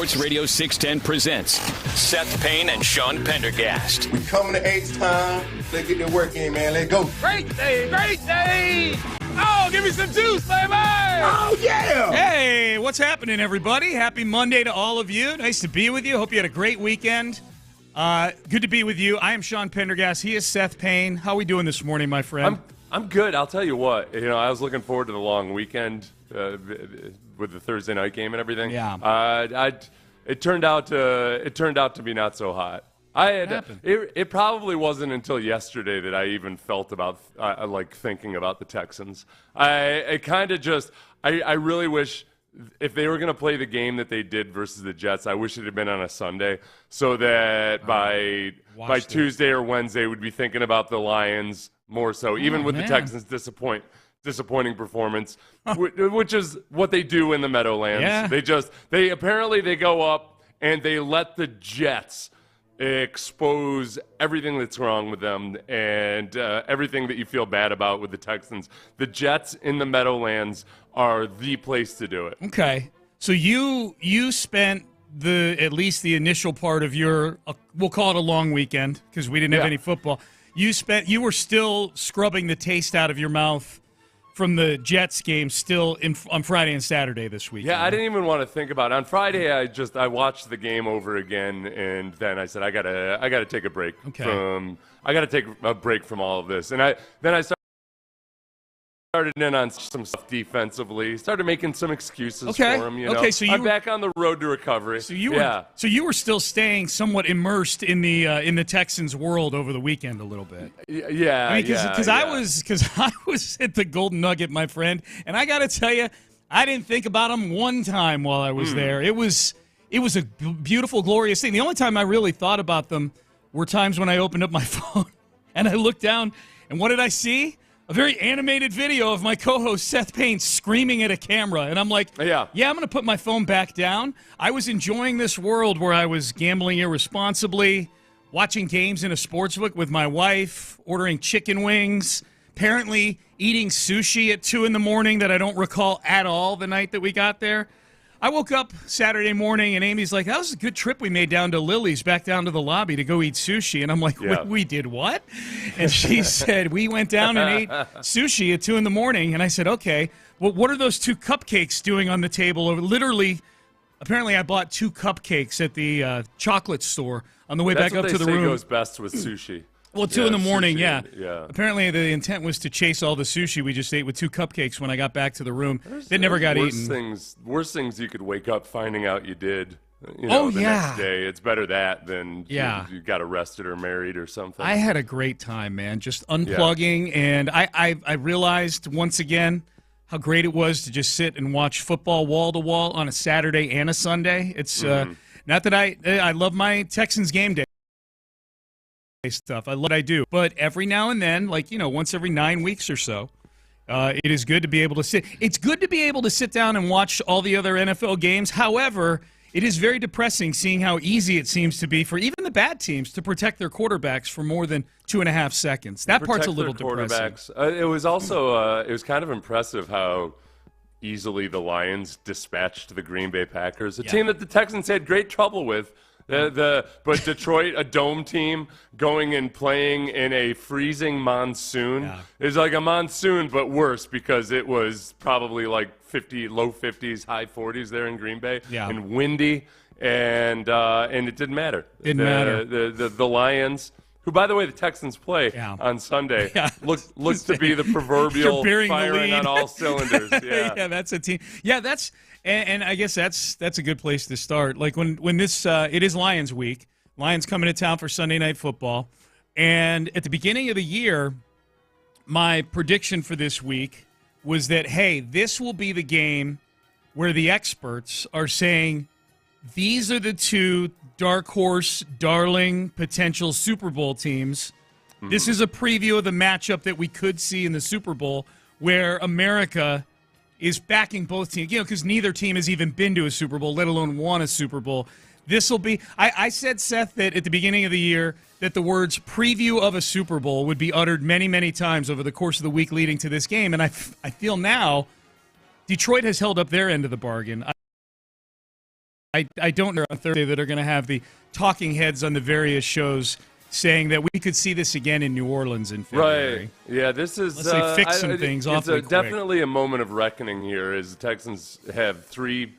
Sports Radio 610 presents Seth Payne and Sean Pendergast. We coming to H-Town. Let's get the work in, man. Let's go. Great day, great day. Oh, give me some juice, baby. Oh, yeah. Hey, what's happening, everybody? Happy Monday to all of you. Nice to be with you. Hope you had a great weekend. Good to be with you. I am Sean Pendergast. He is Seth Payne. How are we doing this morning, my friend? I'm good. I'll tell you what. I was looking forward to the long weekend with the Thursday night game and everything. Yeah. It turned out to be not so hot. It probably wasn't until yesterday that I even felt about thinking about the Texans. I really wish if they were going to play the game that they did versus the Jets, I wish it had been on a Sunday so that by Tuesday or Wednesday we'd be thinking about the Lions more so, even with the Texans' disappointing performance, which is what they do in the Meadowlands. Yeah. They apparently go up and they let the Jets expose everything that's wrong with them and everything that you feel bad about with the Texans. The Jets in the Meadowlands are the place to do it. Okay. So you spent at least the initial part of your, we'll call it a long weekend because we didn't have any football. You were still scrubbing the taste out of your mouth from the Jets game still on Friday and Saturday this week. Yeah, I didn't even want to think about it. On Friday, I watched the game over again, and then I said I gotta take a break from all of this, and I started in on some stuff defensively. Started making some excuses for him. Okay, so I'm back on the road to recovery. So you were still staying somewhat immersed in the Texans world over the weekend a little bit. Yeah, because I was at the Golden Nugget, my friend, and I got to tell you, I didn't think about them one time while I was there. It was a beautiful, glorious thing. The only time I really thought about them were times when I opened up my phone and I looked down, and what did I see? A very animated video of my co-host Seth Payne screaming at a camera. And I'm like, I'm going to put my phone back down. I was enjoying this world where I was gambling irresponsibly, watching games in a sportsbook with my wife, ordering chicken wings, apparently eating sushi at 2 a.m. that I don't recall at all the night that we got there. I woke up Saturday morning, and Amy's like, that was a good trip we made down to Lily's, back down to the lobby to go eat sushi. And I'm like, we did what? And she said, we went down and ate sushi at 2 a.m. And I said, okay, well, what are those 2 cupcakes doing on the table? Literally, apparently I bought 2 cupcakes at the chocolate store on the way back up to the room. That's what they say goes best with sushi. Well, 2 in the morning, sushi, yeah. Apparently, the intent was to chase all the sushi we just ate with 2 cupcakes when I got back to the room. They never got eaten. Worse things you could wake up finding out you did. The next day. It's better that than you got arrested or married or something. I had a great time, man, just unplugging. And I realized once again how great it was to just sit and watch football wall to wall on a Saturday and a Sunday. It's not that I love my Texans game day stuff. I love what I do. But every now and then, once every 9 weeks or so, it is good to be able to sit. It's good to be able to sit down and watch all the other NFL games. However, it is very depressing seeing how easy it seems to be for even the bad teams to protect their quarterbacks for more than 2.5 seconds. That part's a little depressing. It was also it was kind of impressive how easily the Lions dispatched the Green Bay Packers, a team that the Texans had great trouble with. But Detroit, a dome team, going and playing in a freezing monsoon is like a monsoon, but worse because it was probably like low 50s, high 40s there in Green Bay, and windy, and it didn't matter. The Lions, who, by the way, the Texans play on Sunday, looks to be the proverbial firing on all cylinders. Yeah, that's a team. Yeah, that's. And I guess that's a good place to start. Like when this it is Lions week. Lions coming to town for Sunday Night Football. And at the beginning of the year, my prediction for this week was that, hey, this will be the game where the experts are saying these are the 2 dark horse, darling, potential Super Bowl teams. Mm-hmm. This is a preview of the matchup that we could see in the Super Bowl where America is backing both teams, because neither team has even been to a Super Bowl, let alone won a Super Bowl. This will be – I said, Seth, that at the beginning of the year that the words preview of a Super Bowl would be uttered many, many times over the course of the week leading to this game. And I feel now Detroit has held up their end of the bargain. I don't know on Thursday that are going to have the talking heads on the various shows saying that we could see this again in New Orleans in February. Right. Yeah, this is... Let's say fix some things awfully quick. Definitely a moment of reckoning here as the Texans have 3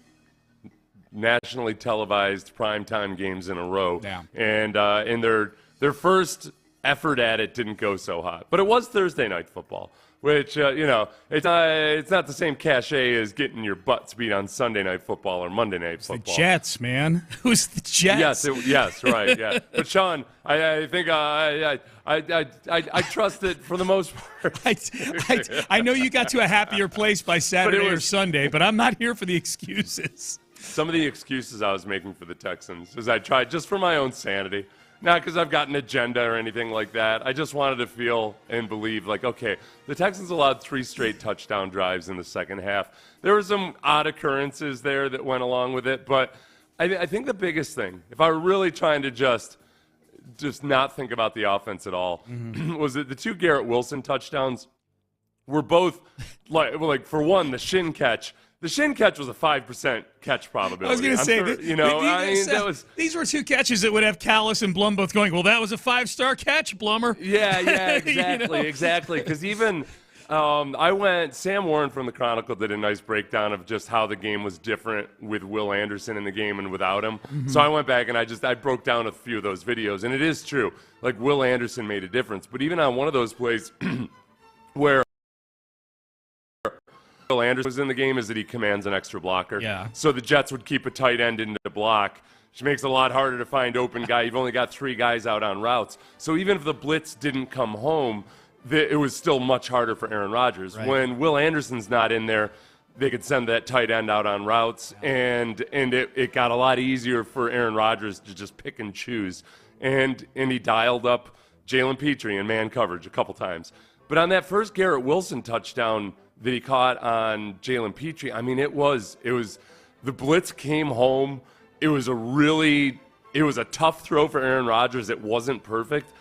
nationally televised primetime games in a row. Yeah. And their first effort at it didn't go so hot. But it was Thursday night football, which, it's not the same cachet as getting your butts beat on Sunday night football or Monday night football. The Jets, man. Who's the Jets? Yes, right, yeah. But, Sean, I think I trust it for the most part. I know you got to a happier place by Saturday or Sunday, but I'm not here for the excuses. Some of the excuses I was making for the Texans is I tried just for my own sanity. Not because I've got an agenda or anything like that. I just wanted to feel and believe, like, okay, the Texans allowed 3 straight touchdown drives in the second half. There were some odd occurrences there that went along with it, but I think the biggest thing, if I were really trying to just not think about the offense at all, was that the 2 Garrett Wilson touchdowns were both, like for one, the shin catch. The shin catch was a 5% catch probability. I was going to say, these were 2 catches that would have Callis and Blum both going, well, that was a 5-star catch, Blummer. Yeah, exactly, exactly. Because even Sam Warren from the Chronicle did a nice breakdown of just how the game was different with Will Anderson in the game and without him. Mm-hmm. So I went back and I broke down a few of those videos, and it is true. Like, Will Anderson made a difference. But even on one of those plays where Will Anderson was in the game is that he commands an extra blocker. Yeah. So the Jets would keep a tight end into the block, which makes it a lot harder to find open guy. You've only got 3 guys out on routes. So even if the blitz didn't come home, it was still much harder for Aaron Rodgers. Right. When Will Anderson's not in there, they could send that tight end out on routes, and it got a lot easier for Aaron Rodgers to just pick and choose. And he dialed up Jalen Petrie in man coverage a couple times. But on that first Garrett Wilson touchdown that he caught on Jalen Petrie, I mean, it was the blitz came home. It was a tough throw for Aaron Rodgers. It wasn't perfect.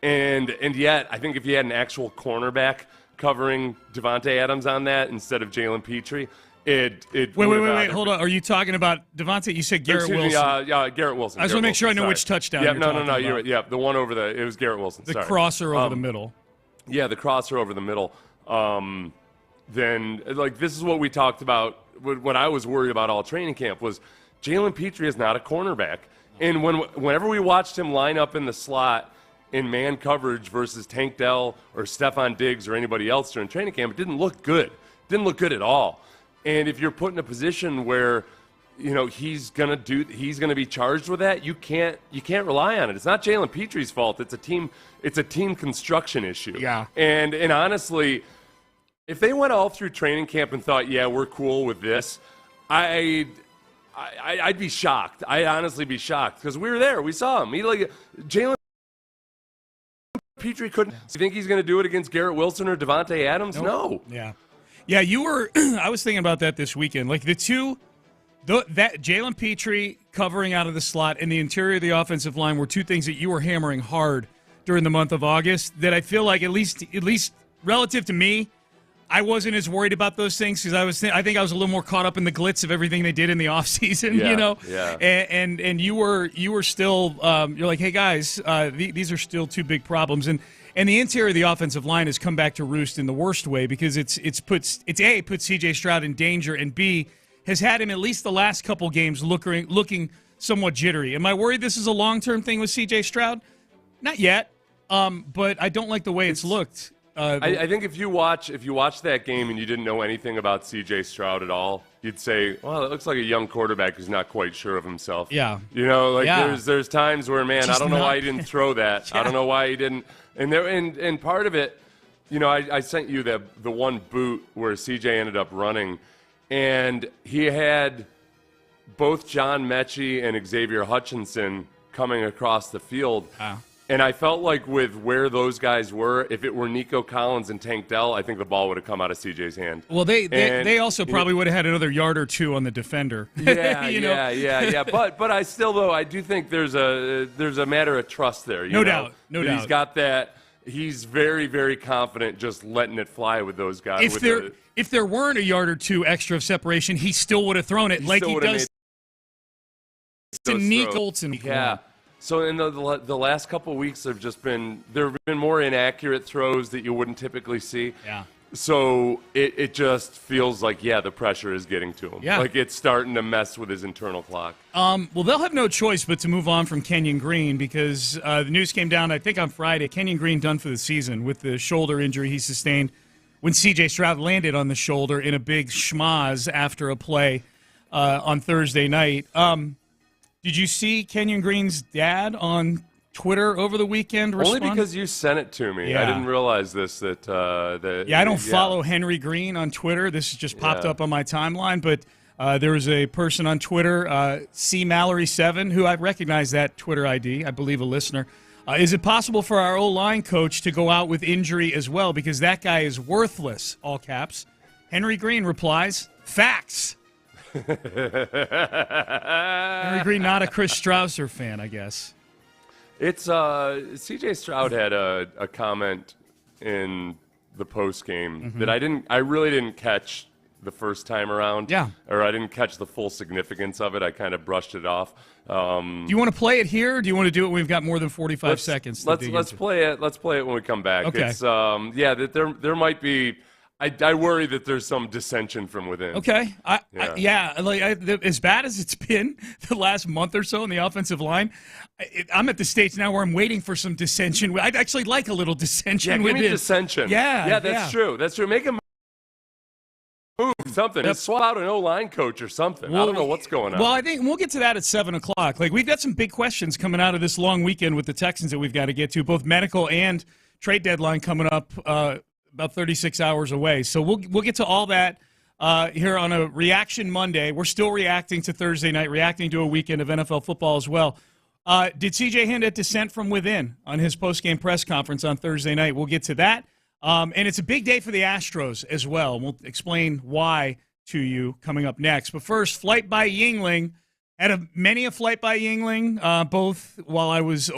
And yet, I think if you had an actual cornerback covering Devontae Adams on that instead of Jalen Petrie, it Wait, hold on. Are you talking about Devontae? You said Garrett Wilson. Garrett Wilson. I just want to make sure I know which touchdown you're talking about. You're right. Yeah, the one over it was Garrett Wilson. The crosser over the middle. Yeah, the crosser over the middle. Then, like, this is what we talked about. What I was worried about all training camp was Jalen Petrie is not a cornerback. And whenever we watched him line up in the slot in man coverage versus Tank Dell or Stephon Diggs or anybody else during training camp, it didn't look good. It didn't look good at all. And if you're put in a position where, he's gonna be charged with that, you can't rely on it. It's not Jalen Petrie's fault. It's a team construction issue. Yeah. And honestly, if they went all through training camp and thought, yeah, we're cool with this, I'd be shocked. I'd honestly be shocked because we were there. We saw him. Jalen Petrie couldn't. You think he's going to do it against Garrett Wilson or Devontae Adams? Nope. No. Yeah, you were. I was thinking about that this weekend. Like that Jalen Petrie covering out of the slot and the interior of the offensive line were 2 things that you were hammering hard during the month of August. That I feel like at least relative to me, I wasn't as worried about those things because I think I was a little more caught up in the glitz of everything they did in the offseason, Yeah. And you were still you're like, hey guys, these are still 2 big problems, and the interior of the offensive line has come back to roost in the worst way because it's put C.J. Stroud in danger, and B has had him at least the last couple games looking somewhat jittery. Am I worried this is a long-term thing with C.J. Stroud? Not yet, but I don't like the way it's looked. I think if you watch that game and you didn't know anything about C.J. Stroud at all, you'd say, well, it looks like a young quarterback who's not quite sure of himself. Yeah. There's times where, man, I don't know why he didn't throw that. Yeah. I don't know why he didn't. And part of it, I sent you the one boot where C.J. ended up running, and he had both John Mechie and Xavier Hutchinson coming across the field. And I felt like with where those guys were, if it were Nico Collins and Tank Dell, I think the ball would have come out of CJ's hand. Well, they also probably would have had another yard or 2 on the defender. Yeah. But I still, though, I do think there's a matter of trust there. No doubt. He's got that. He's very, very confident just letting it fly with those guys. If there weren't a yard or 2 extra of separation, he still would have thrown it like he does to Nick Olson. Yeah. So in the last couple of weeks, there have been more inaccurate throws that you wouldn't typically see. Yeah. So it just feels like, the pressure is getting to him. Yeah. Like it's starting to mess with his internal clock. Well, they'll have no choice but to move on from Kenyon Green because the news came down, I think, on Friday. Kenyon Green done for the season with the shoulder injury he sustained when C.J. Stroud landed on the shoulder in a big schmoz after a play on Thursday night. Did you see Kenyon Green's dad on Twitter over the weekend respond? Only because you sent it to me. Yeah. I didn't realize this. I don't follow Henry Green on Twitter. This just popped up on my timeline. But there was a person on Twitter, C. Mallory7, who I recognize that Twitter ID, I believe a listener. Is it possible for our O-line coach to go out with injury as well? Because that guy is worthless, all caps. Henry Green replies, facts. Henry Green, not a Chris Strausser fan, I guess. It's C.J. Stroud had a comment in the post game that I really didn't catch the first time around. Yeah. Or I didn't catch the full significance of it. I kind of brushed it off. Do you want to play it here, or do you want to do it when we've got more than 45 seconds? Let's play it. Let's play it when we come back. Okay. It's that there might be. I worry that there's some dissension from within. Okay. As bad as it's been the last month or so in the offensive line, I'm at the stage now where I'm waiting for some dissension. I'd actually like a little dissension. Yeah, give me dissension. Yeah, that's true. That's true. Make him move something. Yep. Swap out an O-line coach or something. I don't know what's going on. Well, I think we'll get to that at 7 o'clock. Like, we've got some big questions coming out of this long weekend with the Texans that we've got to get to, both medical and trade deadline coming up about 36 hours away. So we'll get to all that here on a Reaction Monday. We're still reacting to Thursday night, reacting to a weekend of NFL football as well. Did C.J. hint at dissent from within on his postgame press conference on Thursday night? We'll get to that. And it's a big day for the Astros as well. We'll explain why to you coming up next. But first, flight by Yingling. Had many a flight by Yingling, both while I was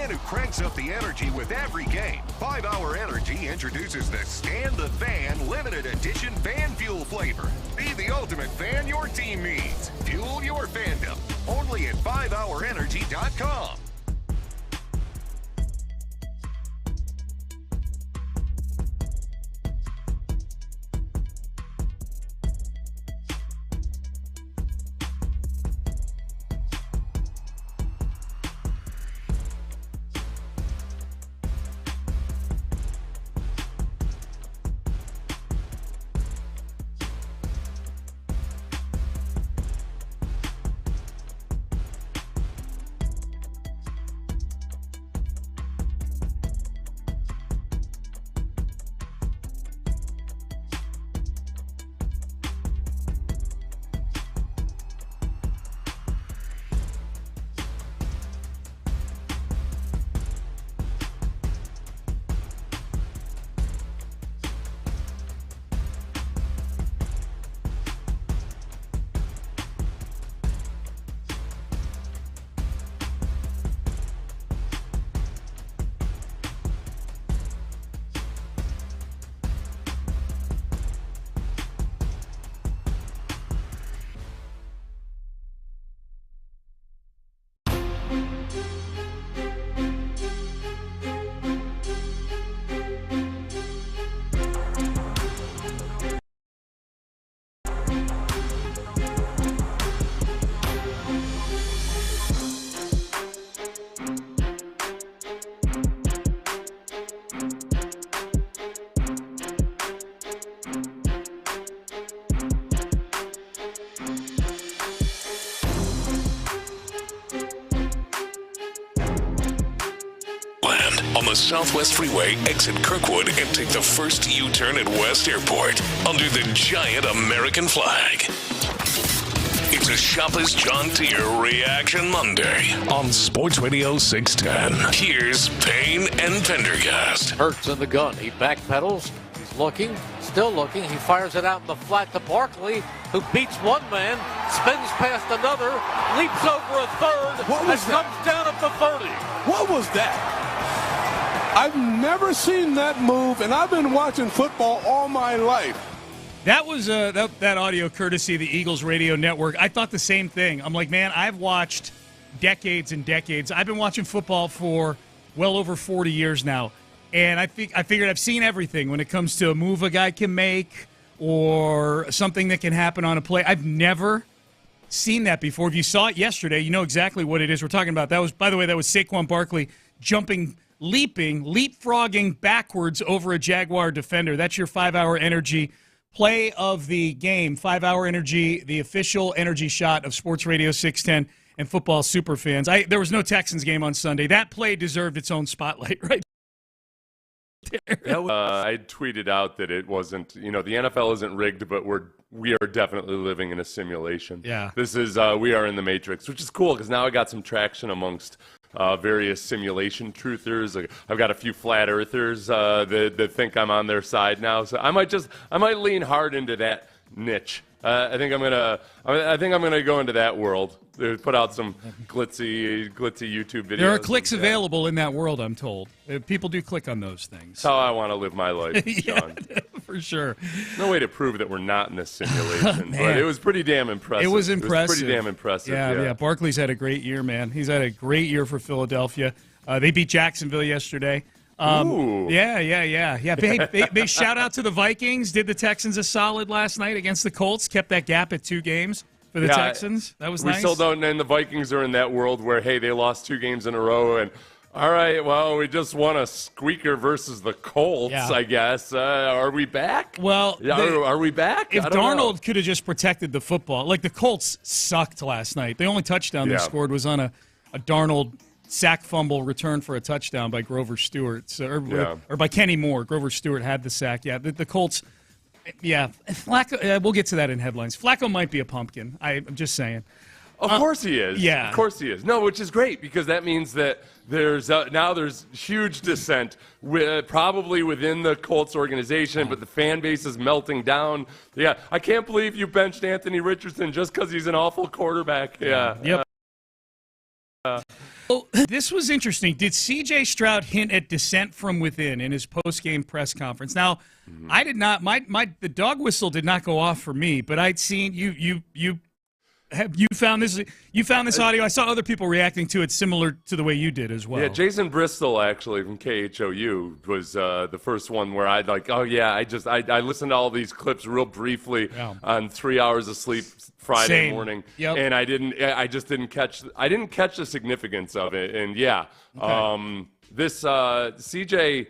man who cranks up the energy with every game. 5 Hour Energy introduces the Stand the Fan limited edition fan fuel flavor. Be the ultimate fan your team needs. Fuel your fandom. Only at 5hourenergy.com. On the Southwest Freeway, exit Kirkwood and take the first U-turn at West Airport under the giant American flag. It's a Shopper's John Deere Reaction Monday on Sports Radio 610. Here's Payne and Pendergast. Hurts in the gun. He backpedals. He's looking, still looking. He fires it out in the flat to Barkley, who beats one man, spins past another, leaps over a third, and comes down at the 30. What was that? I've never seen that move, and I've been watching football all my life. That was that audio courtesy of the Eagles radio network. I thought the same thing. I'm like, man, I've watched decades and decades. I've been watching football for well over 40 years now, and I figured I've seen everything when it comes to a move a guy can make or something that can happen on a play. I've never seen that before. If you saw it yesterday, you know exactly what it is we're talking about. That was, by the way, that was Saquon Barkley leapfrogging backwards over a Jaguar defender. That's your 5 Hour Energy play of the game. 5 Hour Energy, the official energy shot of Sports Radio 610 and football superfans. There was no Texans game on Sunday. That play deserved its own spotlight right there. I tweeted out that it wasn't, the NFL isn't rigged, but we are definitely living in a simulation. Yeah. This is, we are in the Matrix, which is cool because now I got some traction amongst various simulation truthers. I've got a few flat earthers that think I'm on their side now. So I might lean hard into that niche. I think I'm gonna go into that world. Put out some glitzy YouTube videos. There are clicks available in that world, I'm told. People do click on those things. That's how I want to live my life, Sean. Yeah, for sure. No way to prove that we're not in this simulation, but it was pretty damn impressive. It was impressive. It was pretty damn impressive. Yeah. Barkley's had a great year, man. He's had a great year for Philadelphia. They beat Jacksonville yesterday. Ooh. Yeah. They shout out to the Vikings. Did the Texans a solid last night against the Colts. Kept that gap at 2 games for the Texans. That was nice. We still don't, and the Vikings are in that world where, hey, they lost 2 games in a row, and all right, well, we just won a squeaker versus the Colts, I guess. Are we back? Well, are we back? If Darnold could have just protected the football, like the Colts sucked last night. The only touchdown they scored was on a Darnold sack fumble return for a touchdown by Grover Stewart, or by Kenny Moore. Grover Stewart had the sack. Yeah, the Colts. Yeah, Flacco. We'll get to that in headlines. Flacco might be a pumpkin. I'm just saying. Of course he is. Yeah. Of course he is. No, which is great because that means that there's huge dissent probably within the Colts organization, but the fan base is melting down. Yeah, I can't believe you benched Anthony Richardson just because he's an awful quarterback. Yeah. Yep. Oh, this was interesting. Did C.J. Stroud hint at dissent from within in his post-game press conference? Now, I did not. The dog whistle did not go off for me, but I'd seen you found this audio. I saw other people reacting to it similar to the way you did as well. Yeah, Jason Bristol actually from KHOU was the first one where I'd like, oh yeah, I listened to all these clips real briefly on 3 hours of sleep Friday morning, and I just didn't catch the significance of it, and this CJ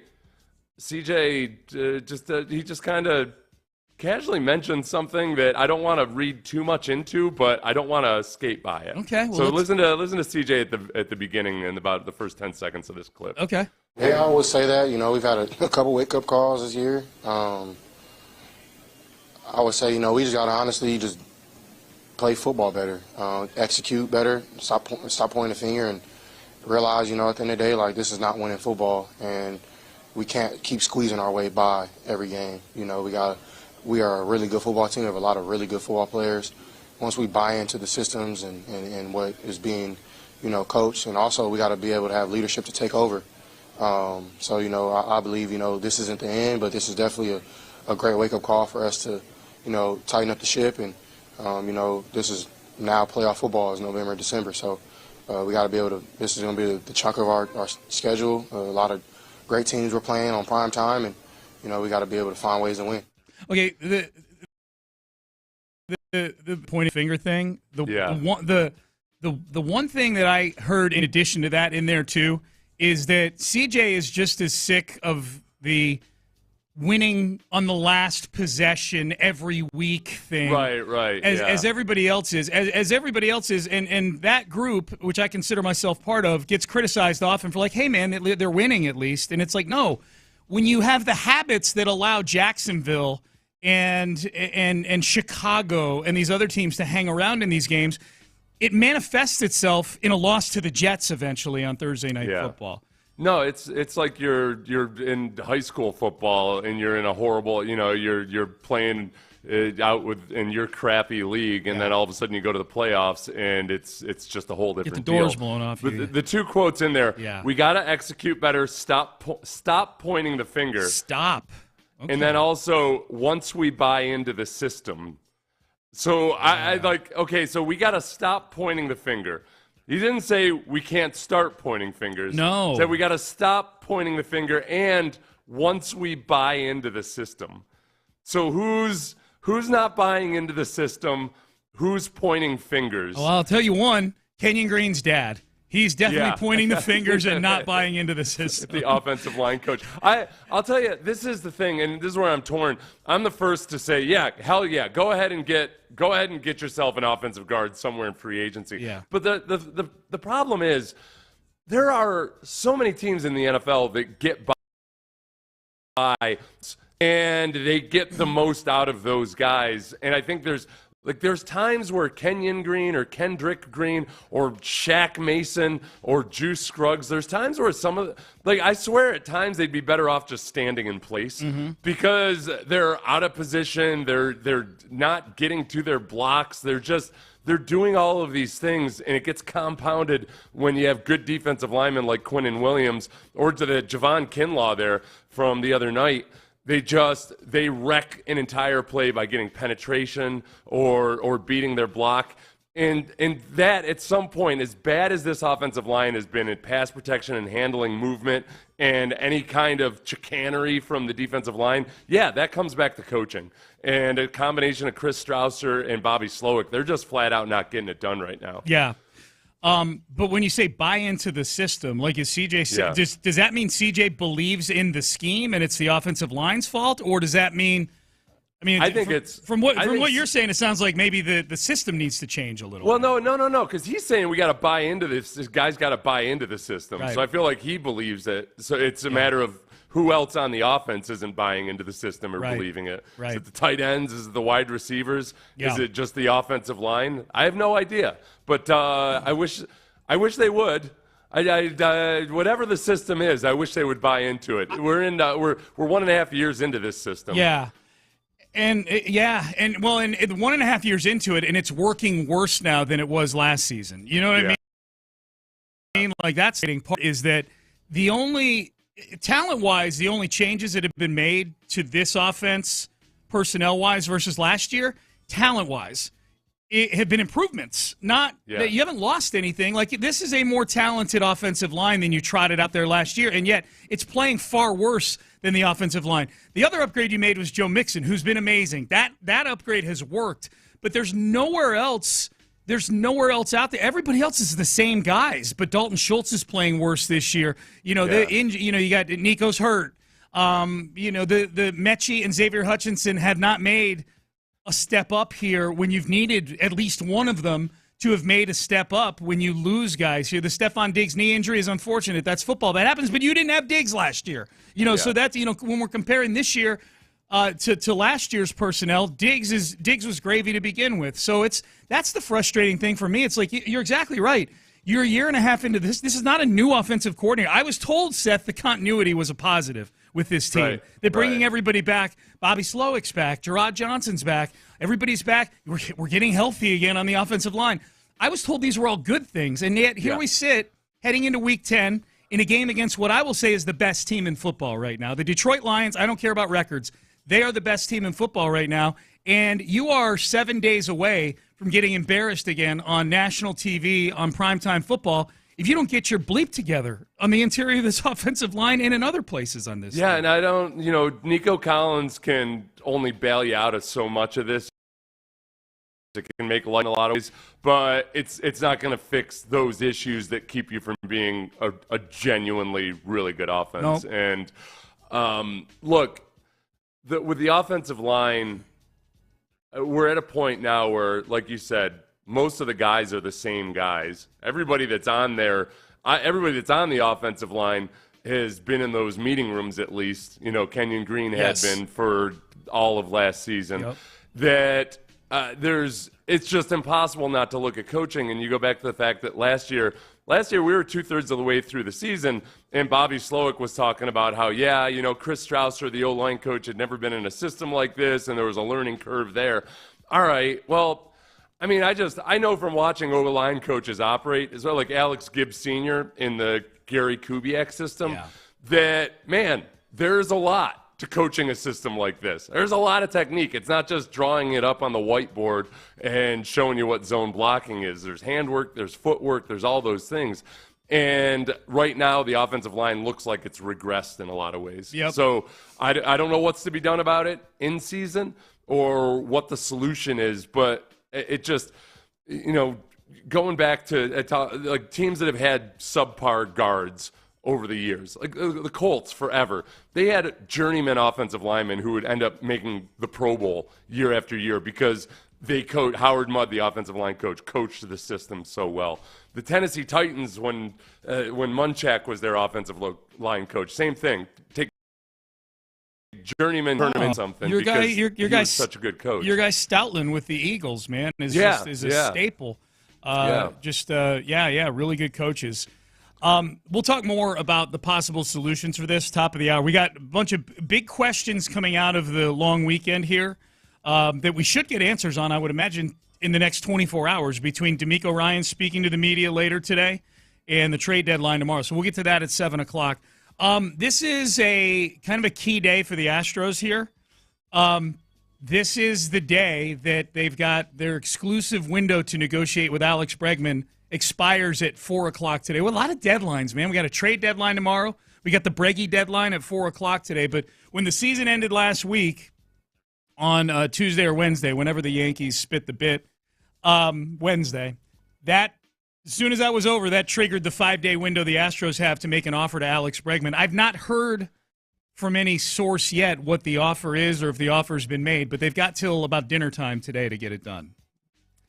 he just kind of casually mentioned something that I don't want to read too much into, but I don't want to skate by it. Okay. Well, so listen to CJ at the beginning and about the first 10 seconds of this clip. Okay. Yeah, I always say that. We've had a couple wake-up calls this year. I would say, we just got to honestly just play football better, execute better, stop pointing the finger, and realize, at the end of the day, like, this is not winning football, and we can't keep squeezing our way by every game. We are a really good football team. We have a lot of really good football players. Once we buy into the systems and what is being, coached, and also we got to be able to have leadership to take over. I believe, this isn't the end, but this is definitely a great wake-up call for us to, tighten up the ship. And, this is now playoff football is November and December. So we got to be able to, this is going to be the chunk of our schedule. A lot of great teams we're playing on prime time, and, we got to be able to find ways to win. Okay, the pointing finger thing. The one thing that I heard in addition to that in there too is that CJ is just as sick of the winning on the last possession every week thing, right, as everybody else is, as everybody else is, and that group, which I consider myself part of, gets criticized often for like, hey man, they're winning at least, and it's like no. When you have the habits that allow Jacksonville and Chicago and these other teams to hang around in these games, it manifests itself in a loss to the Jets eventually on Thursday Night Football. No, it's like you're in high school football and you're in a horrible, you're playing out in your crappy league, and then all of a sudden you go to the playoffs and it's just a whole different deal. Get the doors blown off you. The two quotes in there, we got to execute better, stop pointing the finger. Stop. Okay. And then also, once we buy into the system. So I like, okay, so we got to stop pointing the finger. He didn't say we can't start pointing fingers. No. He said we got to stop pointing the finger, and once we buy into the system. So who's not buying into the system? Who's pointing fingers? Well, I'll tell you one, Kenyon Green's dad. He's definitely pointing the fingers and not buying into the system. The offensive line coach. I'll tell you, this is the thing, and this is where I'm torn. I'm the first to say, hell yeah, go ahead and get yourself an offensive guard somewhere in free agency. Yeah. But the problem is there are so many teams in the NFL that get by and they get the most out of those guys. And I think there's times where Kenyon Green or Kendrick Green or Shaq Mason or Juice Scruggs, there's times where I swear at times they'd be better off just standing in place because they're out of position. They're not getting to their blocks. They're doing all of these things, and it gets compounded when you have good defensive linemen like Quinnen Williams or to the Javon Kinlaw there from the other night. They wreck an entire play by getting penetration or beating their block. And that, at some point, as bad as this offensive line has been in pass protection and handling movement and any kind of chicanery from the defensive line, that comes back to coaching. And a combination of Chris Strausser and Bobby Slowick, they're just flat out not getting it done right now. Yeah. But when you say buy into the system, like as CJ said, does that mean CJ believes in the scheme and it's the offensive line's fault, or does that mean? I think from what you're saying, it sounds like maybe the system needs to change a little. Well, no, because he's saying we got to buy into this. This guy's got to buy into the system. Right. So I feel like he believes it. So it's a matter of who else on the offense isn't buying into the system or believing it. Right. Is it the tight ends? Is it the wide receivers? Is it just the offensive line? I have no idea. But I wish they would. Whatever the system is, I wish they would buy into it. We're 1.5 years into this system. Yeah. And 1.5 years into it, and it's working worse now than it was last season. You know what I mean? Like, that's the part is that the only talent-wise, the only changes that have been made to this offense, personnel-wise versus last year, talent-wise, it have been improvements. Not that you haven't lost anything. Like, this is a more talented offensive line than you trotted out there last year, and yet it's playing far worse than the offensive line. The other upgrade you made was Joe Mixon, who's been amazing. That upgrade has worked, but there's nowhere else. There's nowhere else out there. Everybody else is the same guys, but Dalton Schultz is playing worse this year. You got Nico's hurt. The Mechie and Xavier Hutchinson have not made a step up here when you've needed at least one of them to have made a step up when you lose guys here. The Stephon Diggs knee injury is unfortunate. That's football. That happens, but you didn't have Diggs last year. So that's, when we're comparing this year to last year's personnel, Diggs was gravy to begin with. So that's the frustrating thing for me. It's like, you're exactly right. You're a year and a half into this. This is not a new offensive coordinator. I was told, Seth, the continuity was a positive with this team. Right, They're bringing everybody back. Bobby Slowick's back. Gerard Johnson's back. Everybody's back. We're getting healthy again on the offensive line. I was told these were all good things, and yet here we sit heading into Week 10 in a game against what I will say is the best team in football right now. The Detroit Lions, I don't care about records. They are the best team in football right now, and you are 7 days away from getting embarrassed again on national TV on primetime football if you don't get your bleep together on the interior of this offensive line and in other places on this. Yeah, and I don't, Nico Collins can only bail you out of so much of this. It can make light in a lot of ways, but it's not going to fix those issues that keep you from being a genuinely really good offense. Nope. And look, with the offensive line, we're at a point now where, like you said, most of the guys are the same guys. Everybody that's on there, everybody that's on the offensive line has been in those meeting rooms at least. Kenyon Green had been for all of last season. Yep. That it's just impossible not to look at coaching. And you go back to the fact that last year we were 2/3 of the way through the season, and Bobby Slowick was talking about how, Chris Strausser, the O-line coach, had never been in a system like this, and there was a learning curve there. All right, well, I mean, I know from watching O-line coaches operate, as well, like Alex Gibbs Sr. in the Gary Kubiak system, that, man, there's a lot to coaching a system like this. There's a lot of technique. It's not just drawing it up on the whiteboard and showing you what zone blocking is. There's handwork, there's footwork, there's all those things. And right now, the offensive line looks like it's regressed in a lot of ways. Yep. So I don't know what's to be done about it in season or what the solution is, but it just, going back to like teams that have had subpar guards over the years, like the Colts forever. They had journeyman offensive linemen who would end up making the Pro Bowl year after year because Howard Mudd, the offensive line coach, coached the system so well. The Tennessee Titans, when Munchak was their offensive line coach, same thing. Take journeyman, turn him into something. Your guy's such a good coach. Your guy Stoutland with the Eagles, man, is a staple. Really good coaches. We'll talk more about the possible solutions for this top of the hour. We got a bunch of big questions coming out of the long weekend here that we should get answers on, I would imagine, in the next 24 hours between D'Amico Ryan speaking to the media later today and the trade deadline tomorrow. So we'll get to that at 7 o'clock. This is a kind of a key day for the Astros here. This is the day that they've got their exclusive window to negotiate with Alex Bregman expires at 4 o'clock today. Well, a lot of deadlines, man. We got a trade deadline tomorrow. We got the Breggy deadline at 4 o'clock today. But when the season ended last week on Tuesday or Wednesday, whenever the Yankees spit the bit, Wednesday, as soon as that was over, that triggered the 5-day window the Astros have to make an offer to Alex Bregman. I've not heard from any source yet what the offer is or if the offer's been made, but they've got till about dinner time today to get it done.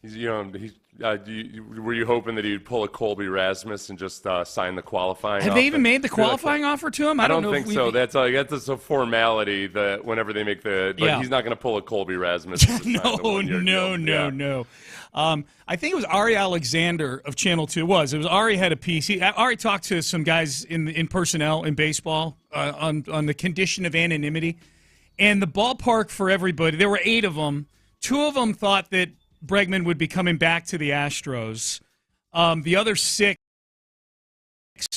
Were you hoping that he'd pull a Colby Rasmus and just sign the qualifying offer? Have they even made the qualifying offer to him? I don't think so. That's a formality that whenever they make he's not going to pull a Colby Rasmus. No. I think it was Ari Alexander of Channel 2. It was Ari had a piece. Ari talked to some guys in personnel in baseball on the condition of anonymity. And the ballpark for everybody, there were 8 of them. 2 of them thought that Bregman would be coming back to the Astros. The other 6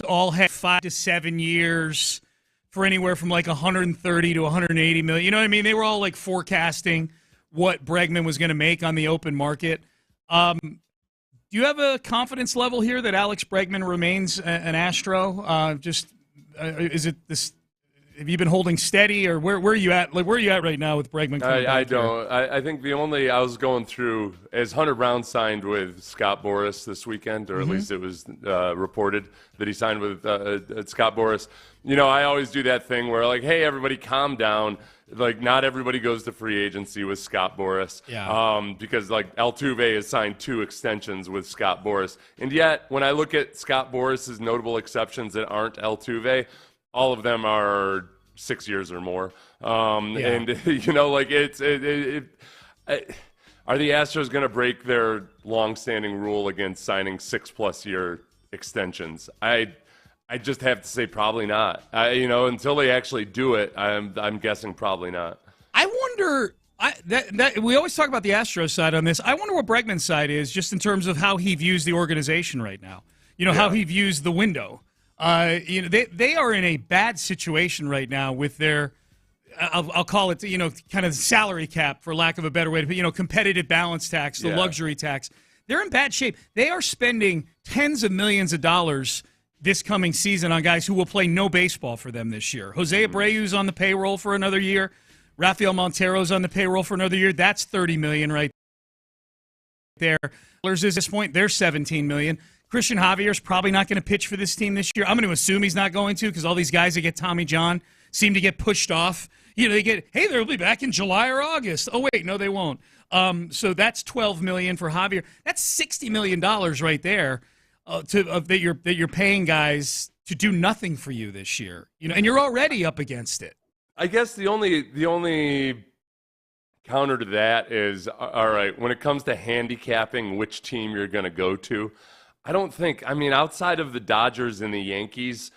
all had 5 to 7 years for anywhere from like 130 to 180 million. You know what I mean? They were all like forecasting what Bregman was going to make on the open market. Do you have a confidence level here that Alex Bregman remains an Astro? Is it this? Have you been holding steady, or where are you at? Like, where are you at right now with Bregman? I don't. I think I was going through as Hunter Brown signed with Scott Boras this weekend, or at least it was reported that he signed with Scott Boras. You know, I always do that thing where like, hey, everybody, calm down. Like, not everybody goes to free agency with Scott Boras. Yeah. Because like Altuve has signed 2 extensions with Scott Boras, and yet when I look at Scott Boras's notable exceptions that aren't Altuve, all of them are 6 years or more. And, you know, like are the Astros going to break their long-standing rule against signing 6+ year extensions? I just have to say probably not. Until they actually do it, I'm guessing probably not. I wonder that we always talk about the Astros side on this. I wonder what Bregman's side is, just in terms of how he views the organization right now. How he views the window. They are in a bad situation right now with their, I'll call it, kind of salary cap, for lack of a better way to put, competitive balance tax, the luxury tax. They're in bad shape. They are spending tens of millions of dollars this coming season on guys who will play no baseball for them this year. Jose Abreu's on the payroll for another year. Rafael Montero's on the payroll for another year. That's $30 million right there. At this point, they're $17 million. Christian Javier's probably not going to pitch for this team this year. I'm going to assume he's not going to, because all these guys that get Tommy John seem to get pushed off. They get, hey, they'll be back in July or August. Oh, wait, no, they won't. So that's $12 million for Javier. That's $60 million right there that you're paying guys to do nothing for you this year. And you're already up against it. I guess the only counter to that is, all right, when it comes to handicapping which team you're going to go to, I don't think, outside of the Dodgers and the Yankees,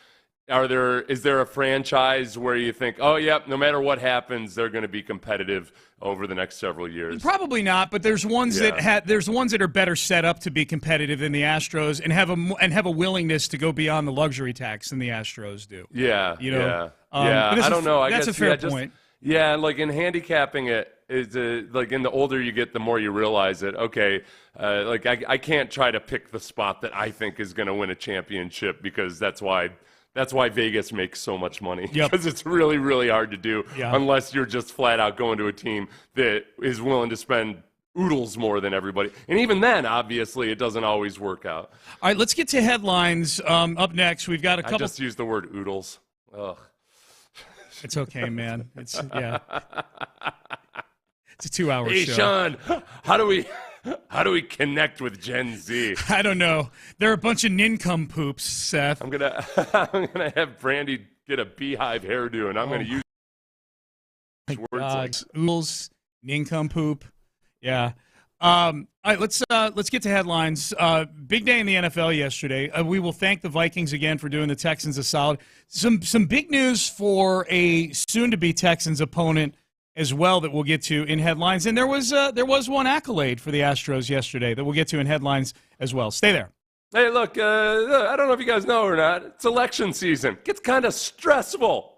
is there a franchise where you think, oh, yep, no matter what happens, they're going to be competitive over the next several years? Probably not, but there's ones that are better set up to be competitive than the Astros and have a willingness to go beyond the luxury tax than the Astros do. Yeah, I don't know. That's a fair point. Yeah, like in handicapping it, like in the older you get, the more you realize it. Okay, like I can't try to pick the spot that I think is going to win a championship, because that's why Vegas makes so much money. Because it's really, really hard to do unless you're just flat out going to a team that is willing to spend oodles more than everybody. And even then, obviously, it doesn't always work out. All right, let's get to headlines. Up next, we've got a couple. I just used the word oodles. Ugh. It's okay, man. It's a 2-hour show. Hey, Sean, how do we connect with Gen Z? I don't know. They're a bunch of nincompoops, Seth. I'm gonna have Brandy get a beehive hairdo, and I'm gonna use words like oodles, nincompoop. Yeah. All right, let's get to headlines. Big day in the NFL yesterday. We will thank the Vikings again for doing the Texans a solid. Some big news for a soon-to-be Texans opponent as well that we'll get to in headlines. And there was one accolade for the Astros yesterday that we'll get to in headlines as well. Stay there. Hey, look, I don't know if you guys know or not. It's election season. It gets kind of stressful.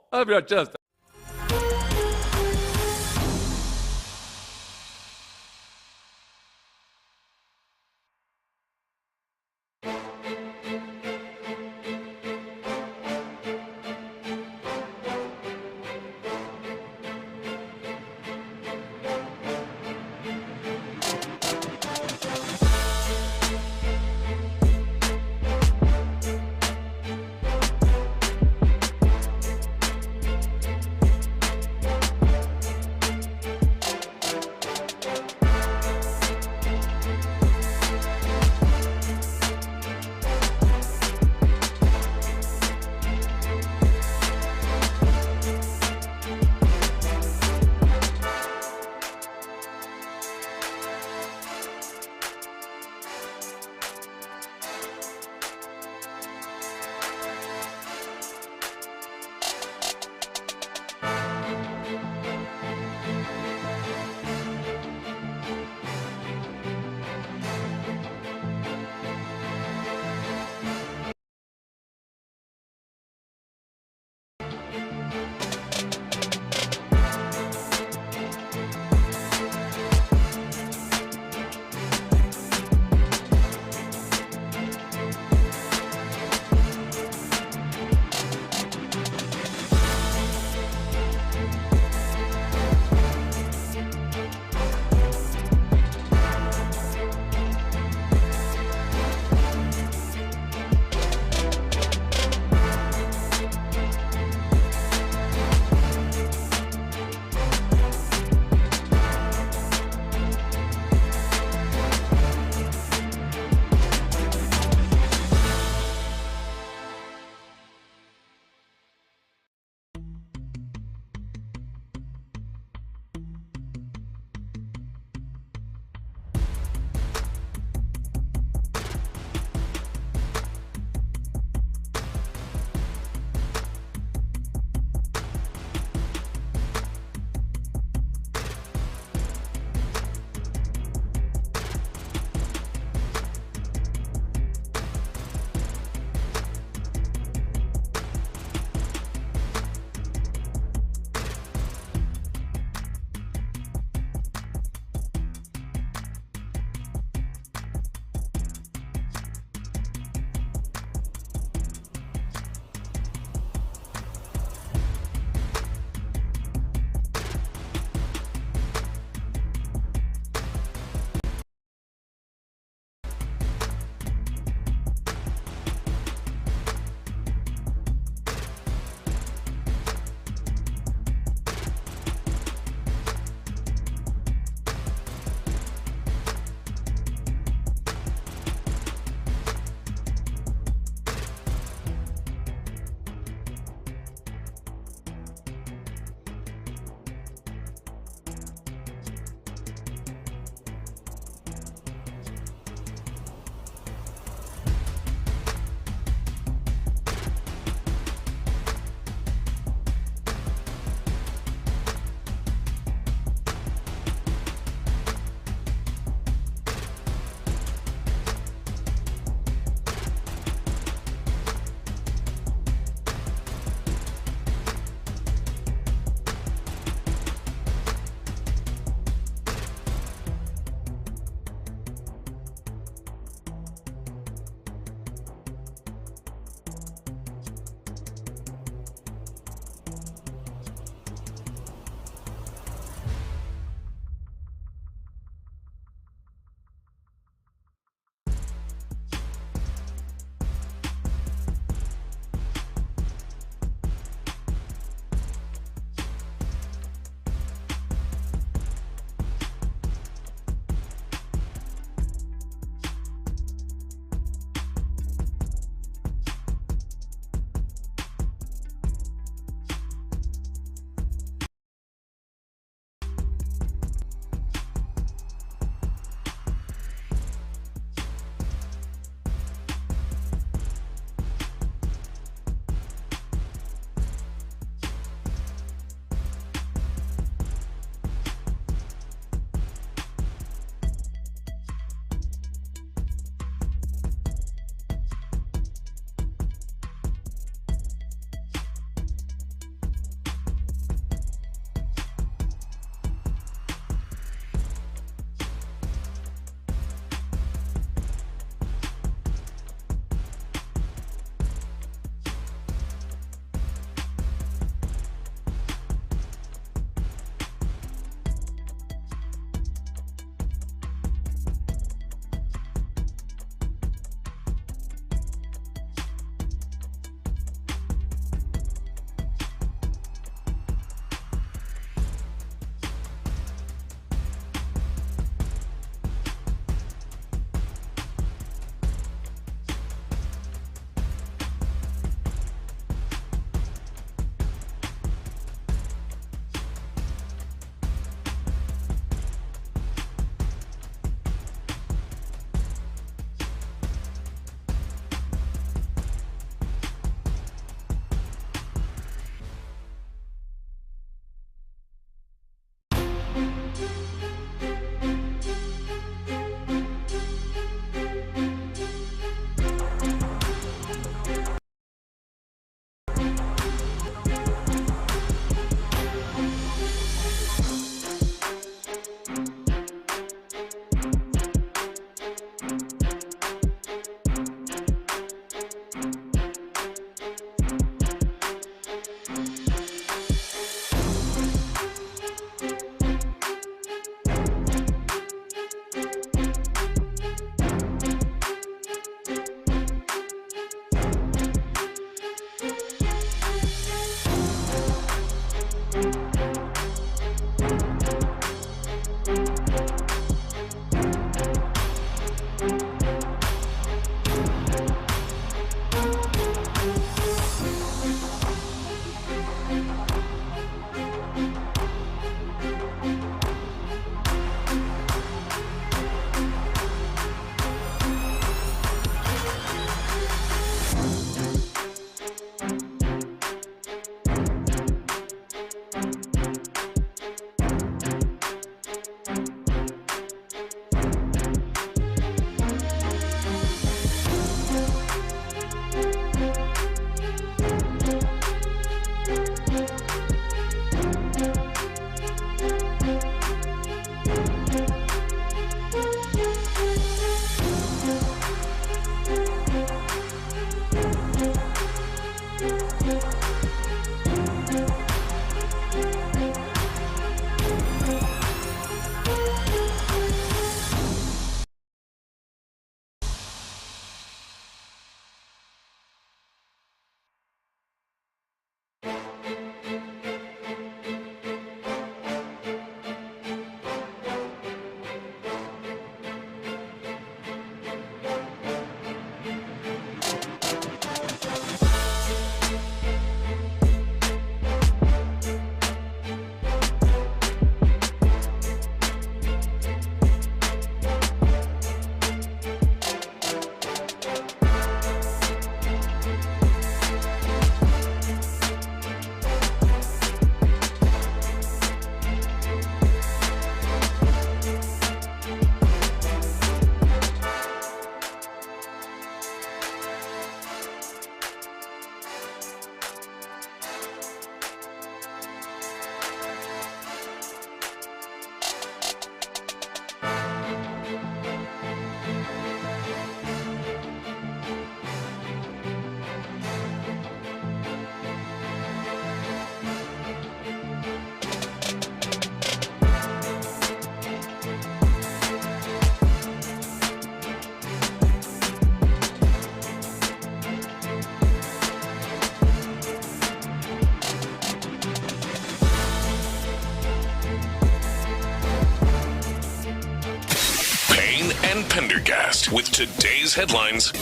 Pendergast with today's headlines.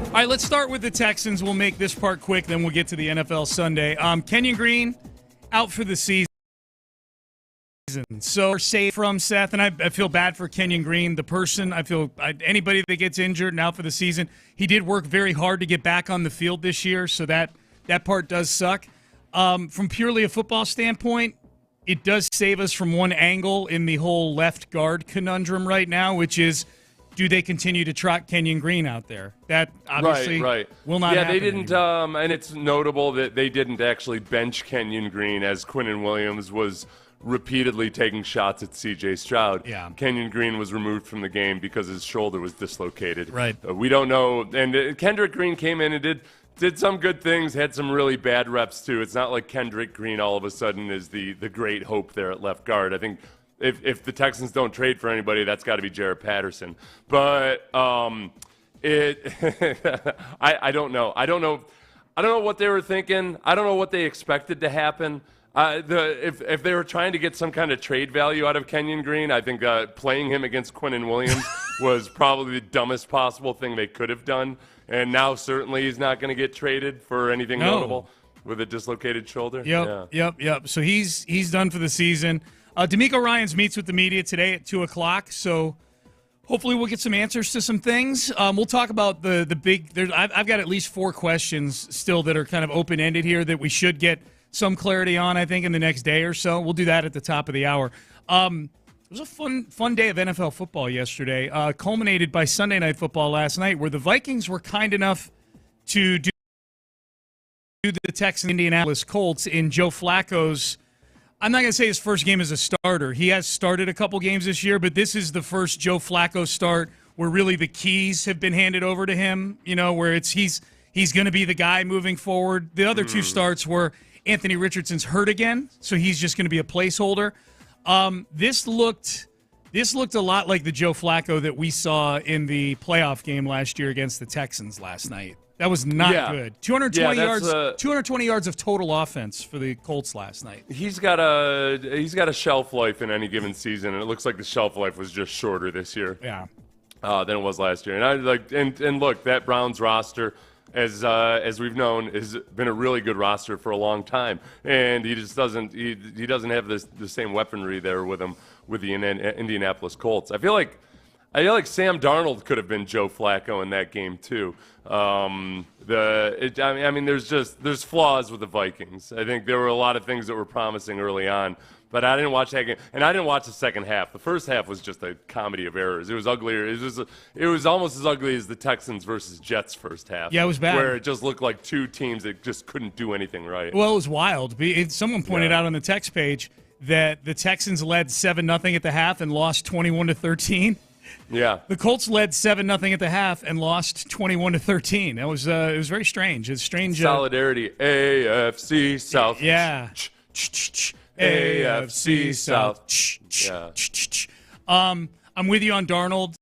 All right, let's start with the Texans. We'll make this part quick, then we'll get to the NFL Sunday. Kenyon Green out for the season. So safe from Seth, and I feel bad for Kenyon Green, the person. Anybody that gets injured and out for the season, he did work very hard to get back on the field this year, so that part does suck. From purely a football standpoint, it does save us from one angle in the whole left guard conundrum right now, which is, do they continue to trot Kenyon Green out there? That obviously will not happen. Yeah, they didn't, and it's notable that they didn't actually bench Kenyon Green as Quinnen Williams was repeatedly taking shots at C.J. Stroud. Yeah. Kenyon Green was removed from the game because his shoulder was dislocated. Right. We don't know. And Kendrick Green came in and did some good things, had some really bad reps too. It's not like Kendrick Green all of a sudden is the great hope there at left guard. I think if the Texans don't trade for anybody, that's got to be Jared Patterson. But I don't know. I don't know what they were thinking. I don't know what they expected to happen. If they were trying to get some kind of trade value out of Kenyon Green, I think playing him against Quinnen Williams was probably the dumbest possible thing they could have done. And now certainly he's not going to get traded for anything notable with a dislocated shoulder. Yep. So he's done for the season. D'Amico Ryans meets with the media today at 2 o'clock. So hopefully we'll get some answers to some things. We'll talk about the big. I've got at least 4 questions still that are kind of open-ended here that we should get some clarity on, I think, in the next day or so. We'll do that at the top of the hour. It was a fun day of NFL football yesterday, culminated by Sunday Night Football last night, where the Vikings were kind enough to do the Texans Indianapolis Colts in Joe Flacco's, I'm not going to say his first game as a starter. He has started a couple games this year, but this is the first Joe Flacco start where really the keys have been handed over to him, where he's going to be the guy moving forward. The other 2 starts were Anthony Richardson's hurt again, so he's just going to be a placeholder. This looked a lot like the Joe Flacco that we saw in the playoff game last year against the Texans last night. That was not good. 220 yards. 220 yards of total offense for the Colts last night. He's got a shelf life in any given season, and it looks like the shelf life was just shorter this year. Yeah. Than it was last year. And look, that Browns roster, as we've known, has been a really good roster for a long time, and he just doesn't have the same weaponry there with him with the Indianapolis Colts. I feel like Sam Darnold could have been Joe Flacco in that game too. There's flaws with the Vikings. I think there were a lot of things that were promising early on. But I didn't watch that game, and I didn't watch the second half. The first half was just a comedy of errors. It was uglier. It was almost as ugly as the Texans versus Jets first half. Yeah, it was bad. Where it just looked like 2 teams that just couldn't do anything right. Well, it was wild. Someone pointed out on the text page that the Texans led 7-0 at the half and lost 21-13. Yeah. The Colts led 7-0 at the half and lost 21-13. It was very strange. It's strange. Solidarity, AFC South. Yeah. AFC South. I'm with you on Darnold.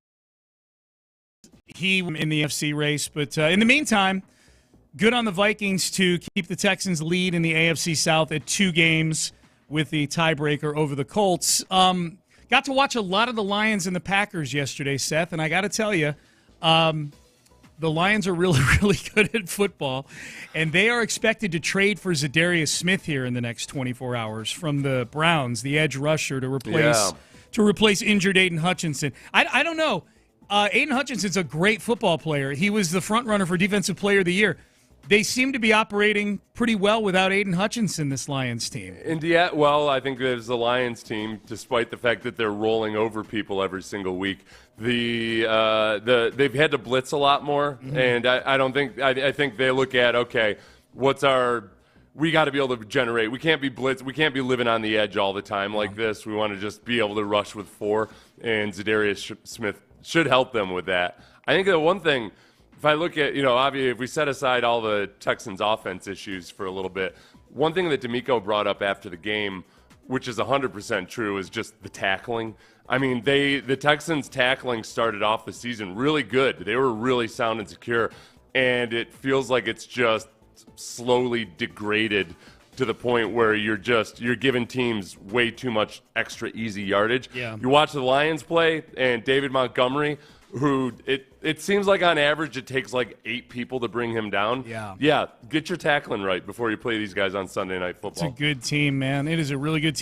He in the AFC race, but in the meantime, good on the Vikings to keep the Texans lead in the AFC South at 2 games with the tiebreaker over the Colts. Got to watch a lot of the Lions and the Packers yesterday, Seth, and I got to tell you, the Lions are really, really good at football, and they are expected to trade for Zadarius Smith here in the next 24 hours from the Browns, the edge rusher, to replace injured Aiden Hutchinson. I don't know. Aiden Hutchinson's a great football player. He was the front runner for Defensive Player of the Year. They seem to be operating pretty well without Aiden Hutchinson, this Lions team. Well, I think there's the Lions team, despite the fact that they're rolling over people every single week. They've had to blitz a lot more, and I think they look at, okay, we got to be able to generate. We can't be blitz. We can't be living on the edge all the time like this. We want to just be able to rush with 4, and Zadarius Smith should help them with that. I think the one thing, if I look at, obviously, if we set aside all the Texans' offense issues for a little bit, one thing that D'Amico brought up after the game, which is 100% true, is just the tackling. I mean, the Texans' tackling started off the season really good. They were really sound and secure, and it feels like it's just slowly degraded to the point where you're giving teams way too much extra easy yardage. Yeah. You watch the Lions play, and David Montgomery, who it seems like on average it takes like 8 people to bring him down. Yeah, get your tackling right before you play these guys on Sunday Night Football. It's a good team, man. It is a really good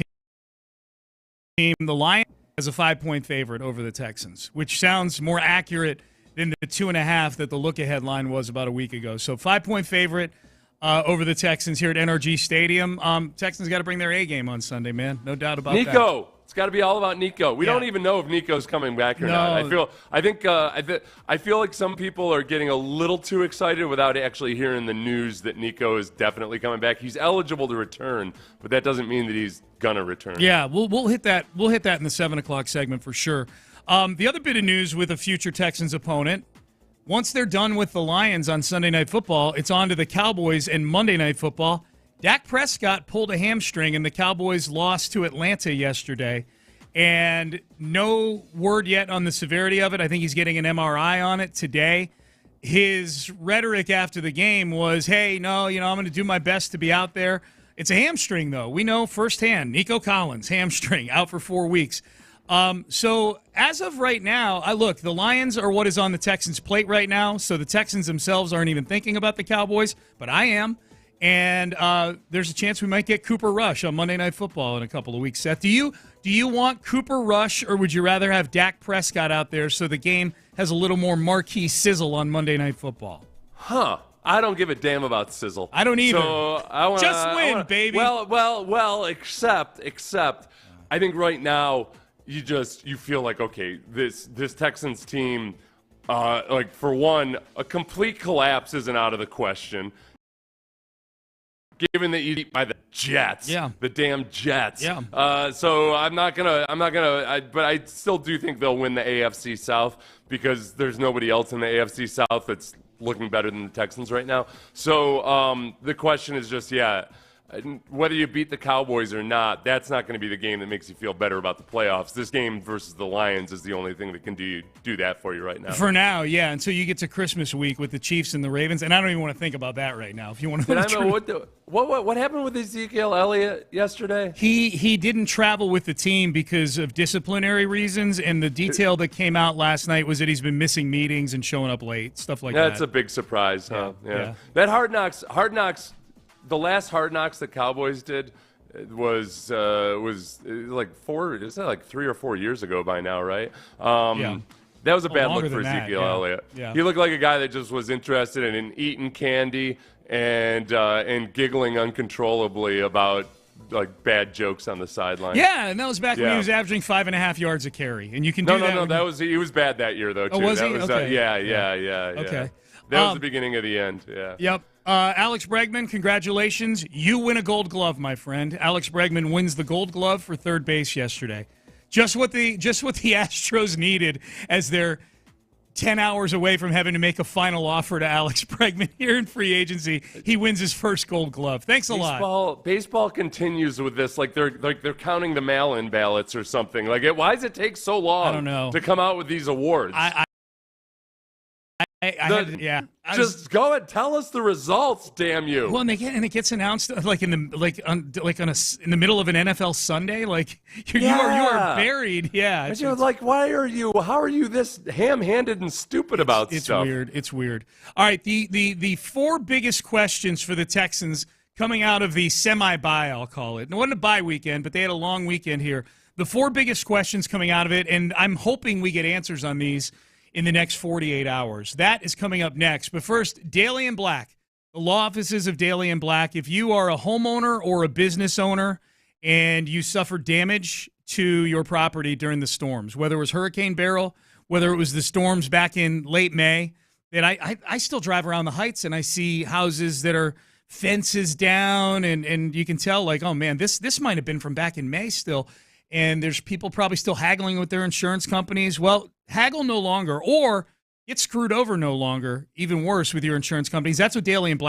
team. The Lions as a 5-point favorite over the Texans, which sounds more accurate than the 2.5 that the look-ahead line was about a week ago. So 5-point favorite over the Texans here at NRG Stadium. Texans got to bring their A game on Sunday, man. No doubt about that. Nico. It's got to be all about Nico. We don't even know if Nico's coming back or not. I feel like some people are getting a little too excited without actually hearing the news that Nico is definitely coming back. He's eligible to return, but that doesn't mean that he's gonna return. Yeah, we'll hit that. We'll hit that in the 7 o'clock segment for sure. The other bit of news with a future Texans opponent. Once they're done with the Lions on Sunday Night Football, it's on to the Cowboys and Monday Night Football. Dak Prescott pulled a hamstring, and the Cowboys lost to Atlanta yesterday. And no word yet on the severity of it. I think he's getting an MRI on it today. His rhetoric after the game was, hey, no, I'm going to do my best to be out there. It's a hamstring, though. We know firsthand. Nico Collins, hamstring, out for 4 weeks. So as of right now, the Lions are what is on the Texans' plate right now. So the Texans themselves aren't even thinking about the Cowboys, but I am. And there's a chance we might get Cooper Rush on Monday Night Football in a couple of weeks. Seth, do you want Cooper Rush, or would you rather have Dak Prescott out there so the game has a little more marquee sizzle on Monday Night Football? I don't give a damn about sizzle. I don't either. So just win, baby. Well, except I think right now you feel like, okay, this Texans team, for one, a complete collapse isn't out of the question. Given that you beat by the Jets, the damn Jets. So I'm not gonna. But I still do think they'll win the AFC South because there's nobody else in the AFC South that's looking better than the Texans right now. So the question is just, whether you beat the Cowboys or not, that's not going to be the game that makes you feel better about the playoffs. This game versus the Lions is the only thing that can do that for you right now. For now, yeah, until you get to Christmas week with the Chiefs and the Ravens, and I don't even want to think about that right now. If you want to know what happened with Ezekiel Elliott yesterday? He didn't travel with the team because of disciplinary reasons, and the detail that came out last night was that he's been missing meetings and showing up late, stuff like that. That's a big surprise, huh? Yeah. That Hard Knocks. The last Hard Knocks the Cowboys did was like 3 or 4 years ago by now, right? That was a bad look for Ezekiel Elliott. Yeah. He looked like a guy that just was interested in eating candy and giggling uncontrollably about like bad jokes on the sideline. Yeah, and that was back when he was averaging 5.5 yards a carry, and you can do that. No, he was bad that year though too. Oh, was that he? Was, okay. Yeah. Okay. That was the beginning of the end. Yeah. Yep. Alex Bregman, congratulations. You win a Gold Glove, my friend. Alex Bregman wins the Gold Glove for third base yesterday. Just what the Astros needed as they're 10 hours away from having to make a final offer to Alex Bregman here in free agency. He wins his first Gold Glove. Thanks a lot. Baseball continues with this like they're counting the mail-in ballots or something. Like, why does it take so long? I don't know. To come out with these awards? Just go and tell us the results, damn you! Well, and it gets announced like in the middle of an NFL Sunday. Like you are buried. Yeah, how are you this ham-handed and stupid about stuff? It's weird. All right, the 4 biggest questions for the Texans coming out of the semi-bye, I'll call it. It wasn't a bye weekend, but they had a long weekend here. The 4 biggest questions coming out of it, and I'm hoping we get answers on these in the next 48 hours. That is coming up next. But first, Daly & Black, the law offices of Daly & Black. If you are a homeowner or a business owner and you suffered damage to your property during the storms, whether it was Hurricane Beryl, whether it was the storms back in late May, that I still drive around the Heights and I see houses that are fences down, and you can tell, like, oh, man, this might have been from back in May still. And there's people probably still haggling with their insurance companies. Well, haggle no longer, or get screwed over no longer, even worse, with your insurance companies. That's what Daly & Black.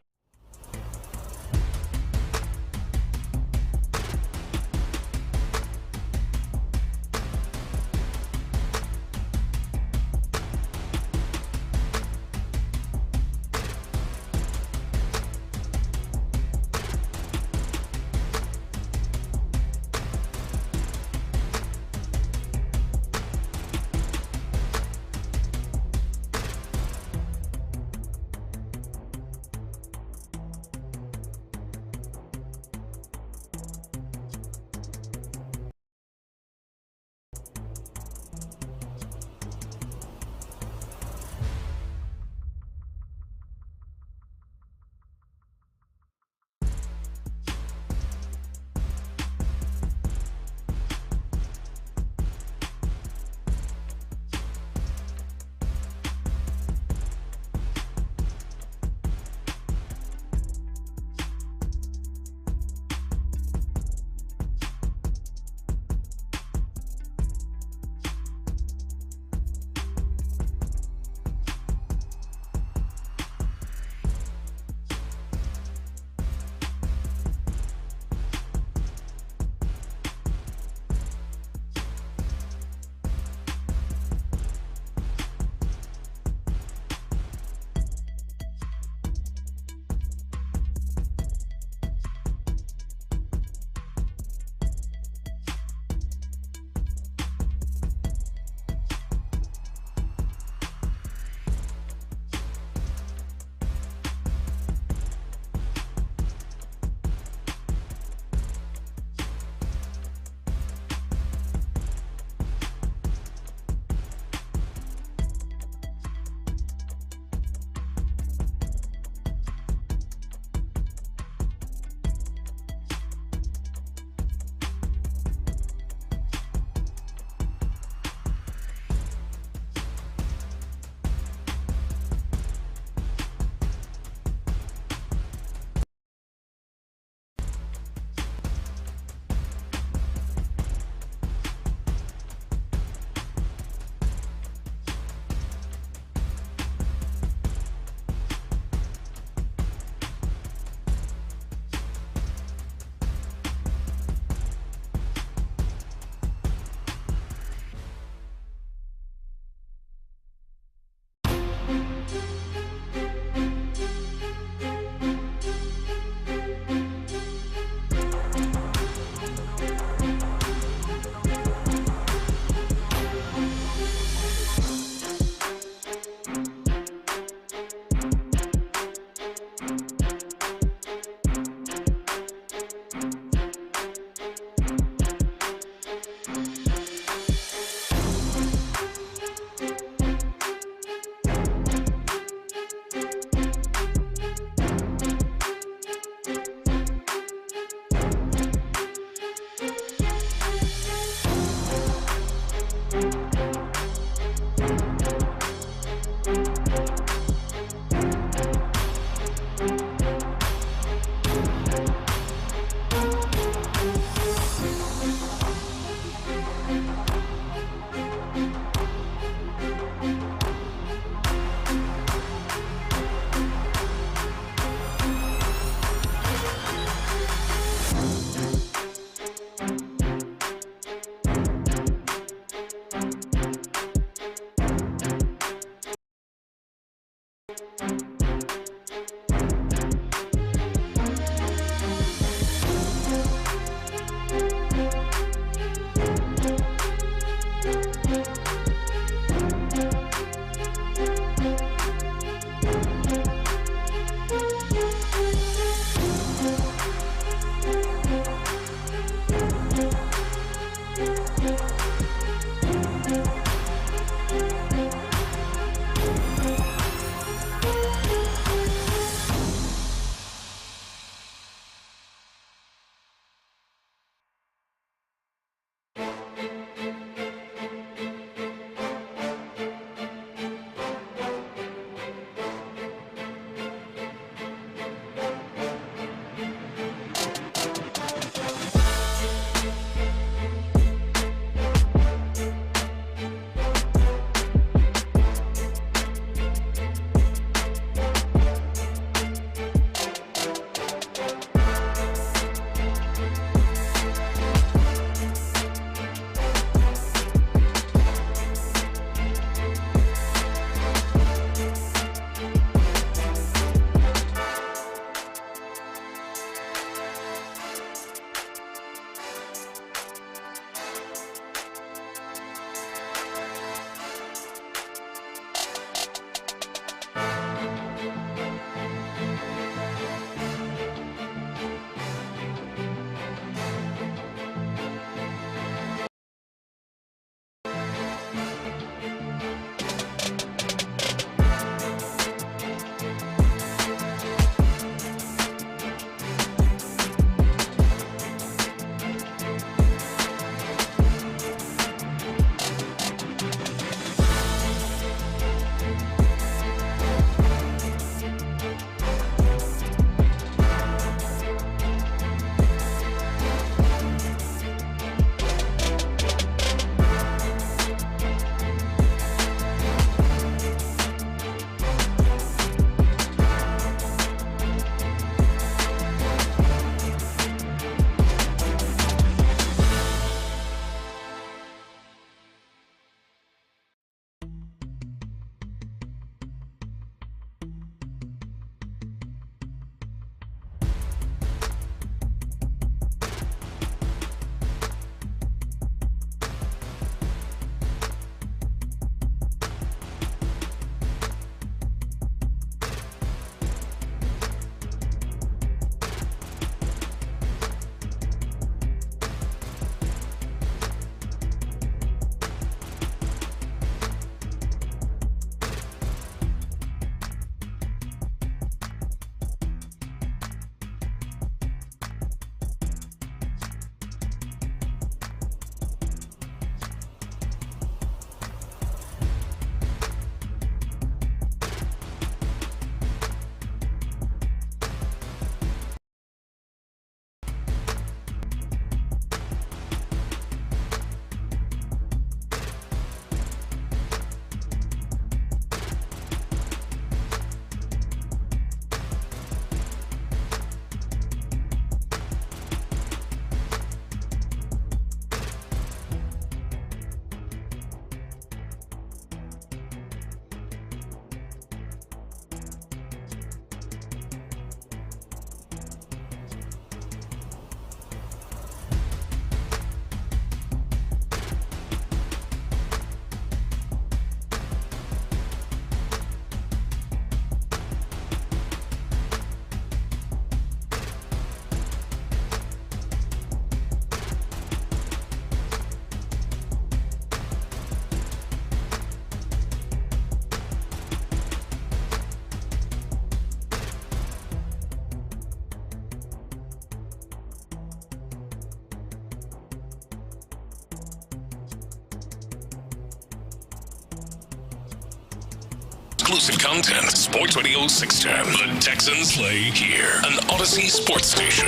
exclusive content. Sports Radio 610. The Texans play here. An Odyssey sports station.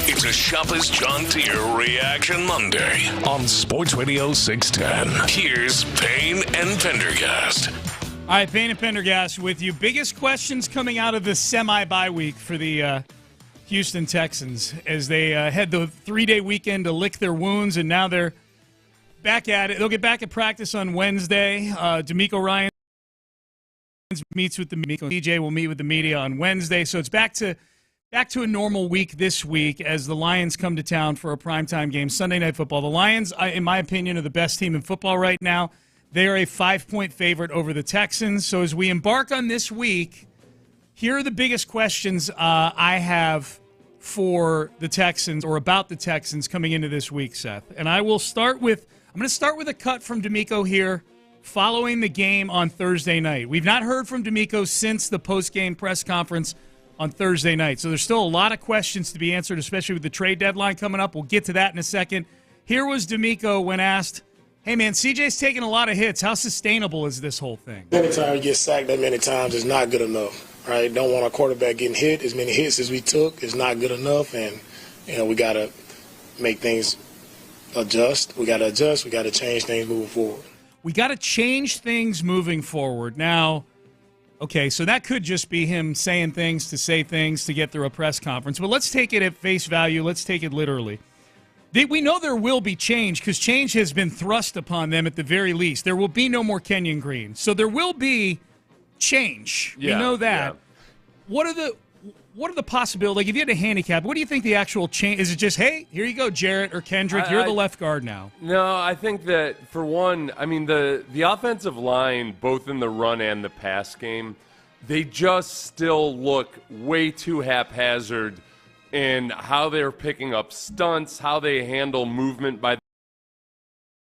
It's a Shopper's John Deere Reaction Monday on Sports Radio 610. Here's Payne and Pendergast. All right, Payne and Pendergast with you. Biggest questions coming out of the semi-bye week for the Houston Texans as they had the 3-day weekend to lick their wounds, and now they're back at it. They'll get back at practice on Wednesday. D'Amico Ryans meets with the media. DJ will meet with the media on Wednesday. So it's back to a normal week this week as the Lions come to town for a primetime game, Sunday Night Football. The Lions, in my opinion, are the best team in football right now. They are a 5-point favorite over the Texans. So as we embark on this week, here are the biggest questions I have for the Texans or about the Texans coming into this week, Seth. And I'm going to start with a cut from D'Amico here following the game on Thursday night. We've not heard from D'Amico since the post-game press conference on Thursday night. So there's still a lot of questions to be answered, especially with the trade deadline coming up. We'll get to that in a second. Here was D'Amico when asked, hey, man, CJ's taking a lot of hits. How sustainable is this whole thing? Anytime you get sacked that many times is not good enough, right? Don't want our quarterback getting hit. As many hits as we took is not good enough, and, we got to make things adjust. We got to adjust. We got to change things moving forward. We got to change things moving forward. Now, okay, so that could just be him saying things to say things to get through a press conference, but let's take it at face value. Let's take it literally. We know there will be change because change has been thrust upon them at the very least. There will be no more Kenyon Green. So there will be change. Yeah, we know that. Yeah. What are the possibilities? Like, if you had a handicap, what do you think the actual change is? It just, hey, here you go, Jarrett or Kendrick, you're the left guard now? No, I think that, for one, I mean, the offensive line, both in the run and the pass game, they just still look way too haphazard in how they're picking up stunts, how they handle movement by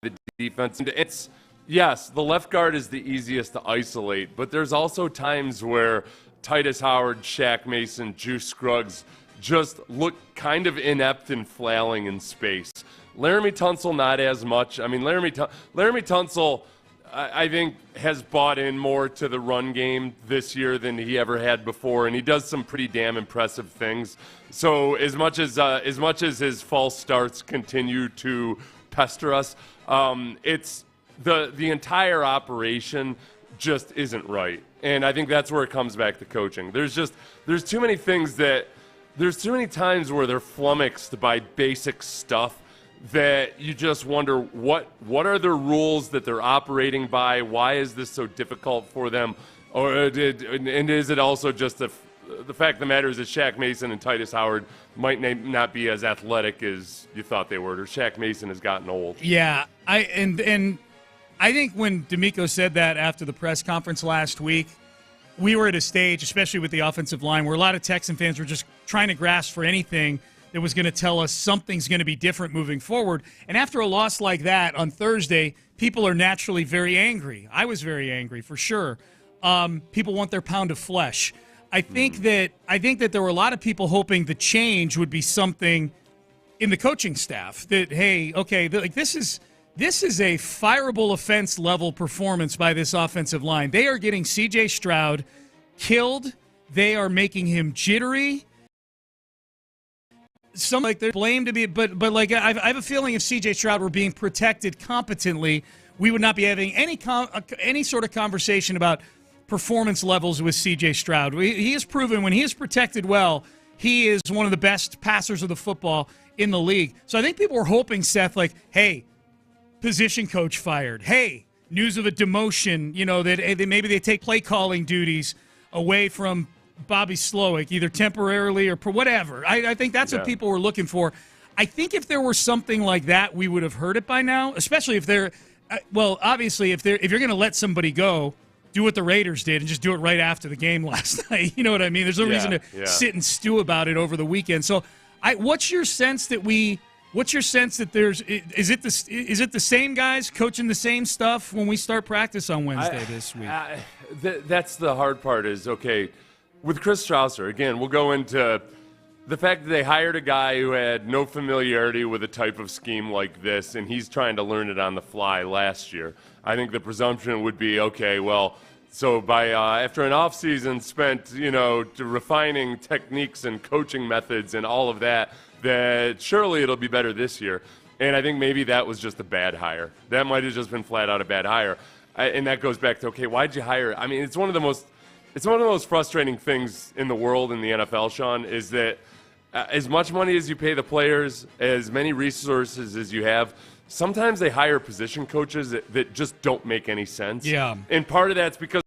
the defense. It's, yes, the left guard is the easiest to isolate, but there's also times where Titus Howard, Shaq Mason, Juice Scruggs just look kind of inept and flailing in space. Laramie Tunsil, not as much. I mean, Laramie Tunsil, I think, has bought in more to the run game this year than he ever had before, and he does some pretty damn impressive things. So as much as his false starts continue to pester us, it's the entire operation just isn't right. And I think that's where it comes back to coaching. There's too many things there's too many times where they're flummoxed by basic stuff that you just wonder what are the rules that they're operating by? Why is this so difficult for them? And is it also just the fact of the matter is that Shaq Mason and Titus Howard might not be as athletic as you thought they were, or Shaq Mason has gotten old? Yeah, I think when D'Amico said that after the press conference last week, we were at a stage, especially with the offensive line, where a lot of Texan fans were just trying to grasp for anything that was going to tell us something's going to be different moving forward. And after a loss like that on Thursday, people are naturally very angry. I was very angry, for sure. People want their pound of flesh. I think that there were a lot of people hoping the change would be something in the coaching staff. That, hey, okay, this is a fireable offense level performance by this offensive line. They are getting C.J. Stroud killed. They are making him jittery. Some like they're blamed to be, but like I have a feeling if C.J. Stroud were being protected competently, we would not be having any sort of conversation about performance levels with C.J. Stroud. He has proven when he is protected well, he is one of the best passers of the football in the league. So I think people were hoping, Seth, like, hey, position coach fired. Hey, news of a demotion, that maybe they take play calling duties away from Bobby Slowick, either temporarily or whatever. I think that's what people were looking for. I think if there were something like that, we would have heard it by now, especially if they're obviously, if you're going to let somebody go, do what the Raiders did and just do it right after the game last night. You know what I mean? There's no reason to sit and stew about it over the weekend. So what's your sense that there's is it the same guys coaching the same stuff when we start practice on Wednesday this week? That's the hard part is, okay, with Chris Strausser, again, we'll go into the fact that they hired a guy who had no familiarity with a type of scheme like this, and he's trying to learn it on the fly last year. I think the presumption would be, okay, well, So by after an off season spent, refining techniques and coaching methods and all of that, that surely it'll be better this year. And I think maybe that was just a bad hire. That might have just been flat out a bad hire. And that goes back to, okay, why'd you hire? I mean, it's one of the most frustrating things in the world in the NFL, Sean, is that as much money as you pay the players, as many resources as you have, sometimes they hire position coaches that just don't make any sense. Yeah. And part of that's because,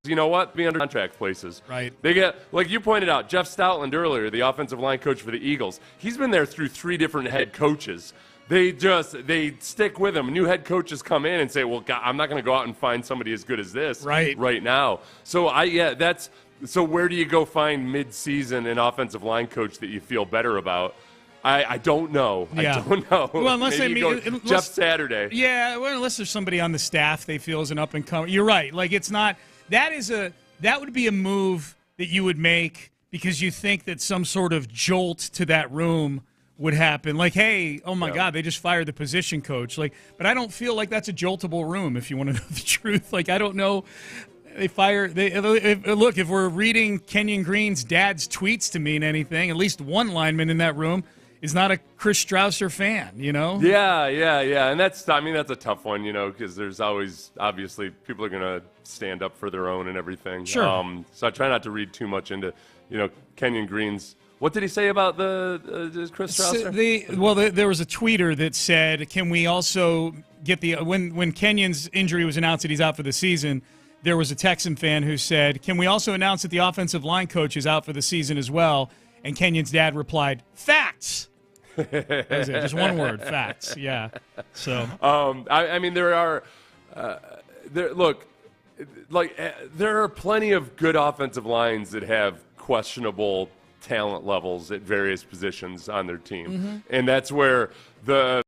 you know what? Be under contract places. Right. They get, like you pointed out, Jeff Stoutland earlier, the offensive line coach for the Eagles. He's been there through 3 different head coaches. They stick with him. New head coaches come in and say, well, God, I'm not going to go out and find somebody as good as this right now. So so where do you go find mid-season an offensive line coach that you feel better about? I don't know. Yeah. I don't know. Well, unless Jeff Saturday. Yeah, well, unless there's somebody on the staff they feel is an up and coming. You're right. Like, it's not. That would be a move that you would make because you think that some sort of jolt to that room would happen. Like, hey, oh my God, they just fired the position coach. Like, but I don't feel like that's a joltable room. If you want to know the truth, like, I don't know. Look, if we're reading Kenyon Green's dad's tweets to mean anything, at least one lineman in that room is not a Chris Strausser fan, Yeah. And that's a tough one, because there's always, obviously, people are going to stand up for their own and everything. Sure. So I try not to read too much into, Kenyon Green's. What did he say about the Chris Strausser? There was a tweeter that said, can we also get when Kenyon's injury was announced that he's out for the season, there was a Texan fan who said, can we also announce that the offensive line coach is out for the season as well? And Kenyon's dad replied, facts. That was it. Just one word, facts. Yeah. So. I mean, there are plenty of good offensive lines that have questionable talent levels at various positions on their team, and that's where the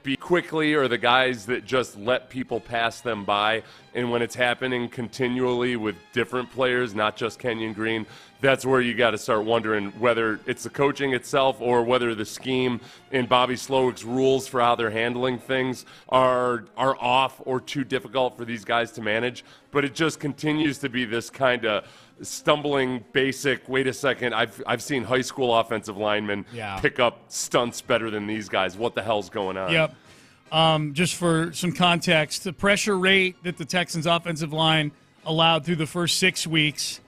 be quickly or the guys that just let people pass them by, and when it's happening continually with different players, not just Kenyon Green, that's where you got to start wondering whether it's the coaching itself or whether the scheme and Bobby Slowick's rules for how they're handling things are off or too difficult for these guys to manage. But it just continues to be this kind of stumbling basic, wait a second, I've seen high school offensive linemen pick up stunts better than these guys. What the hell's going on? Yep. Just for some context, the pressure rate that the Texans offensive line allowed through the first 6 weeks,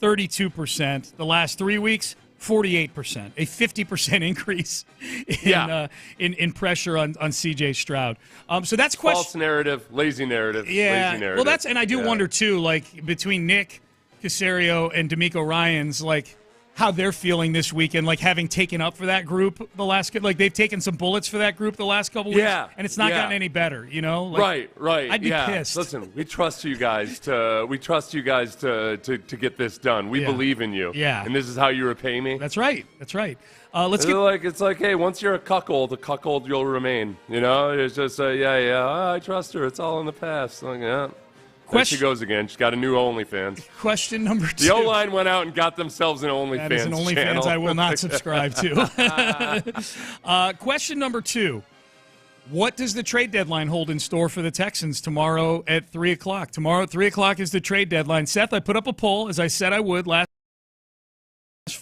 32%. The last 3 weeks, 48%. A 50% increase in pressure on C.J. Stroud. So that's false narrative, lazy narrative. Yeah. Lazy narrative. Well, and I do wonder too, like between Nick Caserio and D'Amico Ryans, like how they're feeling this weekend, like having taken up for that group the last, like they've taken some bullets for that group the last couple weeks, and it's not gotten any better, Like, right. I'd be pissed. Listen, we trust you guys to get this done. We believe in you. Yeah. And this is how you repay me. That's right. It's like, hey, once you're a cuckold you'll remain. It's just I trust her. It's all in the past. Like, yeah. There she goes again. She's got a new OnlyFans. Question number 2. The O-line went out and got themselves an OnlyFans channel. That is an OnlyFans I will not subscribe to. Question number 2. What does the trade deadline hold in store for the Texans tomorrow at 3 o'clock? Tomorrow at 3 o'clock is the trade deadline. Seth, I put up a poll, as I said I would last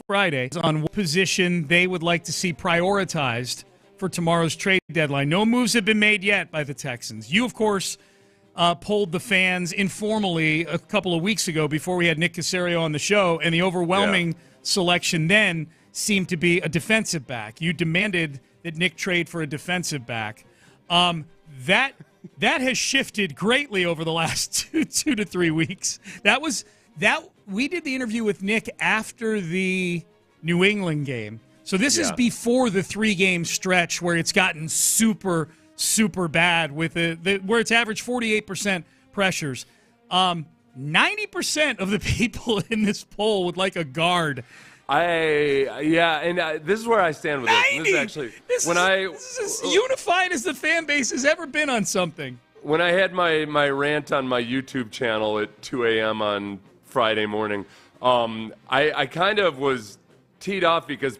Friday, on what position they would like to see prioritized for tomorrow's trade deadline. No moves have been made yet by the Texans. You, of course, polled the fans informally a couple of weeks ago before we had Nick Caserio on the show, and the overwhelming selection then seemed to be a defensive back. You demanded that Nick trade for a defensive back. That has shifted greatly over the last 2 to 3 weeks. We did the interview with Nick after the New England game. So this is before the 3-game stretch where it's gotten super bad with where it's averaged 48% pressures. 90% of the people in this poll would like a guard. This is where I stand with this. This is as unified as the fan base has ever been on something. When I had my rant on my YouTube channel at 2 a.m. on Friday morning, I kind of was teed off because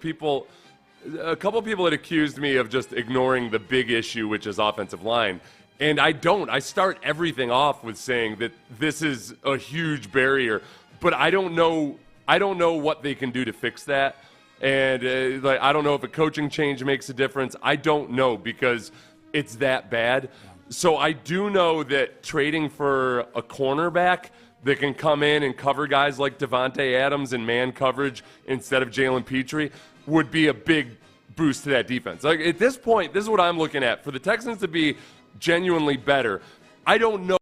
a couple people had accused me of just ignoring the big issue, which is offensive line. And I don't. I start everything off with saying that this is a huge barrier, but I don't know what they can do to fix that. And like, I don't know if a coaching change makes a difference. I don't know because it's that bad. So I do know that trading for a cornerback that can come in and cover guys like Davante Adams in man coverage instead of Jalen Petrie would be a big boost to that defense. Like, at this point, this is what I'm looking at. For the Texans to be genuinely better, I don't know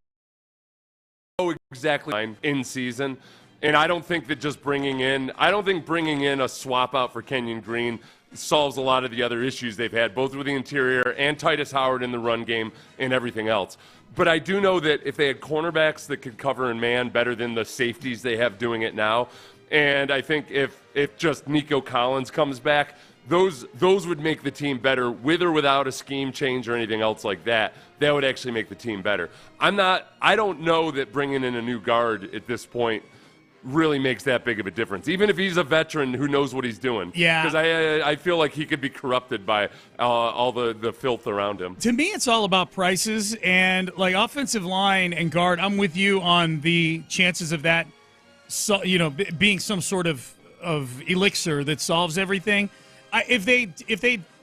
exactly in season. And I don't think that just bringing in a swap out for Kenyon Green solves a lot of the other issues they've had, both with the interior and Titus Howard in the run game and everything else. But I do know that if they had cornerbacks that could cover in man better than the safeties they have doing it now, and I think if just Nico Collins comes back, those would make the team better with or without a scheme change or anything else like that. That would actually make the team better. I don't know that bringing in a new guard at this point really makes that big of a difference, even if he's a veteran who knows what he's doing. Yeah. Because I feel like he could be corrupted by all the filth around him. To me, it's all about prices and like offensive line and guard. I'm with you on the chances of that, being some sort of elixir that solves everything. If they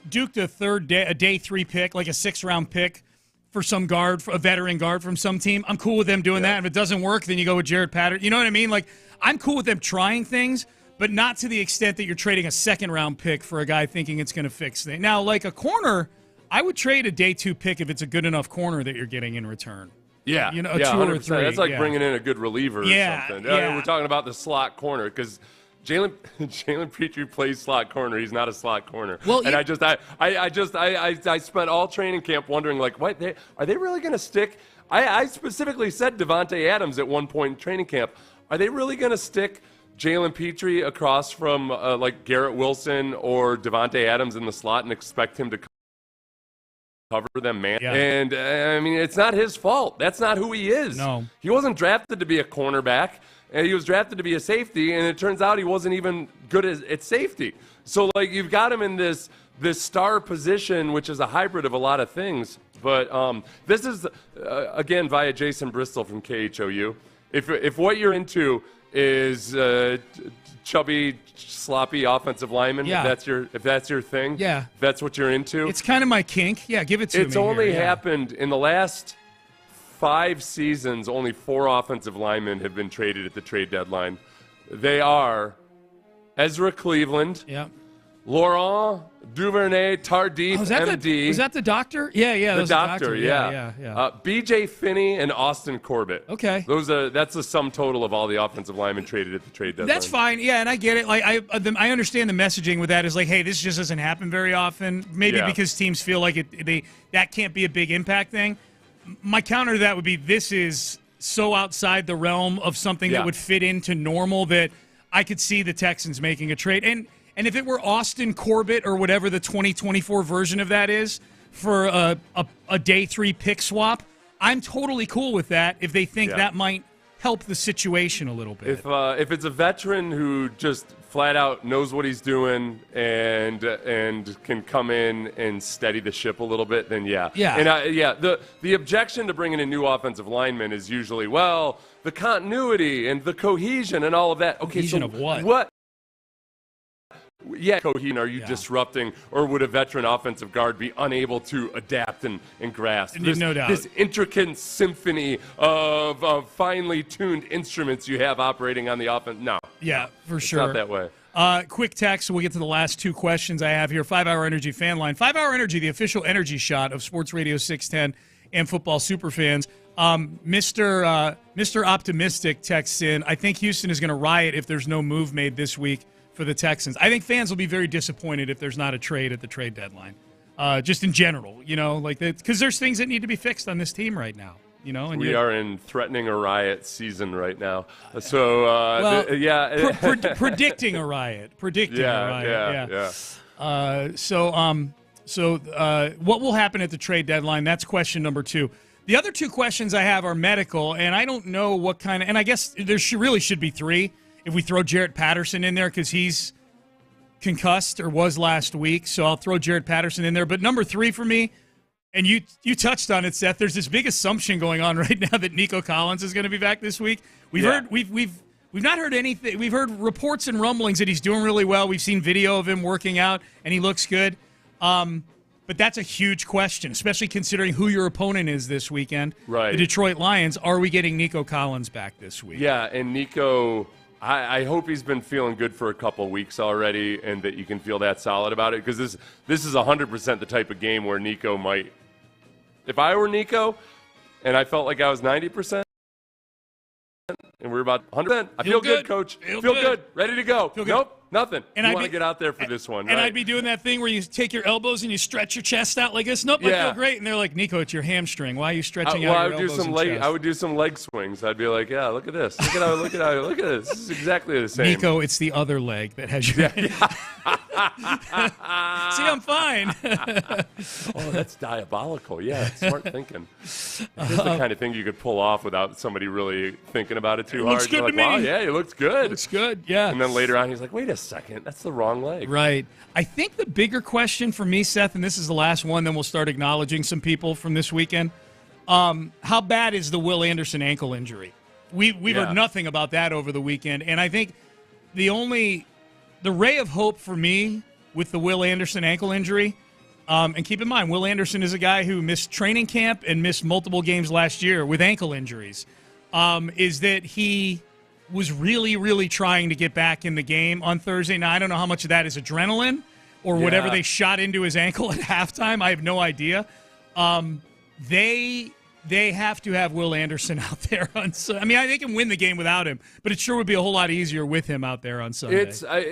duked a day 3 pick, like a 6th-round pick for some guard, for a veteran guard from some team, I'm cool with them doing that. If it doesn't work, then you go with Jared Patterson. You know what I mean? Like, I'm cool with them trying things, but not to the extent that you're trading a 2nd-round pick for a guy thinking it's going to fix things. Now, like a corner, I would trade a day 2 pick if it's a good enough corner that you're getting in return. Yeah, a 2 100%. or 3. That's like bringing in a good reliever or something. We're talking about the slot corner because Jalen Petrie plays slot corner. He's not a slot corner. Well, and I spent all training camp wondering, like, what are they really going to stick? I specifically said Davante Adams at one point in training camp. Are they really going to stick Jalen Petrie across from like Garrett Wilson or Davante Adams in the slot and expect him to cover them, man? Yeah. And I mean, it's not his fault. That's not who he is. No, he wasn't drafted to be a cornerback. And he was drafted to be a safety, and it turns out he wasn't even good at safety. So, like, you've got him in this star position, which is a hybrid of a lot of things. But this is, again, via Jason Bristol from KHOU. If what you're into is chubby, sloppy offensive linemen, if that's your thing, if that's what you're into. It's kind of my kink. Yeah, give it to me. It's only happened in the last 5 seasons, only 4 offensive linemen have been traded at the trade deadline. They are Ezra Cleveland, Laurent Duvernay-Tardif, MD. Was that the doctor? Yeah. The doctor, yeah. B.J. Finney and Austin Corbett. Okay. That's the sum total of all the offensive linemen traded at the trade deadline. That's fine, and I get it. Like I understand the messaging with that is like, hey, this just doesn't happen very often. Maybe because teams feel like that can't be a big impact thing. My counter to that would be this is so outside the realm of something that would fit into normal that I could see the Texans making a trade. And if it were Austin Corbett or whatever the 2024 version of that is for a day 3 pick swap, I'm totally cool with that if they think that might help the situation a little bit. If it's a veteran who just flat out knows what he's doing and can come in and steady the ship a little bit, then And the objection to bringing in new offensive linemen is usually, well, the continuity and the cohesion and all of that. Okay, cohesion of what? What? Yeah, cohesion. Are you disrupting, or would a veteran offensive guard be unable to adapt and grasp? No doubt. This intricate symphony of finely tuned instruments you have operating on the offense. No. Yeah, for sure. It's not that way. Quick text, so we'll get to the last 2 questions I have here. 5-Hour Energy fan line. 5-Hour Energy, the official energy shot of Sports Radio 610 and football superfans. Mr. Optimistic texts in, I think Houston is going to riot if there's no move made this week for the Texans. I think fans will be very disappointed if there's not a trade at the trade deadline. Just in general, because there's things that need to be fixed on this team right now. And we are in threatening a riot season right now. So, predicting a riot. So what will happen at the trade deadline? That's question number 2. The other 2 questions I have are medical, and I don't know what kind of, and I guess there really should be 3 if we throw Jarrett Patterson in there because he's concussed or was last week. So I'll throw Jarrett Patterson in there. But number 3 for me, And you touched on it, Seth. There's this big assumption going on right now that Nico Collins is going to be back this week. We've not heard anything. We've heard reports and rumblings that he's doing really well. We've seen video of him working out, and he looks good. But that's a huge question, especially considering who your opponent is this weekend. Right. The Detroit Lions. Are we getting Nico Collins back this week? Yeah, and Nico, I hope he's been feeling good for a couple weeks already, and that you can feel that solid about it, because this is 100% the type of game where Nico might. If I were Nico, and I felt like I was 90%, and we're about 100%, I feel good, Coach. Feel good. Ready to go. Nope. Nothing. And you want to get out there for this one, right? And I'd be doing that thing where you take your elbows and you stretch your chest out like this. Nope, I feel great. And they're like, Nico, it's your hamstring. Why are you stretching out your elbows and chest? I would do some leg swings. I'd be like, yeah, look at this. Look at this. This is exactly the same. Nico, it's the other leg that has your See, I'm fine. Oh, that's diabolical. Yeah, smart thinking. It's the kind of thing you could pull off without somebody really thinking about it too hard. Looks good like, to me. wow, yeah, it looks good. Looks good, yeah. And then later on, he's like, wait a second, that's the wrong leg. Right. I think the bigger question for me, Seth, and this is the last one, then we'll start acknowledging some people from this weekend. How bad is the Will Anderson ankle injury? We've heard nothing about that over the weekend, and I think the ray of hope for me with the Will Anderson ankle injury, and keep in mind, Will Anderson is a guy who missed training camp and missed multiple games last year with ankle injuries, is that he was really, really trying to get back in the game on Thursday. Now, I don't know how much of that is adrenaline or whatever they shot into his ankle at halftime. I have no idea. They have to have Will Anderson out there on Sunday. I mean, they can win the game without him, but it sure would be a whole lot easier with him out there on Sunday.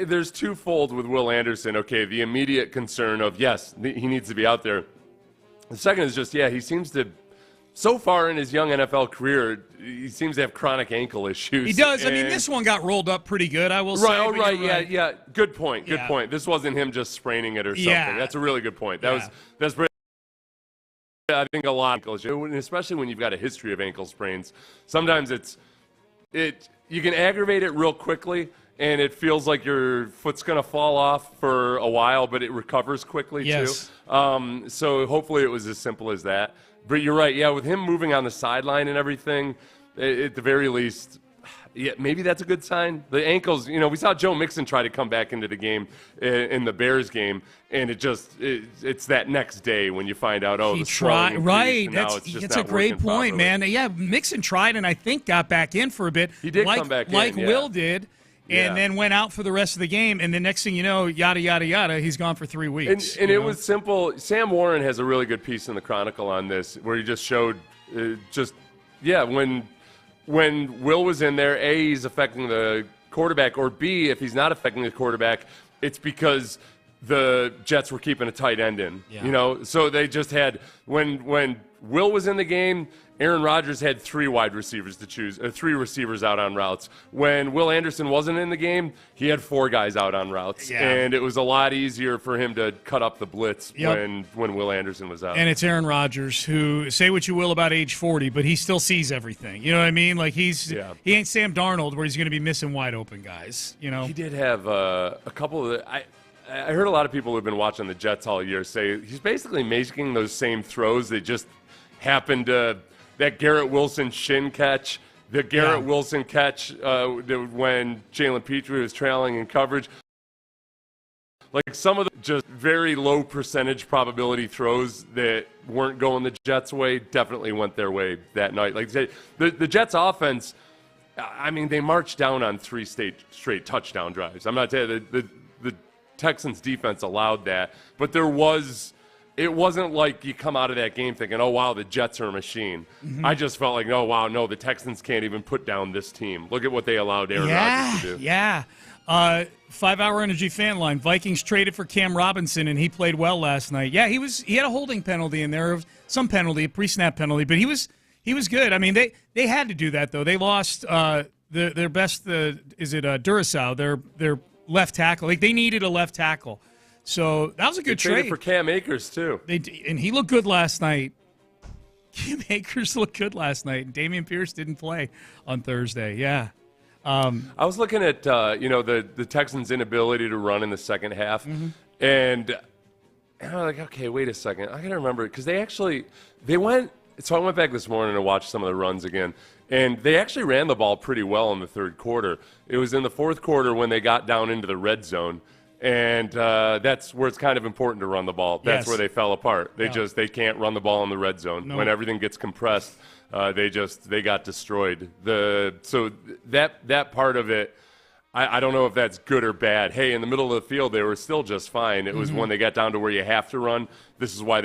There's twofold with Will Anderson. Okay, the immediate concern of, yes, he needs to be out there. The second is just, he seems to, so far in his young NFL career, he seems to have chronic ankle issues. He does. I mean, this one got rolled up pretty good, I will say. Right. Yeah. Good point. This wasn't him just spraining it or something. That's a really good point. That's I think a lot of ankles, especially when you've got a history of ankle sprains. Sometimes you can aggravate it real quickly, and it feels like your foot's going to fall off for a while, but it recovers quickly too. So hopefully it was as simple as that. But you're right, with him moving on the sideline and everything, at the very least, maybe that's a good sign. The ankles, we saw Joe Mixon try to come back into the game in the Bears game, and it's that next day when you find out, the swelling increased, right. That's a great point, man. Yeah, Mixon tried and I think got back in for a bit. He did come back in, like Will did. And then went out for the rest of the game, and the next thing you know, yada, yada, yada, he's gone for 3 weeks. And it was simple. Sam Warren has a really good piece in the Chronicle on this, where he just showed when Will was in there, A, he's affecting the quarterback, or B, if he's not affecting the quarterback, it's because the Jets were keeping a tight end in. So they just had, when Will was in the game, Aaron Rodgers had 3 wide receivers to choose, 3 receivers out on routes. When Will Anderson wasn't in the game, he had 4 guys out on routes. And it was a lot easier for him to cut up the blitz when Will Anderson was out. And it's Aaron Rodgers, who, say what you will about age 40, but he still sees everything. You know what I mean? Like he ain't Sam Darnold, where he's going to be missing wide open guys. He did have a couple of I heard a lot of people who've been watching the Jets all year say he's basically making those same throws. They just happened to. That Garrett Wilson shin catch, the Garrett Wilson catch when Jalen Petrie was trailing in coverage. Like some of the just very low percentage probability throws that weren't going the Jets' way definitely went their way that night. Like the Jets' offense, I mean, they marched down on 3 straight touchdown drives. I'm not telling you, the Texans' defense allowed that, but it wasn't like you come out of that game thinking, oh, wow, the Jets are a machine. Mm-hmm. I just felt like, oh, wow, no, the Texans can't even put down this team. Look at what they allowed Aaron Rodgers to do. Yeah. 5-Hour Energy fan line. Vikings traded for Cam Robinson, and he played well last night. Yeah, he had a holding penalty in there, some penalty, a pre-snap penalty, but he was good. I mean, they had to do that, though. They lost their best, Duracell, their left tackle. Like, they needed a left tackle. So that was a good trade. For Cam Akers, too. And he looked good last night. Cam Akers looked good last night. And Dameon Pierce didn't play on Thursday. Yeah. I was looking at, the Texans' inability to run in the second half. Mm-hmm. And And I'm like, okay, wait a second. I got to remember because they went. So I went back this morning and watched some of the runs again, and they actually ran the ball pretty well in the third quarter. It was in the fourth quarter when they got down into the red zone, and that's where it's kind of important to run the ball. That's where they fell apart. They can't run the ball in the red zone. No. When everything gets compressed, they got destroyed. So that part of it, I don't know if that's good or bad. Hey, in the middle of the field, they were still just fine. It was when they got down to where you have to run. This is why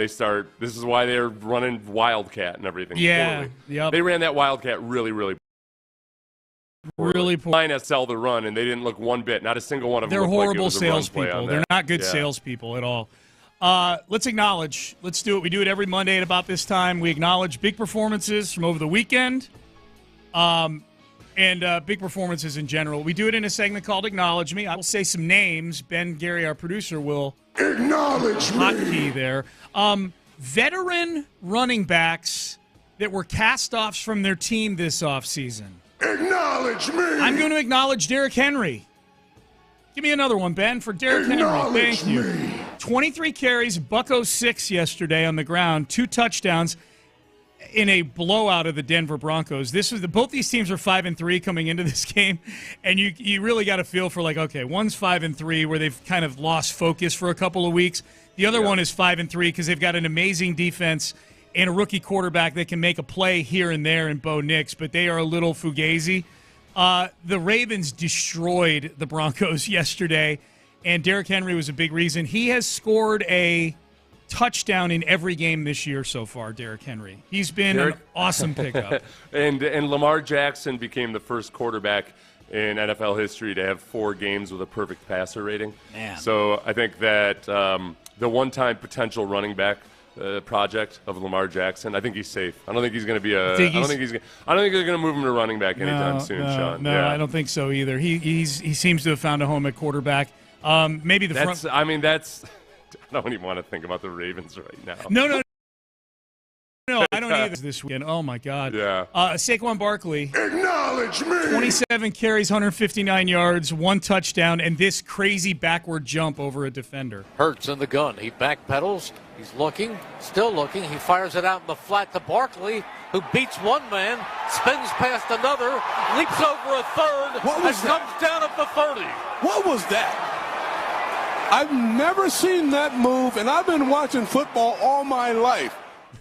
they're running Wildcat and everything. Yeah, yep. They ran that Wildcat really poorly. Really poor. Line has sell the run, and they didn't look one bit. Not a single one of them. They're horrible like salespeople. They're not good salespeople at all. Let's acknowledge. Let's do it. We do it every Monday at about this time. We acknowledge big performances from over the weekend. And big performances in general. We do it in a segment called Acknowledge Me. I will say some names. Ben Gary, our producer, will acknowledge me. Hotkey there. Veteran running backs that were cast-offs from their team this offseason. Acknowledge me. I'm going to acknowledge Derrick Henry. Give me another one, Ben, for Derrick Henry. Thank you. 23 carries, $106 yesterday on the ground, 2 touchdowns. In a blowout of the Denver Broncos. Both these teams are 5-3 coming into this game, and you really got to feel for like, okay, one's 5-3 where they've kind of lost focus for a couple of weeks. The other one is 5-3 because they've got an amazing defense and a rookie quarterback that can make a play here and there in Bo Nix, but they are a little fugazi. The Ravens destroyed the Broncos yesterday, and Derrick Henry was a big reason. He has scored a touchdown in every game this year so far, Derrick Henry. He's been an awesome pickup. and Lamar Jackson became the first quarterback in NFL history to have 4 games with a perfect passer rating. Man. So I think that the one-time potential running back project of Lamar Jackson, I think he's safe. I don't think he's going to be I don't think they're going to move him to running back anytime soon, Sean. No, I don't think so either. He seems to have found a home at quarterback. Maybe the front. I don't even want to think about the Ravens right now. No, I don't either this weekend. Oh, my God. Yeah. Saquon Barkley. Acknowledge me. 27 carries, 159 yards, 1 touchdown, and this crazy backward jump over a defender. Hurts in the gun. He backpedals. He's looking, still looking. He fires it out in the flat to Barkley, who beats one man, spins past another, leaps over a third, and comes down at the 30. What was that? I've never seen that move, and I've been watching football all my life.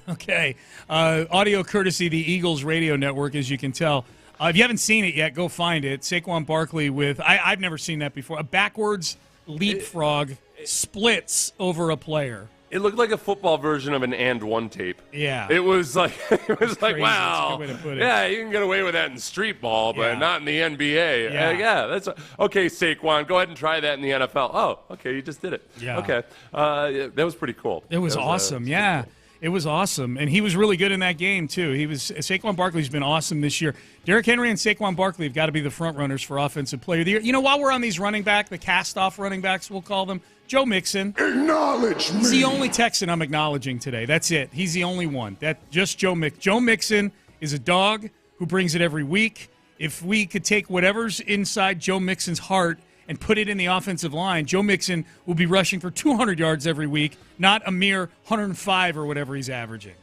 Okay. Audio courtesy the Eagles radio network, as you can tell. If you haven't seen it yet, go find it. Saquon Barkley with, I've never seen that before, a backwards leapfrog splits over a player. It looked like a football version of an and one tape. Yeah. It was like That's a wow. good way to put it. Yeah, you can get away with that in street ball, but not in the NBA. Yeah. That's okay, Saquon, go ahead and try that in the NFL. Oh, okay, you just did it. Yeah. Okay. That was pretty cool. It was awesome. Yeah. Cool. It was awesome, and he was really good in that game too. Saquon Barkley's been awesome this year. Derrick Henry and Saquon Barkley have got to be the front runners for Offensive Player of the Year. You know, while we're on these running back, the cast-off running backs, we'll call them, Joe Mixon. Acknowledge me. He's the only Texan I'm acknowledging today. That's it. He's the only one. Just Joe Mixon. Joe Mixon is a dog who brings it every week. If we could take whatever's inside Joe Mixon's heart and put it in the offensive line, Joe Mixon will be rushing for 200 yards every week, not a mere 105 or whatever he's averaging.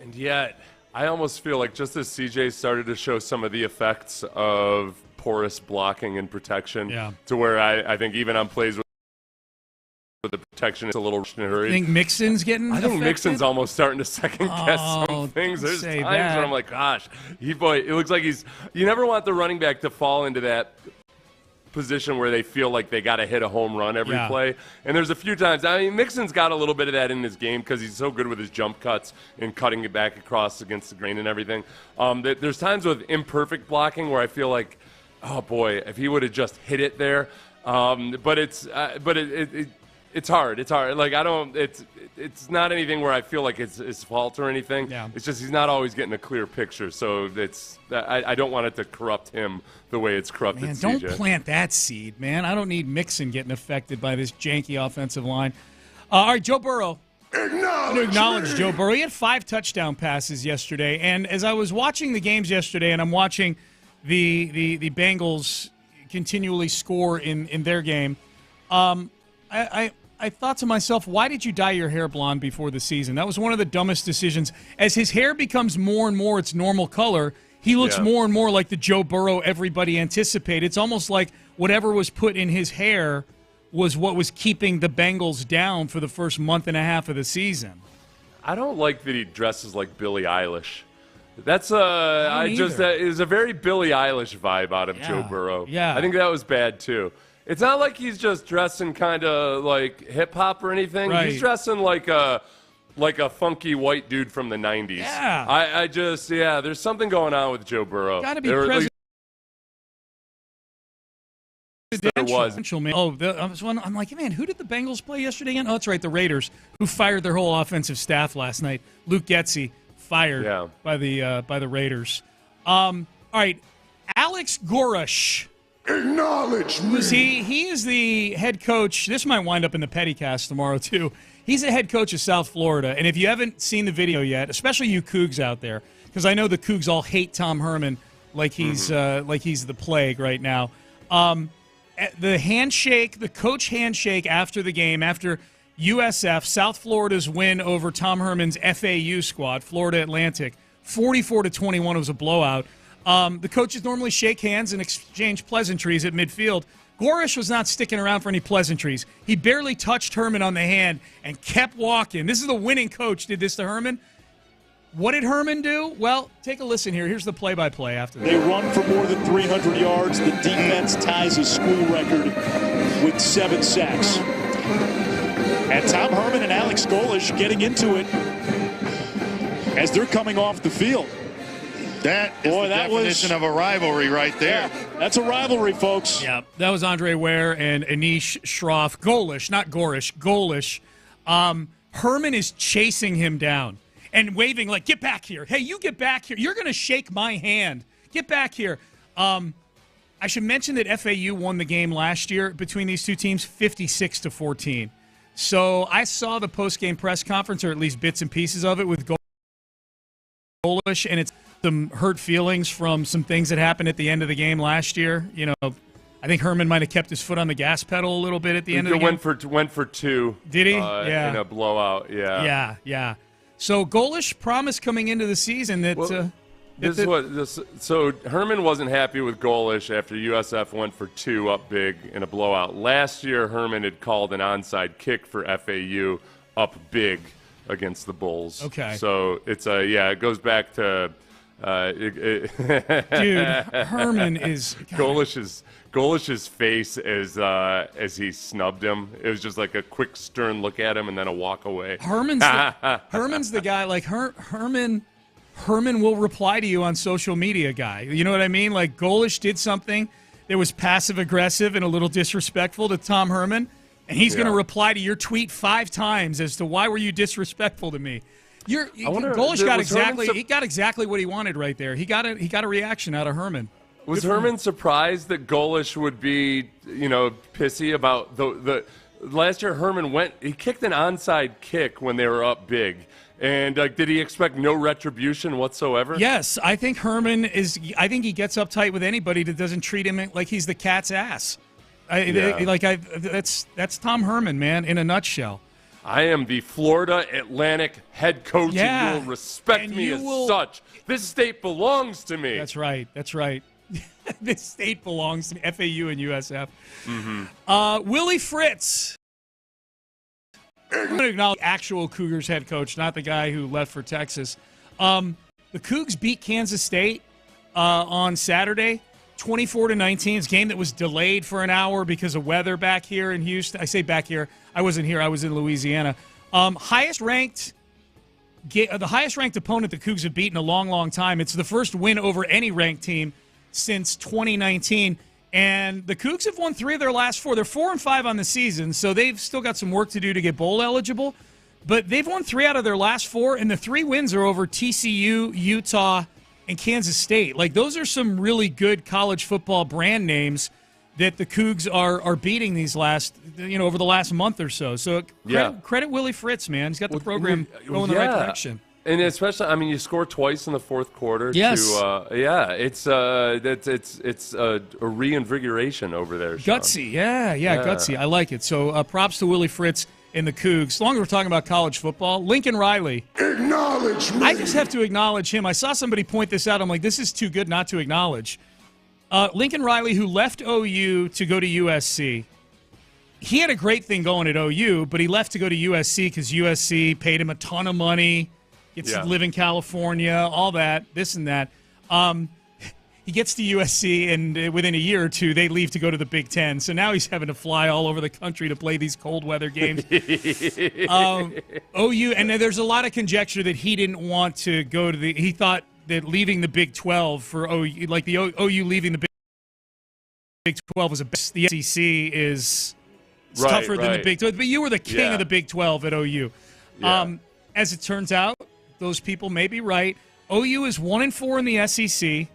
And yet, I almost feel like just as CJ started to show some of the effects of porous blocking and protection, to where I think even on plays with the protection, it's a little rushed and hurried. You think Mixon's getting I think Mixon's almost starting to second guess some things. There's times where I'm like, gosh, it looks like you never want the running back to fall into that position where they feel like they got to hit a home run every play. And there's a few times, Mixon's got a little bit of that in his game because he's so good with his jump cuts and cutting it back across against the grain and everything. There's times with imperfect blocking where I feel like, oh boy, if he would have just hit it there. But it's hard. It's hard. Like it's not anything where I feel like it's his fault or anything. Yeah. It's just he's not always getting a clear picture. So I don't want it to corrupt him the way it's corrupted CJ. Don't plant that seed, man. I don't need Mixon getting affected by this janky offensive line. All right, Joe Burrow. Acknowledge Joe Burrow. He had 5 touchdown passes yesterday. And as I was watching the games yesterday, and I'm watching the Bengals continually score in their game, I I thought to myself, why did you dye your hair blonde before the season? That was one of the dumbest decisions. As his hair becomes more and more its normal color, he looks more and more like the Joe Burrow everybody anticipated. It's almost like whatever was put in his hair was what was keeping the Bengals down for the first month and a half of the season. I don't like that he dresses like Billie Eilish. That's is a very Billie Eilish vibe out of Joe Burrow. Yeah. I think that was bad too. It's not like he's just dressing kind of like hip hop or anything. Right. He's dressing like a funky white dude from the 90s. Yeah. I just there's something going on with Joe Burrow. Got to be president. There was. Man. I'm like, man, who did the Bengals play yesterday again? Oh, that's right, the Raiders, who fired their whole offensive staff last night. Luke Getsy fired by the Raiders. All right, Alex Goresh. Acknowledge me. He is the head coach. This might wind up in the Pettycast tomorrow, too. He's the head coach of South Florida. And if you haven't seen the video yet, especially you Cougs out there, because I know the Cougs all hate Tom Herman like he's the plague right now. The handshake, the coach handshake after the game, after USF, South Florida's win over Tom Herman's FAU squad, Florida Atlantic, 44-21 was a blowout. The coaches normally shake hands and exchange pleasantries at midfield. Goresh was not sticking around for any pleasantries. He barely touched Herman on the hand and kept walking. This is the winning coach did this to Herman. What did Herman do? Well, take a listen here. Here's the play-by-play after that. They run for more than 300 yards. The defense ties a school record with 7 sacks. And Tom Herman and Alex Golesh getting into it as they're coming off the field. That is the definition of a rivalry right there. Yeah, that's a rivalry, folks. Yeah, that was Andre Ware and Anish Shroff. Golesh, not Goresh. Golesh. Herman is chasing him down and waving like, get back here. Hey, you get back here. You're going to shake my hand. Get back here. I should mention that FAU won the game last year between these two teams 56-14. So I saw the post-game press conference, or at least bits and pieces of it, with Golesh, and it's some hurt feelings from some things that happened at the end of the game last year. You know, I think Herman might have kept his foot on the gas pedal a little bit at the end of the game. Went for 2. Did he? In a blowout. Yeah. Yeah. So Golesh promised coming into the season that. So Herman wasn't happy with Golesh after USF went for 2 up big in a blowout. Last year, Herman had called an onside kick for FAU up big against the Bulls. Okay. So it's it goes back to. Dude, Herman is Golesh's face as he snubbed him. It was just like a quick stern look at him and then a walk away. Herman's the guy. Like Herman will reply to you on social media, guy. You know what I mean? Like Golesh did something that was passive aggressive and a little disrespectful to Tom Herman, and he's going to reply to your tweet 5 times as to why were you disrespectful to me. Golesh got exactly what he wanted right there. He got a reaction out of Herman. Was Herman surprised that Golesh would be, pissy about the last year? Herman he kicked an onside kick when they were up big, and did he expect no retribution whatsoever? Yes, I think Herman is. I think he gets uptight with anybody that doesn't treat him like he's the cat's ass. That's Tom Herman, man, in a nutshell. I am the Florida Atlantic head coach, and you will respect me as such. This state belongs to me. That's right. This state belongs to me. FAU and USF. Mm-hmm. Willie Fritz. I'm going to acknowledge actual Cougars head coach, not the guy who left for Texas. The Cougs beat Kansas State on Saturday, 24-19. It's a game that was delayed for an hour because of weather back here in Houston. I say back here. I wasn't here. I was in Louisiana. The highest ranked opponent the Cougs have beaten in a long, long time. It's the first win over any ranked team since 2019. And the Cougs have won 3 of their last 4. They're 4-5 on the season, so they've still got some work to do to get bowl eligible. But they've won 3 out of their last 4, and the 3 wins are over TCU, Utah, and Kansas State. Like, those are some really good college football brand names that the Cougs are beating these over the last month or so. So credit Willie Fritz, man. He's got the program going in the right direction. And especially, I mean, you score twice in the fourth quarter. Yes. It's a reinvigoration over there, Sean. Gutsy, yeah, gutsy. I like it. So props to Willie Fritz and the Cougs. Longer we're talking about college football, Lincoln Riley. Acknowledge me. I just have to acknowledge him. I saw somebody point this out. I'm like, this is too good not to acknowledge. Lincoln Riley, who left OU to go to USC. He had a great thing going at OU, but he left to go to USC because USC paid him a ton of money, gets to live in California, all that, this and that. He gets to USC, and within a year or two, they leave to go to the Big Ten. So now he's having to fly all over the country to play these cold weather games. OU, and there's a lot of conjecture that he didn't want to go to he thought that leaving the Big 12 for OU, like the OU leaving the Big 12 was the SEC is tougher than the Big 12. But you were the king of the Big 12 at OU. Yeah. As it turns out, those people may be right. OU is 1-4 in the SEC.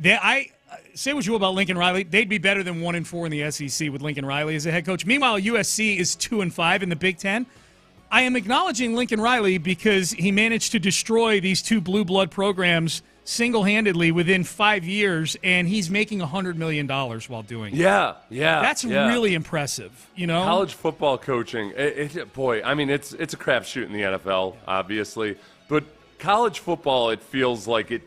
I say what you will about Lincoln Riley. They'd be better than 1-4 in the SEC with Lincoln Riley as a head coach. Meanwhile, USC is 2-5 in the Big Ten. I am acknowledging Lincoln Riley because he managed to destroy these two blue blood programs single-handedly within 5 years, and he's making $100 million while doing it. Yeah. That's really impressive, you know? College football coaching, boy, I mean, it's a crapshoot in the NFL, obviously, but college football, it feels like it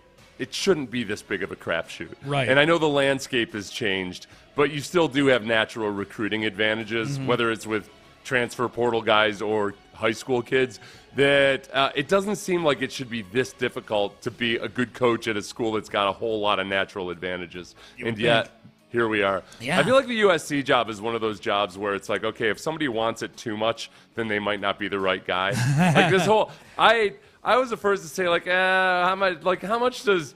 shouldn't be this big of a crapshoot. Right. And I know the landscape has changed, but you still do have natural recruiting advantages, whether it's with transfer portal guys or high school kids, that it doesn't seem like it should be this difficult to be a good coach at a school that's got a whole lot of natural advantages. And yet, here we are. Yeah. I feel like the USC job is one of those jobs where it's like, okay, if somebody wants it too much, then they might not be the right guy. Like this whole, I was the first to say, like, how much does,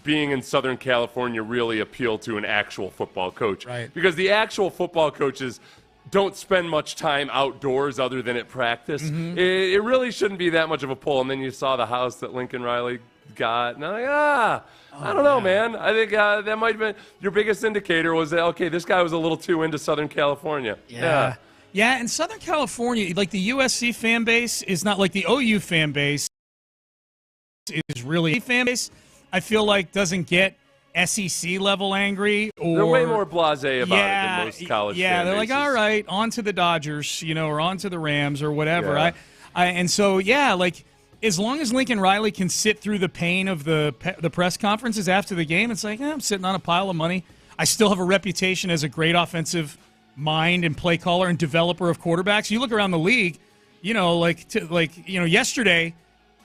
being in Southern California really appeal to an actual football coach? Right. Because the actual football coaches don't spend much time outdoors other than at practice. It really shouldn't be that much of a pull. And then you saw the house that Lincoln Riley got, and I'm like, I don't know, man. I think that might have been your biggest indicator was that, okay, this guy was a little too into Southern California. Yeah, and Southern California, like the USC fan base is not like the OU fan base is really a fan base. I feel like doesn't get SEC level angry, or they're way more blasé about it than most college fan they're like, bases. all right, on to the Dodgers, or on to the Rams or whatever. Yeah. Like as long as Lincoln Riley can sit through the pain of the press conferences after the game, it's like, I'm sitting on a pile of money. I still have a reputation as a great offensive mind and play caller and developer of quarterbacks. You look around the league, yesterday,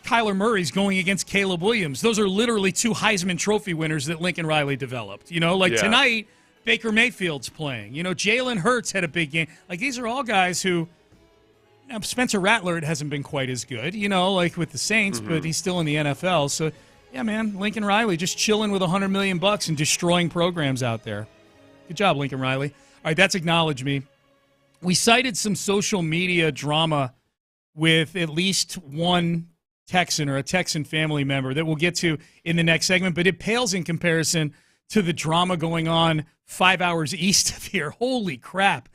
Kyler Murray's going against Caleb Williams. Those are literally two Heisman Trophy winners that Lincoln Riley developed. Tonight, Baker Mayfield's playing. Jalen Hurts had a big game. Like, these are all guys who Spencer Rattler, it hasn't been quite as good, with the Saints, but he's still in the NFL. So, yeah, man, Lincoln Riley just chilling with $100 million and destroying programs out there. Good job, Lincoln Riley. All right, that's Acknowledge Me. We cited some social media drama with at least one Texan or a Texan family member that we'll get to in the next segment, but it pales in comparison to the drama going on 5 hours east of here. Holy crap.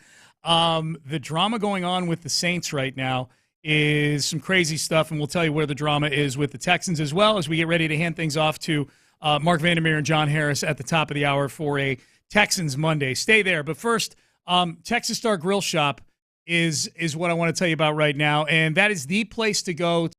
The drama going on with the Saints right now is some crazy stuff, and we'll tell you where the drama is with the Texans as well as we get ready to hand things off to Mark Vandermeer and John Harris at the top of the hour for a Texans Monday. Stay there. But first, Texas Star Grill Shop is what I want to tell you about right now, and that is the place to go.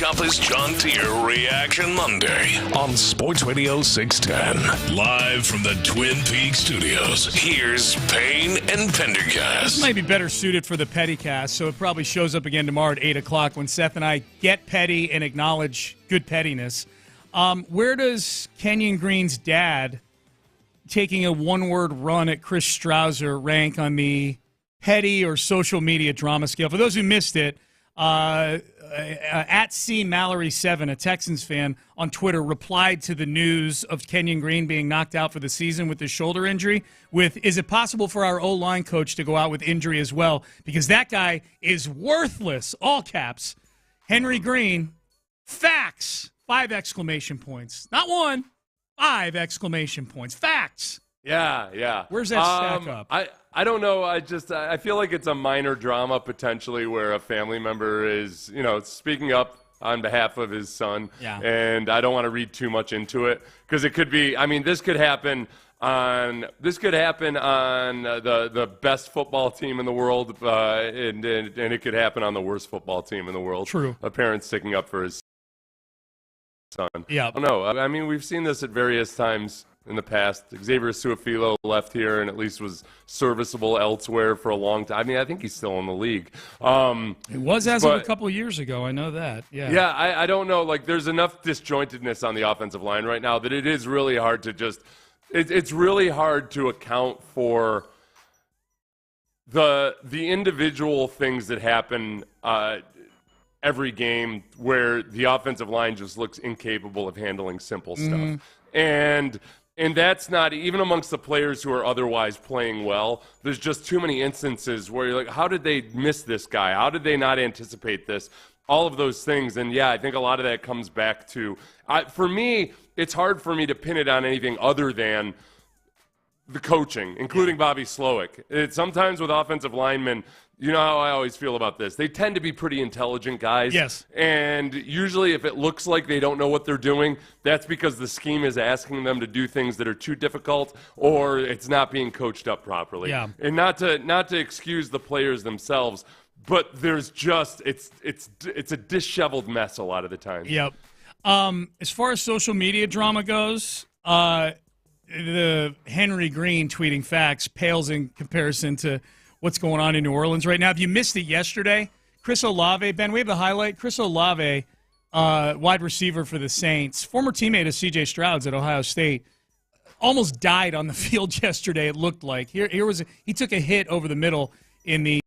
Shopper's John Deere Reaction Monday on Sports Radio 610. Live from the Twin Peaks studios, here's Payne and Pendergast. This might be better suited for the Pettycast, so it probably shows up again tomorrow at 8 o'clock when Seth and I get petty and acknowledge good pettiness. Where does Kenyon Green's dad taking a one-word run at Chris Strouser rank on the petty or social media drama scale? For those who missed it, at C Mallory 7, a Texans fan on Twitter, replied to the news of Kenyon Green being knocked out for the season with his shoulder injury with, is it possible for our O-line coach to go out with injury as well? Because that guy is worthless, all caps. Henry Green, facts, 5 exclamation points. Not 1, 5 exclamation points. Facts. Yeah. Where's that stack up? I don't know. I feel like it's a minor drama potentially where a family member is, speaking up on behalf of his son. Yeah. And I don't want to read too much into it because it could be, this could happen on the best football team in the world, and it could happen on the worst football team in the world. True. A parent sticking up for his son. Yeah. No, we've seen this at various times in the past. Xavier Su'a-Filo left here and at least was serviceable elsewhere for a long time. I think he's still in the league. It was as of a couple of years ago. I know that. Yeah. Yeah, I don't know. There's enough disjointedness on the offensive line right now that it is really hard to just it's really hard to account for the individual things that happen every game where the offensive line just looks incapable of handling simple stuff. And that's not, even amongst the players who are otherwise playing well, there's just too many instances where you're like, how did they miss this guy? How did they not anticipate this? All of those things. And, yeah, I think a lot of that comes back to, for me, it's hard for me to pin it on anything other than the coaching, including Bobby Slowick. Sometimes with offensive linemen, you know how I always feel about this. They tend to be pretty intelligent guys. Yes. And usually if it looks like they don't know what they're doing, that's because the scheme is asking them to do things that are too difficult or it's not being coached up properly. Yeah. And not to excuse the players themselves, but there's just it's a disheveled mess a lot of the time. Yep. As far as social media drama goes, the Henry Green tweeting facts pales in comparison to what's going on in New Orleans right now. If you missed it yesterday, Chris Olave, Ben, we have the highlight. Chris Olave, wide receiver for the Saints, former teammate of C.J. Stroud's at Ohio State, almost died on the field yesterday, it looked like. He took a hit over the middle in the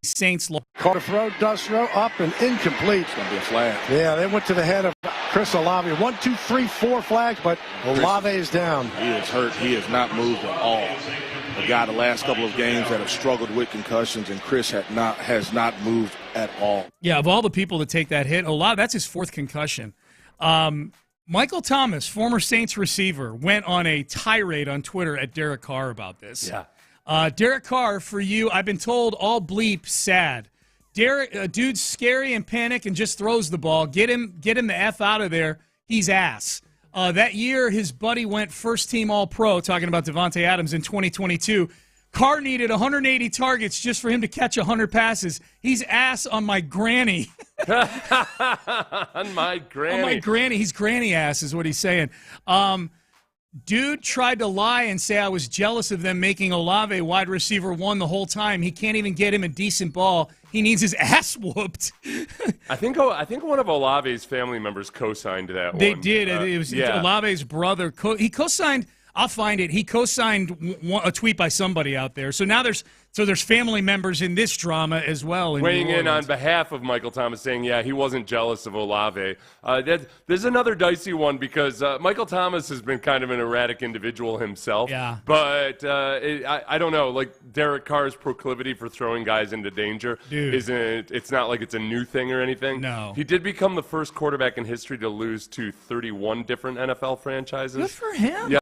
Saints. Caught a throw, does throw, up and incomplete. It's going to be a flag. Yeah, they went to the head of Chris Olave. 1, 2, 3, 4 flags, but Olave is down. He is hurt. He has not moved at all. A guy the last couple of games that have struggled with concussions, and Chris has not moved at all. Yeah, of all the people to take that hit, Olave, that's his 4th concussion. Michael Thomas, former Saints receiver, went on a tirade on Twitter at Derek Carr about this. Yeah. Derek Carr, for you, I've been told all bleep sad. Dude's scary and panic and just throws the ball. Get him the F out of there. He's ass. That year, his buddy went first-team All-Pro, talking about Devontae Adams in 2022. Carr needed 180 targets just for him to catch 100 passes. He's ass on my granny. On my granny. On my granny. He's granny ass is what he's saying. Dude tried to lie and say I was jealous of them making Olave wide receiver 1 the whole time. He can't even get him a decent ball. He needs his ass whooped. I think one of Olave's family members co-signed that They one. did. It was Olave's brother. He co-signed. I'll find it. He co-signed a tweet by somebody out there. So now there's family members in this drama as well. Weighing in on behalf of Michael Thomas, saying, yeah, he wasn't jealous of Olave. There's another dicey one because Michael Thomas has been kind of an erratic individual himself. Yeah. But I don't know, like Derek Carr's proclivity for throwing guys into danger it's not like it's a new thing or anything. No. He did become the first quarterback in history to lose to 31 different NFL franchises. Good for him. Yeah.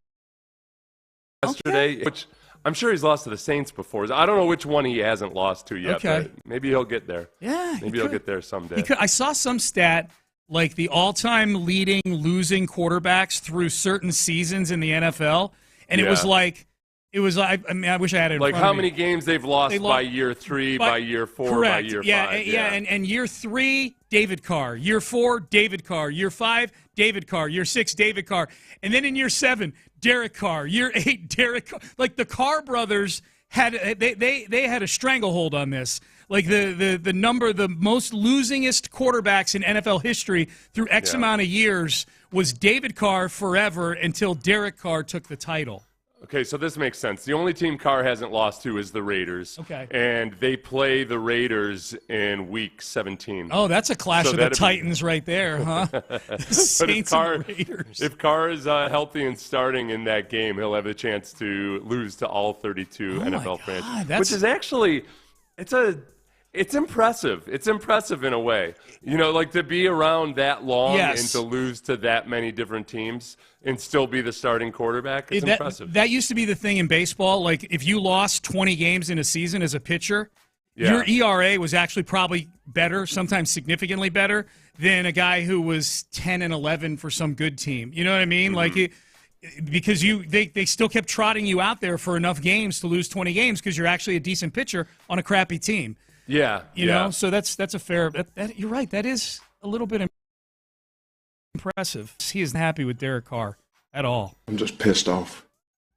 Yesterday, which I'm sure he's lost to the Saints before. I don't know which one he hasn't lost to yet, but maybe he'll get there. Yeah, maybe he'll get there someday. I saw some stat like the all-time leading losing quarterbacks through certain seasons in the NFL, and it was like It was. I mean, I wish I had it. Like how many games they've lost by year 3, by year 4, correct. by year 5. Yeah. And year 3, David Carr. Year 4, David Carr. Year 5, David Carr. Year 6, David Carr. And then in year 7, Derek Carr. Year 8, Derek Carr. Like the Carr brothers had they had a stranglehold on this. Like the most losingest quarterbacks in NFL history through X amount of years was David Carr forever until Derek Carr took the title. Okay, so this makes sense. The only team Carr hasn't lost to is the Raiders. Okay. And they play the Raiders in Week 17. Oh, that's a clash of the Titans right there, huh? Saints and Raiders. If Carr is healthy and starting in that game, he'll have a chance to lose to all 32 NFL franchises. Which is actually, it's impressive. It's impressive in a way. You know, like to be around that long and to lose to that many different teams and still be the starting quarterback, it's impressive. That used to be the thing in baseball. Like if you lost 20 games in a season as a pitcher, your ERA was actually probably better, sometimes significantly better, than a guy who was 10 and 11 for some good team. You know what I mean? Like because they still kept trotting you out there for enough games to lose 20 games because you're actually a decent pitcher on a crappy team. Yeah. You know, so that's a fair you're right. That is a little bit impressive. He isn't happy with Derek Carr at all. I'm just pissed off.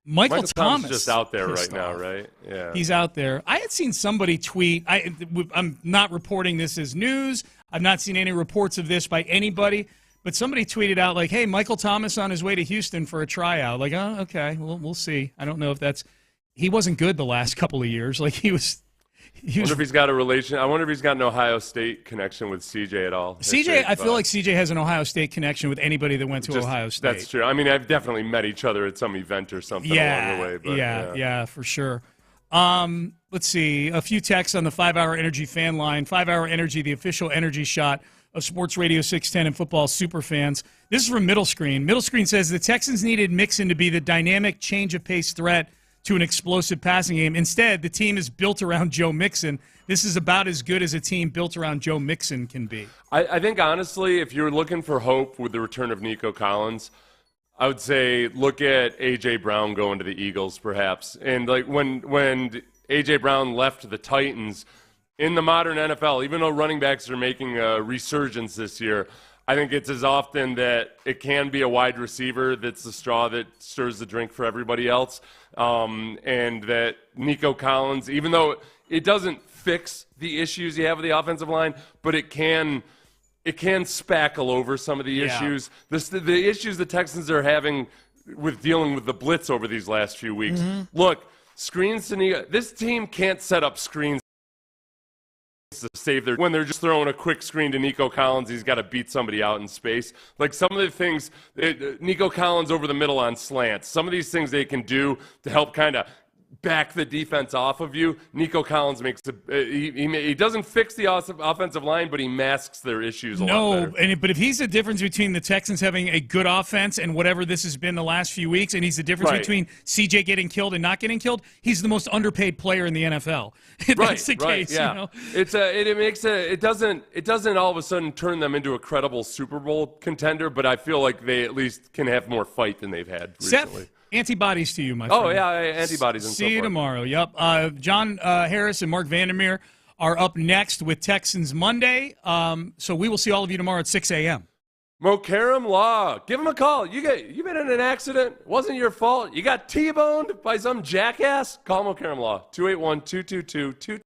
Michael Thomas is just out there right now, right? Yeah. He's out there. I had seen somebody tweet. I'm not reporting this as news. I've not seen any reports of this by anybody. But somebody tweeted out like, hey, Michael Thomas on his way to Houston for a tryout. Like, oh, okay, we'll see. I don't know if that's – he wasn't good the last couple of years. Like he was – I wonder if he's got a relation. I wonder if he's got an Ohio State connection with CJ at all. CJ, I feel like CJ has an Ohio State connection with anybody that went to Ohio State. That's true. I mean, I've definitely met each other at some event or something along the way. But, yeah, for sure. Let's see. A few texts on the 5-Hour Energy fan line. 5-Hour Energy, the official energy shot of Sports Radio 610 and football superfans. This is from Middle Screen. Middle Screen says the Texans needed Mixon to be the dynamic change-of-pace threat to an explosive passing game. Instead, the team is built around Joe Mixon. This is about as good as a team built around Joe Mixon can be. I think, honestly, if you're looking for hope with the return of Nico Collins, I would say look at A.J. Brown going to the Eagles, perhaps. And like when A.J. Brown left the Titans, in the modern NFL, even though running backs are making a resurgence this year, I think it's as often that it can be a wide receiver that's the straw that stirs the drink for everybody else. And that Nico Collins, even though it doesn't fix the issues you have with the offensive line, but it can spackle over some of the issues. The issues the Texans are having with dealing with the blitz over these last few weeks. Look, screens to Nico. This team can't set up screens to save when they're just throwing a quick screen to Nico Collins. He's got to beat somebody out in space. Like some of the things, Nico Collins over the middle on slants, some of these things they can do to help kind of back the defense off of you. Nico Collins makes he doesn't fix the offensive line, but he masks their issues a lot better. But if he's the difference between the Texans having a good offense and whatever this has been the last few weeks, and he's the difference between CJ getting killed and not getting killed, he's the most underpaid player in the NFL. That's the case. Yeah. You know? It doesn't all of a sudden turn them into a credible Super Bowl contender, but I feel like they at least can have more fight than they've had recently. Seth, antibodies to you, my friend. Oh, yeah, antibodies. See you tomorrow. Yep. John Harris and Mark Vandermeer are up next with Texans Monday. So we will see all of you tomorrow at 6 a.m. Mokaram Law. Give him a call. You been in an accident. Wasn't your fault. You got T-boned by some jackass. Call Mokaram Law. 281-222-2.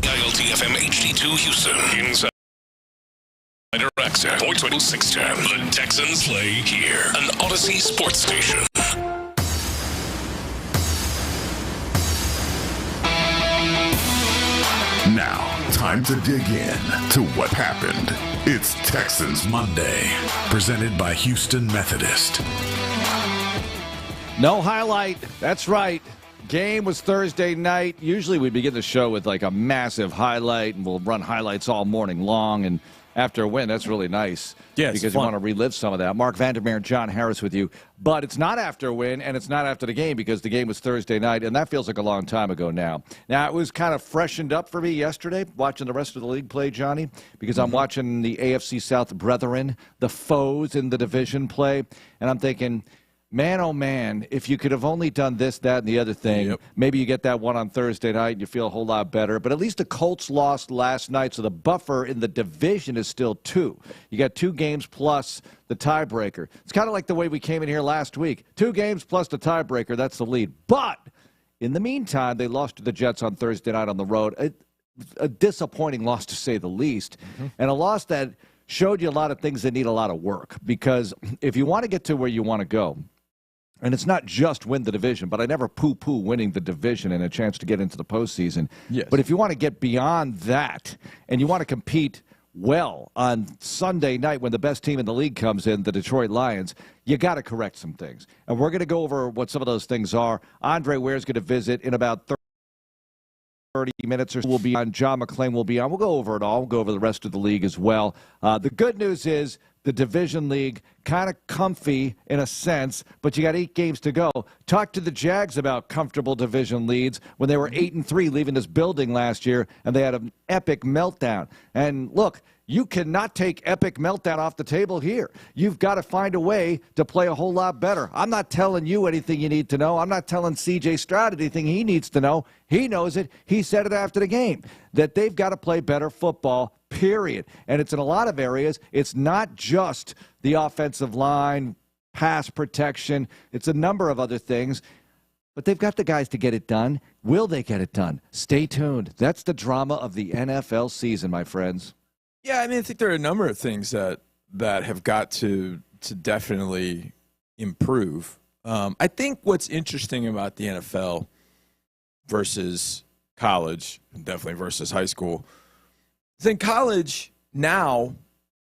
WILT-FM HD2 Houston. Inside access. 610. The Texans play here. An Odyssey sports station. Now, time to dig in to what happened. It's Texans Monday, presented by Houston Methodist. No highlight. That's right. Game was Thursday night. Usually we begin the show with like a massive highlight, and we'll run highlights all morning long. And after a win, that's really nice. Yeah, because you want to relive some of that. Mark Vandermeer and John Harris with you. But it's not after a win, and it's not after the game, because the game was Thursday night, and that feels like a long time ago now. Now, it was kind of freshened up for me yesterday, watching the rest of the league play, Johnny, because I'm watching the AFC South brethren, the foes in the division play, and I'm thinking, man, oh, man, if you could have only done this, that, and the other thing, maybe you get that one on Thursday night and you feel a whole lot better. But at least the Colts lost last night, so the buffer in the division is still 2. You got 2 games plus the tiebreaker. It's kind of like the way we came in here last week. 2 games plus the tiebreaker, that's the lead. But in the meantime, they lost to the Jets on Thursday night on the road. A disappointing loss, to say the least, and a loss that showed you a lot of things that need a lot of work. Because if you want to get to where you want to go, and it's not just win the division, but I never poo-poo winning the division and a chance to get into the postseason. Yes. But if you want to get beyond that and you want to compete well on Sunday night when the best team in the league comes in, the Detroit Lions, you got to correct some things. And we're going to go over what some of those things are. Andre Ware's going to visit in about 30 minutes or so. We'll be on. John McClain will be on. We'll go over it all. We'll go over the rest of the league as well. The good news is the division league kind of comfy in a sense, but you got 8 games to go. Talk to the Jags about comfortable division leads when they were 8-3 leaving this building last year, and they had an epic meltdown. And look, you cannot take epic meltdown off the table here. You've got to find a way to play a whole lot better. I'm not telling you anything you need to know. I'm not telling C.J. Stroud anything he needs to know. He knows it. He said it after the game, that they've got to play better football, period. And it's in a lot of areas. It's not just the offensive line, pass protection. It's a number of other things. But they've got the guys to get it done. Will they get it done? Stay tuned. That's the drama of the NFL season, my friends. Yeah, I mean, I think there are a number of things that have got to definitely improve. I think what's interesting about the NFL versus college, and definitely versus high school, is in college now,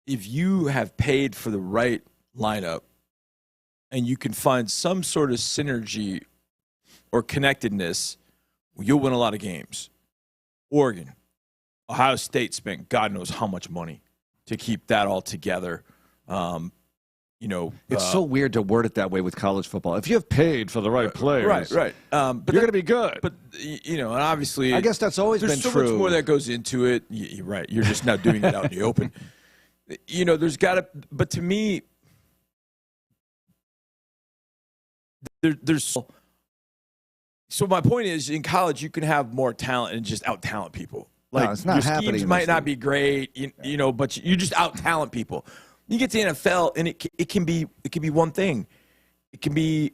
if you have paid for the right lineup and you can find some sort of synergy or connectedness, you'll win a lot of games. Oregon, Ohio State spent God knows how much money to keep that all together. It's so weird to word it that way with college football. If you have paid for the right players, right. But you're going to be good. But and obviously, I guess that's always been true. There's so much more that goes into it. You're right. You're just not doing it out in the open. There's got to. But to me, there's. So my point is, in college, you can have more talent and just out-talent people. Like, no, it's not your schemes might not be great, but you just out-talent people. You get to the NFL, and it can be one thing. It can be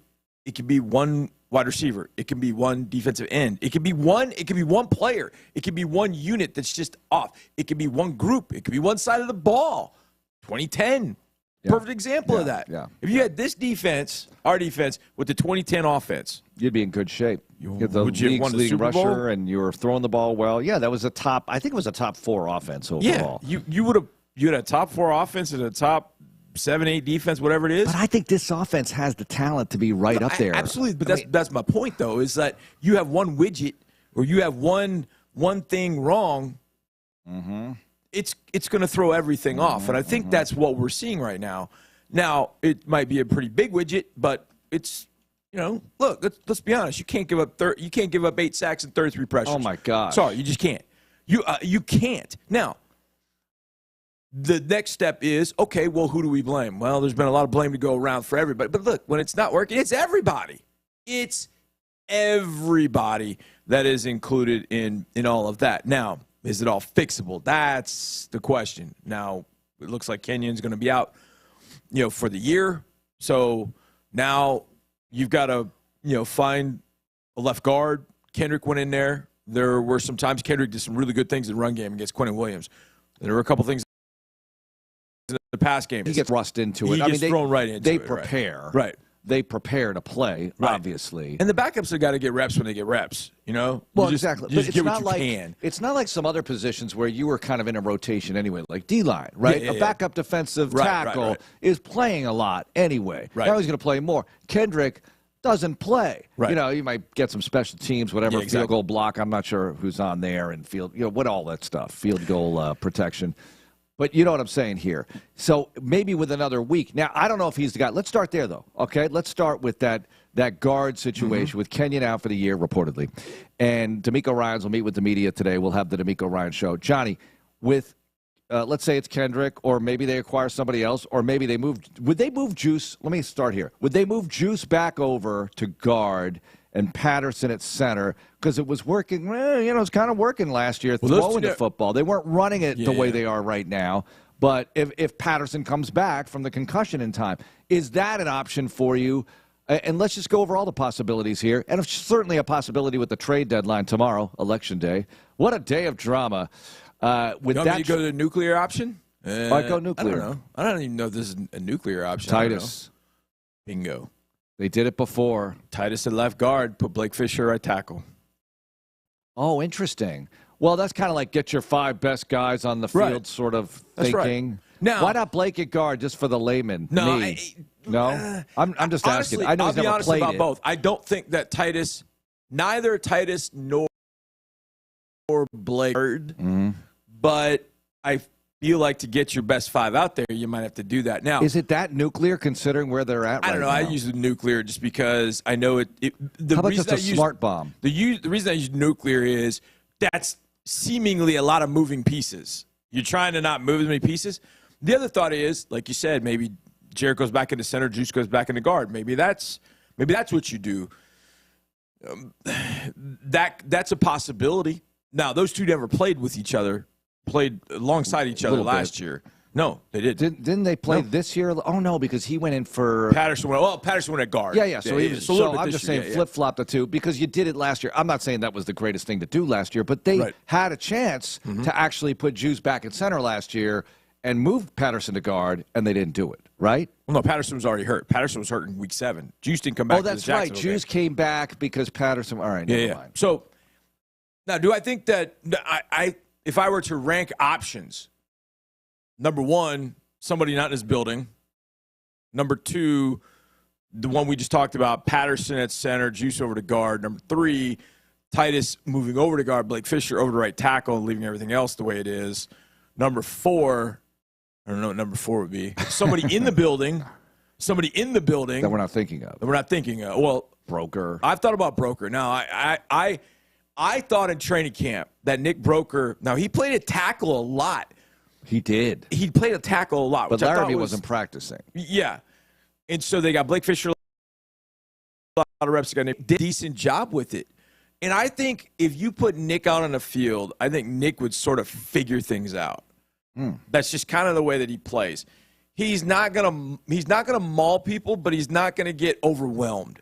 one wide receiver. It can be one defensive end. It can be one player. It can be one unit that's just off. It can be one group. It can be one side of the ball. 2010, perfect example of that. Yeah. If you had this defense, our defense, with the 2010 offense, you'd be in good shape. You get the league's leading rusher, and you were throwing the ball well. Yeah, that was I think it was a top 4 offense overall. Yeah, you had a top 4 offense and a top 7-8 defense, whatever it is. But I think this offense has the talent to be right up there. Absolutely, but that's my point, though, is that you have one widget or you have one thing wrong. Mm-hmm. It's going to throw everything off, and I think that's what we're seeing right now. Now, it might be a pretty big widget, but it's look. Let's be honest. You can't give up 8 sacks and 33 pressures. Oh my God! Sorry, you just can't. You can't. Now, the next step is, okay, well, who do we blame? Well, there's been a lot of blame to go around for everybody. But look, when it's not working, it's everybody. It's everybody that is included in all of that. Now, is it all fixable? That's the question. Now, it looks like Kenyon's going to be out, for the year. So now you've got to, find a left guard. Kendrick went in there. There were some times Kendrick did some really good things in the run game against Quentin Williams. There were a couple things in the pass game. He gets thrust into it. He gets thrown right into it. They prepare. Right. They prepare to play, obviously. And the backups have got to get reps when they get reps, you know? Well, exactly. But it's not like it's not like some other positions where you were kind of in a rotation anyway, like D-line, right? A backup defensive tackle is playing a lot anyway. Now he's going to play more. Kendrick doesn't play. You know, you might get some special teams, whatever, field goal block. I'm not sure who's on there, and field, you know, what all that stuff, field goal protection. But you know what I'm saying here. So maybe with another week. Now, I don't know if he's the guy. Let's start there, though, okay? Let's start with that guard situation with Kenyon out for the year, reportedly. And D'Amico Ryans will meet with the media today. We'll have the D'Amico Ryans show. Johnny, with, let's say it's Kendrick, or maybe they acquire somebody else, or maybe they move. Would they move Juice? Let me start here. Would they move Juice back over to guard and Patterson at center? Because it was working, you know, it's kind of working last year, throwing the football. They weren't running it the way they are right now. But if Patterson comes back from the concussion in time, is that an option for you? And let's just go over all the possibilities here. And it's certainly a possibility with the trade deadline tomorrow, Election Day. What a day of drama. With you want me to go to the nuclear option? I'd go nuclear. I don't know. I don't even know if this is a nuclear option. Titus. Bingo. They did it before. Titus at left guard, put Blake Fisher at tackle. Oh, interesting. Well, that's kind of like get your 5 best guys on the field sort of thinking. Now, why not Blake at guard just for the layman? No, I'm just asking. I know I'll he's be never honest played about it. both. I don't think that neither Titus nor Blake, but I feel like to get your best 5 out there, you might have to do that. Now, is it that nuclear considering where they're at? I don't know. Right I now? use the nuclear just because I know it. The How about reason just a smart bomb? The reason I use nuclear is that's seemingly a lot of moving pieces. You're trying to not move as many pieces. The other thought is, like you said, maybe Jarrett goes back into center, Juice goes back into guard. Maybe that's what you do. That's a possibility. Now, those two never played with each other, played alongside each other last year. No, they didn't. Didn't they play this year? Oh, no, because he went in for Patterson went at guard. Yeah. So, I'm just saying flip-flop the two because you did it last year. I'm not saying that was the greatest thing to do last year, but they had a chance to actually put Juice back at center last year and move Patterson to guard, and they didn't do it, right? Well, no, Patterson was already hurt. Patterson was hurt in week 7. Juice didn't come back. Oh, that's right. Juice came back because Patterson. All right, never mind. So now, do I think that if I were to rank options, number 1, somebody not in his building. Number 2, the one we just talked about, Patterson at center, Juice over to guard. Number 3, Titus moving over to guard, Blake Fisher over to right tackle, and leaving everything else the way it is. Number 4, I don't know what number 4 would be. Somebody in the building. Somebody in the building. That we're not thinking of. Well, Broker. I've thought about Broker. Now, I thought in training camp that Nick Broker, now he played a tackle a lot. He did. He played a tackle a lot. But Laramie wasn't practicing. Yeah. And so they got Blake Fisher, a lot of reps. Did a decent job with it. And I think if you put Nick out on the field, I think Nick would sort of figure things out. That's just kind of the way that he plays. He's not gonna maul people, but he's not gonna get overwhelmed.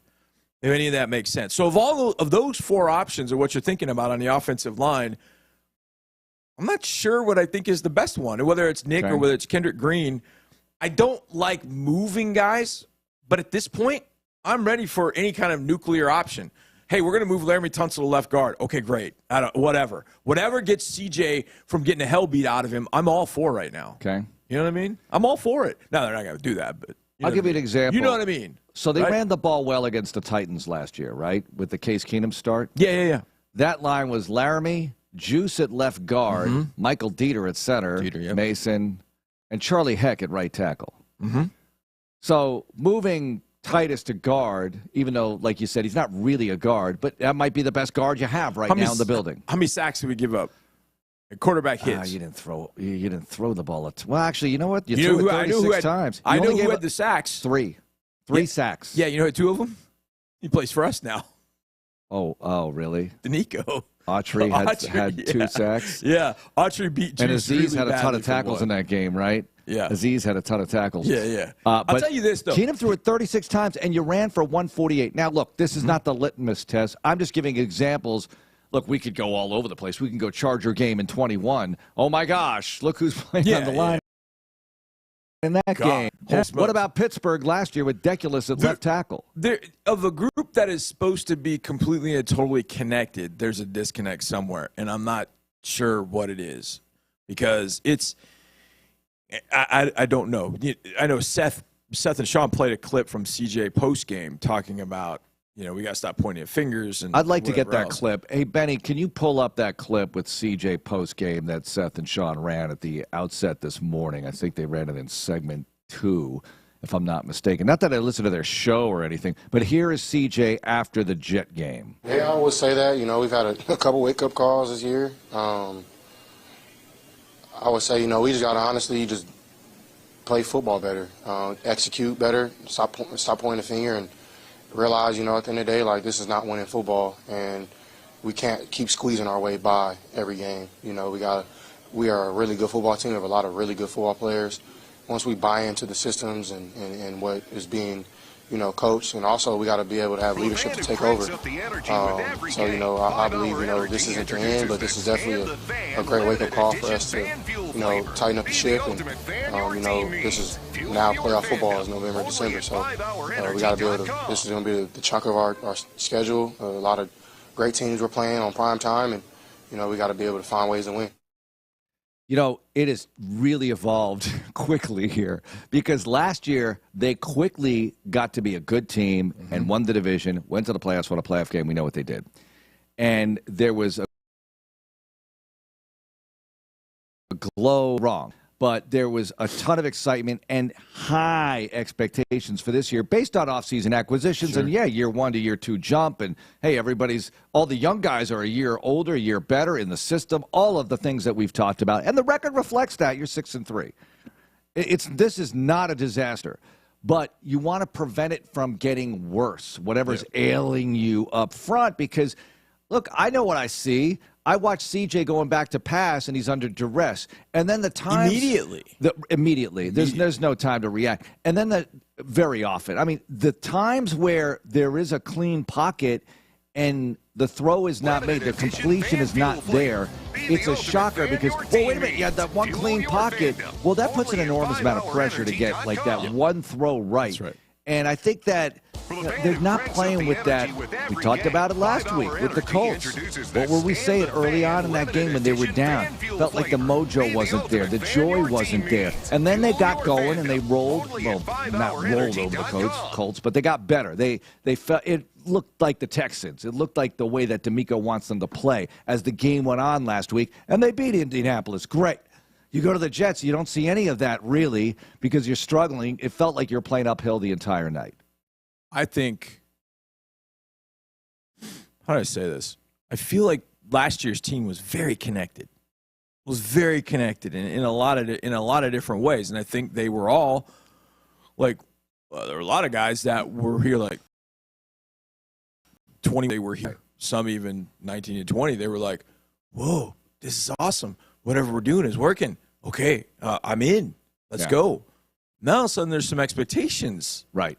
If any of that makes sense. So of those 4 options of what you're thinking about on the offensive line, I'm not sure what I think is the best one, whether it's Nick or whether it's Kendrick Green. I don't like moving guys, but at this point, I'm ready for any kind of nuclear option. Hey, we're going to move Laramie Tunsil to left guard. Okay, great. Whatever. Whatever gets CJ from getting a hell beat out of him, I'm all for right now. Okay. You know what I mean? I'm all for it. Now, they're not going to do that, but I'll give you an example. You know what I mean? So they ran the ball well against the Titans last year, right? With the Case Keenum start? Yeah. That line was Laramie, Juice at left guard, Michael Dieter at center, Mason, and Charlie Heck at right tackle. So moving Titus to guard, even though, like you said, he's not really a guard, but that might be the best guard you have now in the building. How many sacks did we give up? Quarterback hits. You didn't throw the ball. Well, actually, you know what? You know threw it 36 times. I know who had the sacks. 3 sacks. Yeah, you know 2 of them? He plays for us now. Oh, really? Danico. Autry had 2 sacks. Yeah, Autry beat Juice. And Aziz had a ton of tackles in that game, right? Yeah. Aziz had a ton of tackles. Yeah. I'll tell you this, though. Keenum threw it 36 times, and you ran for 148. Now, look, this is not the litmus test. I'm just giving examples. look, we could go all over the place. We can go Charger game in 21. Oh, my gosh, look who's playing on the line in that game. What about Pittsburgh last year with Deculus at left tackle? Of a group that is supposed to be completely and totally connected, there's a disconnect somewhere, and I'm not sure what it is because it's I don't know. I know Seth and Sean played a clip from CJ postgame talking about, we got to stop pointing at fingers. And I'd like to get that else. clip. Hey, Benny, can you pull up that clip with CJ postgame that Seth and Sean ran at the outset this morning? I think they ran it in segment 2, if I'm not mistaken. Not that I listen to their show or anything, but here is CJ after the Jet game. Yeah, I would say that. We've had a couple wake-up calls this year. I would say, we just got to honestly just play football better, execute better, stop pointing the finger, and realize, at the end of the day, like, this is not winning football, and we can't keep squeezing our way by every game. We are a really good football team. We have a lot of really good football players. Once we buy into the systems and what is being, coached, and also we got to be able to have leadership to take over. I believe, this isn't the end, but this is definitely a great wake-up call for us to, tighten up the ship. And, this is now playoff football is November, December. So we got to be able to, this is going to be the chunk of our schedule. A lot of great teams we're playing on prime time, and, we got to be able to find ways to win. It has really evolved quickly here because last year they quickly got to be a good team and won the division, went to the playoffs, won a playoff game. We know what they did. And there was a glow wrong. But there was a ton of excitement and high expectations for this year based on offseason acquisitions. Sure. And, year 1 to year 2 jump. And, hey, all the young guys are a year older, a year better in the system, all of the things that we've talked about. And the record reflects that. You're 6-3. This is not a disaster. But you want to prevent it from getting worse, whatever's ailing you up front. Because, look, I know what I see. I watch CJ going back to pass, and he's under duress. And then the times... Immediately. There's no time to react. And then very often. The times where there is a clean pocket and the throw is not made, the completion is not there, it's a shocker because, wait a minute, you had that one clean pocket. Well, that puts an enormous amount of pressure to get, that one throw right. That's right. And I think that they're not playing with that. We talked about it last week with the Colts. What were we saying early on in that game when they were down? Felt like the mojo wasn't there. The joy wasn't there. And then they got going and they rolled. Well, not rolled over the Colts, but they got better. They felt it looked like the Texans. It looked like the way that D'Amico wants them to play as the game went on last week. And they beat Indianapolis. Great. You go to the Jets, you don't see any of that really because you're struggling. It felt like you're playing uphill the entire night. I think, how do I say this? I feel like last year's team was very connected. In a lot of different ways. And I think they were all there were a lot of guys that were here 20, they were here. Some even 19 and 20, they were like, whoa, this is awesome. Whatever we're doing is working. Okay, I'm in. Let's go. Now all of a sudden there's some expectations. Right.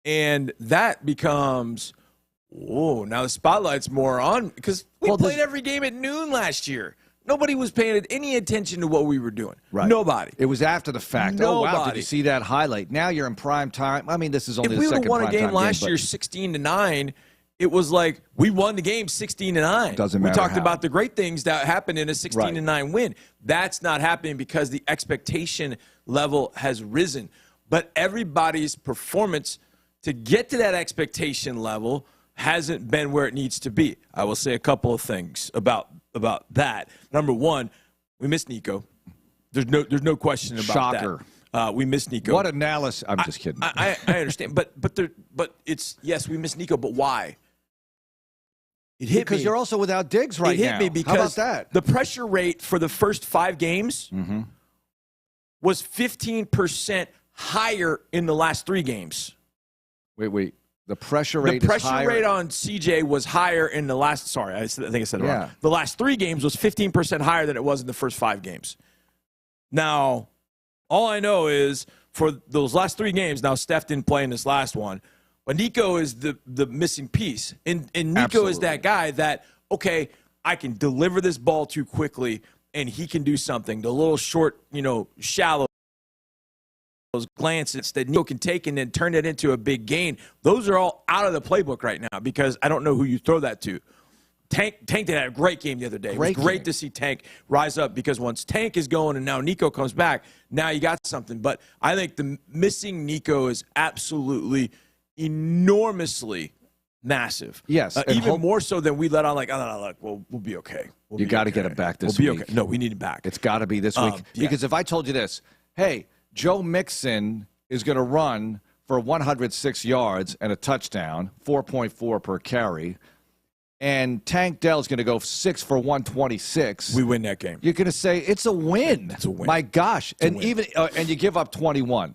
And that becomes, now the spotlight's more on because we played every game at noon last year. Nobody was paying any attention to what we were doing. Right. Nobody. It was after the fact. Nobody. Oh, wow, did you see that highlight? Now you're in prime time. This is only the second prime time game. If we would have won a game last year 16-9, it was like we won the game 16-9. Doesn't matter. We talked about the great things that happened in a 16-9 win. That's not happening because the expectation level has risen. But everybody's performance to get to that expectation level hasn't been where it needs to be. I will say a couple of things about that. Number one, we miss Nico. There's no question about that. We miss Nico. What analysis? I'm just kidding. I understand, but it's yes, we miss Nico, but why? It hit because me. You're also without Diggs right now. It hit me because how about that? The pressure rate for the first 5 games was 15% higher in the last 3 games. Wait. The pressure rate on CJ was higher in the last. Sorry, I think I said it wrong. The last 3 games was 15% higher than it was in the first 5 games. Now, all I know is for those last 3 games. Now, Steph didn't play in this last one, but Nico is the missing piece, and Nico is that guy that okay, I can deliver this ball too quickly, and he can do something. The little short, shallow glances that Nico can take and then turn it into a big gain, those are all out of the playbook right now because I don't know who you throw that to. Tank did have a great game the other day. It was great to see Tank rise up because once Tank is going and now Nico comes back, now you got something. But I think the missing Nico is absolutely enormously massive. Yes. Even more so than we let on, like, look, we'll be okay. You got to get him back this week. Okay. No, we need him back. It's got to be this week. Because if I told you this, hey, Joe Mixon is going to run for 106 yards and a touchdown, 4.4 per carry, and Tank Dell's going to go 6 for 126. We win that game. You're going to say it's a win. It's a win. My gosh. And even and you give up 21.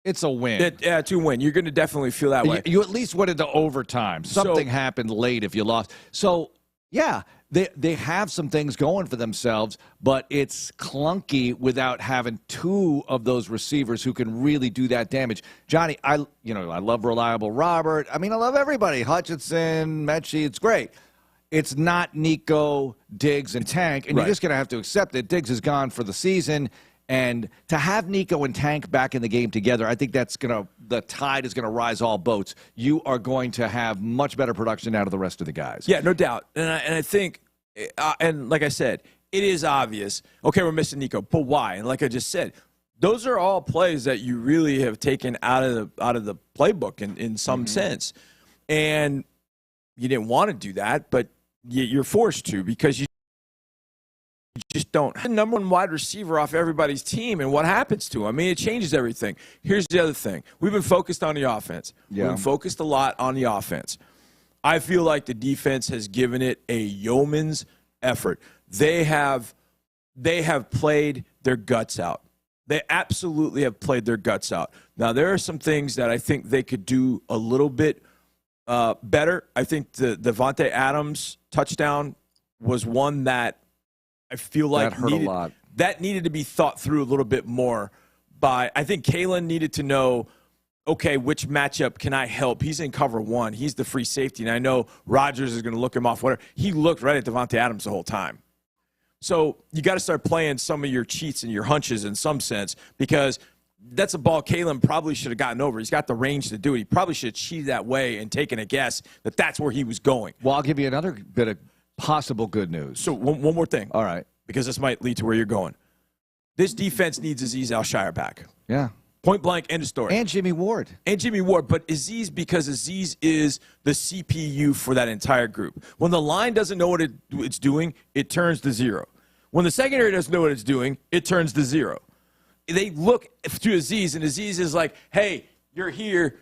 It's a win. It's a win. You're going to definitely feel that way. You at least went into overtime. Something happened late if you lost. So, yeah, they have some things going for themselves, but it's clunky without having two of those receivers who can really do that damage. Johnny, I love reliable Robert. I mean, I love everybody. Hutchinson, Mechie, it's great. It's not Nico, Diggs, and Tank, and you're just going to have to accept that Diggs is gone for the season. And to have Nico and Tank back in the game together, I think the tide is going to rise all boats. You are going to have much better production out of the rest of the guys. Yeah, no doubt. And I think, and like I said, it is obvious. Okay, we're missing Nico, but why? And like I just said, those are all plays that you really have taken out of the playbook in some sense. And you didn't want to do that, but you're forced to because you just don't have the number one wide receiver off everybody's team, and what happens to him? I mean, it changes everything. Here's the other thing. We've been focused on the offense. Yeah. We've been focused a lot on the offense. I feel like the defense has given it a yeoman's effort. They have played their guts out. They absolutely have played their guts out. Now, there are some things that I think they could do a little bit better. I think the Devontae Adams touchdown was one that I feel like that hurt a lot. That needed to be thought through a little bit more. I think Kalen needed to know, okay, which matchup can I help? He's in cover one. He's the free safety, and I know Rodgers is going to look him off. Whatever. He looked right at Devontae Adams the whole time. So you got to start playing some of your cheats and your hunches in some sense because that's a ball Kalen probably should have gotten over. He's got the range to do it. He probably should have cheated that way and taken a guess that that's where he was going. Well, I'll give you another bit of possible good news. So one more thing. All right. Because this might lead to where you're going. This defense needs Azeez Al-Shire back. Yeah. Point blank, end of story. And Jimmy Ward. But Azeez, because Azeez is the CPU for that entire group. When the line doesn't know what it's doing, it turns to zero. When the secondary doesn't know what it's doing, it turns to zero. They look to Azeez, and Azeez is like, hey, you're here.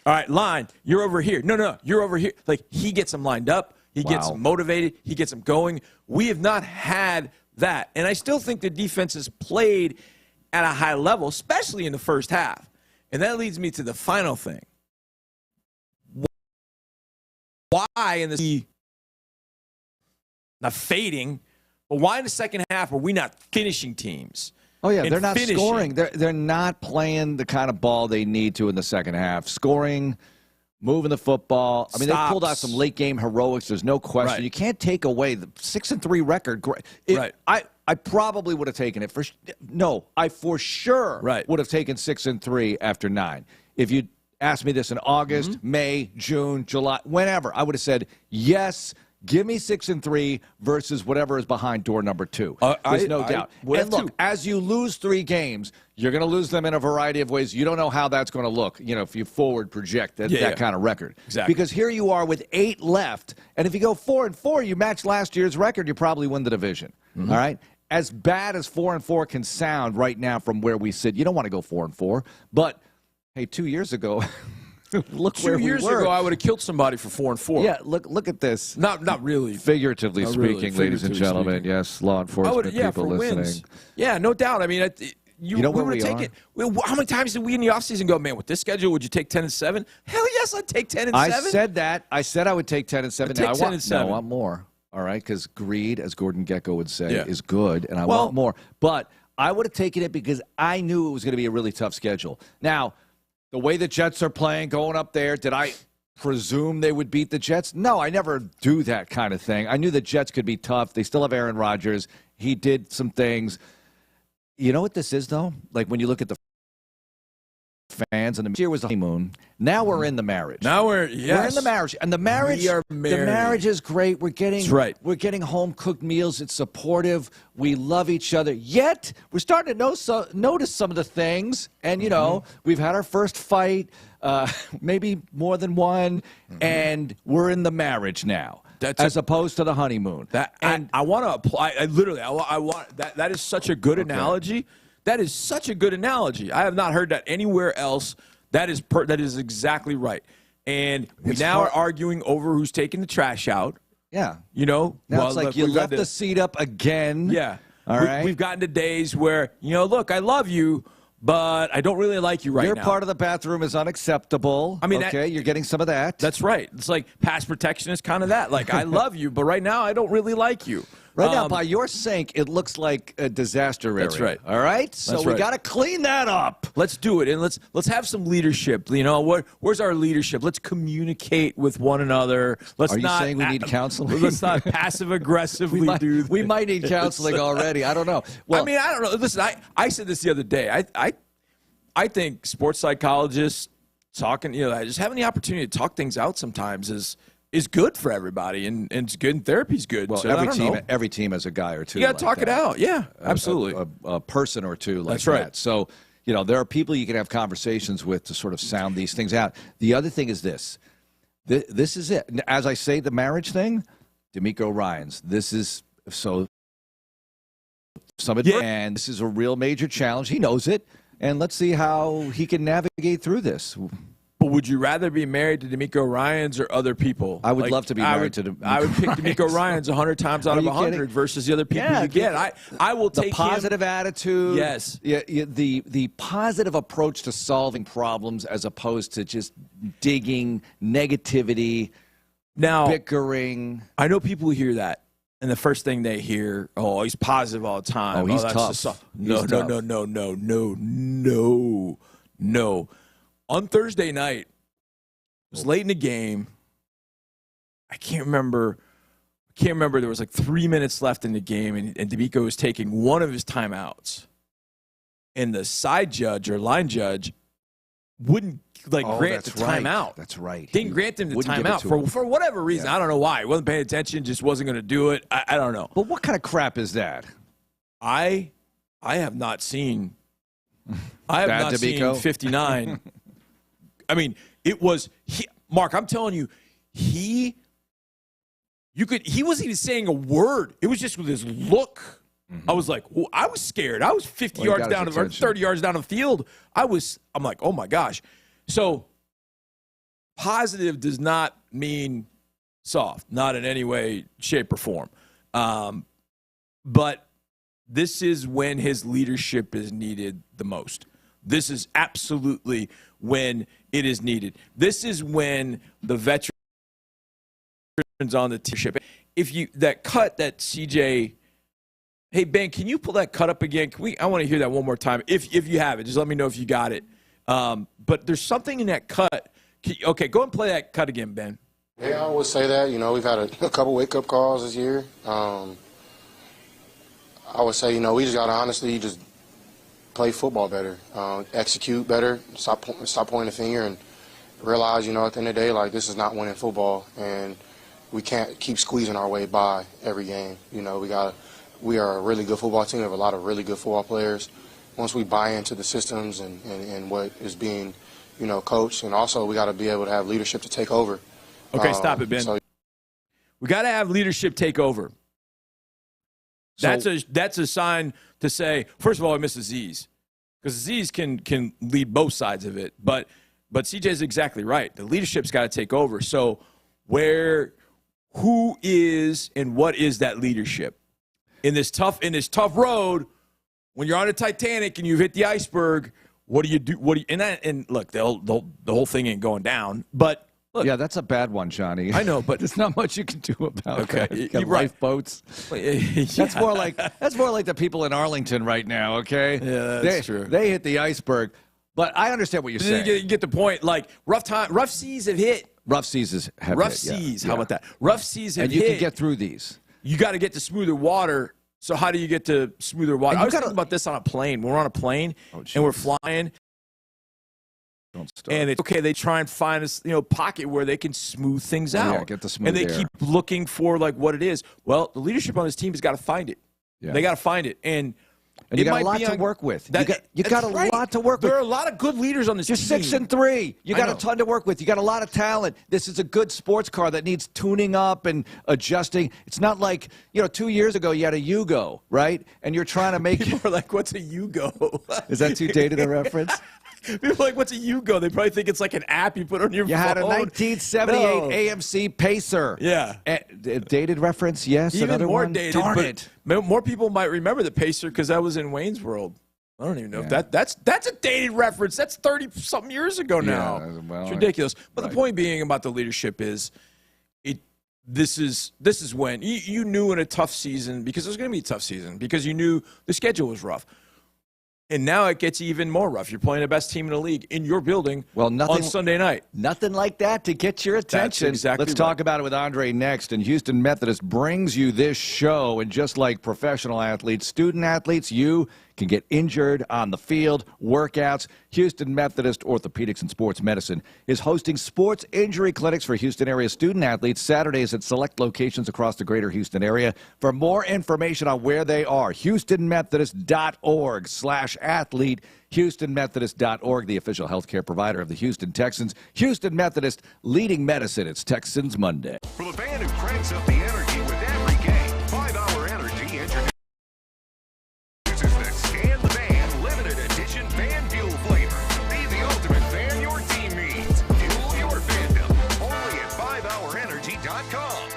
All right, line, you're over here. No, you're over here. Like, he gets them lined up. He gets them motivated. He gets them going. We have not had that. And I still think the defense has played at a high level, especially in the first half. And that leads me to the final thing. Why in the not fading, but why in the second half are we not finishing teams? Oh, yeah, they're not scoring. They're not playing the kind of ball they need to in the second half. Scoring, moving the football. I mean, they pulled out some late-game heroics. There's no question. Right. You can't take away the 6-3 record. Right. I probably would have taken it. I for sure would have taken 6-3 after 9. If you asked me this in August, May, June, July, whenever, I would have said, yes, give me 6-3 versus whatever is behind door number 2. There's no doubt. And look, as you lose 3 games, you're going to lose them in a variety of ways. You don't know how that's going to look, if you forward project that kind of record. Exactly. Because here you are with 8 left, and if you go 4-4, you match last year's record, you probably win the division. All right? As bad as 4-4 can sound right now from where we sit, you don't want to go 4-4. But, hey, 2 years ago... Look, 2 years ago, I would have killed somebody for 4-4. Yeah, look at this. Not really. Figuratively speaking, ladies and gentlemen. Yes, law enforcement people listening. Wins. Yeah, no doubt. I mean, you know where we take it. How many times did we in the offseason go, man, with this schedule, would you take 10-7? Hell yes, I'd take 10-7. I said that. I said I would take 10-7. Now, I want more. All right, because greed, as Gordon Gekko would say, is good, and I want more. But I would have taken it because I knew it was going to be a really tough schedule. Now, the way the Jets are playing, going up there, did I presume they would beat the Jets? No, I never do that kind of thing. I knew the Jets could be tough. They still have Aaron Rodgers. He did some things. You know what this is, though? Like when you look at the fans, and the year was the honeymoon. Now we're in the marriage. We're in the marriage, and the marriage. We are married. The marriage is great. We're getting. That's right. We're getting home cooked meals. It's supportive. We love each other. Yet we're starting to notice some of the things, and you know, we've had our first fight, maybe more than one, and we're in the marriage now. As opposed to the honeymoon. I want to apply. I want that. That is such a good analogy. That is such a good analogy. I have not heard that anywhere else. That is exactly right. And we now are arguing over who's taking the trash out. Yeah. You know? Now it's like you left the seat up again. Yeah. All right. We've gotten to days where, you know, look, I love you, but I don't really like you right now. Your part of the bathroom is unacceptable. I mean, you're getting some of that. That's right. It's like pass protection is kind of that. Like, I love you, but right now I don't really like you. Right now, by your sink, it looks like a disaster area. That's right. All right? So we got to clean that up. Let's do it, and let's have some leadership. You know, where's our leadership? Let's communicate with one another. Are you saying we need counseling? Let's not passive-aggressively do this. We might need counseling already. I don't know. Well, I mean, I don't know. Listen, I said this the other day. I think sports psychologists talking, you know, just having the opportunity to talk things out sometimes is good for everybody, and it's good, and therapy's good. Well, so every team has a guy or two. You got to talk it out. Yeah, absolutely. A person or two like That's right. that. So, you know, there are people you can have conversations with to sort of sound these things out. The other thing is this. This is it. As I say, the marriage thing, D'Amico Ryans. This is so. And this is a real major challenge. He knows it, and let's see how he can navigate through this. But would you rather be married to D'Amico Ryans or other people? I would love to be married to D'Amico I would pick D'Amico Ryans 100 times out of 100 versus the other people you get. I will take the positive attitude. Yes. The positive approach to solving problems as opposed to just digging, negativity, bickering. I know people who hear that, and the first thing they hear, oh, he's positive all the time. Oh, he's that's tough. No. On Thursday night, it was late in the game. I can't remember. There was like 3 minutes left in the game, and D'Amico was taking one of his timeouts. And the side judge or line judge wouldn't grant the timeout. That's right. Didn't grant him the timeout for whatever reason. I don't know why. He wasn't paying attention, just wasn't going to do it. I don't know. But what kind of crap is that? I have not seen. I have not D'Amico? seen 59. I mean, it was Mark. I'm telling you, he wasn't even saying a word. It was just with his look. I was like, well, I was scared. I was 50 yards down, or 30 yards down the field. I'm like, oh my gosh. So positive does not mean soft, not in any way, shape, or form. But this is when his leadership is needed the most. This is absolutely when it is needed. This is when the veterans on the leadership. That cut that CJ, hey Ben, can you pull that cut up again? I want to hear that one more time. If you have it, just let me know if you got it. But there's something in that cut. Okay, go and play that cut again, Ben. Yeah, I would say that. You know, we've had a couple wake-up calls this year. I would say, you know, we just got to honestly just play football better, execute better, stop pointing the finger, and realize, you know, at the end of the day, like, this is not winning football, and we can't keep squeezing our way by every game. You know, we are a really good football team. We have a lot of really good football players. Once we buy into the systems and what is being, you know, coached, and also we got to be able to have leadership to take over. Okay, stop it, Ben. We got to have leadership take over. That's a sign to say, first of all, I miss Aziz, because Aziz can lead both sides of it. But CJ's exactly right. The leadership's got to take over. So who is and what is that leadership in this tough road? When you're on a Titanic and you've hit the iceberg, what do you do? And look, the whole thing ain't going down, but. Look, yeah, that's a bad one, Johnny. I know, but there's not much you can do about that. You got lifeboats. That's more like the people in Arlington right now. Okay, yeah, that's true. They hit the iceberg, but I understand what you're saying. You get the point. Like rough seas have hit. Rough seas have rough hit, seas. yeah. How about that? Rough seas have and you hit. can get through these. You got to get to smoother water. So how do you get to smoother water? I was thinking about this on a plane. We're on a plane and we're flying. Don't start. And it's okay. They try and find a pocket where they can smooth things out. Yeah, get the smooth and they air. keep looking for like what it is. Well, the leadership on this team has got to find it. Yeah. They got to find it, and you got a lot to work with. You got a lot to work with. There are a lot of good leaders on this team. You're 6-3. You got a ton to work with. You got a lot of talent. This is a good sports car that needs tuning up and adjusting. It's not like 2 years ago you had a Yugo, right? And you're trying to make People are like, "What's a Yugo?" Is that too dated a reference? People are like, "What's a Yugo?" They probably think it's like an app you put on your phone. You had a 1978 AMC Pacer. Yeah. Dated reference, yes. Even another more one. dated. Darn but it. More people might remember the Pacer because that was in Wayne's World. I don't even know if that's a dated reference. That's 30-something years ago now. Yeah, well, it's ridiculous. But the point being about the leadership is this is when you knew in a tough season, because it was going to be a tough season, because you knew the schedule was rough. And now it gets even more rough. You're playing the best team in the league in your building on Sunday night. Nothing like that to get your attention. That's exactly Let's talk about it with Andre next. And Houston Methodist brings you this show. And just like professional athletes, student athletes, you can get injured on the field, workouts. Houston Methodist Orthopedics and Sports Medicine is hosting sports injury clinics for Houston area student athletes Saturdays at select locations across the greater Houston area. For more information on where they are, HoustonMethodist.org/athlete, HoustonMethodist.org, the official healthcare provider of the Houston Texans. Houston Methodist, leading medicine. It's Texans Monday. For the band who cranks up the energy with every game, 5-Hour Energy introduces the Scan the Van limited edition fan fuel flavor. Be the ultimate fan your team needs. Fuel your fandom. Only at 5hourenergy.com.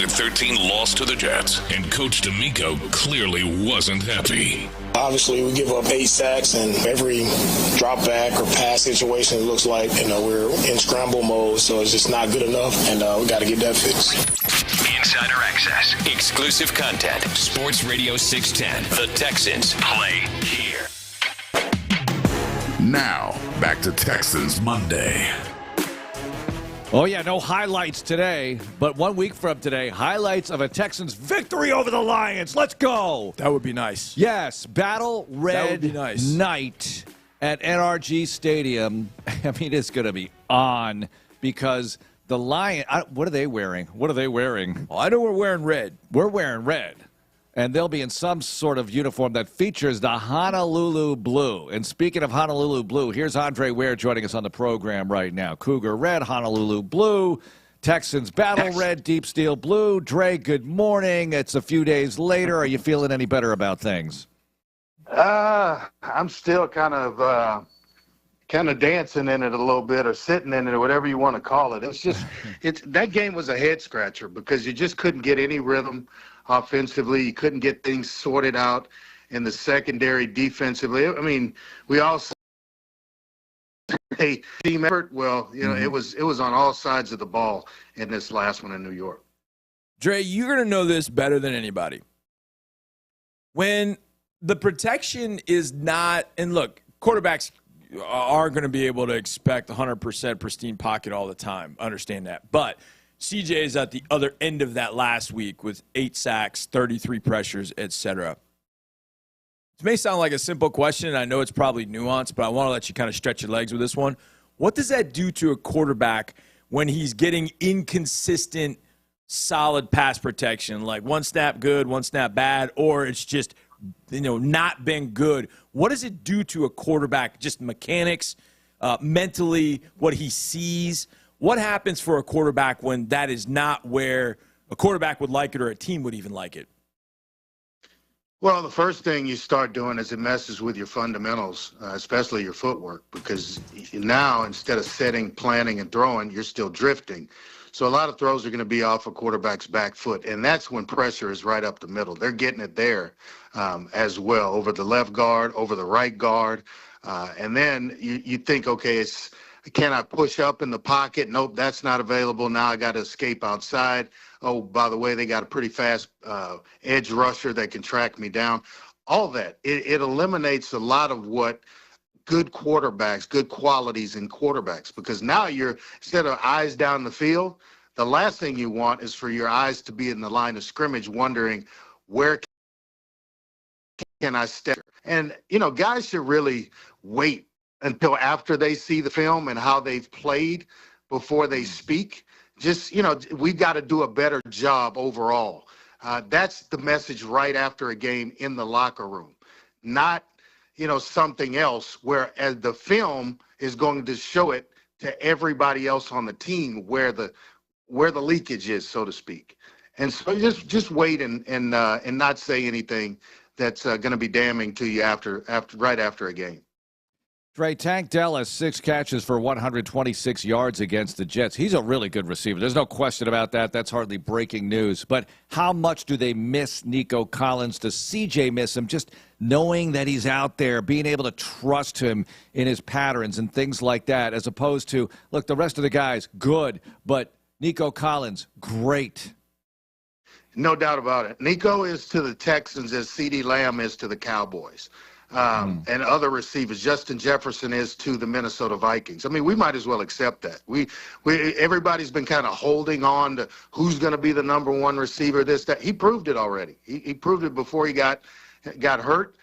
31-13 loss to the Jets, and Coach D'Amico clearly wasn't happy. Obviously, we give up 8 sacks, and every drop back or pass situation, it looks like we're in scramble mode, so it's just not good enough, and we got to get that fixed. Insider access, exclusive content. Sports Radio 610. The Texans play here. Now, back to Texans Monday. Oh, yeah, no highlights today, but 1 week from today, highlights of a Texans victory over the Lions. Let's go. That would be nice. Yes, Battle Red Night at NRG Stadium. I mean, it's going to be on because the Lions, what are they wearing? What are they wearing? Well, I know we're wearing red. We're wearing red. And they'll be in some sort of uniform that features the Honolulu Blue. And speaking of Honolulu Blue, here's Andre Ware joining us on the program right now. Cougar Red, Honolulu Blue, Texans Battle Red, Deep Steel Blue. Dre, good morning. It's a few days later. Are you feeling any better about things? I'm still kind of dancing in it a little bit, or sitting in it, or whatever you want to call it. It's just, that game was a head scratcher because you just couldn't get any rhythm offensively. You couldn't get things sorted out in the secondary defensively. I mean, we all say team effort. Well, it was on all sides of the ball in this last one in New York. Dre, you're going to know this better than anybody. When the protection is not, and look, quarterbacks are going to be able to expect 100% pristine pocket all the time. Understand that. But CJ is at the other end of that last week with 8 sacks, 33 pressures, etc. This may sound like a simple question, and I know it's probably nuanced, but I want to let you kind of stretch your legs with this one. What does that do to a quarterback when he's getting inconsistent, solid pass protection, like one snap good, one snap bad, or it's just not been good? What does it do to a quarterback, just mechanics, mentally, what he sees? What happens for a quarterback when that is not where a quarterback would like it or a team would even like it? Well, the first thing you start doing is it messes with your fundamentals, especially your footwork, because now instead of setting, planning, and throwing, you're still drifting. So a lot of throws are going to be off a quarterback's back foot, and that's when pressure is right up the middle. They're getting it there as well, over the left guard, over the right guard. And then you think, okay, can I push up in the pocket? Nope, that's not available. Now I got to escape outside. Oh, by the way, they got a pretty fast edge rusher that can track me down. All that. It eliminates a lot of what good quarterbacks, good qualities in quarterbacks, because now you're, instead of eyes down the field, the last thing you want is for your eyes to be in the line of scrimmage wondering, where can I step? And, guys should really wait until after they see the film and how they've played before they speak. Just, we've got to do a better job overall. That's the message right after a game in the locker room, not, something else, whereas the film is going to show it to everybody else on the team where the leakage is, so to speak. And so just wait and not say anything that's going to be damning to you right after a game. Dre, Tank Dell has 6 catches for 126 yards against the Jets. He's a really good receiver. There's no question about that. That's hardly breaking news. But how much do they miss Nico Collins? Does CJ miss him? Just knowing that he's out there, being able to trust him in his patterns and things like that, as opposed to, look, the rest of the guys, good, but Nico Collins, great. No doubt about it. Nico is to the Texans as CeeDee Lamb is to the Cowboys. And other receivers. Justin Jefferson is to the Minnesota Vikings. I mean, we might as well accept that. Everybody's been kind of holding on to who's going to be the number one receiver, this, that. He proved it already. He proved it before he got hurt.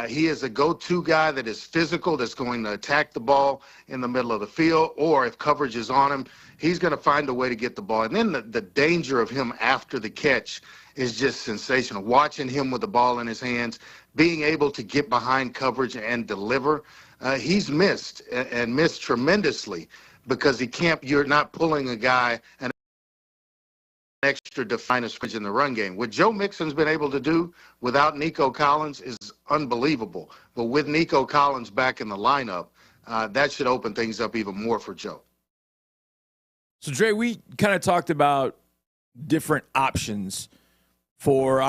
He is a go-to guy that is physical, that's going to attack the ball in the middle of the field, or if coverage is on him, he's going to find a way to get the ball. And then the danger of him after the catch is just sensational. Watching him with the ball in his hands, being able to get behind coverage and deliver, he's missed and missed tremendously because you're not pulling a guy an extra defined in the run game. What Joe Mixon's been able to do without Nico Collins is unbelievable. But with Nico Collins back in the lineup, that should open things up even more for Joe. So, Dre, we kind of talked about different options for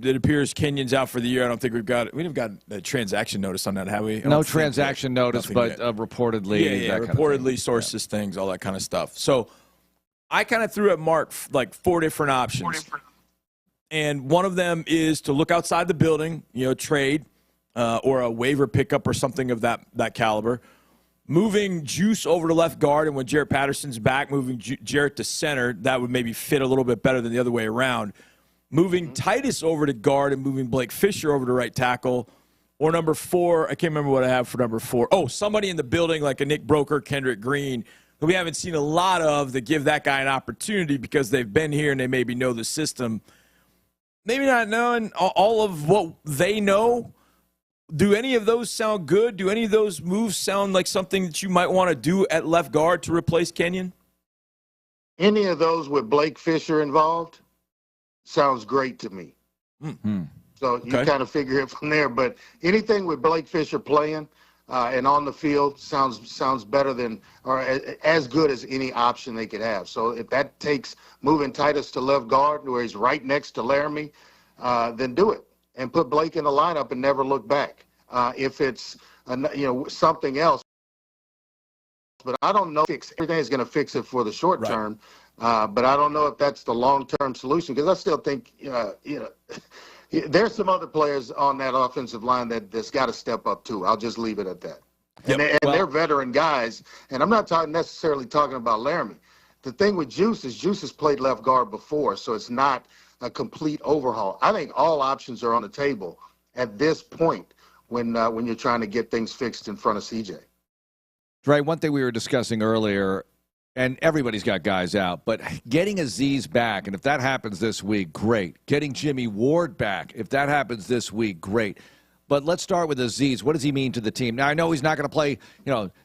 it appears Kenyon's out for the year. I don't think we've got a transaction notice on that, have we? No transaction notice, but reportedly. Yeah, reportedly, sources, things, all that kind of stuff. So I kind of threw at Mark like 4 different options. And one of them is to look outside the building, trade or a waiver pickup or something of that caliber. Moving Juice over to left guard, and when Jarrett Patterson's back, moving Jarrett to center, that would maybe fit a little bit better than the other way around. Moving Titus over to guard and moving Blake Fisher over to right tackle. Or number 4, I can't remember what I have for number 4. Oh, somebody in the building like a Nick Broker, Kendrick Green, who we haven't seen a lot of, that give that guy an opportunity because they've been here and they maybe know the system. Maybe not knowing all of what they know. Do any of those sound good? Do any of those moves sound like something that you might want to do at left guard to replace Kenyon? Any of those with Blake Fisher involved sounds great to me. Mm-hmm. So you kind of figure it from there. But anything with Blake Fisher playing and on the field sounds better than or as good as any option they could have. So if that takes moving Titus to left guard where he's right next to Laramie, then do it and put Blake in the lineup and never look back. If it's something else, but I don't know if everything is going to fix it for the short term. But I don't know if that's the long-term solution because I still think there's some other players on that offensive line that's got to step up too. I'll just leave it at that. Yep. And they're veteran guys, and I'm not necessarily talking about Laramie. The thing with Juice is Juice has played left guard before, so it's not a complete overhaul. I think all options are on the table at this point when you're trying to get things fixed in front of CJ. Dre, one thing we were discussing earlier. And everybody's got guys out, but getting Azeez back, and if that happens this week, great. Getting Jimmy Ward back, if that happens this week, great. But let's start with Azeez. What does he mean to the team? Now, I know he's not going to play,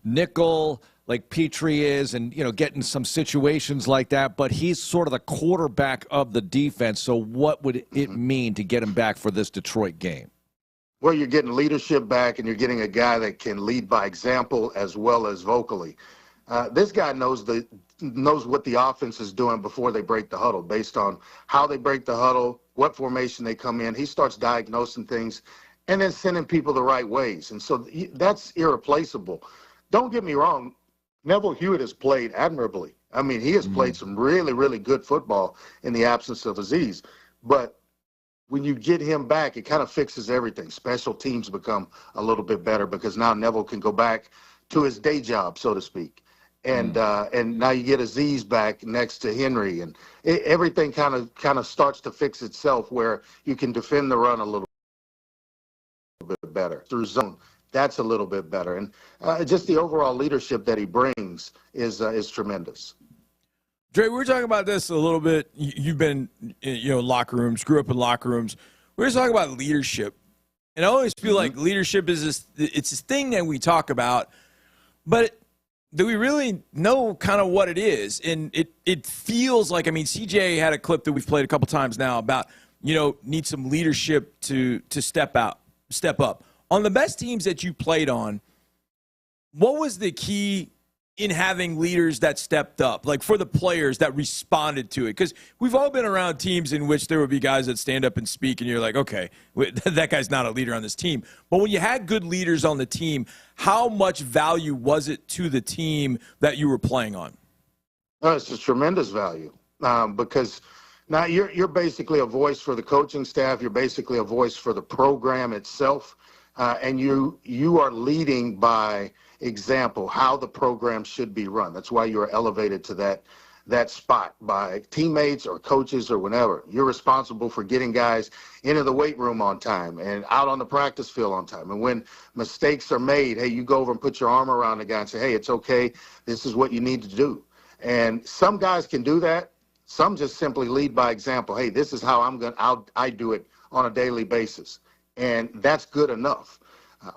nickel like Petrie is and, get in some situations like that, but he's sort of the quarterback of the defense. So what would it mean to get him back for this Detroit game? Well, you're getting leadership back, and you're getting a guy that can lead by example as well as vocally. This guy knows what the offense is doing before they break the huddle, based on how they break the huddle, what formation they come in. He starts diagnosing things and then sending people the right ways. And so that's irreplaceable. Don't get me wrong. Neville Hewitt has played admirably. I mean, he has played some really, really good football in the absence of Azeez. But when you get him back, it kind of fixes everything. Special teams become a little bit better because now Neville can go back to his day job, so to speak. And now you get Azeez back next to Henry, and everything kind of starts to fix itself where you can defend the run a little bit better through zone. That's a little bit better, and just the overall leadership that he brings is tremendous. Dre, we were talking about this a little bit. You've been locker rooms, grew up in locker rooms. We were talking about leadership, and I always feel like leadership is this thing that we talk about, but do we really know kind of what it is? And it feels like, CJ had a clip that we've played a couple times now about, need some leadership to step up. On the best teams that you played on, what was the key in having leaders that stepped up, like for the players that responded to it? Because we've all been around teams in which there would be guys that stand up and speak, and you're like, okay, that guy's not a leader on this team. But when you had good leaders on the team, how much value was it to the team that you were playing on? It's a tremendous value because now you're basically a voice for the coaching staff. You're basically a voice for the program itself, and you are leading by example how the program should be run. That's why you're elevated to that spot by teammates or coaches or whatever. You're responsible for getting guys into the weight room on time and out on the practice field on time. And when mistakes are made, hey, you go over and put your arm around the guy and say, hey, it's okay. This is what you need to do. And some guys can do that. Some just simply lead by example. Hey, this is how I do it on a daily basis. And that's good enough.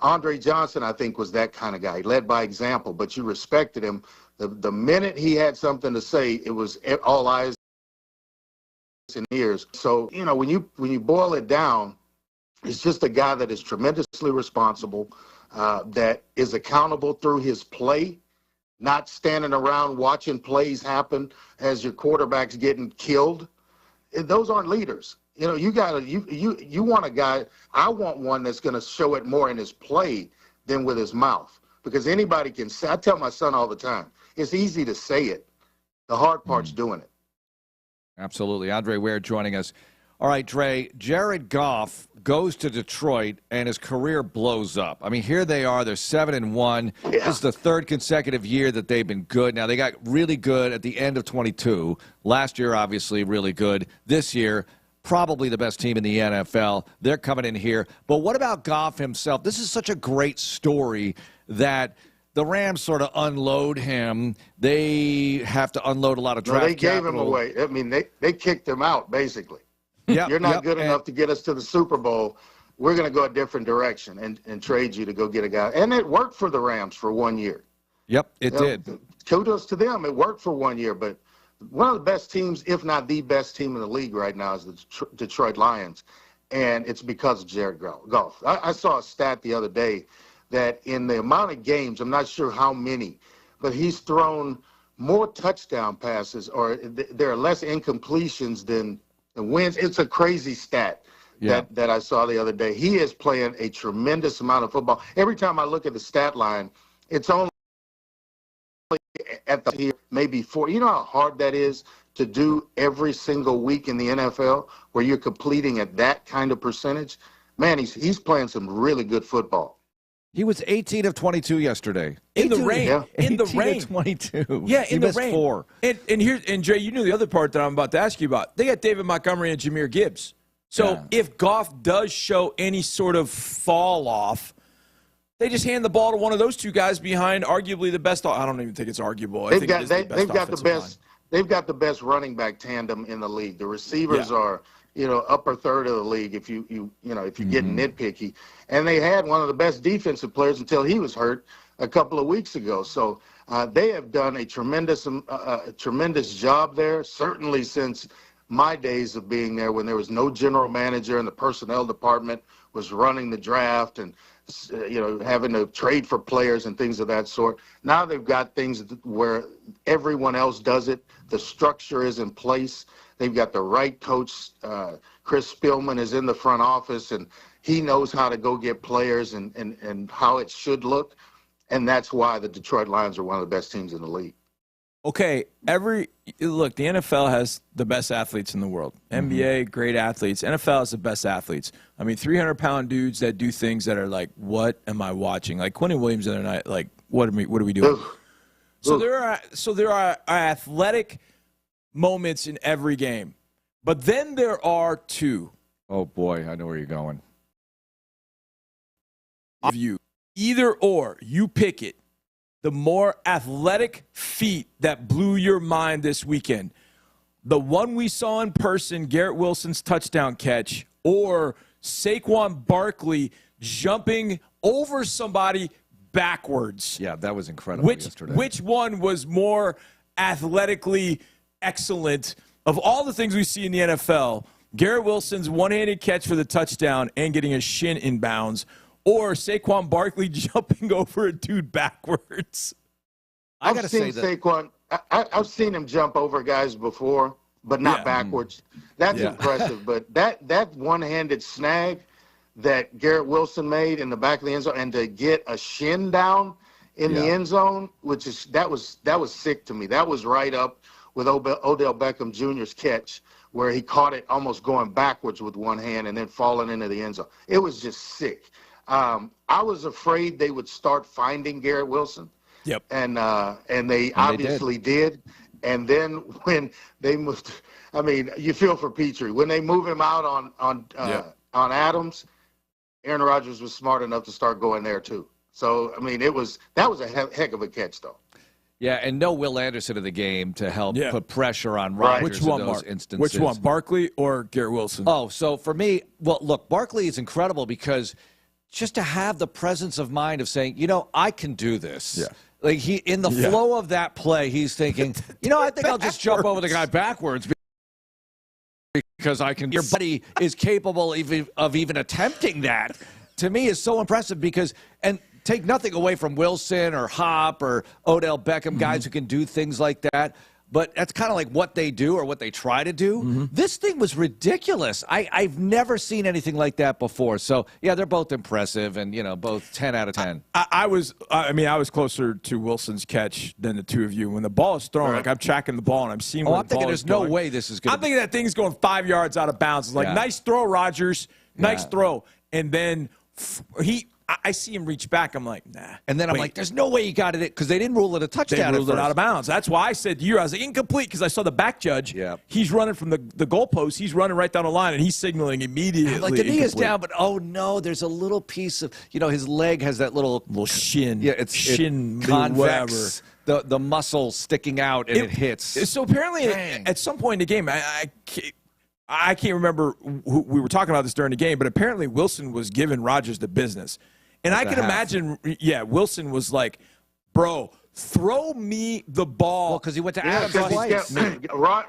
Andre Johnson, I think, was that kind of guy. He led by example, but you respected him. The minute he had something to say, it was all eyes and ears. So, when you boil it down, it's just a guy that is tremendously responsible, that is accountable through his play, not standing around watching plays happen as your quarterback's getting killed. those aren't leaders. You know, you want a guy. I want one that's going to show it more in his play than with his mouth, because anybody can say. I tell my son all the time, it's easy to say it. The hard part's doing it. Absolutely. Andre Ware joining us. All right, Dre, Jared Goff goes to Detroit, and his career blows up. I mean, here they are. They're 7-1. Yeah. This is the third consecutive year that they've been good. Now, they got really good at the end of 22. Last year, obviously, really good. This year, probably the best team in the NFL. They're coming in here. But what about Goff himself? This is such a great story that the Rams sort of unload him. They have to unload a lot of draft capital. They gave him away. I mean, they kicked him out, basically. Yep, you're not good enough to get us to the Super Bowl. We're going to go a different direction and trade you to go get a guy. And it worked for the Rams for 1 year. Yep, it did. Kudos to them. It worked for 1 year. But one of the best teams, if not the best team in the league right now, is the Detroit Lions. And it's because of Jared Goff. I saw a stat the other day that in the amount of games, I'm not sure how many, but he's thrown more touchdown passes, or there are less incompletions than wins. It's a crazy stat that I saw the other day. He is playing a tremendous amount of football. Every time I look at the stat line, it's only at the maybe 4. You know how hard that is to do every single week in the NFL, where you're completing at that kind of percentage? Man, he's playing some really good football. He was 18 of 22 yesterday. In the rain. Yeah. In the rain. 22. Yeah, in the missed rain. 4. And Jay, you knew the other part that I'm about to ask you about. They got David Montgomery and Jahmyr Gibbs. So if Goff does show any sort of fall off, they just hand the ball to one of those two guys behind arguably the best. I don't even think it's arguable. They've got the best running back tandem in the league. The receivers are, upper third of the league if you get nitpicky. And they had one of the best defensive players until he was hurt a couple of weeks ago. So they have done a tremendous job there, certainly since my days of being there, when there was no general manager and the personnel department was running the draft and having to trade for players and things of that sort. Now they've got things where everyone else does it. The structure is in place. They've got the right coach. Chris Spielman is in the front office, and he knows how to go get players and how it should look. And that's why the Detroit Lions are one of the best teams in the league. Okay, the NFL has the best athletes in the world. NBA, great athletes. NFL has the best athletes. I mean, 300-pound dudes that do things that are like, what am I watching? Like Quentin Williams the other night, like, what are we doing? So there are athletic moments in every game. But then there are two. Oh, boy, I know where you're going. Either or, you pick it. The more athletic feat that blew your mind this weekend. The one we saw in person, Garrett Wilson's touchdown catch, or Saquon Barkley jumping over somebody backwards. Yeah, that was incredible yesterday. Which one was more athletically excellent? Of all the things we see in the NFL, Garrett Wilson's one-handed catch for the touchdown and getting a shin in bounds, or Saquon Barkley jumping over a dude backwards. I've seen Saquon. I've seen him jump over guys before, but not backwards. That's impressive. But that one-handed snag that Garrett Wilson made in the back of the end zone, and to get a shin down in the end zone, that was sick to me. That was right up with Odell Beckham Jr.'s catch, where he caught it almost going backwards with one hand and then falling into the end zone. It was just sick. I was afraid they would start finding Garrett Wilson. Yep. And they obviously did. And then when they moved, I mean, you feel for Petrie. When they move him out on Adams, Aaron Rodgers was smart enough to start going there too. So, I mean, that was a heck of a catch, though. Yeah, and no Will Anderson in the game to help put pressure on Rodgers in those instances. Which one, Barkley or Garrett Wilson? Oh, so for me, well, look, Barkley is incredible because just to have the presence of mind of saying, I can do this. Yeah. Like he, in the flow of that play, he's thinking, I think I'll just jump over the guy backwards because I can. Your buddy is capable of even attempting that. To me, is so impressive because, and take nothing away from Wilson or Hop or Odell Beckham, guys who can do things like that. but that's kind of like what they do or what they try to do. This thing was ridiculous. I've never seen anything like that before. So, yeah, they're both impressive and, both 10 out of 10. I was closer to Wilson's catch than the two of you. When the ball is thrown, like I'm tracking the ball and I'm seeing where I'm thinking there's no way this is going I'm thinking that thing's going 5 yards out of bounds. It's like, nice throw, Rodgers. Nice throw. And then I see him reach back. I'm like, nah. And then I'm like, there's no way he got it because they didn't rule it a touchdown. They ruled it out of bounds. That's why I said to you, I was like, incomplete because I saw the back judge. Yeah. He's running from the goalpost. He's running right down the line, and he's signaling immediately. Like the knee is down, but oh no, there's a little piece of, his leg has that little shin. Yeah, it's shin, convex. The muscle sticking out, and it hits. So apparently, at some point in the game, I can't remember who we were talking about this during the game, but apparently Wilson was giving Rodgers the business. And I can imagine, Wilson was like, bro, throw me the ball. Because he went to Adams twice.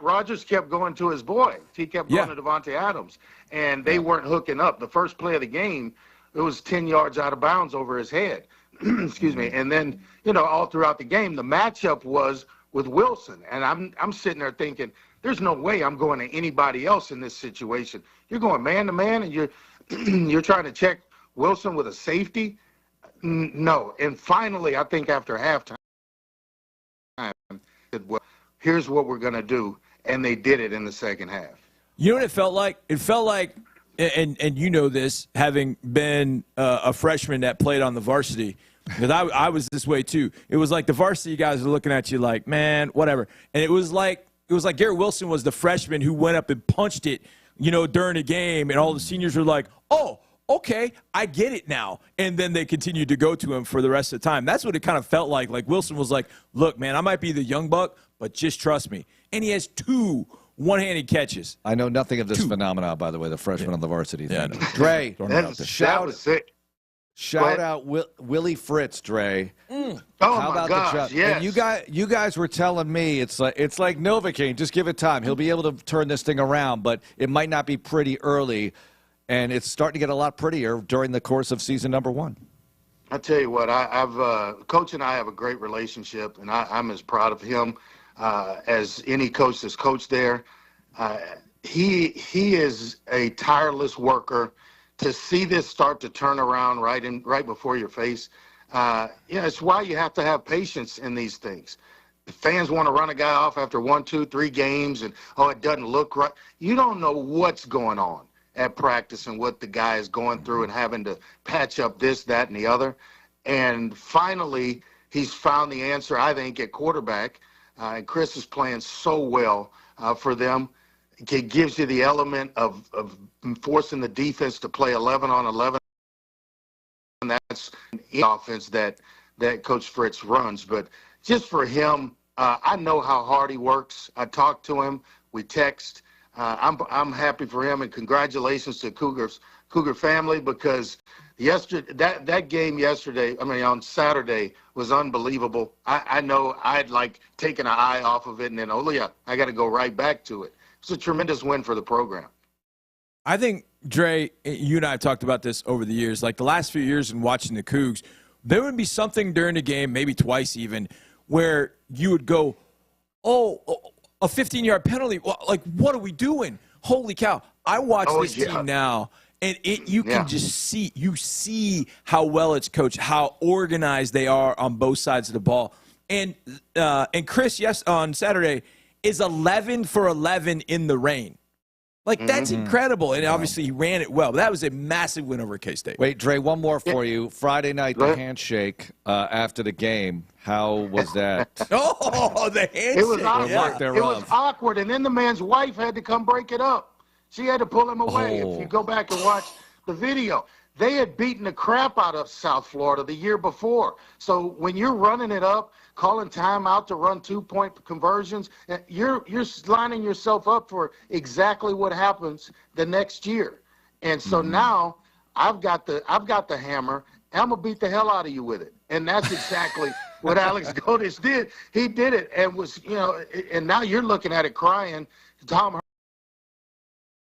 Rodgers kept going to his boy. He kept going to Devontae Adams. And they weren't hooking up. The first play of the game, it was 10 yards out of bounds over his head. Excuse me. And then, all throughout the game, the matchup was with Wilson. And I'm sitting there thinking, there's no way I'm going to anybody else in this situation. You're going man-to-man, and you're trying to check Wilson with a safety? No. And finally, I think after halftime, said, well, here's what we're going to do. And they did it in the second half. You know what it felt like? It felt like, and you know this, having been a freshman that played on the varsity, because I was this way too. It was like the varsity guys are looking at you like, man, whatever. And it was like Garrett Wilson was the freshman who went up and punched it, during the game, and all the seniors were like, oh, okay, I get it now. And then they continued to go to him for the rest of the time. That's what it kind of felt like. Like Wilson was like, look, man, I might be the young buck, but just trust me. And he has 2 one-handed catches. I know nothing of this phenomenon, by the way, the freshman on the varsity thing. Yeah, Dre, shout out Willie Fritz, Dre. Oh, How my about gosh, yes. And you guys were telling me it's like Novocaine. Just give it time. He'll be able to turn this thing around, but it might not be pretty early. And it's starting to get a lot prettier during the course of season number 1. I tell you what, Coach and I have a great relationship, and I'm as proud of him as any coach that's coached there. He is a tireless worker. To see this start to turn around right before your face, it's why you have to have patience in these things. The fans want to run a guy off after 1, 2, 3 games, and it doesn't look right. You don't know what's going on at practice and what the guy is going through and having to patch up this, that, and the other. And finally, he's found the answer, I think, at quarterback. And Chris is playing so well for them. It gives you the element of forcing the defense to play 11 on 11. And that's the offense that Coach Fritz runs. But just for him, I know how hard he works. I talk to him. We text. I'm happy for him, and congratulations to Cougar family, because that game yesterday, on Saturday, was unbelievable. I know I'd taken an eye off of it, and then, I got to go right back to it. It's a tremendous win for the program. I think, Dre, you and I have talked about this over the years. Like the last few years in watching the Cougs, there would be something during the game, maybe twice even, where you would go, a 15-yard penalty. Like, what are we doing? Holy cow. I watch this team now, and you can just see how well it's coached, how organized they are on both sides of the ball. And Chris, on Saturday, is 11 for 11 in the rain. Like, that's incredible. And obviously he ran it well. But that was a massive win over K-State. Wait, Dre, one more for you. Friday night, the handshake after the game. How was that? The handshake. It was awkward. It was awkward. And then the man's wife had to come break it up. She had to pull him away. If you go back and watch the video, they had beaten the crap out of South Florida the year before. So when you're running it up, calling timeout to run 2-point conversions, you're lining yourself up for exactly what happens the next year. And so now I've got the hammer. I'm gonna beat the hell out of you with it. And that's exactly what Alex Godes did. He did it, and was and now you're looking at it crying. Tom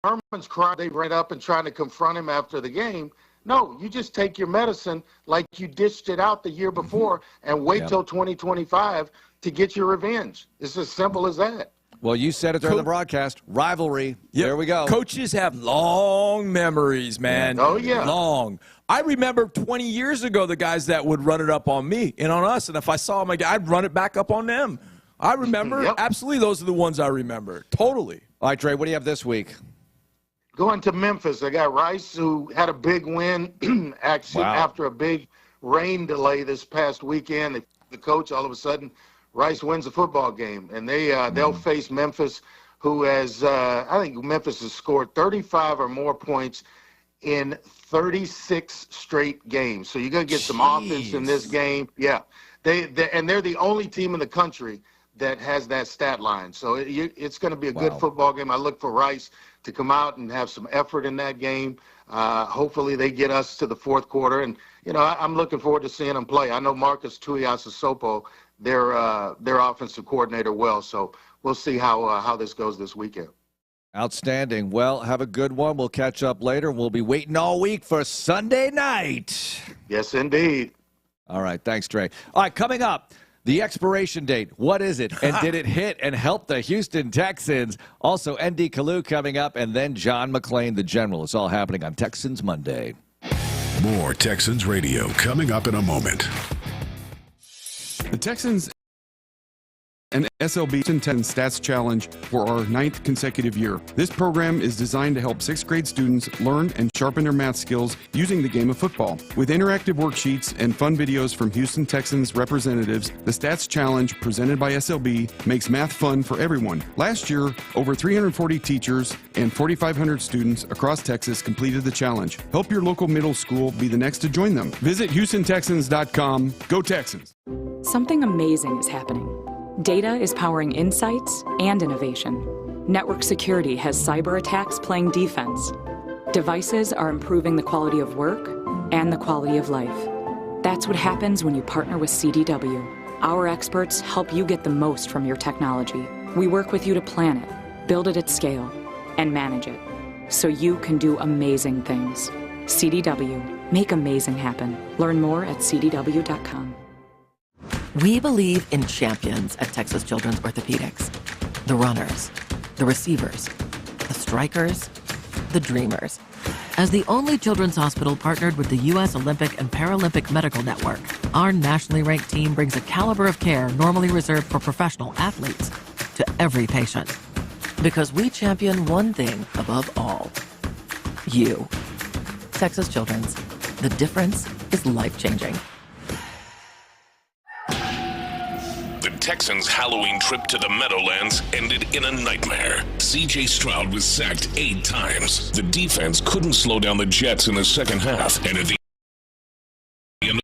Herman's crying. They ran up and trying to confront him after the game. No, you just take your medicine like you dished it out the year before and wait till 2025 to get your revenge. It's as simple as that. Well, you said it during the broadcast. Rivalry. Yep. There we go. Coaches have long memories, man. Oh, yeah. Long. I remember 20 years ago the guys that would run it up on me and on us, and if I saw them again, I'd run it back up on them. I remember. Absolutely, those are the ones I remember. Totally. All right, Trey, what do you have this week? Going to Memphis, I got Rice, who had a big win actually after a big rain delay this past weekend. The coach, all of a sudden, Rice wins a football game, and they'll face Memphis, who has I think Memphis has scored 35 or more points in 36 straight games. So you're going to get some offense in this game. Yeah, they're the only team in the country that has that stat line. So it's going to be a good football game. I look for Rice to come out and have some effort in that game. Hopefully they get us to the fourth quarter, and I'm looking forward to seeing them play. I know Marcus Tuiasosopo, their offensive coordinator, well. So we'll see how this goes this weekend. Outstanding. Well, have a good one. We'll catch up later. We'll be waiting all week for Sunday night. Yes, indeed. All right. Thanks, Trey. All right, coming up, the expiration date. What is it? And did it hit and help the Houston Texans? Also, ND Kalu coming up, and then John McClain, the general. It's all happening on Texans Monday. More Texans Radio coming up in a moment. The Texans and SLB 10 Stats Challenge for our 9th consecutive year. This program is designed to help 6th grade students learn and sharpen their math skills using the game of football. With interactive worksheets and fun videos from Houston Texans representatives, the Stats Challenge presented by SLB makes math fun for everyone. Last year, over 340 teachers and 4,500 students across Texas completed the challenge. Help your local middle school be the next to join them. Visit HoustonTexans.com. Go Texans! Something amazing is happening. Data is powering insights and innovation. Network security has cyber attacks playing defense. Devices are improving the quality of work and the quality of life. That's what happens when you partner with CDW. Our experts help you get the most from your technology. We work with you to plan it, build it at scale, and manage it, so you can do amazing things. CDW. Make amazing happen. Learn more at CDW.com. We believe in champions at Texas Children's Orthopedics. The runners, the receivers, the strikers, the dreamers. As the only children's hospital partnered with the U.S. Olympic and Paralympic Medical Network, our nationally ranked team brings a caliber of care normally reserved for professional athletes to every patient. Because we champion one thing above all: you. Texas Children's. The difference is life-changing. The Texans' Halloween trip to the Meadowlands ended in a nightmare. C.J. Stroud was sacked 8 times. The defense couldn't slow down the Jets in the second half, and at the end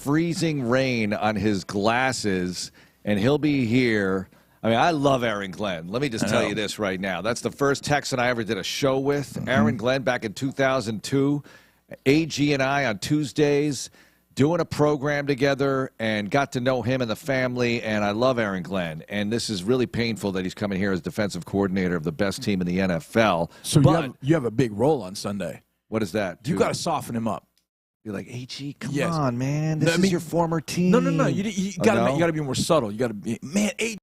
freezing rain on his glasses, and he'll be here. I mean, I love Aaron Glenn. Let me just tell you this right now. That's the first Texan I ever did a show with. Aaron Glenn back in 2002. AG and I on Tuesdays doing a program together and got to know him and the family, and I love Aaron Glenn. And this is really painful that he's coming here as defensive coordinator of the best team in the NFL. So you have a big role on Sunday. What is that? You got to soften him up. You're like, AG, come on, man. This is your former team. No. You got to be more subtle. You got to be, man, AG,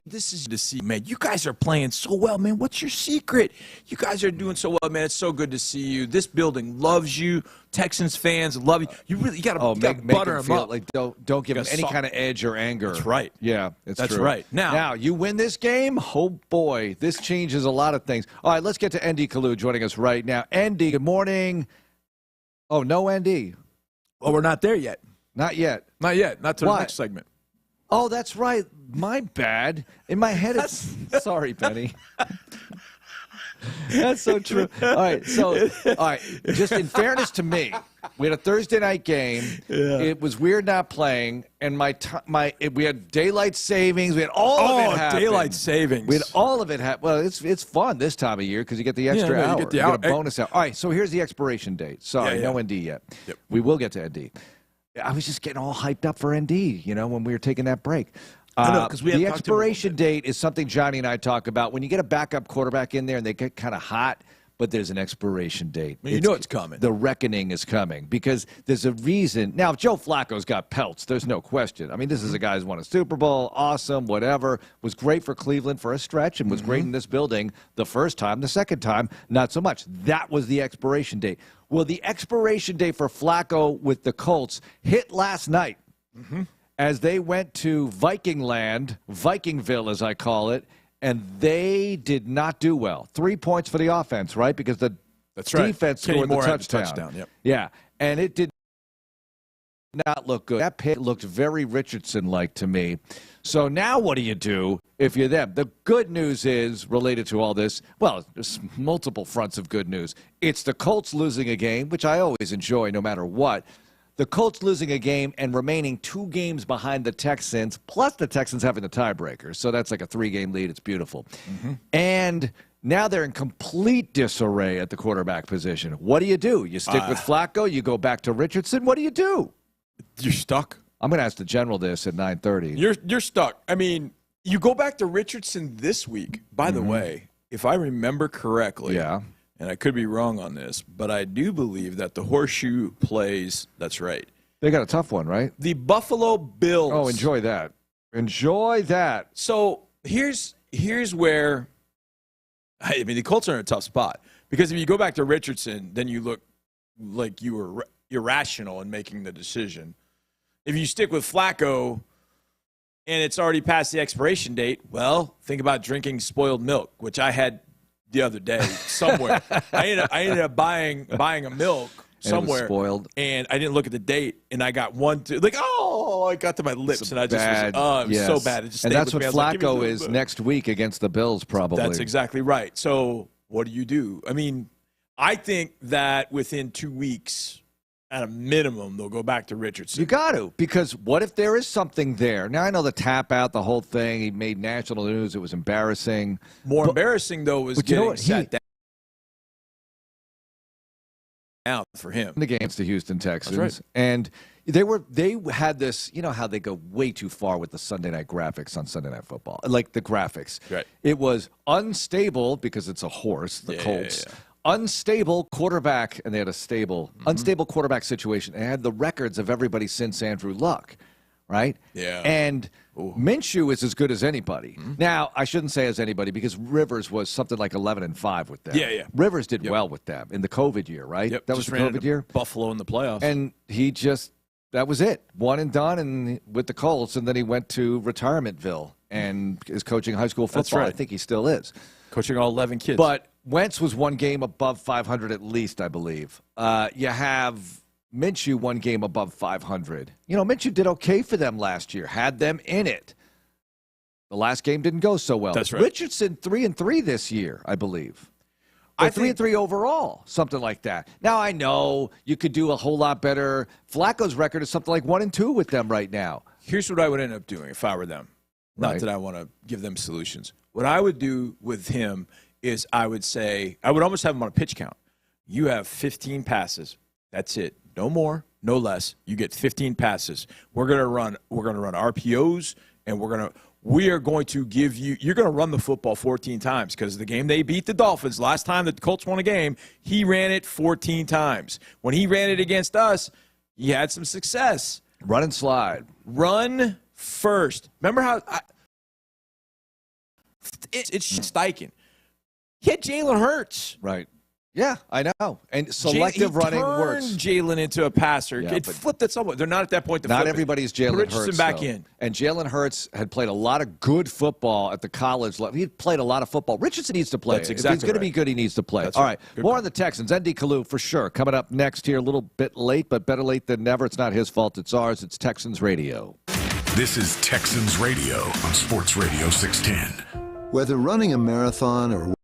this is to see, man. You guys are playing so well, man. What's your secret? You guys are doing so well, man. It's so good to see you. This building loves you. Texans fans love you. You got to butter him up. Like don't give him any kind of edge or anger. That's right. Yeah, that's true. Right. Now you win this game. Oh boy, this changes a lot of things. All right, let's get to ND Kalu joining us right now. ND, good morning. Oh, no, ND. Oh, we're not there yet. Not yet. Not yet. Not to the next segment. Oh, that's right. My bad. In my head, it's sorry, Benny. That's so true. All right, just in fairness to me, we had a Thursday night game. Yeah. It was weird not playing, and we had daylight savings. We had all of it happen. Daylight savings. We had all of it happen. Well, it's fun this time of year because you get the extra hour. You get a bonus hour. All right, so here's the expiration date. Sorry, no ND yet. Yep. We will get to ND. I was just getting all hyped up for ND, when we were taking that break. The expiration date is something Johnny and I talk about. When you get a backup quarterback in there and they get kind of hot, but there's an expiration date. You know it's coming. The reckoning is coming because there's a reason. Now, if Joe Flacco's got pelts, there's no question. I mean, this is a guy who's won a Super Bowl, awesome, whatever. Was great for Cleveland for a stretch and was great in this building the first time. The second time, not so much. That was the expiration date. Well, the expiration date for Flacco with the Colts hit last night as they went to Viking land, Vikingville as I call it, and they did not do well. 3 points for the offense, right? Because the defense scored the touchdown. Yep. Yeah, and it did not look good. That pick looked very Richardson-like to me. So now what do you do if you're them? The good news is, related to all this, well, there's multiple fronts of good news. It's the Colts losing a game, which I always enjoy no matter what. The Colts losing a game and remaining 2 games behind the Texans, plus the Texans having the tiebreaker. So that's like a 3-game lead. It's beautiful. And now they're in complete disarray at the quarterback position. What do? You stick with Flacco? You go back to Richardson? What do you do? You're stuck. I'm going to ask the general this at 9:30. You're stuck. I mean, you go back to Richardson this week. By the way, if I remember correctly, and I could be wrong on this, but I do believe that the horseshoe plays. That's right. They got a tough one, right? The Buffalo Bills. Oh, enjoy that. Enjoy that. So here's where, I mean, the Colts are in a tough spot because if you go back to Richardson, then you look like you were irrational in making the decision. If you stick with Flacco and it's already past the expiration date, well, think about drinking spoiled milk, which I had the other day somewhere. I ended up buying a milk somewhere, and spoiled, and I didn't look at the date, and I got I got to my lips, and I just was so bad. It just and that's what Flacco is next week against the Bills, probably. That's exactly right. So what do? I mean, I think that within 2 weeks, at a minimum, they'll go back to Richardson. You got to, because what if there is something there? Now, I know the tap out, the whole thing, he made national news. It was embarrassing. More embarrassing, though, was getting sat down for him. Against the Houston Texans. That's right. And they had this, you know how they go way too far with the Sunday night graphics on Sunday Night Football. Like the graphics. Right. It was unstable because it's a horse, the Colts. Yeah. Unstable quarterback, and they had a unstable quarterback situation. They had the records of everybody since Andrew Luck, right? Yeah. And Minshew is as good as anybody. Now, I shouldn't say as anybody because Rivers was something like 11-5 with them. Yeah. Rivers did well with them in the COVID year, right? Yep. That was the COVID year. Buffalo in the playoffs. And that was it. One and done and with the Colts, and then he went to Retirementville and is coaching high school football. That's right. I think he still is. Coaching all 11 kids. But Wentz was 1 game above 500 at least, I believe. You have Minshew 1 game above 500. Minshew did okay for them last year, had them in it. The last game didn't go so well. That's right. Richardson 3-3 this year, I believe. Or 3-3 overall, something like that. Now, I know you could do a whole lot better. Flacco's record is something like 1-2 with them right now. Here's what I would end up doing if I were them. Not that I want to give them solutions. What I would do with him is I would almost have him on a pitch count. You have 15 passes. That's it. No more, no less. You get 15 passes. We're going to run RPOs, and we are going to give you – you're going to run the football 14 times because the game they beat the Dolphins, last time the Colts won a game, he ran it 14 times. When he ran it against us, he had some success. Run and slide. Run first. Remember how it's Steichen. He had Jalen Hurts. Right. Yeah, I know. And selective running works. Jalen into a passer. Yeah, it flipped it somewhat. They're not at that point to not flip everybody's it. Jalen Richardson Hurts back though. in. And Jalen Hurts had played a lot of good football at the college level. He played a lot of football. Richardson needs to play. That's If exactly he's going to be good, he needs to play. That's All right. right. More on the Texans. ND Kalu for sure. Coming up next here, a little bit late, but better late than never. It's not his fault. It's ours. It's Texans Radio. This is Texans Radio on Sports Radio 610. Whether running a marathon or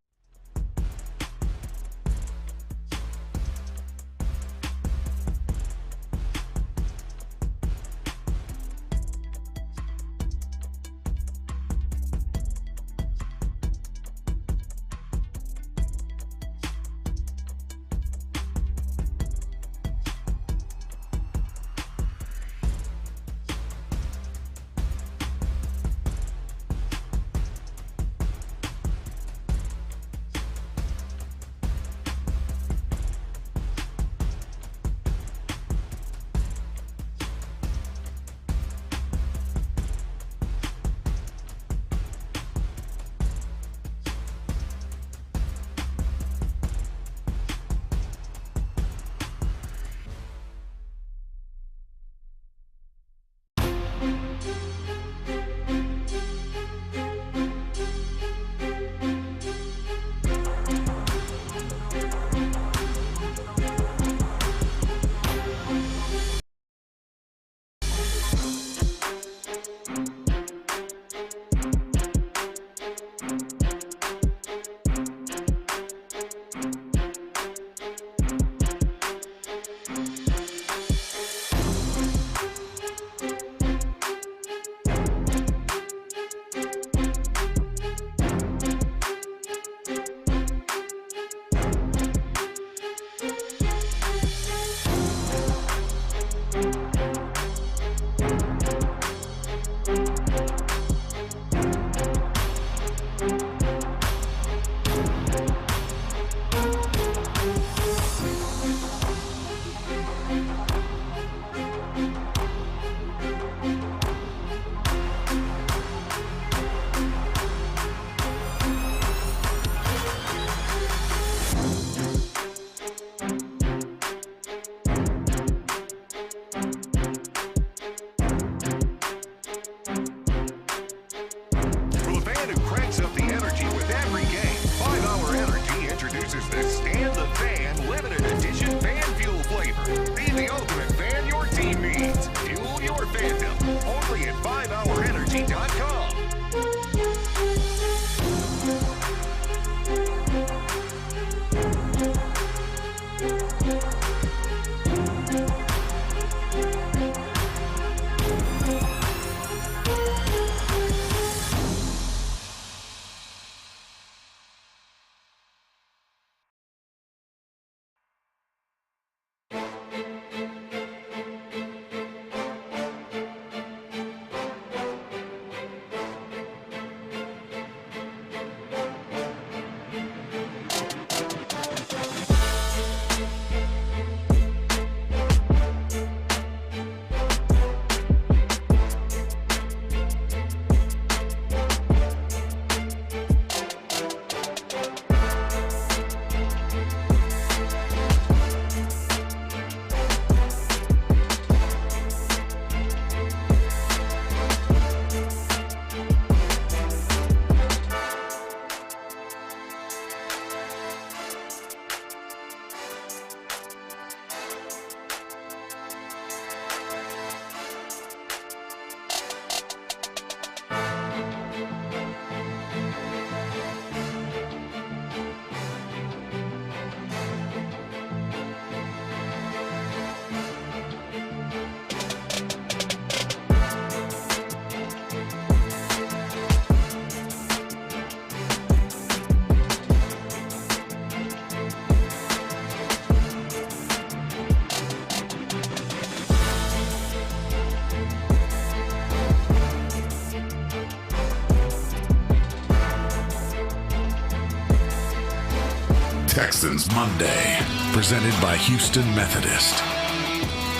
Texans Monday, presented by Houston Methodist.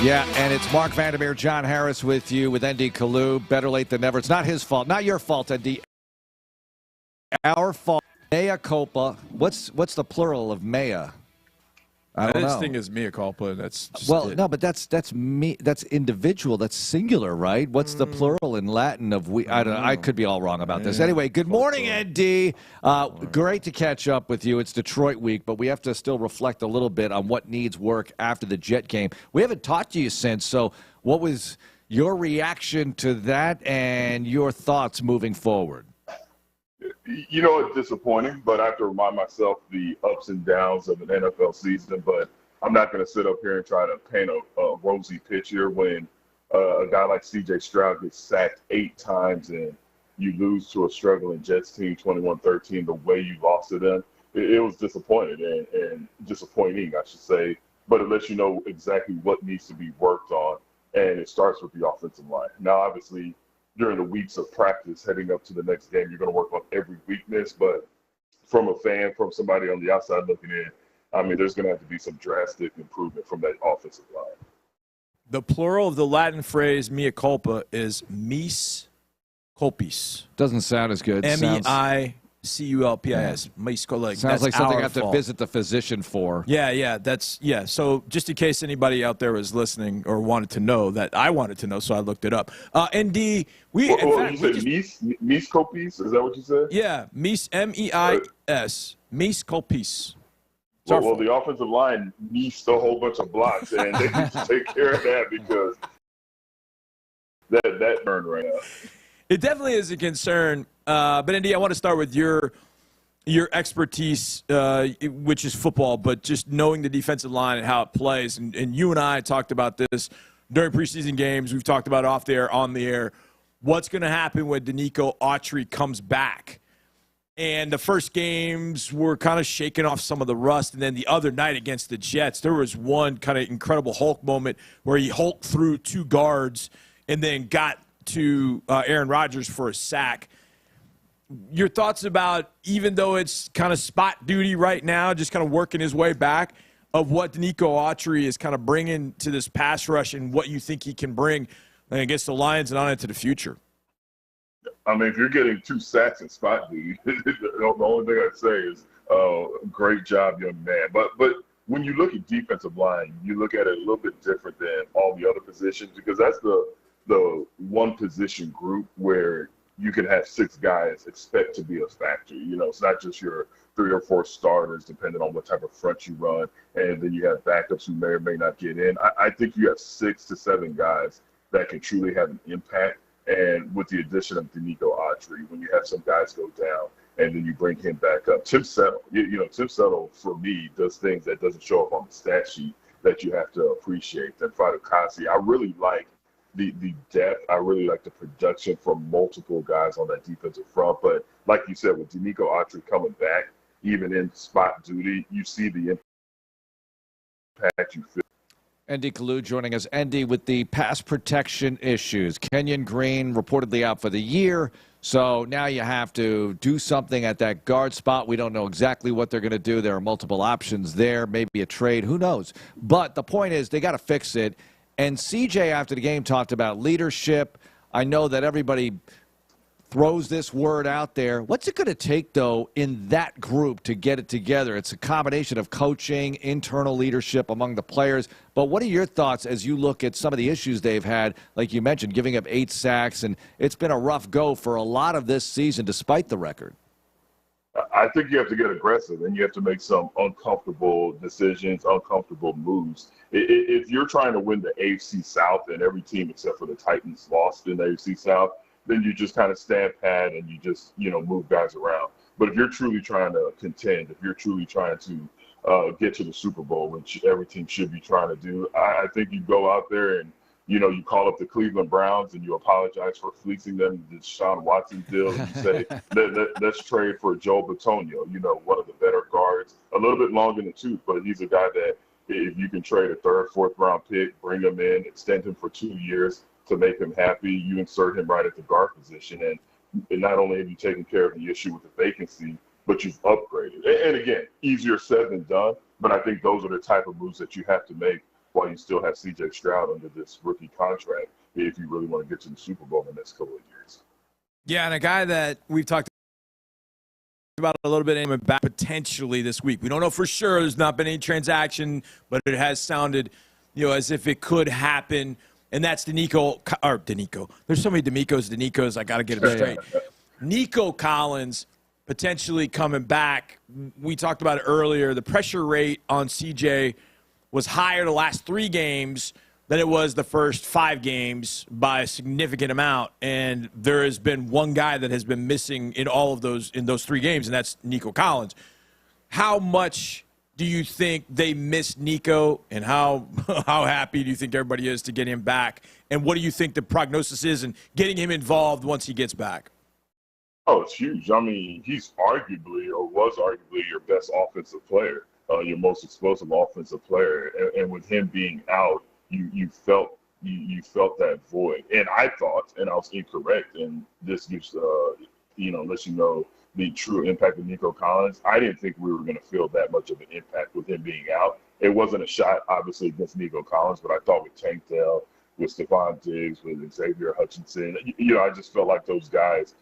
Yeah, and it's Mark Vandermeer, John Harris with you with ND Kalu. Better late than never. It's not his fault. Not your fault, ND. Our fault. Mea culpa. What's the plural of mea? I don't know. This thing is mea culpa. That's just well, no, but that's me. That's individual. That's singular, right? What's the plural in Latin of we? I don't know. I could be all wrong about this. Anyway, good morning, ND. Great to catch up with you. It's Detroit week, but we have to still reflect a little bit on what needs work after the Jet game. We haven't talked to you since. So, what was your reaction to that and your thoughts moving forward? You know, it's disappointing, but I have to remind myself the ups and downs of an NFL season. But I'm not going to sit up here and try to paint a rosy picture when a guy like C.J. Stroud gets sacked 8 times and you lose to a struggling Jets team 21-13 the way you lost to them. It was disappointing and disappointing, I should say. But it lets you know exactly what needs to be worked on, and it starts with the offensive line. Now, obviously, during the weeks of practice heading up to the next game, you're going to work on every weakness. But from a fan, from somebody on the outside looking in, I mean, there's going to have to be some drastic improvement from that offensive line. The plural of the Latin phrase mea culpa is mis culpis. Doesn't sound as good. MEICULPIS. Mis culpa. Sounds like something I have to visit the physician for. Yeah. So just in case anybody out there was listening or wanted to know that, I wanted to know, so I looked it up. ND, you said mis culpis? Is that what you said? Yeah, MEIS, mis culpis. Well, the offensive line missed a whole bunch of blocks, and they need to take care of that because that burned right now. It definitely is a concern. But, Andy, I want to start with your expertise, which is football, but just knowing the defensive line and how it plays. And you and I talked about this during preseason games. We've talked about it off the air, on the air. What's going to happen when Danico Autry comes back? And the first games were kind of shaking off some of the rust. And then the other night against the Jets, there was one kind of incredible Hulk moment where he hulked through 2 guards and then got to Aaron Rodgers for a sack. Your thoughts about, even though it's kind of spot duty right now, just kind of working his way back, of what Danico Autry is kind of bringing to this pass rush and what you think he can bring against the Lions and on into the future? I mean, if you're getting 2 sacks in spot duty, the only thing I'd say is great job, young man. But when you look at defensive line, you look at it a little bit different than all the other positions, because that's the one position group where you can have 6 guys expect to be a factor. You know, it's not just your 3 or 4 starters, depending on what type of front you run, and then you have backups who may or may not get in. I think you have 6 to 7 guys that can truly have an impact. And with the addition of Danico Autry, when you have some guys go down and then you bring him back up, Tim Settle, Tim Settle, for me, does things that doesn't show up on the stat sheet that you have to appreciate. And Fadukasi, I really like the depth. I really like the production from multiple guys on that defensive front. But like you said, with Danico Autry coming back, even in spot duty, you see the impact you feel. ND Kalu joining us. ND, with the pass protection issues. Kenyon Green reportedly out for the year. So now you have to do something at that guard spot. We don't know exactly what they're going to do. There are multiple options there, maybe a trade. Who knows? But the point is they got to fix it. And CJ, after the game, talked about leadership. I know that everybody throws this word out there. What's it going to take, though, in that group to get it together? It's a combination of coaching, internal leadership among the players. But what are your thoughts as you look at some of the issues they've had, like you mentioned, giving up 8 sacks, and it's been a rough go for a lot of this season despite the record? I think you have to get aggressive, and you have to make some uncomfortable decisions, uncomfortable moves. If you're trying to win the AFC South and every team except for the Titans lost in the AFC South, then you just kind of stand pat and you just, move guys around. But if you're truly trying to contend, if you're truly trying to get to the Super Bowl, which every team should be trying to do, I think you go out there and, you call up the Cleveland Browns and you apologize for fleecing them the Deshaun Watson deal. And you say, let's trade for Joe Bitonio, one of the better guards, a little bit long in the tooth, but he's a guy that if you can trade a 3rd, 4th round pick, bring him in, extend him for 2 years to make him happy, you insert him right at the guard position. And not only have you taken care of the issue with the vacancy, but you've upgraded. And again, easier said than done, but I think those are the type of moves that you have to make while you still have C.J. Stroud under this rookie contract if you really want to get to the Super Bowl in the next couple of years. Yeah, and a guy that we've talked about a little bit in back potentially this week. We don't know for sure. There's not been any transaction, but it has sounded, as if it could happen. And that's Danico. There's so many Danicos. I got to get it straight. Nico Collins potentially coming back. We talked about it earlier. The pressure rate on CJ was higher the last 3 games than it was the first 5 games by a significant amount. And there has been one guy that has been missing in those 3 games, and that's Nico Collins. How much do you think they miss Nico, and how happy do you think everybody is to get him back? And what do you think the prognosis is in getting him involved once he gets back? Oh, it's huge. I mean, he's arguably or was arguably your best offensive player, your most explosive offensive player. And with him being out, you felt that void. And I thought, and I was incorrect, and this gives lets you know the true impact of Nico Collins. I didn't think we were going to feel that much of an impact with him being out. It wasn't a shot, obviously, against Nico Collins, but I thought with Tank Dell, with Stephon Diggs, with Xavier Hutchinson, I just felt like those guys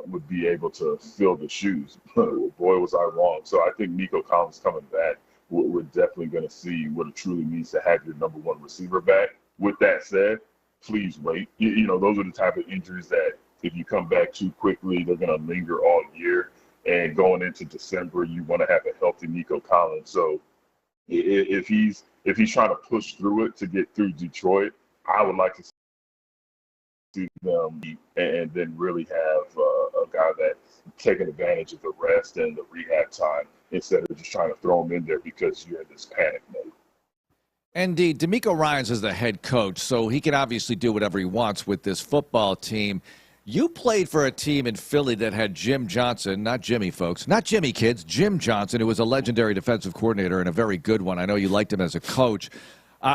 would be able to fill the shoes. Boy, was I wrong. So I think Nico Collins coming back, we're definitely going to see what it truly means to have your number 1 receiver back. With that said, please wait. Those are the type of injuries that if you come back too quickly, they're going to linger all year. And going into December, you want to have a healthy Nico Collins. So if he's trying to push through it to get through Detroit, I would like to see them and then really have a guy that's taking advantage of the rest and the rehab time instead of just trying to throw him in there because you're in this panic mode. Indeed, DeMeco Ryans is the head coach, so he can obviously do whatever he wants with this football team. You played for a team in Philly that had Jim Johnson, not Jimmy, folks, not Jimmy, kids, Jim Johnson, who was a legendary defensive coordinator and a very good one. I know you liked him as a coach.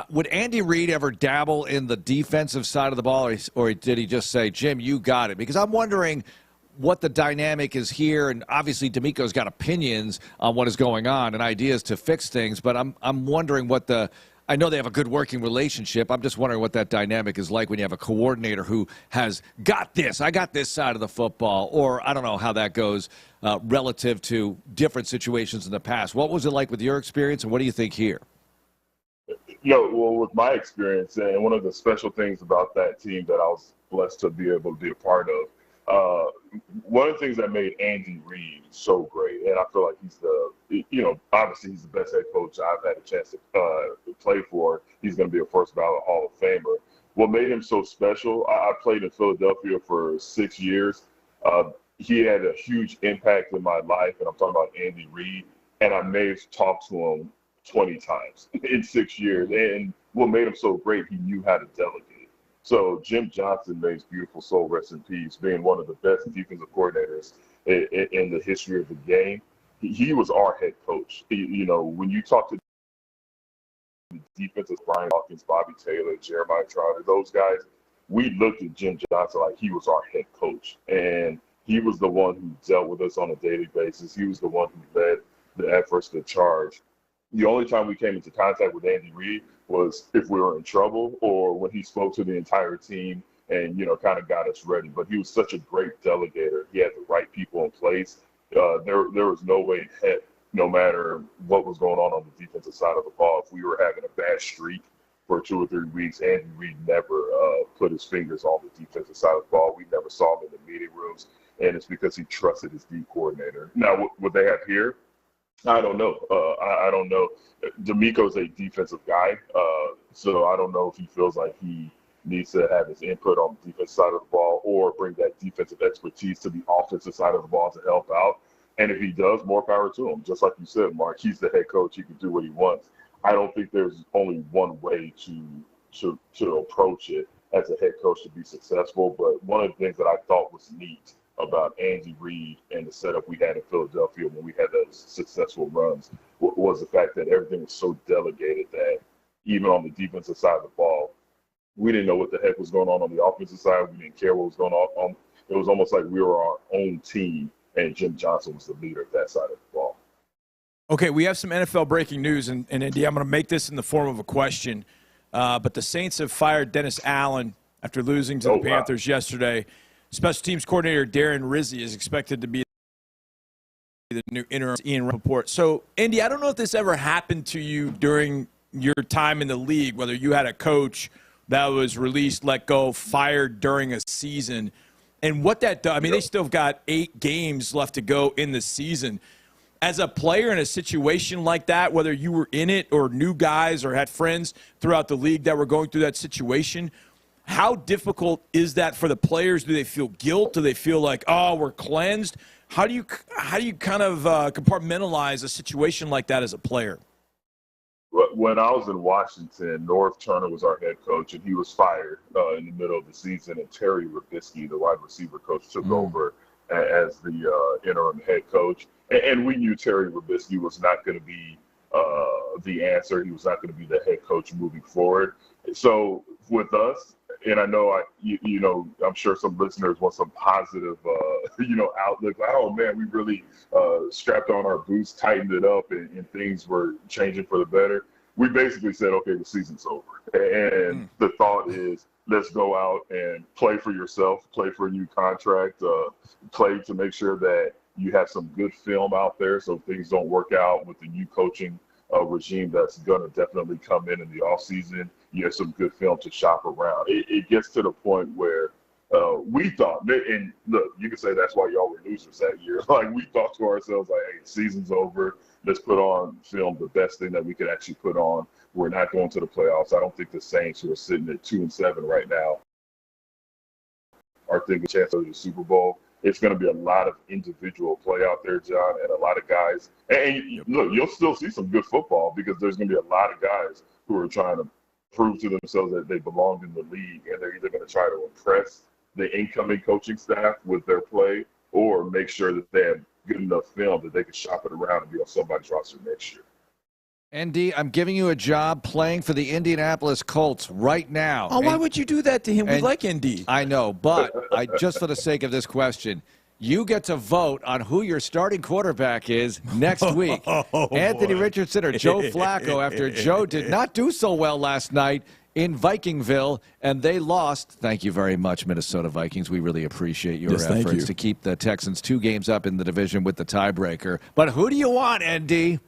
Would Andy Reid ever dabble in the defensive side of the ball, or did he just say, Jim, you got it? Because I'm wondering what the dynamic is here, and obviously DeMeco's got opinions on what is going on and ideas to fix things, but I'm wondering what I know they have a good working relationship. I'm just wondering what that dynamic is like when you have a coordinator who has got this. I got this side of the football, or I don't know how that goes relative to different situations in the past. What was it like with your experience, and what do you think here? Well, with my experience, and one of the special things about that team that I was blessed to be able to be a part of, one of the things that made Andy Reid so great, and I feel like he's obviously he's the best head coach I've had a chance to play for. He's going to be a first ballot Hall of Famer. What made him so special, I played in Philadelphia for 6 years. He had a huge impact in my life, and I'm talking about Andy Reid, and I may have talked to him 20 times in 6 years. And what made him so great, he knew how to delegate. So Jim Johnson, may his beautiful soul rest in peace, being one of the best defensive coordinators in the history of the game, he was our head coach. When you talk to the defenses, Brian Hawkins, Bobby Taylor, Jeremiah Trotter, those guys, we looked at Jim Johnson like he was our head coach. And he was the one who dealt with us on a daily basis. He was the one who led the efforts, the charge. The only time we came into contact with Andy Reid was if we were in trouble or when he spoke to the entire team and, kind of got us ready. But he was such a great delegator. He had the right people in place. There was no way in heck, no matter what was going on the defensive side of the ball, if we were having a bad streak for 2 or 3 weeks, Andy Reid never put his fingers on the defensive side of the ball. We never saw him in the meeting rooms, and it's because he trusted his D coordinator. Now, what they have here, I don't know. I don't know. DeMeco's a defensive guy, so I don't know if he feels like he needs to have his input on the defensive side of the ball or bring that defensive expertise to the offensive side of the ball to help out. And if he does, more power to him. Just like you said, Mark, he's the head coach. He can do what he wants. I don't think there's only one way to approach it as a head coach to be successful. But one of the things that I thought was neat about Andy Reid and the setup we had in Philadelphia when we had those successful runs was the fact that everything was so delegated that even on the defensive side of the ball, we didn't know what the heck was going on the offensive side. We didn't care what was going on. It was almost like we were our own team, and Jim Johnson was the leader of that side of the ball. Okay, we have some NFL breaking news, and Indy, I'm going to make this in the form of a question. But the Saints have fired Dennis Allen after losing to the Panthers yesterday. Special teams coordinator Darren Rizzi is expected to be the new interim Ian Rappaport. So, Indy, I don't know if this ever happened to you during your time in the league, whether you had a coach that was released, let go, fired during a season, and what that does. I mean, they still have got 8 games left to go in the season. As a player in a situation like that, whether you were in it or knew guys or had friends throughout the league that were going through that situation, how difficult is that for the players? Do they feel guilt? Do they feel like, oh, we're cleansed? How do you kind of compartmentalize a situation like that as a player? When I was in Washington, Norv Turner was our head coach, and he was fired in the middle of the season, and Terry Robisky, the wide receiver coach, took over as the interim head coach. And we knew Terry Robisky was not going to be the answer. He was not going to be the head coach moving forward. So with us, and I know I'm sure some listeners want some positive, outlook. Like, oh man, we really strapped on our boots, tightened it up, and things were changing for the better. We basically said, okay, the season's over, and the thought is, let's go out and play for yourself, play for a new contract, play to make sure that you have some good film out there so things don't work out with the new coaching regime that's going to definitely come in the offseason. You have some good film to shop around. It gets to the point where we thought, and look, you can say that's why y'all were losers that year. Like, we thought to ourselves, like, hey, season's over. Let's put on film the best thing that we could actually put on. We're not going to the playoffs. I don't think the Saints, who are sitting at 2-7 right now, are thinking a chance of the Super Bowl. It's going to be a lot of individual play out there, John, and a lot of guys. And look, you'll still see some good football because there's going to be a lot of guys who are trying to prove to themselves that they belong in the league, and they're either going to try to impress the incoming coaching staff with their play or make sure that they have good enough film that they can shop it around and be on somebody's roster next year. ND, I'm giving you a job playing for the Indianapolis Colts right now. Oh, why would you do that to him? We like ND. I know, but just for the sake of this question, you get to vote on who your starting quarterback is next week. Anthony Richardson or Joe Flacco, after Joe did not do so well last night in Vikingville, and they lost. Thank you very much, Minnesota Vikings. We really appreciate your efforts to keep the Texans 2 games up in the division with the tiebreaker. But who do you want, ND?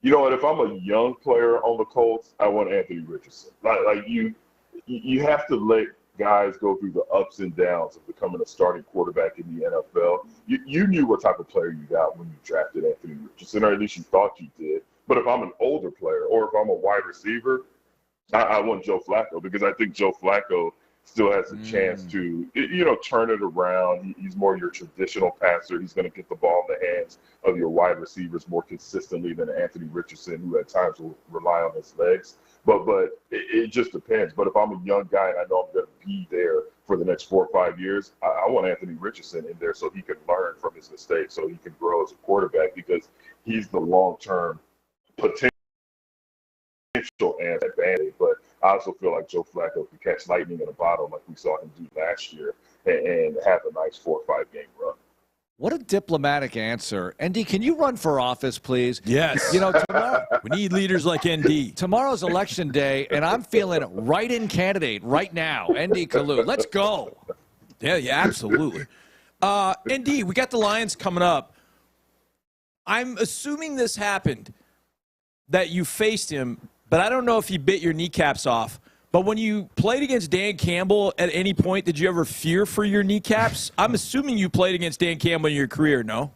You know what? If I'm a young player on the Colts, I want Anthony Richardson. Like you have to let guys go through the ups and downs of becoming a starting quarterback in the NFL. You knew what type of player you got when you drafted Anthony Richardson, or at least you thought you did. But if I'm an older player, or if I'm a wide receiver, I want Joe Flacco, because I think Joe Flacco still has a chance to, turn it around. He's more your traditional passer. He's going to get the ball in the hands of your wide receivers more consistently than Anthony Richardson, who at times will rely on his legs. But it just depends. But if I'm a young guy and I know I'm going to be there for the next 4 or 5 years, I want Anthony Richardson in there so he can learn from his mistakes, so he can grow as a quarterback, because he's the long-term potential and advantage. But I also feel like Joe Flacco can catch lightning in a bottle like we saw him do last year and have a nice 4 or 5 game run. What a diplomatic answer. ND, can you run for office, please? Yes. Tomorrow, we need leaders like ND. Tomorrow's election day, and I'm feeling write-in candidate right now. ND Kalu, let's go. Yeah, absolutely. ND, we got the Lions coming up. I'm assuming this happened, that you faced him, but I don't know if he bit your kneecaps off. But when you played against Dan Campbell at any point, did you ever fear for your kneecaps? I'm assuming you played against Dan Campbell in your career, no?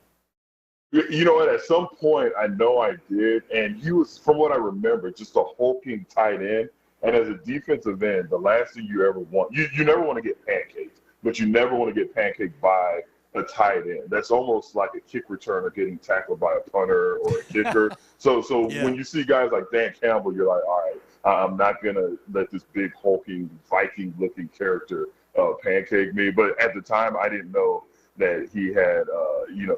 You know what? At some point, I know I did. And he was, from what I remember, just a hulking tight end. And as a defensive end, the last thing you ever want, you never want to get pancaked, but you never want to get pancaked by a tight end. That's almost like a kick returner getting tackled by a punter or a kicker. So when you see guys like Dan Campbell, you're like, all right, I'm not going to let this big, hulking, Viking-looking character pancake me. But at the time, I didn't know that he had,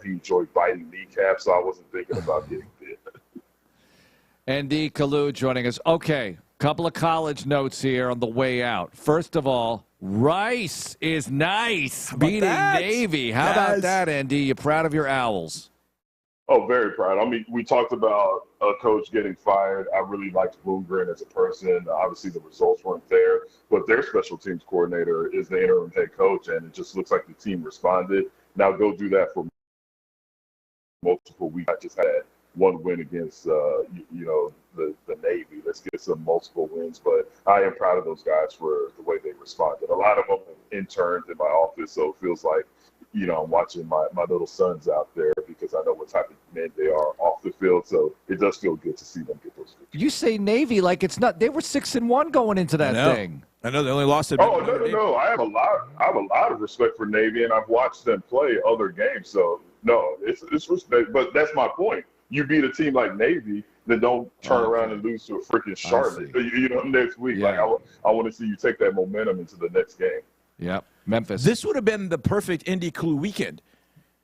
he enjoyed biting kneecaps, so I wasn't thinking about getting bit. ND Kalu joining us. Okay, couple of college notes here on the way out. First of all, Rice is nice, beating that? Navy. How about that, Andy? You proud of your Owls? Oh, very proud. I mean, we talked about a coach getting fired. I really liked Bloomgren as a person. Obviously, the results weren't there, but their special teams coordinator is the interim head coach, and it just looks like the team responded. Now go do that for multiple weeks. I just had one win against, the Navy. Let's get some multiple wins, but I am proud of those guys for the way they responded. A lot of them interned in my office, so it feels like, I'm watching my little sons out there because I know what type of men they are off the field. So it does feel good to see them get those victories. You say Navy like it's not. They were 6-1 going into that thing. I know they only lost it. Oh no! I have a lot of respect for Navy, and I've watched them play other games. So no, it's respect. But that's my point. You beat a team like Navy, then don't turn around and lose to a freaking Charlotte. Next week. Yeah. Like I want to see you take that momentum into the next game. Yep, Memphis. This would have been the perfect Indy Clue weekend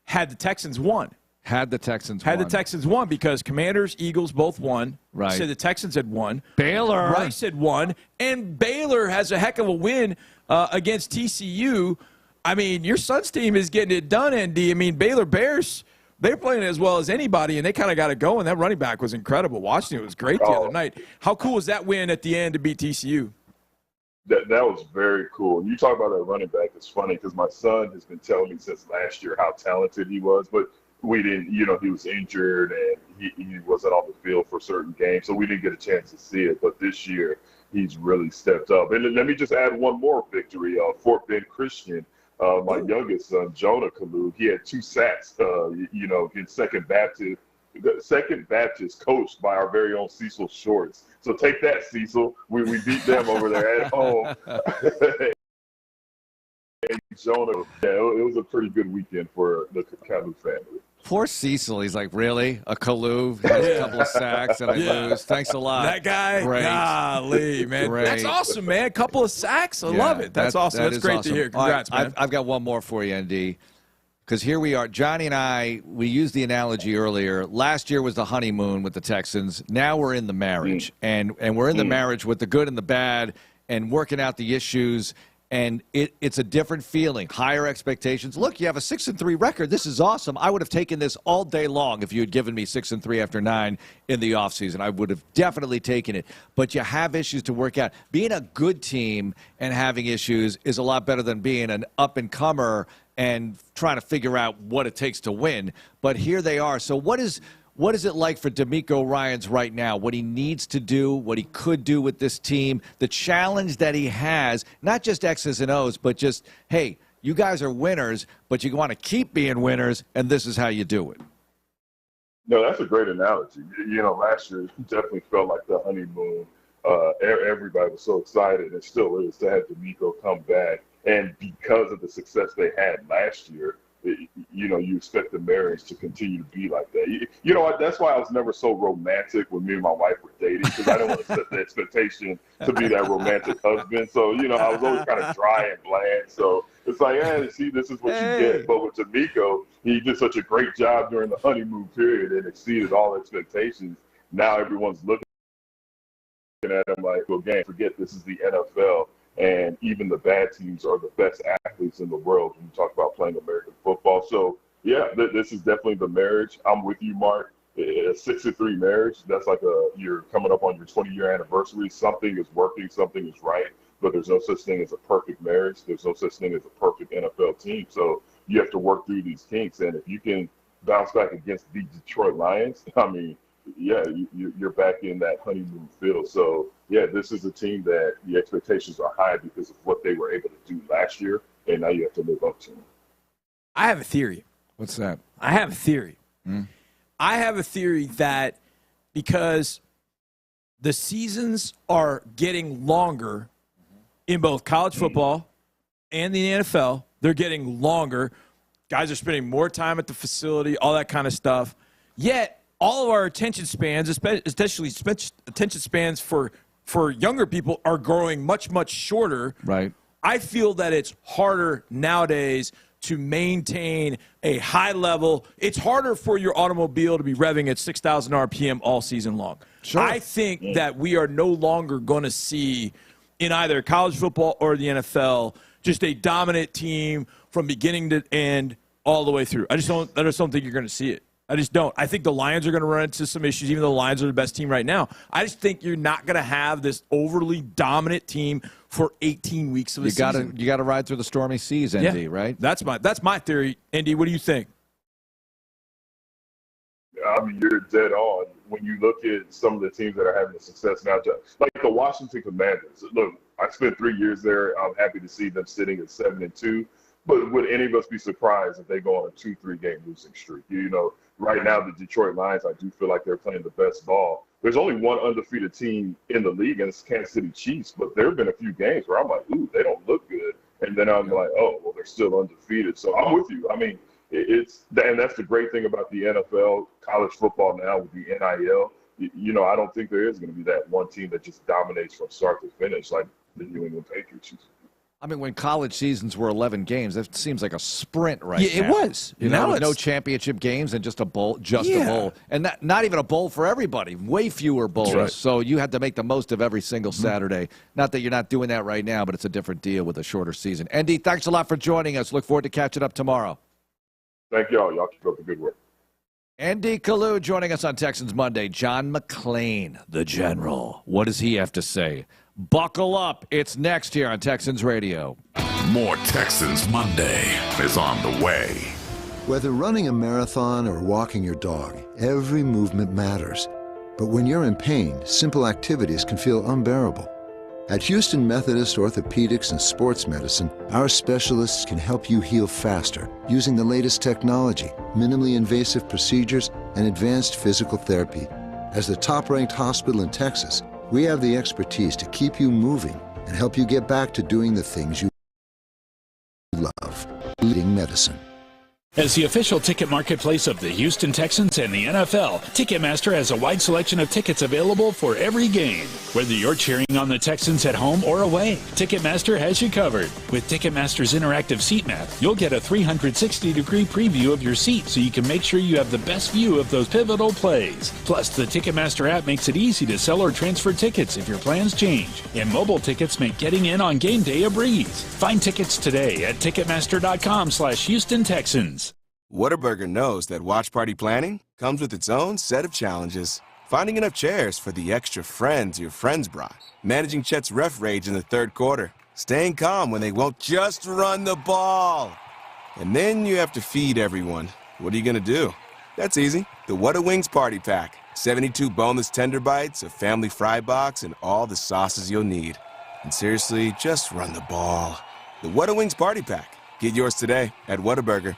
had the Texans won. Had the Texans won because Commanders, Eagles both won. Right. So the Texans had won. Baylor. Rice had won. And Baylor has a heck of a win against TCU. I mean, your Suns team is getting it done, Andy. I mean, Baylor Bears, they're playing as well as anybody, and they kind of got it going. That running back was incredible. Watching it was great the other night. How cool was that win at the end to beat TCU? That was very cool. And you talk about that running back. It's funny because my son has been telling me since last year how talented he was, but we didn't, he was injured and he wasn't on the field for certain games, so we didn't get a chance to see it. But this year, he's really stepped up. And let me just add one more victory. Fort Bend Christian, my youngest son, Jonah Kalu, he had 2 sacks, against Second Baptist, coached by our very own Cecil Shorts. So take that, Cecil. We beat them over there at home. And Jonah, it was a pretty good weekend for the Kalu family. Poor Cecil. He's like, really? A Kalu has a couple of sacks and I lose. Thanks a lot. That guy? Great. Golly, man. Great. That's awesome, man. A couple of sacks. I love it. That's awesome. That's great to hear. Congrats, man. I've got one more for you, ND. Because here we are. Johnny and I, we used the analogy earlier. Last year was the honeymoon with the Texans. Now we're in the marriage. And we're in the marriage with the good and the bad and working out the issues. And it's a different feeling, higher expectations. Look, you have a 6-3 record. This is awesome. I would have taken this all day long if you had given me 6-3 after 9 in the offseason. I would have definitely taken it. But you have issues to work out. Being a good team and having issues is a lot better than being an up-and-comer and trying to figure out what it takes to win. But here they are. So what is it like for DeMeco Ryans right now? What he needs to do, what he could do with this team, the challenge that he has, not just X's and O's, but just, hey, you guys are winners, but you want to keep being winners, and this is how you do it. No, that's a great analogy. Last year definitely felt like the honeymoon. Everybody was so excited, and still is, to have DeMeco come back. And because of the success they had last year, you expect the marriage to continue to be like that. That's why I was never so romantic when me and my wife were dating, because I didn't want to set the expectation to be that romantic husband. So, I was always kind of dry and bland. So it's like, see, this is what you get. But with DeMeco, he did such a great job during the honeymoon period and exceeded all expectations. Now everyone's looking at him like, well, gang, forget this is the NFL. And even the bad teams are the best athletes in the world when you talk about playing American football. So, yeah, this is definitely the marriage. I'm with you, Mark. A 6-3 marriage, that's like you're coming up on your 20-year anniversary. Something is working, something is right, but there's no such thing as a perfect marriage. There's no such thing as a perfect NFL team. So you have to work through these kinks. And if you can bounce back against the Detroit Lions, I mean, yeah, you're back in that honeymoon field. So, yeah, this is a team that the expectations are high because of what they were able to do last year, and now you have to live up to them. I have a theory. What's that? I have a theory. I have a theory that because the seasons are getting longer in both college football and the NFL, they're getting longer. Guys are spending more time at the facility, all that kind of stuff. Yet, all of our attention spans, especially attention spans for younger people, are growing much, much shorter. Right. I feel that it's harder nowadays to maintain a high level. It's harder for your automobile to be revving at 6,000 RPM all season long. Sure. I think that we are no longer going to see in either college football or the NFL, just a dominant team from beginning to end all the way through. I just don't think you're going to see it. I just don't. I think the Lions are going to run into some issues, even though the Lions are the best team right now. I just think you're not going to have this overly dominant team for 18 weeks of the season. You got to ride through the stormy seas, ND, right? That's my theory. ND, what do you think? I mean, you're dead on. When you look at some of the teams that are having success now, like the Washington Commanders. Look, I spent 3 years there. I'm happy to see them sitting at 7-2. But would any of us be surprised if they go on a 2-3 game losing streak? You know, right now the Detroit Lions, I do feel like they're playing the best ball. There's only one undefeated team in the league, and it's Kansas City Chiefs. But there have been a few games where I'm like, ooh, they don't look good. And then I'm like, oh, well, they're still undefeated. So I'm with you. I mean, and that's the great thing about the NFL, college football now with the NIL. You know, I don't think there is going to be that one team that just dominates from start to finish like the New England Patriots used to. I mean, when college seasons were 11 games, that seems like a sprint now. It was. You know, no championship games and just a bowl, a bowl. And not even a bowl for everybody. Way fewer bowls. Right. So you had to make the most of every single Saturday. Not that you're not doing that right now, but it's a different deal with a shorter season. Andy, thanks a lot for joining us. Look forward to catching up tomorrow. Thank y'all. Y'all keep up the good work. Andy Kalu joining us on Texans Monday. John McClain, the General. What does he have to say? Buckle up. It's next here on Texans Radio. More Texans Monday is on the way. Whether running a marathon or walking your dog, every movement matters. But when you're in pain, simple activities can feel unbearable. At Houston Methodist Orthopedics and Sports Medicine, our specialists can help you heal faster using the latest technology, minimally invasive procedures, and advanced physical therapy. As the top-ranked hospital in Texas, we have the expertise to keep you moving and help you get back to doing the things you love. Leading medicine. As the official ticket marketplace of the Houston Texans and the NFL, Ticketmaster has a wide selection of tickets available for every game. Whether you're cheering on the Texans at home or away, Ticketmaster has you covered. With Ticketmaster's interactive seat map, you'll get a 360-degree preview of your seat so you can make sure you have the best view of those pivotal plays. Plus, the Ticketmaster app makes it easy to sell or transfer tickets if your plans change. And mobile tickets make getting in on game day a breeze. Find tickets today at Ticketmaster.com/Houston Texans. Whataburger knows that watch party planning comes with its own set of challenges. Finding enough chairs for the extra friends your friends brought. Managing Chet's ref rage in the third quarter. Staying calm when they won't just run the ball. And then you have to feed everyone. What are you going to do? That's easy. The What a Wings Party Pack. 72 boneless tender bites, a family fry box, and all the sauces you'll need. And seriously, just run the ball. The What a Wings Party Pack. Get yours today at Whataburger.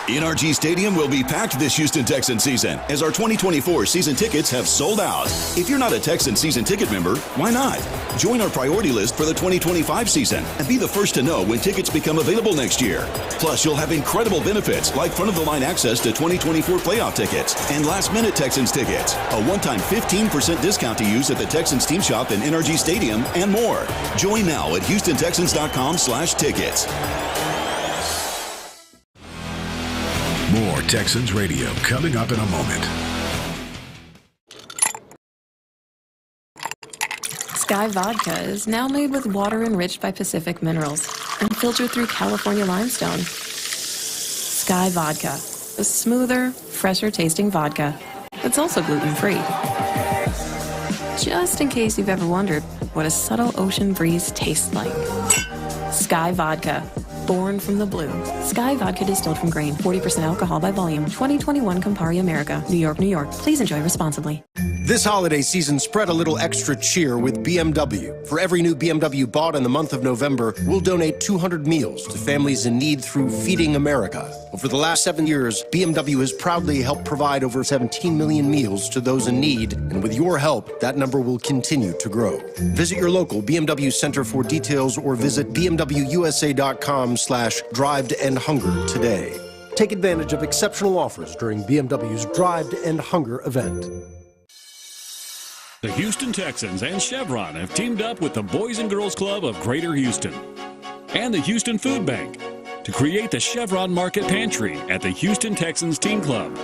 NRG Stadium will be packed this Houston Texans season as our 2024 season tickets have sold out. If you're not a Texans season ticket member, why not? Join our priority list for the 2025 season and be the first to know when tickets become available next year. Plus, you'll have incredible benefits like front-of-the-line access to 2024 playoff tickets and last-minute Texans tickets, a one-time 15% discount to use at the Texans team shop in NRG Stadium, and more. Join now at HoustonTexans.com/tickets. More Texans Radio coming up in a moment. Sky Vodka is now made with water enriched by Pacific minerals and filtered through California limestone. Sky Vodka, a smoother, fresher tasting vodka that's also gluten-free. Just in case you've ever wondered what a subtle ocean breeze tastes like. Sky Vodka. Born from the blue. Sky Vodka distilled from grain. 40% alcohol by volume. 2021 Campari America. New York, New York. Please enjoy responsibly. This holiday season, spread a little extra cheer with BMW. For every new BMW bought in the month of November, we'll donate 200 meals to families in need through Feeding America. Over the last 7 years, BMW has proudly helped provide over 17 million meals to those in need, and with your help, that number will continue to grow. Visit your local BMW center for details or visit bmwusa.com/Drive to End Hunger today. Take advantage of exceptional offers during BMW's Drive to End Hunger event. The Houston Texans and Chevron have teamed up with the Boys and Girls Club of Greater Houston and the Houston Food Bank to create the Chevron Market Pantry at the Houston Texans Team Club.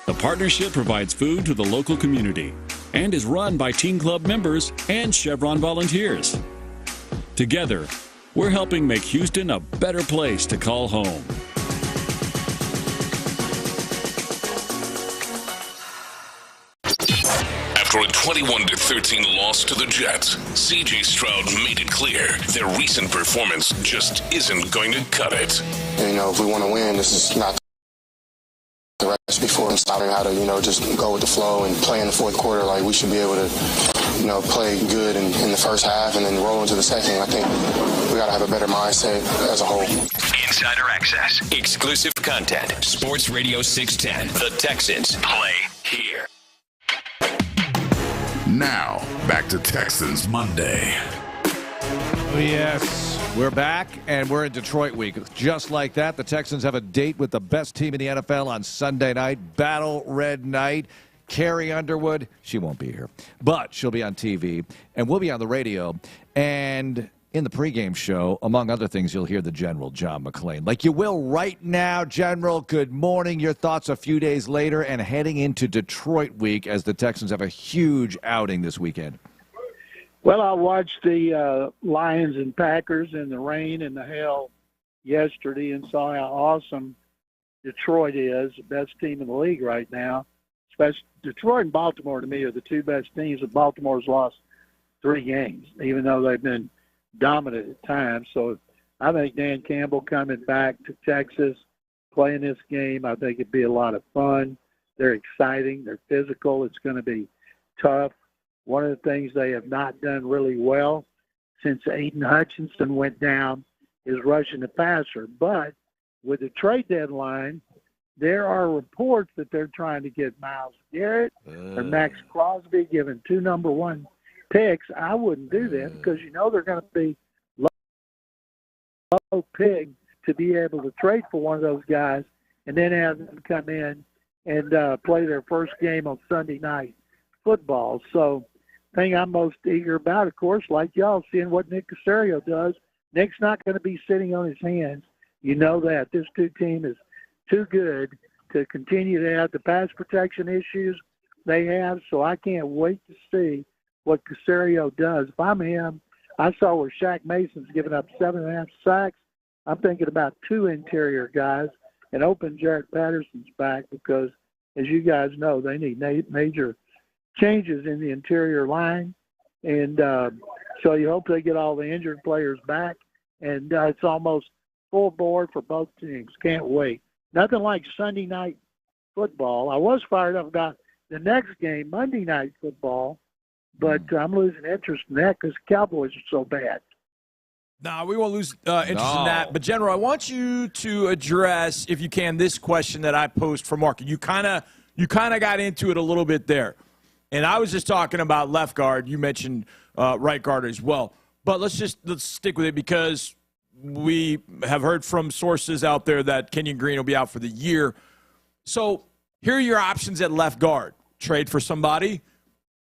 The partnership provides food to the local community and is run by Teen Club members and Chevron volunteers. Together, we're helping make Houston a better place to call home. After a 21-13 loss to the Jets, C.J. Stroud made it clear their recent performance just isn't going to cut it. You know, if we want to win, this is not the recipe for them stopping how to, just go with the flow and play in the fourth quarter. Like, we should be able to, play good in the first half and then roll into the second. I think we got to have a better mindset as a whole. Insider access, exclusive content, Sports Radio 610. The Texans play here. Now, back to Texans Monday. Oh, yes. We're back, and we're in Detroit week. Just like that, the Texans have a date with the best team in the NFL on Sunday night, Battle Red Night. Carrie Underwood, she won't be here, but she'll be on TV, and we'll be on the radio. And in the pregame show, among other things, you'll hear the General, John McClain. Like you will right now, General. Good morning. Your thoughts a few days later and heading into Detroit week as the Texans have a huge outing this weekend. Well, I watched the Lions and Packers in the rain and the hail yesterday and saw how awesome Detroit is, the best team in the league right now. Especially Detroit and Baltimore, to me, are the two best teams. And Baltimore's lost 3 games, even though they've been dominant at times. So I think Dan Campbell coming back to Texas, playing this game, I think it'd be a lot of fun. They're exciting. They're physical. It's going to be tough. One of the things they have not done really well since Aiden Hutchinson went down is rushing the passer. But with the trade deadline, there are reports that they're trying to get Myles Garrett or Max Crosby, given 2 number 1 picks. I wouldn't do that because they're going to be low pick to be able to trade for one of those guys and then have them come in and play their first game on Sunday night football. So the thing I'm most eager about, of course, like y'all, seeing what Nick Caserio does. Nick's not going to be sitting on his hands. You know that. This team is too good to continue to have the pass protection issues they have, so I can't wait to see what Caserio does. If I'm him, I saw where Shaq Mason's given up 7.5 sacks. I'm thinking about 2 interior guys and hoping Jarrett Patterson's back because, as you guys know, they need major changes in the interior line. And so you hope they get all the injured players back. And it's almost full board for both teams. Can't wait. Nothing like Sunday night football. I was fired up about the next game, Monday night football, but I'm losing interest in that because the Cowboys are so bad. No, we won't lose interest in that. But, General, I want you to address, if you can, this question that I posed for Mark. You kind of got into it a little bit there. And I was just talking about left guard. You mentioned right guard as well. But let's stick with it because we have heard from sources out there that Kenyon Green will be out for the year. So here are your options at left guard. Trade for somebody,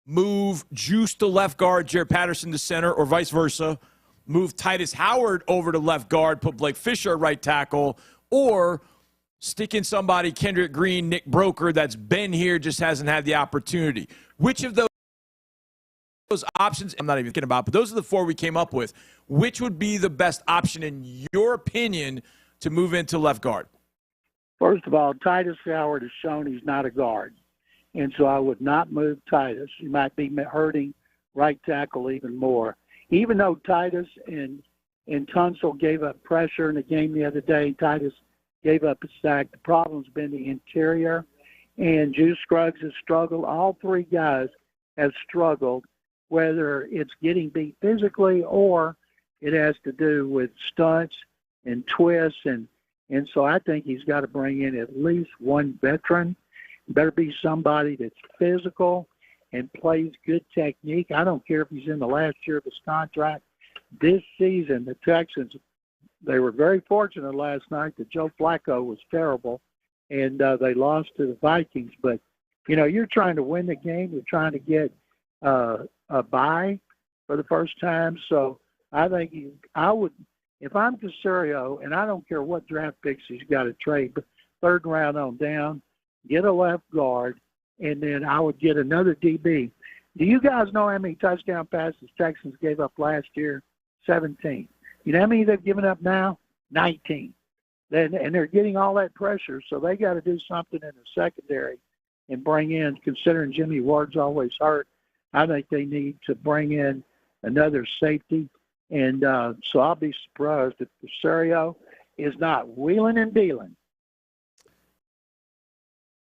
move Juice to left guard, Jarrett Patterson to center, or vice versa. Move Titus Howard over to left guard, put Blake Fisher at right tackle, or stick in somebody, Kendrick Green, Nick Broker, that's been here, just hasn't had the opportunity. Which of those options, I'm not even thinking about, but those are the 4 we came up with. Which would be the best option, in your opinion, to move into left guard? First of all, Titus Howard has shown he's not a guard. And so I would not move Titus. He might be hurting right tackle even more. Even though Titus and Tunsil gave up pressure in the game the other day, Titus gave up a sack. The problem's been the interior. And Juice Scruggs has struggled. All 3 guys have struggled, whether it's getting beat physically or it has to do with stunts and twists. And so I think he's got to bring in at least one veteran. It better be somebody that's physical and plays good technique. I don't care if he's in the last year of his contract. This season, the Texans, they were very fortunate last night that Joe Flacco was terrible, and they lost to the Vikings. But, you're trying to win the game. You're trying to get a bye for the first time. So I think I would, if I'm Caserio, and I don't care what draft picks he's got to trade, but 3rd round on down, get a left guard and then I would get another DB. Do you guys know how many touchdown passes Texans gave up last year? 17. You know how many they've given up now? 19. And they're getting all that pressure, so they got to do something in the secondary and bring in, considering Jimmy Ward's always hurt, I think they need to bring in another safety. And so I'll be surprised if Rosario is not wheeling and dealing.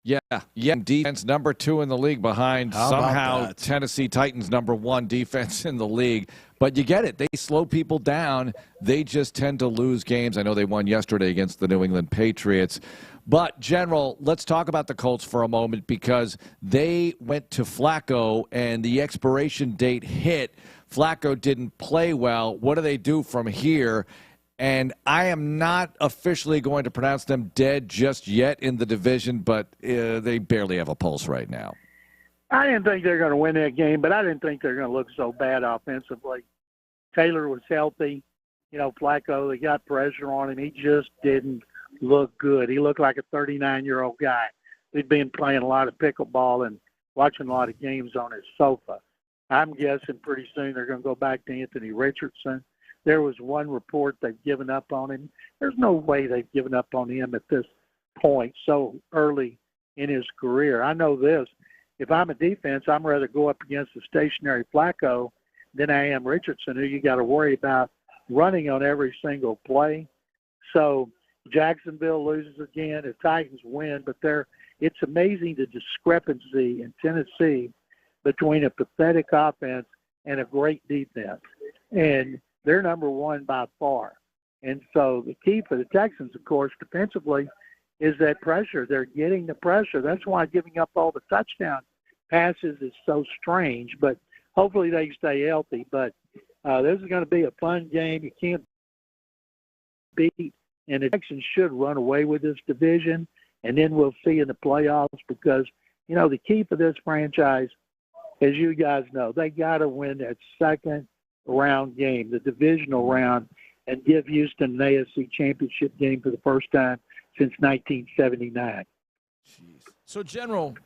Yeah. Defense number 2 in the league behind somehow Tennessee Titans number 1 defense in the league. But you get it. They slow people down. They just tend to lose games. I know they won yesterday against the New England Patriots. But, General, let's talk about the Colts for a moment because they went to Flacco and the expiration date hit. Flacco didn't play well. What do they do from here? And I am not officially going to pronounce them dead just yet in the division, but they barely have a pulse right now. I didn't think they were going to win that game, but I didn't think they were going to look so bad offensively. Taylor was healthy. Flacco, they got pressure on him. He just didn't look good. He looked like a 39-year-old guy. He'd been playing a lot of pickleball and watching a lot of games on his sofa. I'm guessing pretty soon they're going to go back to Anthony Richardson. There was one report they've given up on him. There's no way they've given up on him at this point so early in his career. I know this. If I'm a defense, I'm rather go up against a stationary Flacco than I am Richardson, who you got to worry about running on every single play. So Jacksonville loses again. The Titans win, but it's amazing the discrepancy in Tennessee between a pathetic offense and a great defense. And they're number 1 by far. And so the key for the Texans, of course, defensively, is that pressure. They're getting the pressure. That's why giving up all the touchdown passes is so strange. But hopefully they stay healthy. But this is going to be a fun game. You can't beat. And the Texans should run away with this division. And then we'll see in the playoffs because, the key for this franchise, as you guys know, they got to win that second round game, the divisional round, and give Houston an AFC championship game for the first time since 1979. So, General,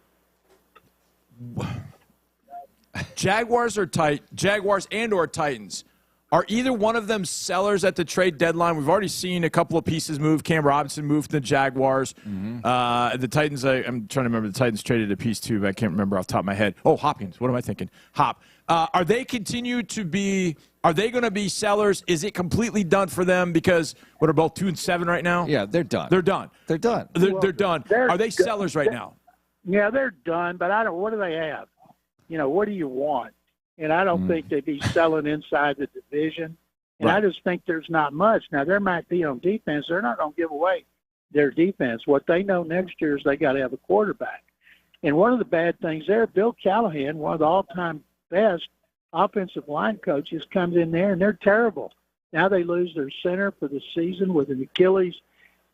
Jaguars and or Titans, are either one of them sellers at the trade deadline? We've already seen a couple of pieces move. Cam Robinson moved to the Jaguars. The Titans, I'm trying to remember, the Titans traded a piece too, but I can't remember off the top of my head. Oh, Hopkins. What am I thinking? Are they going to be sellers? Is it completely done for them because what are both 2-7 right now? Yeah, they're done. They're done. They're done. They're done. Are they sellers right now? Yeah, they're done, but what do they have? What do you want? And I don't think they'd be selling inside the division. And I just think there's not much. Now, there might be on defense. They're not going to give away their defense. What they know next year is they got to have a quarterback. And one of the bad things there, Bill Callahan, one of the all-time best offensive line coaches, comes in there, and they're terrible. Now they lose their center for the season with an Achilles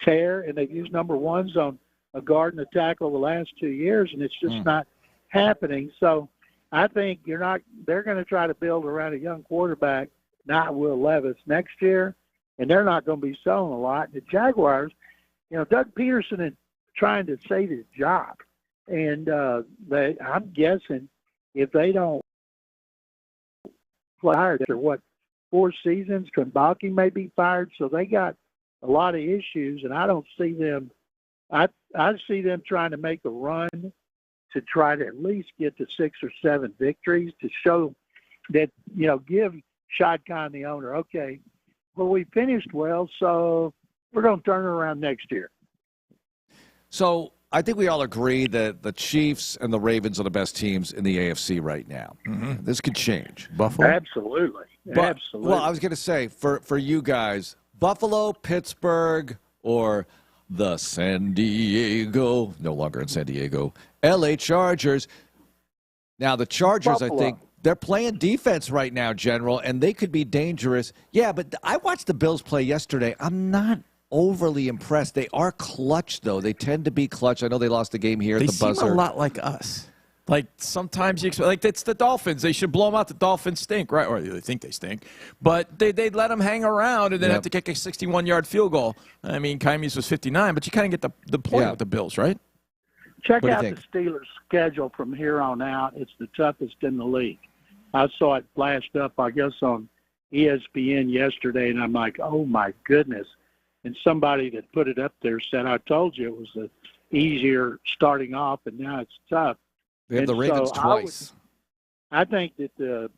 tear, and they've used number 1s on a guard and a tackle the last 2 years, and it's just not happening. So I think they're going to try to build around a young quarterback, not Will Levis, next year, and they're not going to be selling a lot. The Jaguars, Doug Peterson is trying to save his job, and I'm guessing if they don't play hard after 4 seasons, Kambaki may be fired, so they got a lot of issues, and I don't see them. I see them trying to make a run to try to at least get to 6 or 7 victories to show that, give Shad Khan, the owner, okay, well, we finished well, so we're going to turn it around next year. So I think we all agree that the Chiefs and the Ravens are the best teams in the AFC right now. This could change. Buffalo? Absolutely. Absolutely. Well, I was going to say, for you guys, Buffalo, Pittsburgh, or the San Diego, no longer in San Diego, L.A. Chargers. Now, the Chargers, Buffalo. I think, they're playing defense right now, General, and they could be dangerous. Yeah, but I watched the Bills play yesterday. I'm not overly impressed. They are clutch, though. They tend to be clutch. I know they lost the game here at the buzzer. They seem a lot like us. Like, sometimes you expect, like, it's the Dolphins. They should blow them out. The Dolphins stink, right? Or they think they stink. But they'd let them hang around and then have to kick a 61-yard field goal. I mean, Kaimis was 59, but you kind of get the point with the Bills, right? Check What do you out think? the Steelers' schedule from here on out. It's the toughest in the league. I saw it flashed up, I guess, on ESPN yesterday, and I'm like, oh, my goodness. And somebody that put it up there said, I told you it was easier starting off, and now it's tough. They have the And Ravens so twice. I think that the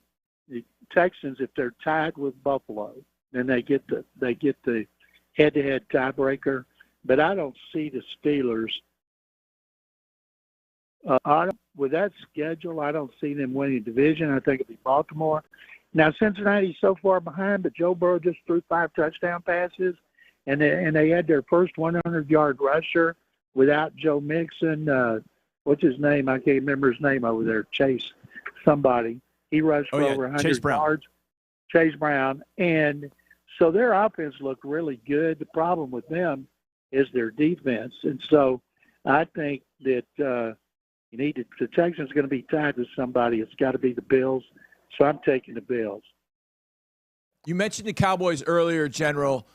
Texans, if they're tied with Buffalo, then they get the head-to-head tiebreaker. But I don't see the Steelers. With that schedule, I don't see them winning the division. I think it'll be Baltimore. Now, Cincinnati's so far behind, but Joe Burrow just threw 5 touchdown passes, and they had their first 100-yard rusher without Joe Mixon. What's his name? I can't remember his name over there. Chase somebody. He rushed for over 100 yards. Chase Brown. And so their offense looked really good. The problem with them is their defense. And so I think that the Texans are going to be tied to somebody. It's got to be the Bills. So I'm taking the Bills. You mentioned the Cowboys earlier, General.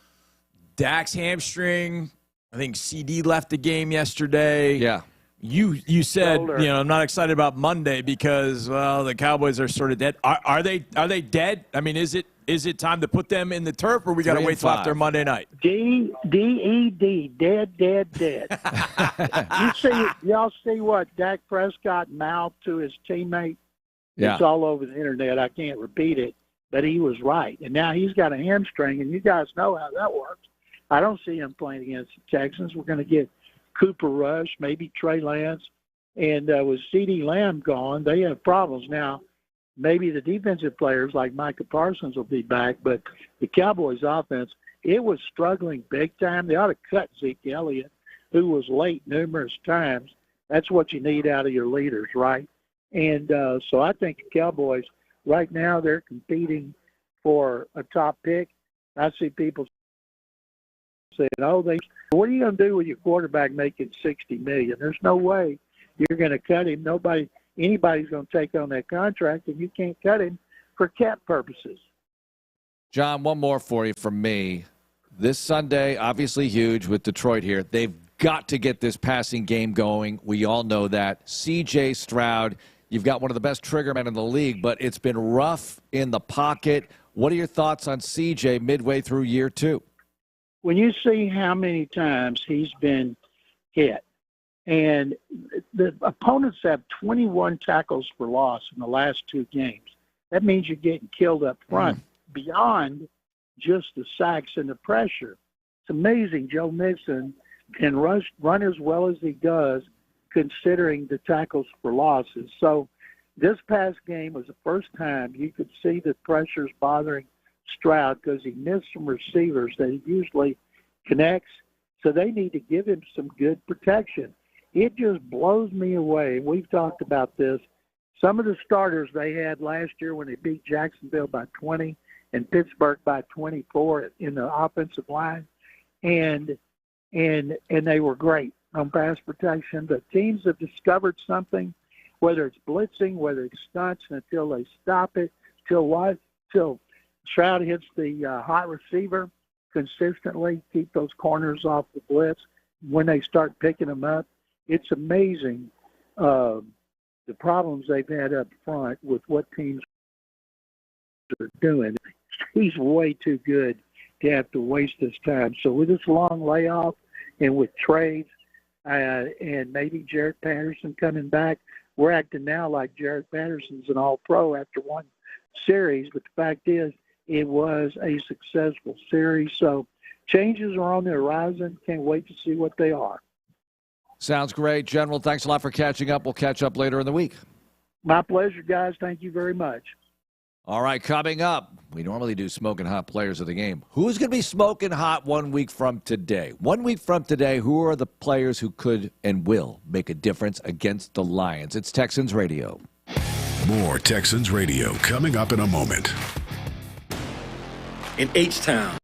Dak's hamstring. I think CD left the game yesterday. Yeah. You said, I'm not excited about Monday because, well, the Cowboys are sort of dead. Are they dead? I mean, is it time to put them in the turf, or we got to wait till after Monday night? D-E-D, dead. Y'all see what Dak Prescott mouthed to his teammate? Yeah. It's all over the internet. I can't repeat it, but he was right. And now he's got a hamstring, and you guys know how that works. I don't see him playing against the Texans. We're going to get Cooper Rush, maybe Trey Lance. And with CeeDee Lamb gone, they have problems. Now, maybe the defensive players like Micah Parsons will be back, but the Cowboys' offense, it was struggling big time. They ought to cut Zeke Elliott, who was late numerous times. That's what you need out of your leaders, right? And so I think the Cowboys, right now, they're competing for a top pick. I see people saying, what are you going to do with your quarterback making $60 million? There's no way you're going to cut him. Anybody's going to take on that contract, and you can't cut him for cap purposes. John, one more for you from me. This Sunday, obviously huge with Detroit here. They've got to get this passing game going. We all know that. C.J. Stroud, you've got one of the best trigger men in the league, but it's been rough in the pocket. What are your thoughts on C.J. midway through year 2? When you see how many times he's been hit, and the opponents have 21 tackles for loss in the last 2 games, that means you're getting killed up front beyond just the sacks and the pressure. It's amazing Joe Mixon can run as well as he does considering the tackles for losses. So this past game was the first time you could see the pressures bothering Stroud because he missed some receivers that he usually connects. So they need to give him some good protection. It just blows me away. We've talked about this. Some of the starters they had last year when they beat Jacksonville by 20 and Pittsburgh by 24 in the offensive line, and they were great on pass protection. The teams have discovered something, whether it's blitzing, whether it's stunts, until they stop it, till Stroud hits the hot receiver consistently, keep those corners off the blitz. When they start picking them up, it's amazing the problems they've had up front with what teams are doing. He's way too good to have to waste his time. So with this long layoff and with trades and maybe Jared Patterson coming back, we're acting now like Jared Patterson's an all-pro after one series. But the fact is, it was a successful series. So changes are on the horizon. Can't wait to see what they are. Sounds great. General, thanks a lot for catching up. We'll catch up later in the week. My pleasure, guys. Thank you very much. All right, coming up, we normally do smoking hot players of the game. Who's going to be smoking hot 1 week from today? 1 week from today, who are the players who could and will make a difference against the Lions? It's Texans Radio. More Texans Radio coming up in a moment. In H-Town.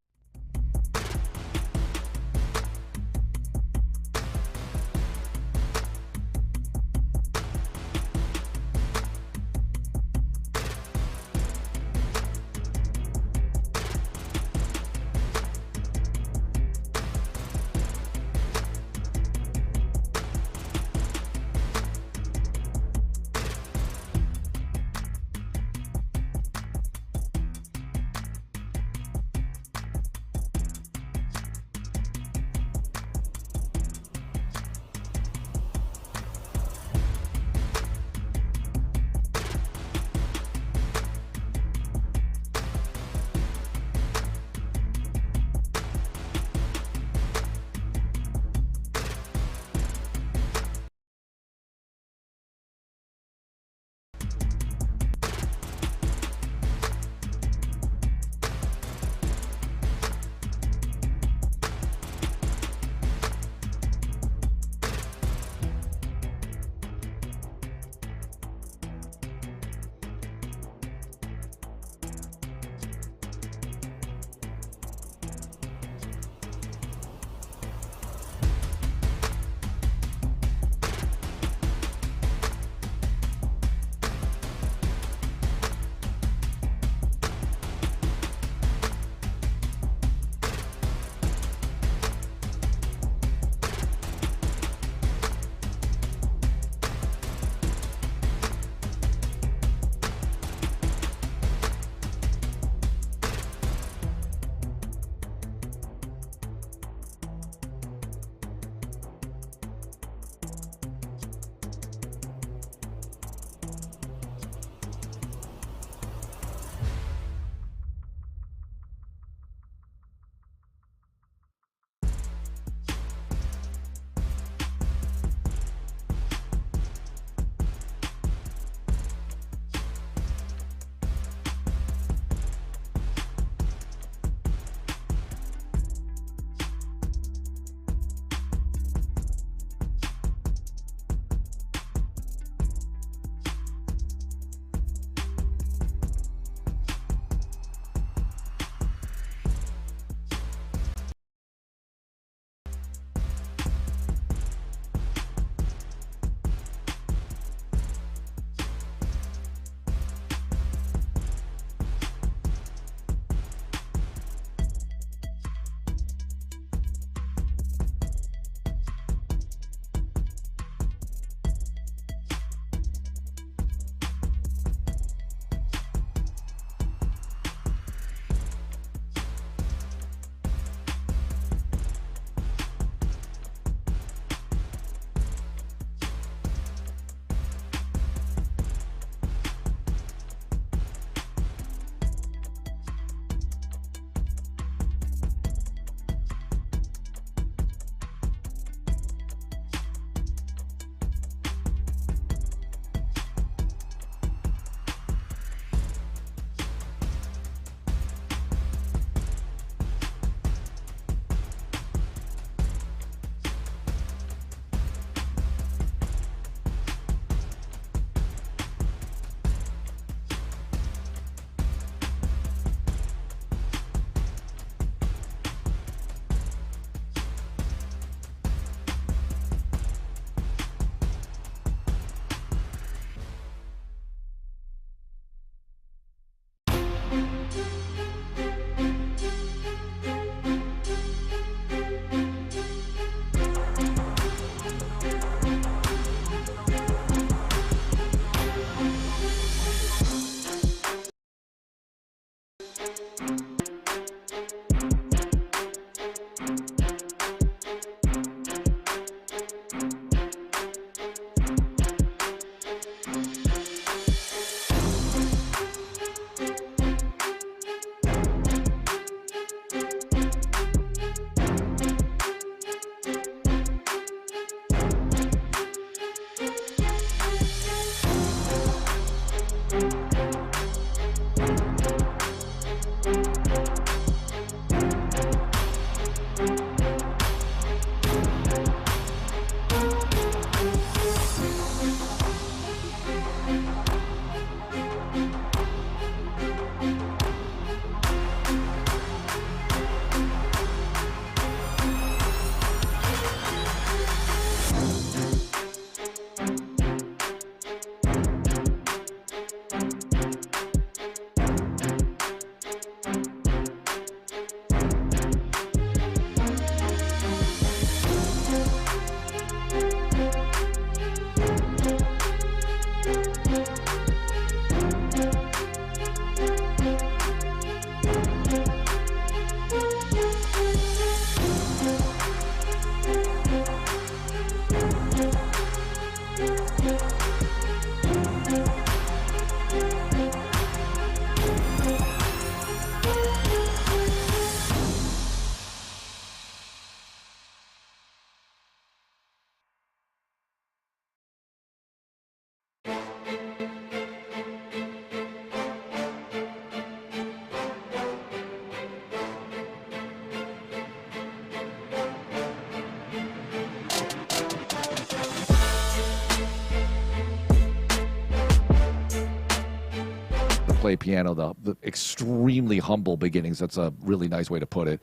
Play piano, the extremely humble beginnings. That's a really nice way to put it.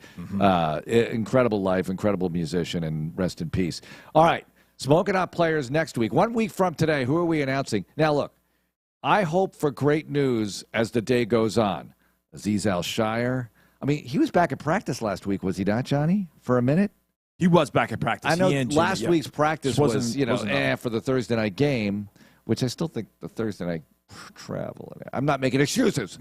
Incredible life, incredible musician, and rest in peace. All right, Smoking Hot Players next week. 1 week from today, who are we announcing? Now, look, I hope for great news as the day goes on. Aziz Al-Shire. I mean, he was back at practice last week, was he not, Johnny, for a minute? He was back at practice. I know last week's practice was, for the Thursday night game, which I still think the Thursday night travel. I'm not making excuses,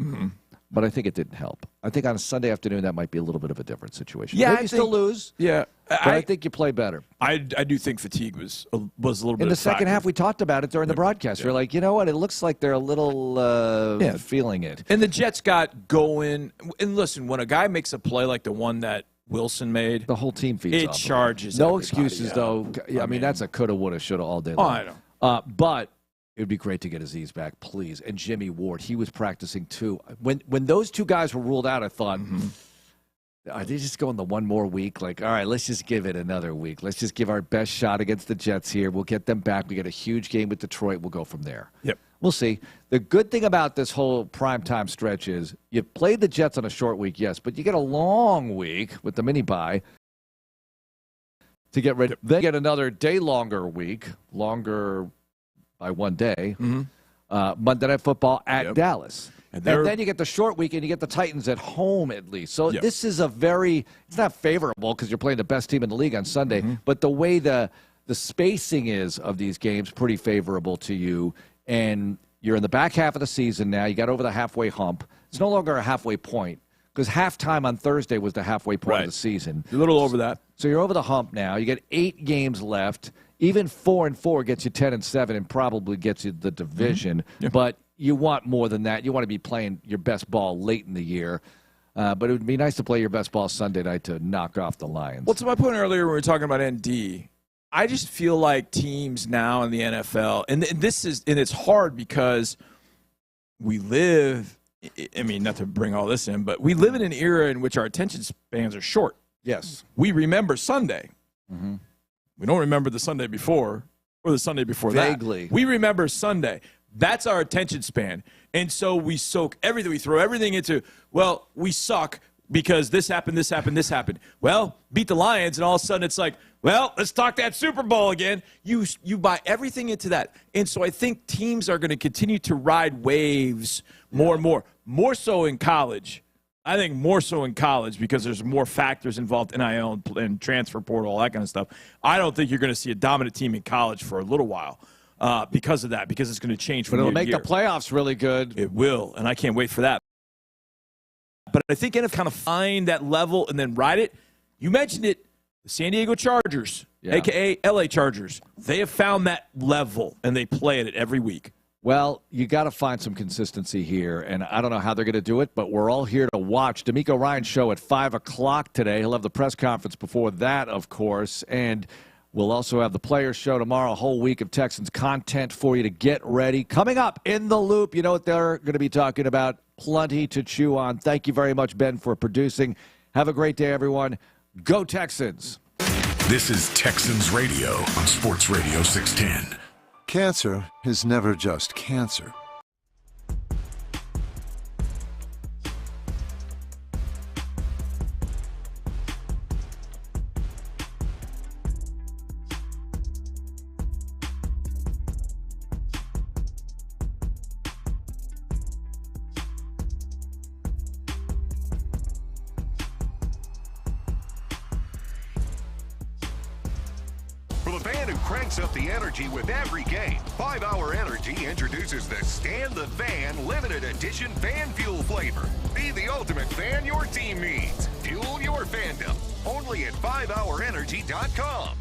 but I think it didn't help. I think on a Sunday afternoon that might be a little bit of a different situation. Yeah, maybe still lose. Yeah, but I think you play better. I do think fatigue was a little bit. In the second half, we talked about it during the broadcast. We're like, you know what? It looks like they're a little feeling it. And the Jets got going. And listen, when a guy makes a play like the one that Wilson made, the whole team feeds it off charges. No excuses, though. I mean, that's a coulda, woulda, shoulda all day long. I know. But it would be great to get Aziz back, please. And Jimmy Ward, he was practicing too. When those two guys were ruled out, I thought, are they just going the one more week? Like, all right, let's just give it another week. Let's just give our best shot against the Jets here. We'll get them back. We get a huge game with Detroit. We'll go from there. Yep. We'll see. The good thing about this whole primetime stretch is you played the Jets on a short week, yes, but you get a long week with the mini-bye to get ready. Then you get another day longer week, longer by 1 day, Monday Night Football at Dallas. And then you get the short week, and you get the Titans at home at least. So this is it's not favorable because you're playing the best team in the league on Sunday, but the way the spacing is of these games, pretty favorable to you. And you're in the back half of the season now. You got over the halfway hump. It's no longer a halfway point because halftime on Thursday was the halfway point of the season. You're a little over that. So you're over the hump now. You get 8 games left. Even 4-4 gets you 10-7 and probably gets you the division. But you want more than that. You want to be playing your best ball late in the year. But it would be nice to play your best ball Sunday night to knock off the Lions. Well, to my point earlier when we were talking about ND, I just feel like teams now in the NFL, and it's hard because we live, I mean, not to bring all this in, but we live in an era in which our attention spans are short. Yes. We remember Sunday. We don't remember the Sunday before or the Sunday before Vaguely. that. We remember Sunday. That's our attention span. And so we soak everything. We throw everything into, well, we suck because this happened, this happened, this happened. Well, beat the Lions, and all of a sudden it's like, well, let's talk that Super Bowl again. You buy everything into that. And so I think teams are going to continue to ride waves more and more so in college. I think more so in college because there's more factors involved, NIL and transfer portal, all that kind of stuff. I don't think you're going to see a dominant team in college for a little while because of that, because it's going to change from year to year. But it'll make the playoffs really good. It will, and I can't wait for that. But I think NFL kind of find that level and then ride it. You mentioned it, the San Diego Chargers, a.k.a. L.A. Chargers. They have found that level, and they play at it every week. Well, you got to find some consistency here, and I don't know how they're going to do it, but we're all here to watch. D'Amico Ryan's show at 5 o'clock today. He'll have the press conference before that, of course, and we'll also have the Players Show tomorrow, a whole week of Texans content for you to get ready. Coming up in the loop, you know what they're going to be talking about. Plenty to chew on. Thank you very much, Ben, for producing. Have a great day, everyone. Go Texans. This is Texans Radio on Sports Radio 610. Cancer is never just cancer. Up the energy with every game. 5 Hour Energy introduces the Stand the Fan limited edition fan fuel flavor. Be the ultimate fan your team needs. Fuel your fandom. Only at 5hourenergy.com.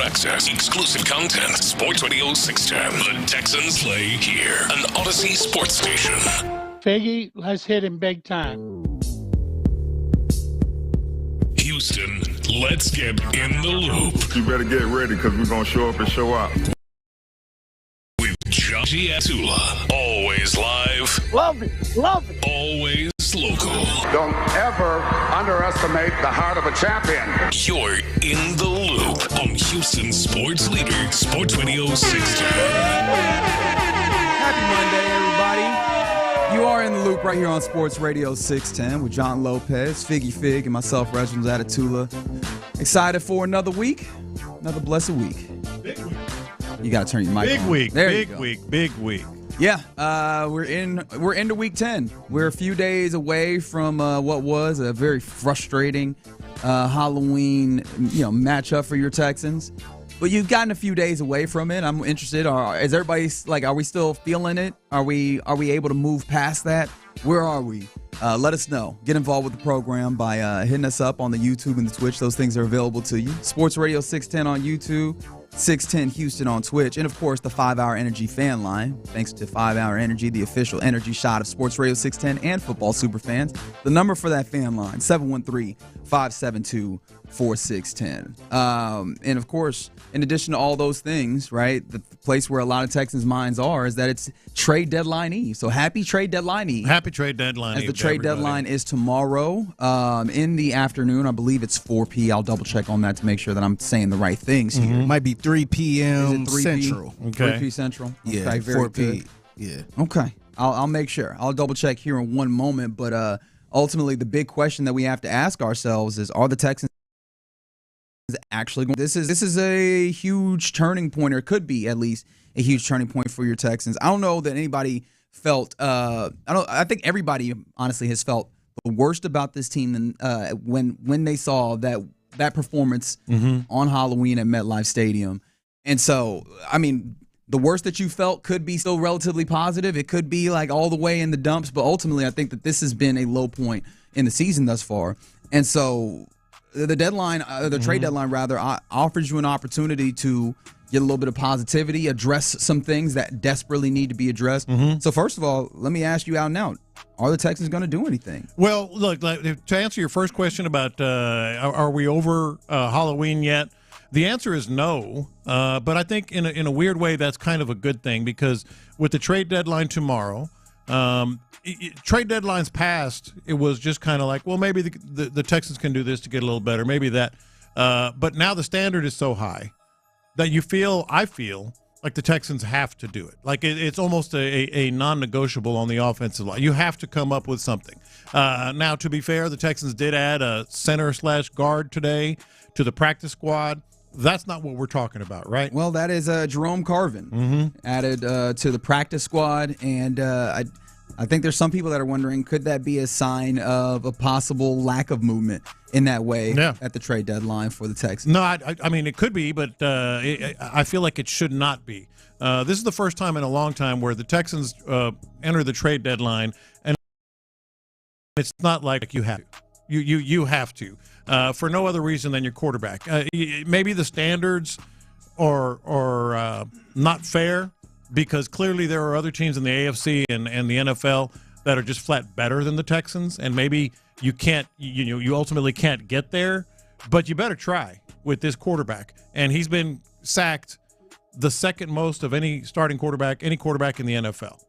access, exclusive content. Sports Radio 610. The Texans play here. An Odyssey sports station. Figgy, let's hit him big time. Houston, let's get in the loop. You better get ready because we're going to show up and show out. With Bijani and Creighton. Always live. Love it. Love it. Always local. Don't ever underestimate the heart of a champion. You're in the loop on Houston Sports Leader, Sports Radio 610. Happy Monday, everybody. You are in the loop right here on Sports Radio 610 with John Lopez, Figgy Fig, and myself, Reginald Atatula. Excited for another week, another blessed week. Big week. You got to turn your mic big on. Week, there big you go. week, big week. Yeah, we're into week 10. We're a few days away from what was a very frustrating Halloween, matchup for your Texans. But you've gotten a few days away from it. I'm interested. Is everybody are we still feeling it? Are we able to move past that? Where are we? Let us know. Get involved with the program by hitting us up on the YouTube and the Twitch. Those things are available to you. Sports Radio 610 on YouTube. 610 Houston on Twitch, and of course the 5-Hour Energy fan line. Thanks to 5-Hour Energy, the official energy shot of Sports Radio 610 and football superfans. The number for that fan line, 713-572-4610. And of course, in addition to all those things, right, the place where a lot of Texans' minds are is that it's trade deadline eve. So happy trade deadline eve. Happy trade deadline eve. As the trade deadline is tomorrow in the afternoon. I believe it's 4 p. I'll double check on that to make sure that I'm saying the right things here. Might be 3 p.m. 3 Central. Okay. 3 p. Central? Yeah, okay, very 4 p. good. Yeah. Okay. I'll make sure. I'll double check here in one moment. But ultimately, the big question that we have to ask ourselves is, are the Texans actually going? This is a huge turning point, or could be at least a huge turning point for your Texans. I don't know that anybody felt. I think everybody honestly has felt the worst about this team than when they saw that performance on Halloween at MetLife Stadium. And so, I mean, the worst that you felt could be still relatively positive. It could be like all the way in the dumps, but ultimately I think that this has been a low point in the season thus far. And so the deadline, the trade deadline rather, offers you an opportunity to get a little bit of positivity, address some things that desperately need to be addressed. So first of all, let me ask you out now, are the Texans going to do anything? Well, look, to answer your first question about are we over Halloween yet, the answer is no. But I think in a weird way that's kind of a good thing, because with the trade deadline tomorrow, trade deadlines past, it was just kind of like, well, maybe the Texans can do this to get a little better, maybe that. But now the standard is so high that I feel like the Texans have to do it. Like it's almost a non-negotiable on the offensive line. You have to come up with something. Now, to be fair, the Texans did add a center/guard today to the practice squad. That's not what we're talking about, right? Well, that is Jerome Carvin added to the practice squad, and I think there's some people that are wondering, could that be a sign of a possible lack of movement in that way at the trade deadline for the Texans? No, I mean, it could be, but I feel like it should not be. This is the first time in a long time where the Texans enter the trade deadline, and it's not like you have to. You have to. For no other reason than your quarterback. Maybe the standards are not fair, because clearly there are other teams in the AFC and the NFL that are just flat better than the Texans, and maybe you can't, you ultimately can't get there, but you better try with this quarterback. And he's been sacked the second most of any starting quarterback, any quarterback in the NFL.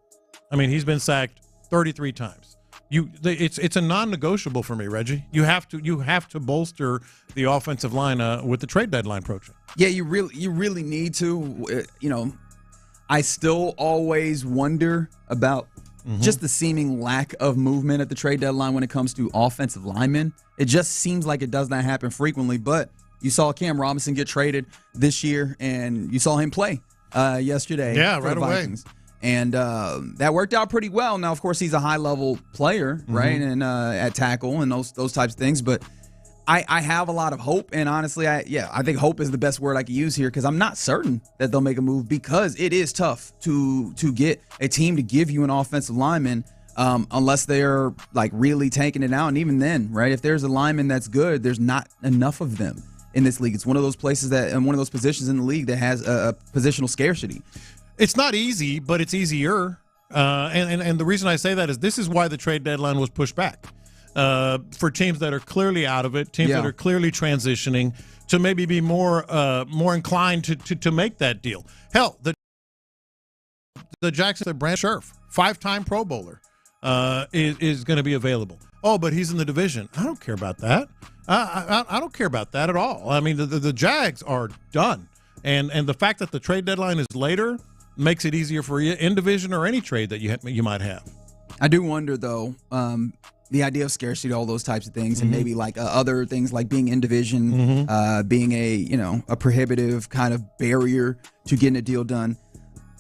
I mean, he's been sacked 33 times. It's a non-negotiable for me, Reggie. You have to bolster the offensive line with the trade deadline approaching. Yeah, you really need to. I still always wonder about just the seeming lack of movement at the trade deadline when it comes to offensive linemen. It just seems like it does not happen frequently. But you saw Cam Robinson get traded this year, and you saw him play yesterday. Yeah, for right the away. Vikings. And that worked out pretty well. Now, of course, he's a high-level player, right, and at tackle and those types of things. But I have a lot of hope, and honestly, I think hope is the best word I could use here, because I'm not certain that they'll make a move, because it is tough to get a team to give you an offensive lineman unless they're like really tanking it out. And even then, right, if there's a lineman that's good, there's not enough of them. in this league. It's one of those places and one of those positions in the league that has a positional scarcity. It's not easy, but it's easier. And the reason I say that is this is why the trade deadline was pushed back for teams that are clearly out of it, teams that are clearly transitioning to maybe be more inclined to make that deal. Hell, the Jackson Brand Scherf, 5-time Pro Bowler, is going to be available. Oh, but he's in the division. I don't care about that. I don't care about that at all. I mean, the Jags are done, and the fact that the trade deadline is later makes it easier for you in division or any trade that you might have. I do wonder, though, the idea of scarcity, all those types of things, and maybe like other things like being in division, being a prohibitive kind of barrier to getting a deal done.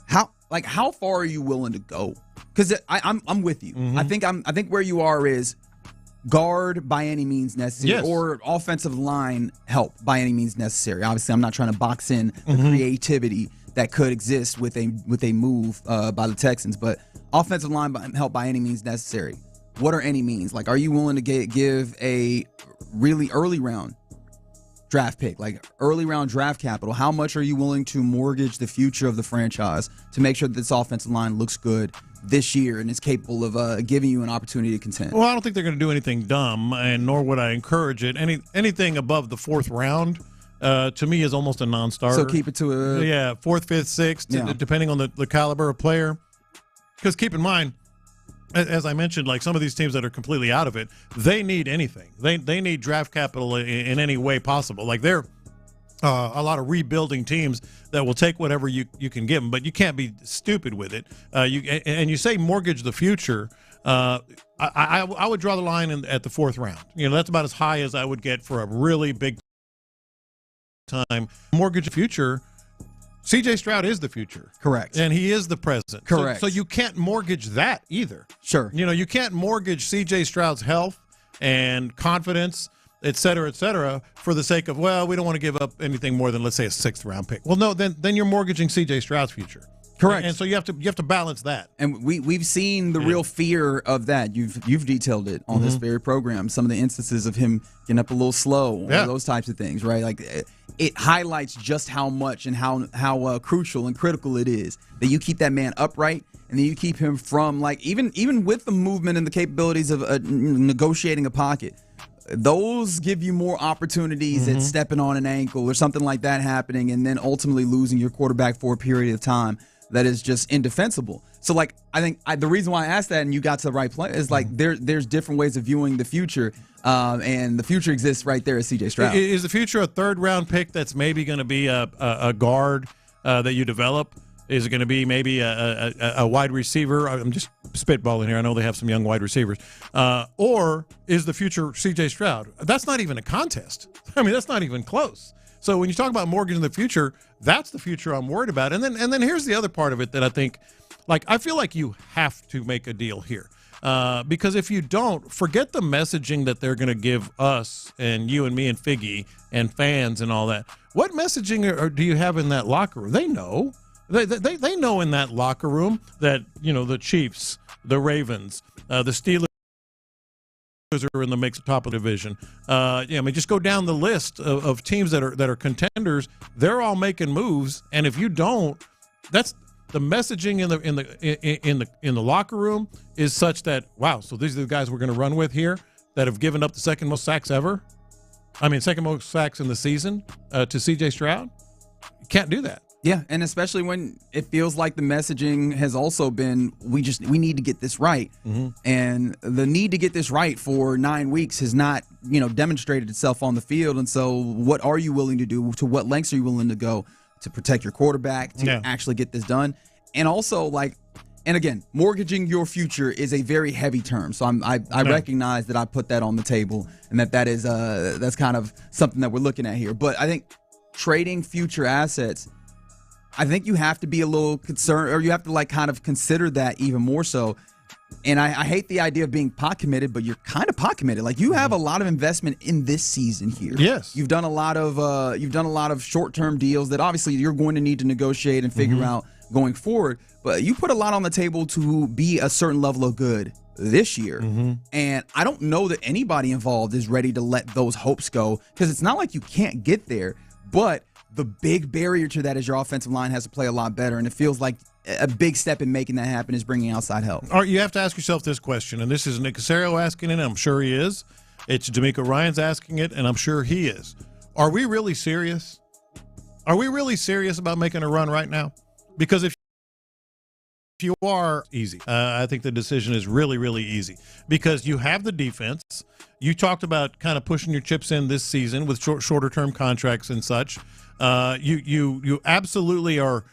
How far are you willing to go? Because I'm with you. I think where you are is guard by any means necessary, or offensive line help by any means necessary. Obviously, I'm not trying to box in the creativity that could exist with a move by the Texans, but offensive line help by any means necessary. What are any means? Like, are you willing to give a really early round draft pick, like early round draft capital? How much are you willing to mortgage the future of the franchise to make sure that this offensive line looks good this year and is capable of giving you an opportunity to contend? Well, I don't think they're going to do anything dumb, and nor would I encourage it. Anything above the 4th round, to me, is almost a non-starter. So keep it to a 4th, 5th, 6th, depending on the caliber of player. Because keep in mind, as I mentioned, like some of these teams that are completely out of it, they need anything. They need draft capital in any way possible. Like they're a lot of rebuilding teams that will take whatever you can give them, but you can't be stupid with it. You say mortgage the future. I would draw the line at the 4th round. That's about as high as I would get for a really big time. Mortgage the future. C.J. Stroud is the future. Correct. And he is the present. Correct. So you can't mortgage that either. Sure. You can't mortgage C.J. Stroud's health and confidence, et cetera, for the sake of, well, we don't want to give up anything more than, let's say, a 6th round pick. Well, no, then you're mortgaging C.J. Stroud's future. Correct. And so you have to balance that. And we've seen the real fear of that. You've detailed it on this very program. Some of the instances of him getting up a little slow, those types of things, right? Like it highlights just how much and how crucial and critical it is that you keep that man upright, and then you keep him from, like, even with the movement and the capabilities of negotiating a pocket. Those give you more opportunities at stepping on an ankle or something like that happening, and then ultimately losing your quarterback for a period of time that is just indefensible. So, like, I think the reason why I asked that and you got to the right place is, like, there's different ways of viewing the future, and the future exists right there at C.J. Stroud. Is the future a 3rd round pick that's maybe going to be a guard that you develop? Is it going to be maybe a wide receiver? I'm just spitballing here. I know they have some young wide receivers. Or is the future C.J. Stroud? That's not even a contest. I mean, that's not even close. So when you talk about mortgaging the future, that's the future I'm worried about. And then here's the other part of it that I think, like, I feel like you have to make a deal here. Because if you don't, forget the messaging that they're going to give us and you and me and Figgy and fans and all that. What messaging do you have in that locker room? They know. They know in that locker room that, the Chiefs, the Ravens, the Steelers are in the mix top of the division. Just go down the list of teams that are contenders. They're all making moves, and if you don't, that's the messaging in the locker room is such that, wow, so these are the guys we're going to run with here that have given up the second most sacks ever. I mean, second most sacks in the season to C.J. Stroud. You can't do that. Yeah, and especially when it feels like the messaging has also been, we need to get this right. And the need to get this right for 9 weeks has not, demonstrated itself on the field. And so what are you willing to do? To what lengths are you willing to go to protect your quarterback, to actually get this done? And also, like, and again, mortgaging your future is a very heavy term. So I recognize that I put that on the table, and that is that's kind of something that we're looking at here. But I think trading future assets, I think you have to be a little concerned, or you have to, like, kind of consider that even more so. And I hate the idea of being pot committed, but you're kind of pot committed. Like, you have a lot of investment in this season here. Yes, you've done a lot of short-term deals that obviously you're going to need to negotiate and figure out going forward. But you put a lot on the table to be a certain level of good this year. And I don't know that anybody involved is ready to let those hopes go, because it's not like you can't get there, but the big barrier to that is your offensive line has to play a lot better, and it feels like a big step in making that happen is bringing outside help. All right, you have to ask yourself this question, and this is Nick Caserio asking it, and I'm sure he is. It's D'Amico Ryan's asking it, and I'm sure he is. Are we really serious? Are we really serious about making a run right now? Because if you are, easy. I think the decision is really, really easy, because you have the defense. You talked about kind of pushing your chips in this season with shorter-term contracts and such. You absolutely are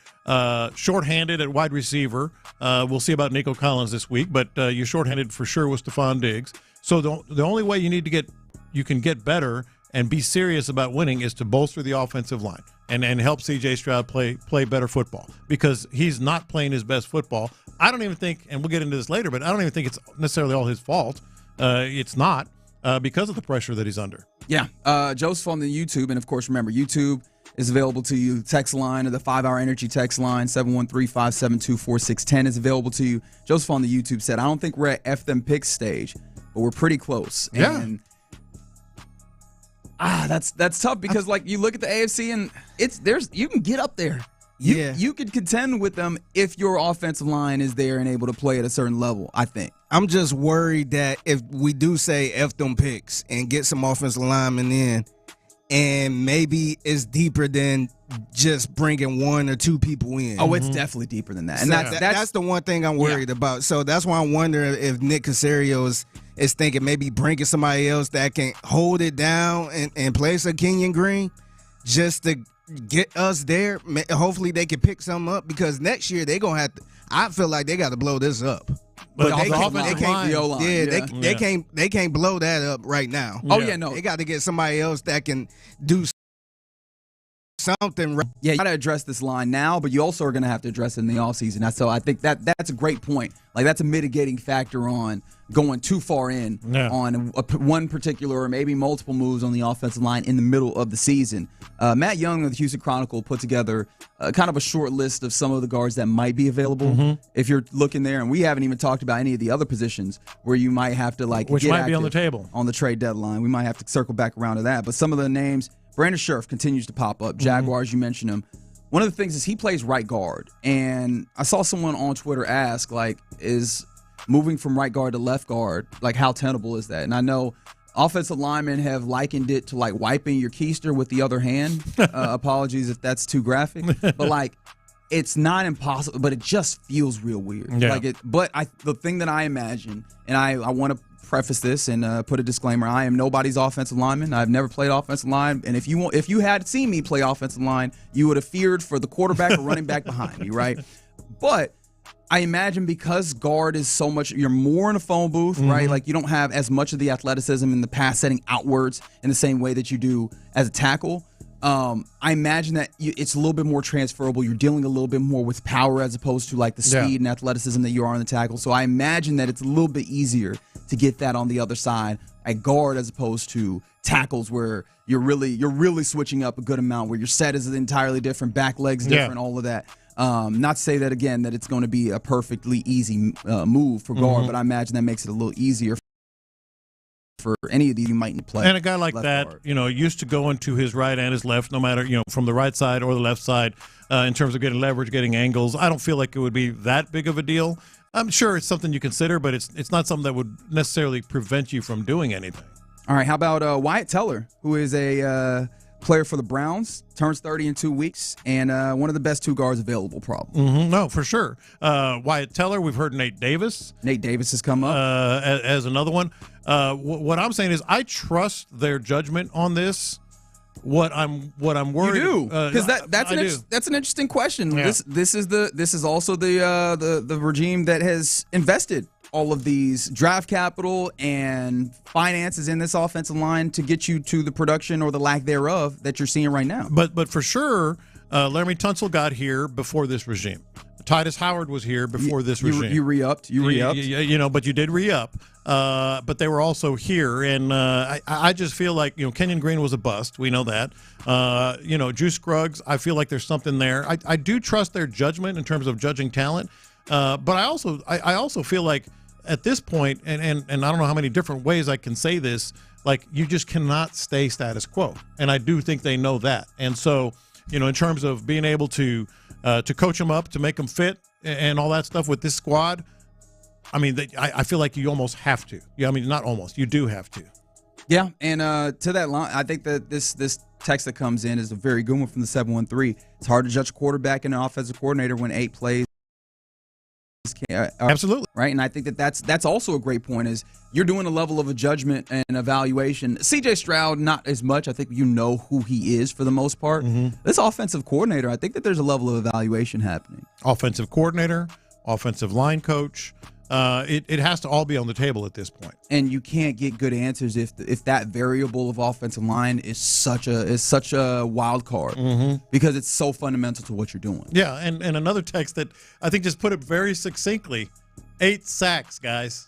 shorthanded at wide receiver. We'll see about Nico Collins this week, but you're shorthanded for sure with Stephon Diggs. So the only way you can get better and be serious about winning is to bolster the offensive line and help C.J. Stroud play better football, because he's not playing his best football. I don't even think, and we'll get into this later, but I don't even think it's necessarily all his fault. It's not because of the pressure that he's under. Yeah. Joseph on the YouTube, and of course, remember, YouTube is available to you. Text line, or the 5-Hour Energy text line, 713-572-4610 is available to you. Joseph on the YouTube said, I don't think we're at F them picks stage, but we're pretty close. Yeah. And that's tough, because like you look at the AFC and you can get up there. You could contend with them if your offensive line is there and able to play at a certain level, I think. I'm just worried that if we do say F them picks and get some offensive linemen in, and maybe it's deeper than just bringing one or two people in. Oh, it's definitely deeper than that. And so that's the one thing I'm worried about. So that's why I'm wondering if Nick Caserio is thinking maybe bringing somebody else that can hold it down and place a Kenyon Green just to get us there. Hopefully they can pick something up, because next year they're going to have to – I feel like they got to blow this up. But they can't blow that up right now. Oh, yeah, no. They got to get somebody else that can do something. Yeah, you got to address this line now, but you also are going to have to address it in the offseason. So I think that's a great point. Like, that's a mitigating factor on going too far in on one particular or maybe multiple moves on the offensive line in the middle of the season. Matt Young of the Houston Chronicle put together kind of a short list of some of the guards that might be available if you're looking there. And we haven't even talked about any of the other positions where you might have to which might be on the table on the trade deadline. We might have to circle back around to that. But some of the names, Brandon Scherf continues to pop up. Jaguars, you mentioned him. One of the things is he plays right guard. And I saw someone on Twitter ask, like, is moving from right guard to left guard, like, how tenable is that? And I know offensive linemen have likened it to like wiping your keister with the other hand. Apologies if that's too graphic. But, like, it's not impossible, but it just feels real weird. Yeah. The thing that I imagine, and I want to preface this and put a disclaimer, I am nobody's offensive lineman. I've never played offensive line, and if you had seen me play offensive line, you would have feared for the quarterback or running back behind me, right? But I imagine because guard is so much, you're more in a phone booth, right? Like, you don't have as much of the athleticism in the pass setting outwards in the same way that you do as a tackle. I imagine that it's a little bit more transferable. You're dealing a little bit more with power as opposed to like the speed and athleticism that you are on the tackle. So I imagine that it's a little bit easier to get that on the other side at guard as opposed to tackles, where you're really switching up a good amount, where your set is entirely different, back legs different, all of that. Not to say that again that it's going to be a perfectly easy move for guard, but I imagine that makes it a little easier for any of these you might play. And a guy like that, guard, used to go into his right and his left, no matter, from the right side or the left side, in terms of getting leverage, getting angles. I don't feel like it would be that big of a deal. I'm sure it's something you consider, but it's not something that would necessarily prevent you from doing anything. All right, how about Wyatt Teller, who is a player for the Browns, turns 30 in 2 weeks, and one of the best two guards available, probably. No, for sure. Wyatt Teller, we've heard Nate Davis. Nate Davis has come up. As another one. What I'm saying is I trust their judgment on this. What I'm worried. You do, because that's an interesting question. Yeah. This is also the regime that has invested all of these draft capital and finances in this offensive line to get you to the production or the lack thereof that you're seeing right now. But for sure, Laremy Tunsil got here before this regime. Titus Howard was here before this regime. You re-upped. But you did re-up. But they were also here, and I just feel like Kenyon Green was a bust. We know that. Juice Scruggs, I feel like there's something there. I do trust their judgment in terms of judging talent, but I also feel like at this point, and I don't know how many different ways I can say this, like, you just cannot stay status quo. And I do think they know that. And so, in terms of being able to coach them up, to make them fit and all that stuff with this squad, I mean, I feel like you almost have to. Yeah, I mean, not almost. You do have to. Yeah, and to that line, I think that this text that comes in is a very good one from the 713. It's hard to judge a quarterback and an offensive coordinator when 8 plays. Absolutely. Right, and I think that's also a great point, is you're doing a level of a judgment and evaluation. C.J. Stroud, not as much. I think you know who he is for the most part. This offensive coordinator, I think that there's a level of evaluation happening. Offensive coordinator, offensive line coach. It has to all be on the table at this point. And you can't get good answers if that variable of offensive line is such a wild card, because it's so fundamental to what you're doing. Yeah, and another text that I think just put it very succinctly: 8 sacks, guys.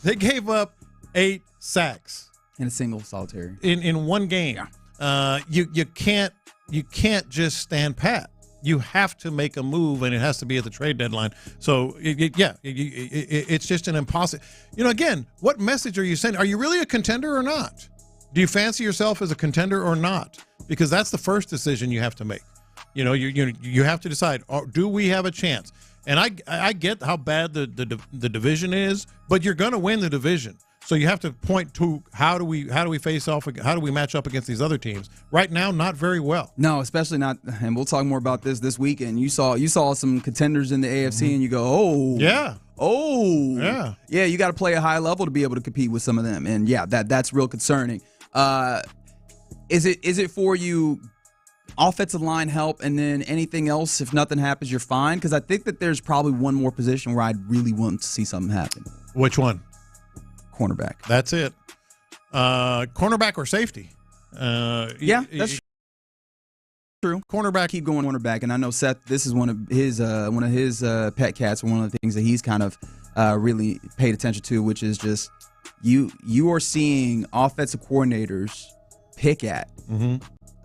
They gave up 8 sacks in a single solitary in one game. Yeah. You can't just stand pat. You have to make a move, and it has to be at the trade deadline. So, it's just an impossible. Again, what message are you sending? Are you really a contender or not? Do you fancy yourself as a contender or not? Because that's the first decision you have to make. You have to decide: do we have a chance? And I get how bad the division is, but you're going to win the division. So you have to point to how do we face off? How do we match up against these other teams? Right now, not very well. No, especially not. And we'll talk more about this weekend. You saw some contenders in the AFC, and you go, oh yeah, yeah. You got to play a high level to be able to compete with some of them, and yeah, that's real concerning. Is it for you? Offensive line help, and then anything else, if nothing happens, you're fine? Because I think that there's probably one more position where I'd really want to see something happen. Which one? Cornerback. That's it. Cornerback or safety? Yeah, that's true. Cornerback, keep going cornerback. And I know Seth, this is one of his pet cats, one of the things that he's kind of really paid attention to, which is just you are seeing offensive coordinators pick at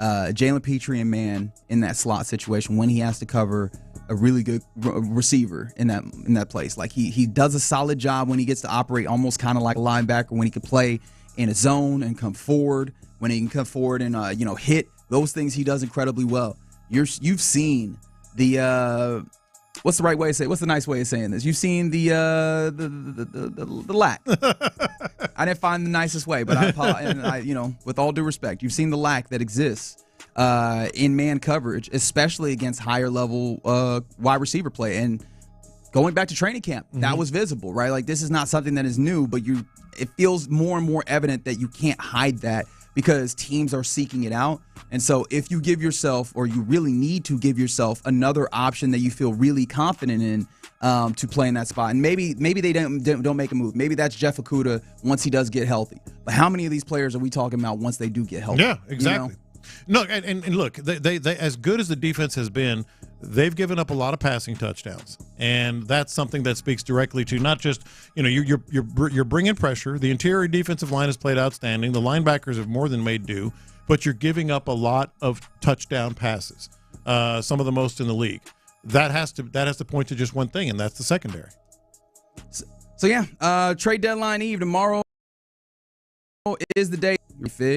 Jalen Petrie and man in that slot situation when he has to cover a really good receiver in that place. Like he does a solid job when he gets to operate almost kind of like a linebacker, when he can play in a zone and come forward, when he can come forward and hit. Those things he does incredibly well. You've seen the what's the right way to say it? What's the nice way of saying this? You've seen the lack. I didn't find the nicest way, but I with all due respect, you've seen the lack that exists in man coverage, especially against higher level wide receiver play. And going back to training camp, that was visible, right? Like, this is not something that is new, but it feels more and more evident that you can't hide that because teams are seeking it out. And so if you give yourself, or you really need to give yourself, another option that you feel really confident in to play in that spot, and maybe they don't make a move. Maybe that's Jeff Okudah once he does get healthy. But how many of these players are we talking about once they do get healthy? Yeah, exactly. No, and look, they as good as the defense has been, they've given up a lot of passing touchdowns, and that's something that speaks directly to not just you're bringing pressure. The interior defensive line has played outstanding. The linebackers have more than made do, but you're giving up a lot of touchdown passes, some of the most in the league. That has to point to just one thing, and that's the secondary. So yeah, trade deadline eve tomorrow is the day.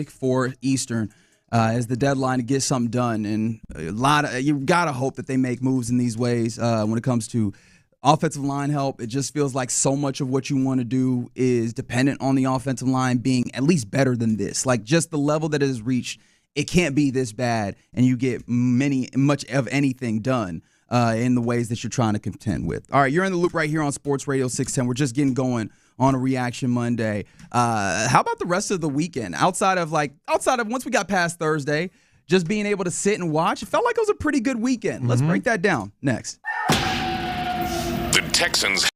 4 Eastern. Is the deadline to get something done, and you gotta hope that they make moves in these ways when it comes to offensive line help. It just feels like so much of what you want to do is dependent on the offensive line being at least better than this. Like, just the level that it has reached, it can't be this bad, and you get much of anything done in the ways that you're trying to contend with. All right, you're in the loop right here on Sports Radio 610. We're just getting going on a Reaction Monday. How about the rest of the weekend? Outside of once we got past Thursday, just being able to sit and watch, it felt like it was a pretty good weekend. Let's break that down next. The Texans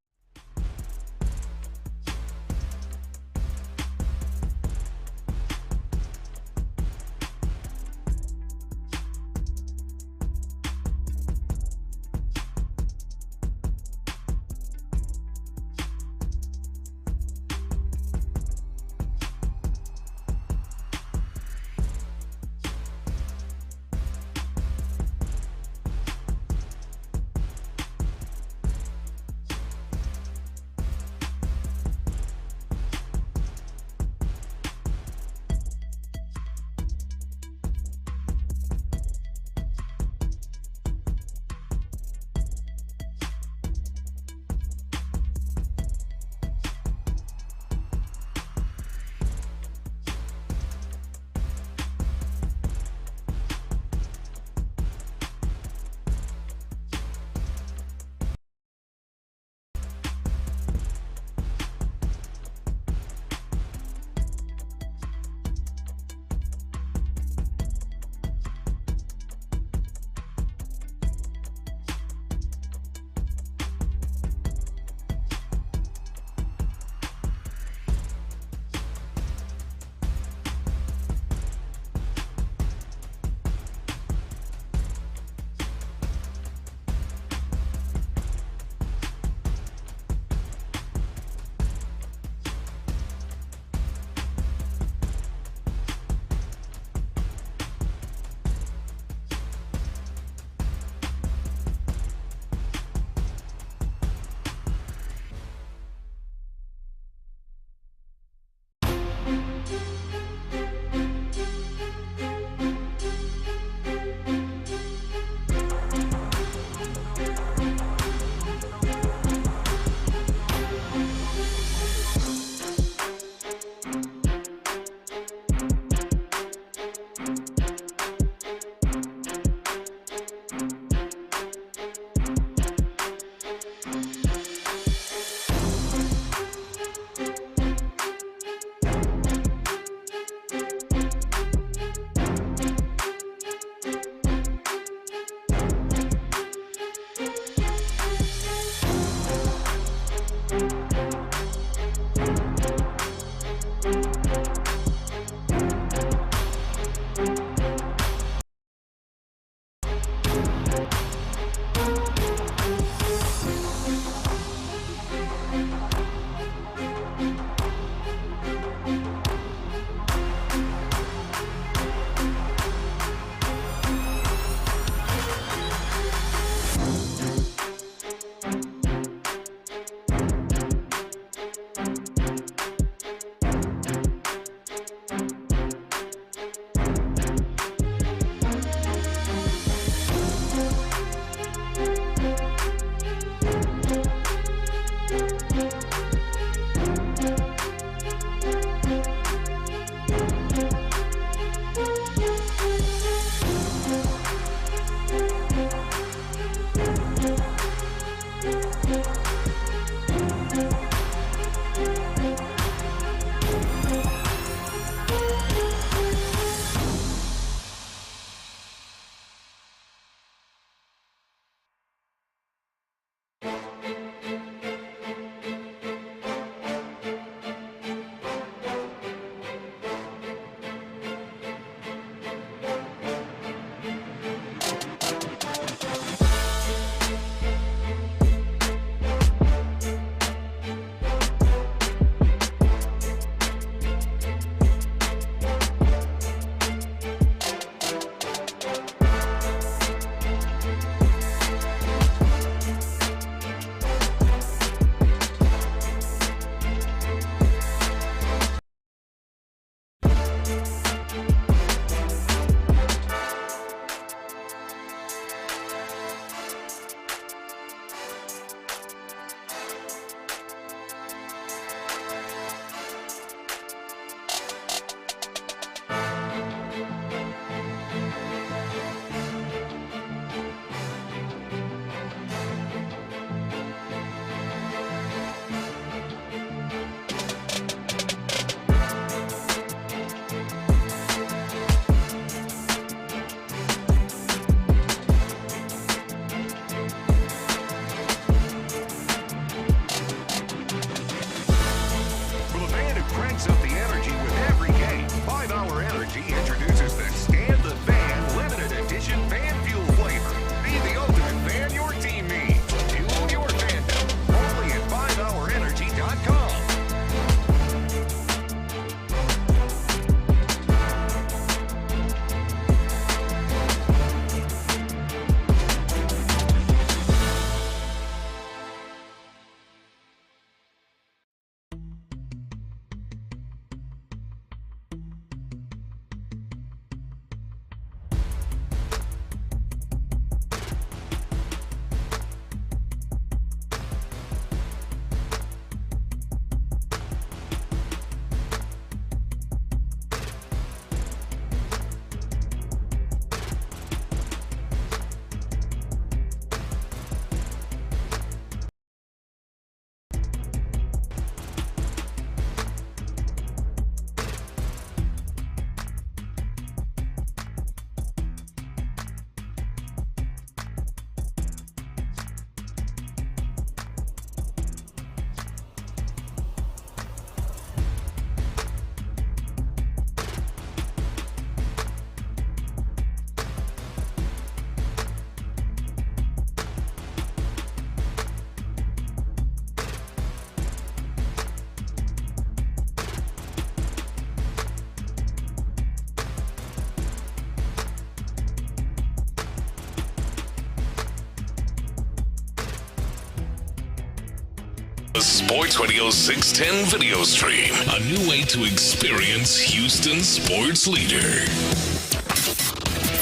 The Sports Radio 610 video stream, a new way to experience Houston's sports leader.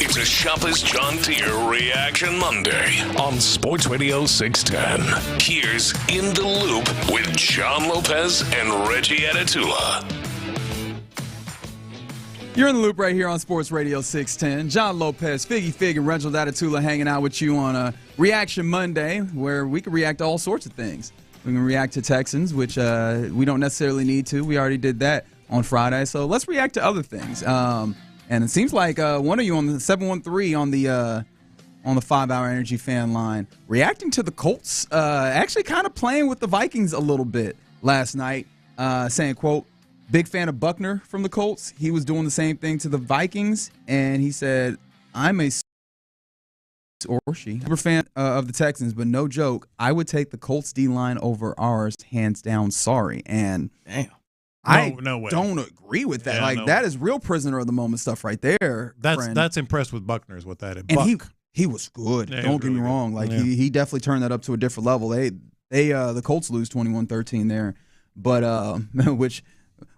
It's a Shopper's John Deere Reaction Monday on Sports Radio 610. Here's In the Loop with John Lopez and Reggie Atatula. You're in the loop right here on Sports Radio 610. John Lopez, Figgy Fig, and Reginald Atatula hanging out with you on a Reaction Monday where we can react to all sorts of things. We can react to Texans, which we don't necessarily need to. We already did that on Friday. So let's react to other things. And it seems like one of you on the 713 on the 5 Hour Energy fan line reacting to the Colts, actually kind of playing with the Vikings a little bit last night, saying, quote, Big fan of Buckner from the Colts. He was doing the same thing to the Vikings, and he said, I'm a super fan of the Texans, but no joke, I would take the Colts D-line over ours, hands down, sorry. And No way. Don't agree with that. That is real prisoner of the moment stuff right there. That's impressed with Buckner is what that is. And he was good. Yeah, Don't get me wrong. He definitely turned that up to a different level. The Colts lose 21-13 there, but which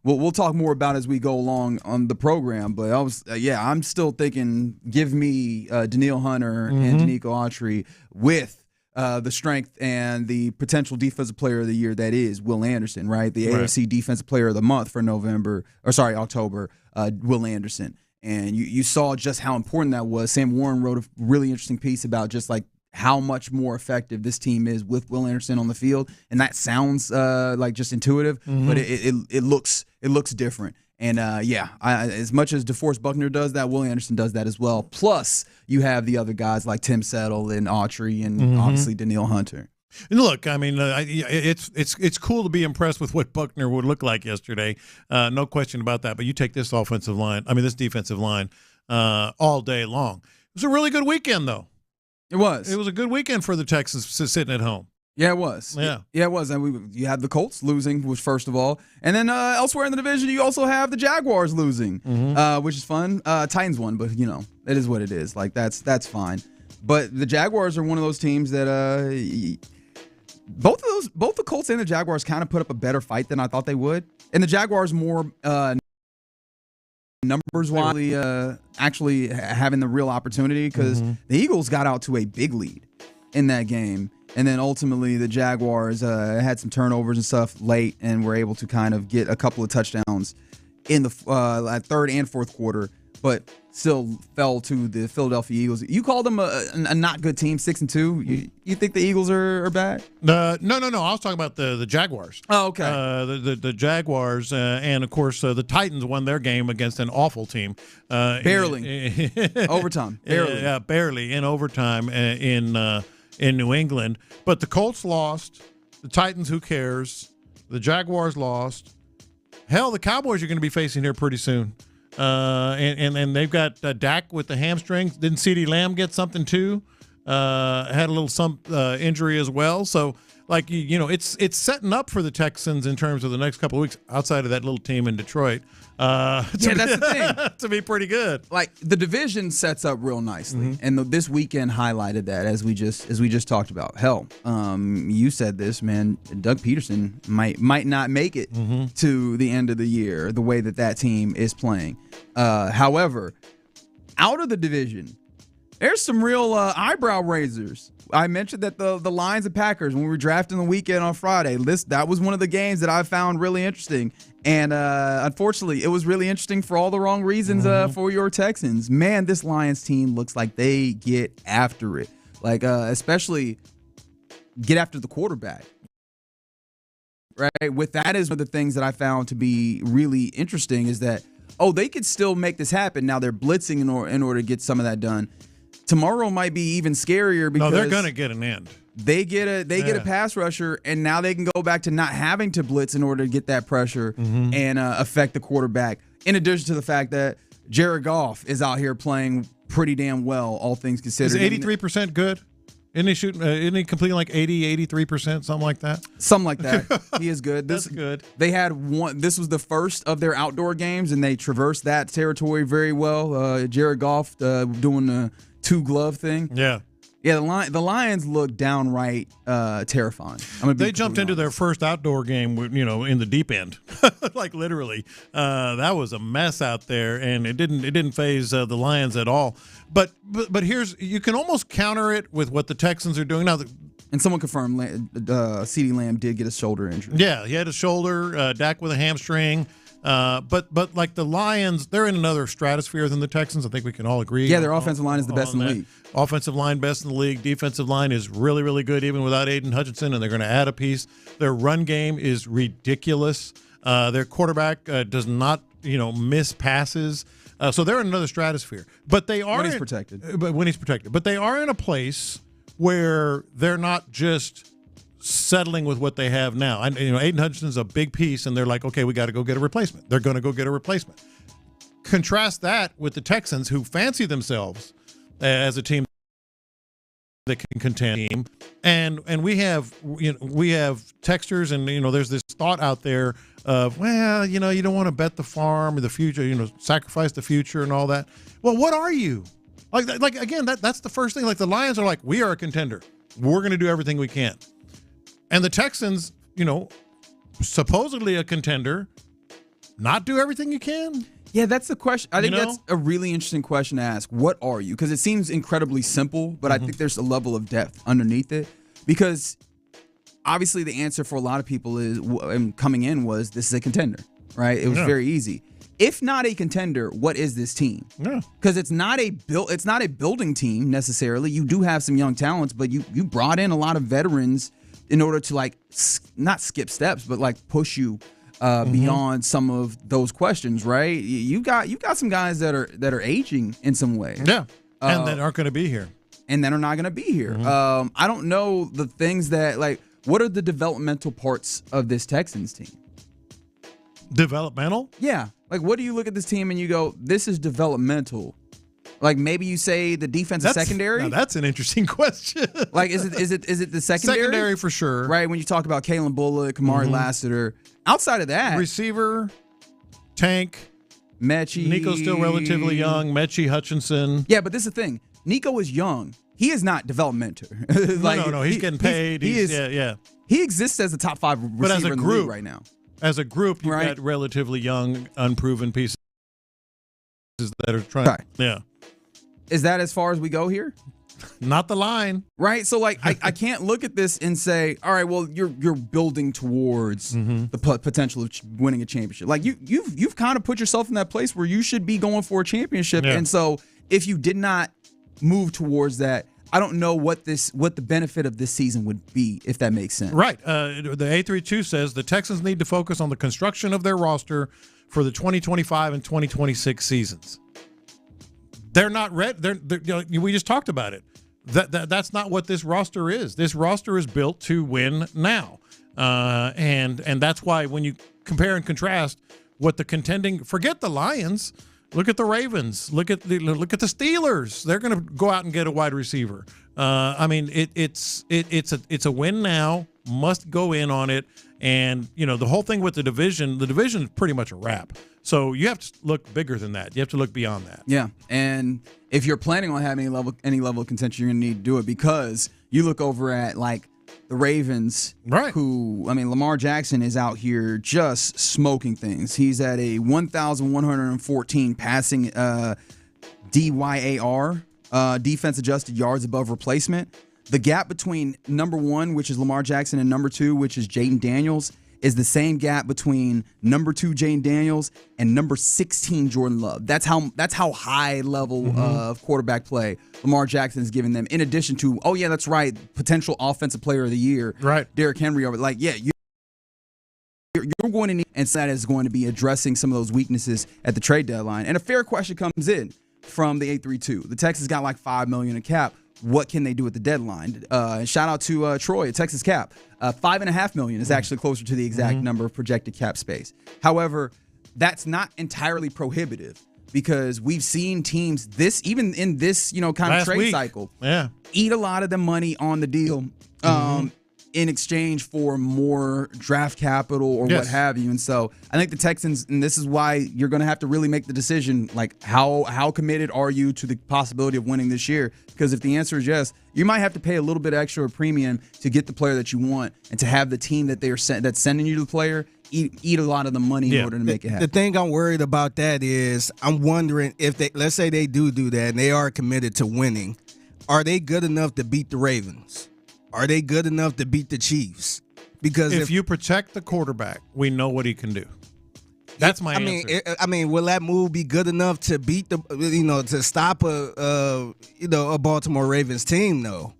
we'll talk more about as we go along on the program. But I'm still thinking, give me Danielle Hunter and Danico Autry with the strength and the potential defensive player of the year that is Will Anderson, right? The AFC Defensive Player of the Month for October, Will Anderson. And you saw just how important that was. Sam Warren wrote a really interesting piece about just like how much more effective this team is with Will Anderson on the field, and that sounds like just intuitive, but it looks different. And as much as DeForest Buckner does that, Will Anderson does that as well. Plus, you have the other guys like Tim Settle and Autry and obviously Danielle Hunter. And look, I mean, it's cool to be impressed with what Buckner would look like yesterday. No question about that. But you take this defensive line all day long. It was a really good weekend, though. It was. It was a good weekend for the Texans sitting at home. Yeah, it was. Yeah, it was. And you had the Colts losing, which first of all, and then elsewhere in the division, you also have the Jaguars losing, which is fun. Titans won, but it is what it is. Like that's fine. But the Jaguars are one of those teams that both the Colts and the Jaguars kind of put up a better fight than I thought they would, and the Jaguars more numbers-wise actually having the real opportunity because the Eagles got out to a big lead in that game. And then ultimately the Jaguars had some turnovers and stuff late and were able to kind of get a couple of touchdowns in the third and fourth quarter, but still fell to the Philadelphia Eagles. You called them a not good team, 6-2. You think the Eagles are bad? No. I was talking about the Jaguars. Oh, okay. The Jaguars and of course the Titans won their game against an awful team. Barely. Overtime. Barely. Yeah, barely in overtime in New England. But the Colts lost. The Titans, who cares? The Jaguars lost. Hell, the Cowboys are going to be facing here pretty soon. And they've got Dak with the hamstrings. Didn't CeeDee Lamb get something too? Had a little injury as well. So, it's setting up for the Texans in terms of the next couple of weeks outside of that little team in Detroit. That's the thing. To be pretty good. Like the division sets up real nicely, and this weekend highlighted that as we just talked about. Hell, you said this, man. Doug Peterson might not make it to the end of the year the way that team is playing. However, out of the division, there's some real eyebrow raisers. I mentioned that the Lions and Packers, when we were drafting the weekend on Friday, that was one of the games that I found really interesting. And unfortunately, it was really interesting for all the wrong reasons for your Texans. Man, this Lions team looks like they get after it. Especially get after the quarterback. Right? With that is one of the things that I found to be really interesting is that, they could still make this happen. Now they're blitzing in order to get some of that done. Tomorrow might be even scarier because they're going to get an end. They get a pass rusher, and now they can go back to not having to blitz in order to get that pressure and affect the quarterback. In addition to the fact that Jared Goff is out here playing pretty damn well, all things considered. Is 83% good? Isn't he shooting? Isn't he completing like 83%, something like that? Something like that. He is good. That's good. They had one. This was the first of their outdoor games, and they traversed that territory very well. Jared Goff doing the two-glove thing. Yeah. Yeah, the Lions look downright terrifying. They jumped into their first outdoor game, in the deep end, like literally. That was a mess out there, and it didn't faze the Lions at all. But you can almost counter it with what the Texans are doing now. And someone confirmed CeeDee Lamb did get a shoulder injury. Yeah, he had a shoulder. Dak with a hamstring. But like the Lions, they're in another stratosphere than the Texans. I think we can all agree. Yeah, their offensive line is the best in the league. Offensive line, best in the league. Defensive line is really, really good, even without Aiden Hutchinson, and they're going to add a piece. Their run game is ridiculous. Their quarterback does not, miss passes. So they're in another stratosphere. But they are when he's protected. But when he's protected. But they are in a place where they're not just settling with what they have now. And Aiden Hutchinson's a big piece, and they're like, okay, we got to go get a replacement. They're going to go get a replacement. Contrast that with the Texans, who fancy themselves as a team that can contend. And we have texters, and there's this thought out there of, well, you don't want to bet the farm or the future, sacrifice the future and all that. Well, what are you? Like again, that's the first thing. Like the Lions are like, we are a contender. We're going to do everything we can. And the Texans, supposedly a contender, not do everything you can? Yeah, that's the question. I think that's a really interesting question to ask. What are you? Because it seems incredibly simple, but I think there's a level of depth underneath it. Because obviously the answer for a lot of people is, coming in was, this is a contender, right? It was very easy. If not a contender, what is this team? Yeah. Because it's not a building team necessarily. You do have some young talents, but you brought in a lot of veterans in order to not skip steps, but push you beyond some of those questions, right? You got some guys that are aging in some way. Yeah. And that aren't going to be here. And that are not going to be here. I don't know the things that what are the developmental parts of this Texans team? Developmental? Yeah. What do you look at this team and you go, this is developmental? Maybe you say the defensive secondary? Now that's an interesting question. Is it the secondary? Secondary for sure. Right, when you talk about Kalen Bullock, Kamari Lassiter. Outside of that. Receiver, Tank. Mechie. Nico's still relatively young. Mechie, Hutchinson. Yeah, but this is the thing. Nico is young. He is not developmental. No. He's getting paid. He exists as a top 5 receiver but as a in the group, league right now. As a group, you've got relatively young, unproven pieces that are trying. Right. Yeah. Is that as far as we go here? Not the line. Right? So, I can't look at this and say, all right, well, you're building towards the potential of winning a championship. You've kind of put yourself in that place where you should be going for a championship. Yeah. And so if you did not move towards that, I don't know what the benefit of this season would be, if that makes sense. Right. The A32 says the Texans need to focus on the construction of their roster for the 2025 and 2026 seasons. They're not ready. We just talked about it. That's not what this roster is. This roster is built to win now, and that's why when you compare and contrast what the contending, forget the Lions. Look at the Ravens. Look at the Steelers. They're going to go out and get a wide receiver. It's a win now. Must go in on it. And the whole thing with the division is pretty much a wrap. So you have to look bigger than that. You have to look beyond that. Yeah, and if you're planning on having any level of contention, you're going to need to do it, because you look over at the Ravens, right? Who, Lamar Jackson is out here just smoking things. He's at a 1,114 passing DYAR, defense adjusted yards above replacement. The gap between number 1, which is Lamar Jackson, and number 2, which is Jaden Daniels, is the same gap between number 2 Jaden Daniels and number 16 Jordan Love. That's how high level of quarterback play Lamar Jackson is giving them. In addition to, oh yeah, that's right, potential offensive player of the year, right? Derrick Henry. You're going to need, and that is going to be addressing some of those weaknesses at the trade deadline. And a fair question comes in from the 832. The Texans got $5 million in cap. What can they do at the deadline? Shout out to Troy at Texas Cap. $5.5 million is actually closer to the exact number of projected cap space. However, that's not entirely prohibitive, because we've seen teams even in this kind of trade cycle, eat a lot of the money on the deal in exchange for more draft capital or what have you. And so I think the Texans, and this is why you're going to have to really make the decision, how committed are you to the possibility of winning this year? Because if the answer is yes, you might have to pay a little bit extra premium to get the player that you want, and to have the team that that's sending you the player eat a lot of the money in order to make it happen. The thing I'm worried about that is, I'm wondering if let's say they do that and they are committed to winning, are they good enough to beat the Ravens? Are they good enough to beat the Chiefs? Because if you protect the quarterback, we know what he can do. That's my answer. Will that move be good enough to beat to stop a Baltimore Ravens team though?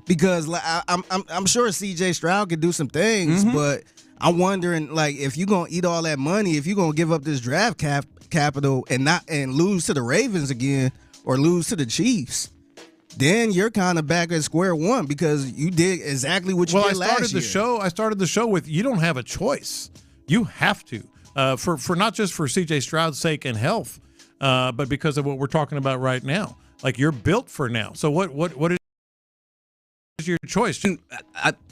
Because I'm sure C.J. Stroud could do some things, but I'm wondering, if you're gonna eat all that money, if you're gonna give up this draft capital and lose to the Ravens again or lose to the Chiefs, then you're kind of back at square one because you did exactly what you did last year. I started the show with you don't have a choice. You have to. For not just for C.J. Stroud's sake and health, but because of what we're talking about right now. Like, you're built for now. So what is your choice?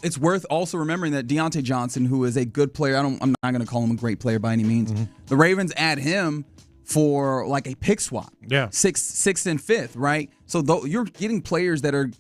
It's worth also remembering that Deontay Johnson, who is a good player, I'm not going to call him a great player by any means. Mm-hmm. The Ravens add him for like a pick swap. Yeah. Sixth and fifth, right? So you're getting players that are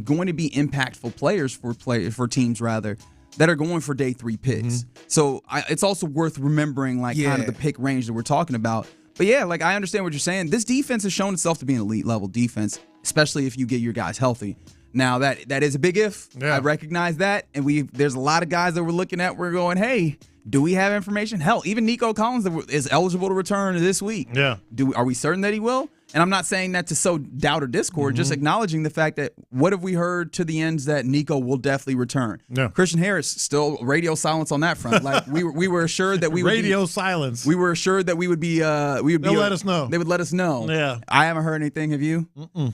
going to be impactful players for teams rather that are going for day 3 picks. Mm-hmm. So it's also worth remembering kind of the pick range that we're talking about. But yeah, I understand what you're saying. This defense has shown itself to be an elite level defense, especially if you get your guys healthy. Now that is a big if. Yeah. I recognize that, and there's a lot of guys that we're looking at. We're going, hey, do we have information? Hell, even Nico Collins is eligible to return this week. Yeah. Are we certain that he will? And I'm not saying that to sow doubt or discord, just acknowledging the fact that what have we heard to the ends that Nico will definitely return? Yeah. Christian Harris, still radio silence on that front. We were assured that we would silence. We were assured that we would be. They'll let us know. They would let us know. Yeah. I haven't heard anything. Have you?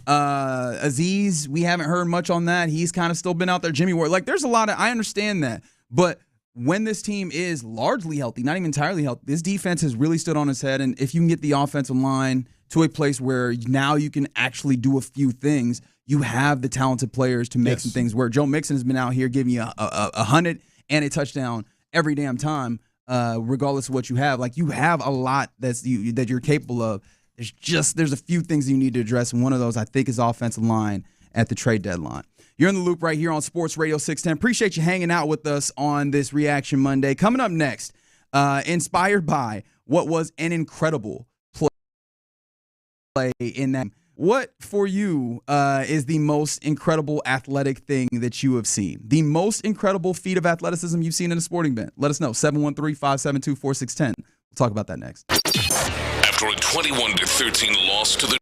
Aziz, we haven't heard much on that. He's kind of still been out there. Jimmy Ward, there's a lot of. I understand that, but when this team is largely healthy, not even entirely healthy, this defense has really stood on its head. And if you can get the offensive line to a place where now you can actually do a few things, you have the talented players to make some things work. Joe Mixon has been out here giving you 100 and a touchdown every damn time, regardless of what you have. You have a lot that you're capable of. There's a few things you need to address, and one of those I think is offensive line at the trade deadline. You're in the loop right here on Sports Radio 610. Appreciate you hanging out with us on this Reaction Monday. Coming up next, inspired by what was an incredible play in that. What for you is the most incredible athletic thing that you have seen? The most incredible feat of athleticism you've seen in a sporting event? Let us know. 713-572-4610. We'll talk about that next. After a 21-13 loss to the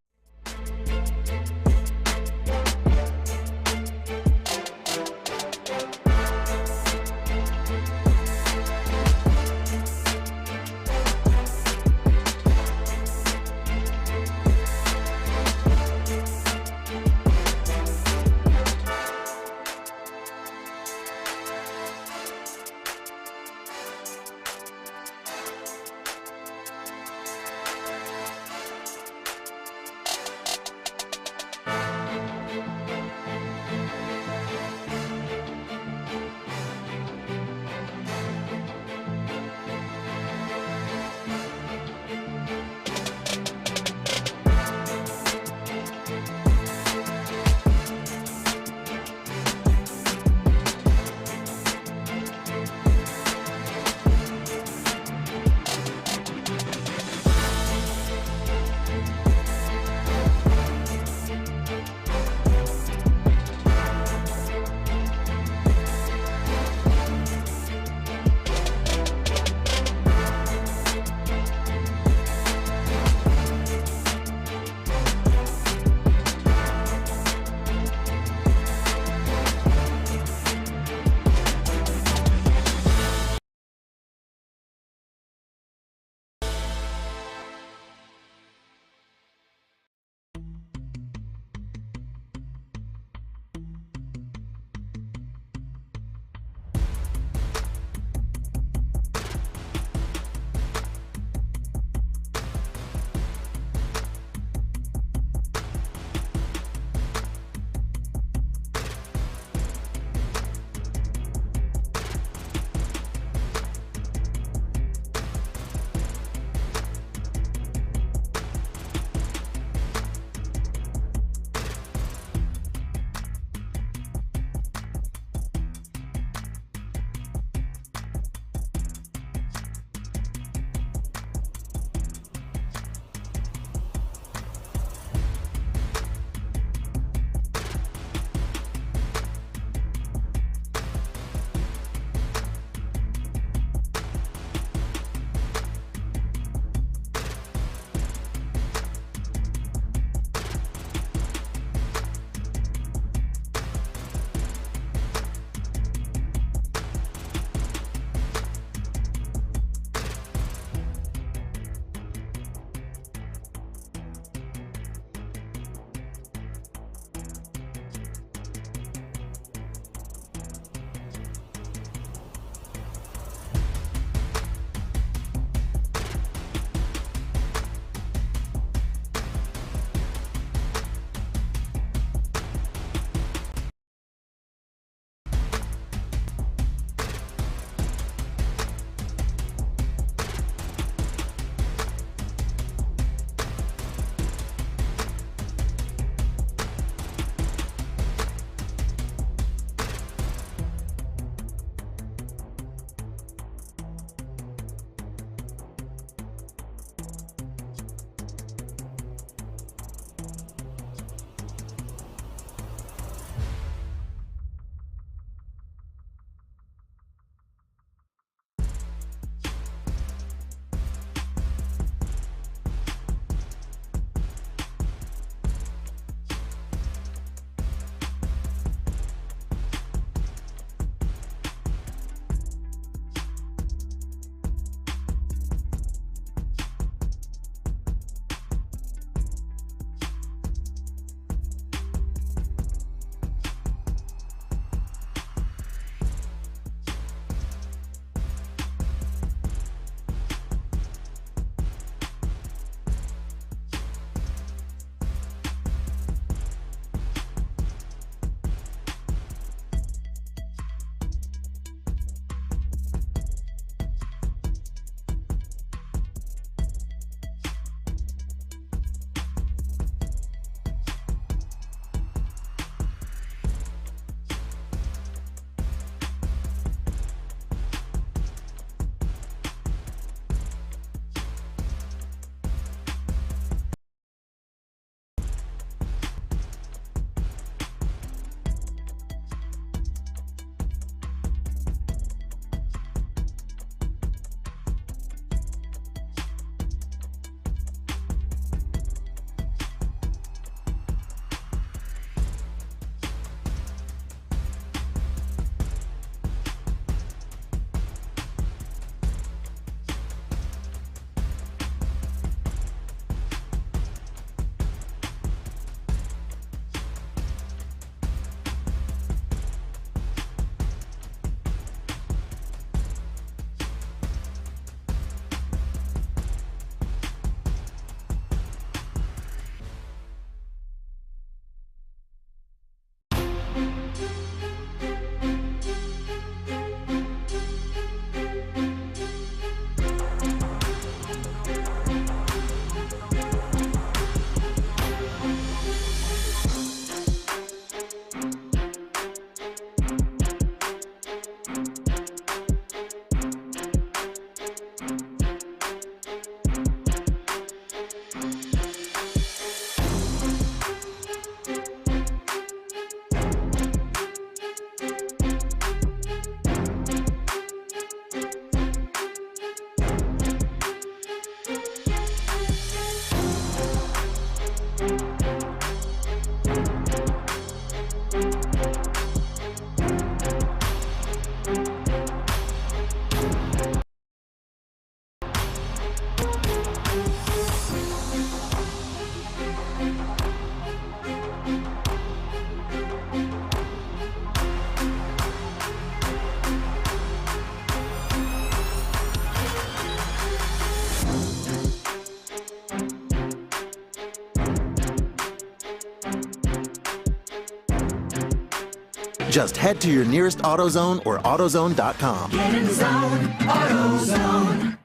Just head to your nearest AutoZone or AutoZone.com. Get in the zone, AutoZone.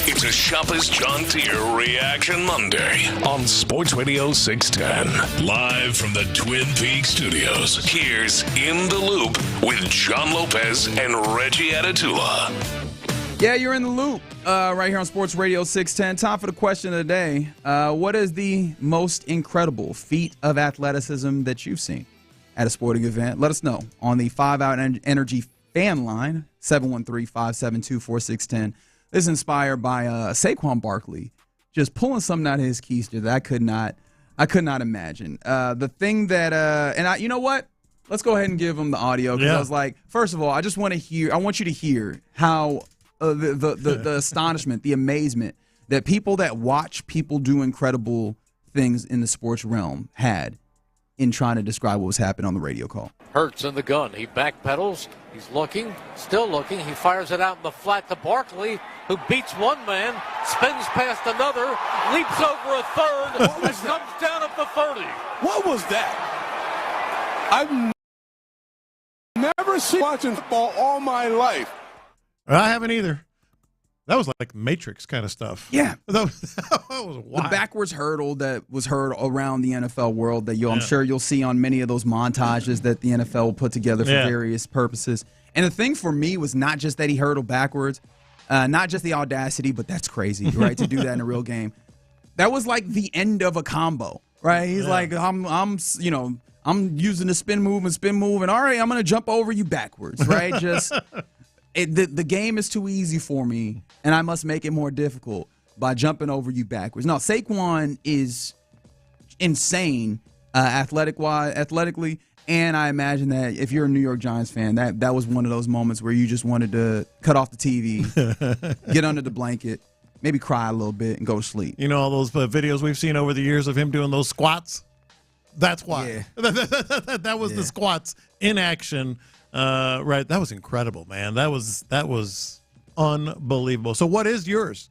It's a Shopper's John Deere Reaction Monday on Sports Radio 610. Live from the Twin Peaks studios, here's In the Loop with John Lopez and Reggie Atatula. Yeah, you're in the loop right here on Sports Radio 610. Time for the question of the day. What is the most incredible feat of athleticism that you've seen at a sporting event? Let us know on the 5-Out Energy fan line, 713-572-4610. This is inspired by Saquon Barkley just pulling something out of his keister that I could not imagine. The thing that you know what? Let's go ahead and give him the audio because I was like, first of all, I want you to hear how the astonishment, the amazement that people that watch people do incredible things in the sports realm had in trying to describe what was happening on the radio call. Hurts in the gun. He backpedals. He's looking, still looking. He fires it out in the flat to Barkley, who beats one man, spins past another, leaps over a third, and comes down at the 30. What was that? I've never seen watching football all my life. I haven't either. That was like Matrix kind of stuff. Yeah. That was wild. The backwards hurdle that was heard around the NFL world that I'm sure you'll see on many of those montages that the NFL will put together for various purposes. And the thing for me was not just that he hurdled backwards, not just the audacity, but that's crazy, right, to do that in a real game. That was like the end of a combo, right? He's like, I'm using the spin move, and all right, I'm going to jump over you backwards, right? Just the game is too easy for me, and I must make it more difficult by jumping over you backwards. No, Saquon is insane athletically, and I imagine that if you're a New York Giants fan, that was one of those moments where you just wanted to cut off the TV, get under the blanket, maybe cry a little bit, and go to sleep. You know all those videos we've seen over the years of him doing those squats? That's why. Yeah. That was the squats in action. Right, that was incredible, man. That was unbelievable. So what is yours?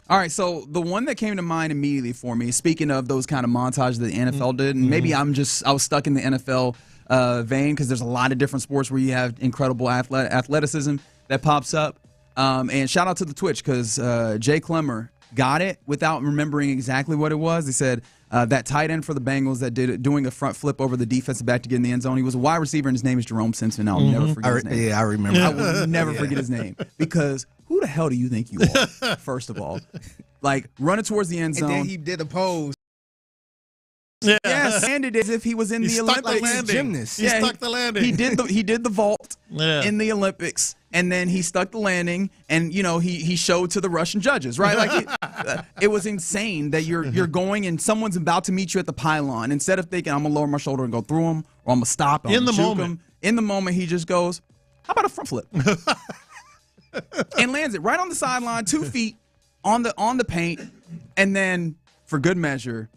All right, so the one that came to mind immediately for me, speaking of those kind of montages that the NFL did, and maybe I was stuck in the NFL vein because there's a lot of different sports where you have incredible athleticism that pops up. And shout out to the Twitch because Jay Clemmer got it without remembering exactly what it was. He said that tight end for the Bengals that did it, doing a front flip over the defensive back to get in the end zone. He was a wide receiver, and his name is Jerome Simpson. I'll never forget his name. Yeah, I remember. I will never forget his name because who the hell do you think you are, first of all? Like, running towards the end zone. And then he did a pose. Yeah. Yes, landed as if he was in the Olympics. Like a gymnast. He stuck the landing. He did the vault in the Olympics, and then he stuck the landing, and he showed to the Russian judges, right? Like it was insane that you're going and someone's about to meet you at the pylon. Instead of thinking I'm gonna lower my shoulder and go through him, or I'm gonna stop him, in the moment. In the moment, he just goes, "How about a front flip?" and lands it right on the sideline, 2 feet on the paint, and then for good measure.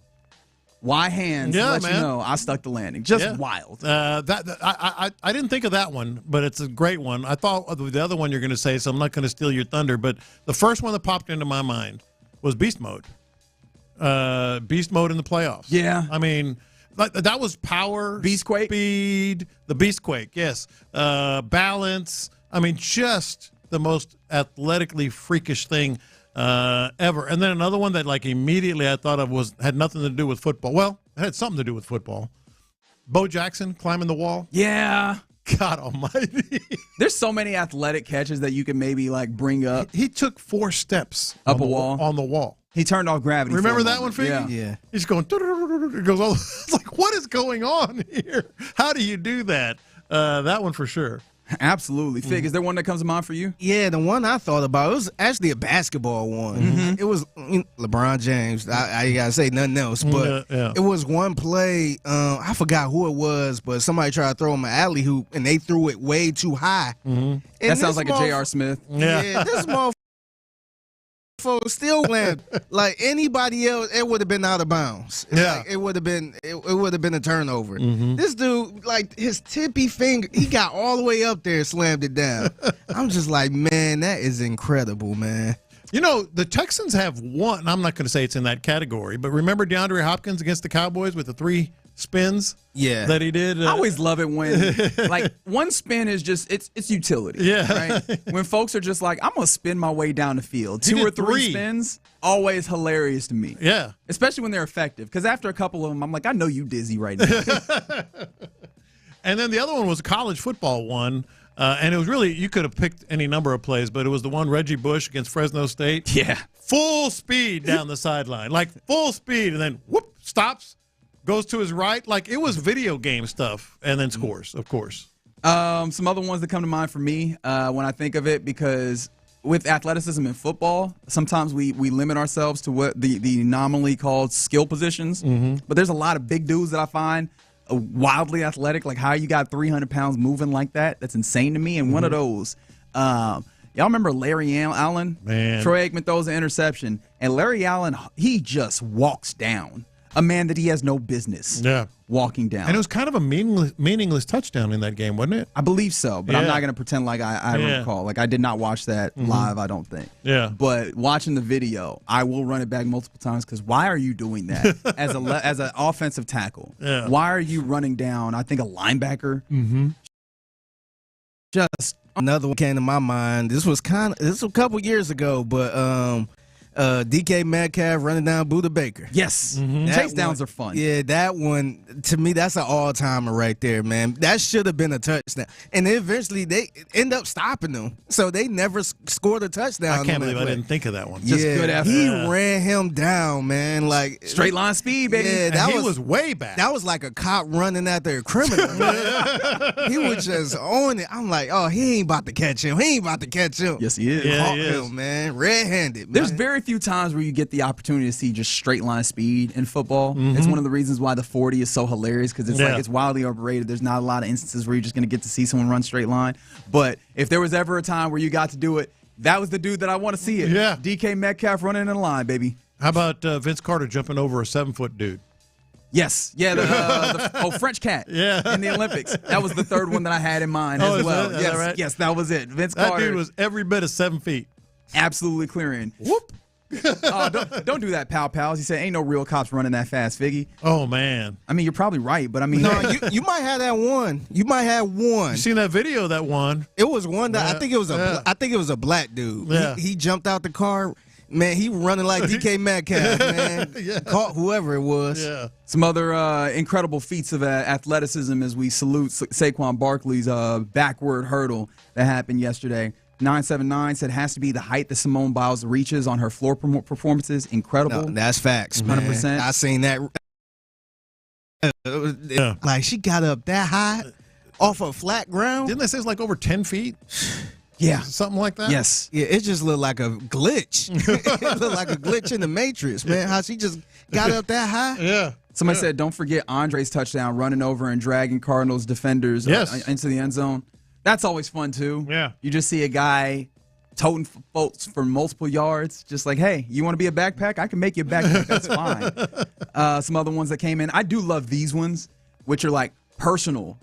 Why hands? Yeah, let man. You know I stuck the landing. Just wild. I didn't think of that one, but it's a great one. I thought of the other one you're going to say, so I'm not going to steal your thunder. But the first one that popped into my mind was beast mode. Beast mode in the playoffs. Yeah. I mean, that was power, Beastquake, speed, the Beastquake. Yes, balance. I mean, just the most athletically freakish thing ever. And then another one that immediately I thought of had nothing to do with football. Well, it had something to do with football. Bo Jackson climbing the wall. Yeah. God almighty. There's so many athletic catches that you can maybe bring up. He took 4 steps up a wall. On the wall. He turned off gravity. Remember that one, Figgy? Yeah. He's going, it goes all, it's like, what is going on here? How do you do that? That one for sure. Absolutely. Fig, is there one that comes to mind for you? Yeah, the one I thought about, it was actually a basketball one. It was LeBron James. I got to say nothing else, but it was one play. I forgot who it was, but somebody tried to throw him an alley-oop, and they threw it way too high. That sounds like a J.R. Smith. Yeah, this motherfucker still landed. Like anybody else, it would have been out of bounds. It would have been a turnover. This dude, his tippy finger, he got all the way up there and slammed it down. I'm just like, man, that is incredible, man. You know, the Texans have one. I'm not going to say it's in that category, but remember DeAndre Hopkins against the Cowboys with the 3 spins. Yeah. That he did. I always love it when like one spin is just it's utility. Yeah. Right? When folks are just like, I'm gonna spin my way down the field. He 2 or did 3 3. spins, always hilarious to me. Yeah. Especially when they're effective. Because after a couple of them, I'm like, I know you dizzy right now. And then the other one was a college football one. And it was really, you could have picked any number of plays, but it was the one Reggie Bush against Fresno State. Yeah. Full speed down the sideline. Like full speed, and then whoop, stops, goes to his right. Like it was video game stuff, and then scores, of course. Some other ones that come to mind for me when I think of it, because with athleticism in football, sometimes we limit ourselves to what the nominally called skill positions. But there's a lot of big dudes that I find wildly athletic. Like how you got 300 pounds moving like that. That's insane to me. And one of those, y'all remember Larry Allen? Man. Troy Aikman throws an interception. And Larry Allen, he just walks down a man that he has no business walking down. And it was kind of a meaningless touchdown in that game, wasn't it? I believe so, but I'm not going to pretend like I recall. Like I did not watch that live, I don't think. Yeah. But watching the video, I will run it back multiple times because why are you doing that as an offensive tackle? Yeah. Why are you running down, I think, a linebacker? Just another one came to my mind. This was a couple years ago, but DK Metcalf running down Buda Baker. Yes. Chase downs are fun. Yeah, that one, to me, that's an all-timer right there, man. That should have been a touchdown. And eventually, they end up stopping them. So they never scored a touchdown. I can't believe I didn't think of that one. Just good effort. He ran him down, man. Like straight line speed, baby. Yeah, he was way back. That was like a cop running after a criminal, man. He was just on it. I'm like, oh, he ain't about to catch him. He ain't about to catch him. Yes, he is. Caught him, man. Red-handed, man. There's very few times where you get the opportunity to see just straight line speed in football. It's one of the reasons why the 40 is so hilarious, because it's like it's wildly overrated. There's not a lot of instances where you're just going to get to see someone run straight line. But if there was ever a time where you got to do it, that was the dude that I want to see it. Yeah. DK Metcalf running in a line, baby. How about Vince Carter jumping over a 7-foot dude? Yes. Yeah. The French cat in the Olympics. That was the third one that I had in mind as well. Is that right? Yes, that was it. Vince That Carter. dude was every bit of 7 feet. Absolutely clearing. Whoop. Don't do that, pals. He said, ain't no real cops running that fast, Figgy. Oh, man. I mean, you're probably right, but I mean. No, you might have that one. You might have one. You seen that video of that one? It was one that I think it was a black dude. Yeah. He jumped out the car. Man, he running like DK Metcalf, man. Caught whoever it was. Yeah. Some other incredible feats of athleticism as we salute Saquon Barkley's backward hurdle that happened yesterday. 979 said has to be the height that Simone Biles reaches on her floor performances. Incredible. No, that's facts, man. 100%. I seen that. Like she got up that high off of flat ground. Didn't they say it's like over 10 feet? Yeah. Something like that? Yes. Yeah, it just looked like a glitch. It looked like a glitch in the Matrix, man. How she just got up that high. Yeah. Somebody said, don't forget Andre's touchdown running over and dragging Cardinals defenders into the end zone. That's always fun, too. Yeah. You just see a guy toting folks for multiple yards, just like, hey, you want to be a backpack? I can make you a backpack. That's fine. Some other ones that came in. I do love these ones, which are like personal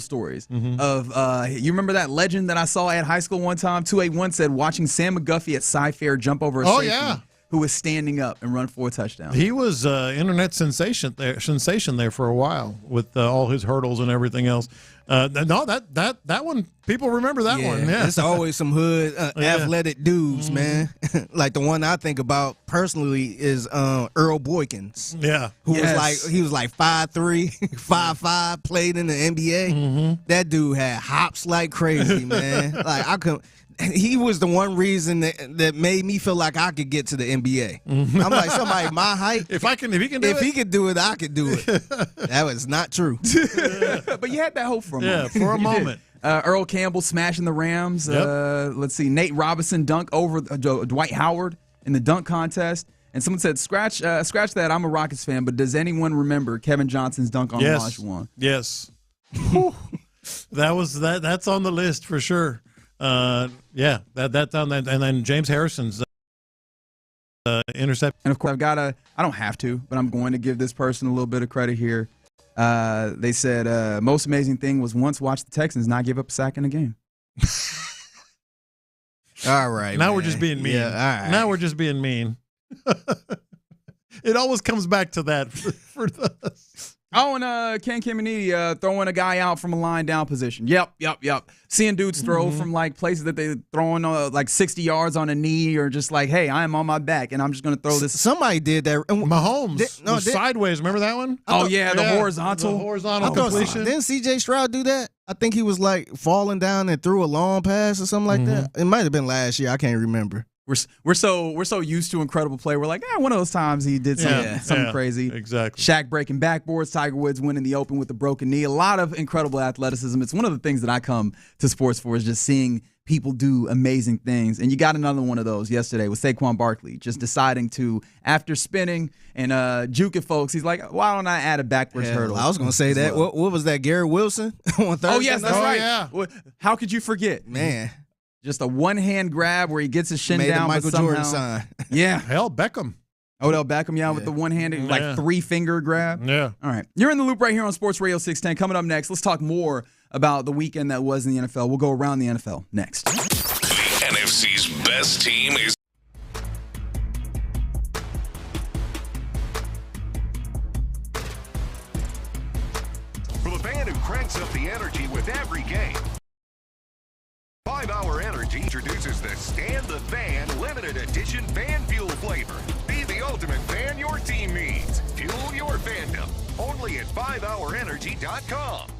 stories of, you remember that legend that I saw at high school one time? 281 said watching Sam McGuffey at Sci-Fair jump over a safety who was standing up and run for a touchdown. He was internet sensation there for a while with all his hurdles and everything else. No, that one, people remember that one. Yeah, it's always some hood athletic dudes, man. Like the one I think about personally is Earl Boykins. Yeah, who was like 5'3", 5'5", played in the NBA. That dude had hops like crazy, man. Like he was the one reason that made me feel like I could get to the NBA. I'm like, somebody my height. If he could do it, I could do it. That was not true. But you had that hope for a moment. Yeah, for a moment. Earl Campbell smashing the Rams. Yep. Let's see, Nate Robinson dunk over Dwight Howard in the dunk contest. And someone said, scratch that. I'm a Rockets fan, but does anyone remember Kevin Johnson's dunk on Olajuwon? Yes. That's on the list for sure. That's on that, and then James Harrison's intercept. And of course, I don't have to, but I'm going to give this person a little bit of credit here. They said most amazing thing was once watch the Texans not give up a sack in a game. All right. Now we're just being mean. Yeah, all right. Now we're just being mean. It always comes back to that for us. Oh, and Ken Caminiti throwing a guy out from a line down position. Yep. Seeing dudes throw from like places that they throwing like 60 yards on a knee, or just like, hey, I am on my back and I'm just going to throw this. Somebody did that. Mahomes was sideways. Remember that one? The horizontal. The horizontal completion. Didn't C.J. Stroud do that? I think he was like falling down and threw a long pass or something like that. It might have been last year. I can't remember. We're so used to incredible play. We're like, one of those times he did something crazy. Exactly. Shaq breaking backboards, Tiger Woods winning the Open with a broken knee. A lot of incredible athleticism. It's one of the things that I come to sports for, is just seeing people do amazing things. And you got another one of those yesterday with Saquon Barkley, just deciding to, after spinning and juking folks, he's like, why don't I add a backwards hurdle? I was going to say that. What was that, Garrett Wilson on Thursday? Oh, yes, that's right. Yeah. How could you forget? Man. Just a one-hand grab where he gets his shin Made down. the Michael Jordan sign. Yeah. Hell, Beckham. Odell Beckham, with the one-handed, like 3-finger grab. Yeah. All right. You're in the loop right here on Sports Radio 610. Coming up next, let's talk more about the weekend that was in the NFL. We'll go around the NFL next. The NFC's best team is For the fan who cranks up the energy with every game, 5 Hour Energy introduces the Stand the Van limited edition fan fuel flavor. Be the ultimate fan your team needs. Fuel your fandom. Only at 5hourenergy.com.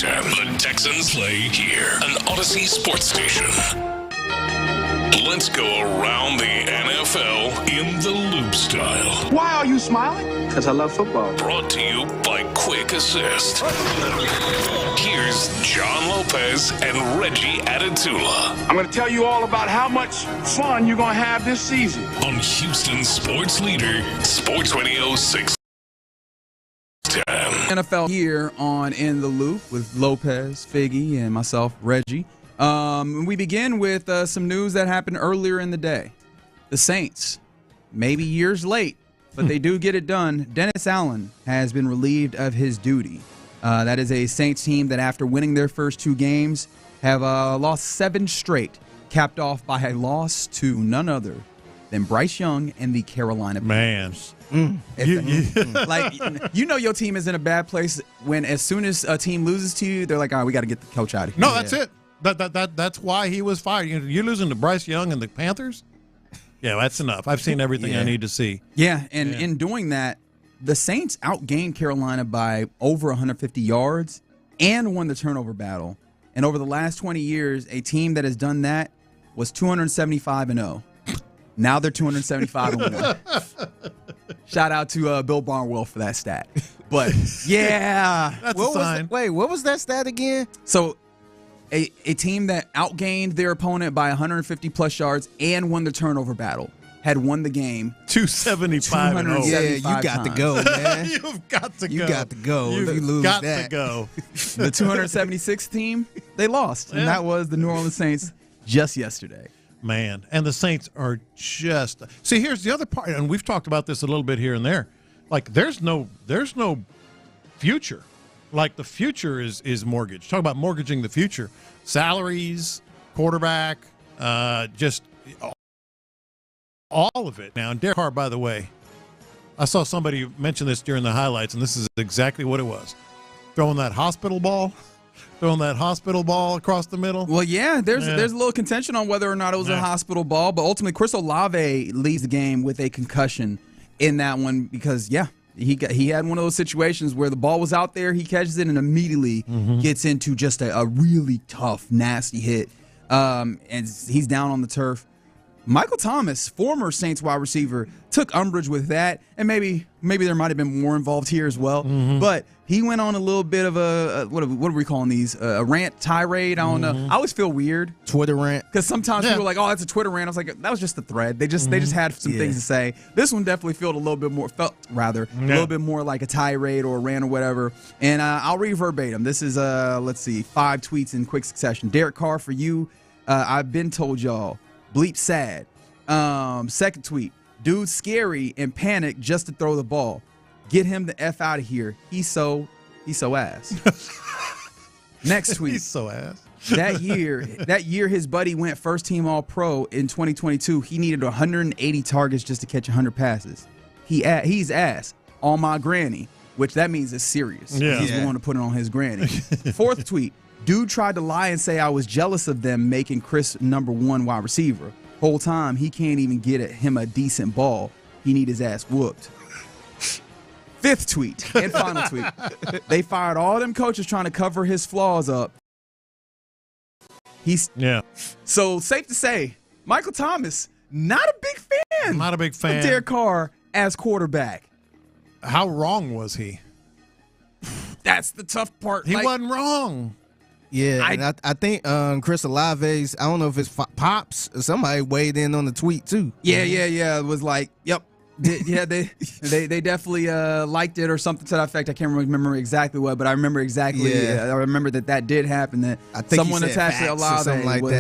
The Texans play here, an Odyssey sports station. Let's go around the NFL in the loop style. Why are you smiling? Because I love football. Brought to you by Quick Assist. Here's John Lopez and Reggie Adetula. I'm going to tell you all about how much fun you're going to have this season. On Houston sports leader, Sports Radio 610. NFL here on In the Loop with Lopez, Figgy, and myself, Reggie. We begin with some news that happened earlier in the day. The Saints, maybe years late, but they do get it done. Dennis Allen has been relieved of his duty. That is a Saints team that after winning their first two games have lost 7 straight, capped off by a loss to none other than Bryce Young and the Carolina Panthers. Like, you know your team is in a bad place when as soon as a team loses to you, they're like, all right, we got to get the coach out of here. No, that's it. That's why he was fired. You're losing to Bryce Young and the Panthers? Yeah, that's enough. I've seen everything I need to see. Yeah, and in doing that, the Saints outgained Carolina by over 150 yards and won the turnover battle. And over the last 20 years, a team that has done that was 275-0. Now they're 275-1. Shout out to Bill Barnwell for that stat. But yeah, that's a sign. What was that stat again? So a team that outgained their opponent by 150 plus yards and won the turnover battle had won the game 275-0. Yeah, you got to go, man. You've got to go. You got to go. If you lose got that, to go. The 276th team, they lost, and that was the New Orleans Saints just yesterday. Man, and the Saints are just – see, here's the other part, and we've talked about this a little bit here and there. Like, there's no future. Like, the future is mortgaged. Talk about mortgaging the future. Salaries, quarterback, just all of it. Now, and Derek Carr, by the way, I saw somebody mention this during the highlights, and this is exactly what it was. Throwing that hospital ball across the middle. Well, yeah, there's a little contention on whether or not it was a hospital ball, but ultimately Chris Olave leaves the game with a concussion in that one because, He had one of those situations where the ball was out there, he catches it and immediately gets into just a really tough, nasty hit. And he's down on the turf. Michael Thomas, former Saints wide receiver, took umbrage with that, and maybe there might have been more involved here as well. But he went on a little bit of a what are we calling these? A rant, tirade. I don't know. I always feel weird. Twitter rant. Because sometimes people are like, "Oh, that's a Twitter rant." I was like, "That was just a thread." They just had some things to say. This one definitely felt a little bit more like a tirade or a rant or whatever. And I'll read verbatim. This is 5 tweets in quick succession. Derek Carr, for you, I've been told y'all. Bleep sad. Second tweet. Dude scary and panic just to throw the ball. Get him the F out of here. He's so ass. Next tweet. He's so ass. That year his buddy went first team all pro in 2022. He needed 180 targets just to catch 100 passes. He's ass on my granny, which that means it's serious. Yeah. He's willing to put it on his granny. Fourth tweet. Dude tried to lie and say I was jealous of them making Chris number 1 wide receiver. Whole time, he can't even get him a decent ball. He need his ass whooped. Fifth tweet and final tweet. They fired all them coaches trying to cover his flaws up. So safe to say, Michael Thomas, not a big fan. Not a big fan. Of Derek Carr as quarterback. How wrong was he? That's the tough part. He wasn't wrong. Yeah, I think Chris Olave's, I don't know if it's Pops or somebody weighed in on the tweet too. Yeah. It was like, yep. They definitely liked it or something to that effect. I can't remember exactly what, but I remember exactly. I remember that did happen. That I think someone attached to Olave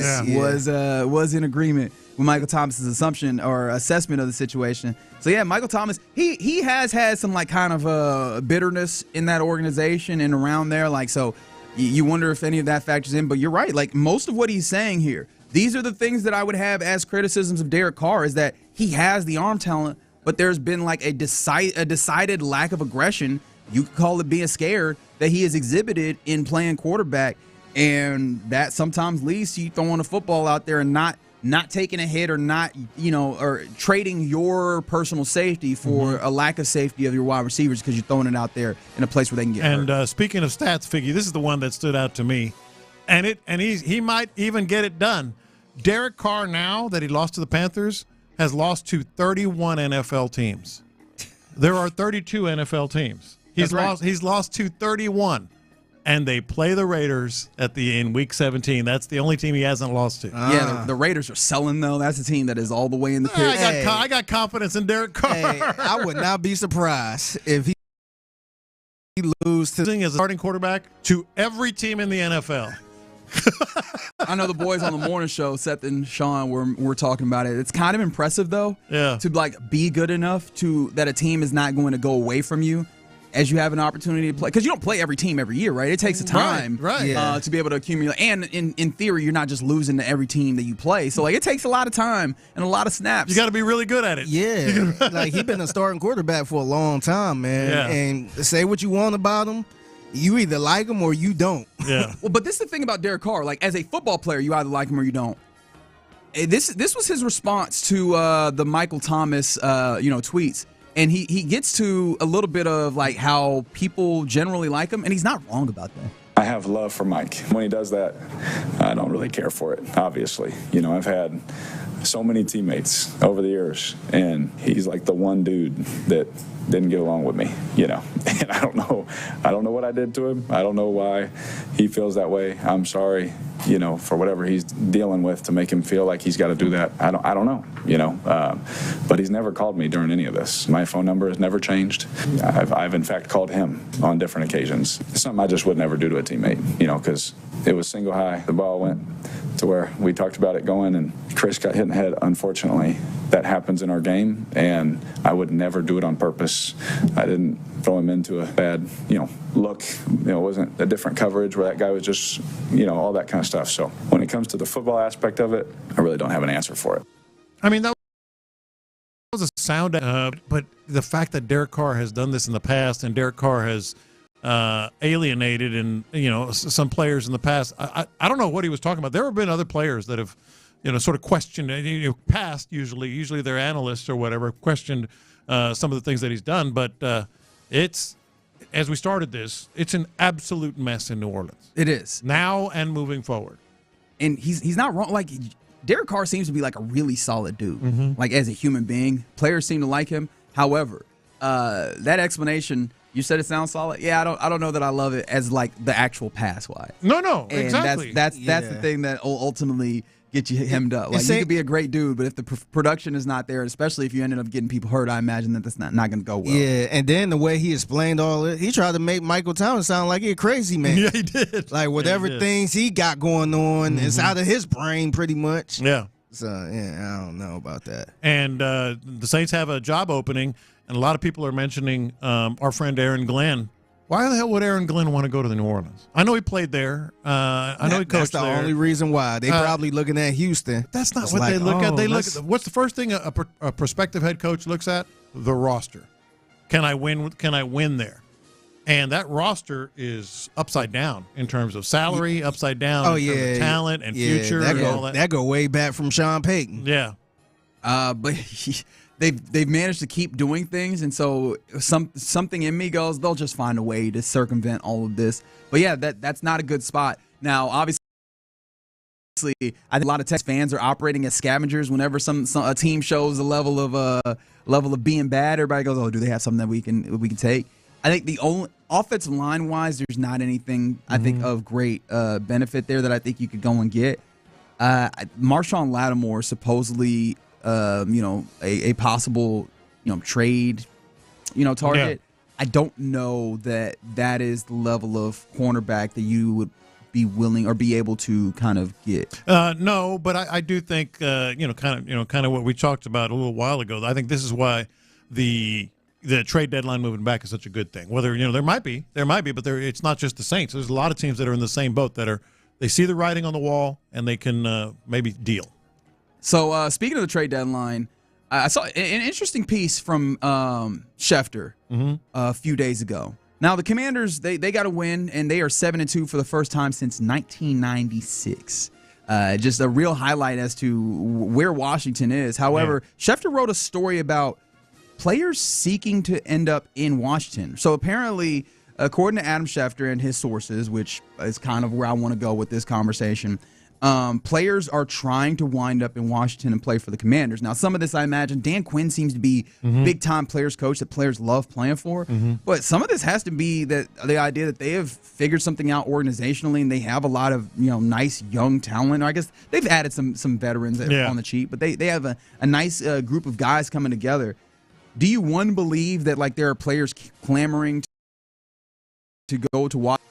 was in agreement with Michael Thomas's assumption or assessment of the situation. So yeah, Michael Thomas, he has had some like kind of bitterness in that organization and around there. Like so. You wonder if any of that factors in, but you're right. Like most of what he's saying here, these are the things that I would have as criticisms of Derek Carr is that he has the arm talent, but there's been like a decided lack of aggression. You could call it being scared that he has exhibited in playing quarterback, and that sometimes leads to you throwing a football out there and not taking a hit or not, or trading your personal safety for a lack of safety of your wide receivers because you're throwing it out there in a place where they can get hurt. And speaking of stats, Figgy, this is the one that stood out to me, and he might even get it done. Derek Carr, now that he lost to the Panthers, has lost to 31 NFL teams. There are 32 NFL teams. He's lost to 31. And they play the Raiders in Week 17. That's the only team he hasn't lost to. Yeah, the Raiders are selling, though. That's a team that is all the way in the pit. I got confidence in Derek Carr. Hey, I would not be surprised if he loses as a starting quarterback to every team in the NFL. I know the boys on the morning show, Seth and Sean, were talking about it. It's kind of impressive, though, to like be good enough that a team is not going to go away from you as you have an opportunity to play, because you don't play every team every year, right? It takes a time to be able to accumulate. And in theory, you're not just losing to every team that you play. So, like, it takes a lot of time and a lot of snaps. You got to be really good at it. Yeah. Like, he's been a starting quarterback for a long time, man. Yeah. And say what you want about him, you either like him or you don't. Yeah. Well, but this is the thing about Derek Carr. Like, as a football player, you either like him or you don't. This was his response to the Michael Thomas, tweets. And he gets to a little bit of like how people generally like him, and he's not wrong about that. I have love for Mike. When he does that, I don't really care for it, obviously. I've had so many teammates over the years, and he's like the one dude that didn't get along with me, and I don't know what I did to him. I don't know why he feels that way. I'm sorry, for whatever he's dealing with to make him feel like he's got to do that. I don't know, but he's never called me during any of this. My phone number has never changed. I've in fact called him on different occasions. It's something I just would never do to a teammate, because it was single high. The ball went to where we talked about it going, and Chris got hit in the head. Unfortunately, that happens in our game, and I would never do it on purpose. I didn't throw him into a bad, look. It wasn't a different coverage where that guy was just, all that kind of stuff. So when it comes to the football aspect of it, I really don't have an answer for it. I mean, that was a sound, but the fact that Derek Carr has done this in the past, and Derek Carr has alienated and some players in the past. I don't know what he was talking about. There have been other players that have sort of questioned past usually they're analysts or whatever questioned some of the things that he's done, but It's, as we started this, it's an absolute mess in New Orleans. It is. Now and moving forward. And he's not wrong. Like, Derek Carr seems to be like a really solid dude. Like, as a human being. Players seem to like him. However, that explanation, you said it sounds solid. Yeah, I don't know that I love it as like the actual pass wise. No, and exactly. That's the thing that will ultimately get you hemmed up. Like, you could be a great dude, but if the production is not there, especially if you ended up getting people hurt, I imagine that's not going to go well. Yeah, and then the way he explained all it, he tried to make Michael Thomas sound like he a crazy man. Yeah, he did. Like, whatever things he got going on, it's out of his brain pretty much. Yeah. So, yeah, I don't know about that. And the Saints have a job opening, and a lot of people are mentioning our friend Aaron Glenn. Why the hell would Aaron Glenn want to go to the New Orleans? I know he played there. I know he coached there. That's the only reason why. They probably looking at Houston. That's not what they look at. They look at what's the first thing a prospective head coach looks at? The roster. Can I win? Can I win there? And that roster is upside down in terms of salary, upside down in terms of talent and future and all that. That go way back from Sean Payton. Yeah. But they've managed to keep doing things, and so something in me goes, they'll just find a way to circumvent all of this. But yeah, that's not a good spot. Now, obviously, I think a lot of Texas fans are operating as scavengers. Whenever a team shows a level of being bad, everybody goes, "Oh, do they have something that we can take?" I think the only offensive line wise, there's not anything I think of great benefit there that I think you could go and get. Marshawn Lattimore supposedly. A possible, trade, target. Yeah. I don't know that is the level of cornerback that you would be willing or be able to kind of get. No, but I do think, kind of what we talked about a little while ago. I think this is why the trade deadline moving back is such a good thing. Whether, there might be, but it's not just the Saints. There's a lot of teams that are in the same boat they see the writing on the wall and they can maybe deal. So, speaking of the trade deadline, I saw an interesting piece from Schefter a few days ago. Now, the Commanders, they got a win, and they are 7-2 for the first time since 1996. Just a real highlight as to where Washington is. However, Schefter wrote a story about players seeking to end up in Washington. So, apparently, according to Adam Schefter and his sources, which is kind of where I want to go with this conversation, players are trying to wind up in Washington and play for the Commanders. Now, some of this, I imagine, Dan Quinn seems to be big-time players coach that players love playing for. But some of this has to be the idea that they have figured something out organizationally, and they have a lot of nice young talent. I guess they've added some veterans on the cheap, but they have a nice group of guys coming together. Do you, one, believe that there are players clamoring to go to Washington?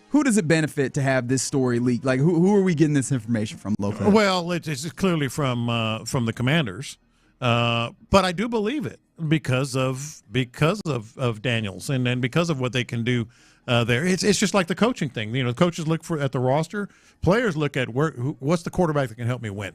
Who does it benefit to have this story leaked? Who are we getting this information from locally? Well, it's clearly from the Commanders, but I do believe it because of Daniels and because of what they can do there. It's just like the coaching thing. Coaches look at the roster, players look at what's the quarterback that can help me win.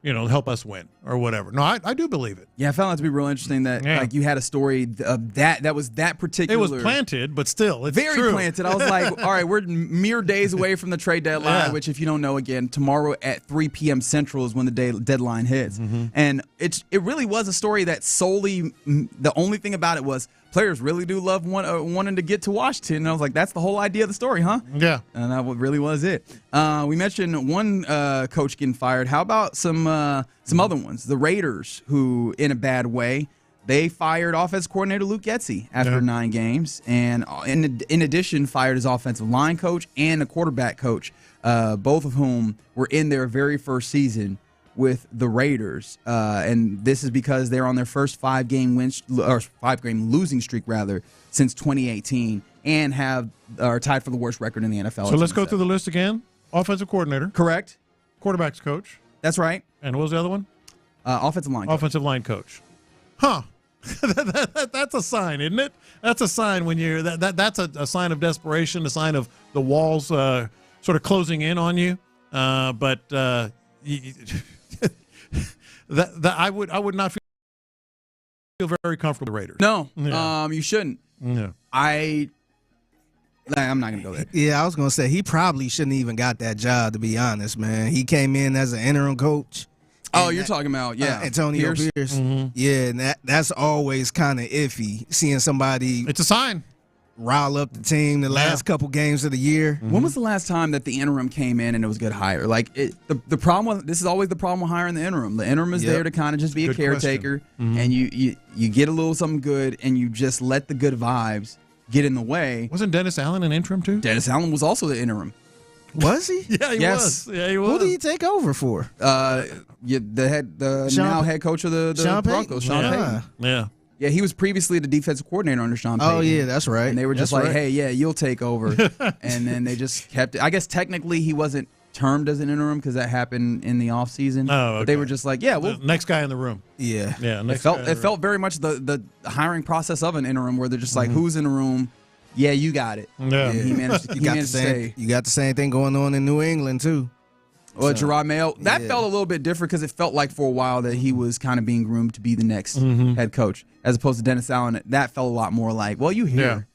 Help us win or whatever. No, I do believe it. Yeah, I found that to be real interesting that you had a story of that was that particular. It was planted, but still, it's very true. Planted. I was like, all right, we're mere days away from the trade deadline, which, if you don't know, again, tomorrow at 3 p.m. Central is when the deadline hits. And it really was a story that solely, the only thing about it was players really do love wanting to get to Washington. And I was like, that's the whole idea of the story, huh? Yeah. And that really was it. We mentioned one coach getting fired. How about some other ones? The Raiders, who, in a bad way, they fired offensive coordinator Luke Getsy after 9 games. And in addition, fired his offensive line coach and a quarterback coach, both of whom were in their very first season with the Raiders, and this is because they're on their first 5-game losing streak since 2018, and are tied for the worst record in the NFL. So let's go through the list again. Offensive coordinator, correct. Quarterbacks coach, that's right. And what was the other one? Offensive line. Offensive line coach. Huh. That's a sign, isn't it? That's a sign when you're that's a sign of desperation, a sign of the walls sort of closing in on you. But. That I would not feel very comfortable with the Raiders. No, you shouldn't. Yeah. I'm not gonna go there. Yeah, I was gonna say he probably shouldn't even got that job, to be honest, man. He came in as an interim coach. Oh, you're talking about, Antonio Pierce. Mm-hmm. Yeah, and that's always kind of iffy, seeing somebody. It's a sign. Rile up the team the last couple games of the year. When was the last time that the interim came in and it was a good hire? Like the problem with, this is always the problem with hiring the interim. The interim is there to kind of just be a caretaker, and you get a little something good, and you just let the good vibes get in the way. Wasn't Dennis Allen an interim too? Dennis Allen was also the interim. Was he? Yeah, he was. Yeah, he was. Who did he take over for? The now head coach of the Broncos, Sean Payton. Yeah. Yeah, he was previously the defensive coordinator under Sean Payton. Oh, yeah, that's right. And they were just hey, yeah, you'll take over. And then they just kept it. I guess technically he wasn't termed as an interim because that happened in the offseason. Oh, okay. But they were just like, yeah, well. The next guy in the room. Yeah. Yeah. It felt very much the hiring process of an interim where they're just like, who's in the room? Yeah, you got it. Yeah. He managed to stay. You got the same thing going on in New England, too. Well, Gerard Mayo, that felt a little bit different because it felt like for a while that he was kind of being groomed to be the next head coach, as opposed to Dennis Allen. That felt a lot more like, well, you here.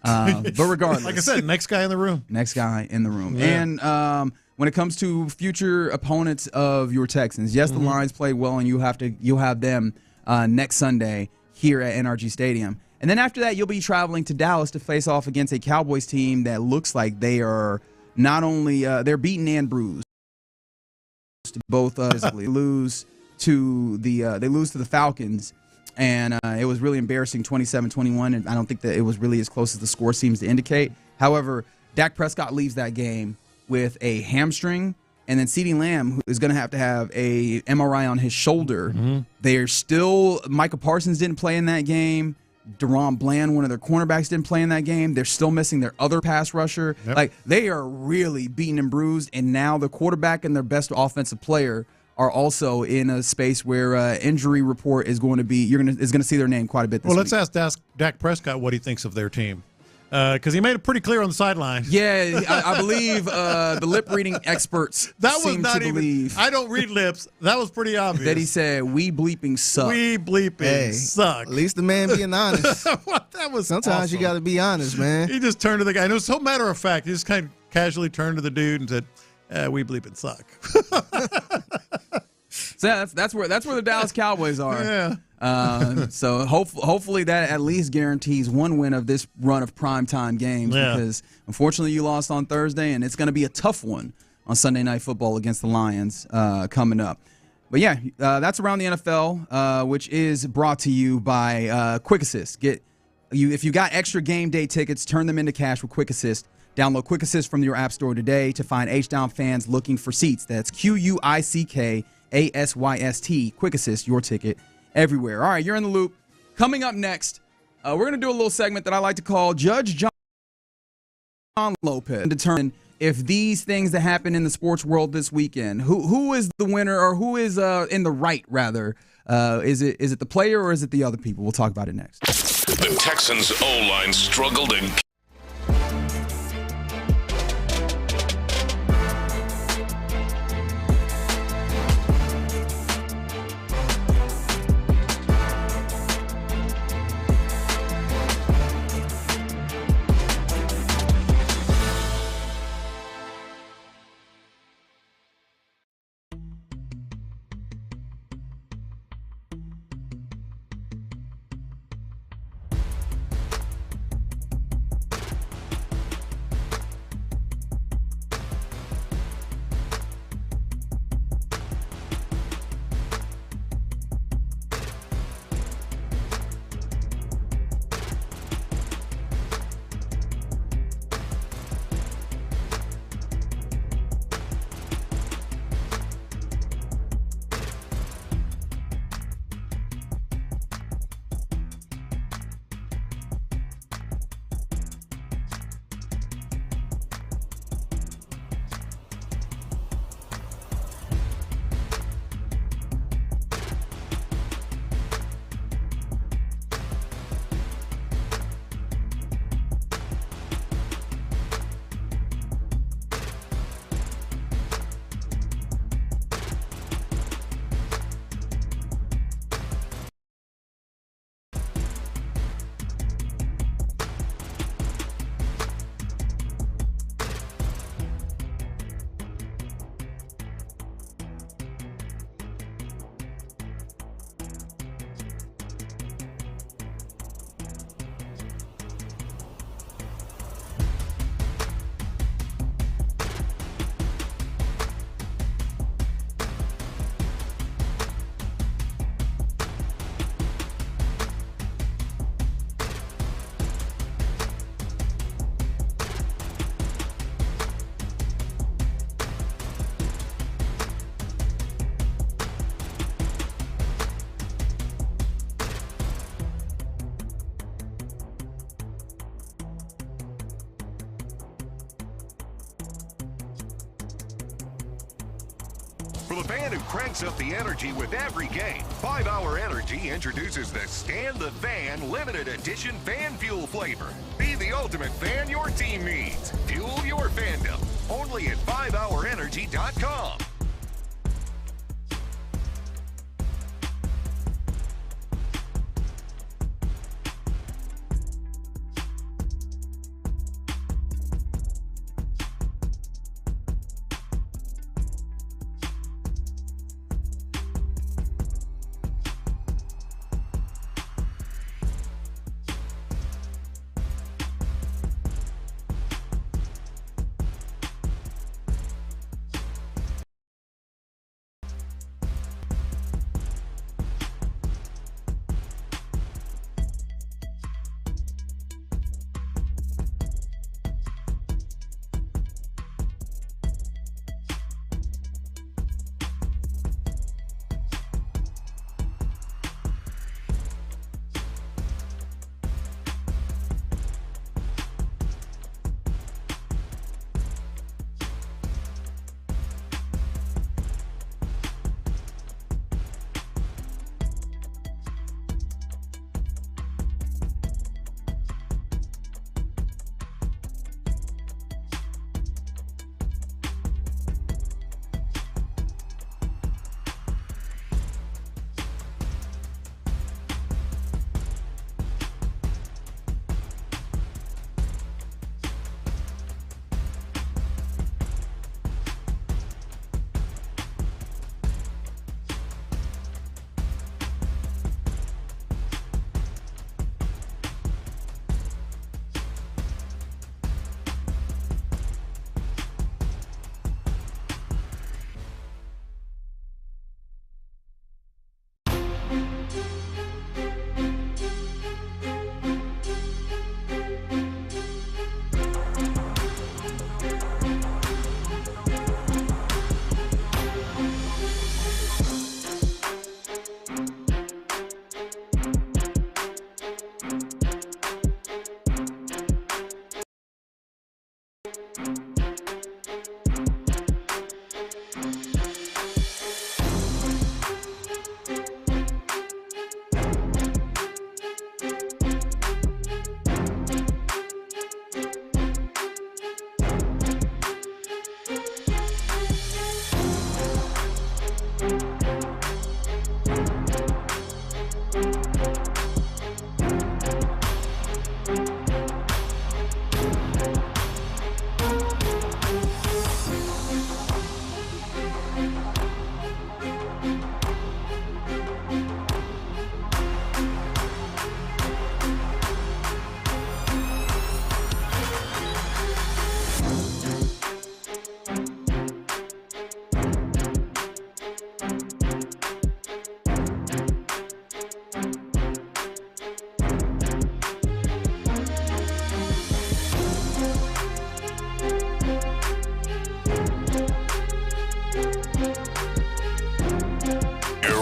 But regardless. Like I said, next guy in the room. Next guy in the room. Yeah. And when it comes to future opponents of your Texans, yes, the Lions played well, and you'll have them next Sunday here at NRG Stadium. And then after that, you'll be traveling to Dallas to face off against a Cowboys team that looks like they are not only they're beaten and bruised. Both lose to the Falcons, and it was really embarrassing, 27-21, and I don't think that it was really as close as the score seems to indicate. However, Dak Prescott leaves that game with a hamstring, and then CeeDee Lamb, who is going to have a MRI on his shoulder. They're still Micah Parsons didn't play in that game. Deron Bland, one of their cornerbacks, didn't play in that game. They're still missing their other pass rusher. Yep. Like, they are really beaten and bruised, and now the quarterback and their best offensive player are also in a space where injury report is going to be is going to see their name quite a bit this week. Well, let's ask Dak Prescott what he thinks of their team. Because he made it pretty clear on the sideline. Yeah, I believe the lip-reading experts seem to believe. I don't read lips. That was pretty obvious. That he said, we bleeping suck. We bleeping suck. At least the man being honest. That was Sometimes awesome. you got to be honest, man. He just turned to the guy. And it was so matter of fact. He just kind of casually turned to the dude and said, we bleeping suck. So yeah, that's where the Dallas Cowboys are. Yeah. So hopefully that at least guarantees one win of this run of primetime games, because unfortunately you lost on Thursday, and it's going to be a tough one on Sunday Night Football against the Lions coming up. But yeah, that's around the NFL, which is brought to you by Quick Assist. If you got extra game day tickets, turn them into cash with Quick Assist. Download Quick Assist from your app store today to find H-Down fans looking for seats. That's QUICKASYST. Quick Assist, your ticket everywhere. All right, you're in the loop. Coming up next, we're going to do a little segment that I like to call Judge John Lopez. Determine if these things that happen in the sports world this weekend, who is the winner, or who is in the right, rather. Is it the player, or is it the other people? We'll talk about it next. The Texans O-line struggled and For the fan who cranks up the energy with every game, 5 Hour Energy introduces the Stand the Fan limited edition fan fuel flavor. Be the ultimate fan your team needs. Fuel your fandom. Only at 5hourenergy.com.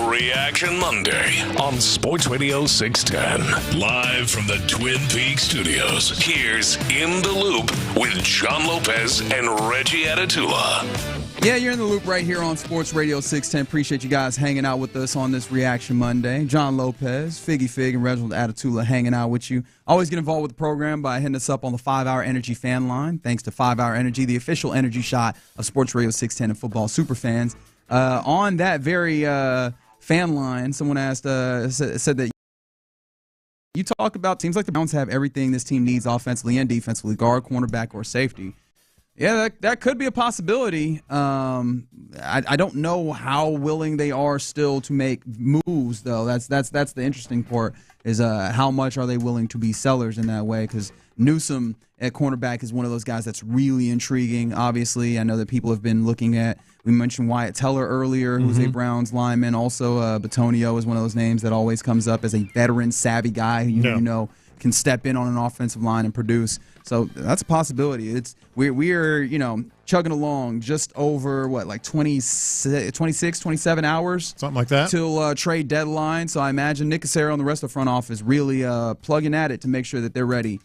Reaction Monday on Sports Radio 610. Live from the Twin Peaks studios. Here's In the Loop with John Lopez and Reggie Atatula. Yeah, you're in the loop right here on Sports Radio 610. Appreciate you guys hanging out with us on this Reaction Monday. John Lopez, Figgy Fig, and Reginald Atatula hanging out with you. Always get involved with the program by hitting us up on the 5 Hour Energy fan line. Thanks to 5 Hour Energy, the official energy shot of Sports Radio 610 and football superfans. On that very fan line, someone asked, said that you talk about teams like the Browns have everything this team needs offensively and defensively, guard, cornerback, or safety. Yeah, that could be a possibility. I don't know how willing they are still to make moves, though. That's the interesting part is how much are they willing to be sellers in that way, because Newsome at cornerback is one of those guys that's really intriguing. Obviously, I know that people have been looking at, we mentioned Wyatt Teller earlier, who's a Browns lineman. Also, Batonio is one of those names that always comes up as a veteran, savvy guy who you know can step in on an offensive line and produce. So that's a possibility. We're chugging along just over, 26, 27 hours? Something like that. Till trade deadline. So I imagine Nick Caserio and the rest of the front office really plugging at it to make sure that they're ready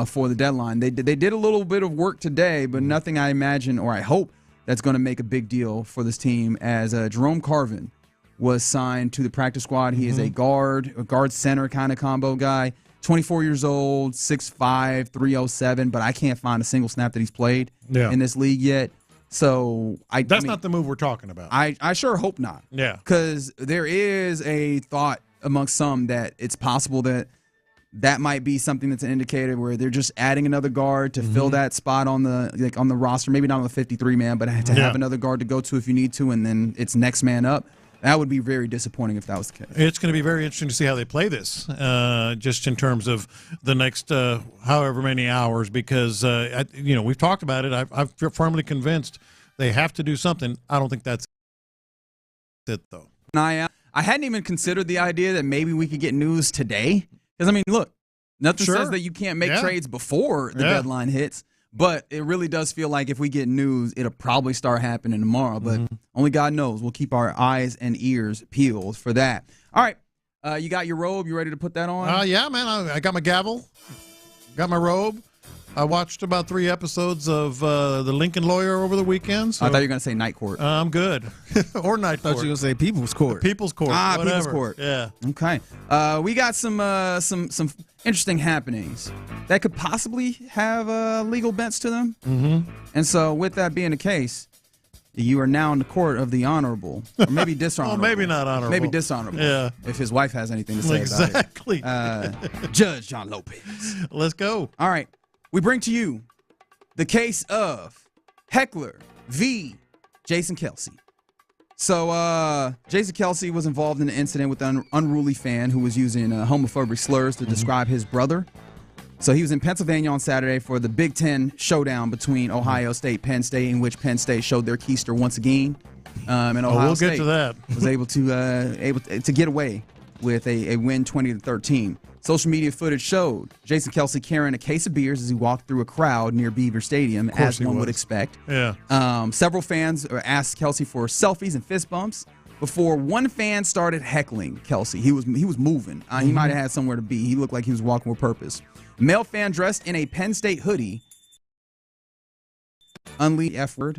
for the deadline. They did a little bit of work today, but nothing I imagine or I hope that's going to make a big deal for this team, as Jerome Carvin was signed to the practice squad. He is a guard center kind of combo guy. 24 years old, 6'5", 307, but I can't find a single snap that he's played in this league yet. So that's not the move we're talking about. I sure hope not. Yeah. Because there is a thought amongst some that it's possible that might be something that's an indicator where they're just adding another guard to fill that spot on the roster, maybe not on the 53 man, but to have another guard to go to if you need to, and then it's next man up. That would be very disappointing if that was the case. It's going to be very interesting to see how they play this, just in terms of the next however many hours, because we've talked about it. I'm firmly convinced they have to do something. I don't think that's it, though. I hadn't even considered the idea that maybe we could get news today, because I mean, look, nothing says that you can't make trades before the deadline hits. But it really does feel like if we get news, it'll probably start happening tomorrow. But only God knows. We'll keep our eyes and ears peeled for that. All right. You got your robe? You ready to put that on? Yeah, man. I got my gavel. Got my robe. I watched about 3 episodes of The Lincoln Lawyer over the weekend. So I thought you were going to say Night Court. I'm good. Or Night Court. I thought you were going to say People's Court. People's Court. Whatever. People's Court. Yeah. Okay. We got some interesting happenings that could possibly have legal bents to them. Mm-hmm. And so with that being the case, you are now in the court of the honorable, or maybe dishonorable. Well, maybe not honorable. Maybe dishonorable. Yeah. If his wife has anything to say about it. Judge John Lopez. Let's go. All right. We bring to you the case of Heckler v. Jason Kelce. So Jason Kelce was involved in an incident with an unruly fan who was using homophobic slurs to describe his brother. So he was in Pennsylvania on Saturday for the Big Ten showdown between Ohio State, Penn State, in which Penn State showed their keister once again. And Ohio State get to that. was able to get away with a win 20-13. Social media footage showed Jason Kelce carrying a case of beers as he walked through a crowd near Beaver Stadium, as one would expect. Yeah. Several fans asked Kelce for selfies and fist bumps before one fan started heckling Kelce. He was moving. He might have had somewhere to be. He looked like he was walking with purpose. A male fan dressed in a Penn State hoodie unleashed F-word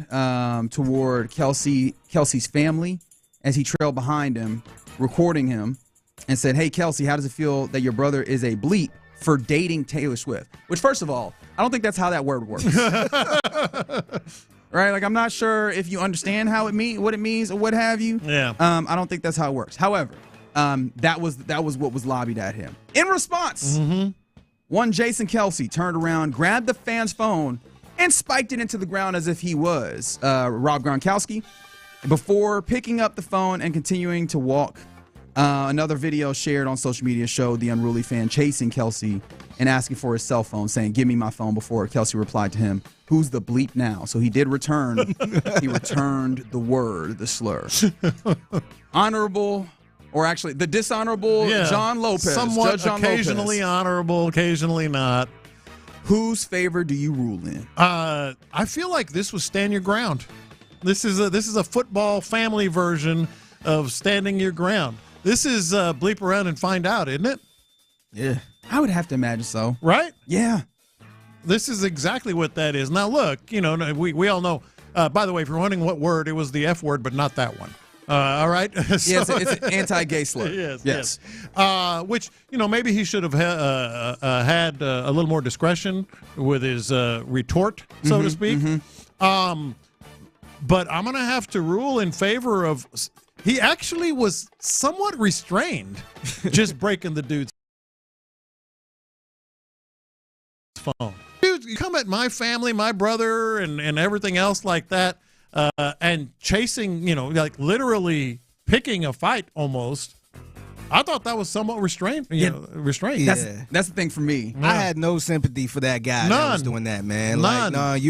toward Kelce's family as he trailed behind him, recording him, and said, "Hey, Kelce, how does it feel that your brother is a bleep for dating Taylor Swift?" Which, first of all, I don't think that's how that word works. Right? Like, I'm not sure if you understand what it means or what have you. Yeah. I don't think that's how it works. However, that was what was lobbied at him. In response, one Jason Kelce turned around, grabbed the fan's phone, and spiked it into the ground as if he was Rob Gronkowski before picking up the phone and continuing to walk. Another video shared on social media showed the unruly fan chasing Kelce and asking for his cell phone, saying, "Give me my phone," before Kelce replied to him, "Who's the bleep now?" So he did return. He returned the slur. Honorable, or actually the dishonorable John Lopez. Somewhat Judge John occasionally Lopez. Honorable, occasionally not. Whose favor do you rule in? I feel like this was stand your ground. This is a football family version of standing your ground. This is bleep around and find out, isn't it? Yeah. I would have to imagine so. Right? Yeah. This is exactly what that is. Now, look, we all know. By the way, if you're wondering what word, it was the F word, but not that one. All right? Yes, it's an anti-gay slur. Yes. Which, maybe he should have had a little more discretion with his retort, so to speak. But I'm going to have to rule in favor of... He actually was somewhat restrained, just breaking the dude's phone. Dude, you come at my family, my brother, and everything else like that, and chasing, like literally picking a fight almost. I thought that was somewhat restrained. Restrained. That's the thing for me. I had no sympathy for that guy that was doing that, man. None. Like,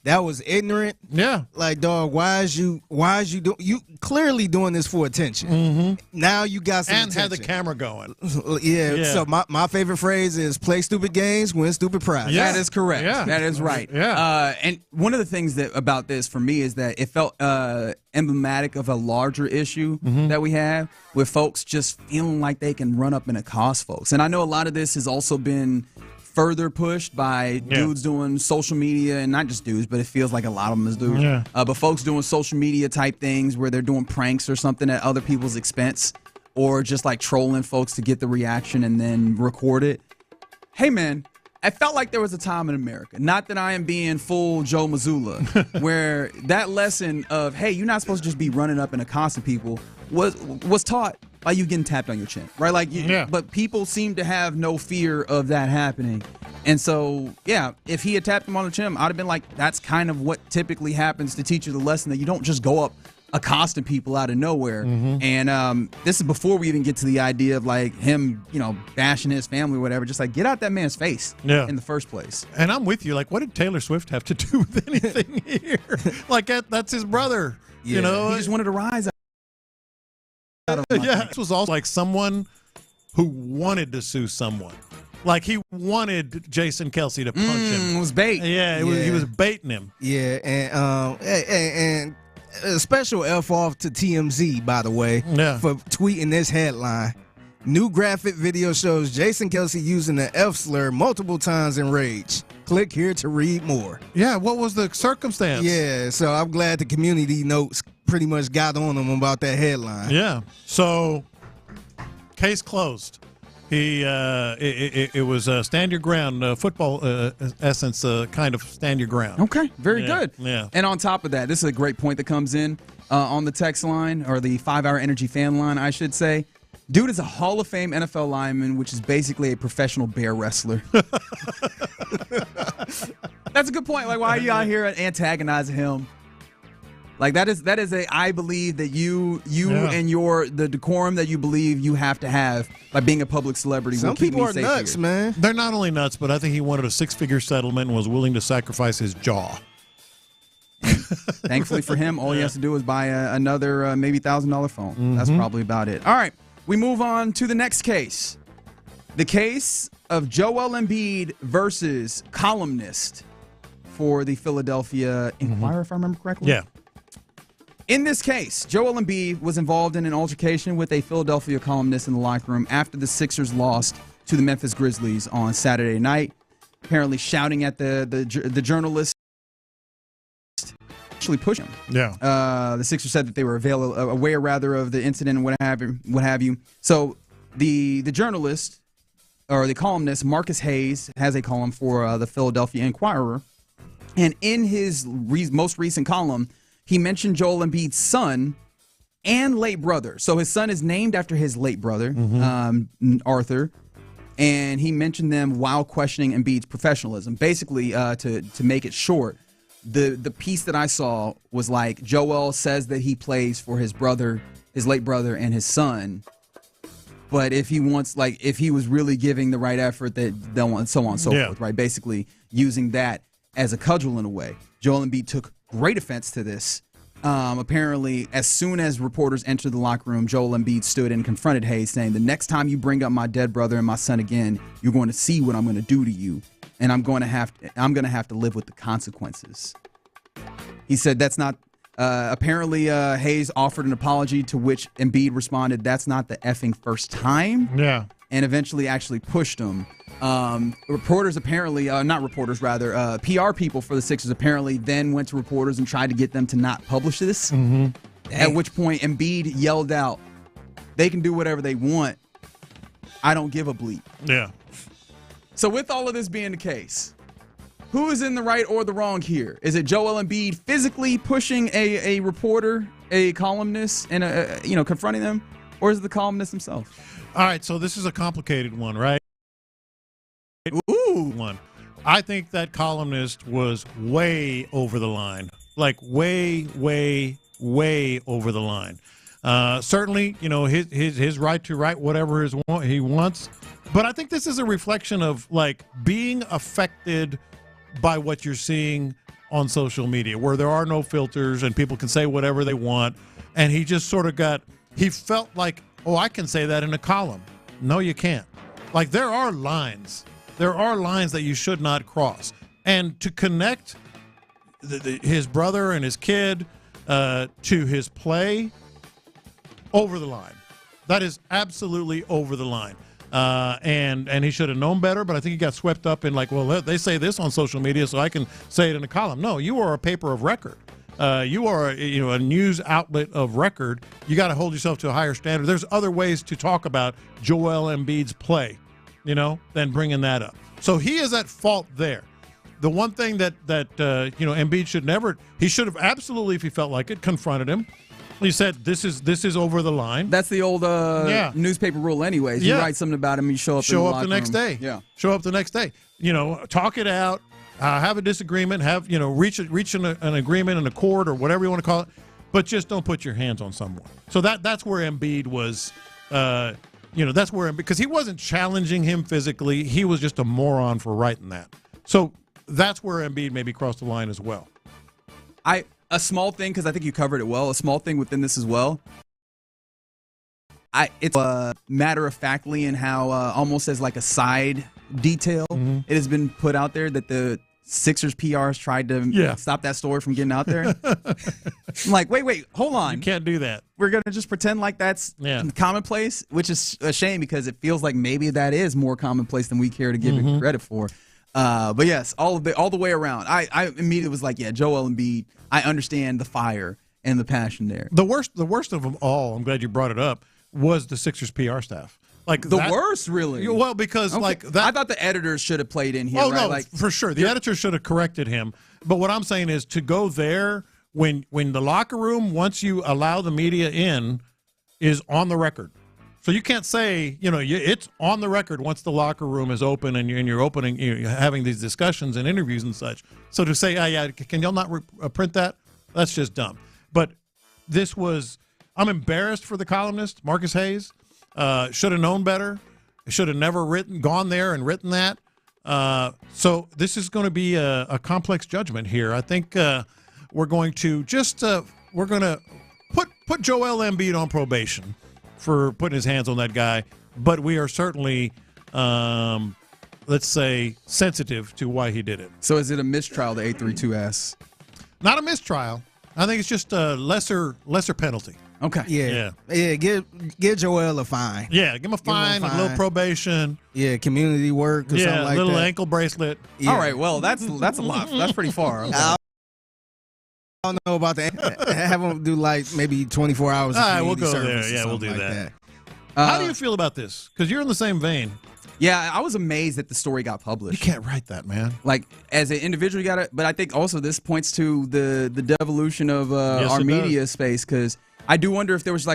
that was ignorant. Yeah. Like, dog, why is you you clearly doing this for attention. Now you got some and attention. had the camera going. Yeah. So my favorite phrase is play stupid games, win stupid prizes. That is correct. Yeah. That is right. Yeah. And one of the things about this for me is that it felt emblematic of a larger issue that we have with folks just feeling like they can run up and accost folks. And I know a lot of this has also been further pushed by dudes doing social media, and not just dudes, but it feels like a lot of them is dudes. Yeah. But folks doing social media type things where they're doing pranks or something at other people's expense, or just like trolling folks to get the reaction and then record it. Hey, man, I felt like there was a time in America, not that I am being full Joe Mazzulla, where that lesson of, hey, you're not supposed to just be running up and accosting people was taught by you getting tapped on your chin, right? Like, but people seem to have no fear of that happening. And so, yeah, if he had tapped him on the chin, I'd have been like, that's kind of what typically happens to teach you the lesson that you don't just go up accosting people out of nowhere. And this is before we even get to the idea of like him, bashing his family or whatever. Just like, get out that man's face in the first place. And I'm with you. Like, what did Taylor Swift have to do with anything here? Like, that's his brother. Yeah. You know, he just wanted to rise out. Yeah, this was also like someone who wanted to sue someone. Like, he wanted Jason Kelce to punch him. It was bait. Yeah, he was baiting him. Yeah, and a special F off to TMZ, by the way, for tweeting this headline. New graphic video shows Jason Kelce using the F slur multiple times in rage. Click here to read more. Yeah, what was the circumstance? Yeah, so I'm glad the community notes pretty much got on him about that headline. Yeah, so case closed. It was stand your ground, football essence, kind of stand your ground. Okay, very good. Yeah. And on top of that, this is a great point that comes in on the text line, or the 5-Hour Energy fan line, I should say. Dude is a Hall of Fame NFL lineman, which is basically a professional bear wrestler. That's a good point. Like, why are you out here antagonizing him? Like, that is I believe that you and the decorum that you believe you have to have by being a public celebrity. Some will keep people me are safe nuts, here. man. They're not only nuts, but I think he wanted a 6-figure settlement and was willing to sacrifice his jaw. Thankfully for him, all he has to do is buy another maybe $1,000 phone. That's probably about it. All right, we move on to the next case. The case of Joel Embiid versus columnist for the Philadelphia Inquirer, if I remember correctly. Yeah. In this case, Joel Embiid was involved in an altercation with a Philadelphia columnist in the locker room after the Sixers lost to the Memphis Grizzlies on Saturday night, apparently shouting at the journalist, actually pushing him. Yeah. The Sixers said that they were aware of the incident and what have you. So the journalist, or the columnist, Marcus Hayes, has a column for the Philadelphia Inquirer, and in his most recent column, he mentioned Joel Embiid's son and late brother. So his son is named after his late brother, Arthur, and he mentioned them while questioning Embiid's professionalism. Basically, to make it short, the piece that I saw was like, Joel says that he plays for his brother, his late brother, and his son. But if he was really giving the right effort, that so on and so forth, right? Basically using that as a cudgel in a way. Joel Embiid took great offense to this. Apparently, as soon as reporters entered the locker room, Joel Embiid stood and confronted Hayes, saying, "The next time you bring up my dead brother and my son again, you're going to see what I'm going to do to you, and I'm going to have to live with the consequences." He said that's not. Apparently, Hayes offered an apology, to which Embiid responded, "That's not the effing first time." Yeah. And eventually actually pushed him. Reporters apparently, not reporters, rather, PR people for the Sixers apparently then went to reporters and tried to get them to not publish this. At which point Embiid yelled out, "They can do whatever they want. I don't give a bleep." Yeah. So with all of this being the case, who is in the right or the wrong here? Is it Joel Embiid physically pushing a reporter, a columnist, and confronting them, or is it the columnist himself? All right, so this is a complicated one, right? Ooh. I think that columnist was way over the line. Like way, way, way over the line. Certainly, his right to write whatever he wants. But I think this is a reflection of like being affected by what you're seeing on social media, where there are no filters and people can say whatever they want. And he just sort of he felt like, oh, I can say that in a column. No, you can't. Like, there are lines. There are lines that you should not cross. And to connect his brother and his kid to his play, over the line. That is absolutely over the line. and he should have known better, but I think he got swept up in like, well, they say this on social media, so I can say it in a column. No, you are a paper of record. You are a news outlet of record. You got to hold yourself to a higher standard. There's other ways to talk about Joel Embiid's play, than bringing that up. So he is at fault there. The one thing that Embiid should have absolutely, if he felt like it, confronted him. He said, "This is over the line." That's the old newspaper rule, anyways. You write something about him, you show up the next day. Yeah, show up the next day. Talk it out. Have a disagreement. Reach an agreement, an accord, or whatever you want to call it. But just don't put your hands on someone. So that's where Embiid was. That's where because he wasn't challenging him physically. He was just a moron for writing that. So that's where Embiid maybe crossed the line as well. A small thing, because I think you covered it well, a small thing within this as well. It's matter-of-factly in how almost as like a side detail, it has been put out there that the Sixers PRs tried to stop that story from getting out there. I'm like, wait, hold on. You can't do that. We're going to just pretend like that's commonplace, which is a shame because it feels like maybe that is more commonplace than we care to give it credit for. But yes, all the way around. I immediately was like, yeah, Joel Embiid, I understand the fire and the passion there. The worst of them all, I'm glad you brought it up, was the Sixers PR staff. Like the worst, really? Well, because like that. I thought the editors should have played in here. Oh, right? No, for sure. The editors should have corrected him. But what I'm saying is to go there when the locker room, once you allow the media in, is on the record. So you can't say, it's on the record once the locker room is open and you're having these discussions and interviews and such. So to say, can y'all not print that? That's just dumb. But I'm embarrassed for the columnist, Marcus Hayes. Should have known better. Should have never gone there and written that. So this is going to be a complex judgment here. I think we're going to put Joel Embiid on probation for putting his hands on that guy, but we are certainly, let's say, sensitive to why he did it. So is it a mistrial, the 832 asks? Not a mistrial. I think it's just a lesser penalty. Okay. Yeah. Give Joel a fine. Yeah, give him a fine, a little probation. Yeah, community work or something like that. Yeah, a little ankle bracelet. Yeah. All right, well, that's a lot. That's pretty far. Okay. I don't know about that. Have him do like maybe 24 hours of community we'll go service there. Yeah, we'll do like that. How do you feel about this? Because you're in the same vein. Yeah, I was amazed that the story got published. You can't write that, man. Like, as an individual, you got it. But I think also this points to the devolution of our media space, because I do wonder if there was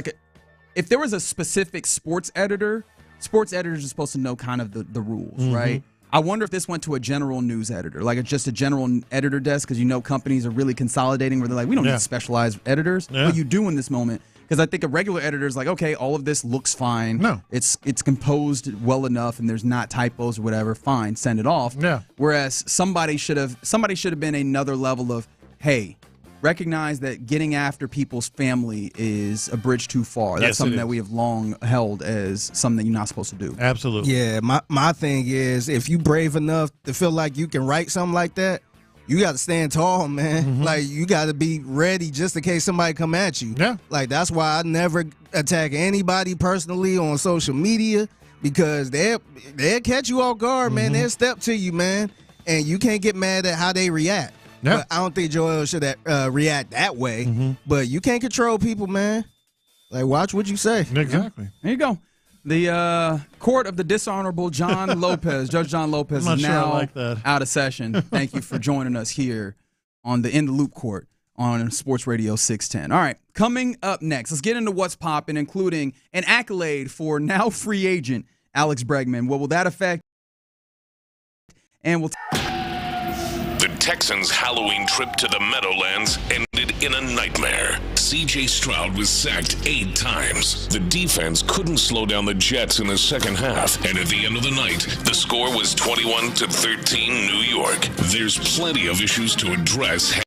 if there was a specific sports editor. Sports editors are supposed to know kind of the rules, right? I wonder if this went to a general news editor, like just a general editor desk, because companies are really consolidating where they're like, we don't need specialized editors. What you do in this moment, because I think a regular editor is like, okay, all of this looks fine. No. It's composed well enough and there's not typos or whatever. Fine, send it off. Yeah. Whereas somebody should have been another level of, hey, recognize that getting after people's family is a bridge too far. That's something that we have long held as something you're not supposed to do. Absolutely. Yeah, my thing is, if you brave enough to feel like you can write something like that, you got to stand tall, man. Like, you got to be ready just in case somebody come at you. Yeah. Like, that's why I never attack anybody personally on social media, because they'll catch you off guard, man. They'll step to you, man, and you can't get mad at how they react. Yeah. But I don't think Joel should react that way. But you can't control people, man. Like, watch what you say. Exactly. There you go. The court of the dishonorable John Lopez, Judge John Lopez, is now out of session. Thank you for joining us here on the In the Loop court on Sports Radio 610. All right, coming up next, let's get into what's popping, including an accolade for now free agent Alex Bregman. What will that affect? And we'll The Texans' Halloween trip to the Meadowlands ended in a nightmare. C.J. Stroud was sacked 8 times. The defense couldn't slow down the Jets in the second half, and at the end of the night, the score was 21-13 New York. There's plenty of issues to address.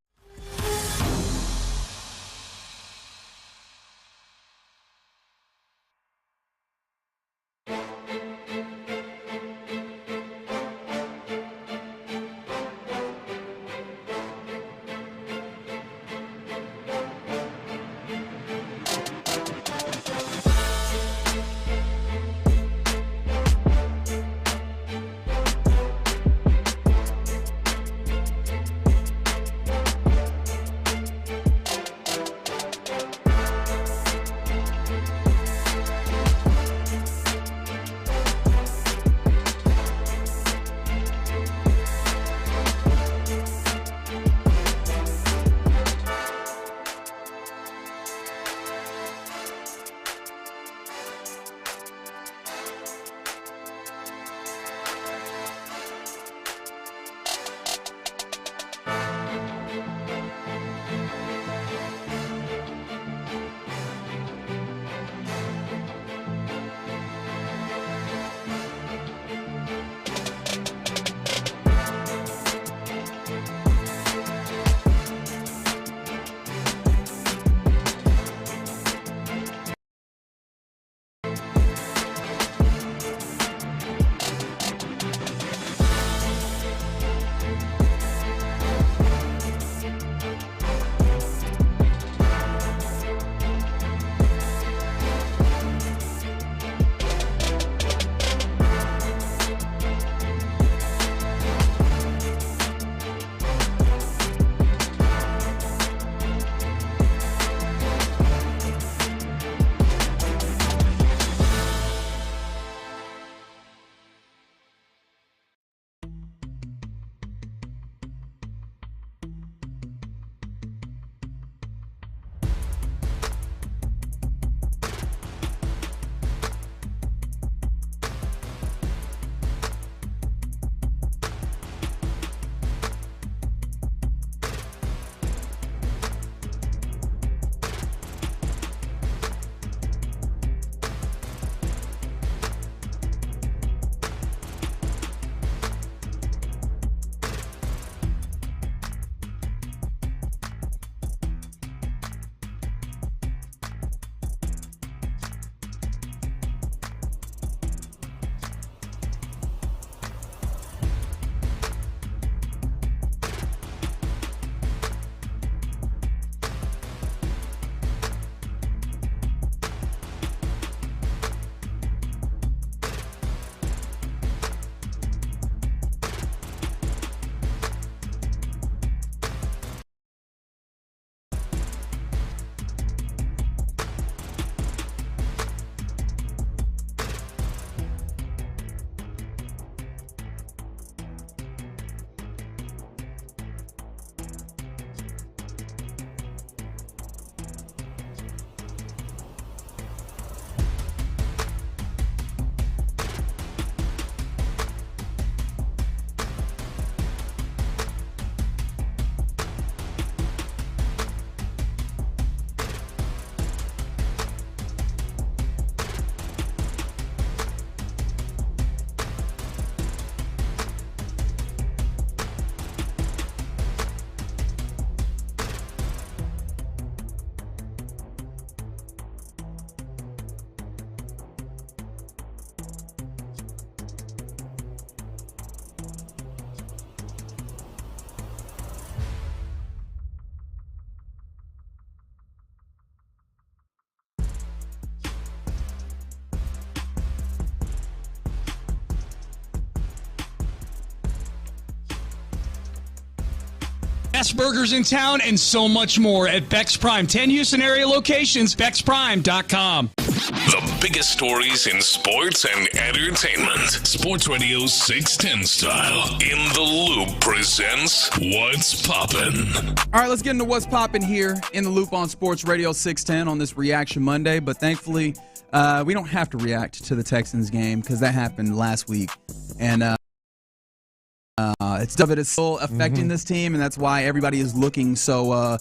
best burgers in town, and so much more at Beck's Prime. 10 Houston area locations, BecksPrime.com. The biggest stories in sports and entertainment. Sports Radio 610 style. In the Loop presents What's Poppin'. All right, let's get into What's Poppin' here in the Loop on Sports Radio 610 on this Reaction Monday. But thankfully, we don't have to react to the Texans game because that happened last week. And it's stuff that is still affecting this team, and that's why everybody is looking so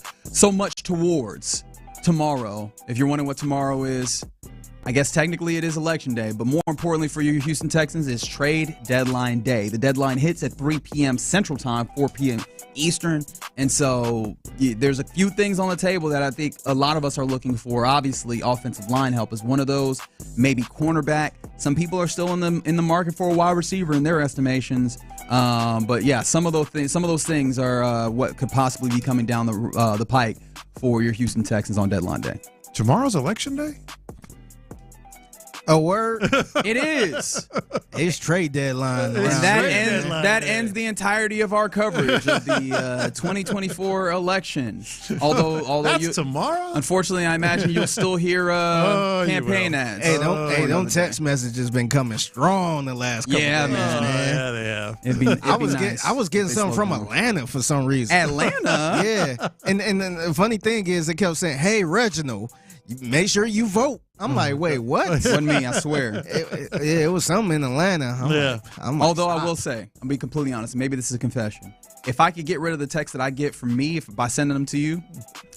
much towards tomorrow. If you're wondering what tomorrow is, I guess technically it is Election Day, but more importantly for you Houston Texans is Trade Deadline Day. The deadline hits at 3 p.m. Central Time, 4 p.m. Eastern, and so there's a few things on the table that I think a lot of us are looking for. Obviously, offensive line help is one of those, maybe cornerback. Some people are still in the market for a wide receiver in their estimations. But yeah, some of those things are what could possibly be coming down the pike for your Houston Texans on Deadline Day. Tomorrow's Election Day? A word? It is. It's trade deadline. And that ends the entirety of our coverage of the 2024 election. Although that's tomorrow. Unfortunately, I imagine you'll still hear campaign ads. Hey, don't text messages been coming strong the last couple days. Man. Yeah, they have. I was getting something from Atlanta for some reason. Atlanta? Yeah. And the funny thing is, they kept saying, "Hey, Reginald, make sure you vote." I'm like, wait, what? Wasn't me, I swear. It was something in Atlanta. Although I will say, I'll be completely honest, maybe this is a confession. If I could get rid of the texts that I get from me by sending them to you,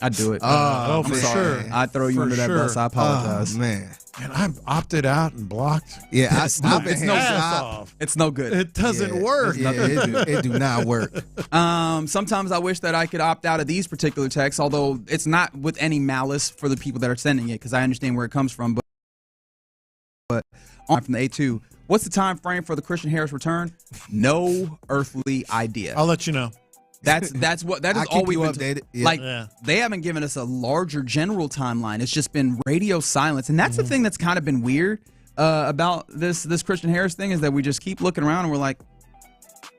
I'd do it. I'm for sure. I'd throw you under that bus. I apologize. Oh, man. And I'm opted out and blocked. Yeah, I stopped it. It's no good. It doesn't work. It do not work. Sometimes I wish that I could opt out of these particular texts, although it's not with any malice for the people that are sending it, because I understand where it comes from. But on from the A2, what's the time frame for the Christian Harris return? No earthly idea. I'll let you know. That is all we've been updated. They haven't given us a larger general timeline. It's just been radio silence, and that's the thing that's kind of been weird about this Christian Harris thing, is that we just keep looking around and we're like,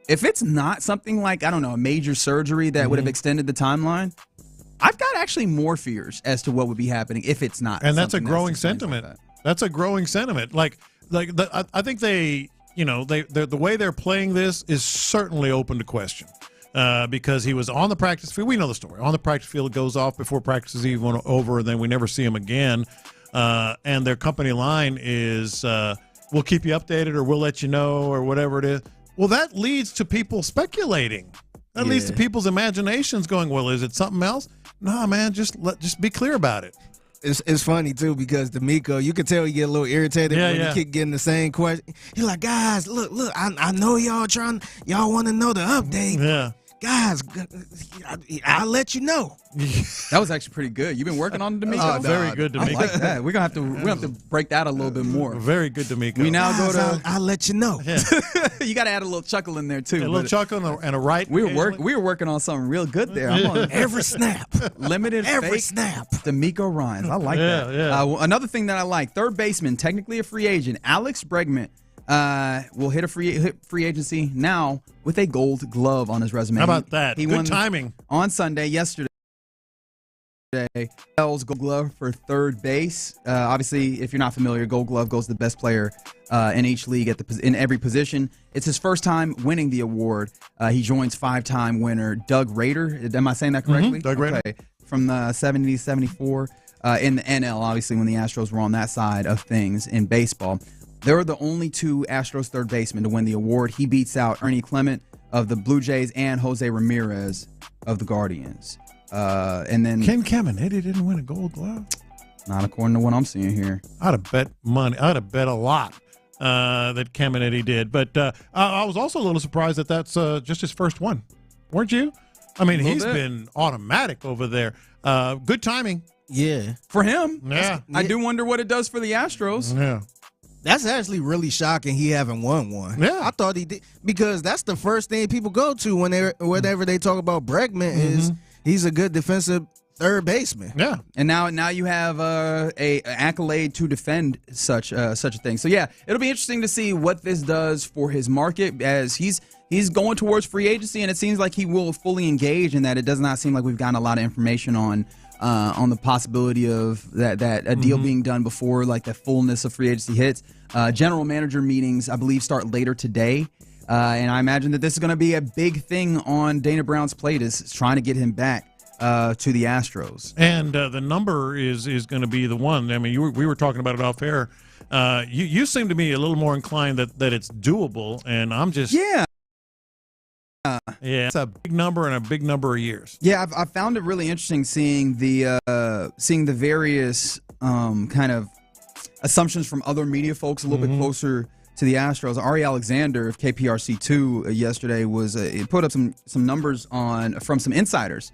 if it's not something like, I don't know, a major surgery that would have extended the timeline, I've got actually more fears as to what would be happening if it's not. And that's a growing sentiment. That's a growing sentiment. I think the way they're playing this is certainly open to question. Because he was on the practice field. We know the story. On the practice field, it goes off before practice is even over, and then we never see him again. And their company line is, we'll keep you updated, or we'll let you know, or whatever it is. Well, that leads to people speculating. That leads to people's imaginations going, well, is it something else? No, man, just be clear about it. It's funny, too, because D'Amico, you can tell he get a little irritated when you keep getting the same question. He's like, guys, look, I know y'all want to know the update. Yeah. Guys, I'll let you know. That was actually pretty good. You've been working on D'Amico? Very good, D'Amico. I like that. We're gonna have to break that a little bit more. Very good, D'Amico. We now go to. I'll let you know. Yeah. You got to add a little chuckle in there too. A little chuckle and a right. We were working on something real good there. I'm on every snap. Limited every fake snap. D'Amico Ryans. I like that. Yeah. Another thing that I like: third baseman, technically a free agent, Alex Bregman. Will hit free agency now with a Gold Glove on his resume. How about that? He Good won timing. On Sunday, yesterday. Gold Glove for third base. Obviously, if you're not familiar, Gold Glove goes to the best player in each league in every position. It's his first time winning the award. He joins five-time winner Doug Rader. Am I saying that correctly? Doug Rader. From the 70s, 74 in the NL, obviously, when the Astros were on that side of things in baseball. They were the only two Astros third basemen to win the award. He beats out Ernie Clement of the Blue Jays and Jose Ramirez of the Guardians. And then Ken Caminiti didn't win a Gold Glove. Not according to what I'm seeing here. I'd have bet money. I'd have bet a lot that Caminiti did. But I was also a little surprised that that's just his first one. Weren't you? I mean, he's been automatic over there. Good timing. Yeah. For him. Yeah. I do wonder what it does for the Astros. Yeah. That's actually really shocking he haven't won one. Yeah. I thought he did, because that's the first thing people go to whenever they talk about Bregman is he's a good defensive third baseman. Yeah. And now you have a accolade to defend such a thing. So yeah, it'll be interesting to see what this does for his market as he's going towards free agency, and it seems like he will fully engage in that. It does not seem like we've gotten a lot of information on the possibility of that a deal being done before like the fullness of free agency hits. General manager meetings, I believe, start later today. And I imagine that this is going to be a big thing on Dana Brown's plate is trying to get him back to the Astros. And the number is going to be the one. I mean, we were talking about it off air. You seem to be a little more inclined that it's doable, and I'm just yeah, it's a big number and a big number of years. Yeah, I've found it really interesting seeing the various kind of assumptions from other media folks a little bit closer to the Astros. Ari Alexander of KPRC2 yesterday was put up some numbers from some insiders,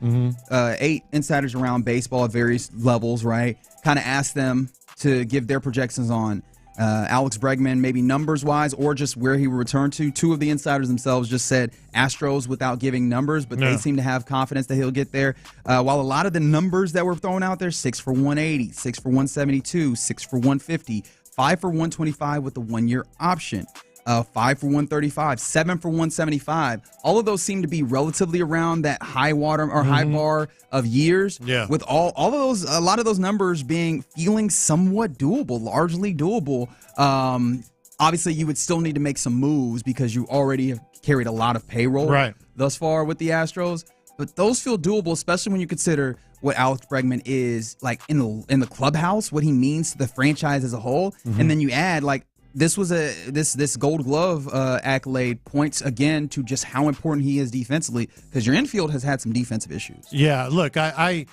8 insiders around baseball at various levels, right? Kind of asked them to give their projections on Alex Bregman, maybe numbers-wise, or just where he will return to. 2 of the insiders themselves just said Astros without giving numbers, but they seem to have confidence that he'll get there. While a lot of the numbers that were thrown out there, 6 for 180, 6 for 172, 6 for 150, 5 for 125 with the 1-year option, 5 for 135, 7 for 175. All of those seem to be relatively around that high water or high bar of years. Yeah. With all of those, a lot of those numbers feeling somewhat doable, largely doable. Obviously, you would still need to make some moves because you already have carried a lot of payroll thus far with the Astros. But those feel doable, especially when you consider what Alex Bregman is like in the clubhouse, what he means to the franchise as a whole, and then you add like. This was this Gold Glove accolade points again to just how important he is defensively because your infield has had some defensive issues. Yeah, look, I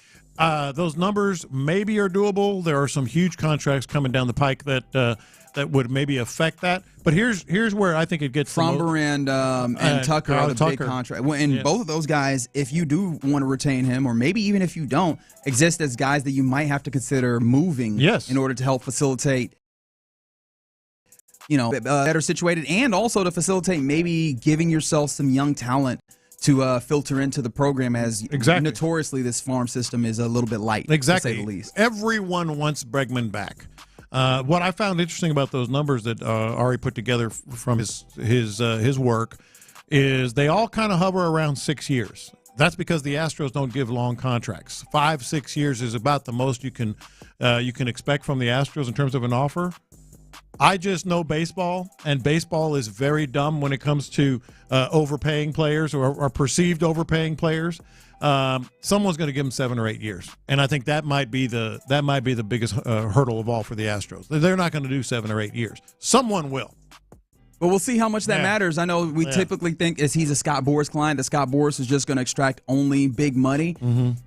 those numbers maybe are doable. There are some huge contracts coming down the pike that would maybe affect that. But here's where I think it gets Fromber and Tucker are the big contract. And both of those guys, if you do want to retain him, or maybe even if you don't, exist as guys that you might have to consider moving in order to help facilitate. Better situated, and also to facilitate maybe giving yourself some young talent to filter into the program, as notoriously this farm system is a little bit light, to say the least. Everyone wants Bregman back. What I found interesting about those numbers that Ari put together from his work is they all kind of hover around 6 years. That's because the Astros don't give long contracts. 5-6 years is about the most you can expect from the Astros in terms of an offer. I just know baseball, and baseball is very dumb when it comes to overpaying players or perceived overpaying players. Someone's going to give them 7 or 8 years, and I think that might be the biggest hurdle of all for the Astros. They're not going to do 7 or 8 years. Someone will. But we'll see how much that matters. I know we typically think as he's a Scott Boras client, that Scott Boras is just going to extract only big money.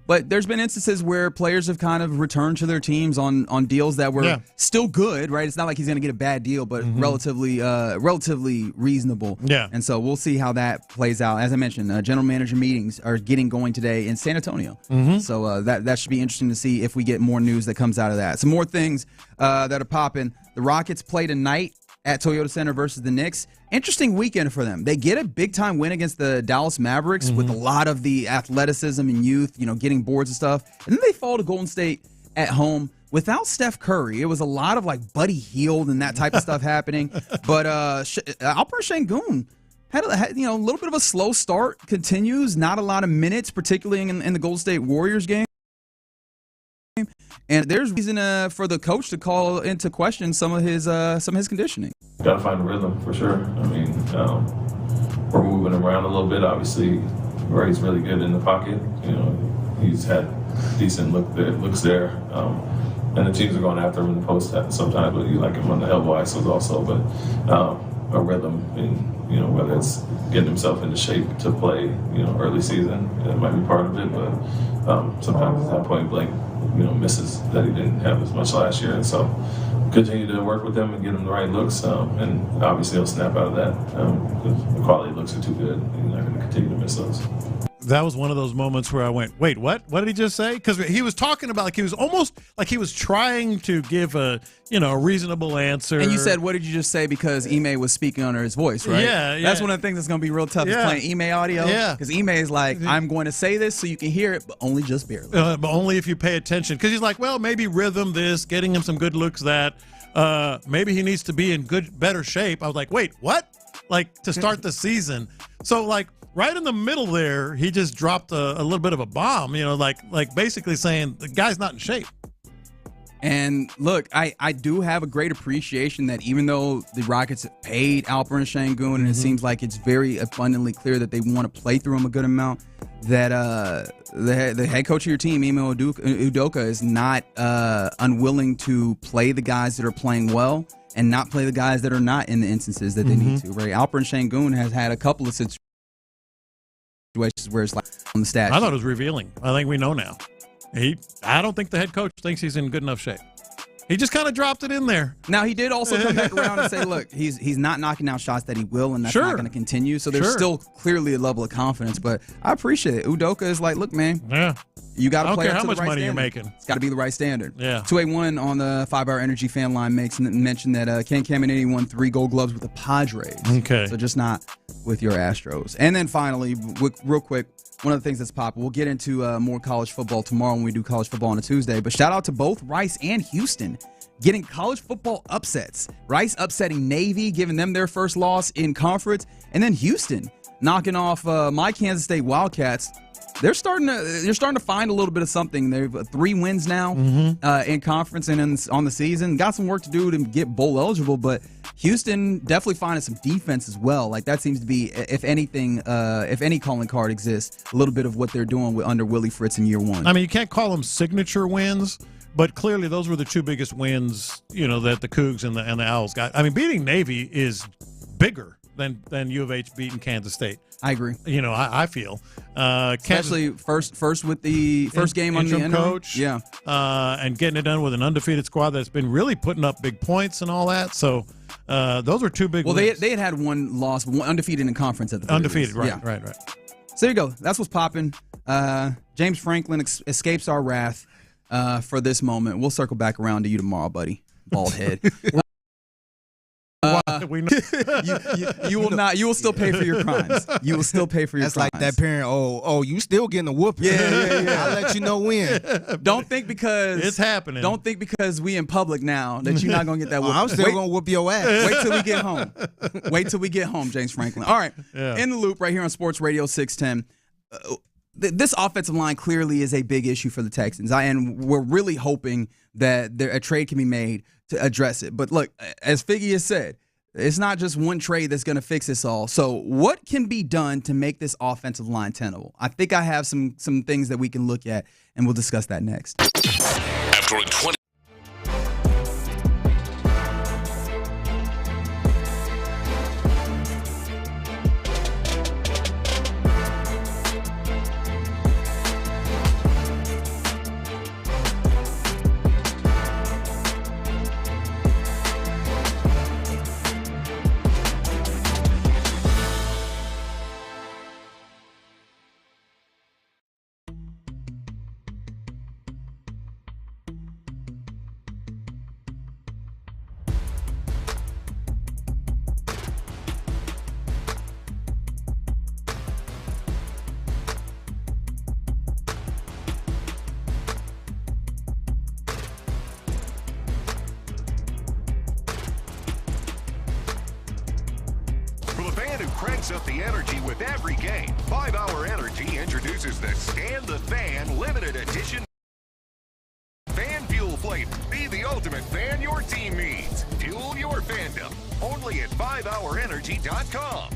But there's been instances where players have kind of returned to their teams on deals that were still good, right? It's not like he's going to get a bad deal, but relatively reasonable. Yeah. And so we'll see how that plays out. As I mentioned, general manager meetings are getting going today in San Antonio. So that should be interesting to see if we get more news that comes out of that. Some more things that are popping. The Rockets play tonight at Toyota Center versus the Knicks. Interesting weekend for them. They get a big-time win against the Dallas Mavericks with a lot of the athleticism and youth, getting boards and stuff. And then they fall to Golden State at home without Steph Curry. It was a lot of, like, Buddy Hield and that type of stuff happening. But Alper Şengün had a little bit of a slow start, continues, not a lot of minutes, particularly in the Golden State Warriors game. And there's reason for the coach to call into question some of his conditioning. Got to find a rhythm for sure. I mean, we're moving around a little bit. Obviously, Ray's really good in the pocket. He's had decent looks there, and the teams are going after him in the post sometimes. But you like him on the elbow ISOs also. But a rhythm, and whether it's getting himself into shape to play, early season, that might be part of it. But sometimes it's that point blank. Misses that he didn't have as much last year. And so continue to work with him and get him the right looks. And obviously he'll snap out of that because the quality looks are too good. He's not going to continue to miss those. That was one of those moments where I went, wait, what? What did he just say? Because he was talking about, like, he was almost like he was trying to give a reasonable answer. And you said, what did you just say? Because Ime was speaking under his voice, right? Yeah. That's one of the things that's going to be real tough is playing Ime audio. Yeah. Because Ime is like, I'm going to say this so you can hear it, but only just barely. But only if you pay attention. Because he's like, well, maybe rhythm this, getting him some good looks that. Maybe he needs to be in better shape. I was like, wait, what? Like, to start the season. So, like, right in the middle there, he just dropped a little bit of a bomb, like basically saying the guy's not in shape. And look, I do have a great appreciation that even though the Rockets have paid Alperen Sengun, and it seems like it's very abundantly clear that they want to play through him a good amount, that the head coach of your team, Ime Udoka, is not unwilling to play the guys that are playing well and not play the guys that are not in the instances that they need to, right? Alperen Sengun has had a couple of situations where it's like on the stats. I thought it was revealing. I think we know now. I don't think the head coach thinks he's in good enough shape. He just kind of dropped it in there. Now, he did also come back around and say, look, he's not knocking down shots that he will, and that's not going to continue. So there's still clearly a level of confidence. But I appreciate it. Udoka is like, look, man, you got to play up to the right standard. I don't care how much money you're making. It's got to be the right standard. Yeah. 281 on the 5 Hour Energy fan line mentioned that Ken Caminiti won 3 Gold Gloves with the Padres. Okay. So just not with your Astros. And then finally, real quick, one of the things that's popping, we'll get into more college football tomorrow when we do college football on a Tuesday, but shout out to both Rice and Houston getting college football upsets. Rice upsetting Navy, giving them their first loss in conference, and then Houston knocking off my Kansas State Wildcats. They're starting to find a little bit of something. They've 3 wins now in conference and on the season. Got some work to do to get bowl eligible, but Houston definitely finding some defense as well. Like that seems to be, if anything, if any calling card exists, a little bit of what they're doing under Willie Fritz in year 1. I mean, you can't call them signature wins, but clearly those were the 2 biggest wins, that the Cougs and the Owls got. I mean, beating Navy is bigger than U of H beating Kansas State. I agree. I feel especially first with the first game on the interim coach, and getting it done with an undefeated squad that's been really putting up big points and all that. So those were 2 big. Well, wins. they had one loss, one undefeated in conference at the undefeated, right. So there you go. That's what's popping. James Franklin escapes our wrath for this moment. We'll circle back around to you tomorrow, buddy. Bald head. You will not. You will still pay for your crimes. You will still pay for your crimes. That's like that parent. Oh, you still getting a whooping? Yeah. I'll let you know when. Don't think because it's happening. Don't think because we in public now that you're not gonna get that whooping. I'm still gonna whoop your ass. Wait till we get home. Wait till we get home, James Franklin. All right, in the loop right here on Sports Radio 610. This offensive line clearly is a big issue for the Texans, and we're really hoping that a trade can be made to address it. But look, as Figgy has said, it's not just one trade that's going to fix this all. So what can be done to make this offensive line tenable? I think I have some things that we can look at, and we'll discuss that next. After a 20. Cranks up the energy with every game. 5 Hour Energy introduces the Stand the Fan limited edition fan fuel flavor. Be the ultimate fan your team needs. Fuel your fandom. Only at 5hourenergy.com.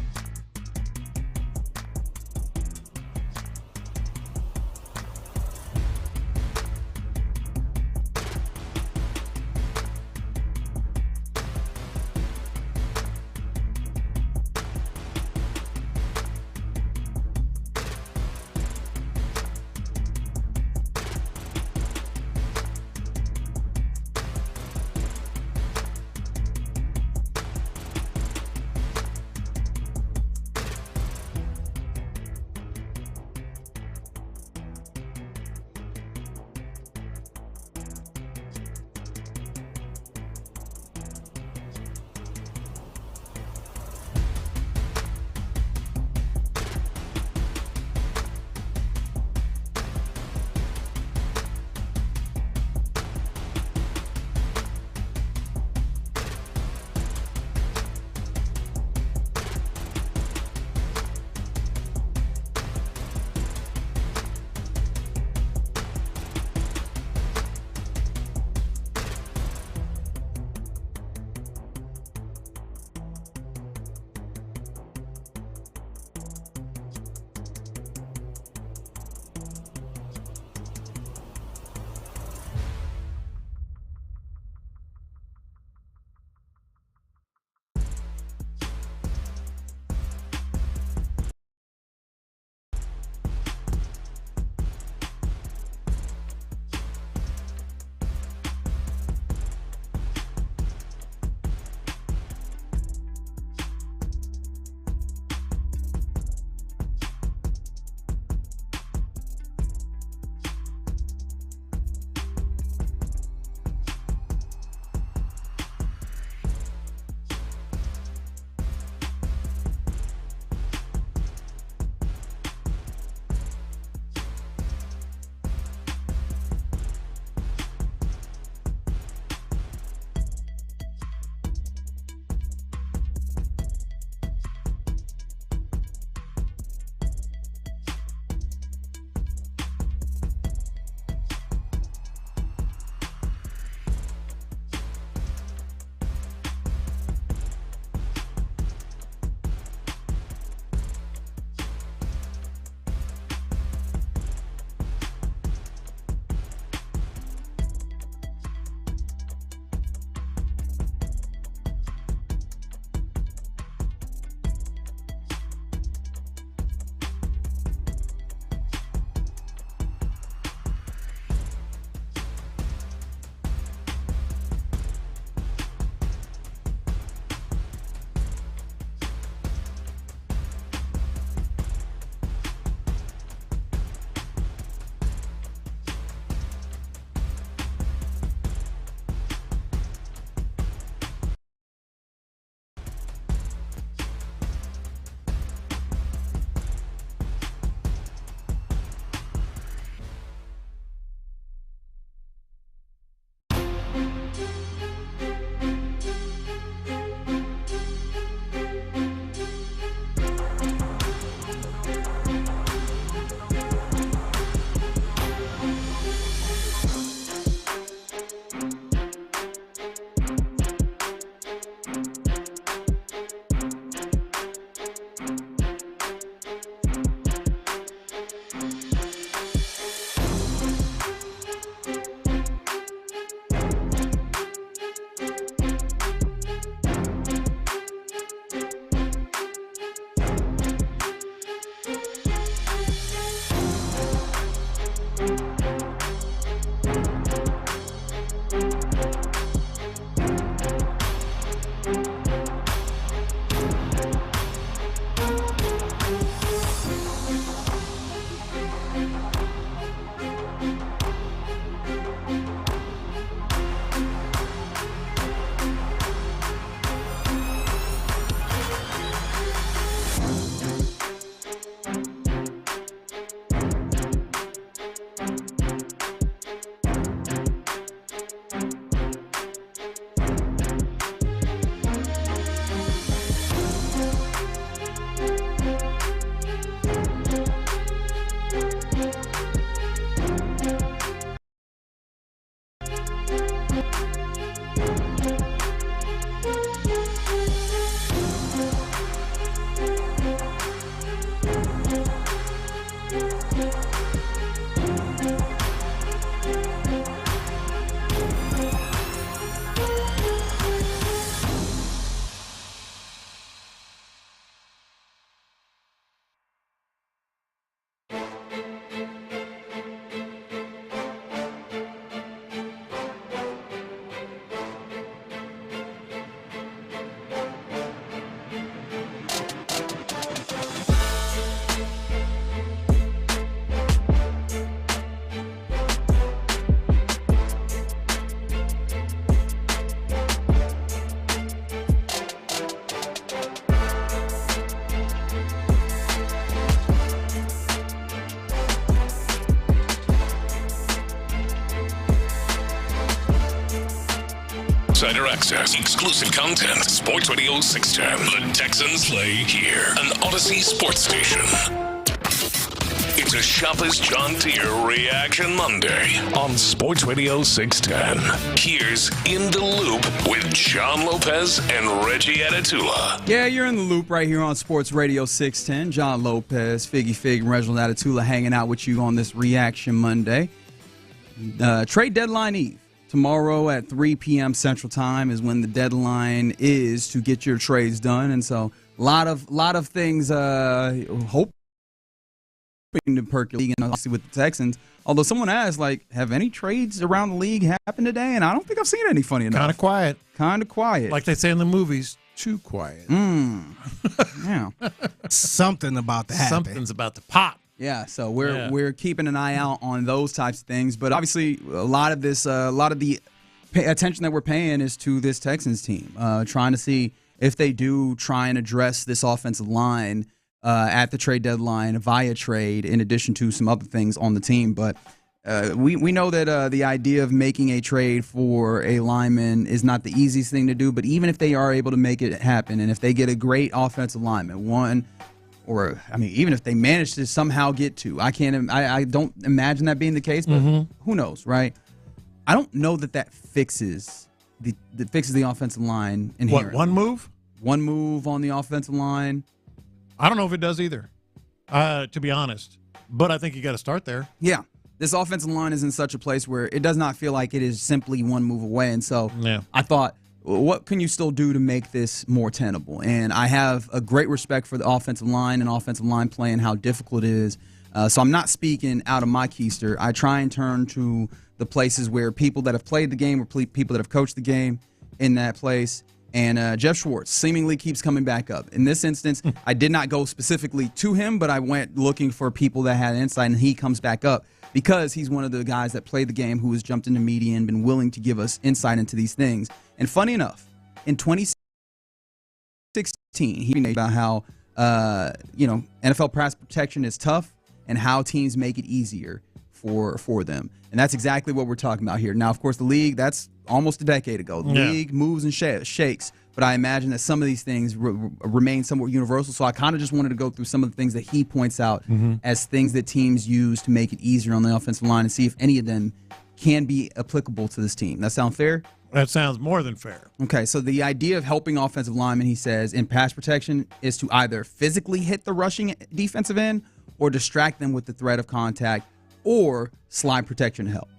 Insider access, exclusive content. Sports Radio 610. The Texans play here. An Odyssey sports station. It's a Shopper's John Deere Reaction Monday on Sports Radio 610. Here's In the Loop with John Lopez and Reggie Atatula. Yeah, you're in the loop right here on Sports Radio 610. John Lopez, Figgy Fig, and Reginald Atatula hanging out with you on this Reaction Monday. Trade deadline eve. Tomorrow at 3 p.m. Central Time is when the deadline is to get your trades done. And so a lot of things hoping to percolate, and obviously with the Texans. Although someone asked, have any trades around the league happened today? And I don't think I've seen any, funny enough. Kind of quiet. Like they say in the movies, too quiet. Yeah. Something about to happen. Something's about to pop. Yeah, so we're keeping an eye out on those types of things. But obviously, a lot of the attention that we're paying is to this Texans team, trying to see if they do try and address this offensive line at the trade deadline via trade, in addition to some other things on the team. But we know that the idea of making a trade for a lineman is not the easiest thing to do. But even if they are able to make it happen, and if they get a great offensive lineman, even if they manage to somehow get two, I don't imagine that being the case, but who knows, right? I don't know that fixes the offensive line inherently. What, one move? One move on the offensive line. I don't know if it does either, to be honest. But I think you got to start there. Yeah. This offensive line is in such a place where it does not feel like it is simply one move away. And so I thought, what can you still do to make this more tenable? And I have a great respect for the offensive line and offensive line play and how difficult it is. So I'm not speaking out of my keister. I try and turn to the places where people that have played the game or people that have coached the game in that place. And Jeff Schwartz seemingly keeps coming back up. In this instance, I did not go specifically to him, but I went looking for people that had insight, and he comes back up because he's one of the guys that played the game who has jumped into media and been willing to give us insight into these things. And funny enough, in 2016, he made about how NFL pass protection is tough and how teams make it easier for them. And that's exactly what we're talking about here. Now, of course, the league, that's almost a decade ago. The league moves and shakes, but I imagine that some of these things remain somewhat universal. So I kind of just wanted to go through some of the things that he points out as things that teams use to make it easier on the offensive line and see if any of them can be applicable to this team. That sound fair? That sounds more than fair. Okay, so the idea of helping offensive linemen, he says, in pass protection is to either physically hit the rushing defensive end or distract them with the threat of contact or slide protection help.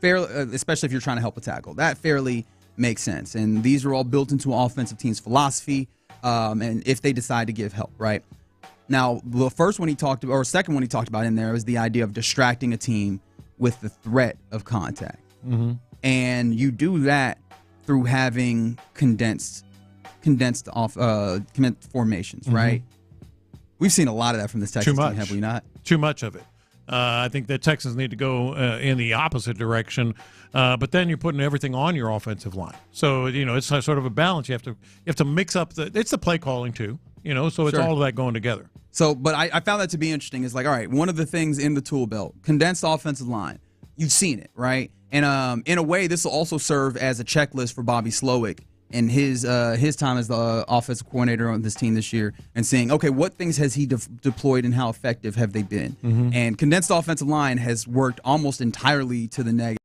Especially if you're trying to help a tackle. That fairly makes sense. And these are all built into an offensive team's philosophy, and if they decide to give help, right? Now, the second one he talked about in there was the idea of distracting a team with the threat of contact. Mm-hmm. And you do that through having condensed formations, right? We've seen a lot of that from this Texans team, have we not? Too much of it. I think the Texans need to go in the opposite direction, but then you're putting everything on your offensive line. So it's sort of a balance. You have to mix up it's the play calling too. So it's all of that going together. So, but I found that to be interesting. It's like, all right, one of the things in the tool belt, condensed offensive line. You've seen it, right? And in a way, this will also serve as a checklist for Bobby Slowick and his time as the offensive coordinator on this team this year, and saying, okay, what things has he deployed and how effective have they been? And condensed offensive line has worked almost entirely to the negative.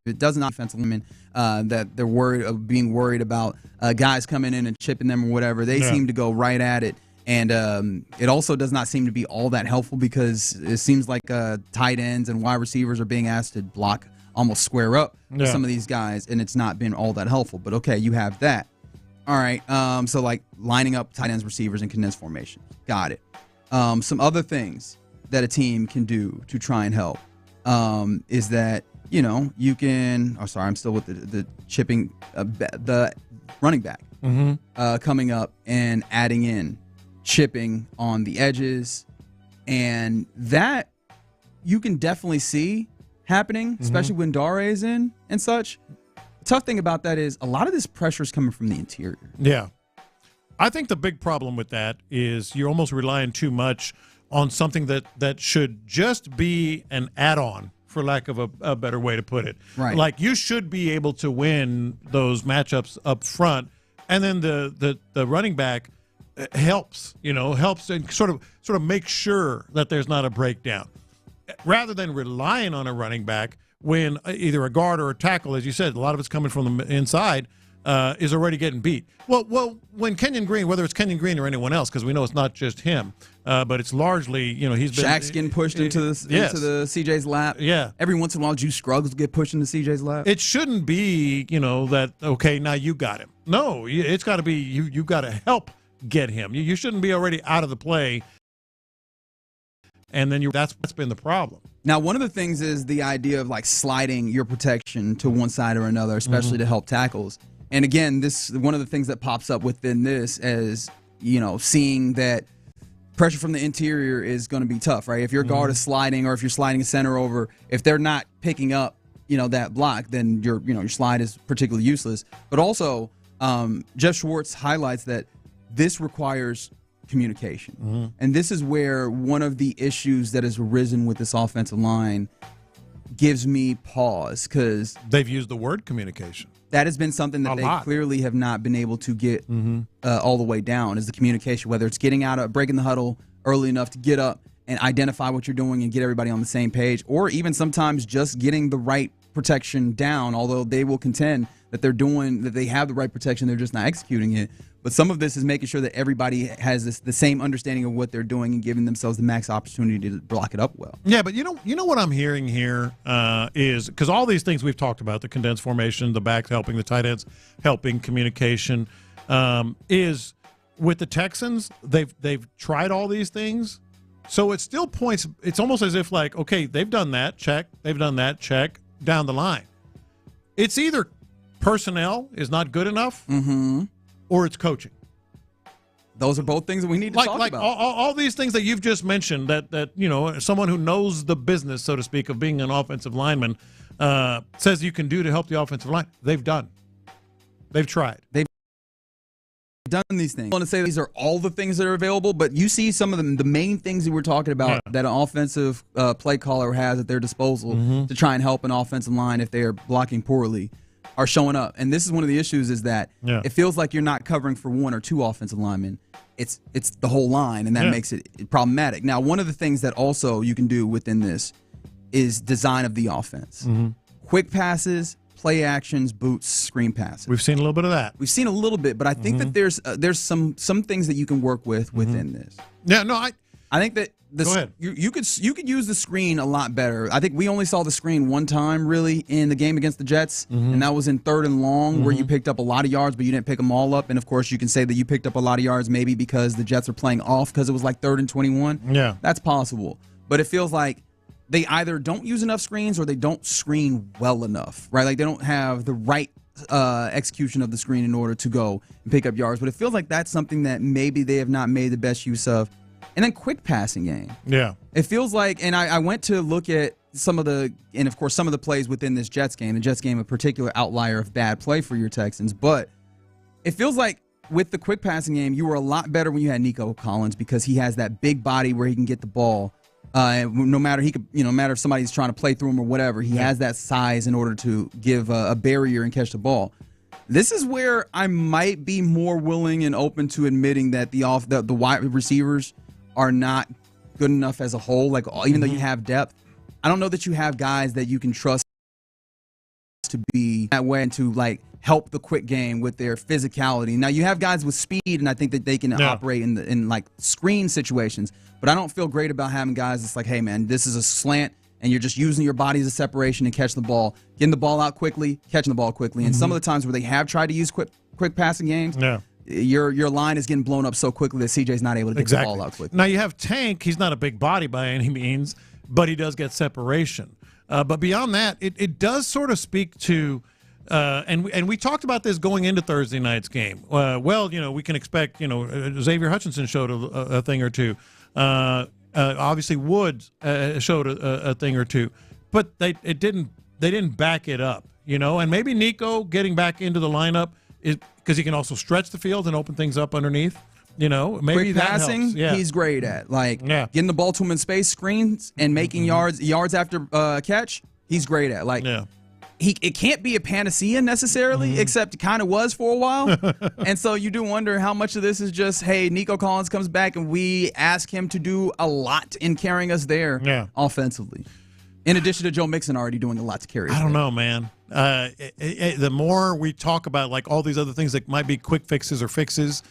It doesn't offensive linemen that they're being worried about guys coming in and chipping them or whatever. They seem to go right at it. And it also does not seem to be all that helpful because it seems like tight ends and wide receivers are being asked to block almost square up with some of these guys, and it's not been all that helpful. But, okay, you have that. All right, so like lining up tight ends, receivers, and condensed formations. Got it. Some other things that a team can do to try and help is that, you can – oh, sorry, I'm still with the chipping the running back coming up and adding in chipping on the edges, and that you can definitely see happening, especially when Dare is in and such. The tough thing about that is a lot of this pressure is coming from the interior. Yeah. I think the big problem with that is you're almost relying too much on something that should just be an add-on, for lack of a better way to put it. Right. Like, you should be able to win those matchups up front, and then the running back helps and sort of make sure that there's not a breakdown, rather than relying on a running back when either a guard or a tackle, as you said, a lot of it's coming from the inside, is already getting beat. Well, when Kenyon Green, whether it's Kenyon Green or anyone else, because we know it's not just him, but it's largely, he's been Shaq's getting pushed into the CJ's lap. Yeah. Every once in a while, Juice Scruggs get pushed into CJ's lap. It shouldn't be, that, okay, now you got him. No, it's got to be you got to help get him. You shouldn't be already out of the play, and then that's been the problem. Now, one of the things is the idea of like sliding your protection to one side or another, especially to help tackles. And again, this one of the things that pops up within this as seeing that pressure from the interior is going to be tough, right? If your guard is sliding, or if you're sliding a center over, if they're not picking up that block, then your slide is particularly useless. But also, Jeff Schwartz highlights that this requires communication. And this is where one of the issues that has arisen with this offensive line gives me pause, because they've used the word communication. That has been something that they clearly have not been able to get all the way down, is the communication, whether it's getting out of breaking the huddle early enough to get up and identify what you're doing and get everybody on the same page, or even sometimes just getting the right protection down, although they will contend that they have the right protection, they're just not executing it. But some of this is making sure that everybody has the same understanding of what they're doing and giving themselves the max opportunity to block it up well. Yeah, but you know what I'm hearing here is, because all these things we've talked about, the condensed formation, the backs helping, the tight ends helping, communication, is with the Texans, they've tried all these things. So it still points, it's almost as if like, okay, they've done that, check, they've done that, check, down the line. It's either personnel is not good enough, or it's coaching. Those are both things that we need to talk about. All these things that you've just mentioned, that someone who knows the business, so to speak, of being an offensive lineman says you can do to help the offensive line. They've done. They've tried. They've done these things. I want to say these are all the things that are available, but you see some of them, the main things that we're talking about that an offensive play caller has at their disposal to try and help an offensive line if they are blocking poorly, are showing up. And this is one of the issues, is that it feels like you're not covering for one or two offensive linemen. It's the whole line, and that makes it problematic. Now, one of the things that also you can do within this is design of the offense. Quick passes, play actions, boots, screen passes. We've seen a little bit of that. We've seen a little bit, but I think that there's some things that you can work with within this. Yeah, no, I think that go ahead. You could use the screen a lot better. I think we only saw the screen one time really in the game against the Jets, and that was in 3rd and long, where you picked up a lot of yards, but you didn't pick them all up. And of course, you can say that you picked up a lot of yards maybe because the Jets are playing off because it was like 3rd and 21. Yeah, that's possible. But it feels like they either don't use enough screens or they don't screen well enough, right? Like they don't have the right execution of the screen in order to go and pick up yards. But it feels like that's something that maybe they have not made the best use of. And then quick passing game. Yeah. It feels like, and I went to look at some of the plays within this Jets game. The Jets game, a particular outlier of bad play for your Texans. But it feels like with the quick passing game, you were a lot better when you had Nico Collins because he has that big body where he can get the ball. No matter if somebody's trying to play through him or whatever, he has that size in order to give a barrier and catch the ball. This is where I might be more willing and open to admitting that the wide receivers are not good enough as a whole. Like even though you have depth, I don't know that you have guys that you can trust to be that way and to like help the quick game with their physicality. Now you have guys with speed, and I think that they can operate in like screen situations. But I don't feel great about having guys that's like, hey man, this is a slant, and you're just using your body as a separation and catch the ball, getting the ball out quickly, catching the ball quickly. And some of the times where they have tried to use quick passing games, your line is getting blown up so quickly that CJ's not able to get the ball out quickly. Now you have Tank. He's not a big body by any means, but he does get separation. But beyond that, it does sort of speak to, and we talked about this going into Thursday night's game. We can expect, Xavier Hutchinson showed a thing or two. Obviously Woods showed a thing or two, but they didn't back it up, and maybe Nico getting back into the lineup is because he can also stretch the field and open things up underneath. Maybe quick that passing, helps. Yeah. He's great at getting the ball to him in space, screens, and making yards after catch. He's great at it can't be a panacea necessarily, except it kind of was for a while. And so you do wonder how much of this is just, hey, Nico Collins comes back and we ask him to do a lot in carrying us there offensively. In addition to Joe Mixon already doing a lot to carry us. I don't know, man. The more we talk about like all these other things that might be quick fixes or fixes,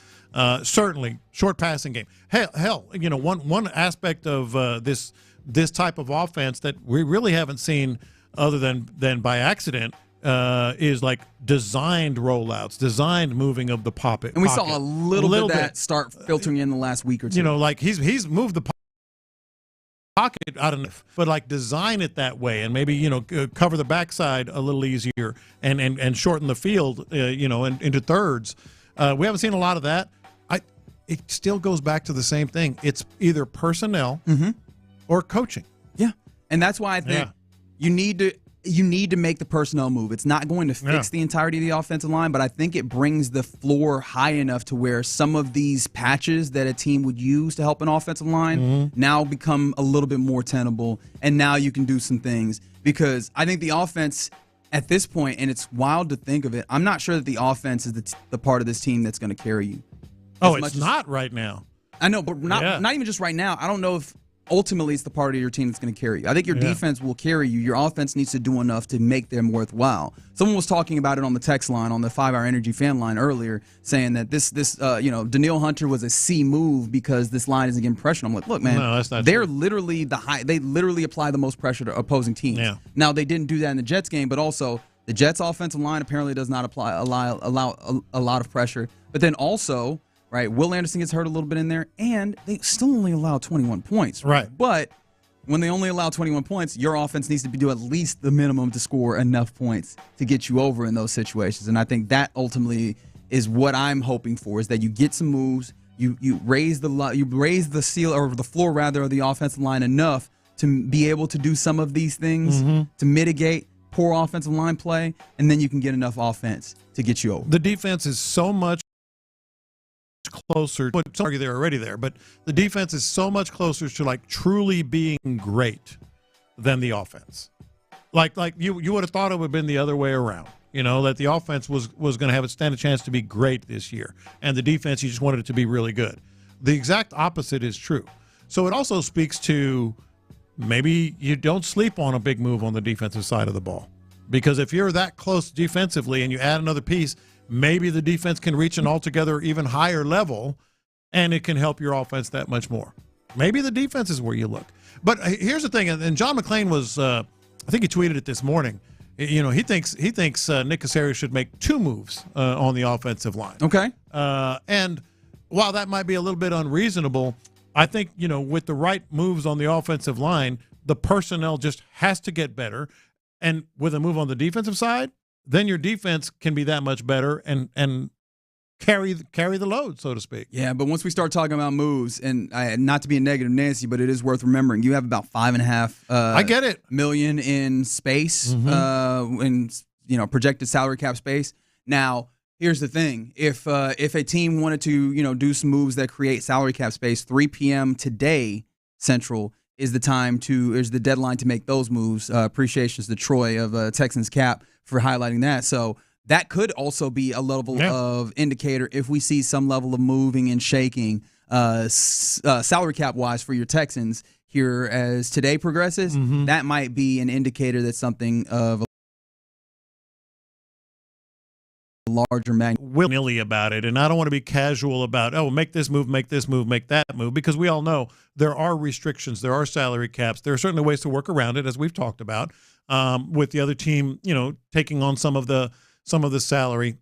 certainly short passing game. Hell, one aspect of this type of offense that we really haven't seen other than by accident, is like designed rollouts, designed moving of the pocket. And we saw a little bit of that start filtering in the last week or two. Like he's moved the pocket out enough, but like design it that way, and maybe cover the backside a little easier, and shorten the field, into thirds. We haven't seen a lot of that. It still goes back to the same thing. It's either personnel or coaching. Yeah, and that's why I think you need to make the personnel move. It's not going to fix the entirety of the offensive line, but I think it brings the floor high enough to where some of these patches that a team would use to help an offensive line now become a little bit more tenable, and now you can do some things. Because I think the offense at this point, and it's wild to think of it, I'm not sure that the offense is the part of this team that's going to carry you. It's not right now. I know, but not even just right now. I don't know if ultimately it's the part of your team that's going to carry you. I think your defense will carry you. Your offense needs to do enough to make them worthwhile. Someone was talking about it on the text line, on the 5-Hour Energy fan line earlier, saying that this Danielle Hunter was a C move because this line isn't getting pressure. I'm like, look, man, no, that's not they're true. Literally they literally apply the most pressure to opposing teams. Yeah. Now they didn't do that in the Jets game, but also the Jets offensive line apparently does not allow a lot of pressure. But then also, right, Will Anderson gets hurt a little bit in there, and they still only allow 21 points. Right. But when they only allow 21 points, your offense needs to do at least the minimum to score enough points to get you over in those situations. And I think that ultimately is what I'm hoping for, is that you get some moves, you raise the seal or the floor rather of the offensive line enough to be able to do some of these things to mitigate poor offensive line play, and then you can get enough offense to get you over. The defense is so much closer. Some argue they're already there, but the defense is so much closer to like truly being great than the offense. Like you would have thought it would have been the other way around. That the offense was going to have stand a chance to be great this year, and the defense, you just wanted it to be really good. The exact opposite is true. So it also speaks to maybe you don't sleep on a big move on the defensive side of the ball, because if you're that close defensively and you add another piece, maybe the defense can reach an altogether even higher level, and it can help your offense that much more. Maybe the defense is where you look. But here's the thing, and John McClain was, I think he tweeted it this morning. He thinks Nick Caserio should make 2 moves on the offensive line. Okay. And while that might be a little bit unreasonable, I think with the right moves on the offensive line, the personnel just has to get better. And with a move on the defensive side, then your defense can be that much better and carry the load, so to speak. Yeah, but once we start talking about moves, and not to be a negative Nancy, but it is worth remembering, you have about $5.5 I get it. million in space, in projected salary cap space. Now, here's the thing: if a team wanted to do some moves that create salary cap space, 3 p.m. today Central is the deadline to make those moves. Appreciations to Troy of Texans Cap for highlighting that. So that could also be a level of indicator if we see some level of moving and shaking salary cap wise for your Texans here as today progresses. That might be an indicator that something of a larger magnitude. Willy-nilly about it, and I don't want to be casual about, make this move, make that move, because we all know there are restrictions, there are salary caps, there are certainly ways to work around it, as we've talked about, with the other team, taking on some of the salary.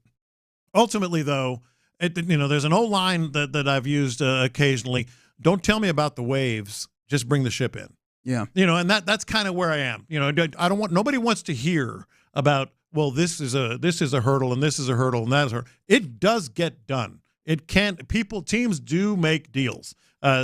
Ultimately, though, there's an old line that I've used occasionally: "Don't tell me about the waves, just bring the ship in." Yeah, and that's kind of where I am. Nobody wants to hear about, well, this is a hurdle and this is a hurdle and that is a hurdle. It does get done. Teams do make deals.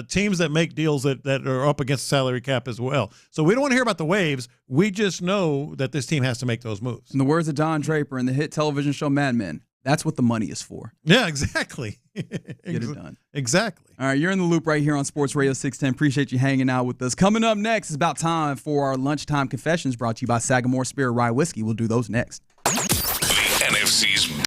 Teams that make deals that are up against the salary cap as well. So we don't want to hear about the waves. We just know that this team has to make those moves. In the words of Don Draper in the hit television show Mad Men, that's what the money is for. Yeah, exactly. Get it done. Exactly. All right, you're in the loop right here on Sports Radio 610. Appreciate you hanging out with us. Coming up next is about time for our lunchtime confessions, brought to you by Sagamore Spirit Rye Whiskey. We'll do those next. The NFC's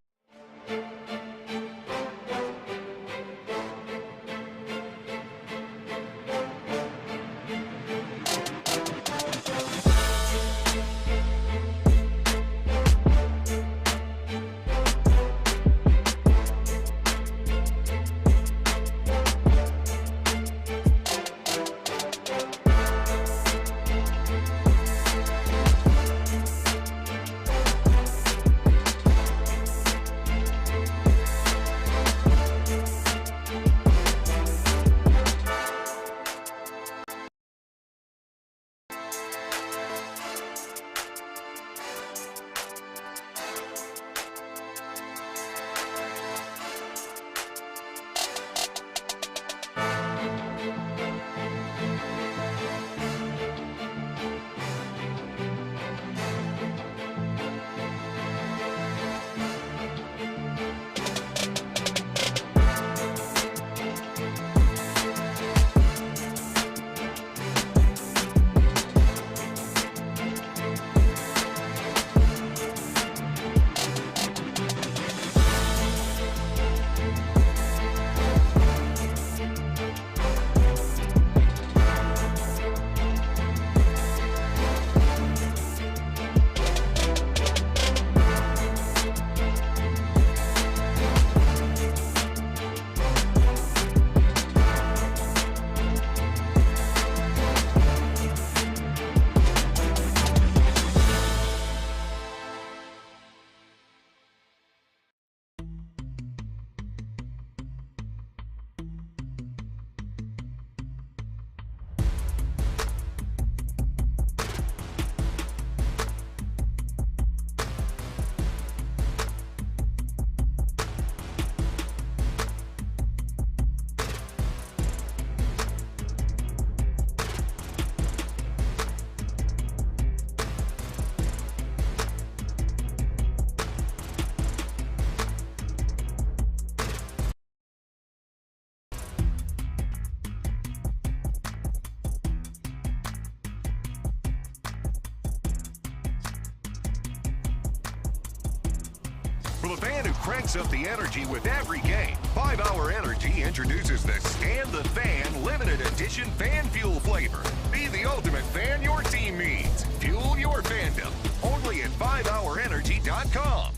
For the fan who cranks up the energy with every game, 5 Hour Energy introduces the Stand the Fan limited edition fan fuel flavor. Be the ultimate fan your team needs. Fuel your fandom. Only at 5hourenergy.com.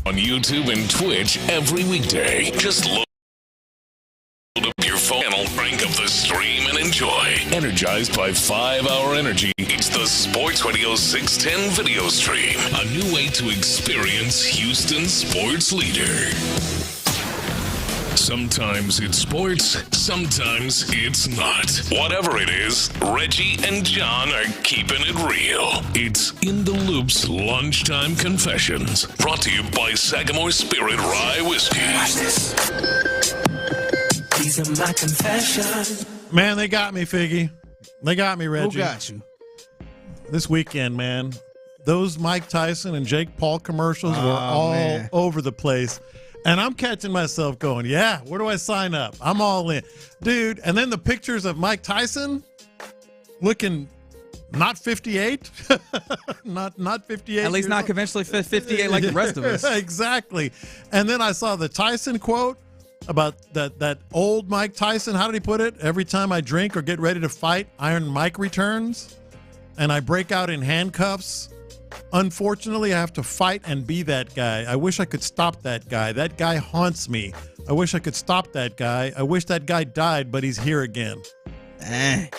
On YouTube and Twitch every weekday. Just load up your phone and crank up the stream and enjoy. Energized by 5 Hour Energy, it's the Sports Radio 610 video stream. A new way to experience Houston's sports leader. Sometimes it's sports, sometimes it's not. Whatever it is, Reggie and John are keeping it real. It's In the Loop's Lunchtime Confessions, brought to you by Sagamore Spirit Rye Whiskey. Watch this. These are my confessions. Man, they got me, Figgy. They got me, Reggie. Who got you? This weekend, man. Those Mike Tyson and Jake Paul commercials were all over the place. And I'm catching myself going, yeah, where do I sign up? I'm all in. Dude, and then the pictures of Mike Tyson looking not 58. not 58. At least not conventionally 58 like the rest of us. Exactly. And then I saw the Tyson quote about that old Mike Tyson. How did he put it? Every time I drink or get ready to fight, Iron Mike returns, and I break out in handcuffs. Unfortunately, I have to fight and be that guy. I wish I could stop that guy. That guy haunts me. I wish I could stop that guy. I wish that guy died, but he's here again.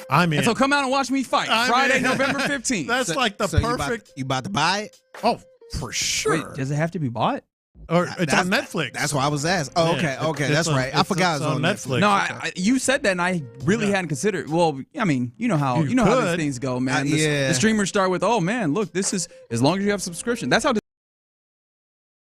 I'm in. And so come out and watch me fight. Friday, November 15th. That's like the perfect. You about to buy it? Oh, for sure. Wait, does it have to be bought? Or it's on Netflix. That's why I was asked. Oh, Yeah, okay. That's right. I forgot it was on Netflix. No, you said that, and I really hadn't considered. Well, I mean, you know how these things go, man. The streamers start with, "Oh man, look, this is as long as you have a subscription." That's how the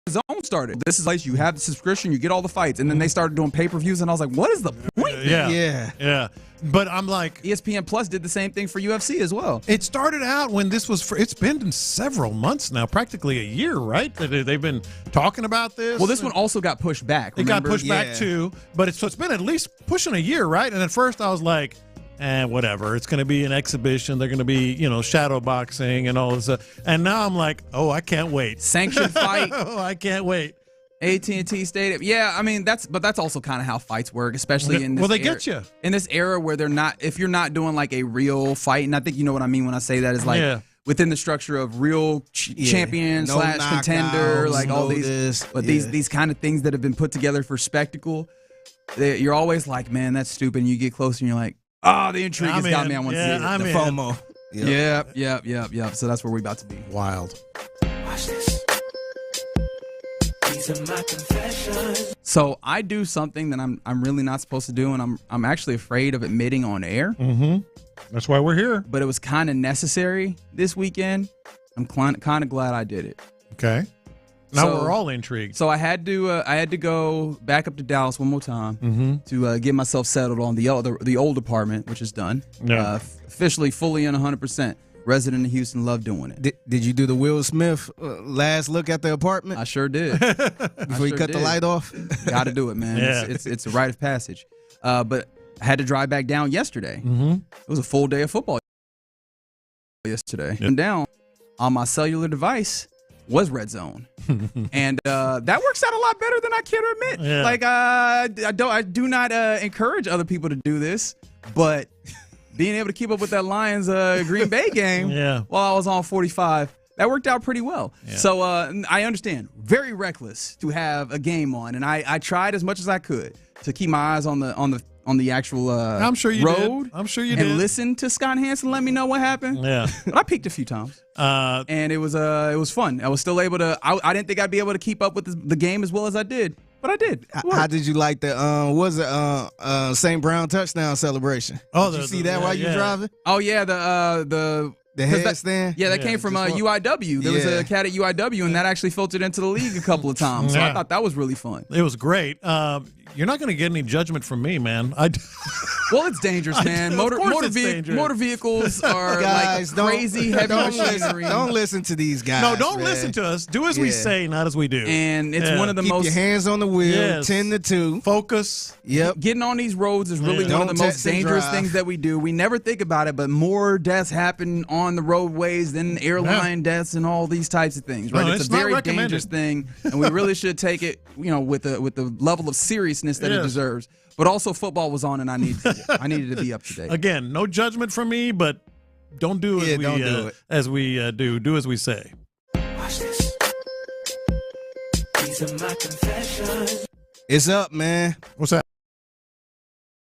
Zone started. This is like you have the subscription, you get all the fights, and then they started doing pay-per-views, and I was like, "What is the point?" Yeah. But I'm like, ESPN Plus did the same thing for UFC as well. It started out when this was it's been several months now, practically a year, right? That they've been talking about this. Well, this one also got pushed back. It remember? got pushed back too, but it's been at least pushing a year, right? And at first I was like, whatever. It's going to be an exhibition. They're going to be, shadow boxing and all this stuff. And now I'm like, oh, I can't wait. Sanctioned fight. Oh, I can't wait. AT&T Stadium. Yeah, I mean that's also kind of how fights work, especially in this they get you in this era where they're not. If you're not doing like a real fight, and I think you know what I mean when I say that is like within the structure of real champion / contender, like all these, but these kind of things that have been put together for spectacle. You're always like, man, that's stupid. And you get closer, and you're like, the intrigue has got me. I want to see it. I'm the FOMO. Yep. So that's where we're about to be. Wild. Watch this. These are my confessions. So I do something that I'm really not supposed to do, and I'm actually afraid of admitting on air. Mm-hmm. That's why we're here. But it was kind of necessary this weekend. I'm kind of glad I did it. Okay. Now we're all intrigued. So I had to go back up to Dallas one more time to get myself settled on the old apartment, which is done. Yeah. Officially fully in 100%. Resident of Houston, love doing it. Did you do the Will Smith last look at the apartment? I sure did. Before you cut the light off? Got to do it, man. Yeah. It's a rite of passage. But I had to drive back down yesterday. Mm-hmm. It was a full day of football yesterday. Yep. And down on my cellular device was Red Zone. And that works out a lot better than I care to admit. Yeah. Like I do not encourage other people to do this, but being able to keep up with that Lions Green Bay game while I was on 45, that worked out pretty well. Yeah. So I understand, very reckless to have a game on, and I tried as much as I could to keep my eyes on the actual I'm sure you road. did. I'm sure you and did. listen to Scott Hansen let me know what happened. Yeah. But I peeked a few times. And it was fun. I was still able to. I didn't think I'd be able to keep up with the game as well as I did, but I did. How did you like the St. Brown touchdown celebration? Oh, did you see that while you driving? Oh yeah, the headstand. That came from UIW. There was a cat at UIW, and that actually filtered into the league a couple of times. So I thought that was really fun. It was great. You're not going to get any judgment from me, man. Well, it's dangerous, man. Motor vehicles are guys, like crazy heavy machinery. Don't listen to these guys. No, don't listen to us. Do as we say, not as we do. And it's one of the Keep most. Keep your hands on the wheel. 10-2. Focus. Yep. Getting on these roads is really one of the most dangerous things that we do. We never think about it, but more deaths happen on the roadways than airline deaths and all these types of things. Right? No, it's a very dangerous thing, and we really should take it, with the level of seriousness that it deserves. But also, football was on, and I needed to be up to date. Again, no judgment from me, but don't do as we do. Do as we say. Watch this. These These are my confessions. It's up, man. What's that?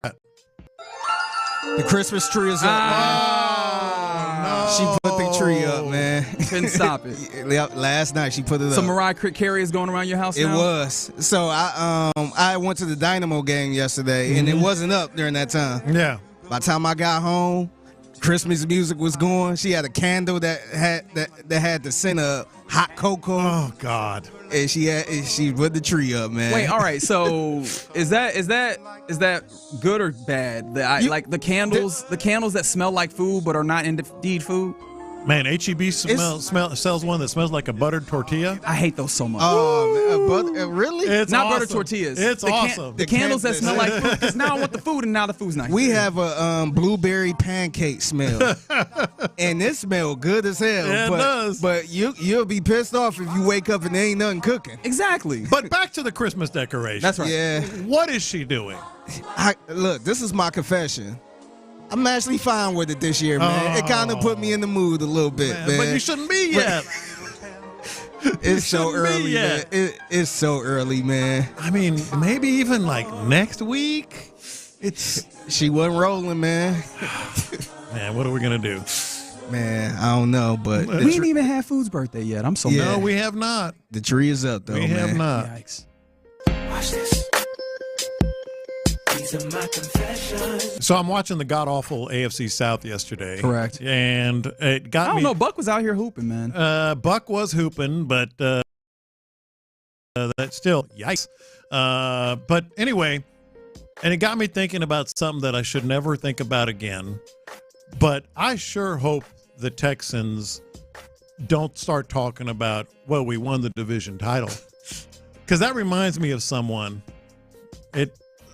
The Christmas tree is up, man. No. She put the tree up, man. Couldn't stop it. Last night she put it up. So Mariah Carey is going around your house now? It was. So I went to the Dynamo game yesterday, and it wasn't up during that time. Yeah. By the time I got home, Christmas music was going. She had a candle that had the scent of hot cocoa. Oh God! And she put the tree up, man. Wait, all right. So is that good or bad? Like the candles that smell like food but are not indeed food. Man, HEB sells one that smells like a buttered tortilla. I hate those so much. Really? It's not awesome. buttered tortillas. It's awesome. The candles that smell like food. Because now I want the food, and now the food's not. We have a blueberry pancake smell, and it smells good as hell. Yeah, it does. But you'll be pissed off if you wake up and there ain't nothing cooking. Exactly. But back to the Christmas decoration. That's right. Yeah. What is she doing? Look, this is my confession. I'm actually fine with it this year, man. It kind of put me in the mood a little bit, man. But you shouldn't be yet. It's so early, man. It's so early, man. I mean, maybe even like next week. She wasn't rolling, man. Man, what are we gonna do? Man, I don't know, but we ain't even had Food's birthday yet. I'm so mad. No, we have not. The tree is up, though. We have not. Yikes. Watch this. These are my confessions. So I'm watching the god awful AFC South yesterday. Correct. And it got me. I don't know. Buck was out here hooping, man. Buck was hooping, but that's still yikes. But anyway, and it got me thinking about something that I should never think about again. But I sure hope the Texans don't start talking about, well, we won the division title. Because that reminds me of someone.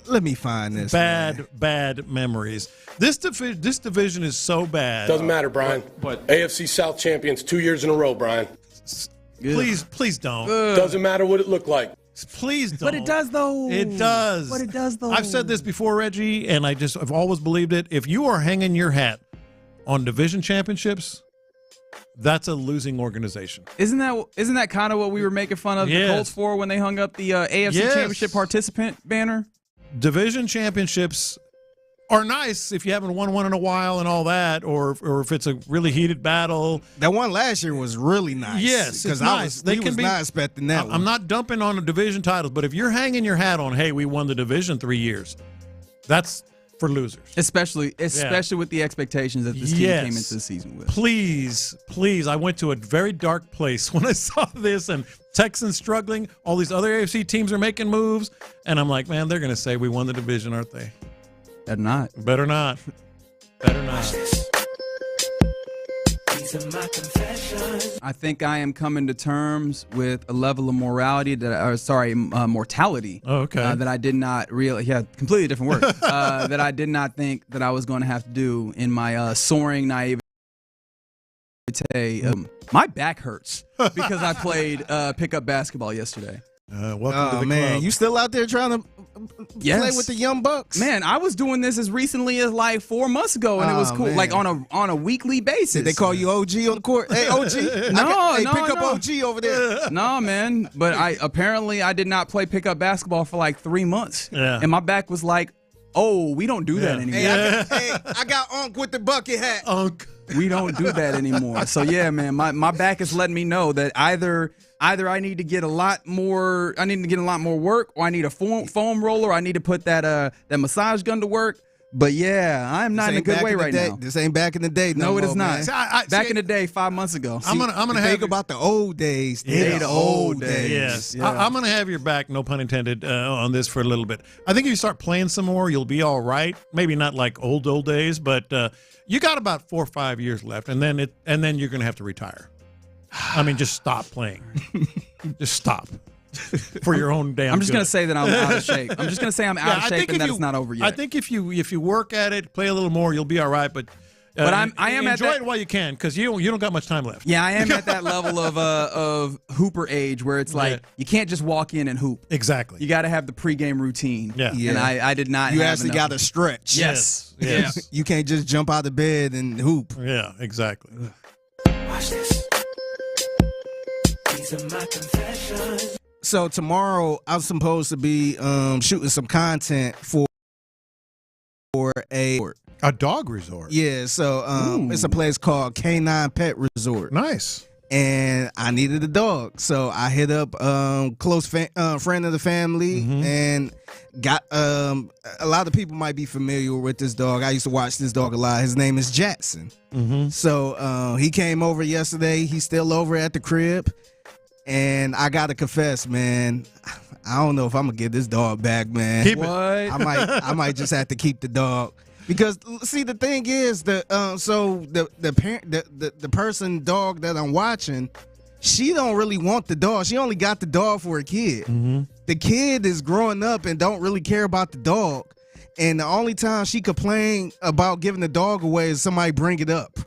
Let me find this. Bad memories. This division is so bad. Doesn't matter, Brian. But AFC South champions 2 years in a row, Brian. Please don't. Doesn't matter what it looked like. Please don't. But it does, though. It does. But it does, though. I've said this before, Reggie, and I've always believed it. If you are hanging your hat on division championships, that's a losing organization. Isn't that kind of what we were making fun of the Colts for when they hung up the AFC Championship participant banner? Division championships are nice if you haven't won one in a while and all that, or if it's a really heated battle. That one last year was really nice. Yes, because nice. We was not expecting that. I'm not dumping on the division titles, but if you're hanging your hat on, hey, we won the division 3 years, that's for losers. Especially with the expectations that this team came into the season with. Please, I went to a very dark place when I saw this, and Texans struggling. All these other AFC teams are making moves, and I'm like, man, they're going to say we won the division, aren't they? Better not. Better not. Better not. These are my confessions. I think I am coming to terms with a level of mortality that I did not really, completely different word, that I did not think that I was going to have to do in my soaring naivete. My back hurts because I played pickup basketball yesterday. Welcome to the club. You still out there trying to play with the young bucks? Man, I was doing this as recently as like 4 months ago, and it was cool, like on a weekly basis. Did they call you OG on the court? Hey, OG. Pick up OG over there. No, man. But I did not play pickup basketball for like 3 months. Yeah. And my back was like, oh, we don't do that anymore. I got Unc with the bucket hat. Unc. We don't do that anymore. So yeah, man, my back is letting me know that either I need to get a lot more work, or I need a foam roller, or I need to put that massage gun to work. But yeah, I'm not in a good way right now. This ain't back in the day. No, it is not. Back in the day, 5 months ago. I'm gonna think about the old days. The old days. Yes, Yeah. I'm gonna have your back, no pun intended, on this for a little bit. I think if you start playing some more, you'll be all right. Maybe not like old days, but you got about 4 or 5 years left, and then you're gonna have to retire. I mean, just stop playing. Just stop. For your own damn. I'm just good. gonna say that I'm out of shape. I'm just gonna say I'm out of shape and that it's not over yet. I think if you work at it, play a little more, you'll be all right. But I am enjoy at that, it while you can, because you don't got much time left. Yeah, I am at that level of hooper age where it's like you can't just walk in and hoop. Exactly. You got to have the pregame routine. Yeah. And I did not. You actually got to stretch. Yes. You can't just jump out of bed and hoop. Yeah, exactly. Watch this. These are my confessions. So tomorrow I'm supposed to be shooting some content for a dog resort. Yeah, so it's a place called Canine Pet Resort. Nice. And I needed a dog, so I hit up close friend of the family and got a lot of people might be familiar with this dog. I used to watch this dog a lot. His name is Jackson. So he came over yesterday. He's still over at the crib, and I gotta confess, man, I don't know if I'm gonna get this dog back, man. Keep it. I might just have to keep the dog. Because see, the thing is the person dog that I'm watching, she don't really want the dog. She only got the dog for a kid. The kid is growing up and don't really care about the dog. And the only time she complain about giving the dog away is somebody bring it up.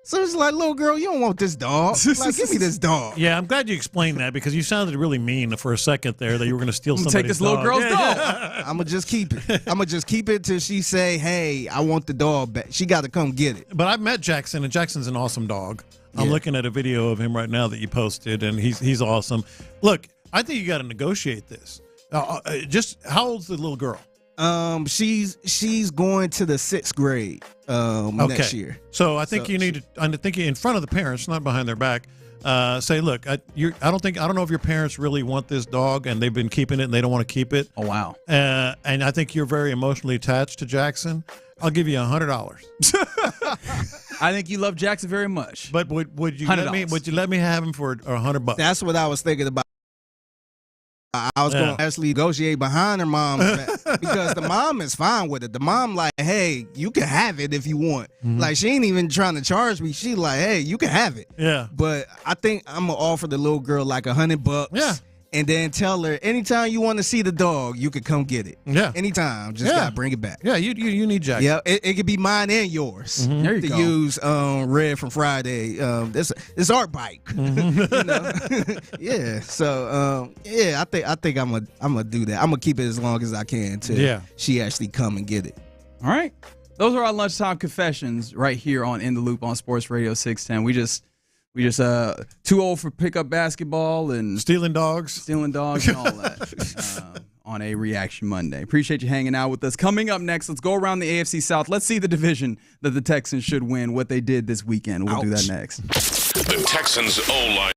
So it's like, little girl, you don't want this dog. Like, give me this dog. Yeah, I'm glad you explained that because you sounded really mean for a second there that you were going to steal somebody's take this little dog. girl's dog. I'm going to just keep it. I'm going to just keep it till she say, hey, I want the dog back. She got to come get it. But I've met Jackson, and Jackson's an awesome dog. I'm looking at a video of him right now that you posted, and he's awesome. Look, I think you got to negotiate this. Just how old's the little girl? She's going to the 6th grade next year. So I think you need to. I think in front of the parents, not behind their back. Say, look, I don't know if your parents really want this dog and they've been keeping it and they don't want to keep it. Oh wow! And I think you're very emotionally attached to Jackson. I'll give you $100. I think you love Jackson very much. But would you let me have him for $100? That's what I was thinking about. I was going to actually negotiate behind her mom because the mom is fine with it. The mom like, hey, you can have it if you want. Like, she ain't even trying to charge me. She like, hey, you can have it. Yeah. But I think I'm going to offer the little girl like $100. Yeah. And then tell her, anytime you want to see the dog, you can come get it. Yeah. Anytime. Just got to bring it back. Yeah, you need Jackson. Yeah, it could be mine and yours. There you to go. use Red from Friday. This our bike. You know? Yeah. So I think I'm gonna do that. I'm gonna keep it as long as I can till she actually come and get it. All right. Those are our lunchtime confessions right here on In the Loop on Sports Radio 610. We just too old for pickup basketball and stealing dogs and all that on a Reaction Monday. Appreciate you hanging out with us. Coming up next, let's go around the AFC South. Let's see the division that the Texans should win, what they did this weekend. We'll do that next. The Texans O-line.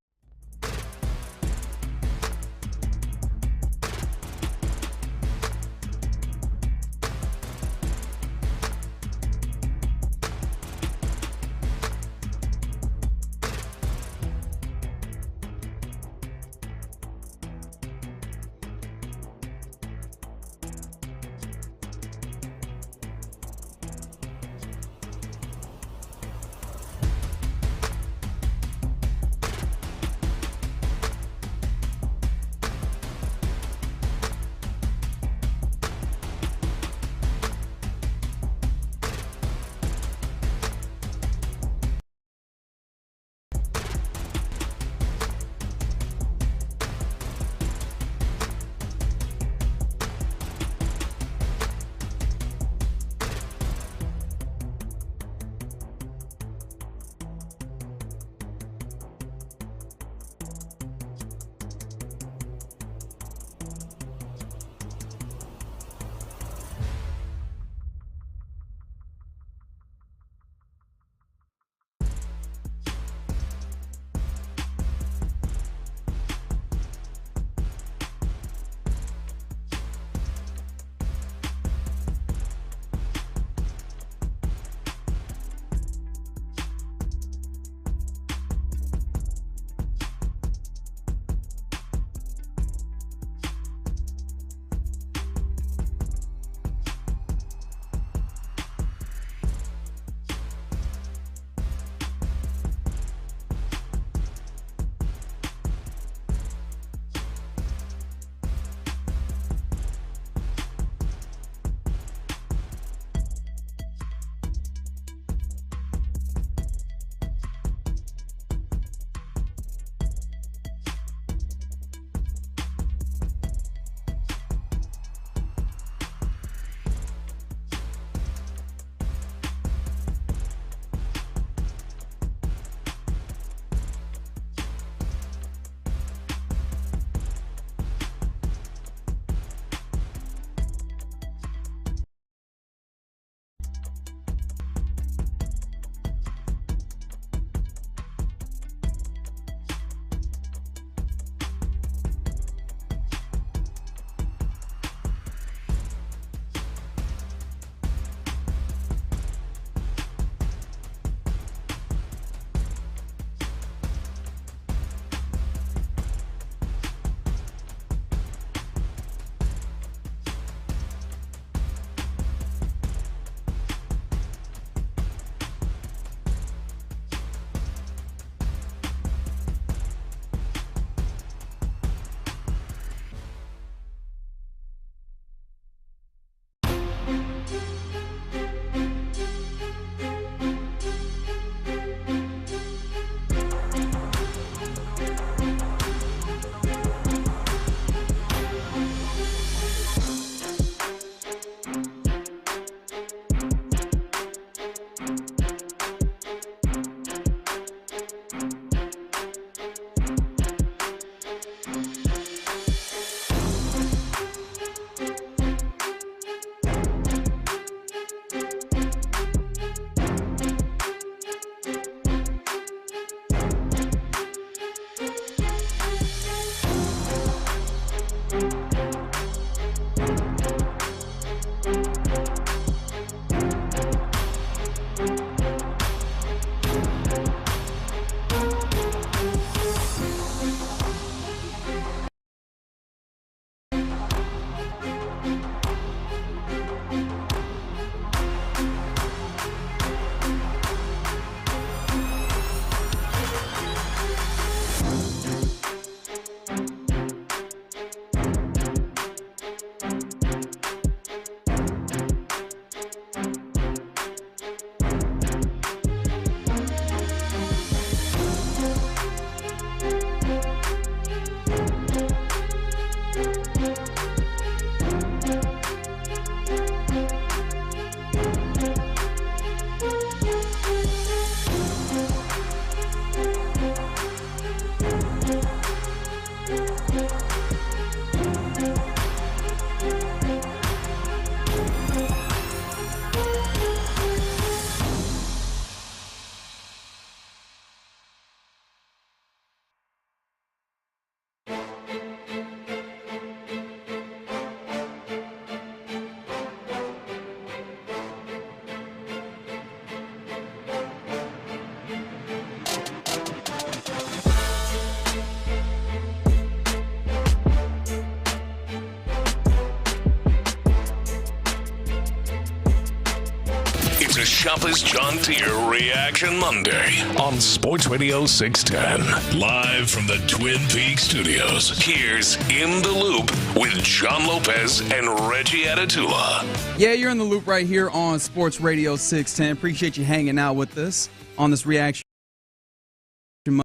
It's a Shoppers John Deere Reaction Monday on Sports Radio 610. Live from the Twin Peaks studios, here's In the Loop with John Lopez and Reggie Atatula. Yeah, you're in the loop right here on Sports Radio 610. Appreciate you hanging out with us on this Reaction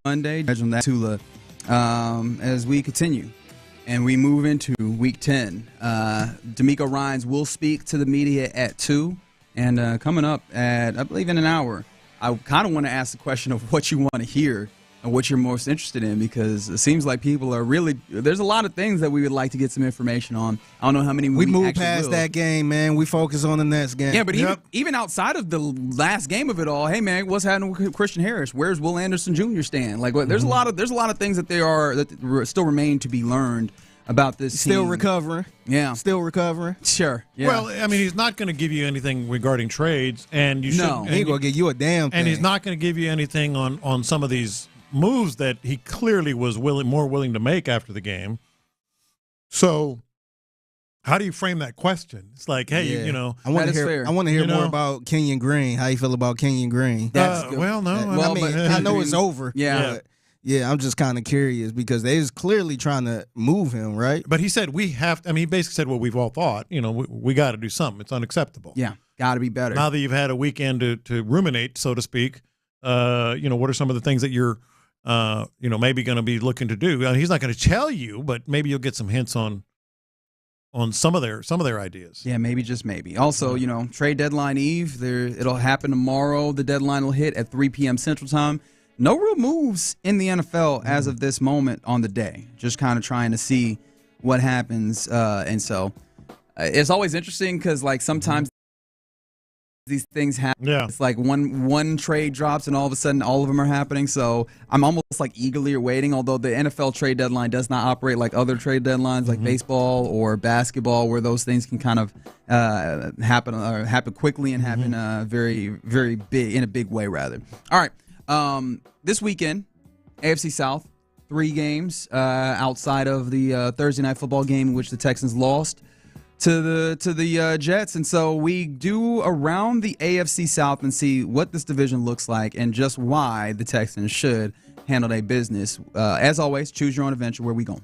Monday. Reggie Atatula, as we continue and we move into Week 10. D'Amico Ryans will speak to the media at 2. And coming up at, I believe, in an hour, I kind of want to ask the question of what you want to hear and what you're most interested in, because it seems like people are really, there's a lot of things that we would like to get some information on. I don't know how many we move actually past will. that game, man. We focus on the next game. Yeah, but even outside of the last game of it all, hey man, what's happening with Christian Harris? Where's Will Anderson Jr. stand? Like, there's a lot of things that still remain to be learned about this Still team. recovering. Yeah. Still recovering. Sure. Yeah. Well, I mean, he's not going to give you anything regarding trades, and you No, shouldn't. he ain't going to give you a damn thing. And he's not going to give you anything on some of these moves that he clearly was more willing to make after the game. So, how do you frame that question? It's like, hey, you know, I want to hear. I want to hear more about Kenyon Green. How you feel about Kenyon Green? Well, no. I mean, I know it's over. Yeah. But yeah, I'm just kind of curious because they was clearly trying to move him, right? But he said we have to, I mean, he basically said what we've all thought. You know, we got to do something. It's unacceptable. Yeah, got to be better. Now that you've had a weekend to ruminate, so to speak, you know, what are some of the things that you're, you know, maybe going to be looking to do? He's not going to tell you, but maybe you'll get some hints on some of their ideas. Yeah, maybe, just maybe. Also, you know, trade deadline eve. It'll happen tomorrow. The deadline will hit at 3 p.m. Central Time. No real moves in the NFL as of this moment on the day. Just kind of trying to see what happens. And so it's always interesting because, like, sometimes these things happen. Yeah. It's like one trade drops and all of a sudden all of them are happening. So I'm almost like eagerly awaiting, although the NFL trade deadline does not operate like other trade deadlines like baseball or basketball, where those things can kind of happen quickly and happen very, very big, in a big way, rather. All right. This weekend, AFC South, 3 games outside of the Thursday night football game in which the Texans lost to the Jets. And so we do around the AFC South and see what this division looks like and just why the Texans should handle their business. As always, choose your own adventure. Where we going?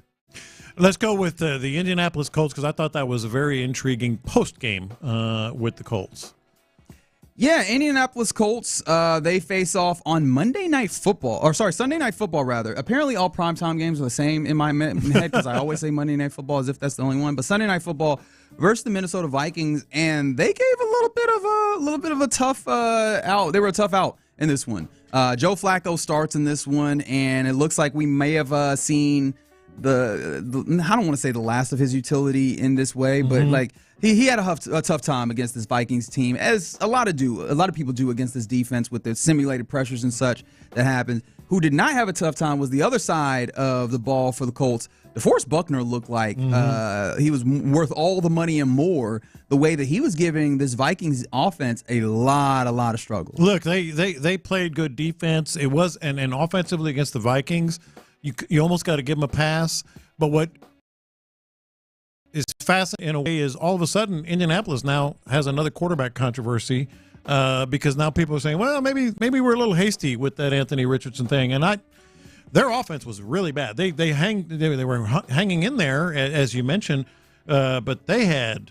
Let's go with the Indianapolis Colts, because I thought that was a very intriguing post game with the Colts. Yeah, Indianapolis Colts, they face off on Sunday Night Football, rather. Apparently all primetime games are the same in my head because I always say Monday Night Football as if that's the only one. But Sunday Night Football versus the Minnesota Vikings, and they gave a little bit of a tough out. They were a tough out in this one. Joe Flacco starts in this one, and it looks like we may have seen the I don't want to say the last of his utility in this way, but like he had a tough time against this Vikings team, as a lot of people do against this defense with the simulated pressures and such that happen. Who did not have a tough time was the other side of the ball for the Colts. DeForest Buckner looked like he was worth all the money and more, the way that he was giving this Vikings offense a lot of struggle. Look, they played good defense. It was and offensively against the Vikings, you almost got to give them a pass. But what is fascinating in a way is all of a sudden Indianapolis now has another quarterback controversy because now people are saying, well, maybe we're a little hasty with that Anthony Richardson thing, and their offense was really bad. They were hanging in there, as you mentioned, but they had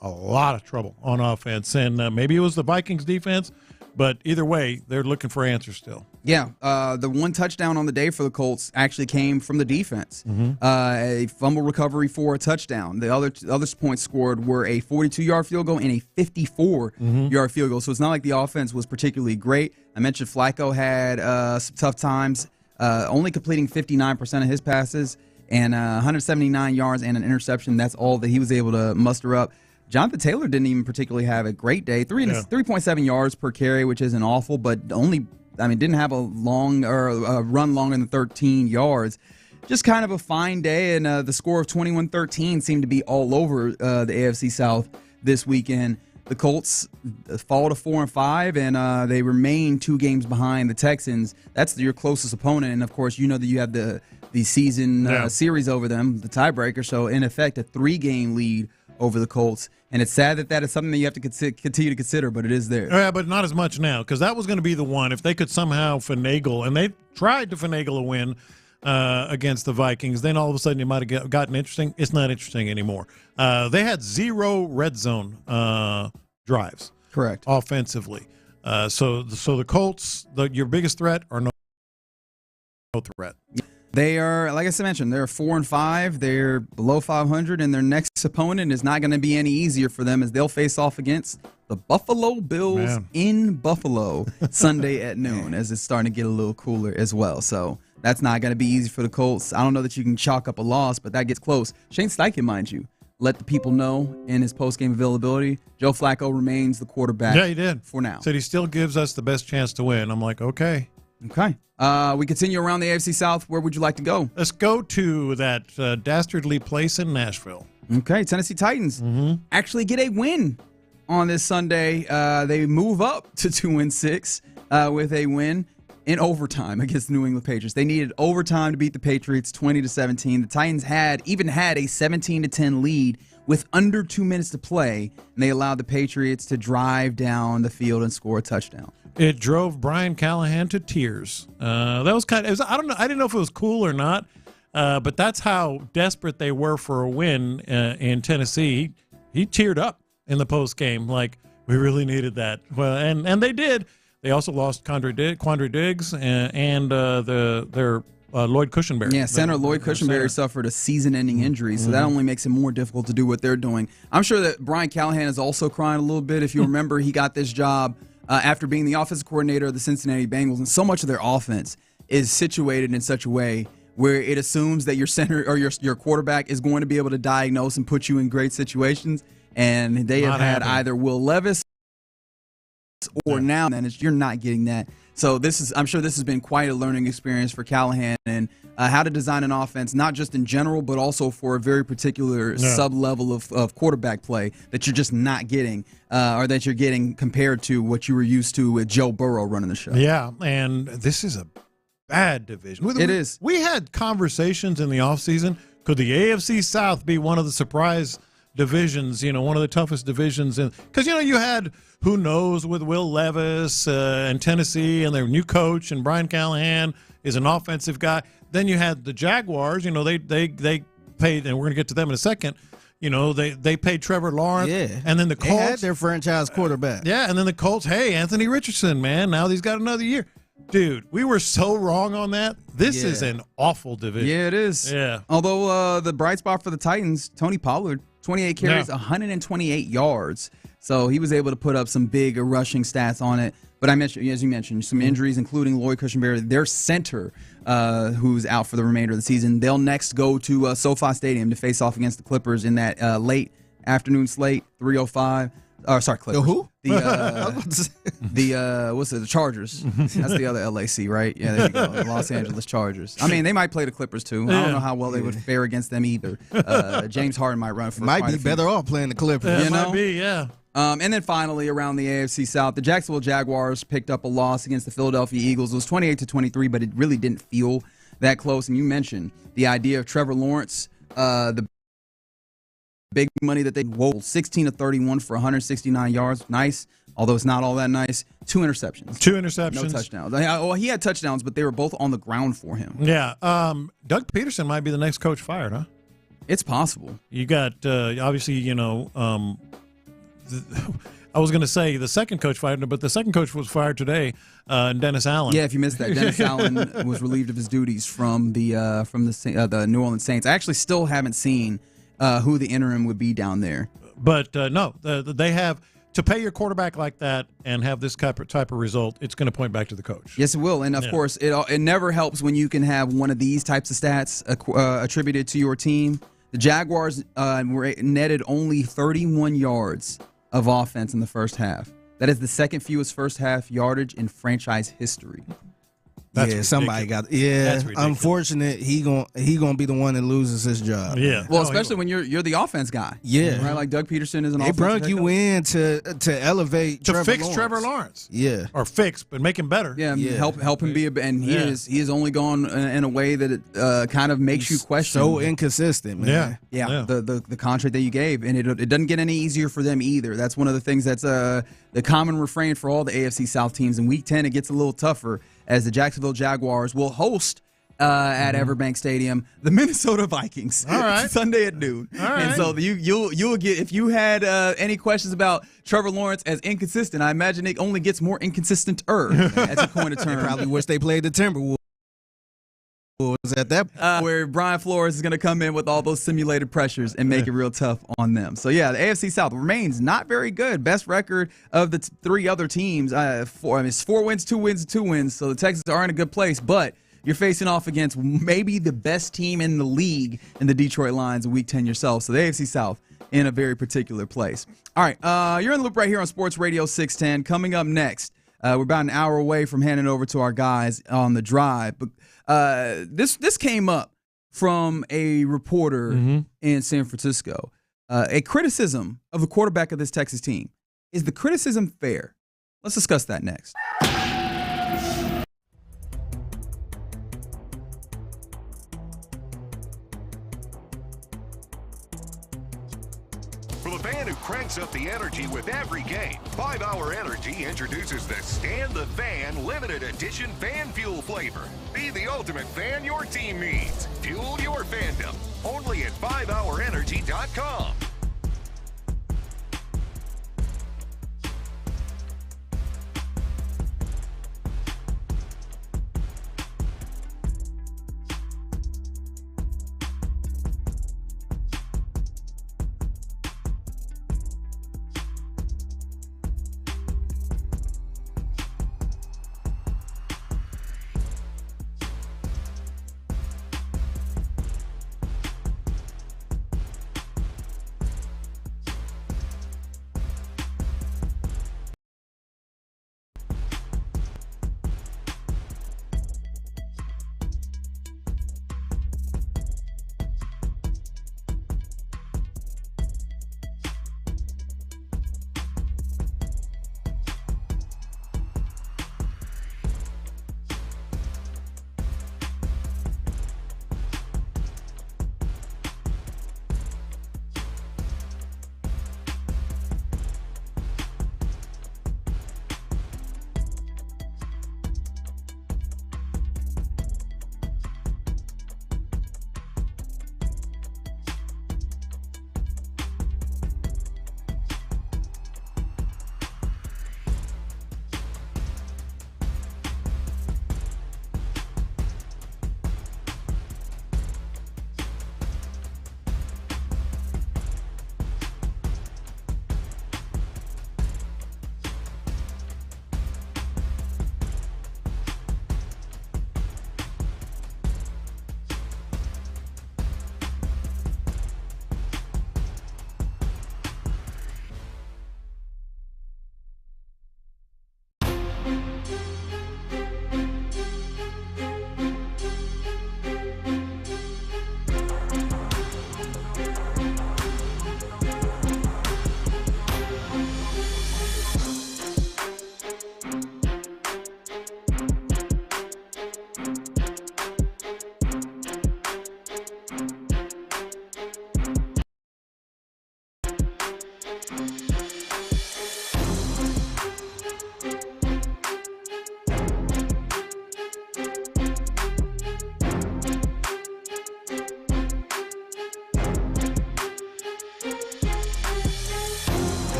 a lot of trouble on offense, and maybe it was the Vikings defense, But either way, they're looking for answers still. Yeah, the one touchdown on the day for the Colts actually came from the defense. A fumble recovery for a touchdown. The other points scored were a 42-yard field goal and a 54-yard field goal. So it's not like the offense was particularly great. I mentioned Flacco had some tough times, only completing 59% of his passes and 179 yards and an interception. That's all that he was able to muster up. Jonathan Taylor didn't even particularly have a great day. 3.7 yards per carry, which isn't awful, but didn't have a run longer than 13 yards. Just kind of a fine day, and the score of 21-13 seemed to be all over the AFC South this weekend. The Colts fall to 4-5, and they remain 2 games behind the Texans. That's your closest opponent, and of course, you know that you have the season series over them, the tiebreaker. So in effect, a 3-game lead over the Colts. And it's sad that is something that you have to continue to consider, but it is there. Yeah, but not as much now, because that was going to be the one. If they could somehow finagle, and they tried to finagle a win against the Vikings, then all of a sudden it might have gotten interesting. It's not interesting anymore. They had 0 red zone drives. Correct. Offensively. So the Colts, your biggest threat, are no threat. They are, like I mentioned, they're 4-5. They're below 500, and their next opponent is not going to be any easier for them as they'll face off against the Buffalo Bills in Buffalo Sunday at noon, as it's starting to get a little cooler as well. So that's not going to be easy for the Colts. I don't know that you can chalk up a loss, but that gets close. Shane Steichen, mind you, let the people know in his post-game availability, Joe Flacco remains the quarterback. Yeah, he did. For now. Said he still gives us the best chance to win. I'm like, okay. Okay. We continue around the AFC South. Where would you like to go? Let's go to that dastardly place in Nashville. Okay. Tennessee Titans actually get a win on this Sunday. They move up to 2-6 with a win in overtime against the New England Patriots. They needed overtime to beat the Patriots 20-17. The Titans had a 17-10 lead with under 2 minutes to play, and they allowed the Patriots to drive down the field and score a touchdown. It drove Brian Callahan to tears. That was I don't know. I didn't know if it was cool or not, but that's how desperate they were for a win in Tennessee. He teared up in the post game, like we really needed that. Well, and they did. They also lost Quandre Diggs and their Lloyd Cushenberry. Yeah, center Lloyd Cushenberry suffered a season-ending injury, so that only makes it more difficult to do what they're doing. I'm sure that Brian Callahan is also crying a little bit. If you remember, he got this job after being the offensive coordinator of the Cincinnati Bengals, and so much of their offense is situated in such a way where it assumes that your center or your quarterback is going to be able to diagnose and put you in great situations, and they have had either Will Levis or now, then you're not getting that. So I'm sure this has been quite a learning experience for Callahan and how to design an offense, not just in general, but also for a very particular sub-level of quarterback play that you're just not getting or that you're getting compared to what you were used to with Joe Burrow running the show. Yeah, and this is a bad division. It is. We had conversations in the offseason. Could the AFC South be one of the surprise divisions, one of the toughest divisions? Because, you had who knows with Will Levis and Tennessee and their new coach, and Brian Callahan is an offensive guy. Then you had the Jaguars. They paid, and we're going to get to them in a second. They paid Trevor Lawrence. Yeah. And then the Colts. They had their franchise quarterback. Yeah, and then the Colts, hey, Anthony Richardson, man, now he's got another year. Dude, we were so wrong on that. This is an awful division. Yeah, it is. Yeah. Although the bright spot for the Titans, Tony Pollard, 28 carries, 128 yards. So he was able to put up some big rushing stats on it. But as you mentioned, some injuries, including Lloyd Cushenberry, their center, who's out for the remainder of the season. They'll next go to SoFi Stadium to face off against the Clippers in that late afternoon slate, 3:05. Sorry, Clippers. Who? The Chargers. That's the other LAC, right? Yeah, there you go. The Los Angeles Chargers. I mean, they might play the Clippers too. I don't know how well they would fare against them either. James Harden might run for. Might be better off playing the Clippers. Might be, yeah. And then finally, around the AFC South, the Jacksonville Jaguars picked up a loss against the Philadelphia Eagles. It was 28-23, but it really didn't feel that close. And you mentioned the idea of Trevor Lawrence, the big money that they 16-31 for 169 yards. Nice, although it's not all that nice. 2 interceptions. No touchdowns. Well, he had touchdowns, but they were both on the ground for him. Yeah. Doug Peterson might be the next coach fired, huh? It's possible. You got, obviously, I was going to say the second coach fired him, but the second coach was fired today, Dennis Allen. Yeah, if you missed that, Dennis Allen was relieved of his duties from the New Orleans Saints. I actually still haven't seen who the interim would be down there. But no, they have to pay your quarterback like that and have this type of result. It's going to point back to the coach. Yes, it will, and of course, it never helps when you can have one of these types of stats attributed to your team. The Jaguars were netted only 31 yards of offense in the first half. That is the second fewest first half yardage in franchise history. That's somebody got. Yeah, unfortunate. He gonna be the one that loses his job. Yeah. Well, especially when you're the offense guy. Yeah. Right. Like Doug Peterson is an. They brought you in to elevate to fix Trevor Lawrence. Yeah. Or fix, but make him better. Yeah. Help him be and he is only gone in a way that it kind of makes you question. So inconsistent, man. Yeah. The contract that you gave, and it doesn't get any easier for them either. That's one of the things that's the common refrain for all the AFC South teams. In Week 10, it gets a little tougher, as the Jacksonville Jaguars will host at Everbank Stadium the Minnesota Vikings. All right. Sunday at noon. All right. And so you'll get, if you had any questions about Trevor Lawrence as inconsistent, I imagine it only gets more inconsistent-er as a coin of term. They probably wish they played the Timberwolves at that where Brian Flores is going to come in with all those simulated pressures and make it real tough on them. So, yeah, the AFC South remains not very good. Best record of the three other teams. It's 4 wins, 2 wins, 2 wins. So the Texans are in a good place, but you're facing off against maybe the best team in the league in the Detroit Lions in Week 10 yourself. So the AFC South in a very particular place. All right, you're in the loop right here on Sports Radio 610. Coming up next, we're about an hour away from handing over to our guys on the drive. But this came up from a reporter in San Francisco. A criticism of the quarterback of this Texas team. Is the criticism fair? Let's discuss that next. For the fan who cranks up the energy with every game, 5 Hour Energy introduces the Stand the Fan limited edition fan fuel flavor. Be the ultimate fan your team needs. Fuel your fandom. Only at 5hourenergy.com.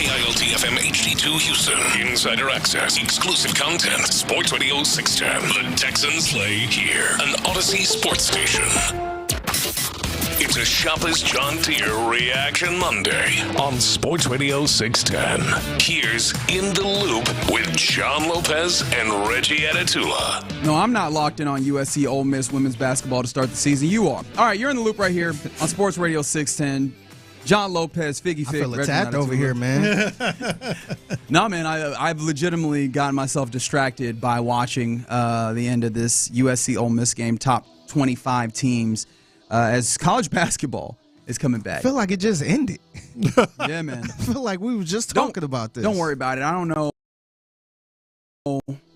KILT-FM HD2 Houston. Insider access, exclusive content. Sports Radio 610. The Texans play here. An Odyssey sports station. It's a Shopper's John Deere Reaction Monday on Sports Radio 610. Here's In the Loop with John Lopez and Reggie Atatula. No, I'm not locked in on USC Ole Miss women's basketball to start the season. You are. All right, you're in the loop right here on Sports Radio 610. John Lopez, Figgy Fig. I feel attacked over here, man. No, man, I've legitimately gotten myself distracted by watching the end of this USC Ole Miss game, top 25 teams, as college basketball is coming back. I feel like it just ended. Yeah, man. I feel like we were just talking about this. Don't worry about it. I don't know.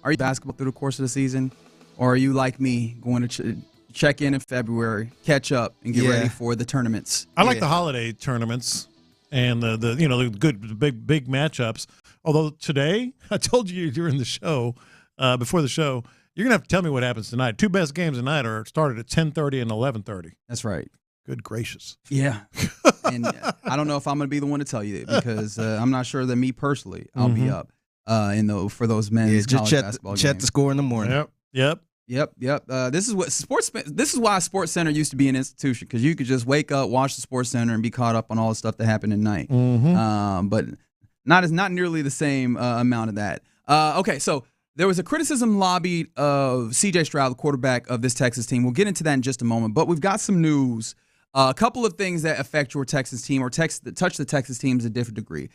Are you basketball through the course of the season? Or are you like me going to check in February, catch up, and get ready for the tournaments? I like the holiday tournaments and the good big matchups. Although today, I told you during the show, before the show, you're gonna have to tell me what happens tonight. Two best games tonight are started at 10:30 and 11:30. That's right. Good gracious. Yeah, and I don't know if I'm gonna be the one to tell you because I'm not sure that me personally I'll be up for those men's college basketball games. Check the score in the morning. Yep. This is why Sports Center used to be an institution, because you could just wake up, watch the Sports Center, and be caught up on all the stuff that happened at night. But not nearly the same amount of that. Okay, so there was a criticism lobbied of C.J. Stroud, the quarterback of this Texas team. We'll get into that in just a moment. But we've got some news, a couple of things that affect your Texas team or that touch the Texas teams to a different degree.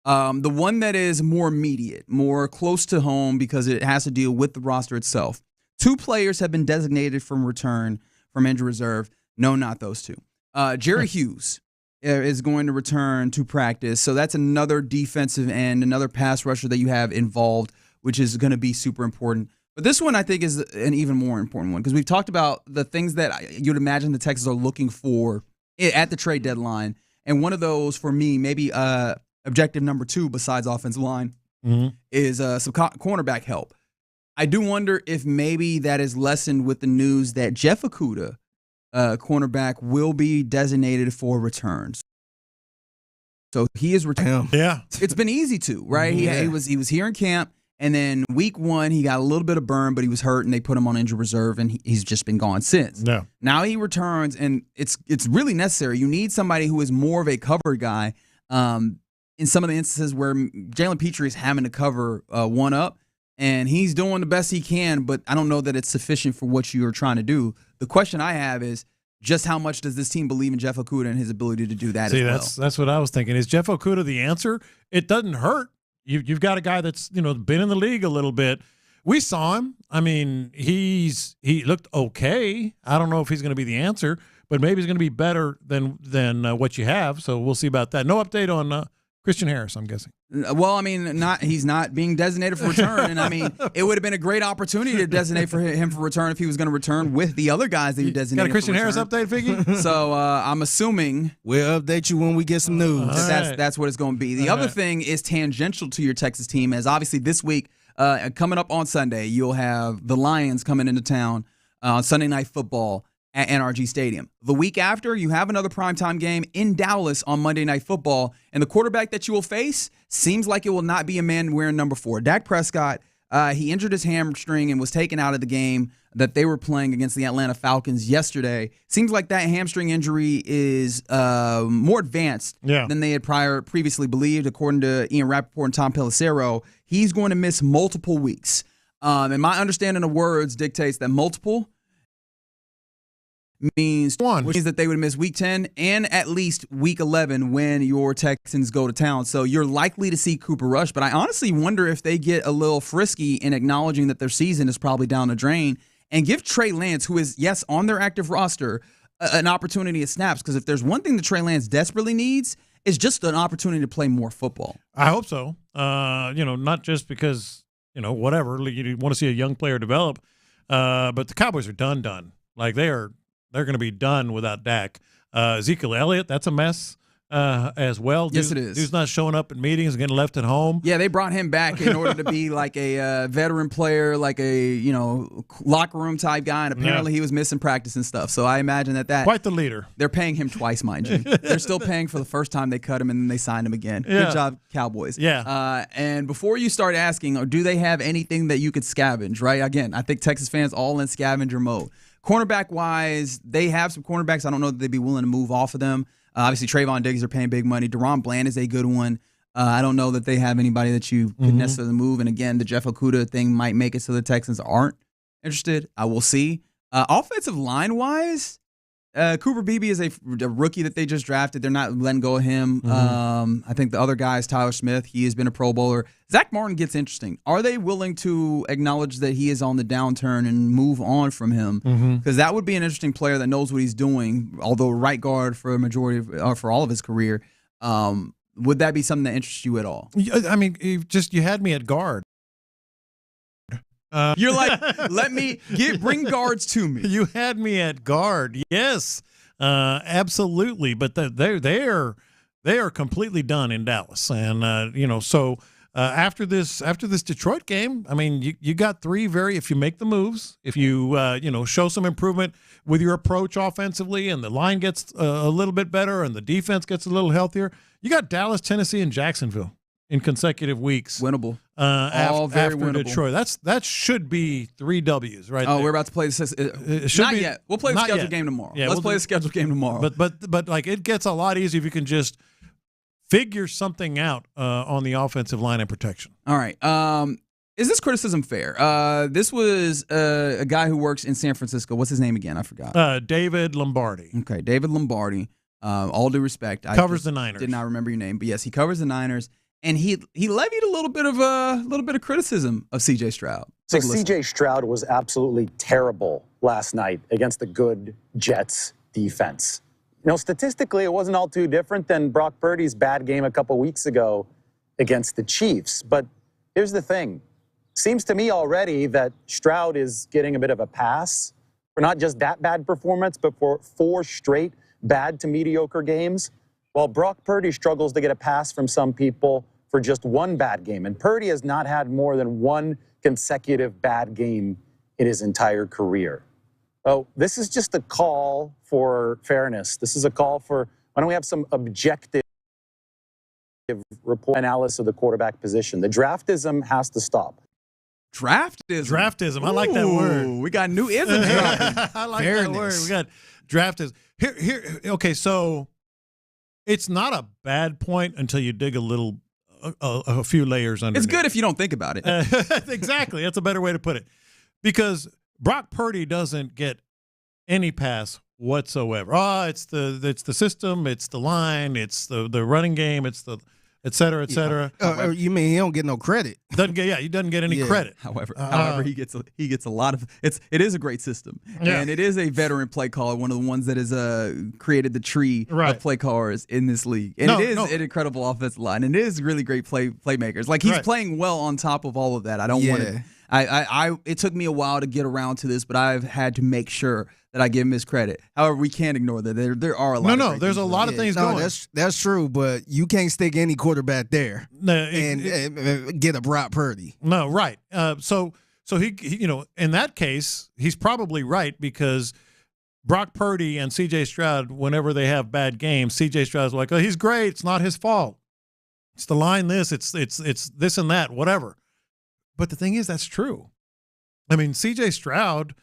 The one that is more immediate, more close to home because it has to deal with the roster itself. 2 players have been designated from return from injury reserve. No, not those 2. Jerry Hughes is going to return to practice. So that's another defensive end, another pass rusher that you have involved, which is going to be super important. But this one I think is an even more important one because we've talked about the things that you'd imagine the Texans are looking for at the trade deadline. And one of those for me, maybe objective number 2 besides offensive line, is some cornerback help. I do wonder if maybe that is lessened with the news that Jeff Okudah, cornerback, will be designated for returns. So he is returned. Yeah, it's been easy to, right? He was here in camp, and then week 1 he got a little bit of burn, but he was hurt, and they put him on injured reserve, and he's just been gone since. Yeah. Now he returns, and it's really necessary. You need somebody who is more of a cover guy. In some of the instances where Jalen Petrie is having to cover one up, and he's doing the best he can, but I don't know that it's sufficient for what you're trying to do. The question I have is just how much does this team believe in Jeff Okudah and his ability to do that as well? That's what I was thinking. Is Jeff Okudah the answer? It doesn't hurt. You've got a guy that's been in the league a little bit. We saw him. I mean, he looked okay. I don't know if he's going to be the answer, but maybe he's going to be better than what you have. So we'll see about that. No update on Christian Harris, I'm guessing. Well, I mean, he's not being designated for return, and I mean, it would have been a great opportunity to designate for him for return if he was going to return with the other guys that you designated. Got a Christian Harris update, Figgy? So I'm assuming we'll update you when we get some news. That's what it's going to be. The other thing is tangential to your Texas team, as obviously this week, coming up on Sunday, you'll have the Lions coming into town on Sunday Night Football at NRG Stadium. The week after, you have another primetime game in Dallas on Monday Night Football, and the quarterback that you will face seems like it will not be a man wearing number 4. Dak Prescott, he injured his hamstring and was taken out of the game that they were playing against the Atlanta Falcons yesterday. Seems like that hamstring injury is more advanced than they had previously believed, according to Ian Rappaport and Tom Pelissero. He's going to miss multiple weeks. And my understanding of words dictates that multiple means that they would miss week 10 and at least week 11 when your Texans go to town. So you're likely to see Cooper Rush, but I honestly wonder if they get a little frisky in acknowledging that their season is probably down the drain and give Trey Lance, who is, yes, on their active roster, an opportunity at snaps. Because if there's one thing that Trey Lance desperately needs, it's just an opportunity to play more football. I hope so. Not just because, whatever, you want to see a young player develop, but the Cowboys are done. Like they're going to be done without Dak. Ezekiel Elliott, that's a mess. as well. Yes, it is. Dude's not showing up at meetings and getting left at home. Yeah, they brought him back in order to be like a veteran player, like a locker room type guy, and apparently he was missing practice and stuff. So I imagine that quite the leader. They're paying him twice, mind you. They're still paying for the first time they cut him and then they signed him again. Yeah. Good job, Cowboys. Yeah. And before you start asking, do they have anything that you could scavenge? Right. Again, I think Texas fans all in scavenger mode. Cornerback wise, they have some cornerbacks. I don't know that they'd be willing to move off of them. Obviously, Trayvon Diggs are paying big money. Deron Bland is a good one. I don't know that they have anybody that you could necessarily move. And again, the Jeff Okudah thing might make it so the Texans aren't interested. I will see. Offensive line-wise, Cooper Beebe is a rookie that they just drafted. They're not letting go of him. I think the other guy is Tyler Smith. He has been a Pro Bowler. Zach Martin gets interesting. Are they willing to acknowledge that he is on the downturn and move on from him? Because that would be an interesting player that knows what he's doing, although right guard for a majority for all of his career. Would that be something that interests you at all? I mean, you had me at guard. You're like, bring guards to me. You had me at guard. Yes, absolutely. But they are completely done in Dallas, and so after this Detroit game, I mean, you got three if you make the moves, if you show some improvement with your approach offensively, and the line gets a little bit better, and the defense gets a little healthier, you got Dallas, Tennessee, and Jacksonville in consecutive weeks. Winnable. After winnable. Detroit. That should be 3 W's right there. We're about to play the not yet. We'll play the scheduled game tomorrow. Yeah, Let's play the scheduled game tomorrow. But like it gets a lot easier if you can just figure something out on the offensive line and protection. All right. Is this criticism fair? This was a guy who works in San Francisco. What's his name again? I forgot. David Lombardi. Okay, David Lombardi. All due respect. Covers the Niners. Did not remember your name, but yes, he covers the Niners. And he levied a little bit of criticism of C.J. Stroud. So C.J. Stroud was absolutely terrible last night against the good Jets defense. Statistically, it wasn't all too different than Brock Purdy's bad game a couple weeks ago against the Chiefs. But here's the thing. Seems to me already that Stroud is getting a bit of a pass for not just that bad performance, but for 4 straight bad to mediocre games. While Brock Purdy struggles to get a pass from some people for just 1 bad game. And Purdy has not had more than 1 consecutive bad game in his entire career. Oh, this is just a call for fairness. This is a call for, why don't we have some objective report analysis of the quarterback position? The draftism has to stop. Draftism. I like that word. We got new isms. I like that word. We got draftism. Here. Okay, so it's not a bad point until you dig a few layers underneath. It's good if you don't think about it. Exactly. That's a better way to put it. Because Brock Purdy doesn't get any pass whatsoever. It's the system, it's the line, it's the running game, it's the et cetera, et cetera. You mean he don't get no credit? He doesn't get any credit. However, he gets a lot of it is a great system, and it is a veteran play caller, one of the ones that has created the tree of play callers in this league, and it is an incredible offensive line, and it is really great playmakers. Like he's playing well on top of all of that. I don't want to. It took me a while to get around to this, but I've had to make sure that I give him his credit. However, we can't ignore that there are a lot. There's a lot of things going. That's true, but you can't stick any quarterback there and get a Brock Purdy. No, right. So he in that case, he's probably right because Brock Purdy and C.J. Stroud, whenever they have bad games, C.J. Stroud's like, oh, he's great. It's not his fault. It's the line. It's this and that, whatever. But the thing is, that's true. I mean, C.J. Stroud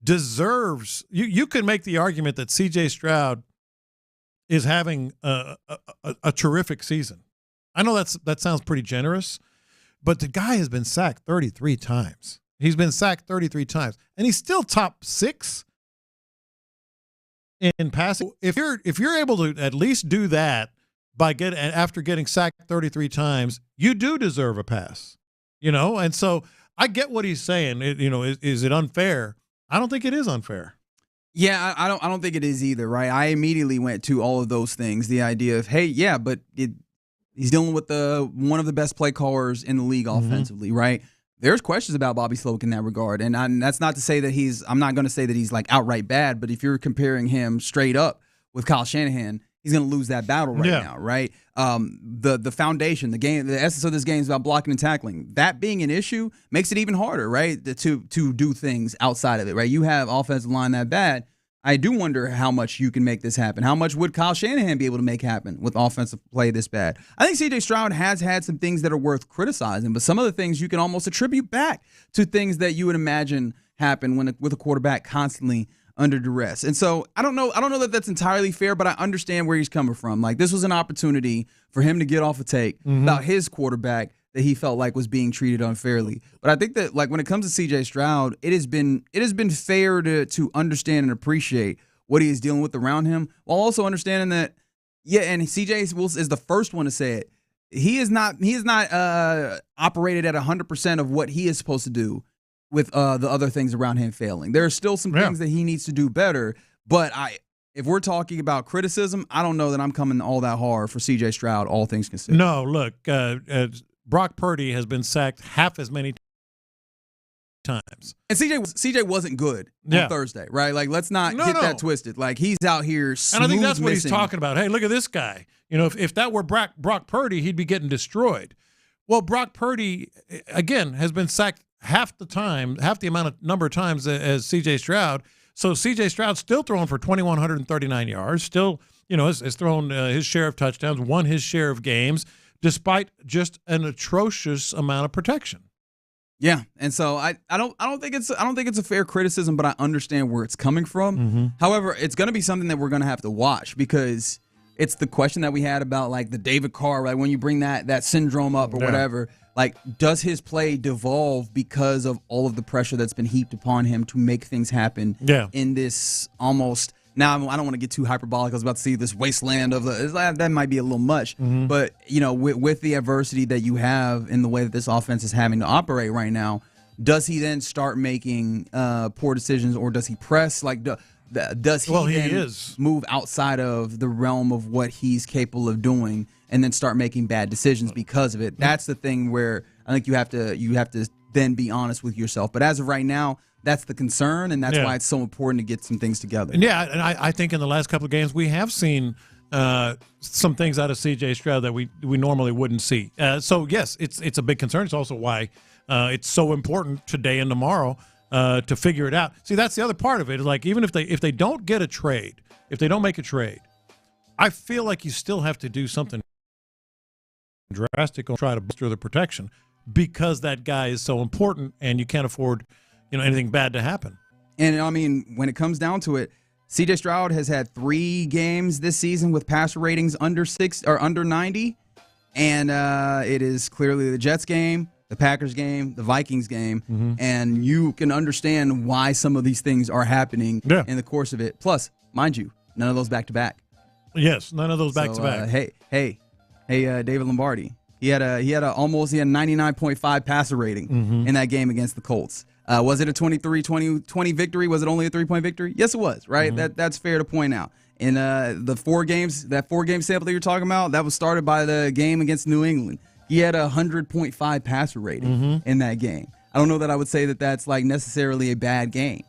deserves – you could make the argument that C.J. Stroud is having a terrific season. I know that sounds pretty generous, but the guy has been sacked 33 times. He's been sacked 33 times, and he's still top 6 in passing. If you're able to at least do that after getting sacked 33 times, you do deserve a pass. And so I get what he's saying. Is it unfair? I don't think it is unfair. Yeah, I don't think it is either, right? I immediately went to all of those things. The idea of, hey, yeah, but he's dealing with one of the best play callers in the league offensively, right? There's questions about Bobby Sloak in that regard, and that's not to say that I'm not going to say that he's like outright bad, but if you're comparing him straight up with Kyle Shanahan, he's going to lose that battle right now, right? The foundation, the essence of this game is about blocking and tackling. That being an issue makes it even harder, right, to do things outside of it, right? You have offensive line that bad. I do wonder how much you can make this happen. How much would Kyle Shanahan be able to make happen with offensive play this bad? I think C.J. Stroud has had some things that are worth criticizing, but some of the things you can almost attribute back to things that you would imagine happen with a quarterback constantly under duress. And so I don't know that that's entirely fair, but I understand where he's coming from. Like, this was an opportunity for him to get off a take about his quarterback that he felt like was being treated unfairly. But I think that, like, when it comes to C.J. Stroud, it has been fair to understand and appreciate what he is dealing with around him, while also understanding that, and C.J. is the first one to say it. He is not operated at 100% of what he is supposed to do with the other things around him failing. There are still some things that he needs to do better, but if we're talking about criticism, I don't know that I'm coming all that hard for C.J. Stroud, all things considered. No, look, Brock Purdy has been sacked half as many times. And CJ wasn't good on Thursday, right? Like, let's not get that twisted. Like, he's out here smooth. And I think that's what he's talking about. Hey, look at this guy. You know, if that were Brock Purdy, he'd be getting destroyed. Well, Brock Purdy, again, has been sacked half the number of times as C.J. Stroud. So C.J. Stroud's still throwing for 2,139 yards, still, has thrown his share of touchdowns, won his share of games, despite just an atrocious amount of protection. Yeah, and so I don't think it's a fair criticism, but I understand where it's coming from. However, it's going to be something that we're going to have to watch, because it's the question that we had about, like, the David Carr, right? When you bring that syndrome up or whatever, like, does his play devolve because of all of the pressure that's been heaped upon him to make things happen in this almost – now, I don't want to get too hyperbolic. I was about to see this wasteland of that might be a little much. But, with the adversity that you have in the way that this offense is having to operate right now, does he then start making poor decisions, or does he press? Like, does he move outside of the realm of what he's capable of doing and then start making bad decisions because of it? That's the thing where I think you have to then be honest with yourself. But as of right now, that's the concern, and that's why it's so important to get some things together. And and I think in the last couple of games we have seen some things out of C.J. Stroud that we normally wouldn't see. So yes, it's a big concern. It's also why it's so important today and tomorrow to figure it out. See, that's the other part of it. Is, like, even if they don't get a trade, if they don't make a trade, I feel like you still have to do something drastic to try to bolster the protection, because that guy is so important, and you can't afford anything bad to happen. And I mean, when it comes down to it, C.J. Stroud has had 3 games this season with passer ratings under 90, and it is clearly the Jets game, the Packers game, the Vikings game, and you can understand why some of these things are happening in the course of it. Plus, mind you, none of those back-to-back. Yes, none of those back-to-back. Hey, David Lombardi. He had a 99.5 passer rating in that game against the Colts. Was it a 23-20 victory? Was it only a 3-point victory? Yes, it was, right? That's fair to point out. In the 4 games, that 4-game sample that you're talking about, that was started by the game against New England. He had a 100.5 passer rating in that game. I don't know that I would say that that's, like, necessarily a bad game.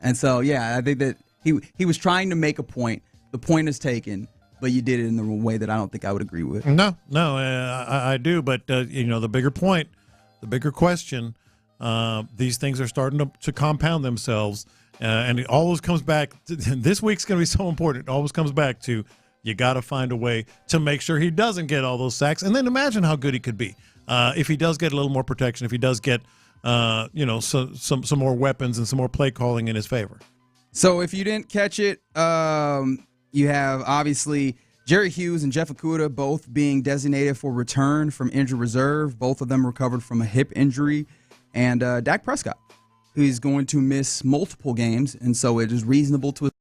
And so, I think that he was trying to make a point. The point is taken, but you did it in the way that I don't think I would agree with. No, I do. But, the bigger point, the bigger question, these things are starting to compound themselves. And it always comes back – this week's going to be so important. It always comes back to you got to find a way to make sure he doesn't get all those sacks. And then imagine how good he could be if he does get a little more protection, if he does get some more weapons and some more play calling in his favor. So if you didn't catch it, you have obviously Jerry Hughes and Jeff Okudah both being designated for return from injured reserve. Both of them recovered from a hip injury. And Dak Prescott, who's going to miss multiple games, and so it is reasonable to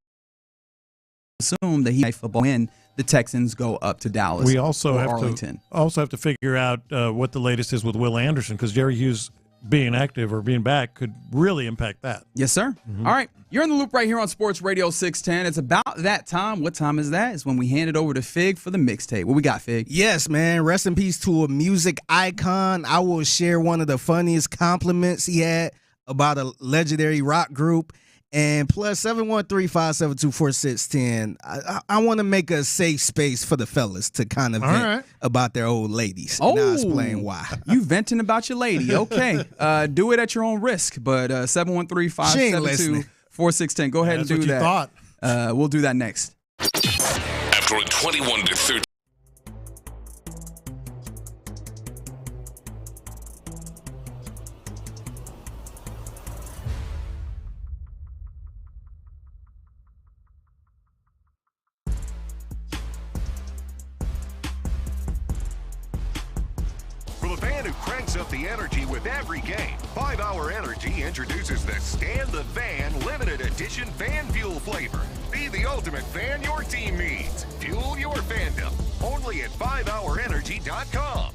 assume that he might football when the Texans go up to Dallas. We also or Arlington. have to figure out what the latest is with Will Anderson, because Jerry Hughes being active or being back could really impact that. Yes, sir. All right. You're in the loop right here on Sports Radio 610. It's about that time. What time is that? It's when we hand it over to Fig for the mixtape. What we got, Fig? Yes, man. Rest in peace to a music icon. I will share one of the funniest compliments he had about a legendary rock group. And plus 713-572-4610. I want to make a safe space for the fellas to kind of vent about their old ladies. Oh, and I'll explain why. You venting about your lady. Okay. Do it at your own risk. But 713-572-4610. Go ahead and do what you that. Thought. We'll do that next. After a 21-13. Up the energy with every game. 5 Hour Energy introduces the Stand the Van limited edition fan fuel flavor. Be the ultimate fan your team needs. Fuel your fandom. Only at 5hourenergy.com.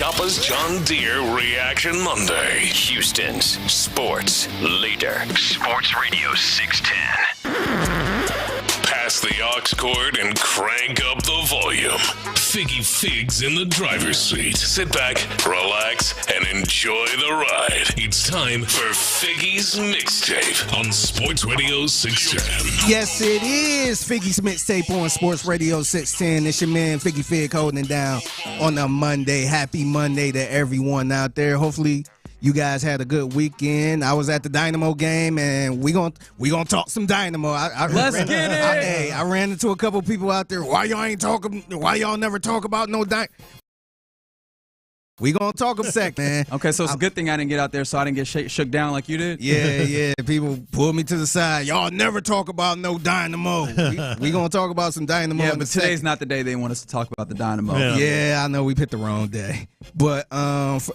Shopper's John Deere Reaction Monday. Houston's sports leader. Sports Radio 610. Pass the aux cord and crank up the volume. Figgy Figs in the driver's seat. Sit back, relax, and enjoy the ride. It's time for Figgy's Mixtape on Sports Radio 610. Yes, it is Figgy's Mixtape on Sports Radio 610. It's your man Figgy Fig holding it down on a Monday. Happy Monday to everyone out there. Hopefully you guys had a good weekend. I was at the Dynamo game, and we gonna talk some Dynamo. Let's get it. I ran into a couple people out there. Why y'all never talk about no Dynamo? We gonna talk a sec, man. Okay, so it's a good thing I didn't get out there, so I didn't get shook down like you did. Yeah. People pulled me to the side. Y'all never talk about no Dynamo. We gonna talk about some Dynamo. Yeah, but today's not the day they want us to talk about the Dynamo. Yeah, I know we picked the wrong day. But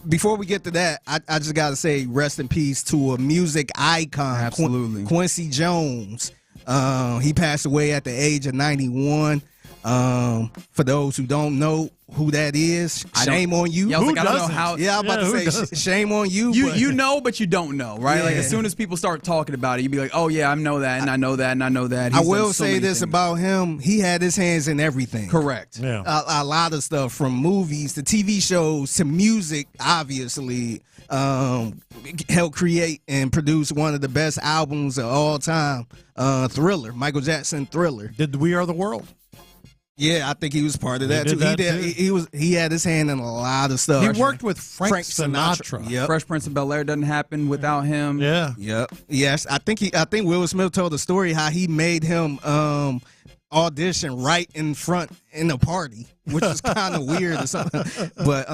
before we get to that, I just gotta say rest in peace to a music icon, Absolutely. Quincy Jones. He passed away at the age of 91. For those who don't know who that is, shame on you. Yeah, I was like, I don't know how. Yeah, I'm about to say shame on you. You know, but you don't know, right? Yeah. Like as soon as people start talking about it, you'd be like, oh yeah, I know that, and I know that, and I know that. I will say this about him: he had his hands in everything. Correct. Yeah. A lot of stuff, from movies to TV shows to music. Obviously, helped create and produce one of the best albums of all time, Thriller, Michael Jackson Thriller. Did We Are the World? Yeah, I think he was part of that He too. did that too? He had his hand in a lot of stuff. He worked with Frank Sinatra. Yep. Fresh Prince of Bel-Air doesn't happen without him. Yeah. Yep. Yes, I think Will Smith told the story how he made him audition right in front in a party, which is kind of weird or something. But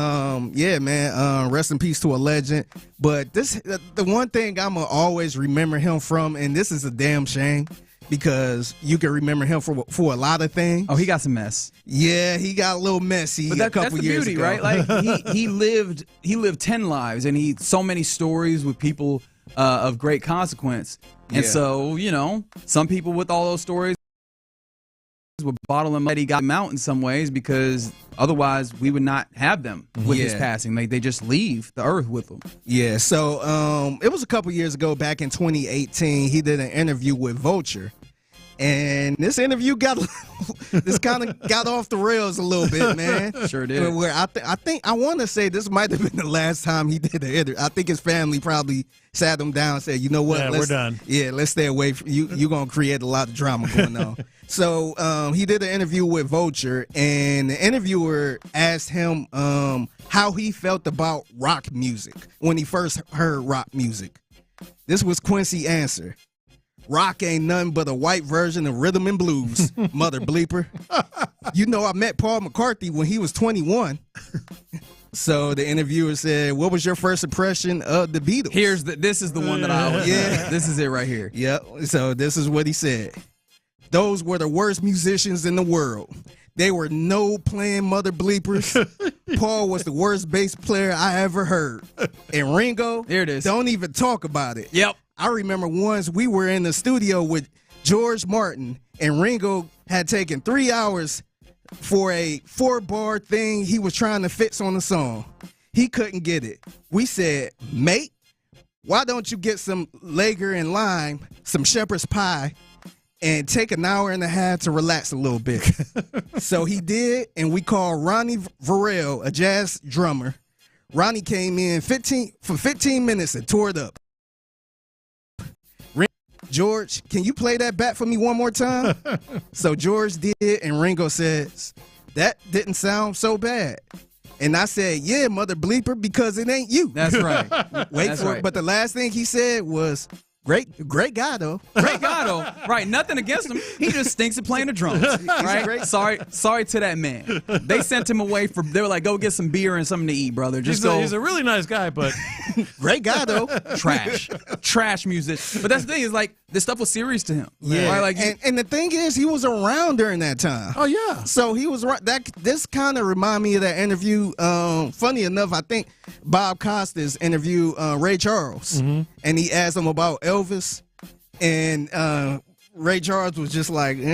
yeah, man, rest in peace to a legend. But the one thing I'm gonna always remember him from, and this is a damn shame, because you can remember him for a lot of things. Oh, he got some mess. Yeah, he got a little messy a couple years ago. But that's the beauty, right? Like he lived 10 lives, and he so many stories with people of great consequence. And so, some people with all those stories would bottle him, let he got him out in some ways, because otherwise we would not have them with his passing. Like they just leave the earth with them. Yeah, so it was a couple years ago, back in 2018, he did an interview with Vulture. And this interview kind of got off the rails a little bit, man. Sure did. Where I want to say this might have been the last time he did an interview. I think his family probably sat him down and said, you know what? Yeah, we're done. Yeah, let's stay away from you. You're going to create a lot of drama going on. So he did an interview with Vulture, and the interviewer asked him how he felt about rock music when he first heard rock music. This was Quincy's answer. Rock ain't nothing but a white version of rhythm and blues, mother bleeper. You know, I met Paul McCartney when he was 21. So the interviewer said, what was your first impression of the Beatles? This is the one that I always This is it right here. Yep. So this is what he said. Those were the worst musicians in the world. They were no-playing mother bleepers. Paul was the worst bass player I ever heard. And Ringo, here it is. Don't even talk about it. Yep. I remember once we were in the studio with George Martin, and Ringo had taken 3 hours for a 4-bar thing he was trying to fix on the song. He couldn't get it. We said, mate, why don't you get some Lager and lime, some shepherd's pie, and take an hour and a half to relax a little bit? So he did, and we called Ronnie Varel, a jazz drummer. Ronnie came in for 15 minutes and tore it up. George, can you play that back for me one more time? So George did, and Ringo says, that didn't sound so bad. And I said, yeah, mother bleeper, because it ain't you. That's right. Wait for it. But the last thing he said was, great guy, though. Great guy, though. Right, nothing against him. He just stinks at playing the drums. Right? Sorry to that man. They sent him away they were like, go get some beer and something to eat, brother. He's a really nice guy, but great guy, though. Trash music. But that's the thing, is like, this stuff was serious to him. Yeah. Right? Like, and the thing is, he was around during that time. Oh, yeah. So he was right. This kind of remind me of that interview. Funny enough, I think Bob Costas interviewed Ray Charles, and he asked him about Elvis, and Ray Charles was just like, like,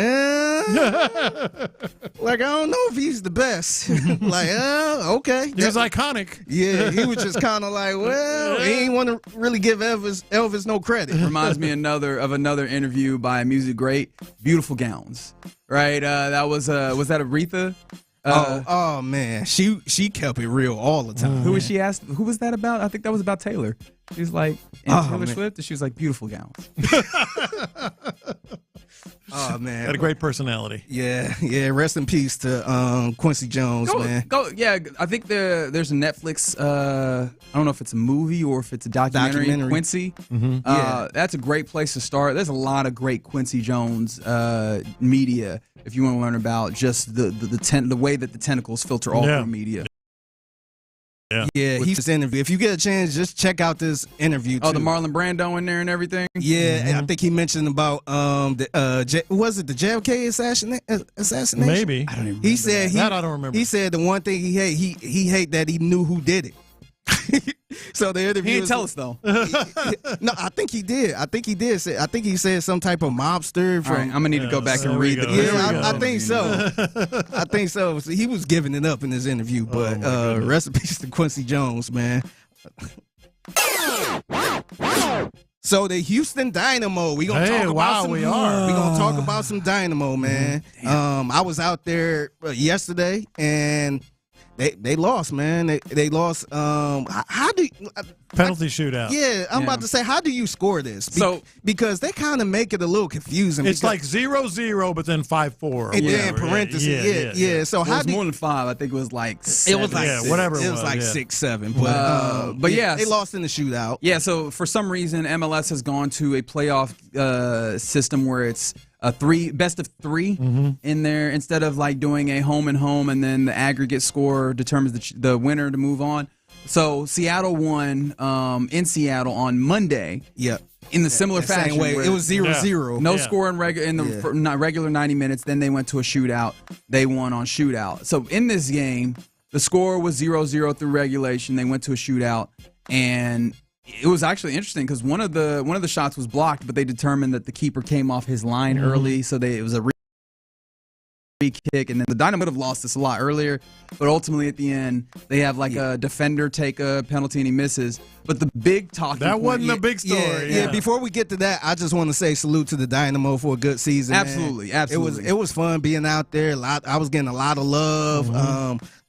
I don't know if he's the best. Like, okay. He was iconic. Yeah, he was just kind of like, well, he ain't want to really give Elvis no credit. Reminds me of another interview by a music great, Beautiful Gowns. Right? That was that Aretha? Oh man, she kept it real all the time. Who was she asked? Who was that about? I think that was about Taylor. She was like, Taylor Swift, and she was like, beautiful gowns. Oh man, had a great personality. Yeah. Rest in peace to Quincy Jones, man. Yeah, I think there's a Netflix. I don't know if it's a movie or if it's a documentary. Quincy. Mm-hmm. That's a great place to start. There's a lot of great Quincy Jones media if you want to learn about just the way that the tentacles filter all through media. Yeah, he's this interview. If you get a chance, just check out this interview. Oh, the Marlon Brando in there and everything. Yeah, and I think he mentioned about was it the JFK assassination? Maybe. I don't even remember. That I don't remember. He said the one thing he hate that he knew who did it. So the interview. He didn't tell us though. No, I think he did. I think he said some type of mobster. All right, I'm gonna need to go back and read the. Yeah, I think so. I think so. So he was giving it up in his interview, but rest in peace to Quincy Jones, man. So the Houston Dynamo, we gonna talk about we gonna talk about some Dynamo, man. I was out there yesterday and. They lost, man. They lost. How do you, penalty shootout? Yeah, I'm about to say, how do you score this? Because they kind of make it a little confusing. It's like 0-0, but then 5-4. And then parentheses. Yeah. So how? It was more than 5. I think it was like 7. It was like 6. Whatever. It was like 6-7. But yeah, they lost in the shootout. Yeah. So for some reason, MLS has gone to a playoff system where it's best of 3 in there instead of like doing a home and home and then the aggregate score determines the winner to move on. So Seattle won in Seattle on Monday. Yep. In the similar fashion, way. It was 0-0. No score in the regular 90 minutes. Then they went to a shootout. They won on shootout. So in this game, the score was 0-0 through regulation. They went to a shootout, and it was actually interesting because one of the shots was blocked, but they determined that the keeper came off his line early, so it was a free kick, and then the Dynamo would have lost this a lot earlier, but ultimately at the end they have like a defender take a penalty and he misses. But the big talking point, wasn't the big story. Yeah. Before we get to that, I just want to say salute to the Dynamo for a good season. Absolutely. It was fun being out there. I was getting a lot of love.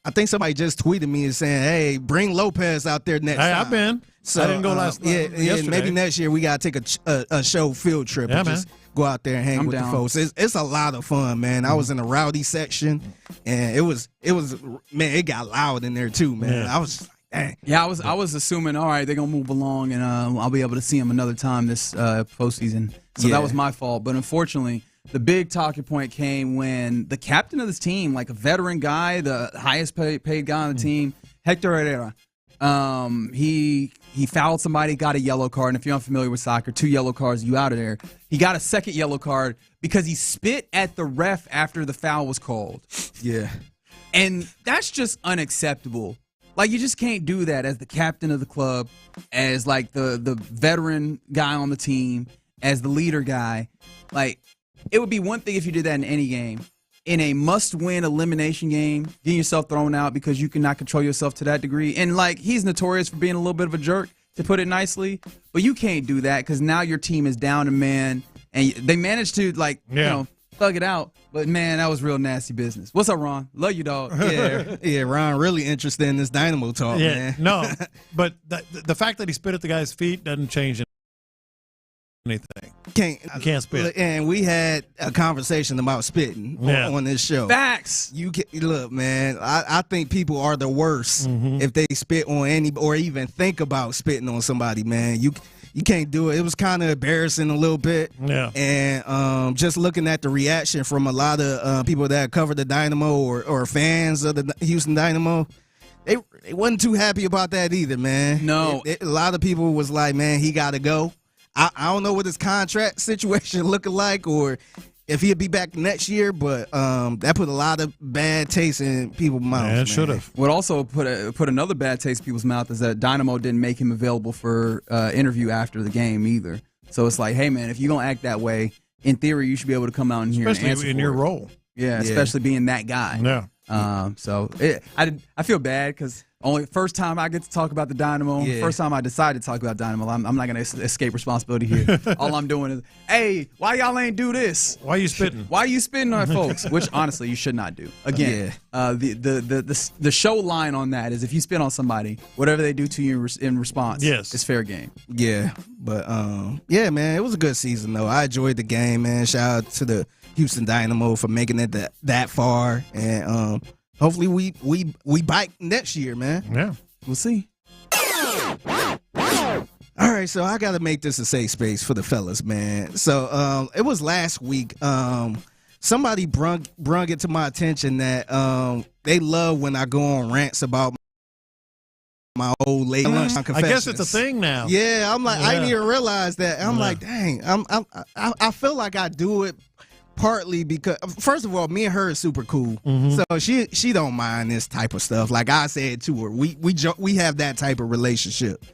I think somebody just tweeted me and saying, "Hey, bring Lopez out there next time." I've been. So, I didn't go last night. Yeah, maybe next year we gotta take a show field trip and just go out there and hang with the folks. It's a lot of fun, man. I was in the rowdy section, and it was man, it got loud in there too, man. I was. Dang. Yeah, I was assuming, all right, they're gonna move along, and I'll be able to see them another time this postseason. So that was my fault. But unfortunately, the big talking point came when the captain of this team, like a veteran guy, the highest paid guy on the team, Hector Herrera, he fouled somebody, got a yellow card. And if you're unfamiliar with soccer, 2 yellow cards, you out of there. He got a second yellow card because he spit at the ref after the foul was called. Yeah. And that's just unacceptable. Like, you just can't do that as the captain of the club, as like the veteran guy on the team, as the leader guy. Like, it would be one thing if you did that in any game. In a must-win elimination game, getting yourself thrown out because you cannot control yourself to that degree. And, like, he's notorious for being a little bit of a jerk, to put it nicely. But you can't do that because now your team is down a man. And they managed to, like, thug it out. But, man, that was real nasty business. What's up, Ron? Love you, dog. Yeah, Ron really interested in this Dynamo talk, man. No, but the fact that he spit at the guy's feet doesn't change anything. You can't spit. And we had a conversation about spitting on this show. Facts. Look, man, I think people are the worst if they spit on any or even think about spitting on somebody, man. You can't do it. It was kind of embarrassing a little bit. Yeah. And just looking at the reaction from a lot of people that cover the Dynamo or fans of the Houston Dynamo, they wasn't too happy about that either, man. No. A lot of people was like, man, he got to go. I don't know what his contract situation looking like or if he'll be back next year, but that put a lot of bad taste in people's mouths. Yeah, it should have. What also put another bad taste in people's mouth is that Dynamo didn't make him available for interview after the game either. So it's like, hey, man, if you're going to act that way, in theory, you should be able to come out in here and answer especially in for your it. role. Yeah, especially being that guy. Yeah. So I feel bad because only first time I get to talk about the Dynamo, first time I decided to talk about Dynamo, I'm not going to escape responsibility here. All I'm doing is, hey, why y'all ain't do this? Why you spitting? Why you spitting on folks? Which honestly you should not do. Again, the show line on that is if you spit on somebody, whatever they do to you in response, it's fair game. Yeah, but yeah, man, it was a good season though. I enjoyed the game, man. Shout out to the Houston Dynamo for making it that far, and hopefully we bite next year, man. Yeah, we'll see. All right, so I got to make this a safe space for the fellas, man. So it was last week. Somebody brung it to my attention that they love when I go on rants about my old lady. I guess it's a thing now. Yeah, I'm like, I didn't even realize that. I'm like, dang, I feel like I do it partly because, first of all, me and her is super cool, so she don't mind this type of stuff. Like I said to her, we have that type of relationship.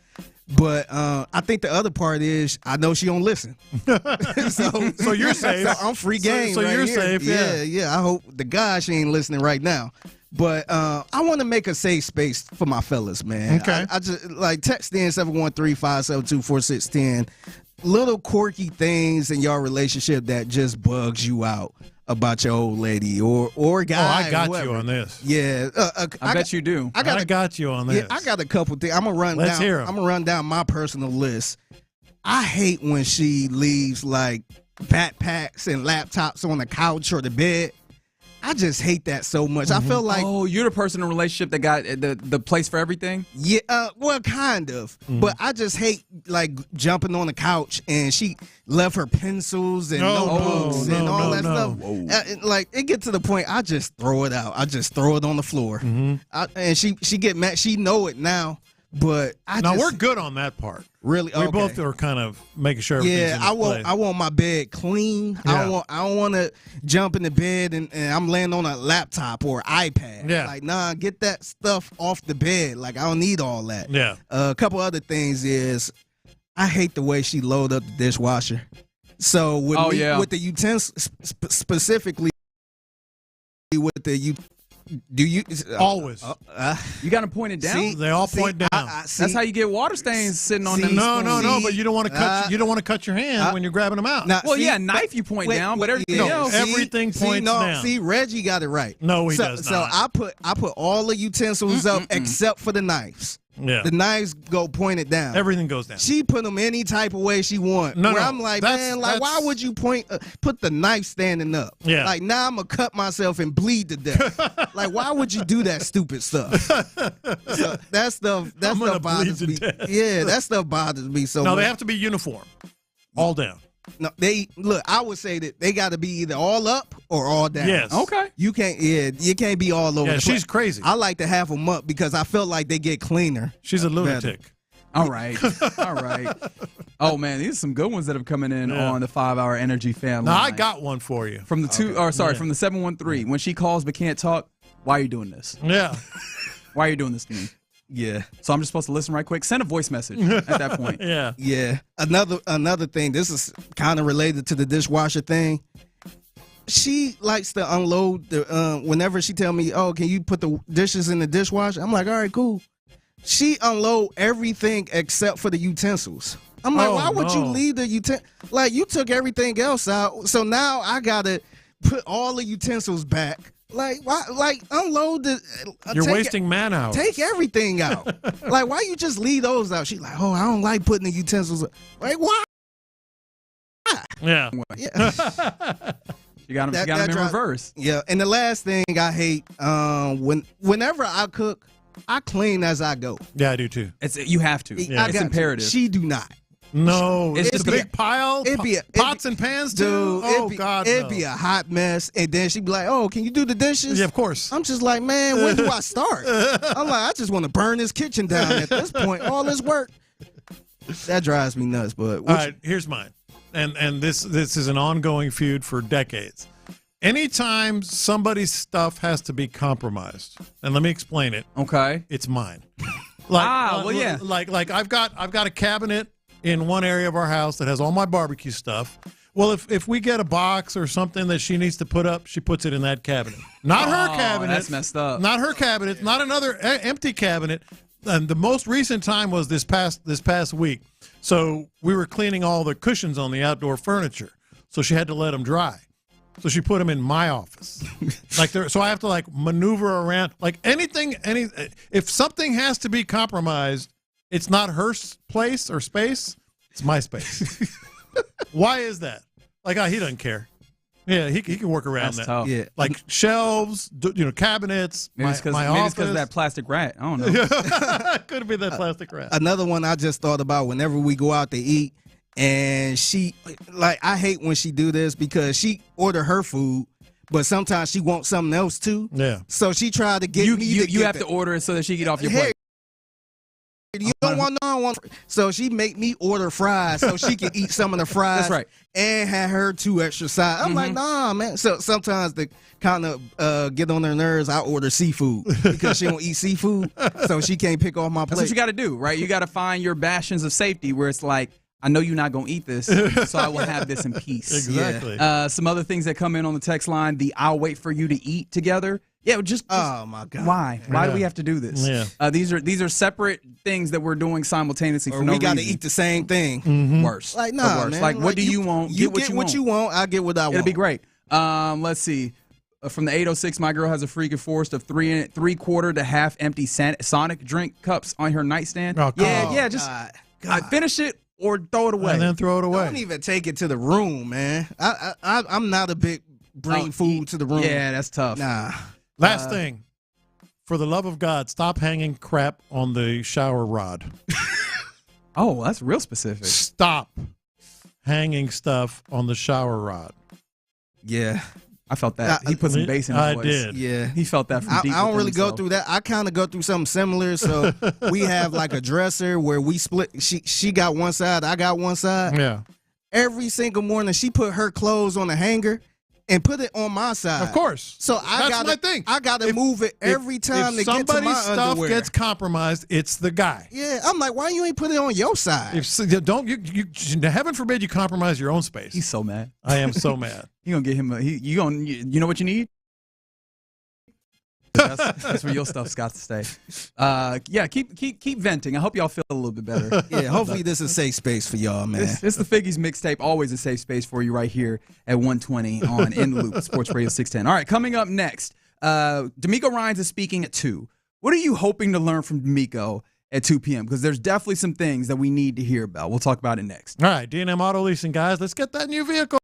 But I think the other part is I know she don't listen. So you're safe. So I'm free game. So right you're here. safe. Yeah. I hope the God she ain't listening right now. But I want to make a safe space for my fellas, man. Okay. I just like text in 713-572-4610. Little quirky things in your relationship that just bugs you out about your old lady or guy. Oh, I got whoever. you on this. Yeah, I bet you do. I got you on this. Yeah, I got a couple things. I'm gonna run Let's down. hear 'em. I'm gonna run down my personal list. I hate when she leaves like backpacks and laptops on the couch or the bed. I just hate that so much. I feel like you're the person in a relationship that got the place for everything. Yeah, well, kind of. But I just hate like jumping on the couch and she left her pencils and notebooks and all that stuff. Like it get to the point I just throw it out. I just throw it on the floor. And she get mad. She know it now. But we're good on that part. Really, we both are kind of making sure. Yeah, I want my bed clean. Yeah. I don't want to jump in the bed and I'm laying on a laptop or iPad. Yeah. Like, nah, get that stuff off the bed. Like, I don't need all that. Yeah. A couple other things is I hate the way she load up the dishwasher. So with with the utensils specifically with the do you always? You got to point it down. See, they all point down. That's how you get water stains sitting on them. No. But you don't want to cut. You don't want to cut your hand when you're grabbing them out. Knife you point down, but everything else. Everything points down. See, Reggie got it right. No, he does not. So I put all the utensils up except for the knives. Yeah. The knives go pointed down. Everything goes down. She put them any type of way she want. I'm like, man, like, why would you put the knife standing up? Yeah. Like, now I'm going to cut myself and bleed to death. Like, why would you do that stupid stuff? So that stuff bothers me. Yeah, that stuff bothers me so much. No, they have to be uniform. All down. No, I would say that they got to be either all up or all down. Yes. Okay. You can't be all over. Yeah, the she's place. crazy. I like to have them up because I feel like they get cleaner. She's a lunatic. All right. Oh man, these are some good ones that have coming in on the 5-hour energy fan Now line. I got one for you from the from the 713. When she calls but can't talk, why are you doing this? Yeah. Why are you doing this to me? Yeah. So I'm just supposed to listen right quick? Send a voice message at that point. Yeah. Yeah. Another thing, this is kind of related to the dishwasher thing. She likes to unload the whenever she tell me, "Oh, can you put the dishes in the dishwasher?" I'm like, "All right, cool." She unload everything except for the utensils. I'm like, why would you leave the utensils? Like, you took everything else out, so now I gotta put all the utensils back. Like, why? Like, unload the. You're wasting man hours. Take everything out. Like, why you just leave those out? She's like, "Oh, I don't like putting the utensils." Like, why? Yeah. You got them in reverse. Yeah. And the last thing I hate, whenever I cook, I clean as I go. Yeah, I do too. You have to. Yeah. It's imperative. She do not. No, it's just a big pile. Pots and pans, dude. God, it'd be a hot mess, and then she'd be like, "Oh, can you do the dishes?" Yeah, of course. I'm just like, man, when do I start? I'm like, I just want to burn this kitchen down at this point. All this work, that drives me nuts. But all right, here's mine, and this is an ongoing feud for decades. Anytime somebody's stuff has to be compromised, and let me explain it. Okay, it's mine. Yeah. Like I've got a cabinet in one area of our house that has all my barbecue stuff. Well, if we get a box or something that she needs to put up, she puts it in that cabinet. Not her cabinet. That's messed up. Not her cabinet. Not another empty cabinet. And the most recent time was this past week. So we were cleaning all the cushions on the outdoor furniture. So she had to let them dry. So she put them in my office. So I have to maneuver around. If something has to be compromised, it's not her place or space. It's my space. Why is that? He doesn't care. Yeah, he can work around that. Tough. Yeah. Shelves, cabinets, maybe it's because of that plastic rat. I don't know. Could have been that plastic rat. Another one I just thought about whenever we go out to eat, and she, I hate when she do this because she order her food, but sometimes she wants something else too. Yeah. So she tried to get me to You have to order it so that she get off your plate. You don't want no. So she make me order fries so she can eat some of the fries. That's right. And have her 2 extra sides. I'm like, nah, man. So sometimes to kind of get on her nerves, I order seafood because she don't eat seafood, so she can't pick off my plate. That's what you got to do, right? You got to find your bastions of safety where it's like, I know you're not going to eat this, so I will have this in peace. Exactly. Some other things that come in on the text line, I'll wait for you to eat together. Yeah, just oh my God, why? Why do we have to do this? Yeah. These are separate things that we're doing simultaneously. Or for no we got to reason. eat the same thing. Mm-hmm. Worse, like nah, worse. man. Like what do you want? You get what you want. I get what I want. It'll be great. Let's see. From the 806, my girl has a freaking forest of 3/4 to half empty Sonic drink cups on her nightstand. Oh, just finish it or throw it away. And then throw it away. Don't even take it to the room, man. I'm not a big bring food to the room. Yeah, that's tough. Nah. Last thing. For the love of God, stop hanging crap on the shower rod. Oh, that's real specific. Stop hanging stuff on the shower rod. Yeah. I felt that. He put some bass in his voice. I did. Yeah. He felt that from deep I don't within really go himself. through that. I kind of go through something similar. So we have like a dresser where we split. She got one side, I got one side. Yeah. Every single morning, she put her clothes on the hanger and put it on my side. Of course. So That's my thing. I gotta move it every time to get to my underwear. If somebody's stuff gets compromised, it's the guy. Yeah, I'm like, why you ain't put it on your side? Heaven forbid you compromise your own space. He's so mad. I am so mad. You gonna get him? You know what you need? That's where your stuff's got to stay. Yeah, keep venting. I hope y'all feel a little bit better. Yeah, hopefully this is a safe space for y'all, man. It's the Figgies Mixtape, always a safe space for you right here at 120 on In the Loop, Sports Radio 610. All right, coming up next, D'Amico Ryans is speaking at 2. What are you hoping to learn from D'Amico at 2 p.m.? Because there's definitely some things that we need to hear about. We'll talk about it next. All right, D&M Auto Leasing, guys. Let's get that new vehicle.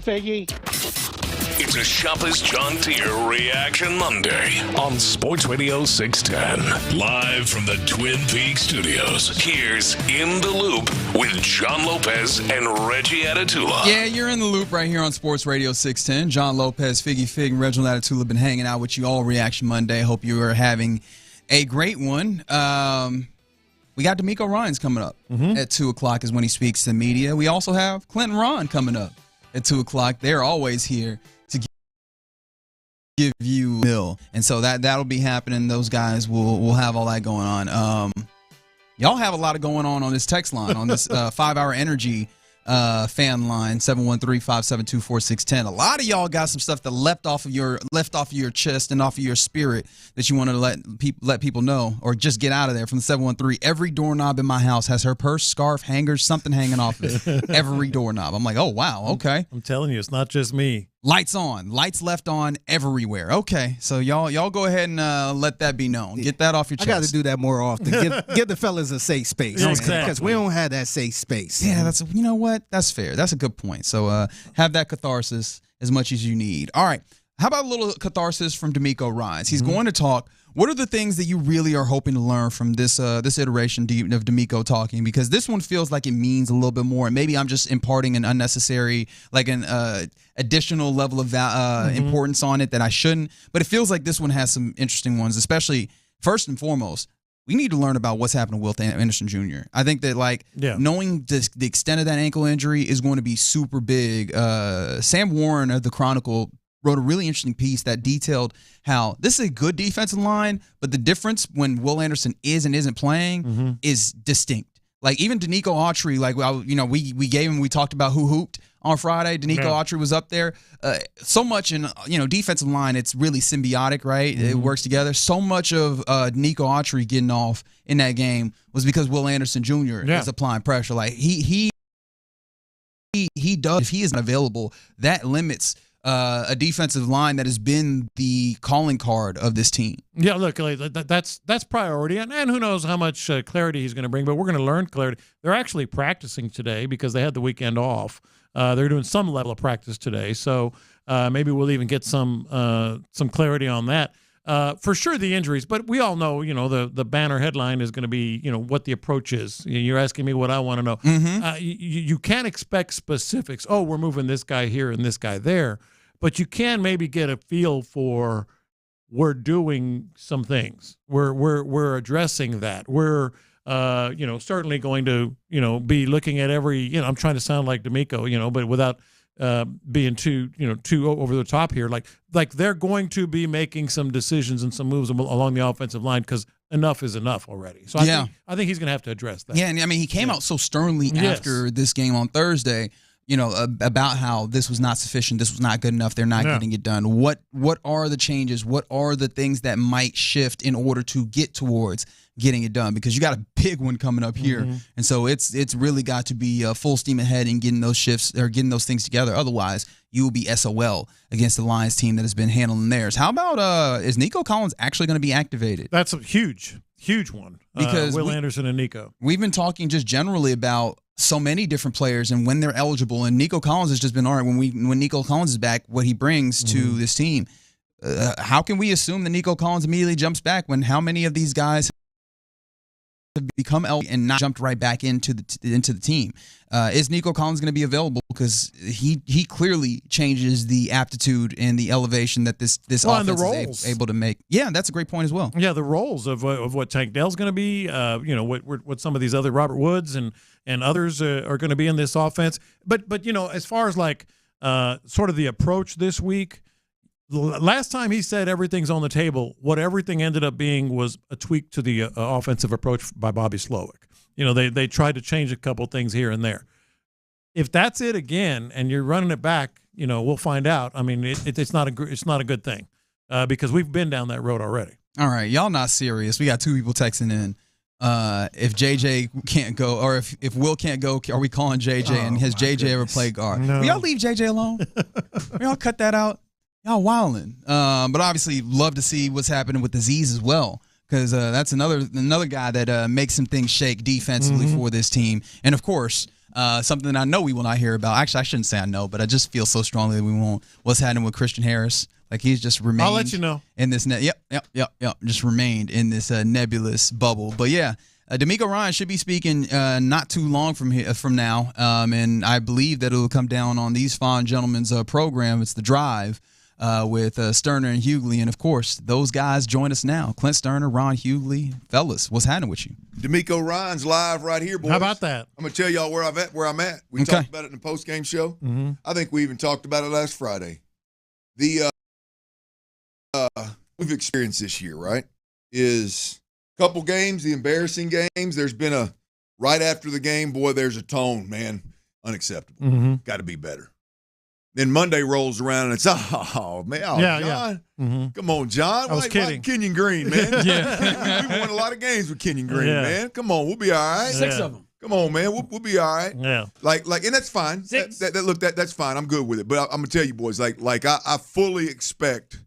Figgy. It's a Shopper's John Deere Reaction Monday on Sports Radio 610. Live from the Twin Peaks studios. Here's In the Loop with John Lopez and Reggie Atatula. Yeah, you're in the loop right here on Sports Radio 610. John Lopez, Figgy Fig, and Reginald Atatula have been hanging out with you all Reaction Monday. Hope you are having a great one. We got D'Amico Ryans coming up at 2 o'clock is when he speaks to the media. We also have Clinton Ron coming up at 2 o'clock. They're always here to give you mill. And so that'll be happening. Those guys will have all that going on. Y'all have a lot of going on this text line, on this 5-hour energy fan line, 713-572-4610. A lot of y'all got some stuff that left off of your chest and off of your spirit that you want to let people know, or just get out of there from the 713. Every doorknob in my house has her purse, scarf, hanger, something hanging off it. Every doorknob. I'm like, oh wow, okay. I'm telling you, it's not just me. Lights on, lights left on everywhere. Okay, so y'all go ahead and let that be known. Get that off your chest. I got to do that more often. Give the fellas a safe space. Exactly. Because we don't have that safe space. Yeah, you know what? That's fair. That's a good point. So have that catharsis as much as you need. All right. How about a little catharsis from D'Amico Ryans? He's going to talk. What are the things that you really are hoping to learn from this iteration of D'Amico talking? Because this one feels like it means a little bit more. And maybe I'm just imparting an unnecessary, like an additional level of importance on it that I shouldn't. But it feels like this one has some interesting ones, especially first and foremost. We need to learn about what's happened to Will Anderson Jr. I think that knowing the extent of that ankle injury is going to be super big. Sam Warren of the Chronicle wrote a really interesting piece that detailed how this is a good defensive line, but the difference when Will Anderson is and isn't playing is distinct. Like even Danico Autry, we talked about who hooped on Friday. Danico Autry was up there. So much in defensive line, it's really symbiotic, right? It works together. So much of Danico Autry getting off in that game was because Will Anderson Jr. is applying pressure. Like he does. If he isn't available, that limits a defensive line that has been the calling card of this team. Yeah, look, that's priority, and who knows how much clarity he's going to bring, but we're going to learn clarity. They're actually practicing today because they had the weekend off. They're doing some level of practice today, so maybe we'll even get some clarity on that. For sure, the injuries, but we all know, the banner headline is going to be, what the approach is. You're asking me what I want to know. You can't expect specifics. Oh, we're moving this guy here and this guy there, but you can maybe get a feel for we're doing some things. We're addressing that. We're certainly going to be looking at every. I'm trying to sound like D'Amico, but without being too over the top here. Like they're going to be making some decisions and some moves along the offensive line because enough is enough already. So I think he's going to have to address that. Yeah, and I mean he came out so sternly after this game on Thursday, about how this was not sufficient, this was not good enough, they're not getting it done. What are the changes? What are the things that might shift in order to get towards getting it done? Because you got a big one coming up here, and so it's really got to be full steam ahead in getting those shifts or getting those things together. Otherwise, you will be SOL against the Lions team that has been handling theirs. How about is Nico Collins actually going to be activated? That's a huge one because Will Anderson and Nico. We've been talking just generally about so many different players and when they're eligible, and Nico Collins has just been all right. When Nico Collins is back, what he brings to this team. How can we assume that Nico Collins immediately jumps back when how many of these guys have become eligible and not jumped right back into the team? Is Nico Collins going to be available? Because he clearly changes the aptitude and the elevation that this offense is able to make. Yeah, that's a great point as well. Yeah, the roles of what Tank Dell's going to be, what some of these other Robert Woods and others are going to be in this offense. But as far as sort of the approach this week, last time he said everything's on the table, what everything ended up being was a tweak to the offensive approach by Bobby Slowick. They tried to change a couple things here and there. If that's it again, and you're running it back, we'll find out. I mean, it's not a good thing because we've been down that road already. All right, y'all not serious. We got two people texting in. If JJ can't go, or if Will can't go, are we calling JJ? And has JJ ever played guard? No. Will y'all leave JJ alone? Will y'all cut that out? Y'all wildin'. But obviously, love to see what's happening with Aziz as well. Because that's another guy that makes some things shake defensively for this team. And, of course, Something that I know we will not hear about. Actually, I shouldn't say I know, but I just feel so strongly that we won't. What's happening with Christian Harris? Like, he's just remained. I'll let you know. In this Yep. Just remained in this nebulous bubble. But yeah, D'Amico Ryan should be speaking not too long from now, and I believe that it will come down on these fine gentlemen's program. It's The Drive with Stoerner and Hughley, and of course, those guys join us now. Clint Stoerner, Ron Hughley, fellas, what's happening with you? D'Amico Ryan's live right here, boys. How about that? I'm gonna tell y'all where I'm at. We talked about it in the post-game show. Mm-hmm. I think we even talked about it last Friday. We've experienced this year, right? Is a couple games, the embarrassing games. There's been a right after the game, boy. There's a tone, man, unacceptable. Mm-hmm. Got to be better. Then Monday rolls around and it's John. Mm-hmm. Come on, John. I was kidding. Kenyon Green, man. we won a lot of games with Kenyon Green, man. Come on, we'll be all right. 6 of them. Come on, man. We'll be all right. Yeah. Like, and that's fine. 6. That's fine. I'm good with it. But I'm gonna tell you, boys, I fully expect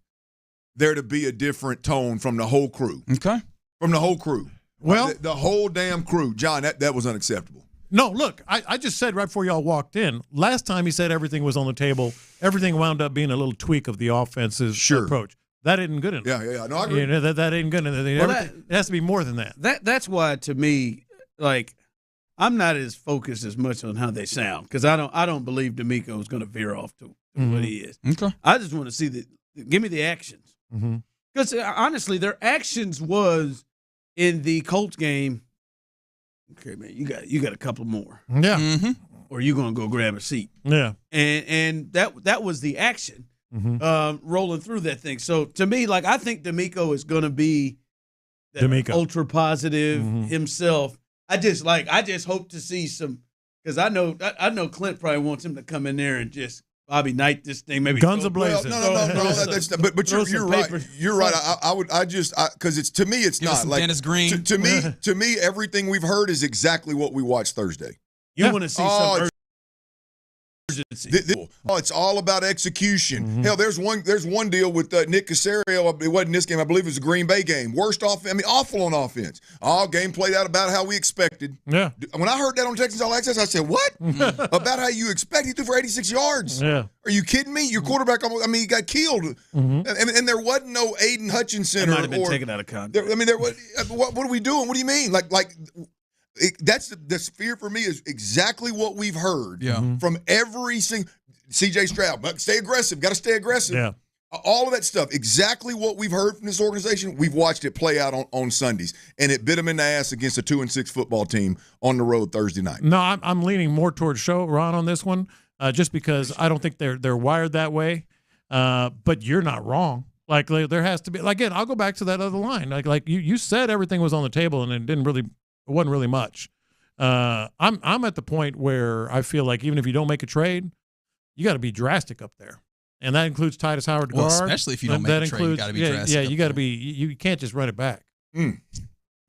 there to be a different tone from the whole crew. Okay. From the whole crew. Well, the whole damn crew. John, that was unacceptable. No, look, I just said right before y'all walked in, last time he said everything was on the table, everything wound up being a little tweak of the offense's approach. That isn't good enough. Yeah. No, I agree. That ain't good enough. It has to be more than that. That's why, to me, I'm not as focused as much on how they sound, because I don't believe D'Amico is going to veer off to what he is. Okay. I just want to see give me the actions. Because honestly, their actions was in the Colts game. Okay, man, you got a couple more. Yeah. Mm-hmm. Or you're gonna go grab a seat. Yeah. And that was the action. Rolling through that thing. So to me, I think D'Amico is gonna be that ultra positive himself. I just hope to see some, because I know Clint probably wants him to come in there and just Bobby Knight this thing, maybe guns ablazing. No. But you're right. You're right. Because it's, to me, it's not like Dennis Green. To me, everything we've heard is exactly what we watched Thursday. You want to see some urgency. It's all about execution. Hell, there's one deal with Nick Caserio. It wasn't this game. I believe it was the Green Bay game. Worst awful on offense. All game played out about how we expected. Yeah. When I heard that on Texans All Access, I said, what? About how you expect? He threw for 86 yards. Yeah. Are you kidding me? Your quarterback, he got killed. And there wasn't no Aiden Hutchinson. Might have been taken out of context. What are we doing? What do you mean? That's the fear for me is exactly what we've heard from every single C.J. Stroud. Stay aggressive. Got to stay aggressive. Yeah. All of that stuff. Exactly what we've heard from this organization. We've watched it play out on Sundays, and it bit them in the ass against a 2-6 football team on the road Thursday night. No, I'm leaning more towards Ron on this one, just because I don't think they're wired that way. But you're not wrong. There has to be. Again, I'll go back to that other line. You said everything was on the table, and it wasn't really much. I'm at the point where I feel like even if you don't make a trade, you got to be drastic up there, and that includes Titus Howard guard. Especially if you don't make a trade, you got to be drastic. Yeah, you got to be. You can't just run it back. I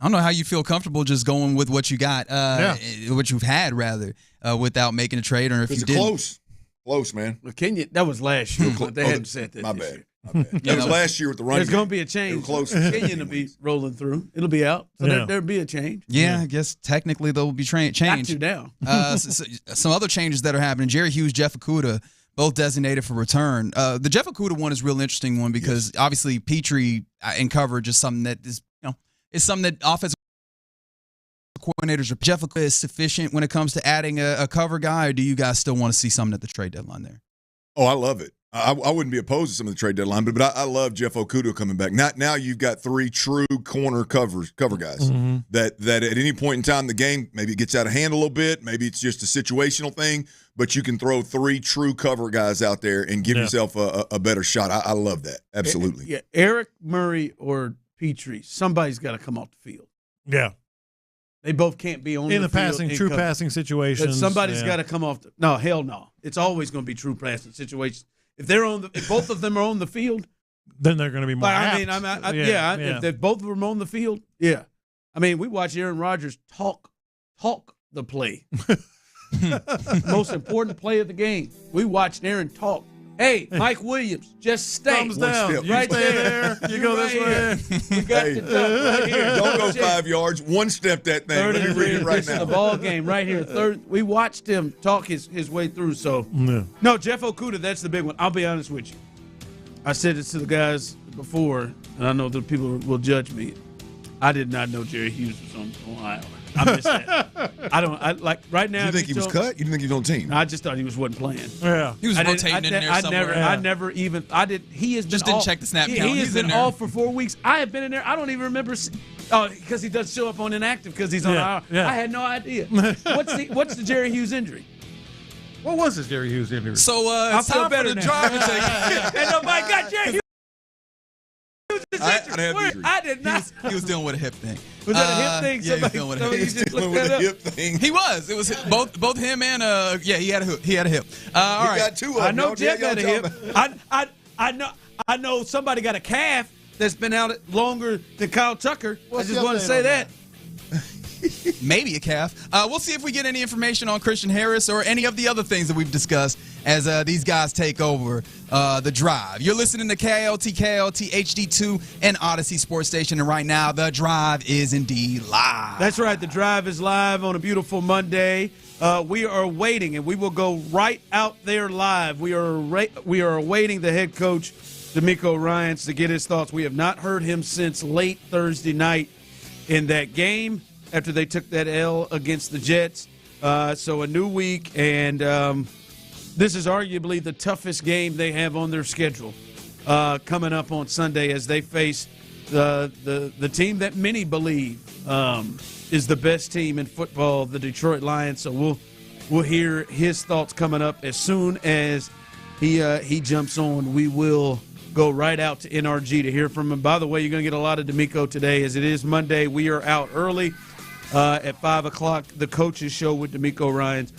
don't know how you feel comfortable just going with what you got, what you've had rather, without making a trade, or if you didn't. Close, man. Well, Kenyon, that was last year. They hadn't said that. My bad. That was last year with the running. There's going to be a change. Close. Kenyon will be rolling through. It'll be out. So there'll be a change. Yeah, I guess technically there will be change. Got you down. Some other changes that are happening. Jerry Hughes, Jeff Okudah, both designated for return. The Jeff Okudah one is a real interesting one because obviously Petrie in coverage is something that is something that offensive coordinators are. Jeff Okudah is sufficient when it comes to adding a cover guy, or do you guys still want to see something at the trade deadline there? Oh, I love it. I wouldn't be opposed to some of the trade deadline, but I love Jeff Okudah coming back. Now you've got 3 true corner cover guys that at any point in time the game, maybe it gets out of hand a little bit, maybe it's just a situational thing, but you can throw 3 true cover guys out there and give yourself a better shot. I love that. Absolutely. Yeah, Eric Murray or Petrie, somebody's got to come off the field. Yeah. They both can't be on in the passing, field true passing situations. But somebody's got to come off. No, hell no. It's always going to be true passing situations. If both of them are on the field, then they're going to be more apt. If both of them are on the field, yeah. We watch Aaron Rodgers talk the play. Most important play of the game. We watched Aaron talk Hey, Mike Williams, just stay. Thumbs down. step. Right You stay there. You go this way. We got the duck right here. Don't go 5 yards. One step that thing. Let me read it right now. The ball game right here. Third. We watched him talk his way through. So no, Jeff Okudah, that's the big one. I'll be honest with you. I said this to the guys before, and I know the people will judge me. I did not know Jerry Hughes was on Ohio. I missed that. I like right now. You think he was cut? You didn't think he was on the team? I just thought he wasn't playing. Yeah, he was rotating in there somewhere. I never even. I did. He has just been didn't off. check the snap count. He has been off for 4 weeks. I have been in there. I don't even remember. Oh, because he doesn't show up on inactive because he's on IR. Yeah. I had no idea. What's the Jerry Hughes injury? What was his Jerry Hughes injury? So it's time for the drive and take. And nobody got Jerry Hughes. I did not. He was dealing with a hip thing. Was that a hip thing? Yeah, he was dealing with a hip thing. He was. It was both him and he had a hip. He had a hip. All right. Got two of them. I know Jeff had a hip. I know somebody got a calf that's been out longer than Kyle Tucker. I just want to say that. Maybe a calf. We'll see if we get any information on Christian Harris or any of the other things that we've discussed as these guys take over the drive. You're listening to KLT HD2 and Odyssey Sports Station, and right now the drive is indeed live. That's right. The drive is live on a beautiful Monday. We are waiting, and we will go right out there live. We are awaiting the head coach, D'Amico Ryans, to get his thoughts. We have not heard him since late Thursday night in that game after they took that L against the Jets. So a new week, and this is arguably the toughest game they have on their schedule coming up on Sunday as they face the team that many believe is the best team in football, the Detroit Lions. So we'll hear his thoughts coming up as soon as he jumps on. We will go right out to NRG to hear from him. By the way, you're going to get a lot of D'Amico today as it is Monday. We are out early. At 5 o'clock, the coaches show with D'Amico Ryans.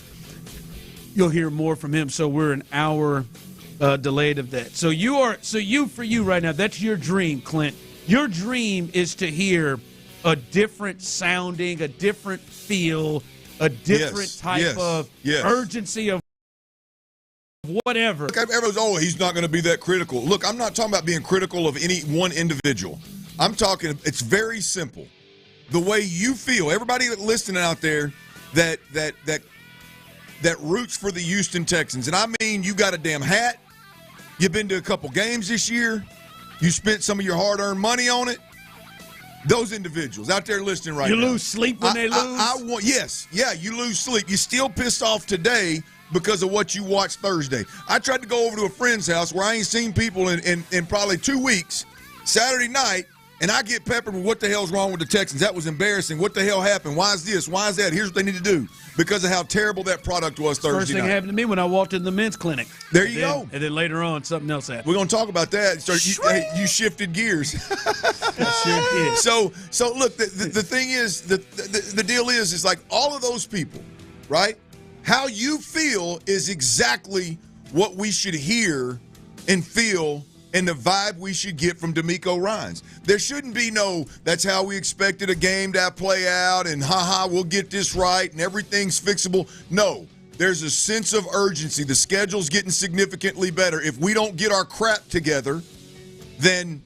You'll hear more from him. So we're an hour delayed of that. For you right now, that's your dream, Clint. Your dream is to hear a different sounding, a different feel, a different type of urgency of whatever. Look, everyone's, he's not going to be that critical. Look, I'm not talking about being critical of any one individual. I'm talking, it's very simple. The way you feel, everybody listening out there that roots for the Houston Texans, and I mean, you got a damn hat. You've been to a couple games this year. You spent some of your hard-earned money on it. Those individuals out there listening right now. You lose sleep when they lose? You lose sleep. You still pissed off today because of what you watched Thursday. I tried to go over to a friend's house where I ain't seen people in probably 2 weeks, Saturday night, and I get peppered with what the hell's wrong with the Texans. That was embarrassing. What the hell happened? Why is this? Why is that? Here's what they need to do because of how terrible that product was Thursday night. First thing happened to me when I walked in the men's clinic. There you go. And then later on, something else happened. We're going to talk about that. You shifted gears. So look, the thing is, the deal is like all of those people, right? How you feel is exactly what we should hear and feel and the vibe we should get from D'Amico Ryans. There shouldn't be that's how we expected a game to play out and we'll get this right and everything's fixable. No, there's a sense of urgency. The schedule's getting significantly better. If we don't get our crap together, then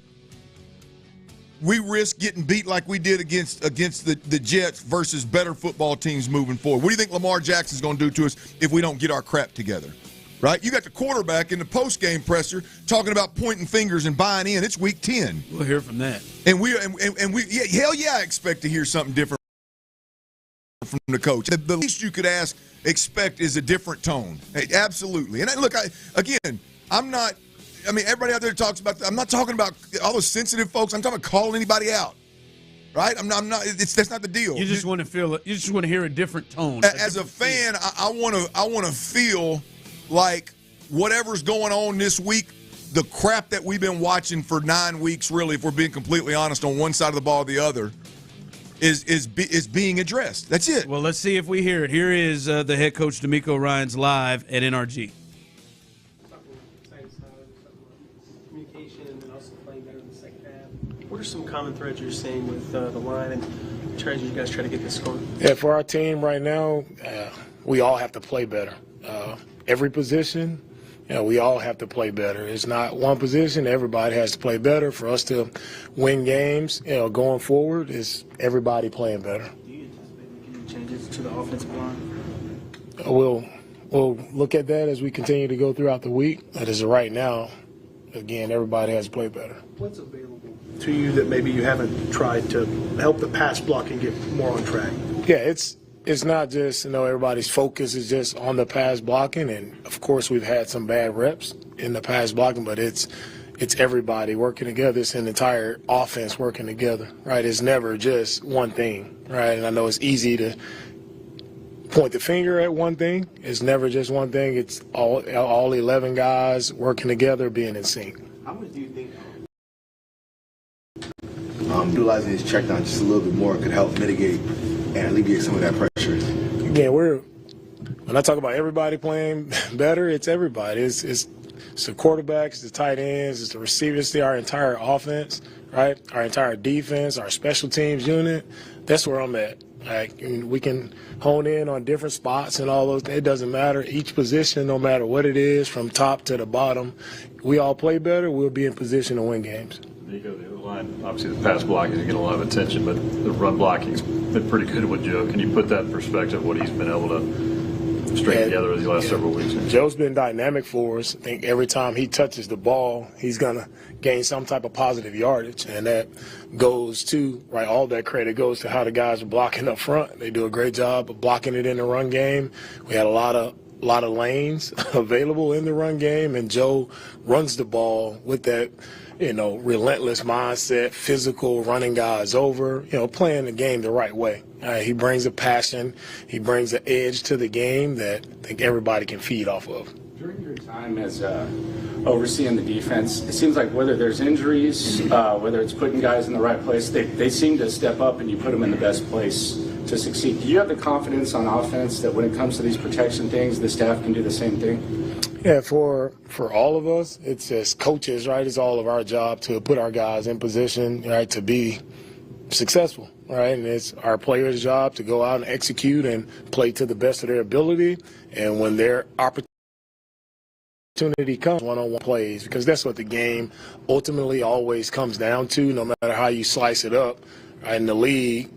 we risk getting beat like we did against the Jets versus better football teams moving forward. What do you think Lamar Jackson's going to do to us if we don't get our crap together? Right? You got the quarterback in the post-game presser talking about pointing fingers and buying in. It's week 10. We'll hear from that. And I expect to hear something different from the coach. The least you could expect is a different tone. Hey, absolutely. And look, everybody out there talks about I'm not talking about all those sensitive folks. I'm talking about calling anybody out. Right? I'm not. That's not the deal. You just want to feel it. You just want to hear a different tone. As a fan, I want to feel like whatever's going on this week, the crap that we've been watching for 9 weeks, really, if we're being completely honest, on one side of the ball or the other, is being addressed. That's it. Well, let's see if we hear it. Here is the head coach, D'Amico Ryans, live at NRG. Communication and then also playing better in the second half. What are some common threads you're seeing with the line and strategies you guys try to get this score? Yeah, for our team right now, we all have to play better. Every position, we all have to play better. It's not one position. Everybody has to play better. For us to win games, going forward, is everybody playing better. Do you anticipate making changes to the offensive line? We'll look at that as we continue to go throughout the week. But as of right now, again, everybody has to play better. What's available to you that maybe you haven't tried to help the pass blocking get more on track? Yeah, it's not just, everybody's focus is just on the pass blocking. And, of course, we've had some bad reps in the pass blocking, but it's everybody working together. It's an entire offense working together, right? It's never just one thing, right? And I know it's easy to point the finger at one thing. It's never just one thing. It's all 11 guys working together, being in sync. How much do you think utilizing his check down just a little bit more could help mitigate and alleviate some of that pressure? Again, when I talk about everybody playing better, it's everybody. It's the quarterbacks, the tight ends, it's the receivers, our entire offense, right? Our entire defense, our special teams unit. That's where I'm at. And we can hone in on different spots and all those. It doesn't matter. Each position, no matter what it is, from top to the bottom, we all play better. We'll be in position to win games. Nico, the other line, obviously the pass blocking is getting a lot of attention, but the run blocking's been pretty good with Joe. Can you put that in perspective, what he's been able to string together these last several weeks? Joe's been dynamic for us. I think every time he touches the ball, he's going to gain some type of positive yardage, and that goes to, right, all that credit goes to how the guys are blocking up front. They do a great job of blocking it in the run game. We had a lot of lanes available in the run game, and Joe runs the ball with that, relentless mindset, physical, running guys over, playing the game the right way. He brings a passion. He brings an edge to the game that I think everybody can feed off of. During your time as overseeing the defense, it seems like whether there's injuries, whether it's putting guys in the right place, they seem to step up and you put them in the best place to succeed. Do you have the confidence on offense that when it comes to these protection things, the staff can do the same thing? Yeah, for all of us, it's as coaches, right? It's all of our job to put our guys in position, right, to be successful, right? And it's our players' job to go out and execute and play to the best of their ability. And when their opportunity comes, one-on-one plays, because that's what the game ultimately always comes down to, no matter how you slice it up. Right? In the league,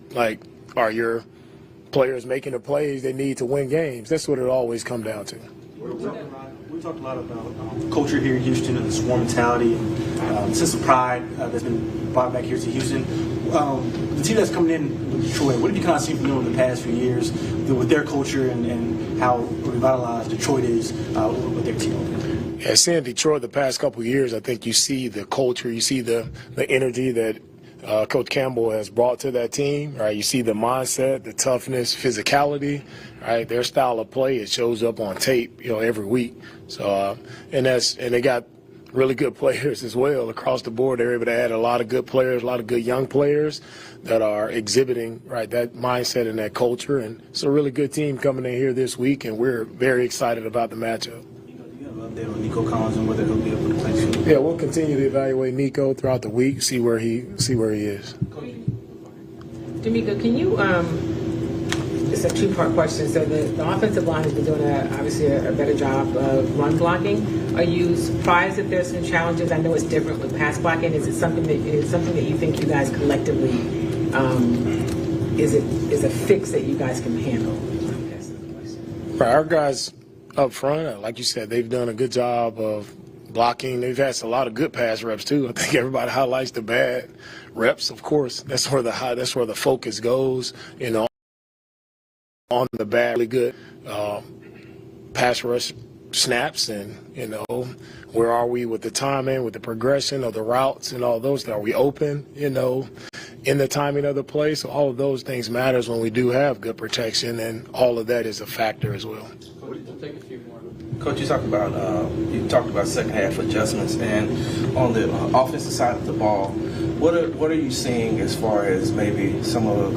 are your players making the plays they need to win games? That's what it always comes down to. We talked a lot about culture here in Houston and the swarm mentality and sense of pride that's been brought back here to Houston. The team that's coming in with Detroit, what have you kind of seen from them over the past few years with their culture and how revitalized Detroit is with their team? Yeah, seeing Detroit the past couple of years, I think you see the culture, you see the energy that Coach Campbell has brought to that team, right? You see the mindset, the toughness, physicality, right? Their style of play, it shows up on tape, every week. So, and they got really good players as well across the board. They're able to add a lot of good players, a lot of good young players that are exhibiting, right, that mindset and that culture. And it's a really good team coming in here this week, and we're very excited about the matchup. Update on Nico Collins and whether he'll be able to play soon? Yeah, we'll continue to evaluate Nico throughout the week, see where he is. D'Amico, can you it's a two-part question. So the offensive line has been doing obviously a better job of run blocking. Are you surprised that there's some challenges? I know it's different with pass blocking. Is it something that you think you guys collectively is a fix that you guys can handle? Right, our guys up front, like you said, they've done a good job of blocking. They've had a lot of good pass reps too. I think everybody highlights the bad reps. Of course, that's where the focus goes. On the bad, really good pass rush snaps, and where are we with the timing, with the progression of the routes and all those? Are we open? In the timing of the play. So all of those things matters when we do have good protection, and all of that is a factor as well. Coach, you talked about second half adjustments, and on the offensive side of the ball, what are you seeing as far as maybe some of,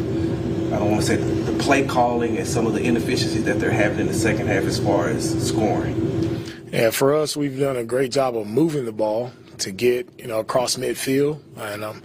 I don't want to say the play calling and some of the inefficiencies that they're having in the second half as far as scoring? Yeah, for us, we've done a great job of moving the ball to get across midfield, and I'm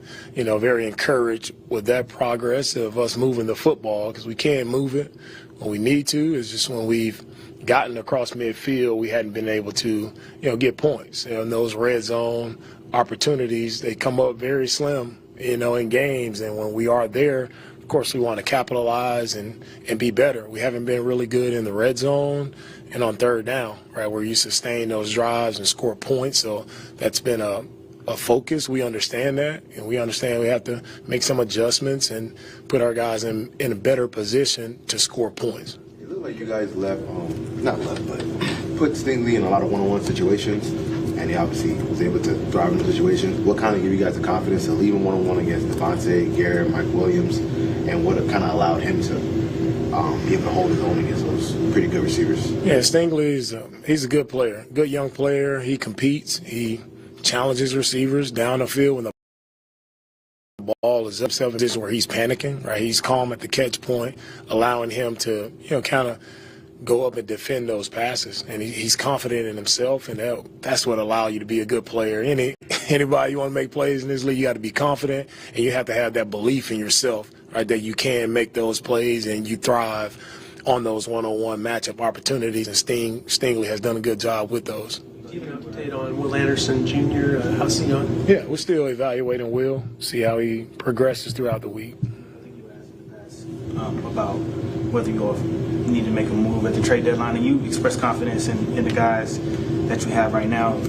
very encouraged with that progress of us moving the football, because we can move it when we need to. It's just when we've gotten across midfield, we hadn't been able to, get points. In those red zone opportunities, they come up very slim, in games. And when we are there, of course, we want to capitalize and be better. We haven't been really good in the red zone and on third down, right, where you sustain those drives and score points. So that's been a focus. We understand that, and we understand we have to make some adjustments and put our guys in a better position to score points. It looked like you guys but put Stingley in a lot of one-on-one situations, and he obviously was able to thrive in those situations. What kind of give you guys the confidence to leave him one-on-one against Devontae, Garrett, Mike Williams, and what kind of allowed him to be able to hold his own against those pretty good receivers? Yeah, Stingley he's a good player, good young player. He competes. He challenges receivers down the field when the ball is up, in a position where he's panicking, right? He's calm at the catch point, allowing him to, kind of go up and defend those passes. And he's confident in himself, and that's what allows you to be a good player. Anybody you want to make plays in this league, you got to be confident, and you have to have that belief in yourself, right, that you can make those plays and you thrive on those one-on-one matchup opportunities. And Stingley has done a good job with those. Do you have an update on Will Anderson Jr.? How's he on? Yeah, we're still evaluating Will, see how he progresses throughout the week. I think you asked in the past about whether you need to make a move at the trade deadline, and you expressed confidence in the guys that you have right now.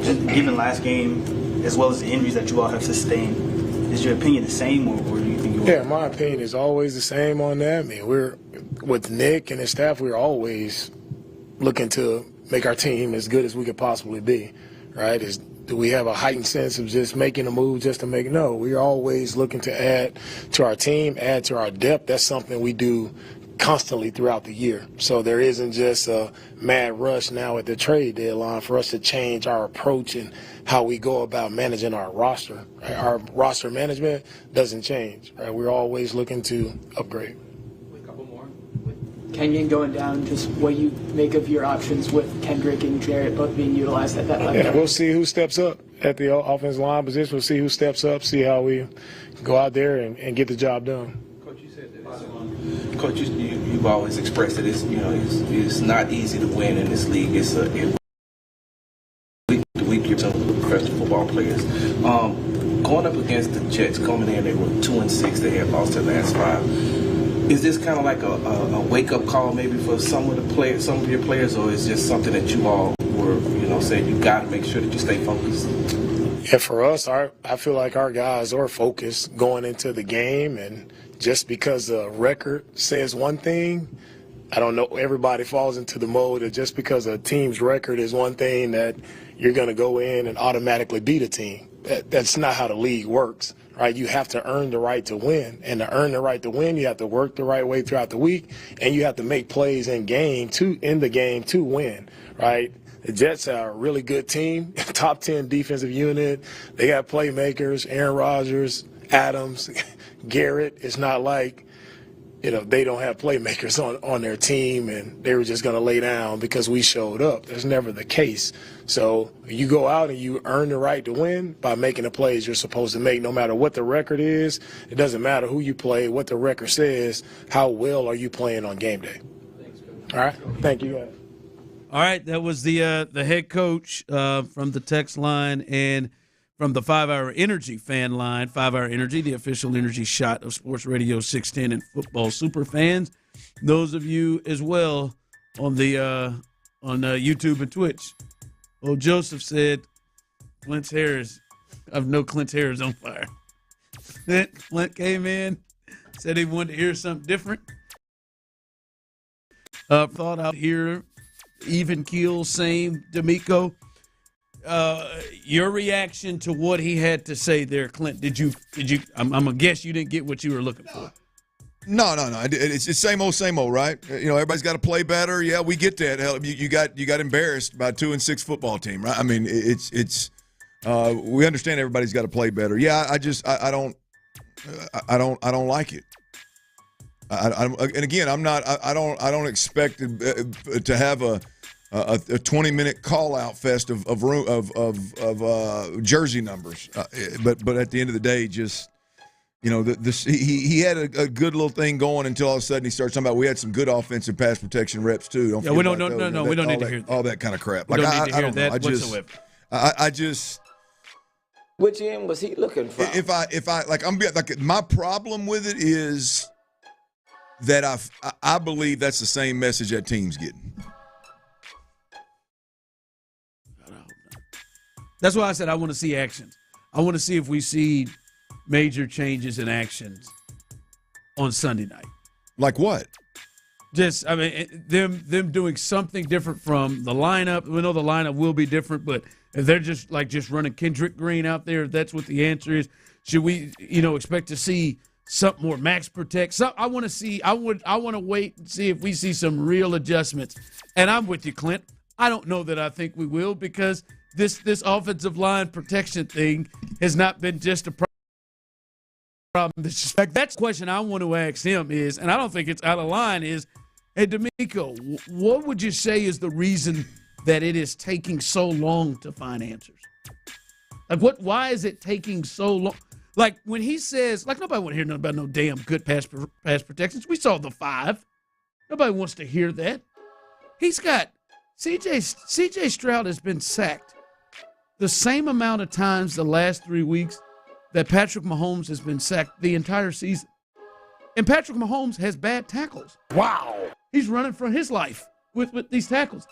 Just given last game, as well as the injuries that you all have sustained, is your opinion the same, or do you think Yeah, my opinion is always the same on that. I mean, we're with Nick and his staff, we're always looking to make our team as good as we could possibly be, right? Do we have a heightened sense of just making a move just to make? No, we're always looking to add to our team, add to our depth. That's something we do constantly throughout the year. So there isn't just a mad rush now at the trade deadline for us to change our approach and how we go about managing our roster. Right? Our roster management doesn't change. Right? We're always looking to upgrade. Kenyon going down, just what you make of your options with Kendrick and Jarrett both being utilized at that level? Yeah, we'll see who steps up at the offensive line position. We'll see who steps up, see how we go out there and get the job done. Coach, you said that. Coach, you've always expressed that it's not easy to win in this league. It's week you're some professional football players. Going up against the Jets, coming in, they were 2-6. They had lost their last 5. Is this kind of like a wake-up call maybe for some of your players, or is it just something that you all were, saying you got to make sure that you stay focused? Yeah, for us, I feel like our guys are focused going into the game, and just because the record says one thing, I don't know, everybody falls into the mode of just because a team's record is one thing that you're going to go in and automatically beat a team. That's not how the league works. Right, you have to earn the right to win, and to earn the right to win, you have to work the right way throughout the week, and you have to make plays in the game to win. Right, the Jets are a really good team, top 10 defensive unit. They got playmakers, Aaron Rodgers, Adams, Garrett. It's not like they don't have playmakers on their team, and they were just going to lay down because we showed up. That's never the case. So you go out and you earn the right to win by making the plays you're supposed to make, no matter what the record is. It doesn't matter who you play, what the record says. How well are you playing on game day? Thanks, all right. Thank you, guys. All right. That was the head coach from the text line and from the 5-Hour Energy fan line. 5-Hour Energy, the official energy shot of Sports Radio 610 and football super fans. Those of you as well on the on YouTube and Twitch. Well, Joseph said Clint's hair is on fire. Clint came in, said he wanted to hear something different. Thought out here, even keel, same D'Amico. Your reaction to what he had to say there, Clint? Did you? I'm gonna guess you didn't get what you were looking for. No. It's same old, right? Everybody's got to play better. Yeah, we get that. Hell, you got embarrassed by a 2-6 football team, right? I mean, it's we understand everybody's got to play better. Yeah, I don't like it. And again, I don't expect to have a 20-minute call-out fest of jersey numbers. But at the end of the day, just You know, he had a good little thing going until all of a sudden he starts talking about we had some good offensive pass protection reps too. We don't need to hear that. All that kind of crap. We Like don't need to I hear don't know. that whatsoever. I just. Which end was he looking for? If I my problem with it is that I believe that's the same message that team's getting. That's why I said I want to see actions. I want to see if we see major changes in actions on Sunday night. Like what? Just, I mean, them doing something different from the lineup. We know the lineup will be different, but if they're just running Kendrick Green out there, if that's what the answer is, should we, expect to see something more max protect? So I want to wait and see if we see some real adjustments. And I'm with you, Clint. I don't know that I think we will, because this offensive line protection thing has not been just a problem. That's the question I want to ask him is, and I don't think it's out of line, is, hey, D'Amico, what would you say is the reason that it is taking so long to find answers? Like, why is it taking so long? Like, when he says, like, nobody want to hear nothing about no damn good pass protections. We saw the 5. Nobody wants to hear that. He's got C.J. Stroud has been sacked the same amount of times the last 3 weeks that Patrick Mahomes has been sacked the entire season. And Patrick Mahomes has bad tackles. Wow. He's running for his life with these tackles.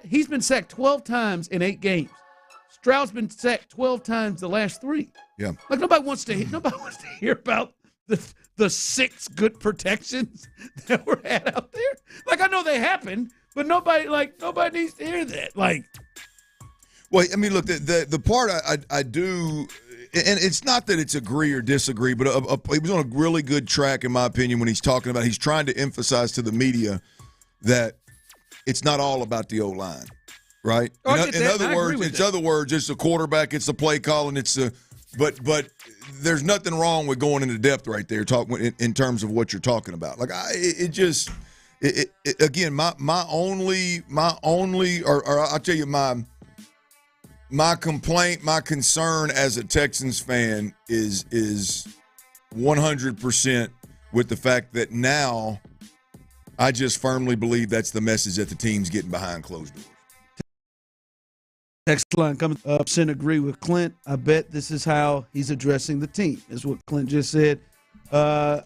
He's been sacked 12 times in 8 games. Stroud's been sacked 12 times the last 3. Yeah. Like, nobody wants to hear about the 6 good protections that were had out there. Like, I know they happen, but nobody needs to hear that. Like, well, I mean, look, the part I do, and it's not that it's agree or disagree, but he was on a really good track, in my opinion, when he's talking about, he's trying to emphasize to the media that it's not all about the O-line, right? In other words, it's the quarterback, it's the play calling, but there's nothing wrong with going into depth right there, talking in terms of what you're talking about. Like, again, my only, or I'll tell you, my complaint, my concern as a Texans fan is 100% with the fact that now I just firmly believe that's the message that the team's getting behind closed doors. Text line coming up, agree with Clint. I bet this is how he's addressing the team, is what Clint just said.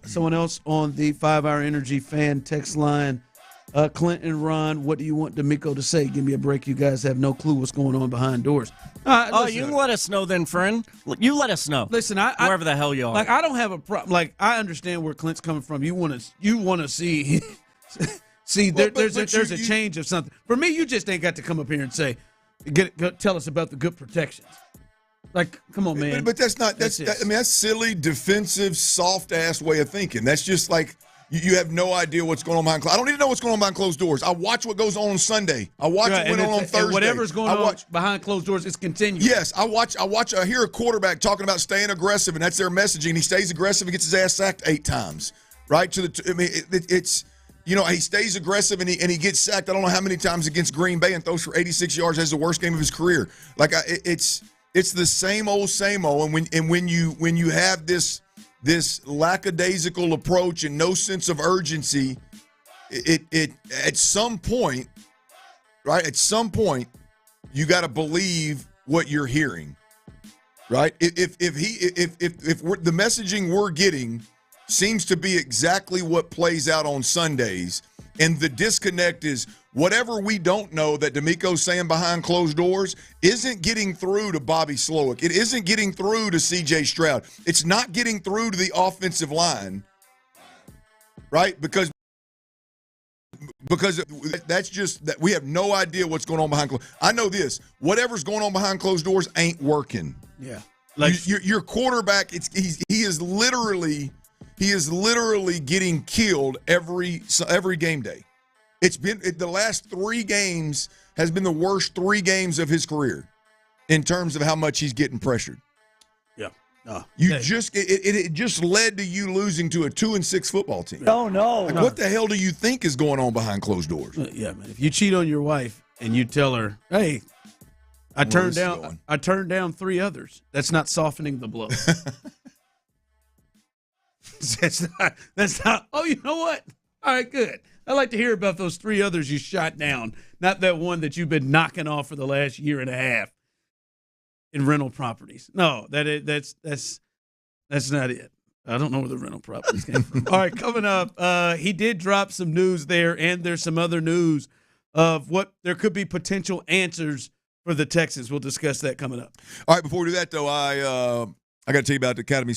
Someone else on the 5-Hour Energy fan text line, Clint and Ron, what do you want D'Amico to say? Give me a break. You guys have no clue what's going on behind doors. You can let us know then, friend. You let us know. Listen, wherever the hell you are. Like, I don't have a problem. Like, I understand where Clint's coming from. You want to see there's a change of something. For me, you just ain't got to come up here and say, tell us about the good protections. Like, come on, man. But that's silly, defensive, soft ass way of thinking. That's just like, you have no idea what's going on behind closed doors. I don't need to know what's going on behind closed doors. I watch what goes on Sunday. I watch what went on Thursday. And whatever's going on behind closed doors is continuing. Yes, I hear a quarterback talking about staying aggressive, and that's their messaging. He stays aggressive and gets his ass sacked 8 times. Right? It's he stays aggressive and he gets sacked I don't know how many times against Green Bay and throws for 86 yards, has the worst game of his career. Like, it's the same old. And when you have this lackadaisical approach and no sense of urgency, it at some point, right? At some point, you got to believe what you're hearing, right? If the messaging we're getting seems to be exactly what plays out on Sundays, and the disconnect is whatever we don't know that D'Amico's saying behind closed doors isn't getting through to Bobby Slowick. It isn't getting through to C.J. Stroud. It's not getting through to the offensive line, right? Because that's just that we have no idea what's going on behind closed doors. I know this. Whatever's going on behind closed doors ain't working. Yeah. Like your quarterback, he is literally getting killed every game day. It's been the last 3 games has been the worst 3 games of his career in terms of how much he's getting pressured. Yeah. It just led to you losing to a 2-6 football team. No. What the hell do you think is going on behind closed doors? Yeah, man. If you cheat on your wife and you tell her, "Hey, I turned down 3 others," that's not softening the blow. That's not. Oh, you know what? All right, good. I'd like to hear about those 3 others you shot down, not that one that you've been knocking off for the last year and a half in rental properties. No, that's not it. I don't know where the rental properties came from. All right, coming up, he did drop some news there, and there's some other news of what there could be potential answers for the Texans. We'll discuss that coming up. All right, before we do that, though, I got to tell you about the Academy.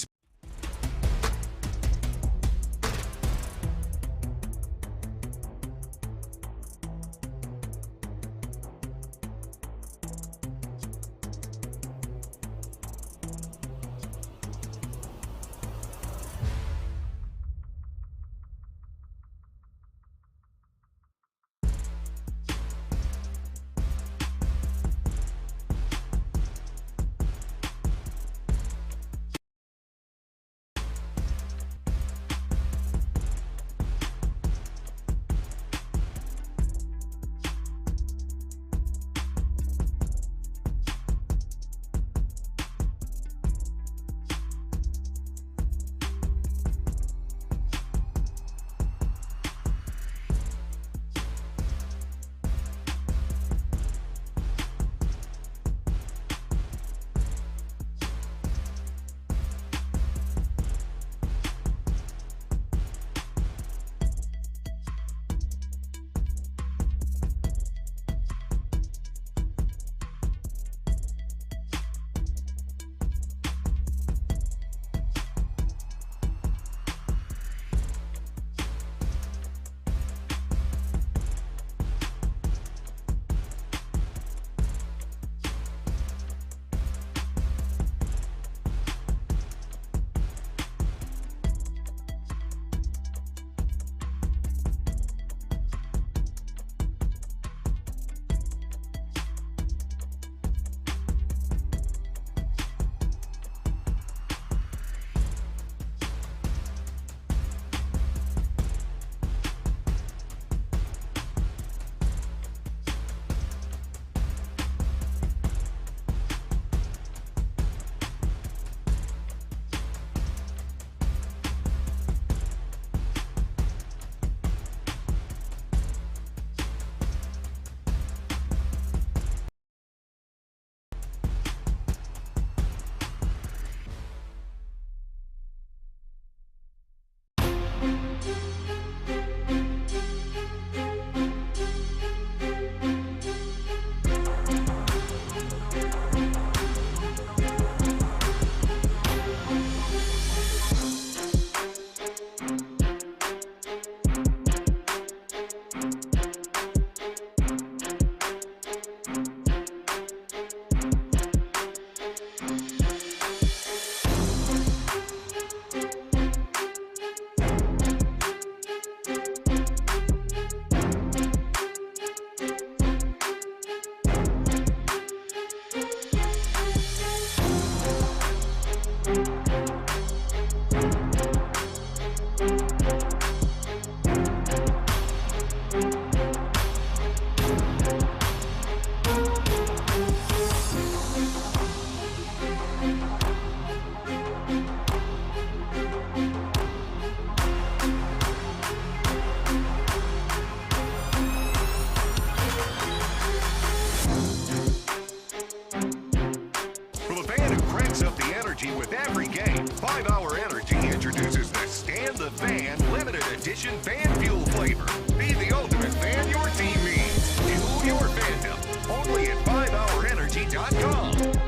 with every game. 5 Hour Energy introduces the Stand the Fan limited edition fan fuel flavor. Be the ultimate fan your team needs. Fuel your fandom. Only at 5hourenergy.com.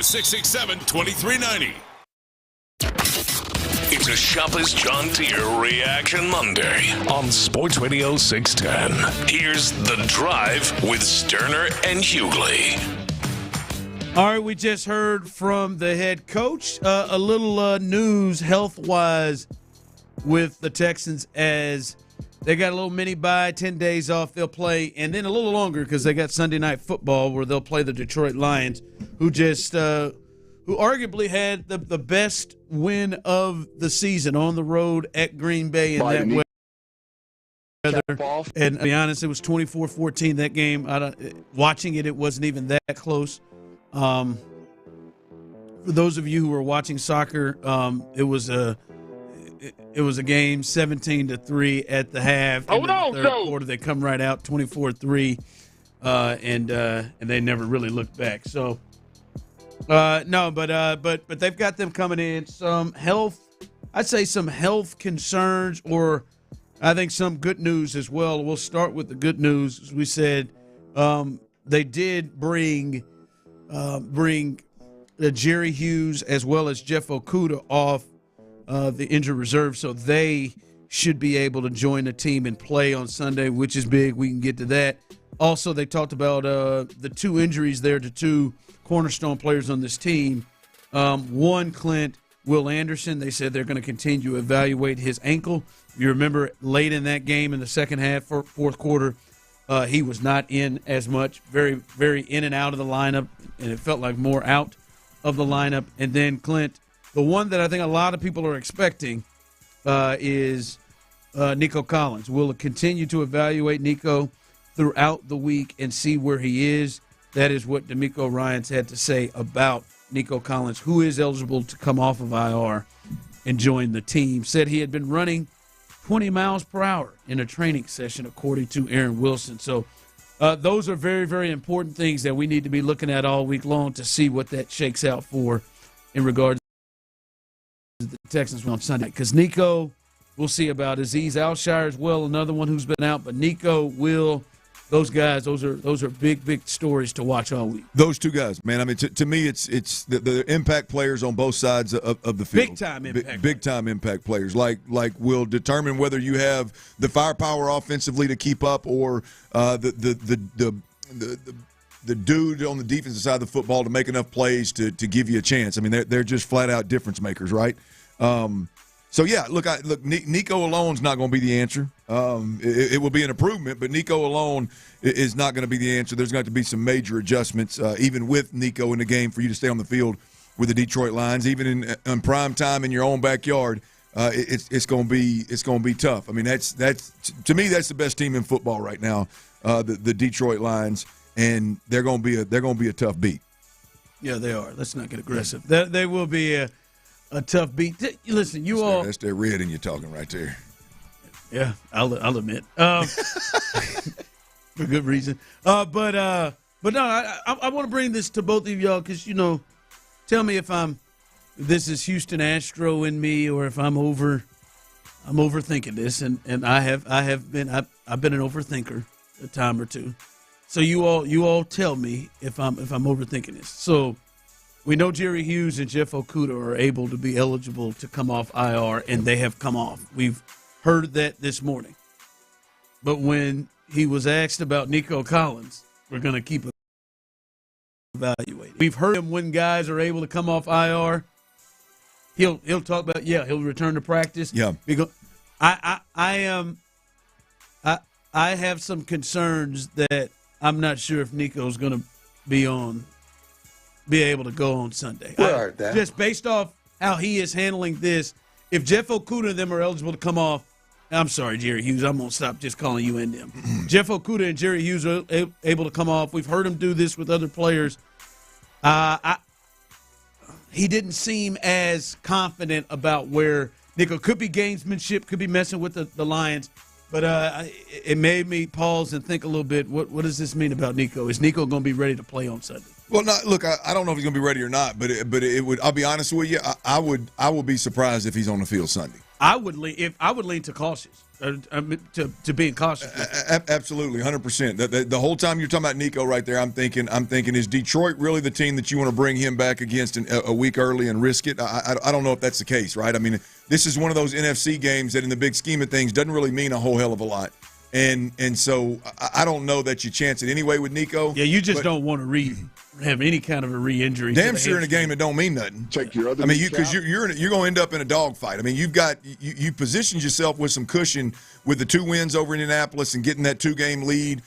667-2390. It's a Shopper's John Deere Reaction Monday on Sports Radio 610. Here's The Drive with Stoerner and Hughley. All right, we just heard from the head coach. A little news health-wise with the Texans as they got a little mini bye, 10 days off. They'll play, and then a little longer because they got Sunday Night Football where they'll play the Detroit Lions, who arguably had the best win of the season on the road at Green Bay in that weather. And to be honest, it was 24-14 that game. Watching it wasn't even that close. For those of you who are watching soccer, it was a game 17-3 at the half. In the third quarter, they come right out 24-3, and they never really looked back. So, but they've got them coming in. Some health concerns, or I think some good news as well. We'll start with the good news. As we said, they did bring Jerry Hughes as well as Jeff Okudah off the injured reserve, so they should be able to join the team and play on Sunday, which is big. We can get to that. Also, they talked about the two injuries there to two cornerstone players on this team. One, Clint Will Anderson, they said they're going to continue to evaluate his ankle. You remember late in that game in the second half, fourth quarter, he was not in as much, very, very in and out of the lineup, and it felt like more out of the lineup. And then Clint, the one that I think a lot of people are expecting is Nico Collins. We'll continue to evaluate Nico throughout the week and see where he is. That is what D'Amico Ryans had to say about Nico Collins, who is eligible to come off of IR and join the team. Said he had been running 20 miles per hour in a training session, according to Aaron Wilson. So those are very, very important things that we need to be looking at all week long to see what that shakes out for in regards to the Texans on Sunday. Because Nico, we'll see about Azeez Alshire as well, another one who's been out. But Nico, Will, those guys, those are big, big stories to watch all week. Those two guys, man. I mean, to me, it's the impact players on both sides of the field. Big time impact players. Like will determine whether you have the firepower offensively to keep up, or the dude on the defensive side of the football to make enough plays to give you a chance. I mean, they're just flat out difference makers, right? So, yeah, look, Nico alone's not going to be the answer. It will be an improvement, but Nico alone is not going to be the answer. There's going to be some major adjustments, even with Nico in the game, for you to stay on the field with the Detroit Lions. Even in prime time in your own backyard, it's going to be tough. I mean, that's to me, that's the best team in football right now, the Detroit Lions, and they're going to be a tough beat. Yeah, they are. Let's not get aggressive. They will be a tough beat. Listen, that's that red in you talking right there. Yeah, I'll admit. For good reason. But no, I want to bring this to both of y'all because, tell me if this is Houston Astro in me, or if I'm overthinking this, and I've been an overthinker a time or two. So you all tell me if I'm overthinking this. So we know Jerry Hughes and Jeff Okudah are able to be eligible to come off IR, and they have come off. We've heard that this morning. But when he was asked about Nico Collins, we're going to keep evaluating. We've heard him when guys are able to come off IR. He'll talk about, he'll return to practice. Yeah. Because I have some concerns that I'm not sure if Nico's going to be able to go on Sunday. Just based off how he is handling this, if Jeff Okudah and them are eligible to come off, I'm sorry, Jerry Hughes, I'm going to stop just calling you and them. Jeff Okudah and Jerry Hughes are able to come off. We've heard him do this with other players. He didn't seem as confident about where Nico could be gamesmanship, could be messing with the Lions. But it made me pause and think a little bit, what does this mean about Nico? Is Nico going to be ready to play on Sunday? Well, look, I don't know if he's going to be ready or not, but it would. I'll be honest with you, I will be surprised if he's on the field Sunday. I would lean to cautious, to being cautious. Absolutely, 100%. The whole time you're talking about Nico right there, I'm thinking, is Detroit really the team that you want to bring him back against a week early and risk it? I don't know if that's the case, right? I mean, this is one of those NFC games that in the big scheme of things doesn't really mean a whole hell of a lot. And so I don't know that you chance it anyway with Nico. Yeah, you just don't want to have any kind of a re-injury. Damn sure in a game that don't mean nothing. Take your other. I mean, because you're going to end up in a dogfight. I mean, you positioned yourself with some cushion with the 2 wins over Indianapolis and getting that 2-game lead,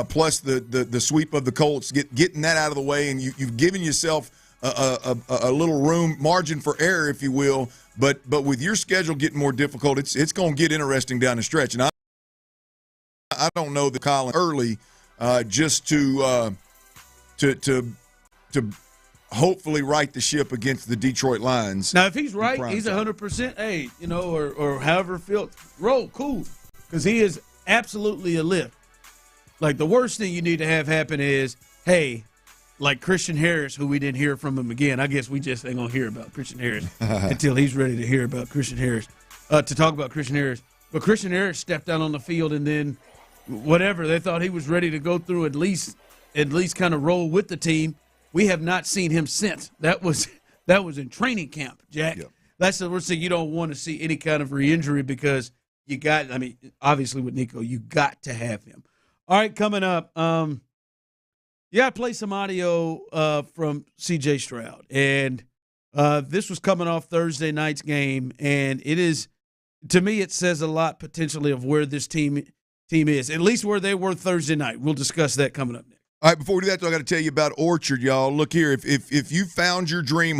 plus the sweep of the Colts, getting that out of the way, and you've given yourself a little room, margin for error, if you will. But with your schedule getting more difficult, it's going to get interesting down the stretch. And I don't know that Colin early just to hopefully right the ship against the Detroit Lions. Now, if he's right, he's 100%. Hey, or however roll cool, because he is absolutely a lift. Like the worst thing you need to have happen is, hey, like Christian Harris, who we didn't hear from him again. I guess we just ain't gonna hear about Christian Harris until he's ready to hear about Christian Harris. To talk about Christian Harris, but Christian Harris stepped out on the field and then. Whatever, they thought he was ready to go through at least kind of roll with the team. We have not seen him since. That was in training camp, Jack. Yep. That's the worst thing. You don't want to see any kind of re-injury because obviously with Nico, you got to have him. All right, coming up, I play some audio from C.J. Stroud, and this was coming off Thursday night's game, and it is, to me, it says a lot potentially of where this team is, at least where they were Thursday night. We'll discuss that coming up next. All right, before we do that, though, I got to tell you about Orchard, y'all. Look here, if you found your dream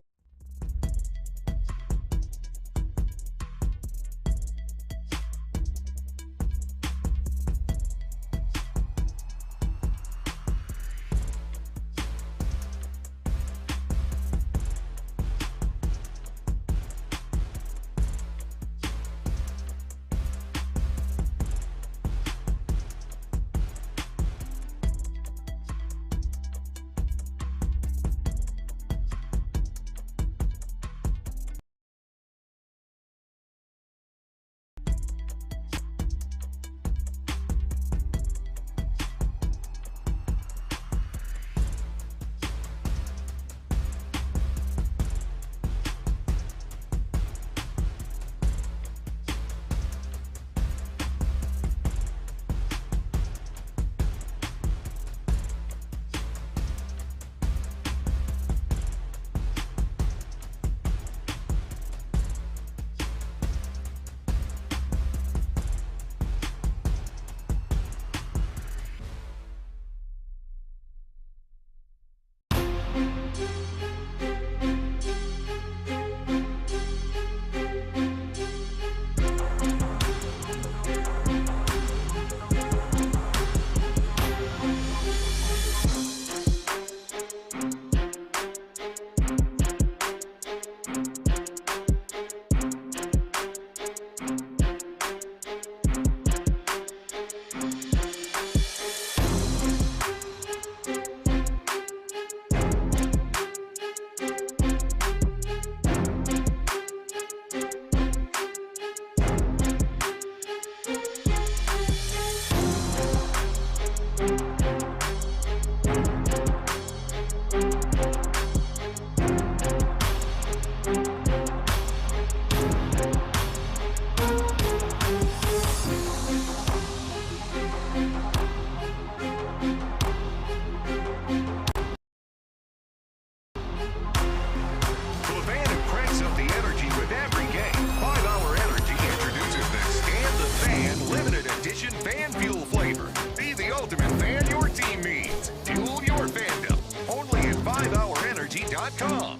SportsRadio.com.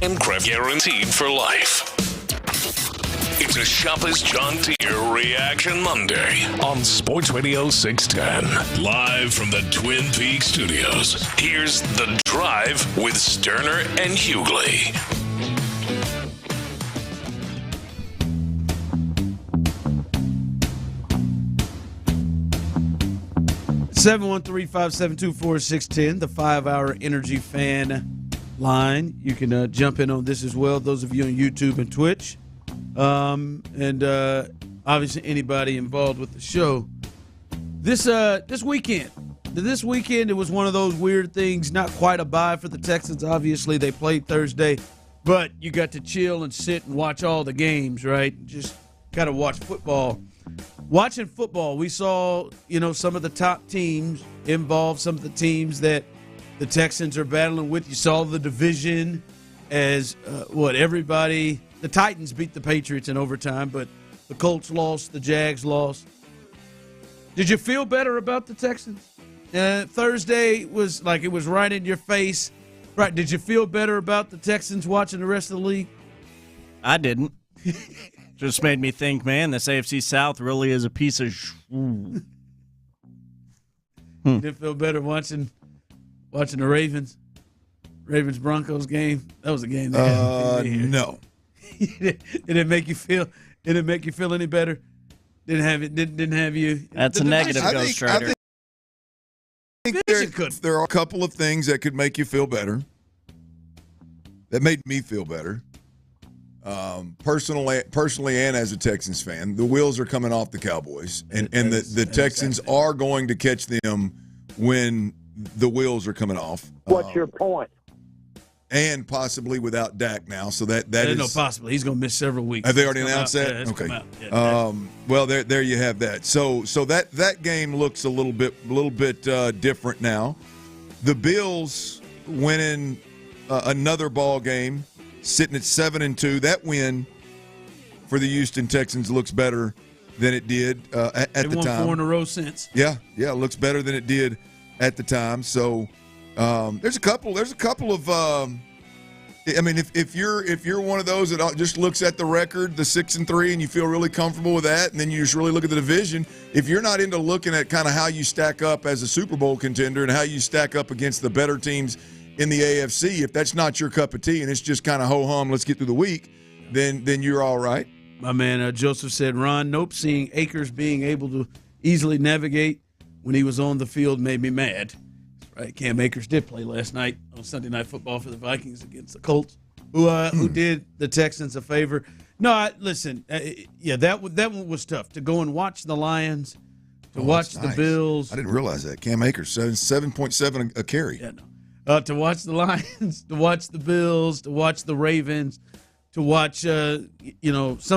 and credit guaranteed for life. It's a Shopper's John Deere Reaction Monday on Sports Radio 610. Live from the Twin Peaks studios, here's The Drive with Stoerner and Hughley. Seven 713-572-4610, the 5-hour Energy Fan line. You can jump in on this as well, those of you on YouTube and Twitch. And obviously anybody involved with the show. This weekend, it was one of those weird things, not quite a bye for the Texans. Obviously, they played Thursday, but you got to chill and sit and watch all the games, right? Just kind of watch football. Watching football, we saw, some of the top teams involved, some of the teams that the Texans are battling with. You saw the division as the Titans beat the Patriots in overtime, but the Colts lost, the Jags lost. Did you feel better about the Texans? Thursday was like it was right in your face. Right? Did you feel better about the Texans watching the rest of the league? I didn't. Just made me think, man, this AFC South really is a piece of You didn't feel better watching the Ravens-Broncos game? That was a game that had no. Did it make you feel any better? Didn't have you? That's a negative, Ghost Rider. I think there are a couple of things that could make you feel better. That made me feel better. Personally, and as a Texans fan, the wheels are coming off the Cowboys, and the Texans are going to catch them when the wheels are coming off. What's your point? And possibly without Dak now, so that is no possibly. He's going to miss several weeks. Have they already announced that? Yeah, okay. Yeah, well, there you have that. So that game looks a little bit different now. The Bills winning another ball game, sitting at 7-2. That win for the Houston Texans looks better than it did at the time. They won 4 in a row since. Yeah, it looks better than it did at the time. So there's a couple of. If you're one of those that just looks at the record, the 6-3, and you feel really comfortable with that, and then you just really look at the division. If you're not into looking at kind of how you stack up as a Super Bowl contender and how you stack up against the better teams in the AFC, if that's not your cup of tea and it's just kind of ho-hum, let's get through the week, then you're all right. My man Joseph said, Ron, nope, seeing Akers being able to easily navigate when he was on the field made me mad. Right, Cam Akers did play last night on Sunday Night Football for the Vikings against the Colts, who did the Texans a favor. No, listen, that one was tough, to go and watch the Lions, to watch the Bills. I didn't realize that. Cam Akers, 7.7 a carry. Yeah, no. To watch the Lions, to watch the Bills, to watch the Ravens, to watch some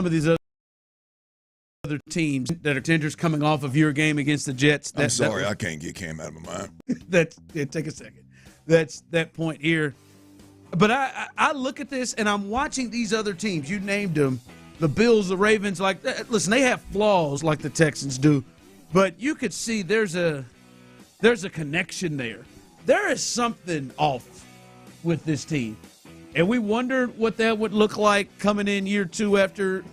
of these other teams that are tenders coming off of your game against the Jets. I'm sorry, I can't get Cam out of my mind. Take a second. That's that point here. But I look at this, and I'm watching these other teams. You named them, the Bills, the Ravens. Like, listen, they have flaws like the Texans do, but you could see there's a connection there. There is something off with this team. And we wondered what that would look like coming in year two after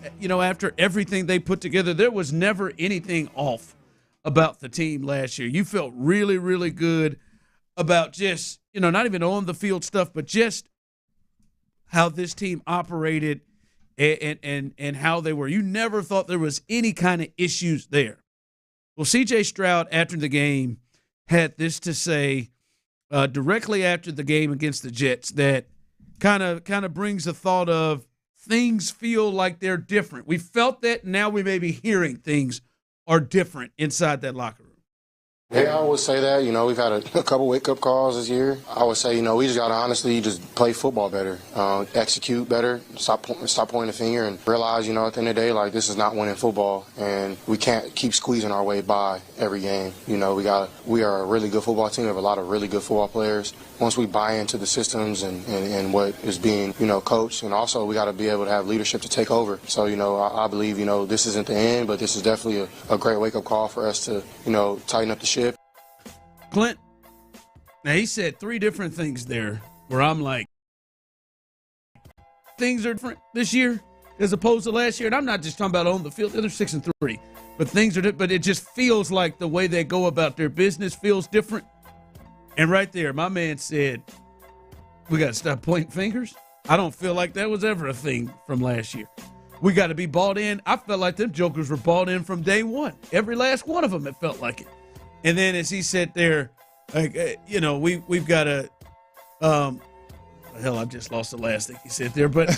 everything they put together. There was never anything off about the team last year. You felt really, really good about just, not even on the field stuff, but just how this team operated and how they were. You never thought there was any kind of issues there. Well, C.J. Stroud, after the game, had this to say directly after the game against the Jets that kind of brings the thought of things feel like they're different. We felt that, now we may be hearing things are different inside that locker room. Yeah, I would say that. We've had a couple wake-up calls this year. I would say, we just got to honestly just play football better, execute better, stop pointing the finger, and realize, at the end of the day, like, this is not winning football, and we can't keep squeezing our way by every game. We are a really good football team. We have a lot of really good football players. Once we buy into the systems and what is being, coached, and also we got to be able to have leadership to take over. So, I believe, this isn't the end, but this is definitely a great wake-up call for us to, tighten up the ship. Clint, now he said 3 different things there where I'm like, things are different this year as opposed to last year? And I'm not just talking about on the field. They're 6-3. But things are, but it just feels like the way they go about their business feels different. And right there, my man said, we got to stop pointing fingers. I don't feel like that was ever a thing from last year. We got to be bought in. I felt like them jokers were bought in from day one. Every last one of them, it felt like it. And then as he said there, like, we've got to, hell, I've just lost the last thing he said there, but.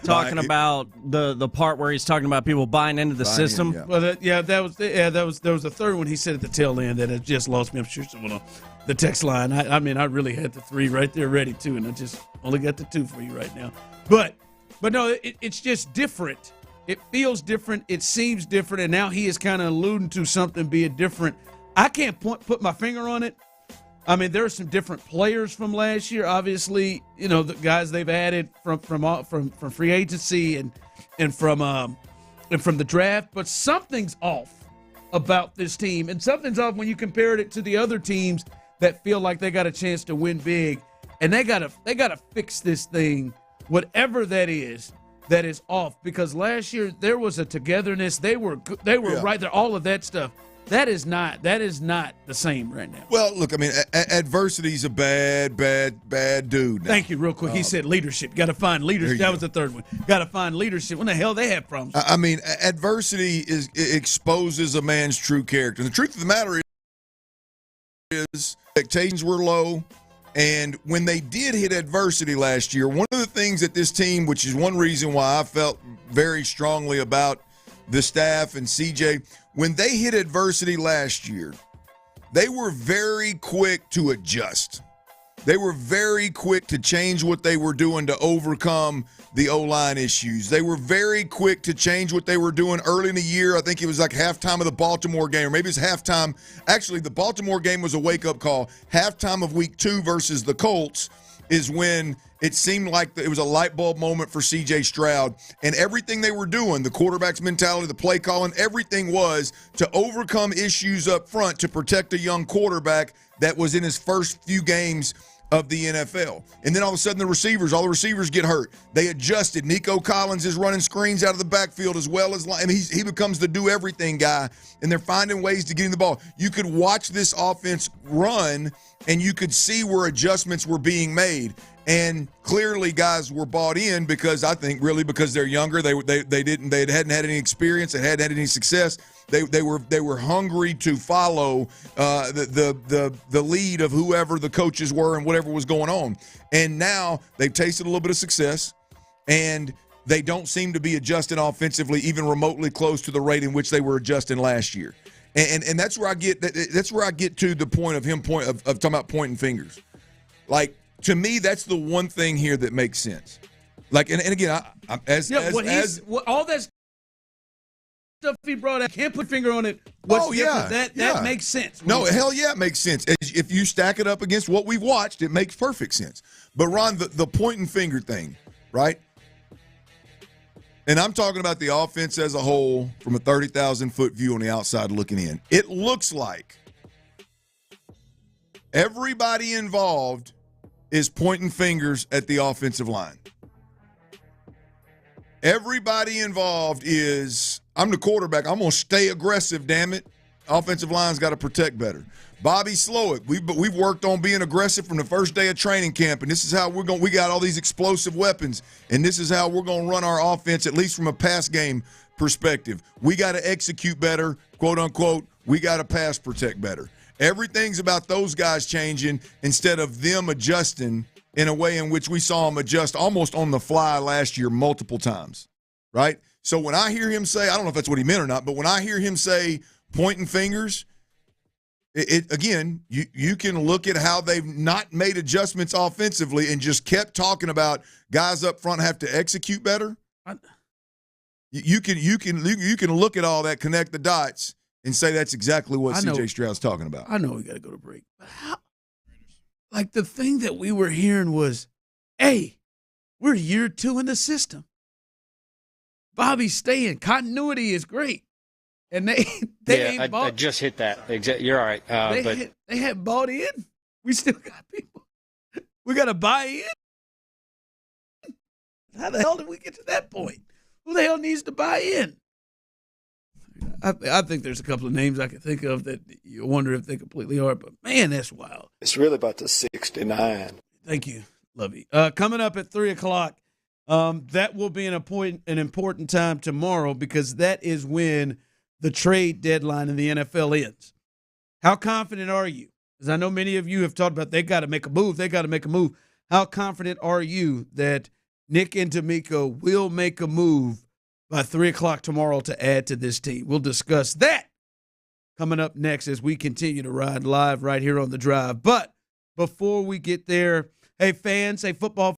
Talking about the part where he's talking about people buying into the system. Well, there was a third one he said at the tail end that had just lost me. I'm sure someone on the text line. I really had the 3 right there ready too, and I just only got the 2 for you right now. But no, it's just different. It feels different. It seems different, and now he is kind of alluding to something being different. I can't put my finger on it. I mean, there are some different players from last year. Obviously, the guys they've added from free agency and from the draft. But something's off about this team, and something's off when you compare it to the other teams that feel like they got a chance to win big, and they gotta fix this thing, whatever that is off. Because last year there was a togetherness. They were right there. All of that stuff. That is not the same right now. Well, look, I mean, adversity is a bad dude. Now. Thank you. Real quick, he said leadership. Got to find leadership. That was the third one. Got to find leadership. When the hell they have problems? I mean, adversity exposes a man's true character. And the truth of the matter is, expectations were low. And when they did hit adversity last year, one of the things that this team, which is one reason why I felt very strongly about the staff and CJ, when they hit adversity last year, they were very quick to adjust. They were very quick to change what they were doing to overcome the O-line issues. They were very quick to change what they were doing early in the year. I think it was like halftime of the Baltimore game, or maybe it's halftime. Actually, the Baltimore game was a wake-up call. Halftime of week 2 versus the Colts is when it seemed like it was a light bulb moment for C.J. Stroud. And everything they were doing, the quarterback's mentality, the play calling, everything was to overcome issues up front to protect a young quarterback that was in his first few games of the NFL. And then all of a sudden all the receivers get hurt. They adjusted. Nico Collins is running screens out of the backfield as well as, and he becomes the do-everything guy, and they're finding ways to get him the ball. You could watch this offense run, and you could see where adjustments were being made. And clearly guys were bought in because I think really because they're younger, they hadn't had any experience, they hadn't had any success. They were hungry to follow the lead of whoever the coaches were and whatever was going on. And now they've tasted a little bit of success, and they don't seem to be adjusting offensively even remotely close to the rate in which they were adjusting last year. And that's where I get to the point of talking about pointing fingers. Like, to me, that's the one thing here that makes sense. Like, and again, all that stuff he brought out, can't put a finger on it. That makes sense. No, hell yeah, it makes sense. If you stack it up against what we've watched, it makes perfect sense. But Ron, the pointing finger thing, right? And I'm talking about the offense as a whole from a 30,000-foot view on the outside looking in. It looks like everybody involved is pointing fingers at the offensive line. Everybody involved is, I'm the quarterback, I'm going to stay aggressive, damn it. Offensive line's got to protect better. Bobby Slowick, we've worked on being aggressive from the first day of training camp, and this is how we got all these explosive weapons, and this is how we're going to run our offense, at least from a pass game perspective. We got to execute better, quote unquote. We got to pass protect better. Everything's about those guys changing instead of them adjusting in a way in which we saw them adjust almost on the fly last year multiple times, right? So when I hear him say, I don't know if that's what he meant or not, but when I hear him say pointing fingers, again, you can look at how they've not made adjustments offensively and just kept talking about guys up front have to execute better. You can look at all that, connect the dots, and say that's exactly what C.J. Stroud's talking about. I know we got to go to break. But like the thing that we were hearing was, hey, we're year 2 in the system. Bobby's staying. Continuity is great. And I just hit that. You're all right. They had bought in. We still got people. We got to buy in. How the hell did we get to that point? Who the hell needs to buy in? I think there's a couple of names I can think of that you wonder if they completely are, but man, that's wild. It's really about the 69. Thank you, Lovey. Coming up at 3 o'clock, that will be an important time tomorrow because that is when the trade deadline in the NFL ends. How confident are you? Because I know many of you have talked about they got to make a move. They got to make a move. How confident are you that Nick and D'Amico will make a move by 3 o'clock tomorrow to add to this team? We'll discuss that coming up next as we continue to ride live right here on The Drive. But before we get there, hey, fans, hey, football.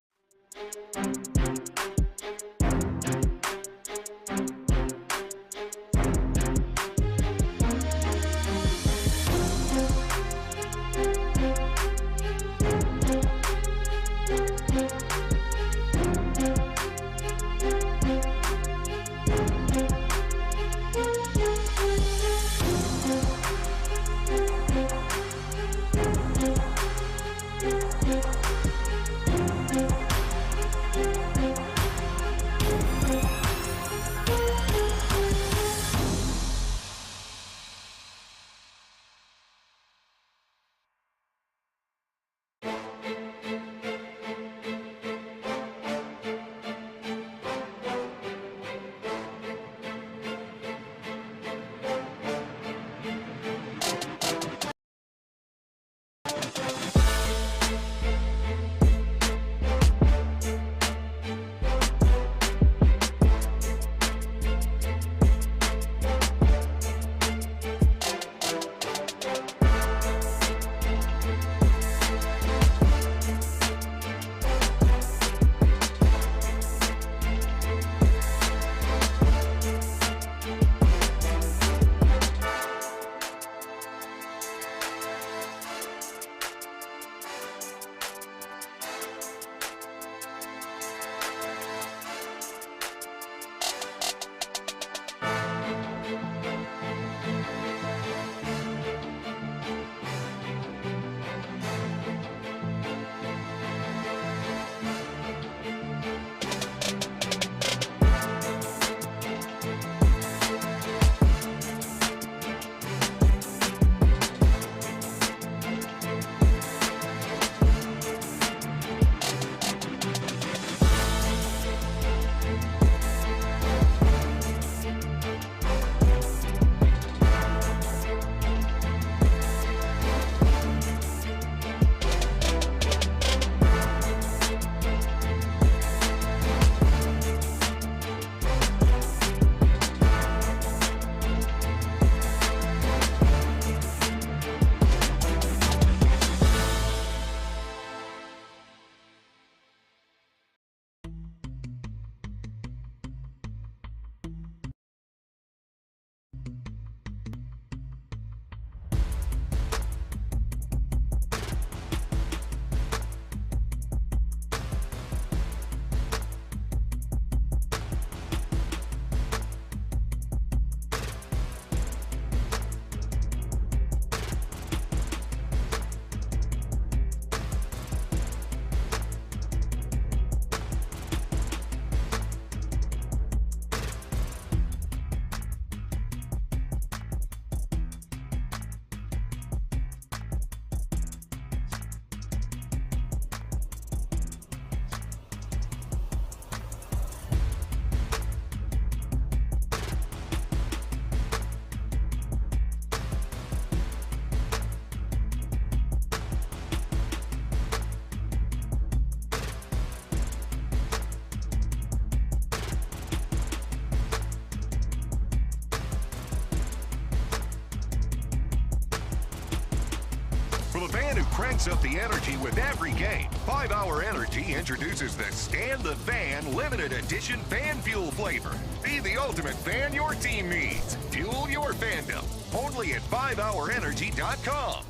cranks up the energy with every game. 5 Hour Energy introduces the Stand the Fan limited edition fan fuel flavor. Be the ultimate fan your team needs. Fuel your fandom. Only at 5hourenergy.com.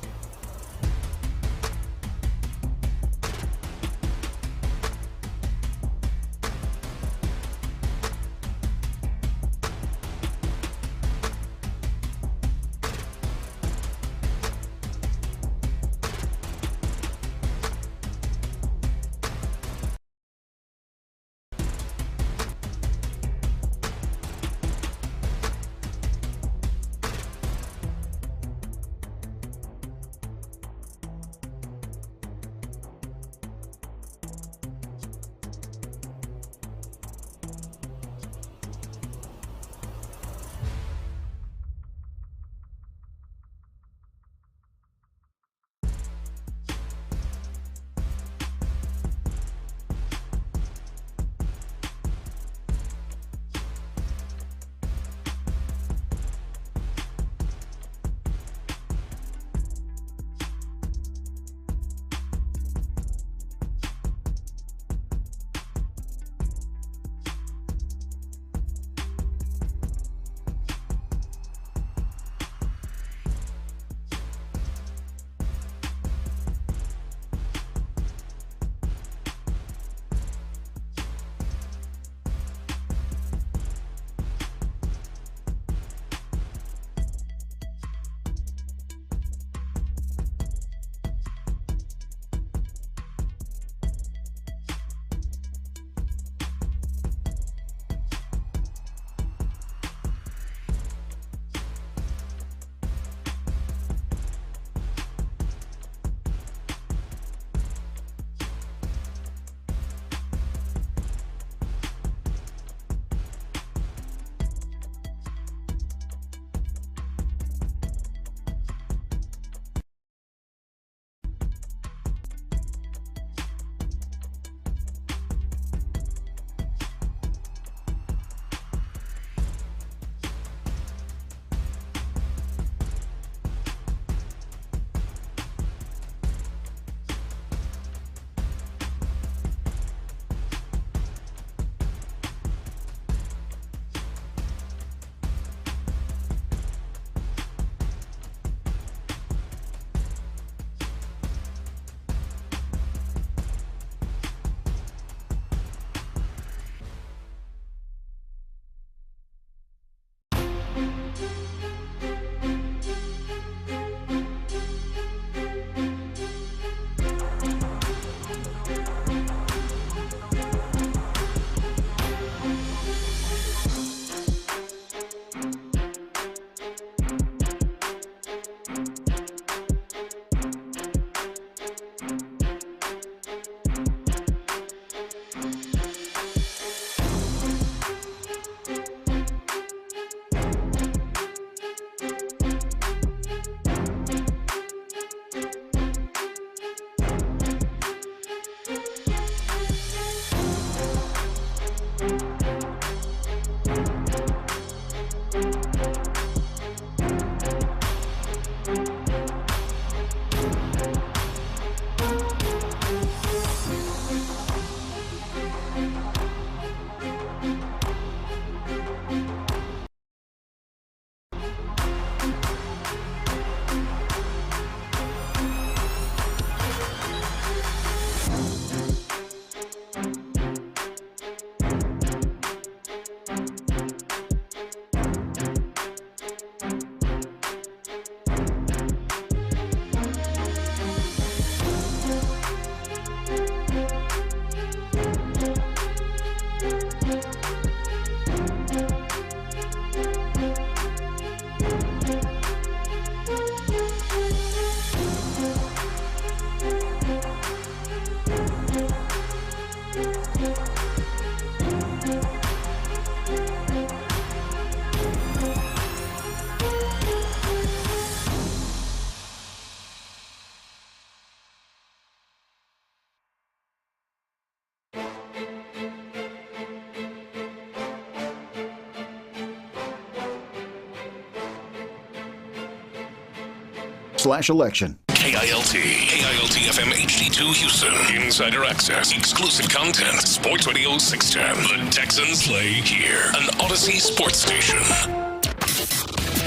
KILT/election. KILT FM HD2 Houston. Insider access, exclusive content. Sports Radio 610. The Texans play here. An Odyssey sports station.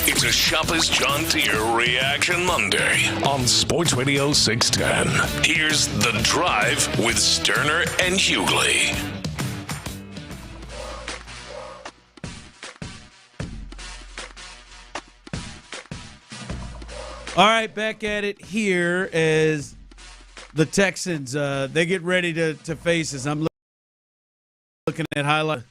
It's a Shopper's John Deere Reaction Monday on Sports Radio 610. Here's The Drive with Stoerner and Hughley. All right, back at it here as the Texans, they get ready to face us. I'm looking at highlight.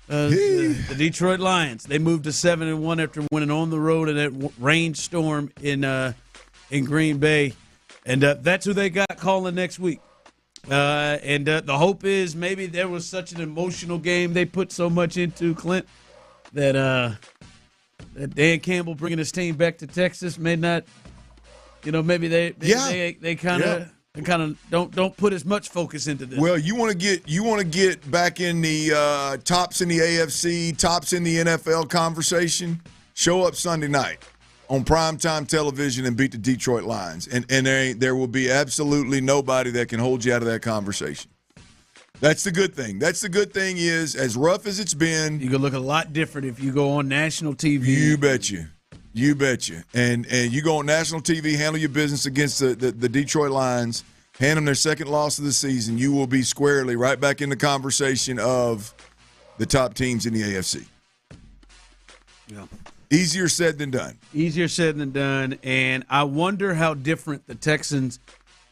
The Detroit Lions, they moved to 7-1 after winning on the road in that rainstorm in Green Bay. And that's who they got calling next week. And the hope is maybe there was such an emotional game they put so much into, Clint, that Dan Campbell bringing his team back to Texas may not, maybe they kind of don't put as much focus into this. Well, you want to get back in the tops in the AFC, tops in the NFL conversation. Show up Sunday night on primetime television and beat the Detroit Lions, and there will be absolutely nobody that can hold you out of that conversation. That's the good thing. That's the good thing is, as rough as it's been, you could look a lot different if you go on national TV. You betcha. You betcha. And you go on national TV, handle your business against the Detroit Lions, hand them their second loss of the season, you will be squarely right back in the conversation of the top teams in the AFC. Yeah. Easier said than done. Easier said than done. And I wonder how different the Texans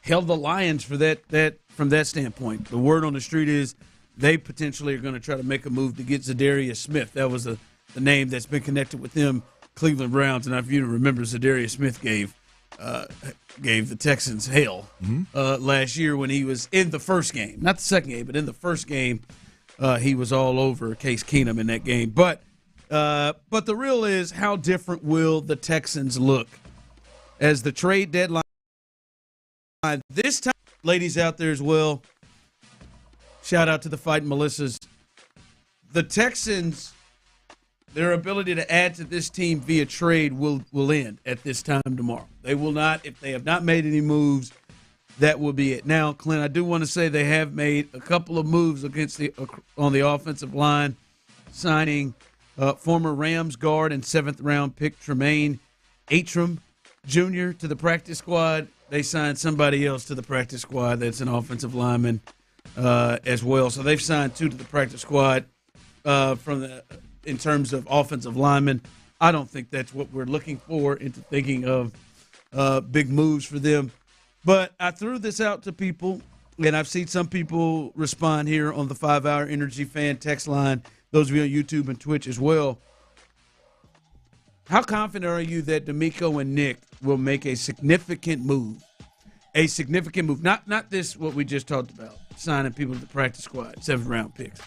held the Lions for that from that standpoint. The word on the street is they potentially are going to try to make a move to get Zadarius Smith. That was the name that's been connected with them, Cleveland Browns. And if you remember, Zadarius Smith gave the Texans hell last year when he was in the first game. Not the second game, but in the first game, he was all over Case Keenum in that game. But the real is, how different will the Texans look as the trade deadline this time? Ladies out there as well, shout out to the Fighting Melissas. The Texans, their ability to add to this team via trade will end at this time tomorrow. They will not, if they have not made any moves, that will be it. Now, Clint, I do want to say they have made a couple of moves on the offensive line, signing former Rams guard and 7th round pick Tremaine Atram Jr. to the practice squad. They signed somebody else to the practice squad that's an offensive lineman as well. So they've signed 2 to the practice squad in terms of offensive linemen. I don't think that's what we're looking for into thinking of big moves for them. But I threw this out to people, and I've seen some people respond here on the 5 Hour Energy fan text line, those of you on YouTube and Twitch as well. How confident are you that D'Amico and Nick will make a significant move? A significant move. Not this, what we just talked about, signing people to the practice squad, 7th round picks.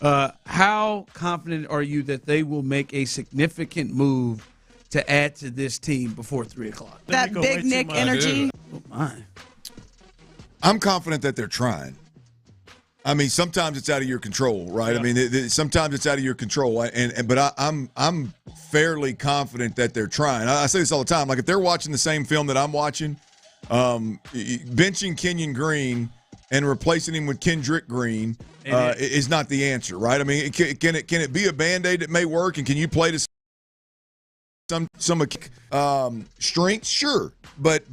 How confident are you that they will make a significant move to add to this team before 3 o'clock? That big Nick energy. Oh, my. I'm confident that they're trying. I mean, sometimes it's out of your control, right? Yeah. I mean, sometimes it's out of your control, but I'm fairly confident that they're trying. I say this all the time. Like, if they're watching the same film that I'm watching, benching Kenyon Green and replacing him with Kendrick Green is not the answer, right? I mean, can it be a Band-Aid that may work, and can you play to some strengths? Sure, but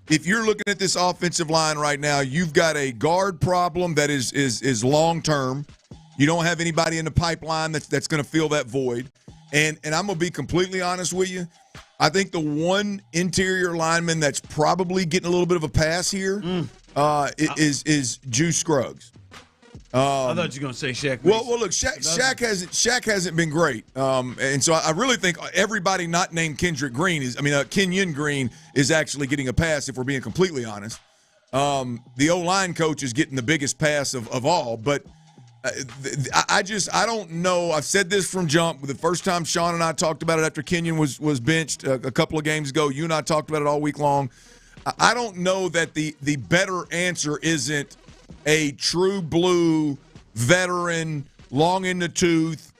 if you're looking at this offensive line right now, you've got a guard problem that is long term. You don't have anybody in the pipeline that's going to fill that void. And I'm going to be completely honest with you. I think the one interior lineman that's probably getting a little bit of a pass here is Juice Scruggs. I thought you were going to say Shaq. Well, look, Shaq hasn't been great, and so I really think everybody not named Kenyon Green is actually getting a pass. If we're being completely honest, the O-line coach is getting the biggest pass of all. But I don't know. I've said this from jump. The first time Sean and I talked about it after Kenyon was benched a couple of games ago, you and I talked about it all week long. I don't know that the better answer isn't a true blue veteran, long in the tooth,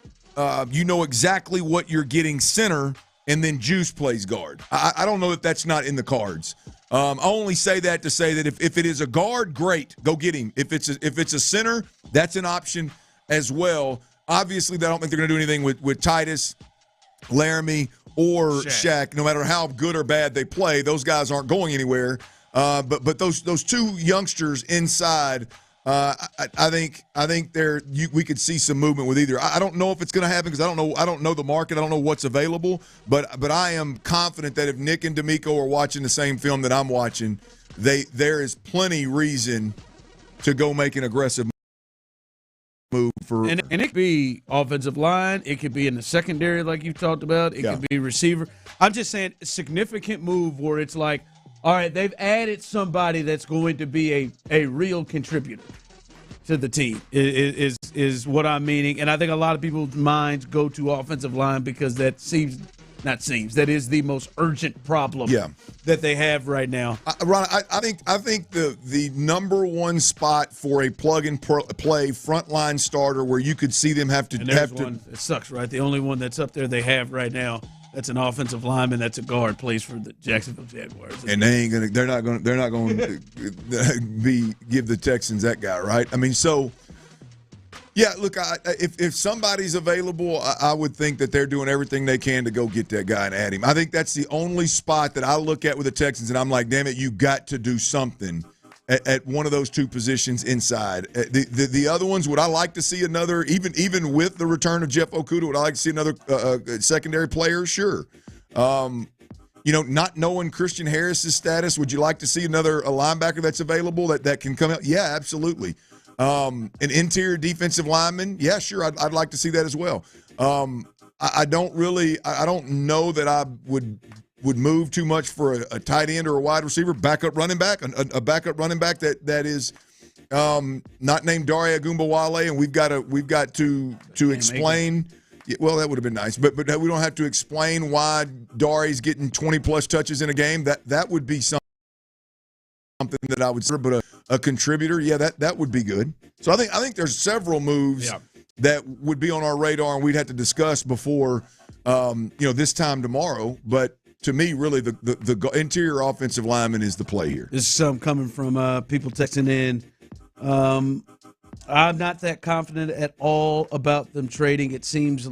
you know exactly what you're getting center and then Juice plays guard. I don't know if that's not in the cards. I only say that to say that if it is a guard, great, go get him. If it's a center, that's an option as well. Obviously, I don't think they're going to do anything with Titus, Laramie, or Shaq. No matter how good or bad they play, those guys aren't going anywhere. But those two youngsters inside, I think we could see some movement with either. I don't know if it's going to happen because I don't know the market. I don't know what's available. But I am confident that if Nick and D'Amico are watching the same film that I'm watching, there is plenty reason to go make an aggressive move for. And it could be offensive line. It could be in the secondary, like you talked about. It could be receiver. I'm just saying a significant move where it's like, all right, they've added somebody that's going to be a real contributor to the team is what I'm meaning. And I think a lot of people's minds go to offensive line because that is the most urgent problem that they have right now. Ron, I think the number one spot for a plug-and-play frontline starter where you could see them have to. It sucks, right? The only one that's up there they have right now. That's an offensive lineman. That's a guard. Plays for the Jacksonville Jaguars. And they're not going to give the Texans that guy, right? I mean, so yeah. Look, if somebody's available, I would think that they're doing everything they can to go get that guy and add him. I think that's the only spot that I look at with the Texans, and I'm like, damn it, you got to do something at one of those two positions inside. The other ones, would I like to see another, even with the return of Jeff Okudah, would I like to see another secondary player? Sure. Not knowing Christian Harris's status, would you like to see a linebacker that's available that can come out? Yeah, absolutely. An interior defensive lineman, yeah, sure, I'd like to see that as well. I don't know that I would move too much for a tight end or a wide receiver, backup running back, a backup running back that is not named Dare Ogunbowale, and we've got to explain. Well, that would have been nice, but we don't have to explain why Dare's getting 20+ touches in a game. That would be something that I would say, but a contributor, yeah, that would be good. So I think there's several moves that would be on our radar, and we'd have to discuss before this time tomorrow. But to me, really, the interior offensive lineman is the play here. This is something coming from people texting in. I'm not that confident at all about them trading. It seems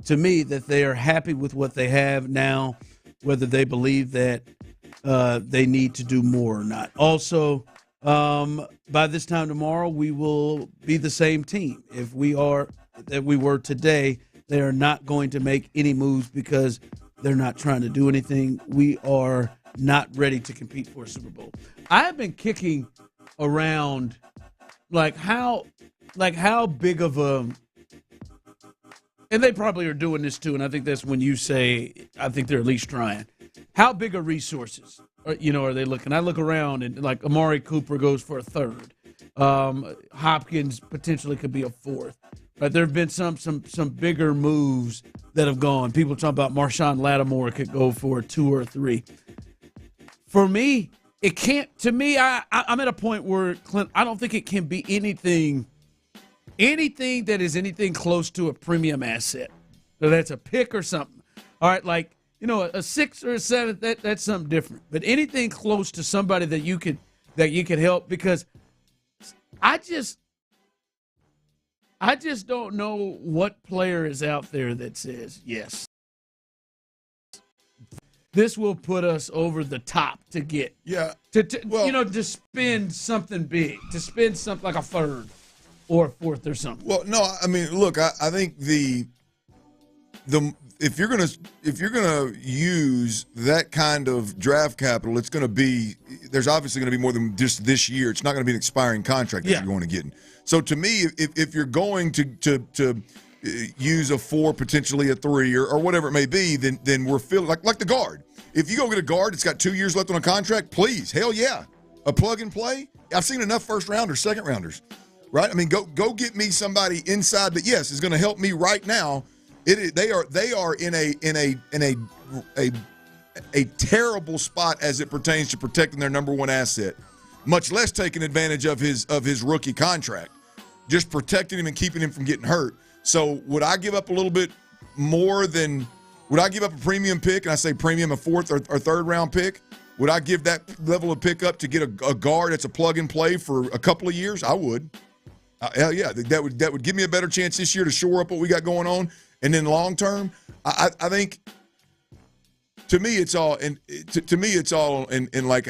to me that they are happy with what they have now, whether they believe that they need to do more or not. Also, by this time tomorrow, we will be the same team. If we are that we were today, they are not going to make any moves because they're not trying to do anything. We are not ready to compete for a Super Bowl. I have been kicking around how big of a, and they probably are doing this too, and I think that's when you say, I think they're at least trying. How big of resources are they looking? I look around and like Amari Cooper goes for a third. Hopkins potentially could be a fourth. Right, there have been some bigger moves that have gone. People talk about Marshawn Lattimore could go for 2 or 3. For me, it can't. To me, I'm at a point where Clint, I don't think it can be anything that is anything close to a premium asset. So that's a pick or something. All right, a 6 or a 7, that's something different. But anything close to somebody that you could help, because I just don't know what player is out there that says, yes, this will put us over the top to get. Yeah. To spend something big, to spend something like a third or a fourth or something. Well, no, I mean, look, I think if you're gonna use that kind of draft capital, it's gonna be, there's obviously gonna be more than just this year. It's not gonna be an expiring contract that you're going to get. So to me, if you're going to use a 4, potentially a 3, or whatever it may be, then we're feeling like the guard. If you go get a guard that's got 2 years left on a contract, please, hell yeah, a plug and play. I've seen enough first rounders, second rounders, right? I mean, go get me somebody inside that, yes, is going to help me right now. They are in a terrible spot as it pertains to protecting their number one asset, much less taking advantage of his rookie contract, just protecting him and keeping him from getting hurt. So would I give up a little bit more than Would I give up a premium pick, and I say premium, a fourth or third round pick? Would I give that level of pickup to get a guard that's a plug and play for a couple of years? I would. Hell yeah, that would give me a better chance this year to shore up what we got going on. And then long term, I think to me it's all in like,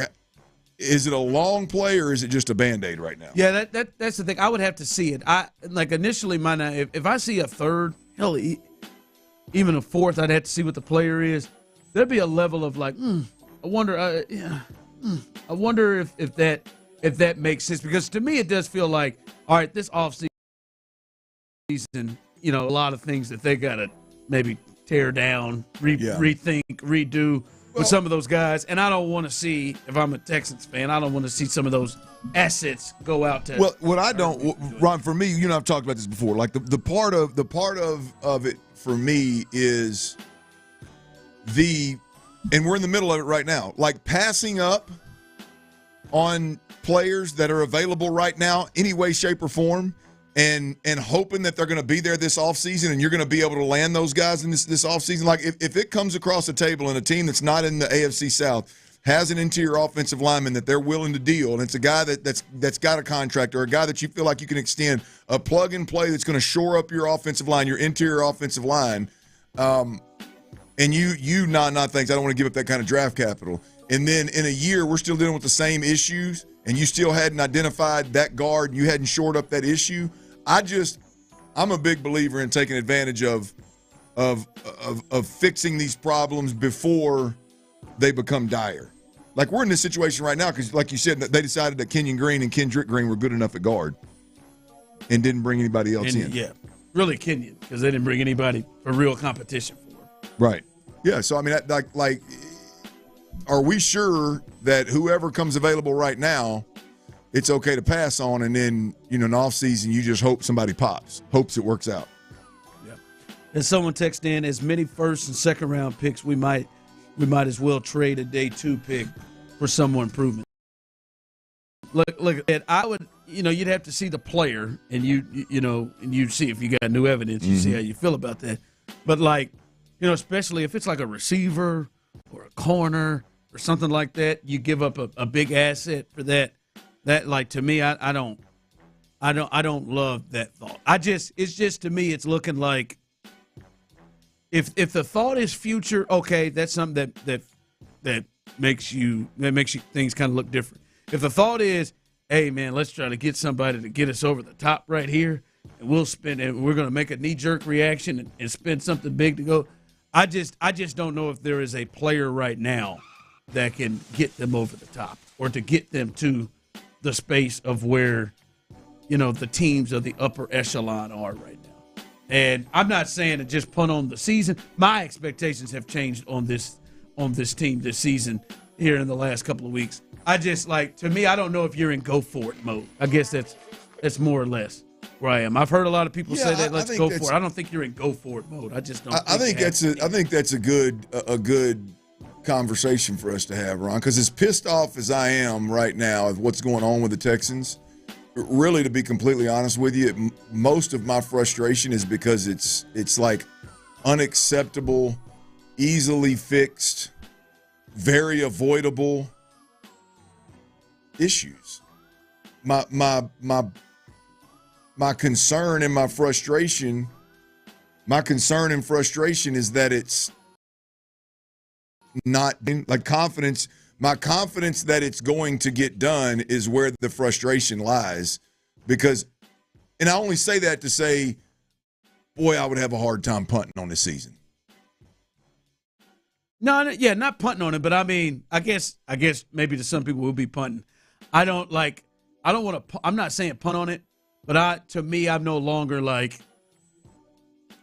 is it a long play or is it just a Band-Aid right now? Yeah, that's the thing. I would have to see it. Initially, if I see a third, hell, even a fourth, I'd have to see what the player is. There'd be a level of like, I wonder. I wonder if that makes sense, because to me it does feel like, all right, this offseason, a lot of things that they gotta maybe tear down, rethink, redo with some of those guys, and I don't want to see, if I'm a Texans fan, I don't want to see some of those assets go out to. Well, what I don't, Ron, for me, I've talked about this before. Like the part of it for me is and we're in the middle of it right now. Like passing up on players that are available right now, any way, shape, or form, and hoping that they're going to be there this offseason and you're going to be able to land those guys in this offseason. Like if it comes across the table and a team that's not in the AFC South has an interior offensive lineman that they're willing to deal, and it's a guy that's got a contract, or a guy that you feel like you can extend, a plug and play that's going to shore up your offensive line, your interior offensive line, and you not things, I don't want to give up that kind of draft capital. And then in a year, we're still dealing with the same issues, and you still hadn't identified that guard, you hadn't shored up that issue. I'm a big believer in taking advantage of fixing these problems before they become dire. Like, we're in this situation right now because, like you said, they decided that Kenyon Green and Kendrick Green were good enough at guard and didn't bring anybody else in. Yeah, really Kenyon, because they didn't bring anybody for real competition for him. Right. Yeah, so, I mean, like, are we sure that whoever comes available right now, it's okay to pass on, and then, in the offseason, you just hope somebody pops, hopes it works out? Yeah. And someone texted in, as many first and second round picks, we might as well trade a day 2 pick for some more improvement. Look at that. I would, you'd have to see the player, and you'd see if you got new evidence, you see how you feel about that. But especially if it's like a receiver or a corner or something like that, you give up a big asset for that. That, like, to me, I don't love that thought. It's just to me, it's looking like if the thought is future, okay, that's something that makes things kind of look different. If the thought is, hey man, let's try to get somebody to get us over the top right here, and we're going to make a knee-jerk reaction and spend something big to go. I just don't know if there is a player right now that can get them over the top or to get them to the space of where, the teams of the upper echelon are right now. And I'm not saying to just punt on the season. My expectations have changed on this team this season here in the last couple of weeks. To me, I don't know if you're in go for it mode. I guess that's more or less where I am. I've heard a lot of people say that let's go for it. I don't think you're in go for it mode. I just don't. I think that's a good conversation for us to have, Ron, because as pissed off as I am right now of what's going on with the Texans, really, to be completely honest with you, most of my frustration is because it's like unacceptable, easily fixed, very avoidable issues. My concern and my frustration is that it's not like confidence. My confidence that it's going to get done is where the frustration lies, because, and I only say that to say, boy, I would have a hard time punting on this season. No, yeah, not punting on it, but I mean, I guess maybe to some people we'll be punting. I'm not saying punt on it, but to me, I'm no longer like,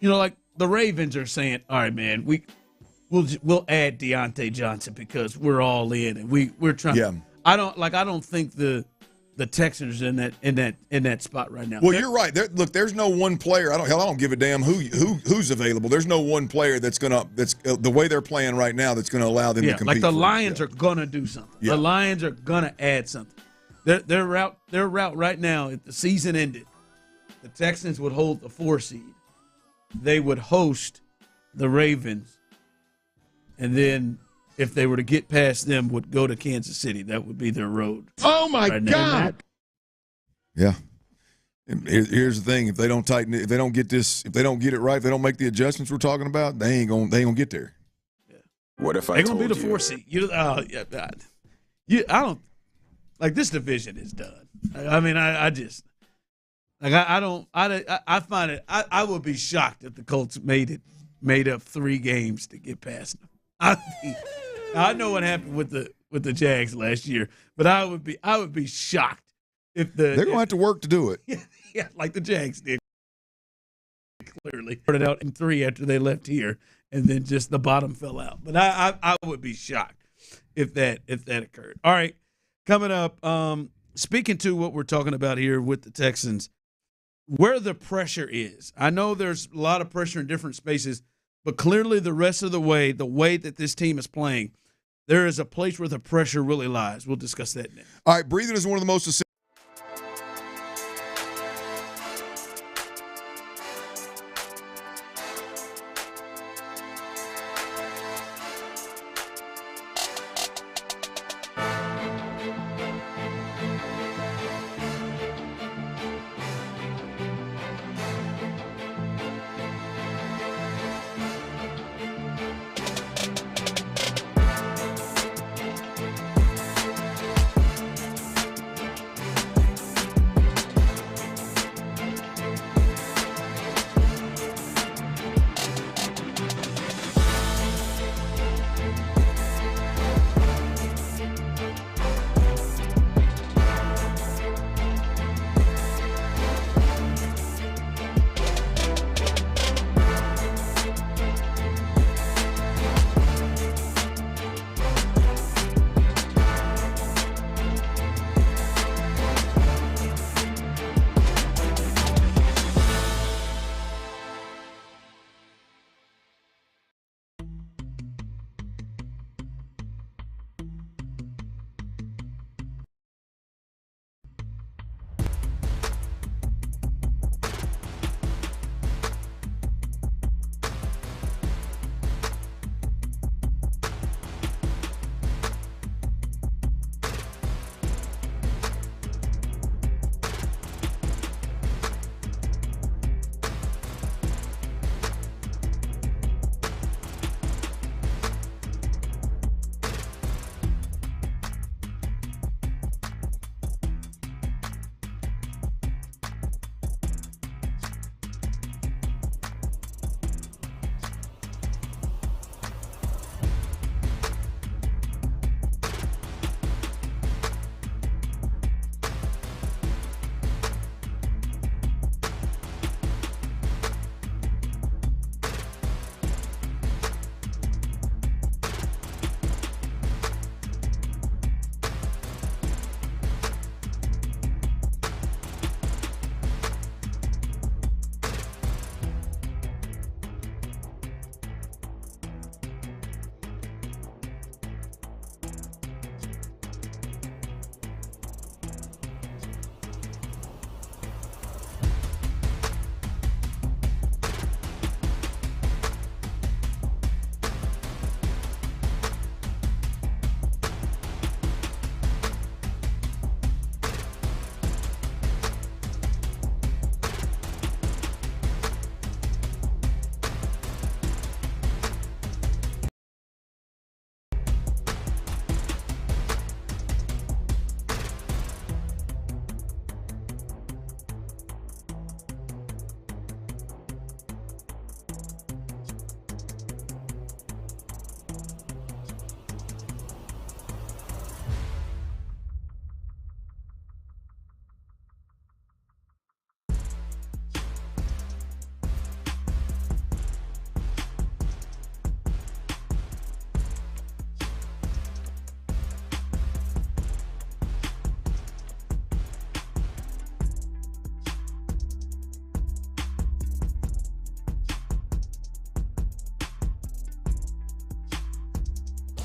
like the Ravens are saying, all right, man, we'll add Deontay Johnson because we're all in and we're trying. Yeah. I don't think the Texans are in that spot right now. Well, you're right. There's no one player. I don't give a damn who's available. There's no one player that's the way they're playing right now that's gonna allow them to compete. Like the Lions are gonna do something. Yeah. The Lions are gonna add something. Their route right now, if the season ended, the Texans would hold the 4 seed. They would host the Ravens and then if they were to get past them, would go to Kansas City. That would be their road. Oh my God! Yeah. And here's the thing: if they don't tighten it, if they don't get it right, if they don't make the adjustments we're talking about, they ain't gonna get there. Yeah. What if they're gonna be the 4 seed? I don't like this division is done. I mean, I just like I find it. I would be shocked if the Colts made up 3 games to get past them. I know what happened with the Jags last year, but I would be shocked if they're gonna have to work to do it. Yeah, like the Jags did. Clearly, started out in 3 after they left here, and then just the bottom fell out. But I would be shocked if that occurred. All right, coming up. Speaking to what we're talking about here with the Texans, where the pressure is. I know there's a lot of pressure in different spaces, but clearly the rest of the way that this team is playing, there is a place where the pressure really lies. We'll discuss that next. All right, breathing is one of the most essential.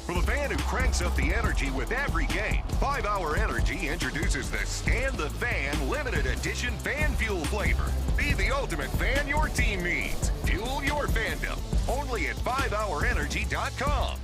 For the fan who cranks up the energy with every game, 5 Hour Energy introduces the Stand the Fan limited edition fan fuel flavor. Be the ultimate fan your team needs. Fuel your fandom. Only at 5hourenergy.com.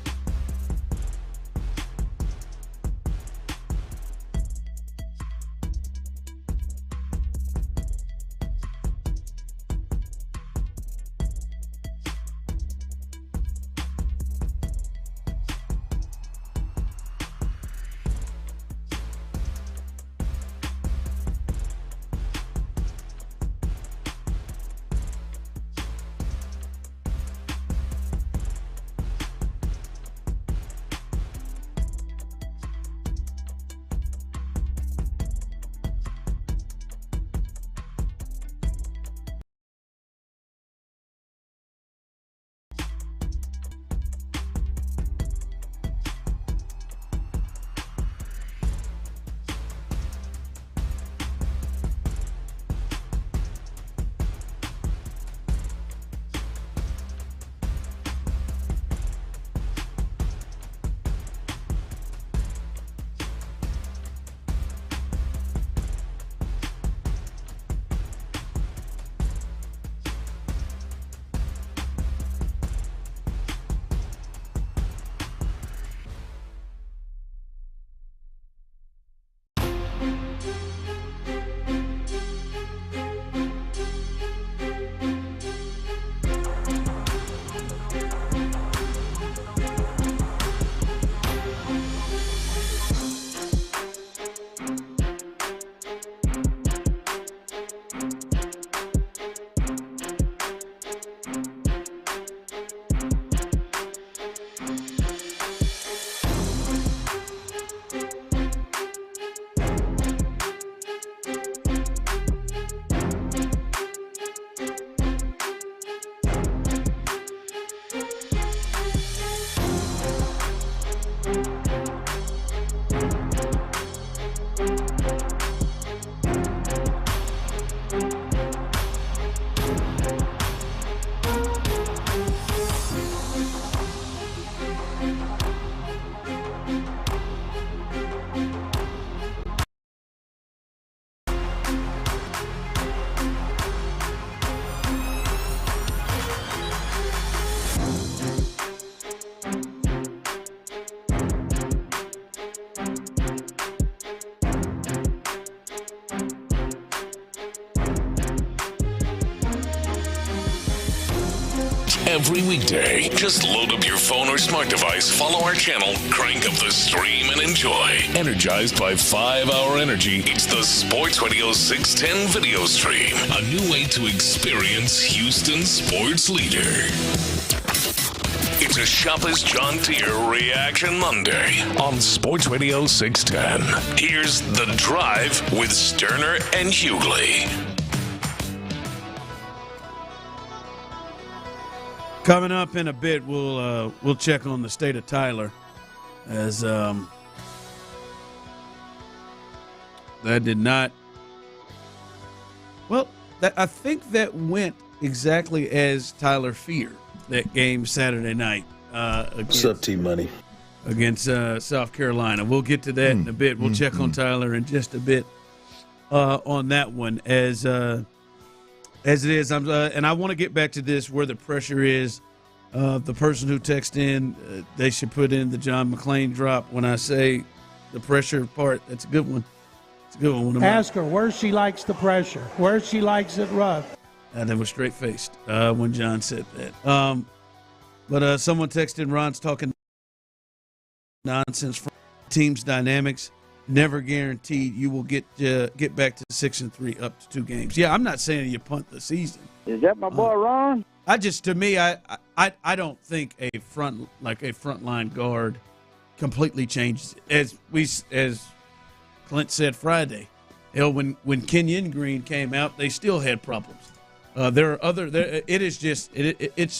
every weekday. Just load up your phone or smart device, follow our channel, crank up the stream, and enjoy. Energized by 5-Hour Energy, it's the Sports Radio 610 video stream. A new way to experience Houston's sports leader. It's a Shop as John Deere Reaction Monday on Sports Radio 610. Here's The Drive with Stoerner and Hughley. Coming up in a bit, we'll check on the state of Tyler, as that did not. Well, I think that went exactly as Tyler feared. That game Saturday night against T-Money against South Carolina. We'll get to that in a bit. We'll check on Tyler in just a bit on that one as it is. And I want to get back to this where the pressure is. The person who texted in, they should put in the John McClain drop. When I say the pressure part, that's a good one. It's a good one. Ask her where she likes the pressure, where she likes it rough. And they were straight-faced when John said that. But someone texted, Ron's talking nonsense from team's dynamics. Never guaranteed you will get back to 6-3 up to 2 games. Yeah, I'm not saying you punt the season. Is that my boy Ron? I don't think a frontline guard completely changes it. As Clint said Friday, when Kenyon Green came out, they still had problems. It's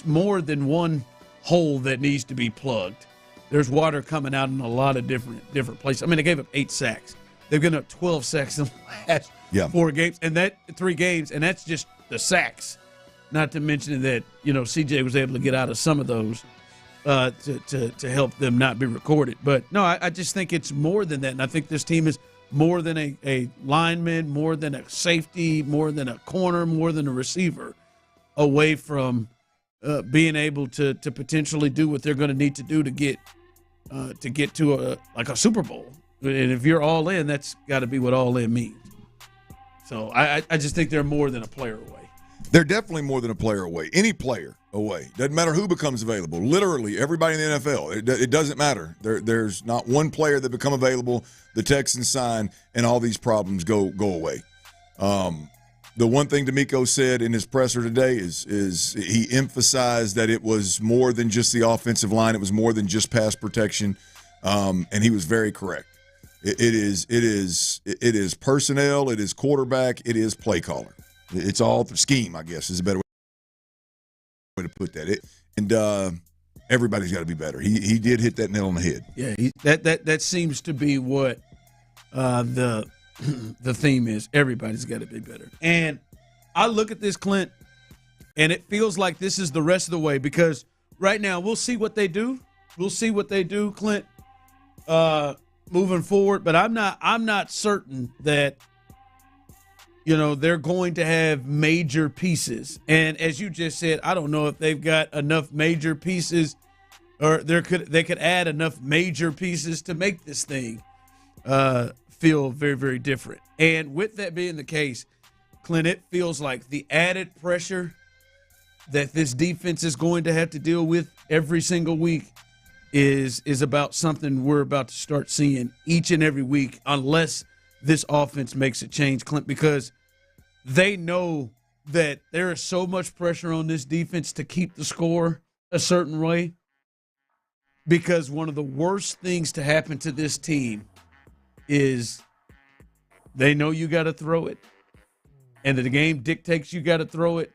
more than one hole that needs to be plugged. There's water coming out in a lot of different places. I mean, they gave up 8 sacks. They've given up 12 sacks in the last 4 games, and 3 games, and that's just the sacks. Not to mention that CJ was able to get out of some of those to help them not be recorded. But no, I just think it's more than that, and I think this team is more than a lineman, more than a safety, more than a corner, more than a receiver, away from being able to potentially do what they're going to need to do to get to a Super Bowl. And if you're all in, that's got to be what all in means. So I just think they're more than a player away. They're definitely more than a player away. Any player away. Doesn't matter who becomes available. Literally, everybody in the NFL. It doesn't matter. There's not one player that become available, the Texans sign, and all these problems go away. The one thing D'Amico said in his presser today is he emphasized that it was more than just the offensive line. It was more than just pass protection, and he was very correct. It is personnel. It is quarterback. It is play caller. It's all the scheme, I guess, is a better way to put that. Everybody's got to be better. He did hit that nail on the head. Yeah, that seems to be what the theme is. Everybody's got to be better. And I look at this, Clint, and it feels like this is the rest of the way, because right now we'll see what they do. We'll see what they do, Clint, moving forward. But I'm not certain that they're going to have major pieces. And as you just said, I don't know if they've got enough major pieces, or they could add enough major pieces to make this thing feel very, very different. And with that being the case, Clint, it feels like the added pressure that this defense is going to have to deal with every single week is about something we're about to start seeing each and every week, unless this offense makes a change, Clint, because they know that there is so much pressure on this defense to keep the score a certain way, because one of the worst things to happen to this team is they know you got to throw it, and the game dictates you got to throw it,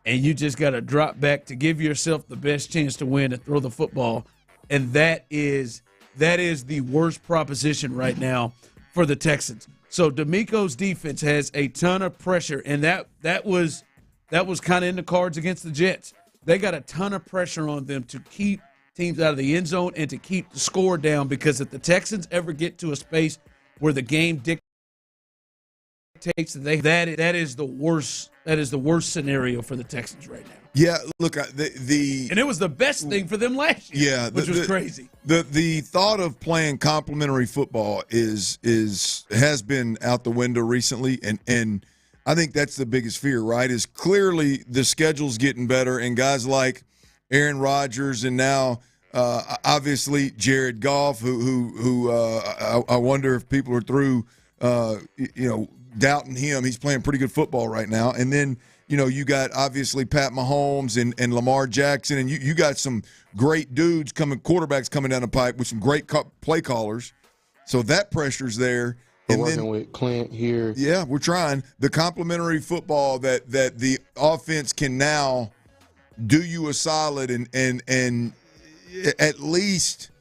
and you just got to drop back to give yourself the best chance to win and throw the football. And that is the worst proposition right now for the Texans. So D'Amico's defense has a ton of pressure, and that was kind of in the cards against the Jets. They got a ton of pressure on them to keep teams out of the end zone and to keep the score down, because if the Texans ever get to a space where the game dictates that is the worst scenario for the Texans right now. Yeah, look, and it was the best thing for them last year. Yeah, which was crazy. The thought of playing complementary football has been out the window recently, and I think that's the biggest fear, right, is clearly the schedule's getting better, and guys like Aaron Rodgers and now obviously Jared Goff, who I wonder if people are through, doubting him. He's playing pretty good football right now. And then, you got obviously Pat Mahomes and Lamar Jackson, and you got some great dudes quarterbacks coming down the pipe with some great play callers. So that pressure's there. We're working with Clint here. Yeah, we're trying. The complementary football that the offense can now do you a solid and at least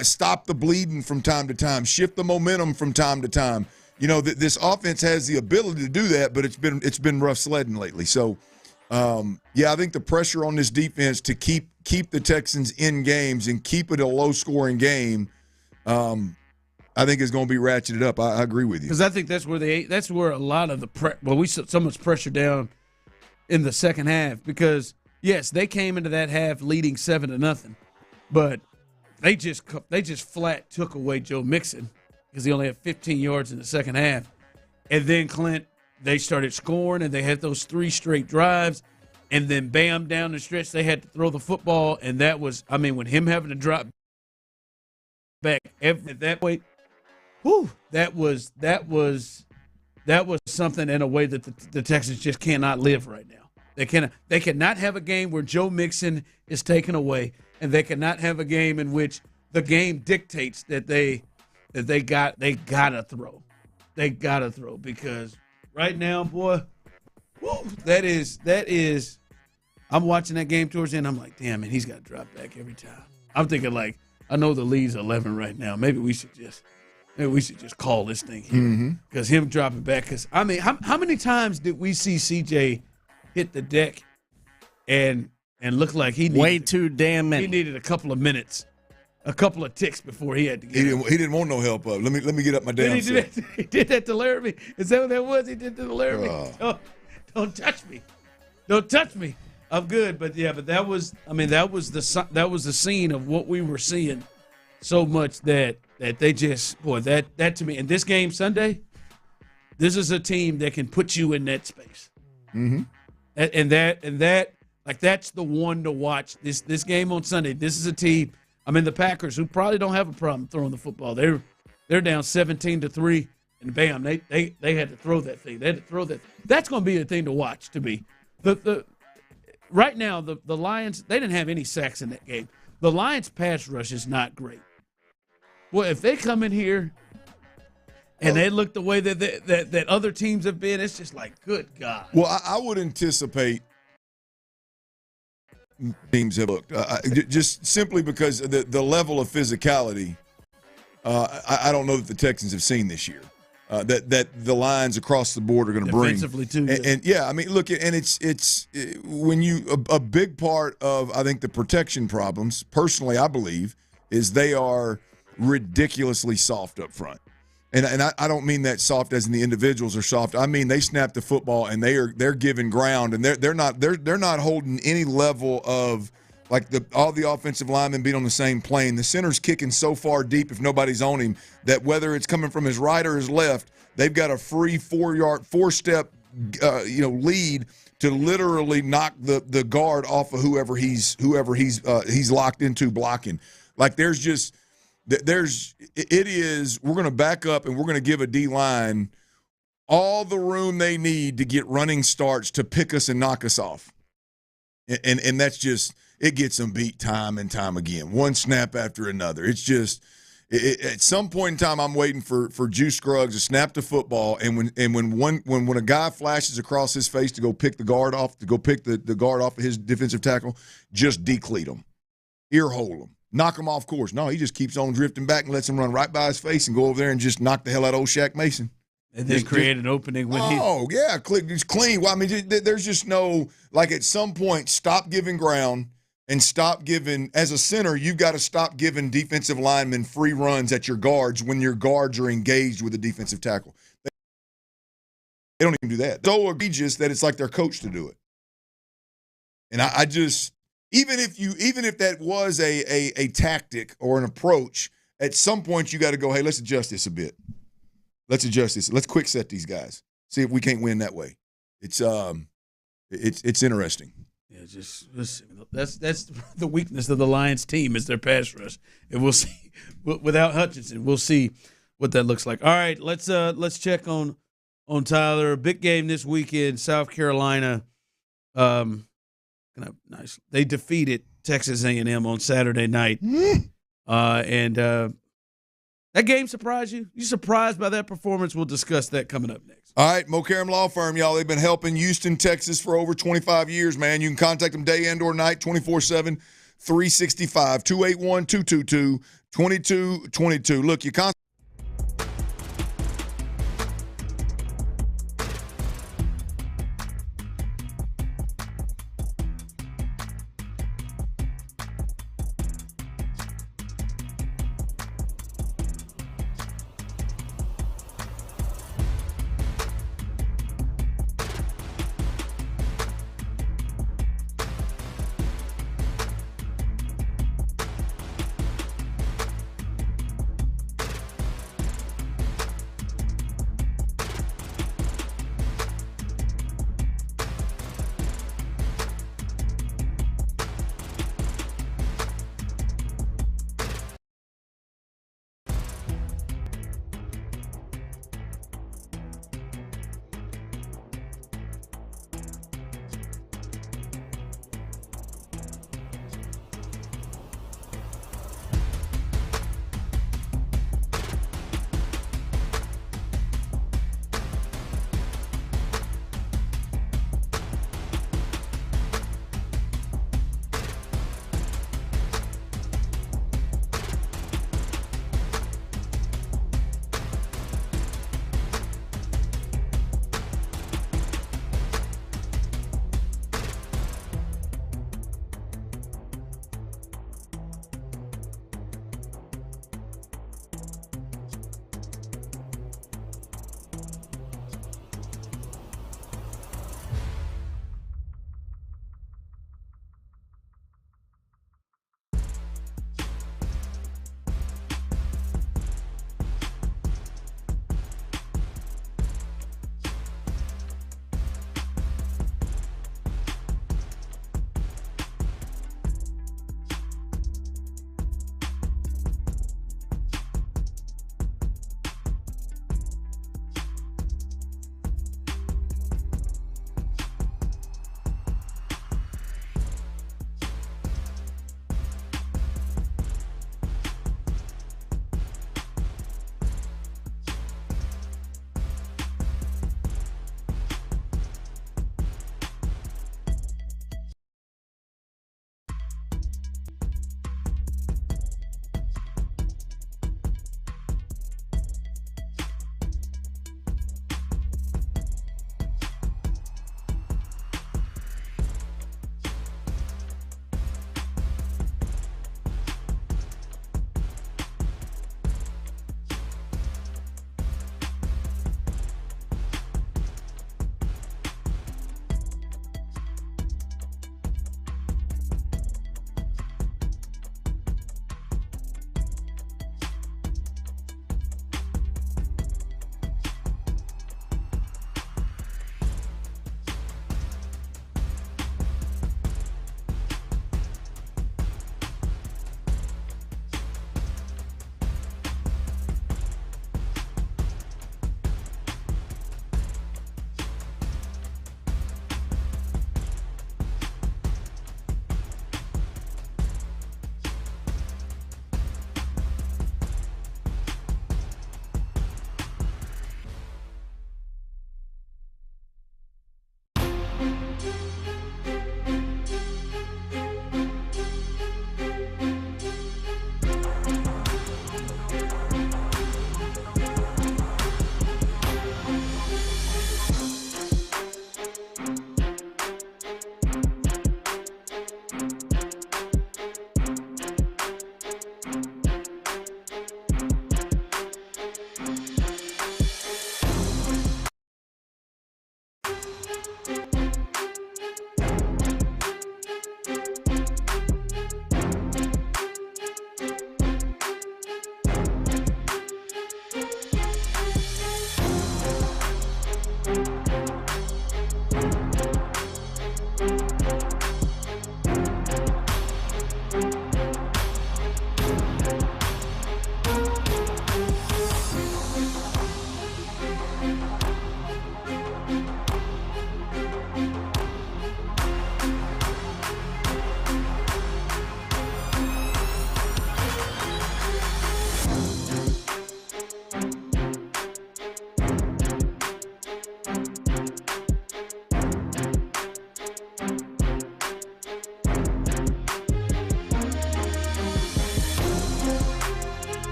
stop the bleeding from time to time, shift the momentum from time to time. This offense has the ability to do that, but it's been rough sledding lately. So, I think the pressure on this defense to keep the Texans in games and keep it a low-scoring game, I think is going to be ratcheted up. I agree with you, because I think that's where a lot of the we set so much pressure down in the second half, because yes, they came into that half leading 7-0, but they just flat took away Joe Mixon because he only had 15 yards in the second half, and then Clint, they started scoring and they had those 3 straight drives, and then bam, down the stretch they had to throw the football, and that was with him having to drop back that way. Whew, that was something in a way that the Texans just cannot live right now. They cannot have a game where Joe Mixon is taken away, and they cannot have a game in which the game dictates that they gotta throw. They gotta throw, because right now, boy, whew, that is. I'm watching that game towards the end. I'm like, damn, man, he's got to drop back every time. I'm thinking, like, I know the lead's 11 right now. Maybe we should just call this thing here, because him dropping back. Because how many times did we see CJ hit the deck and look like he needed way too damn many? He needed a couple of minutes, a couple of ticks before he had to get. He didn't want no help up. Let me get up my damn self. He did that to Laramie. Is that what that was? He did to Laramie. Don't touch me. Don't touch me. I'm good. But that was the scene of what we were seeing so much that they just, boy, that to me, in this game Sunday, this is a team that can put you in that space. Mm-hmm. And that like, that's the one to watch this game on Sunday. This is a team, the Packers, who probably don't have a problem throwing the football. They're down 17-3, and bam, they had to throw that thing. They had to throw that. That's going to be a thing to watch to me. Right now, the Lions, they didn't have any sacks in that game. The Lions' pass rush is not great. Well, if they come in here and they look the way that other teams have been, it's just like, good God. Well, I would anticipate teams have looked, just simply because the level of physicality, I don't know that the Texans have seen this year. That the lines across the board are going to bring. Defensively, too. And look, and it's when a big part of, I think, the protection problems, personally, I believe, is they are ridiculously soft up front. And I don't mean that soft as in the individuals are soft. I mean they snap the football and they're giving ground, and they're not holding any level of, like, all the offensive linemen being on the same plane. The center's kicking so far deep if nobody's on him that whether it's coming from his right or his left, they've got a free 4-step lead to literally knock the guard off of whoever he's locked into blocking. Like, we're going to back up and we're going to give a D-line all the room they need to get running starts to pick us and knock us off. And that's just – it gets them beat time and time again, one snap after another. It's just at some point in time, I'm waiting for Juice Scruggs to snap the football, and when a guy flashes across his face to go pick the guard off, to go pick the guard off of his defensive tackle, just decleat him, ear hole him, knock him off course. No, he just keeps on drifting back and lets him run right by his face and go over there and just knock the hell out of old Shaq Mason. And then create an opening when he. Oh, yeah, it's clean. Well, there's just no, like, at some point, stop giving ground. And stop giving, as a center, you've got to stop giving defensive linemen free runs at your guards when your guards are engaged with a defensive tackle. They don't even do that. So egregious that it's like they're coached to do it. And I just, even if that was a tactic or an approach, at some point you got to go, hey, let's adjust this a bit. Let's adjust this. Let's quick set these guys. see if we can't win that way. It's interesting. Yeah, that's the weakness of the Lions team is their pass rush, and we'll see without Hutchinson. We'll see what that looks like. All right, let's check on Tyler. Big game this weekend, South Carolina. Nice. They defeated Texas A&M on Saturday night, and that game surprised you? You surprised by that performance? We'll discuss that coming up next. All right, Mokaram Law Firm, y'all. They've been helping Houston, Texas for over 25 years, man. You can contact them day and or night, 24/7, 365, 281-222-2222. Look, you contact.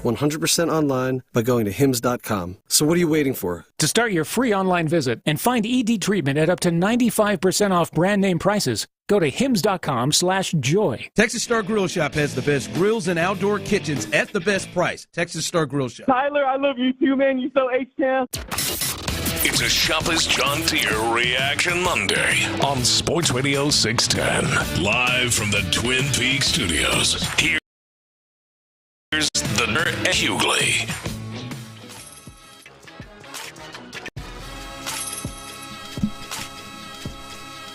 100% online by going to hims.com. So what are you waiting for? To start your free online visit and find ED treatment at up to 95% off brand name prices, go to hims.com/joy. Texas Star Grill Shop has the best grills and outdoor kitchens at the best price. Texas Star Grill Shop. Tyler, I love you too, man. You so H-Town. It's a Shopper's John Deere Reaction Monday on Sports Radio 610. Live from the Twin Peaks studios. Here's Stoerner and Hughley.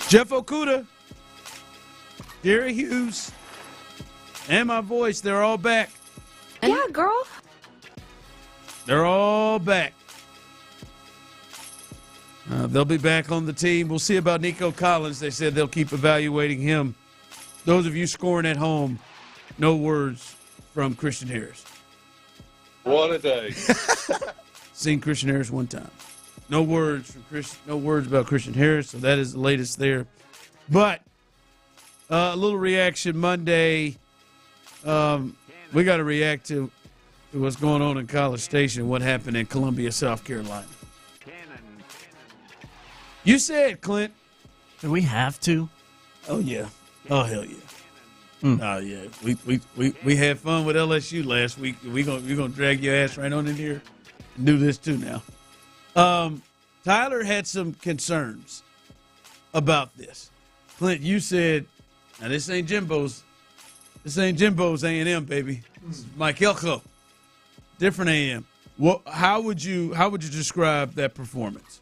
Jeff Okuda, Gary Hughes, and my voice, they're all back. Yeah, girl. They're all back. They'll be back on the team. We'll see about Nico Collins. They said they'll keep evaluating him. Those of you scoring at home, no words from Christian Harris. What a day. Seen Christian Harris one time. No words from Christian. No words about Christian Harris. So that is the latest there. But a little reaction Monday. We got to react to what's going on in College Station. What happened in Columbia, South Carolina? You said, Clint. Do we have to? Oh yeah. Oh hell yeah. Oh yeah. We had fun with LSU last week. We're gonna drag your ass right on in here and do this too now. Tyler had some concerns about this. Clint, you said, now this ain't Jimbo's A&M, baby. This is Mike Elko. Different A&M. How would you describe that performance?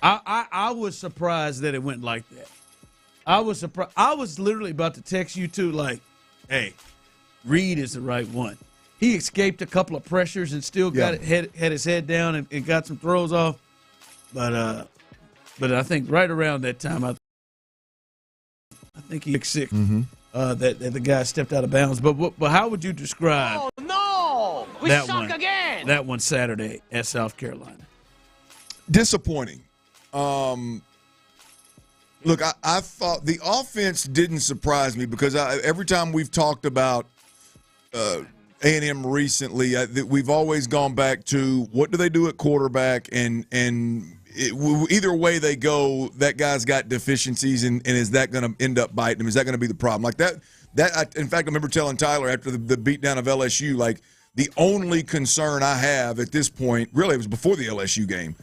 I was surprised that it went like that. I was surprised. I was literally about to text you two like, hey, Reed is the right one. He escaped a couple of pressures and still had his head down and got some throws off. But I think right around that time, I think he was sick. That the guy stepped out of bounds. But how would you describe? Oh no, we suck again. That one Saturday at South Carolina. Disappointing. Look, I thought the offense didn't surprise me because every time we've talked about A&M recently, we've always gone back to what do they do at quarterback, and either way they go, that guy's got deficiencies, and is that going to end up biting him? Is that going to be the problem? Like that in fact, I remember telling Tyler after the beatdown of LSU, like the only concern I have at this point, really it was before the LSU game,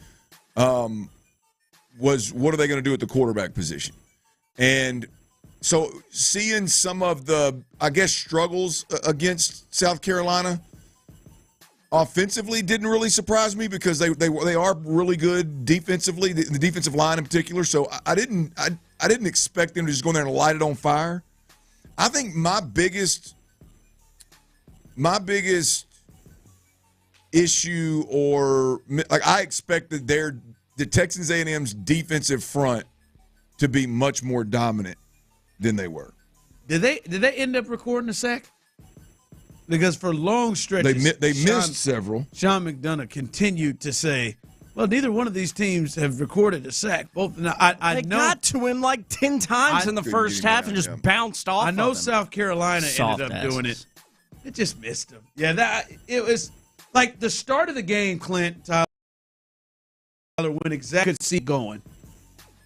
was what are they going to do at the quarterback position? And so seeing some of the, I guess, struggles against South Carolina offensively didn't really surprise me because they are really good defensively, the defensive line in particular. So I didn't expect them to just go in there and light it on fire. I think my biggest issue, or like I expected the Texans A&M's defensive front to be much more dominant than they were. Did they end up recording a sack? Because for long stretches they missed several. Sean McDonough continued to say, well, neither one of these teams have recorded a sack. Both. Now, I know, got to him like 10 times in the first half and just bounced off. I know of him. South Carolina ended up doing it. It just missed him. Yeah, it was like the start of the game, Clint, Tyler, when exactly could see going.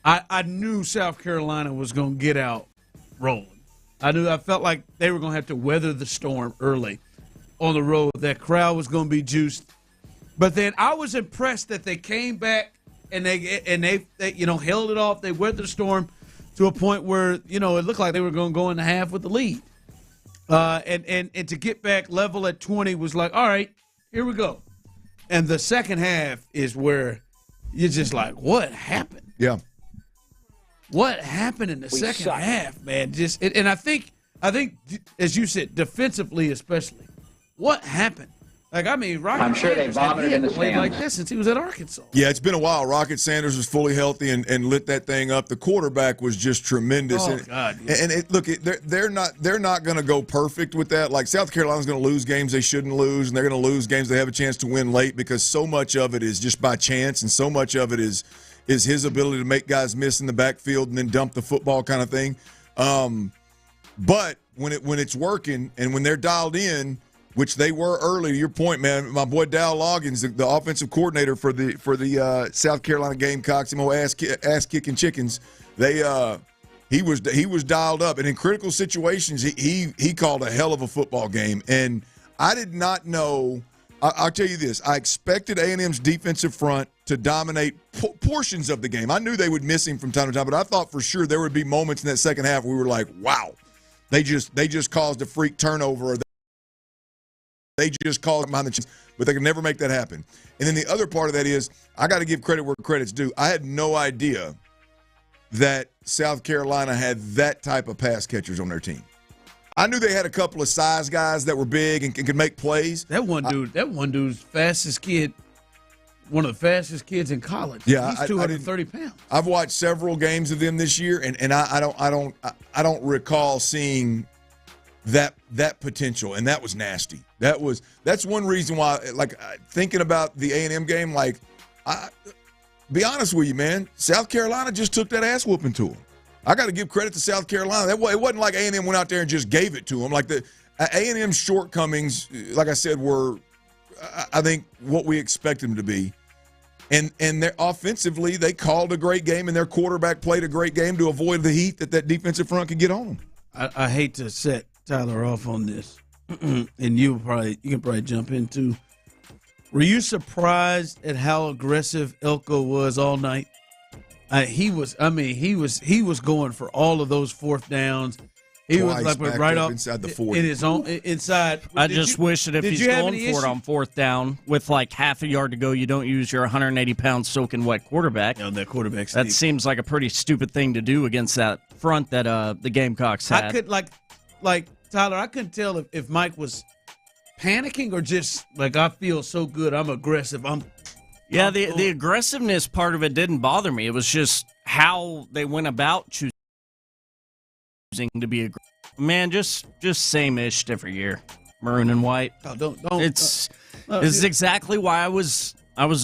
I knew South Carolina was going to get out rolling. I felt like they were going to have to weather the storm early on the road. That crowd was going to be juiced. But then I was impressed that they came back and they held it off. They weathered the storm to a point where, it looked like they were going to go in the half with the lead. And to get back level at 20 was like, all right, here we go. And the second half is where you're just like, what happened? Yeah. What happened in the second half, man? And I think as you said, defensively especially, what happened? Like, I mean, Rocket I'm sure Sanders they vomited in the played stands like this since he was at Arkansas. Yeah, it's been a while. Rocket Sanders was fully healthy and lit that thing up. The quarterback was just tremendous. Oh, God. Yeah. And they're not going to go perfect with that. Like, South Carolina's going to lose games they shouldn't lose, and they're going to lose games they have a chance to win late because so much of it is just by chance, and so much of it is his ability to make guys miss in the backfield and then dump the football kind of thing. But when it's working and when they're dialed in, which they were early, to your point, man, my boy Dow Loggins, the offensive coordinator for the South Carolina Gamecocks, ass kicking chickens, he was dialed up, and in critical situations he called a hell of a football game. And I did not know. I'll tell you this: I expected A&M's defensive front to dominate portions of the game. I knew they would miss him from time to time, but I thought for sure there would be moments in that second half where we were like, wow, they just caused a freak turnover. Or they just caused behind the chains, but they could never make that happen. And then the other part of that is I got to give credit where credit's due. I had no idea that South Carolina had that type of pass catchers on their team. I knew they had a couple of size guys that were big and could make plays. That one dude's fastest kid, one of the fastest kids in college. Yeah, he's 230 pounds. I've watched several games of them this year, and I don't recall seeing that potential, and that was nasty. That's one reason why, like, thinking about the A&M game, like, be honest with you, man, South Carolina just took that ass whooping to them. I got to give credit to South Carolina. It wasn't like A&M went out there and just gave it to them. Like, the A&M's shortcomings, like I said, were, I think, what we expected them to be. And they're offensively, they called a great game, and their quarterback played a great game to avoid the heat that defensive front could get on them. I hate to set Tyler off on this, and you can probably jump in too. Were you surprised at how aggressive Elko was all night? He was going for all of those fourth downs. He was like right up inside the 40. In his own inside. I just wish that if he's going for it on fourth down with like half a yard to go, you don't use your 180-pound soaking wet quarterback. On that quarterback. That seems like a pretty stupid thing to do against that front that the Gamecocks had. I could like Tyler. I couldn't tell if Mike was panicking or just like, I feel so good, I'm aggressive. The aggressiveness part of it didn't bother me. It was just how they went about choosing to be aggressive. Man, just same-ish every year. Maroon and white. Oh, don't. It's exactly why I was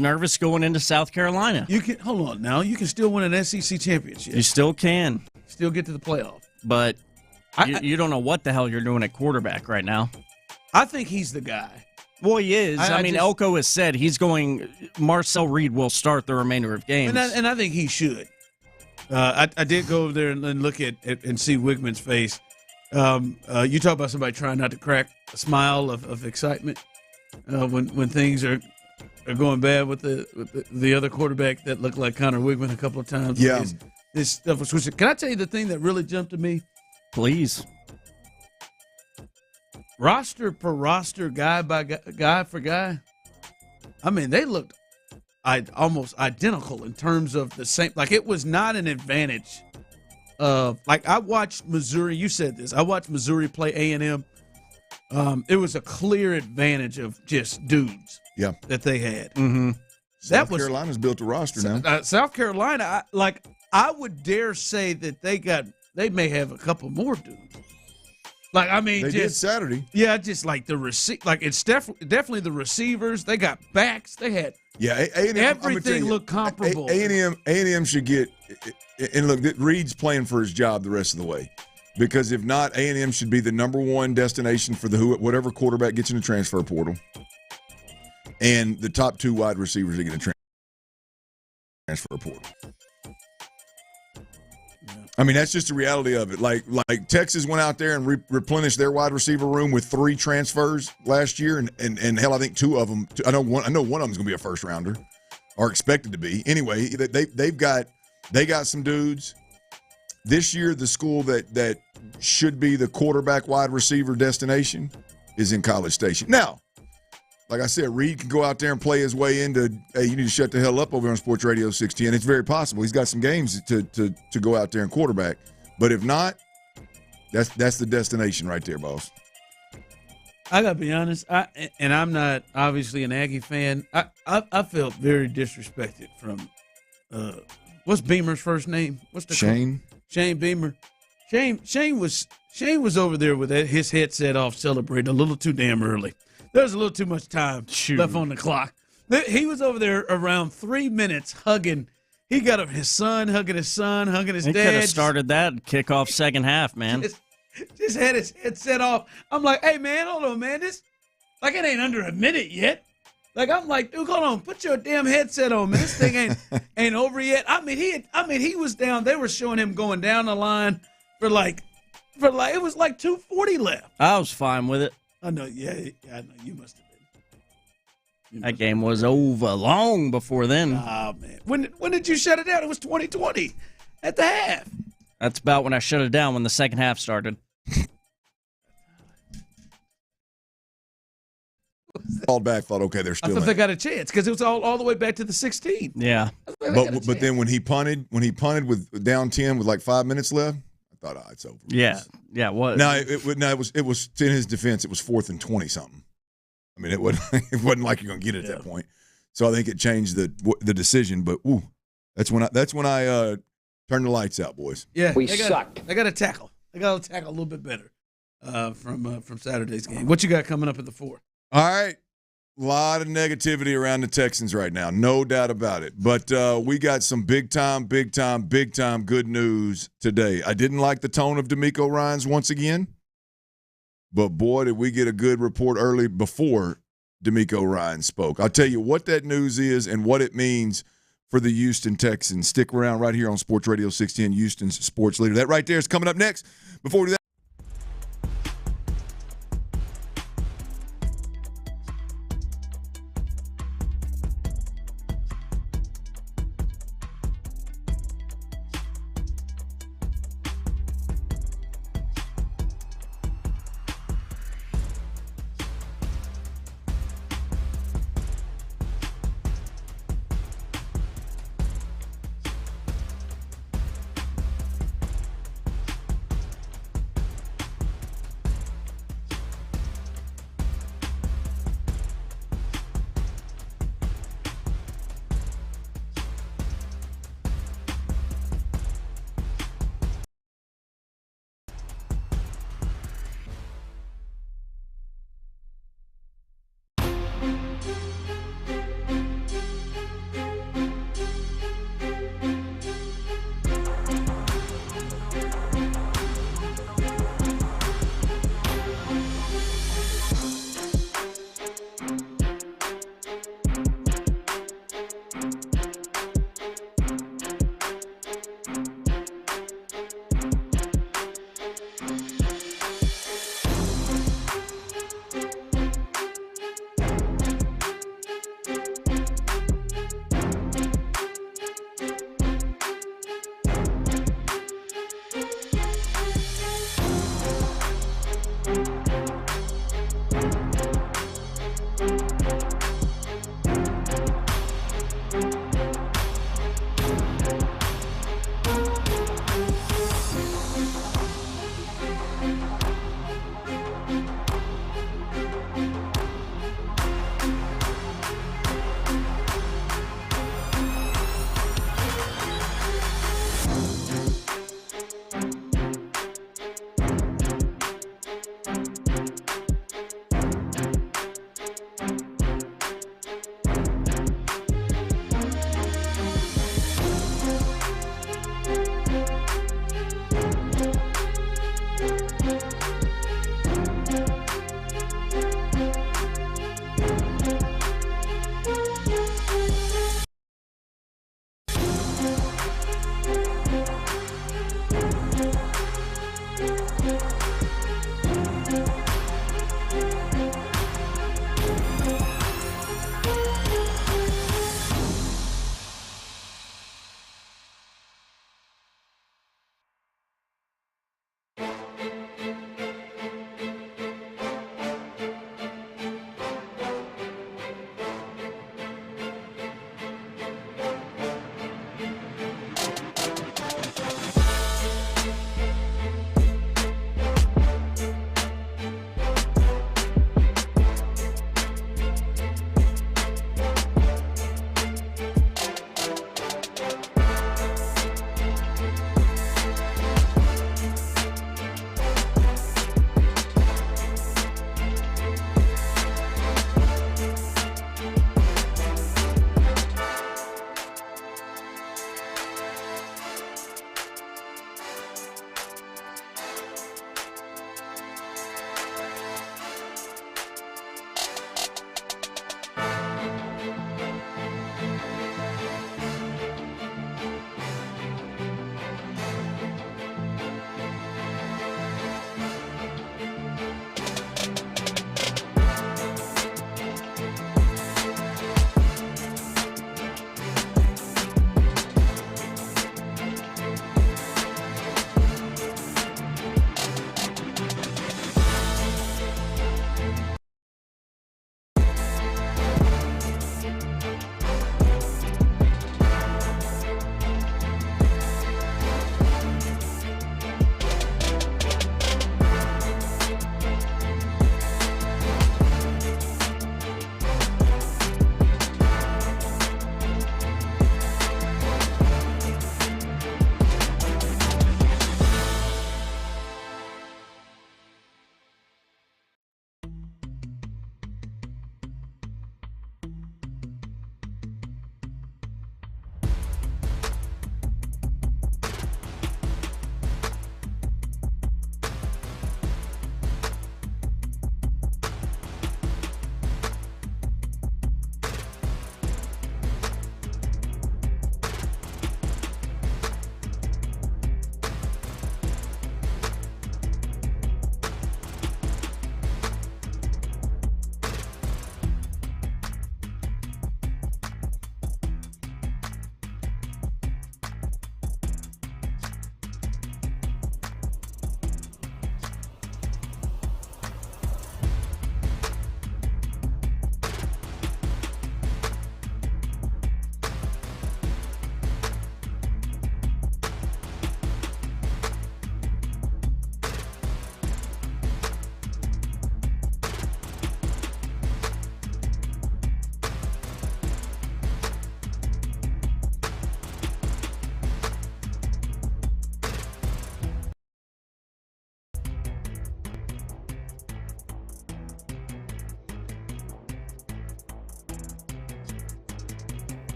nervous going into South Carolina. You can hold on now. You can still win an SEC championship. You still can. Still get to the playoff. But you don't know what the hell you're doing at quarterback right now. I think he's the guy. Well, he is. I mean, Elko has said Marcel Reed will start the remainder of games. And I think he should. I did go over there and look at and see Wigman's face. You talk about somebody trying not to crack a smile of excitement when things are going bad with the other quarterback that looked like Connor Wigman a couple of times. Yeah. His stuff was switching. Can I tell you the thing that really jumped at me? Please. Roster per roster, guy for guy. I mean, they looked almost identical in terms of the same. Like, it was not an advantage. I watched Missouri. You said this. I watched Missouri play A&M. It was a clear advantage of just dudes. Yeah. That they had. Mm-hmm. South Carolina's built a roster now. South Carolina, I would dare say that they may have a couple more dudes. Like, I mean, they did Saturday. Yeah, just like it's definitely the receivers. They got backs. They had A&M, everything looked comparable. A&M should get, and look, Reed's playing for his job the rest of the way, because if not, A&M should be the number one destination for whatever quarterback gets in the transfer portal, and the top 2 wide receivers that get in the transfer portal. I mean, that's just the reality of it. Like Texas went out there and replenished their wide receiver room with 3 transfers last year, and hell, I think 2 of them. I know one of them is going to be a first rounder, or expected to be. Anyway, they got some dudes. This year, the school that should be the quarterback wide receiver destination is in College Station. Now, like I said, Reed can go out there and play his way into, hey, you need to shut the hell up over on Sports Radio 610. It's very possible. He's got some games to go out there and quarterback. But if not, that's the destination right there, boss. I got to be honest, and I'm not obviously an Aggie fan. I felt very disrespected from what's Beamer's first name? What's the Shane? Shane Beamer. Shane was over there with his headset off celebrating a little too damn early. There was a little too much time left on the clock. He was over there around 3 minutes hugging. He got his son, hugging his dad. He could have started that kickoff second half, man. Just had his headset off. I'm like, hey, man, hold on, man. It ain't under a minute yet. Like, I'm like, dude, hold on. Put your damn headset on, man. This thing ain't over yet. I mean, he was down. They were showing him going down the line for it was like 2:40 left. I was fine with it. I know, yeah, I know. You must have been. That game was over long before then. Oh, man. When did you shut it down? It was 2020 at the half. That's about when I shut it down, when the second half started. Called back, thought, okay, they're still I thought they got a chance because it was all the way back to the 16. Yeah. But then when he punted with down 10 with like 5 minutes left, I thought, it's over. Yeah, it was. No, it was in his defense. It was 4th and 20 something. I mean, it wasn't like you're going to get it at that point. So I think it changed the decision. But that's when I turned the lights out, boys. Yeah, we sucked. They got to tackle. They got to tackle a little bit better from Saturday's game. What you got coming up at the 4? All right. A lot of negativity around the Texans right now, no doubt about it. But we got some big time good news today. I didn't like the tone of D'Amico Ryans once again, but boy, did we get a good report early before D'Amico Ryans spoke. I'll tell you what that news is and what it means for the Houston Texans. Stick around right here on Sports Radio 610, Houston's sports leader. That right there is coming up next. Before we do that,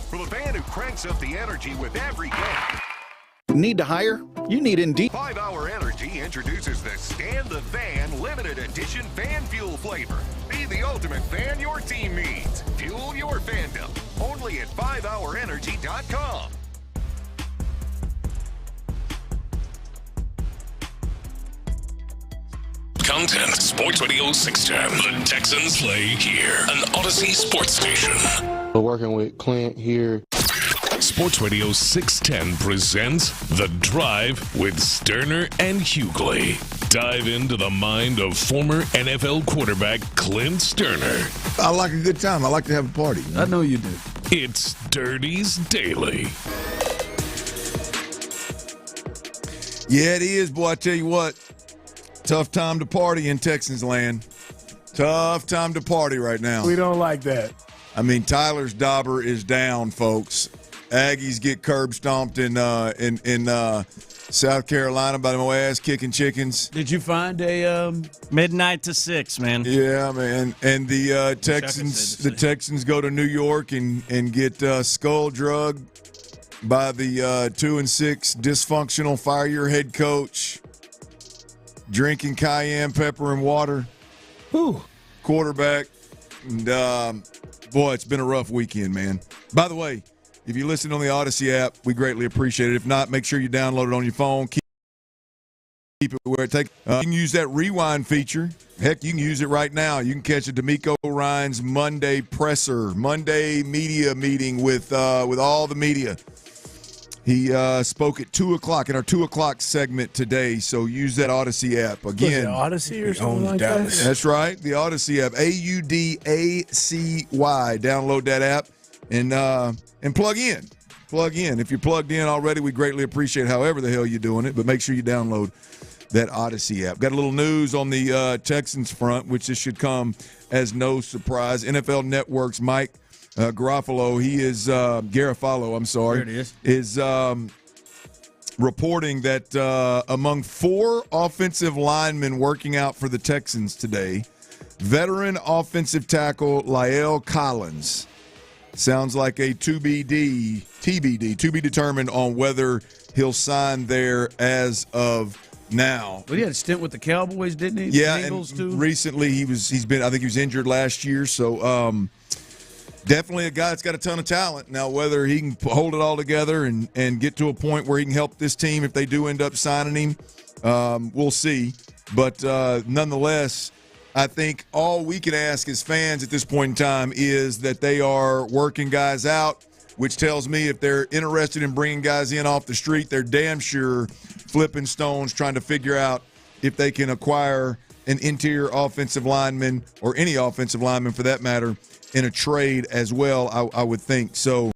For the fan who cranks up the energy with every game. Need to hire? You need Indeed. 5 Hour Energy introduces the Stand the Fan limited edition fan fuel flavor. Be the ultimate fan your team needs. Fuel your fandom. Only at 5hourenergy.com. Content, Sports Radio 610. The Texans play here. An Odyssey sports station. We're working with Clint here. Sports Radio 610 presents The Drive with Stoerner and Hughley. Dive into the mind of former NFL quarterback Clint Stoerner. I like a good time. I like to have a party. I know you do. It's Dirty's Daily. Yeah, it is, boy. I tell you what. Tough time to party in Texans land. Tough time to party right now. We don't like that. I mean, Tyler's dauber is down, folks. Aggies get curb stomped in South Carolina by my ass-kicking chickens. Did you find a midnight to 6, man? Yeah, man. And the Texans go to New York and get skull drugged by the 2-6 dysfunctional fire your head coach, drinking cayenne pepper and water. Whew. Quarterback. And boy, it's been a rough weekend, man. By the way, if you listen on the Odyssey app, we greatly appreciate it. If not, make sure you download it on your phone. Keep it where it takes. You can use that rewind feature. Heck, you can use it right now. You can catch a D'Amico Ryans Monday presser, Monday media meeting with all the media. He spoke at 2 o'clock in our 2 o'clock segment today, so use that Odyssey app. Again, Odyssey or something like that? That's right, the Odyssey app, AUDACY. Download that app and plug in. Plug in. If you're plugged in already, we greatly appreciate however the hell you're doing it, but make sure you download that Odyssey app. Got a little news on the Texans front, which this should come as no surprise. NFL Network's Mike Garafolo, Garafolo, I'm sorry. There it is reporting that among 4 offensive linemen working out for the Texans today, veteran offensive tackle La'el Collins sounds like a TBD, to be determined on whether he'll sign there as of now. Well, he had a stint with the Cowboys, didn't he? Yeah, Eagles, and too? Recently I think he was injured last year, so definitely a guy that's got a ton of talent. Now, whether he can hold it all together and get to a point where he can help this team if they do end up signing him, we'll see. But nonetheless, I think all we can ask as fans at this point in time is that they are working guys out, which tells me if they're interested in bringing guys in off the street, they're damn sure flipping stones trying to figure out if they can acquire an interior offensive lineman or any offensive lineman for that matter in a trade as well, I would think. So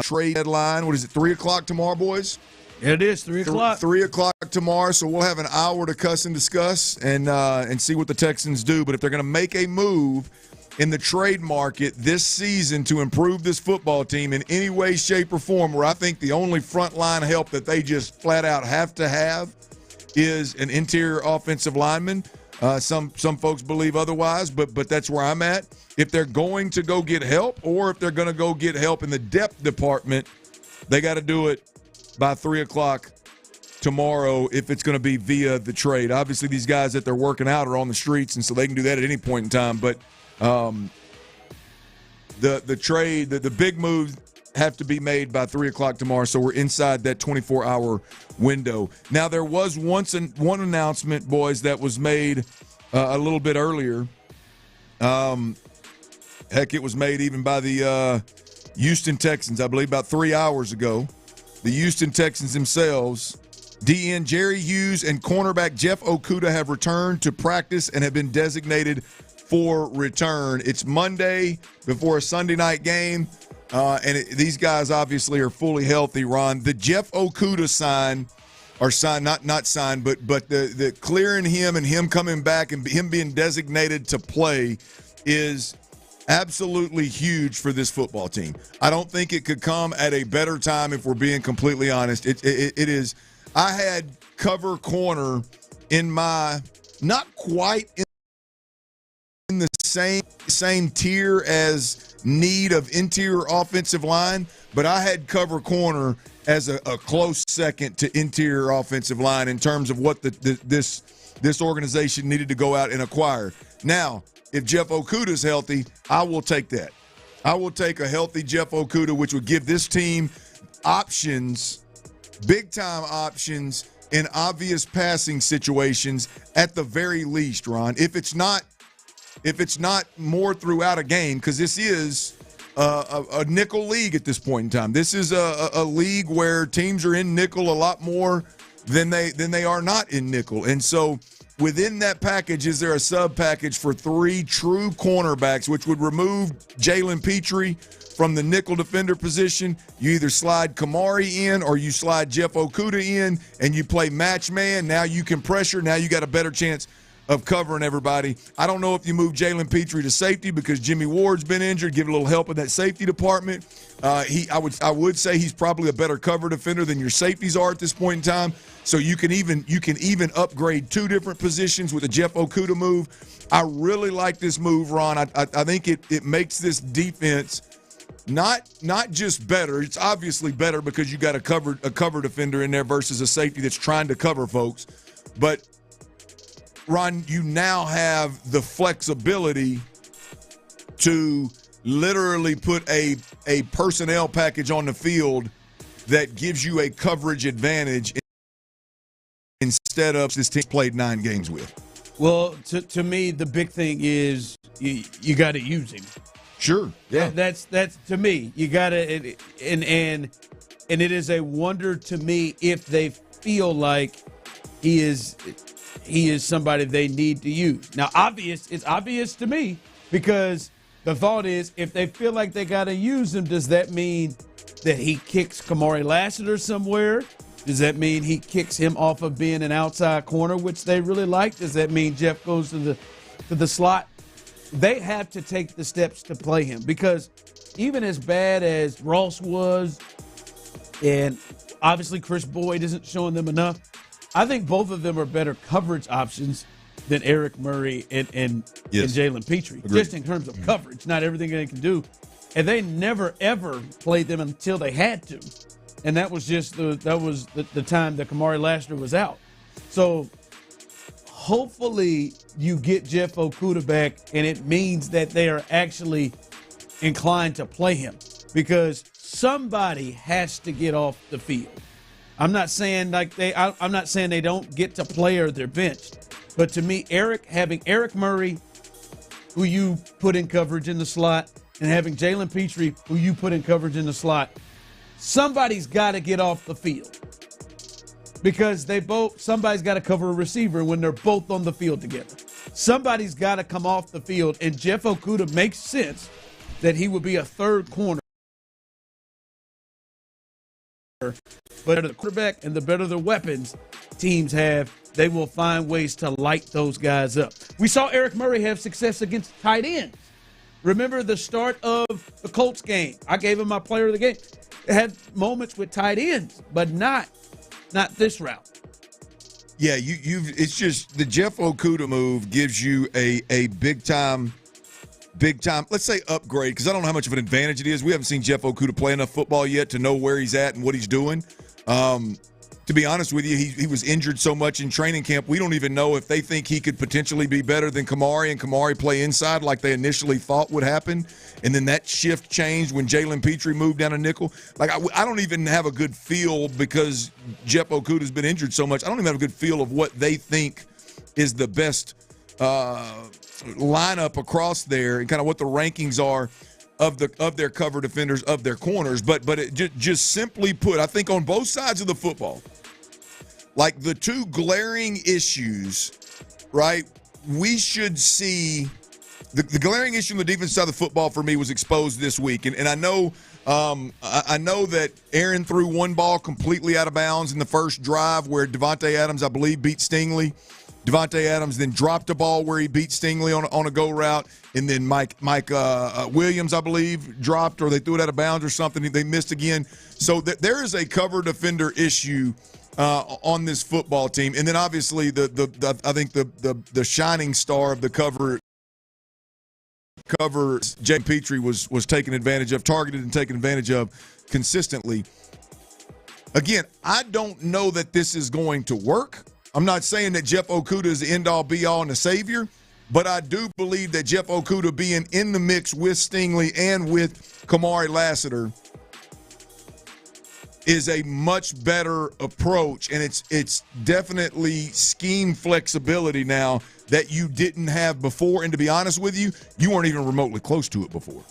trade deadline, what is it, 3 o'clock tomorrow, boys? It is 3 o'clock. 3 o'clock tomorrow, so we'll have an hour to cuss and discuss and see what the Texans do. But if they're going to make a move in the trade market this season to improve this football team in any way, shape, or form, where I think the only frontline help that they just flat out have to have is an interior offensive lineman. Some folks believe otherwise, but that's where I'm at. If they're going to go get help or if they're going to go get help in the depth department, they got to do it by 3 o'clock tomorrow if it's going to be via the trade. Obviously, these guys that they're working out are on the streets, and so they can do that at any point in time. But the trade, the big moves have to be made by 3 o'clock tomorrow, so we're inside that 24-hour window. Now, there was one announcement, boys, that was made a little bit earlier. Heck, it was made even by the Houston Texans, I believe, about 3 hours ago. The Houston Texans themselves, DN Jerry Hughes and cornerback Jeff Okudah have returned to practice and have been designated for return. It's Monday before a Sunday night game. These guys obviously are fully healthy, Ron. The Jeff Okudah sign, not signed, but the clearing him and him coming back and him being designated to play is absolutely huge for this football team. I don't think it could come at a better time if we're being completely honest. It is. I had cover corner in my, not quite in the same tier as need of interior offensive line, but I had cover corner as a close second to interior offensive line in terms of what this organization needed to go out and acquire. Now, if Jeff Okudah's healthy, I will take that. I will take a healthy Jeff Okudah, which would give this team options, big-time options in obvious passing situations at the very least, Ron. If it's not more throughout a game, because this is a nickel league at this point in time. This is a league where teams are in nickel a lot more than they are not in nickel. And so within that package, is there a sub-package for 3 true cornerbacks, which would remove Jalen Petrie from the nickel defender position? You either slide Kamari in or you slide Jeff Okudah in, and you play match man. Now you can pressure. Now you got a better chance of covering everybody. I don't know if you move Jalen Petrie to safety because Jimmy Ward's been injured. Give a little help in that safety department. I would say he's probably a better cover defender than your safeties are at this point in time. So you can even upgrade 2 different positions with a Jeff Okudah move. I really like this move, Ron. I think it makes this defense not just better. It's obviously better because you got a cover defender in there versus a safety that's trying to cover folks. But Ron, you now have the flexibility to literally put a personnel package on the field that gives you a coverage advantage instead of this team played 9 games with. Well, to me, the big thing is you got to use him. Sure. Yeah. That's to me. You got to, and it is a wonder to me if they feel like he is somebody they need to use. Now, it's obvious to me because the thought is if they feel like they got to use him, does that mean that he kicks Kamari Lassiter somewhere? Does that mean he kicks him off of being an outside corner, which they really like? Does that mean Jeff goes to the slot? They have to take the steps to play him because even as bad as Ross was, and obviously Chris Boyd isn't showing them enough, I think both of them are better coverage options than Eric Murray and Jalen Petrie, Agreed. just in terms of coverage, not everything they can do. And they never, ever played them until they had to. And that was just the time that Kamari Lassiter was out. So hopefully you get Jeff Okudah back, and it means that they are actually inclined to play him because somebody has to get off the field. I'm not saying I'm not saying they don't get to play or they're benched, but to me, having Eric Murray, who you put in coverage in the slot, and having Jalen Petrie, who you put in coverage in the slot, somebody's got to get off the field because somebody's got to cover a receiver when they're both on the field together. Somebody's got to come off the field, and Jeff Okudah makes sense that he would be a third corner. But the quarterback and the better the weapons teams have, they will find ways to light those guys up. We saw Eric Murray have success against tight ends. Remember the start of the Colts game? I gave him my player of the game. It had moments with tight ends, but not this route. Yeah, it's just the Jeff Okudah move gives you a big time, let's say upgrade, because I don't know how much of an advantage it is. We haven't seen Jeff Okudah play enough football yet to know where he's at and what he's doing. To be honest with you, he was injured so much in training camp, we don't even know if they think he could potentially be better than Kamari and Kamari play inside like they initially thought would happen. And then that shift changed when Jalen Petrie moved down to nickel. Like, I don't even have a good feel because Jeff Okudah's been injured so much. I don't even have a good feel of what they think is the best lineup across there and kind of what the rankings are of their cover defenders, of their corners. But it just simply put, I think on both sides of the football, like the two glaring issues, right? We should see the glaring issue on the defense side of the football for me was exposed this week. And I know that Aaron threw one ball completely out of bounds in the first drive where Devontae Adams, I believe, beat Stingley. Devontae Adams then dropped a ball where he beat Stingley on a go route, and then Mike Williams, I believe, dropped or they threw it out of bounds or something. They missed again. So there is a cover defender issue on this football team, and then obviously I think the shining star of the cover Jay Petrie was taken advantage of, targeted and taken advantage of consistently. Again, I don't know that this is going to work. I'm not saying that Jeff Okudah is the end-all, be-all, and the savior, but I do believe that Jeff Okudah being in the mix with Stingley and with Kamari Lassiter is a much better approach, and it's definitely scheme flexibility now that you didn't have before. And to be honest with you, you weren't even remotely close to it before.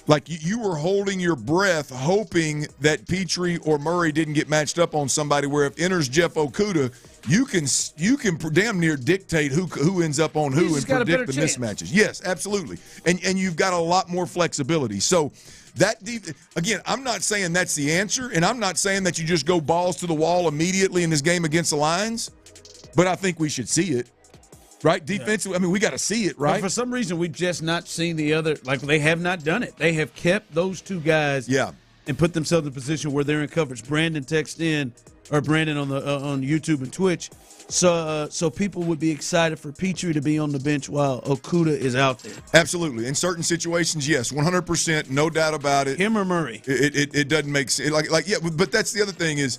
Like, you were holding your breath hoping that Petrie or Murray didn't get matched up on somebody, where if enters Jeff Okudah, you can damn near dictate who ends up on who and predict the mismatches. Yes, absolutely. And you've got a lot more flexibility. So again, I'm not saying that's the answer, and I'm not saying that you just go balls to the wall immediately in this game against the Lions, but I think we should see it. Right? Defensively, I mean, we got to see it, right? But for some reason, we've just not seen the other. Like, they have not done it. They have kept those two guys and put themselves in a position where they're in coverage. Brandon texted in, or Brandon on YouTube and Twitch, so people would be excited for Petrie to be on the bench while Okudah is out there. Absolutely. In certain situations, yes, 100%, no doubt about it. Him or Murray? It doesn't make sense. But that's the other thing is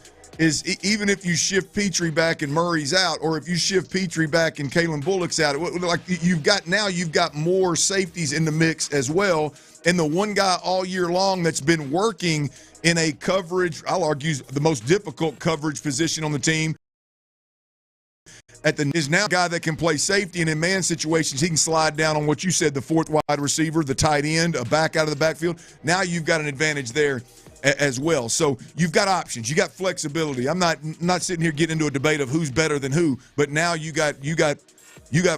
even if you shift Petrie back and Murray's out, or if you shift Petrie back and Kalen Bullock's out, like you've got more safeties in the mix as well. And the one guy all year long that's been working in a coverage, I'll argue, the most difficult coverage position on the team is now a guy that can play safety, and in man situations he can slide down on what you said, the fourth wide receiver, the tight end, a back out of the backfield. Now you've got an advantage there as well. So you've got options. You got flexibility. I'm not sitting here getting into a debate of who's better than who, but now you got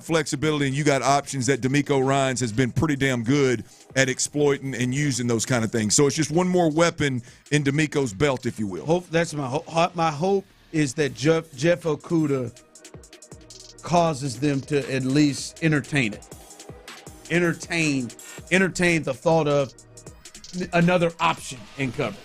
flexibility, and you got options that DeMeco Ryans has been pretty damn good at exploiting and using those kind of things. So it's just one more weapon in DeMeco's belt, if you will. That's my hope. My hope is that Jeff Okudah causes them to at least entertain it. Entertain the thought of another option in coverage.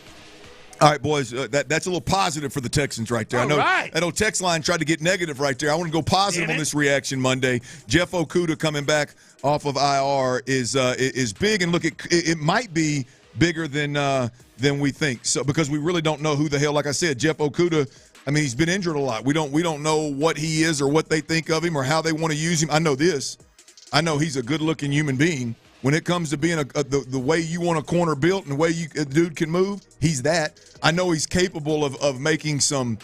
All right, boys, that's a little positive for the Texans right there. I know text line tried to get negative right there. I want to go positive on this Reaction Monday. Jeff Okudah coming back off of IR is big, and look, it might be bigger than we think. So because we really don't know who the hell, like I said, Jeff Okudah. I mean, he's been injured a lot. We don't know what he is or what they think of him or how they want to use him. I know this. I know he's a good-looking human being. When it comes to being the way you want a corner built and the way a dude can move, he's that. I know he's capable of making some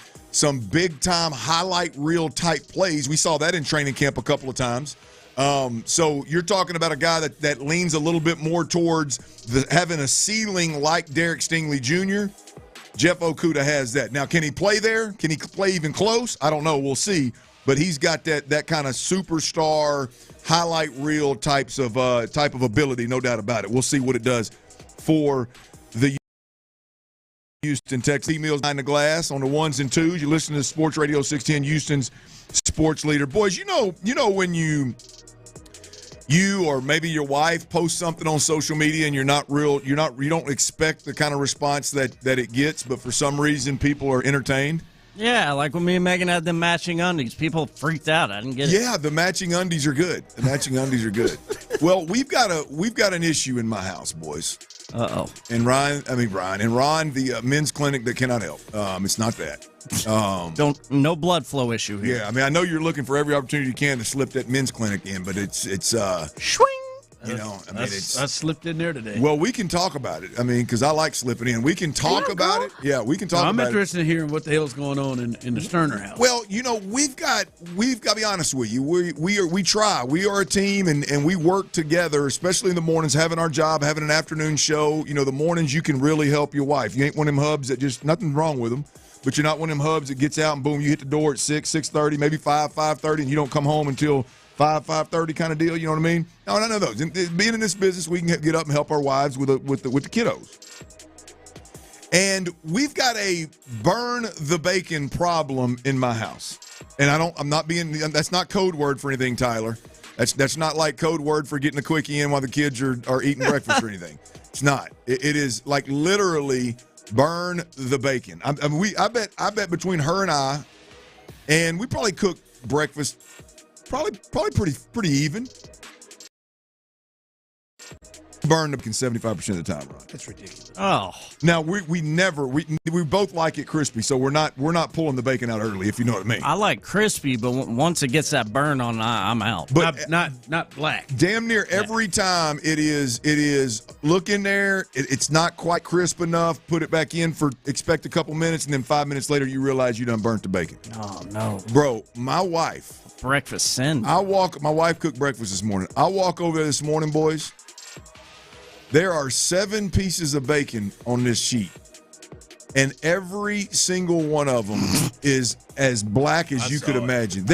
big-time highlight reel type plays. We saw that in training camp a couple of times. So you're talking about a guy that leans a little bit more towards having a ceiling like Derek Stingley Jr. Jeff Okudah has that. Now, can he play there? Can he play even close? I don't know. We'll see. But he's got that kind of superstar highlight reel type of ability, no doubt about it. We'll see what it does for the Houston Texans. Emails behind the glass on the ones and twos. You listen to Sports Radio 610, Houston's sports leader. Boys, you know when you or maybe your wife posts something on social media and you don't expect the kind of response that it gets, but for some reason people are entertained. Yeah, like when me and Megan had them matching undies. People freaked out. I didn't get it. Yeah, the matching undies are good. Well, we've got an issue in my house, boys. Uh-oh. And Ron, the men's clinic that cannot help. It's not that. No blood flow issue here. Yeah, I mean, I know you're looking for every opportunity you can to slip that men's clinic in, but it's swing. I slipped in there today. Well, we can talk about it. I mean, because I like slipping in. We can talk about it. Yeah, we can talk about it. I'm interested in hearing what the hell's going on in the Stoerner house. Well, we've got to be honest with you. We try. We are a team, and we work together, especially in the mornings, having our job, having an afternoon show. The mornings you can really help your wife. You ain't one of them hubs that just nothing wrong with them, but you're not one of them hubs that gets out and boom, you hit the door at 6, 6:30, maybe 5, 5:30, and you don't come home until 5:30 kind of deal, you know what I mean? No, none of those. Being in this business, we can get up and help our wives with the kiddos. And we've got a burn the bacon problem in my house. And that's not code word for anything, Tyler. That's not like code word for getting a quickie in while the kids are eating breakfast or anything. It's not. It is like literally burn the bacon. I bet between her and we probably cook breakfast Probably pretty even. burn 75% of the time, Ron. That's ridiculous. Oh. Now we both like it crispy, so we're not pulling the bacon out early, if you know what I mean. I like crispy, but once it gets that burn on, I'm out. But not black. Damn near every time it is look in there, it's not quite crisp enough, put it back in expect a couple minutes, and then 5 minutes later you realize you done burnt the bacon. Oh no. Bro, my wife. Breakfast sin. My wife cooked breakfast this morning. I walk over there this morning, boys. There are 7 pieces of bacon on this sheet, and every single one of them is as black as you could imagine.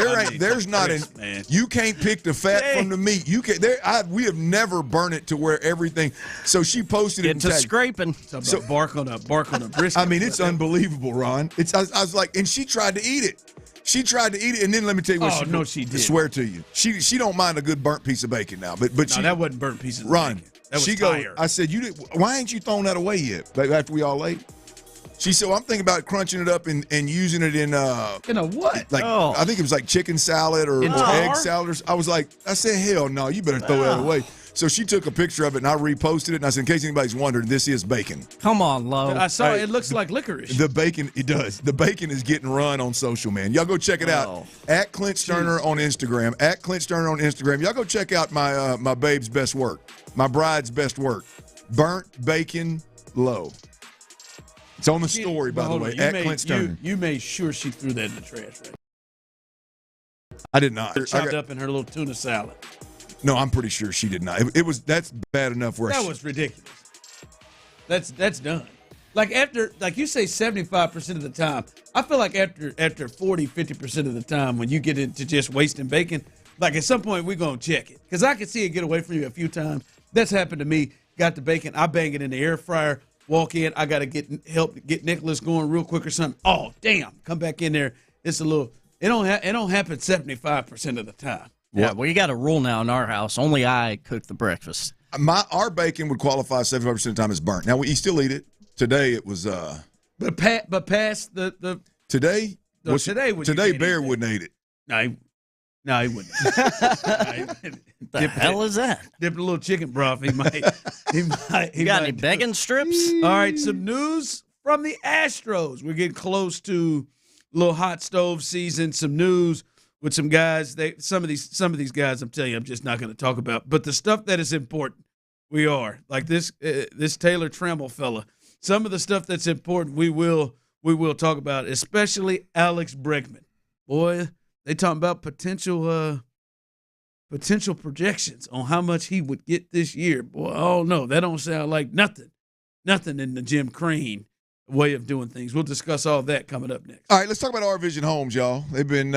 You can't pick the fat from the meat. You can't. We have never burnt it to where everything. So she posted it. It's scraping. So bark on a brisket. I mean, it's unbelievable, Ron. I was like, and she tried to eat it. She tried to eat it, and then let me tell you what she did. I swear to you, she don't mind a good burnt piece of bacon now. But that wasn't burnt pieces of Ron, bacon. That was she tired. I said, why ain't you thrown that away yet? After we all ate. She said, well, I'm thinking about crunching it up and using it in a what? I think it was like chicken salad or egg salad. I said, hell no, you better throw that away. So she took a picture of it, and I reposted it, and I said, in case anybody's wondering, this is bacon. Come on, Lo. I saw it. It looks like licorice. The bacon, it does. The bacon is getting run on social, man. Y'all go check it out. At Clint Stoerner on Instagram. At Clint Stoerner on Instagram. Y'all go check out my babe's best work. My bride's best work. Burnt bacon Lo. It's on the story, by the way, at Clint Stoerner. You made sure she threw that in the trash, right? I did not. Chopped up in her little tuna salad. No, I'm pretty sure she did not. That's bad enough. That was ridiculous. That's done. Like you say 75% of the time, I feel like after 40, 50% of the time when you get into just wasting bacon, like at some point we're going to check it. Because I can see it get away from you a few times. That's happened to me. Got the bacon, I bang it in the air fryer, walk in, I got to help get Nicholas going real quick or something. Oh, damn. Come back in there. It's a little, it don't happen 75% of the time. Yeah, well, you got a rule now in our house. Only I cook the breakfast. Our bacon would qualify 75% of the time as burnt. Now, we still eat it. Today, it was But past the today? Today, Bear wouldn't eat it. No, he wouldn't. The hell is that? Dipped a little chicken broth. He might. You got any bacon strips? All right, some news from the Astros. We're getting close to a little hot stove season. Some news with some guys. Some of these guys, I'm telling you, I'm just not going to talk about. But the stuff that is important, we are. Like this Taylor Trammell fella. Some of the stuff that's important, we will talk about, especially Alex Bregman. Boy, they talking about potential projections on how much he would get this year. Boy, oh no, that don't sound like nothing in the Jim Crane way of doing things. We'll discuss all that coming up next. All right, let's talk about Our Vision Homes, y'all. They've been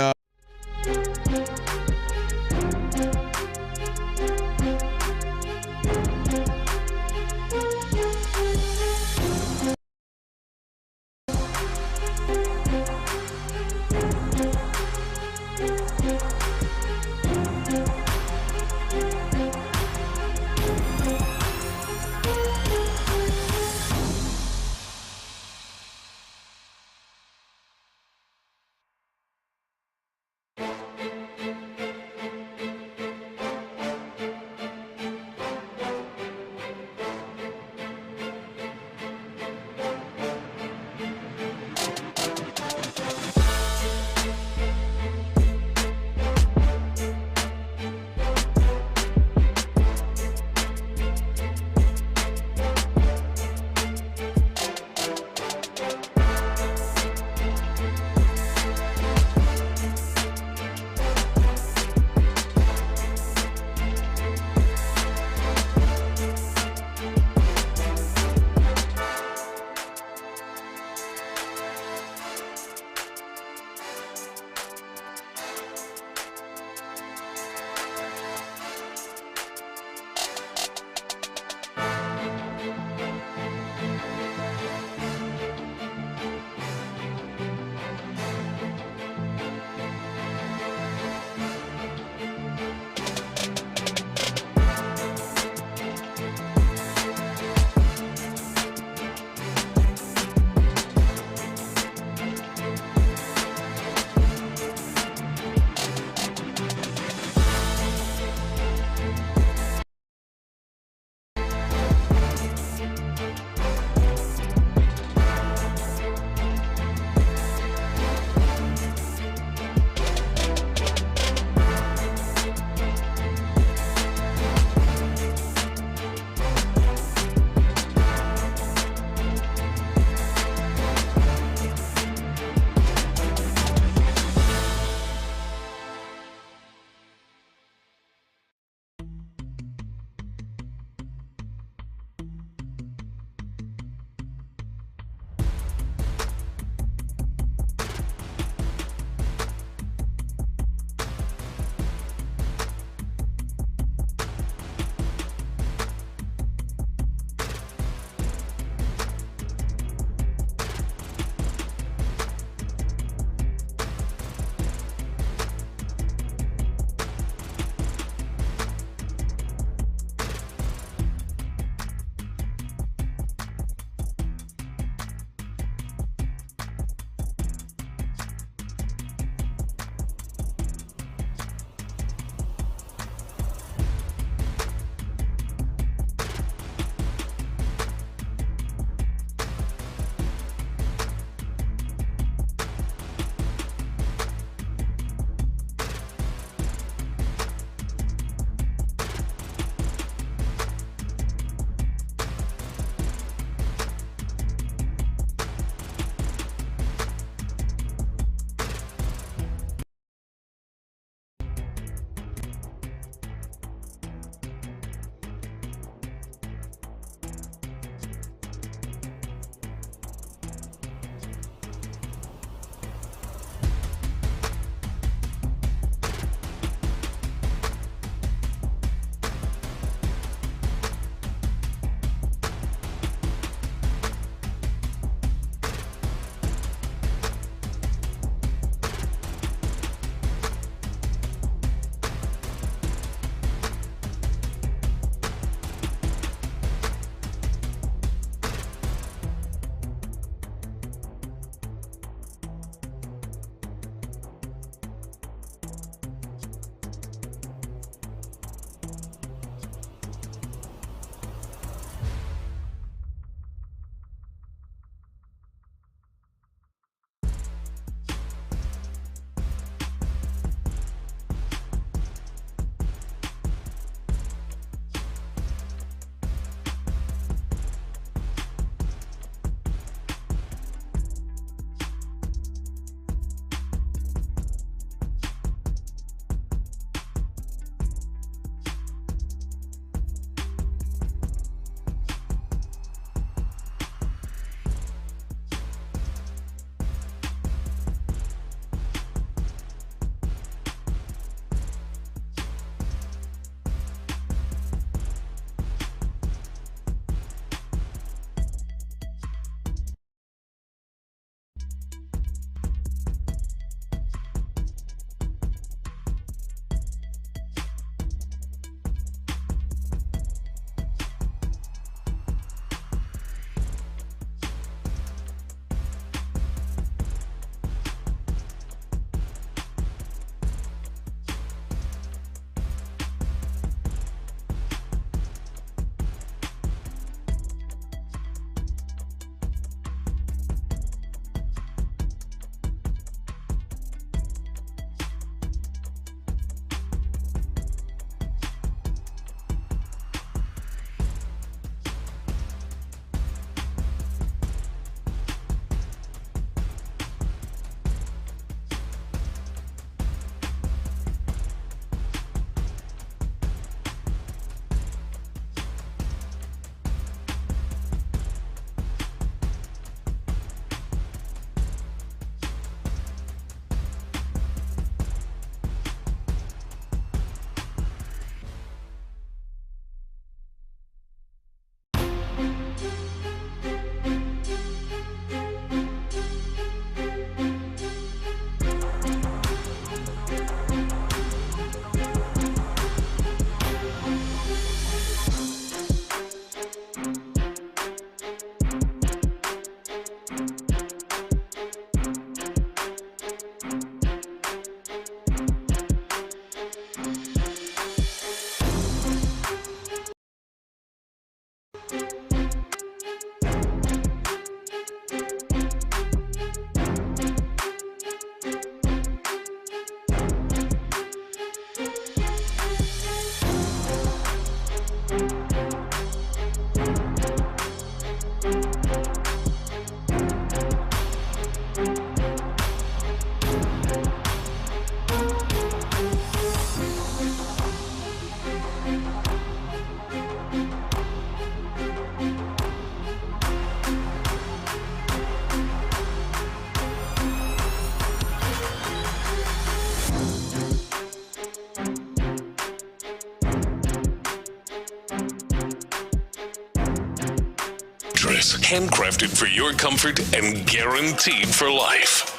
analysis, handcrafted for your comfort and guaranteed for life.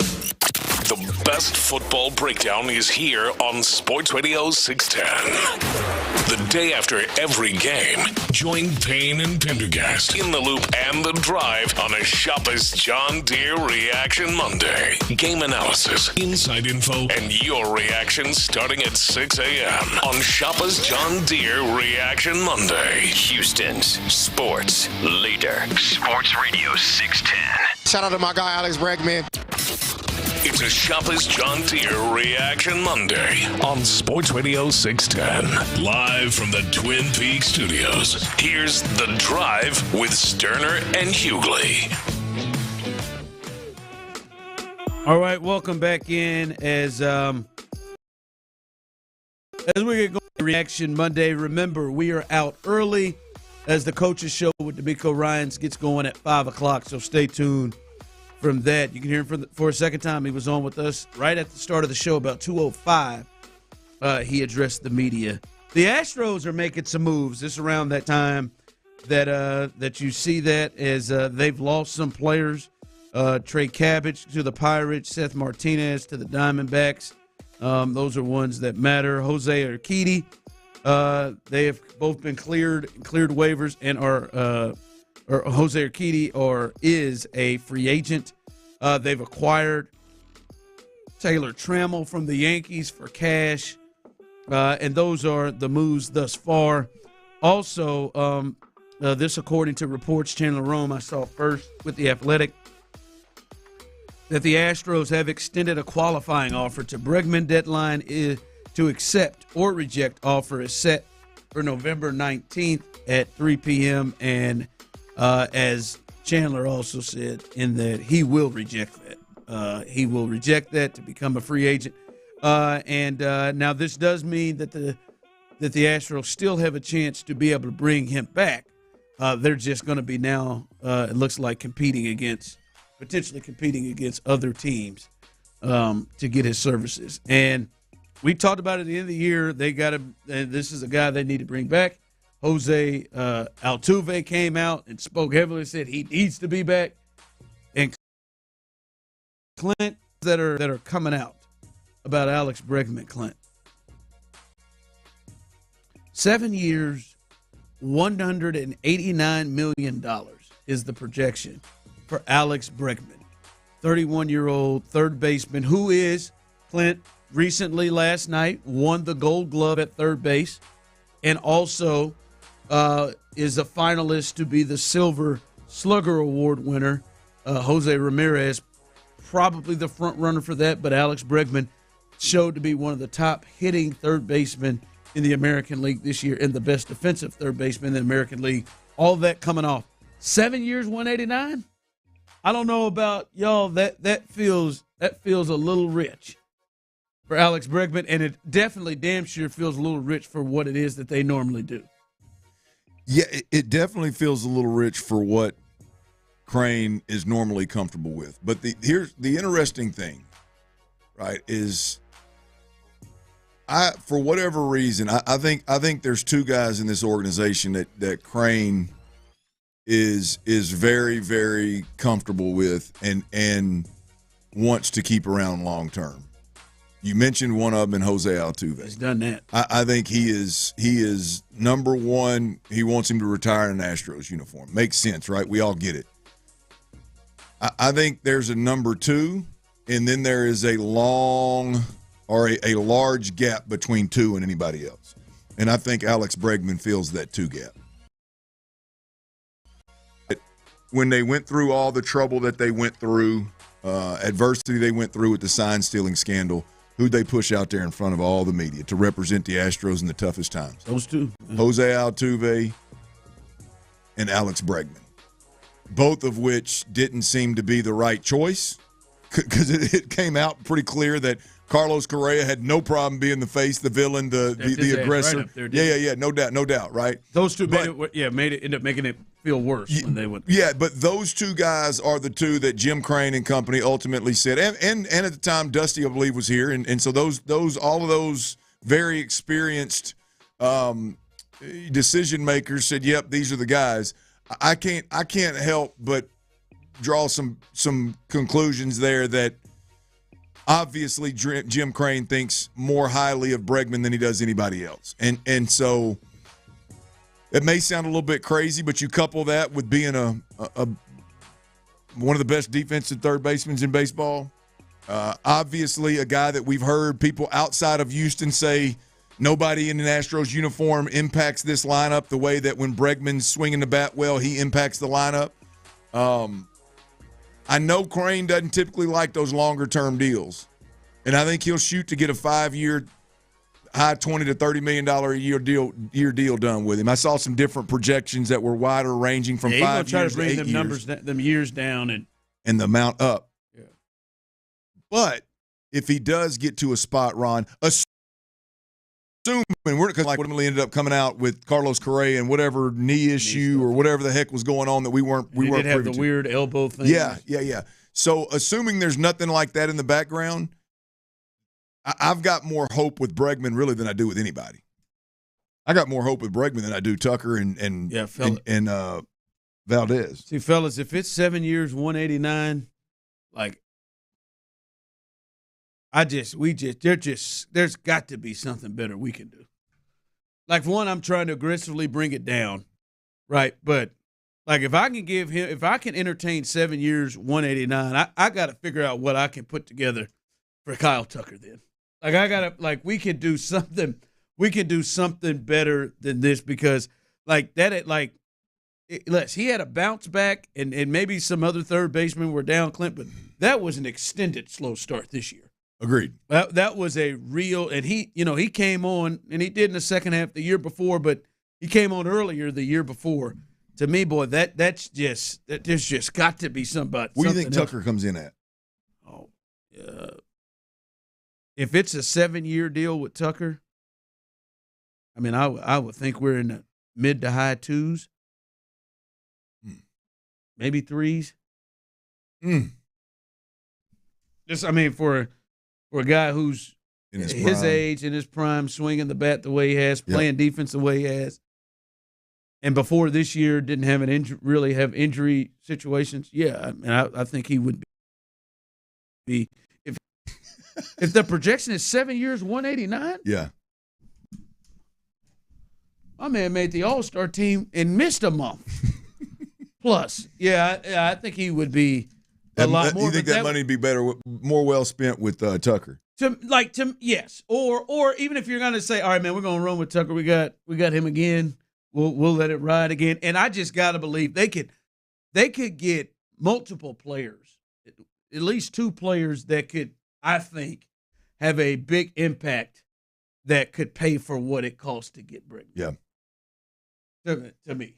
The best football breakdown is here on Sports Radio 610. The day after every game, join Payne and Pendergast in the loop and the drive on a Shopper's John Deere Reaction Monday. Game analysis, inside info, and your reaction starting at 6 a.m. on Shopper's John Deere Reaction Monday. Houston's sports leader. Sports Radio 610. Shout out to my guy, Alex Bregman. It's a Shopper's John Deere Reaction Monday on Sports Radio 610. Live from the Twin Peaks studios, here's The Drive with Stoerner and Hughley. All right, welcome back in as we get going to Reaction Monday. Remember, we are out early as the Coaches Show with D'Amico Ryans gets going at 5 o'clock, so stay tuned. From that, you can hear him for a second time. He was on with us right at the start of the show, about 2:05. He addressed the media. The Astros are making some moves. This around that time that you see that as they've lost some players. Trey Cabbage to the Pirates, Seth Martinez to the Diamondbacks. Those are ones that matter. Jose Urquidy, they have both been cleared waivers and are Jose Urquidy is a free agent. They've acquired Taylor Trammell from the Yankees for cash, and those are the moves thus far. Also, this according to reports, Chandler Rome, I saw first with The Athletic, that the Astros have extended a qualifying offer to Bregman. Deadline is to accept or reject offer is set for November 19th at 3 p.m., and as Chandler also said, in that he will reject that. He will reject that to become a free agent. And now this does mean that the Astros still have a chance to be able to bring him back. They're just going to be now, it looks like, potentially competing against other teams to get his services. And we talked about it at the end of the year. This is a guy they need to bring back. Jose Altuve came out and spoke heavily, said he needs to be back. And Clint that are coming out about Alex Bregman, Clint. 7 years, $189 million is the projection for Alex Bregman, 31-year-old third baseman who is, Clint, recently last night won the Gold Glove at third base and also is a finalist to be the Silver Slugger Award winner. Jose Ramirez, probably the front runner for that, but Alex Bregman showed to be one of the top hitting third basemen in the American League this year and the best defensive third baseman in the American League. All that coming off 7 years, 189. I don't know about y'all. That feels a little rich for Alex Bregman, and it definitely damn sure feels a little rich for what it is that they normally do. Yeah, it definitely feels a little rich for what Crane is normally comfortable with. But here's the interesting thing, right, is for whatever reason, I think there's two guys in this organization that Crane is very, very comfortable with and wants to keep around long term. You mentioned one of them in Jose Altuve. He's done that. I think he is number one. He wants him to retire in an Astros uniform. Makes sense, right? We all get it. I think there's a number two, and then there is a long or a large gap between two and anybody else. And I think Alex Bregman fills that two gap. When they went through all the trouble that they went through, adversity they went through with the sign-stealing scandal, who'd they push out there in front of all the media to represent the Astros in the toughest times? Those two. Jose Altuve and Alex Bregman, both of which didn't seem to be the right choice because it came out pretty clear that Carlos Correa had no problem being the face, the villain, the aggressor. Right up there, yeah, no doubt, right? Those two ended up making it feel worse when they went. Yeah, but those two guys are the two that Jim Crane and company ultimately said, and at the time Dusty, I believe, was here, and so all of those very experienced decision makers said, "Yep, these are the guys." I can't help but draw some conclusions there that obviously Jim Crane thinks more highly of Bregman than he does anybody else. And so it may sound a little bit crazy, but you couple that with being one of the best defensive third basemen in baseball. Obviously a guy that we've heard people outside of Houston say nobody in an Astros uniform impacts this lineup the way that when Bregman's swinging the bat well, he impacts the lineup. I know Crane doesn't typically like those longer-term deals, and I think he'll shoot to get a 5-year, high $20 to $30 million a year deal done with him. I saw some different projections that were wider, ranging from 5 years to 8 years. Try to bring them numbers, them years down, and the amount up. Yeah. But if he does get to a spot, Ron, assuming because like ultimately ended up coming out with Carlos Correa and whatever knee issue or whatever the heck was going on that we weren't privy to. He did have the weird elbow thing. Yeah. So assuming there's nothing like that in the background, I've got more hope with Bregman really than I do with anybody. I got more hope with Bregman than I do Tucker and Valdez. See, fellas, if it's 7 years, 189, like there's got to be something better we can do. Like, one, I'm trying to aggressively bring it down, right? But like, if I can entertain 7 years, 189, I got to figure out what I can put together for Kyle Tucker. Then, like, we can do something better than this, because like that, he had a bounce back, and maybe some other third basemen were down, Clint, but that was an extended slow start this year. Agreed. That was a real, and he came on, and he did in the second half the year before, but he came on earlier the year before. To me, boy, there's just got to be somebody. What do you think Tucker comes in at? Oh, if it's a 7-year deal with Tucker, I mean, I would think we're in the mid to high 2s, maybe 3s. Just, I mean, for a guy who's in his age, in his prime, swinging the bat the way he has, playing defense the way he has, and before this year didn't have really have injury situations. Yeah, I mean, I think he would be if the projection is 7 years, 189. Yeah, my man made the All-Star team and missed a month. Plus, I think he would be. A lot more. You think that money would be better, more well spent with Tucker? Yes, or even if you're going to say, all right, man, we're going to run with Tucker. We got him again. We'll let it ride again. And I just got to believe they could get multiple players, at least 2 players that could, I think, have a big impact that could pay for what it costs to get Bregman. Yeah. To me,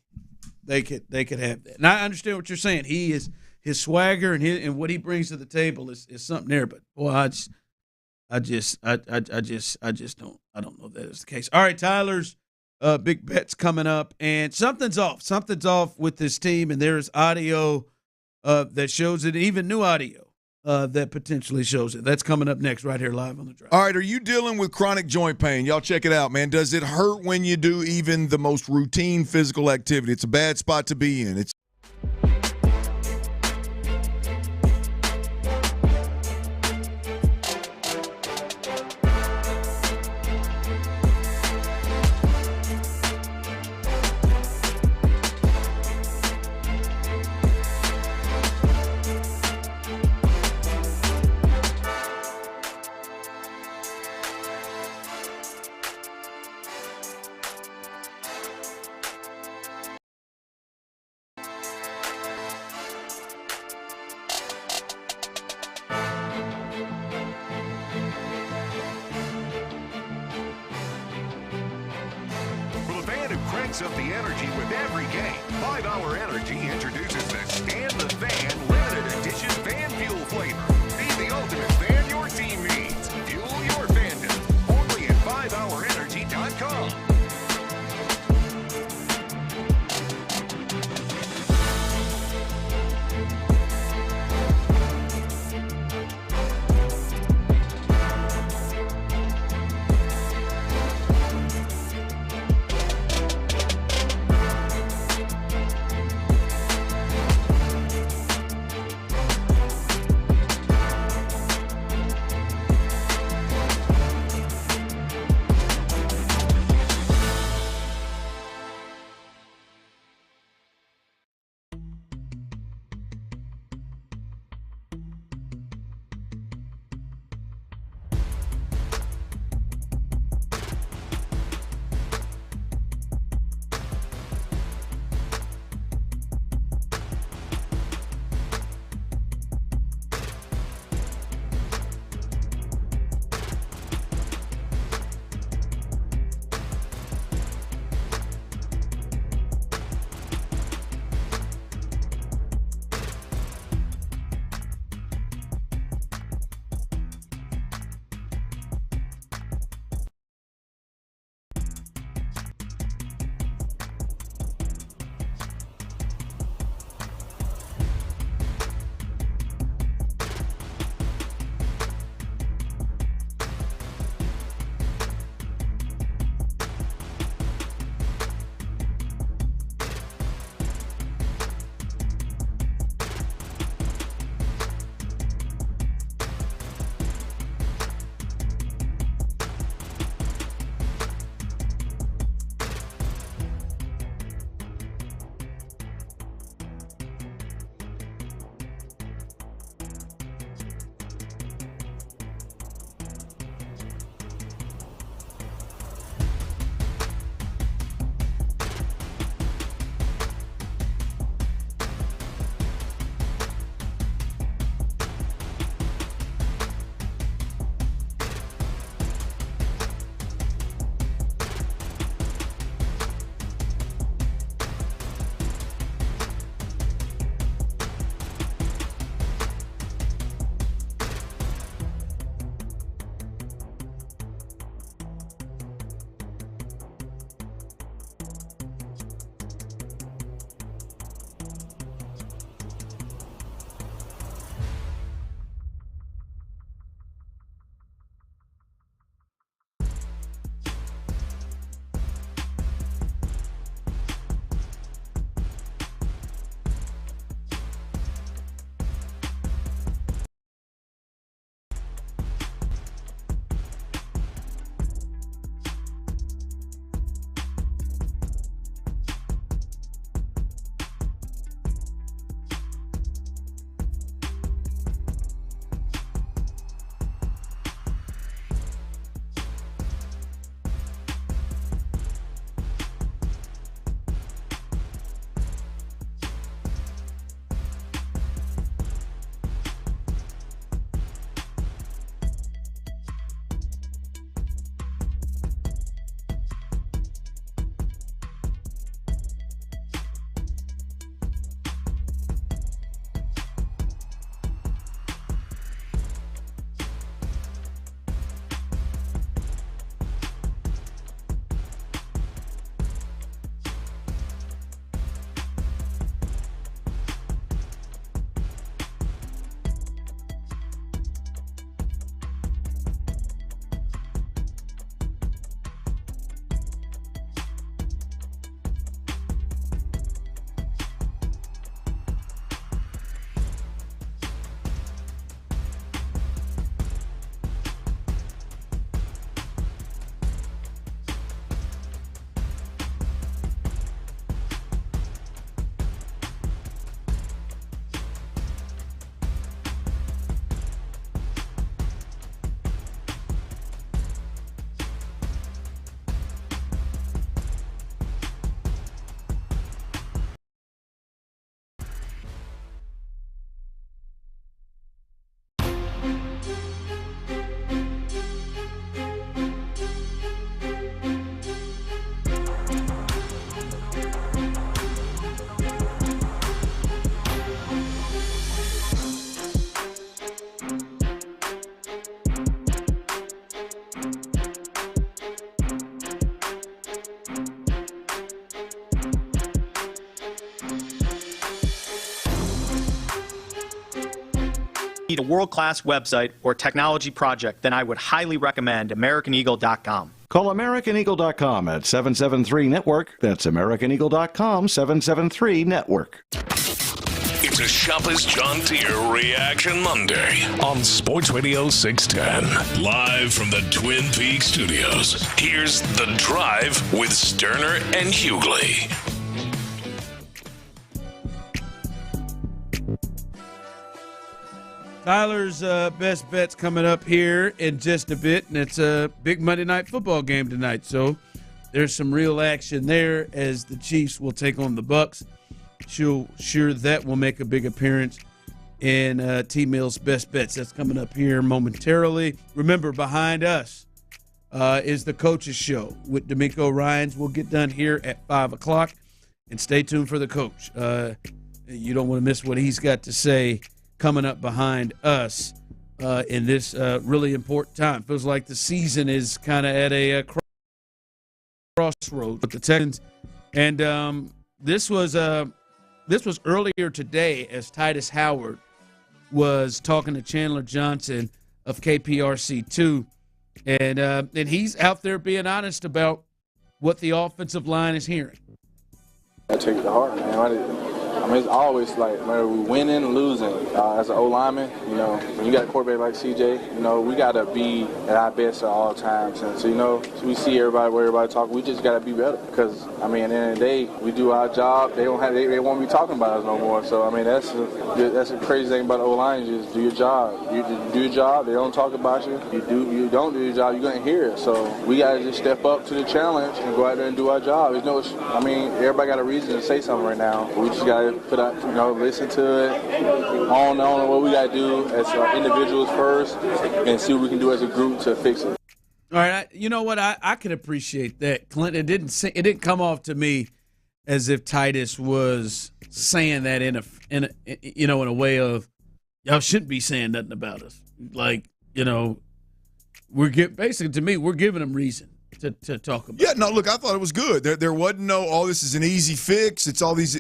they could have that. And I understand what you're saying. He is. His swagger and what he brings to the table is something there, but boy, I just don't know that is the case. All right, Tyler's big bet's coming up, and something's off with this team, and there's audio that shows it, even new audio that potentially shows it. That's coming up next, right here live on the Drive. All right, are you dealing with chronic joint pain? Y'all check it out, man. Does it hurt when you do even the most routine physical activity? It's a bad spot to be in. Cranks up the energy with every game. 5-Hour Energy introduces the Stand the Fan limited edition fan fuel flavor. Be the ultimate fan your team needs. Fuel your fandom. Only at 5hourenergy.com. Need a world-class website or technology project, then I would highly recommend AmericanEagle.com. Call AmericanEagle.com at 773-NETWORK. That's AmericanEagle.com, 773-NETWORK. It's a Shopper's John Deere Reaction Monday on Sports Radio 610. Live from the Twin Peaks studios. Here's The Drive with Stoerner and Hughley. Tyler's best bet's coming up here in just a bit, and it's a big Monday night football game tonight. So there's some real action there as the Chiefs will take on the Bucs. Sure that will make a big appearance in T-Mill's best bets. That's coming up here momentarily. Remember, behind us is the Coach's Show with D'Amico Ryans. We'll get done here at 5 o'clock, and stay tuned for the coach. You don't want to miss what he's got to say coming up behind us in this really important time. Feels like the season is kind of at a crossroads with the Texans. And this was earlier today as Titus Howard was talking to Chandler Johnson of KPRC2. And he's out there being honest about what the offensive line is hearing. I take it to heart, man. I mean, it's always like, whether we're winning or losing, as an O-lineman, when you got a quarterback like CJ, we got to be at our best at all times. And so, we see everybody talk, we just got to be better. Because, at the end of the day, we do our job. They won't be talking about us no more. So, that's a crazy thing about O-line, is just do your job. You do your job, they don't talk about you. You don't do your job, you're going to hear it. So, we got to just step up to the challenge and go out there and do our job. Everybody got a reason to say something right now. We just got to put out, listen to it, on what we got to do as individuals first, and see what we can do as a group to fix it. All right, you know what? I can appreciate that, Clint. It didn't come off to me as if Titus was saying that in a way of, y'all shouldn't be saying nothing about us. Like, basically to me, we're giving them reason to talk about. Yeah, no, look, I thought it was good. There wasn't this is an easy fix. It's all these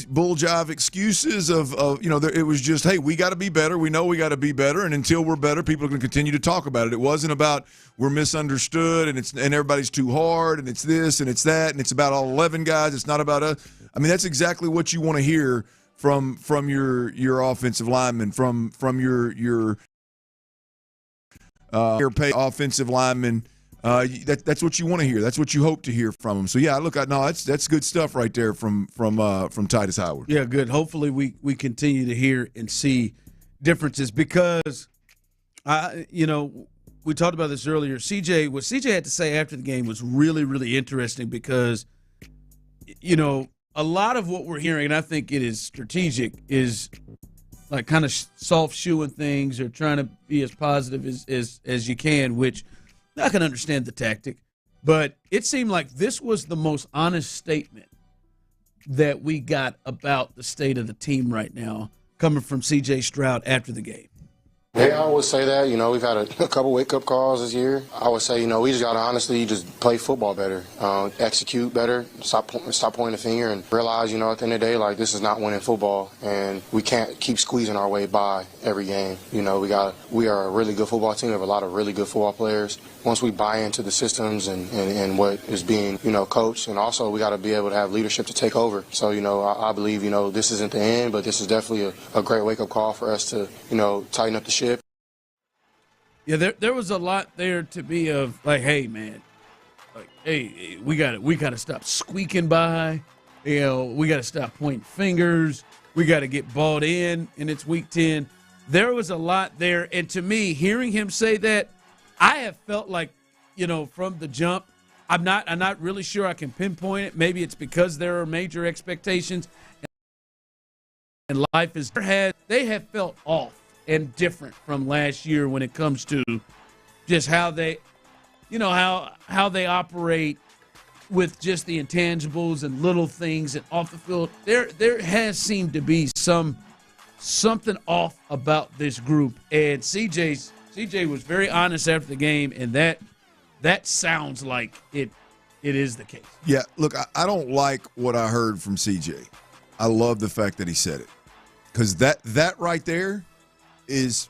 bull jive excuses of it was just, hey, we got to be better. We know we got to be better, and until we're better, people are going to continue to talk about it. It wasn't about we're misunderstood and everybody's too hard and it's this and it's that and it's about all 11 guys. It's not about us. I mean, that's exactly what you want to hear from your offensive linemen, from your offensive linemen. That's what you want to hear. That's what you hope to hear from them. So yeah, that's good stuff right there from Titus Howard. Yeah, good. Hopefully we continue to hear and see differences because we talked about this earlier. What CJ had to say after the game was really, really interesting because a lot of what we're hearing, and I think it is strategic, is like kind of soft shoeing things or trying to be as positive as you can, which I can understand the tactic, but it seemed like this was the most honest statement that we got about the state of the team right now coming from C.J. Stroud after the game. Yeah, I would say that. We've had a couple wake-up calls this year. I would say, we just got to honestly just play football better, execute better, stop pointing the finger, and realize, at the end of the day, like, this is not winning football, and we can't keep squeezing our way by every game. We are a really good football team. We have a lot of really good football players. Once we buy into the systems and what is being, coached, and also we got to be able to have leadership to take over. So, I believe, this isn't the end, but this is definitely a great wake-up call for us to, tighten up the ship. Yeah, there was a lot there to be of like, hey man, like, hey, we got to stop squeaking by, we got to stop pointing fingers, we got to get bought in, and it's week 10. There was a lot there, and to me, hearing him say that, I have felt like, from the jump, I'm not really sure I can pinpoint it. Maybe it's because there are major expectations, and life is they have felt off and different from last year when it comes to just how they, how they operate with just the intangibles and little things and off the field. There has seemed to be something off about this group, and CJ was very honest after the game, and that that sounds like it is the case. Yeah, look, I don't like what I heard from CJ. I love the fact that he said it. Because that right there is,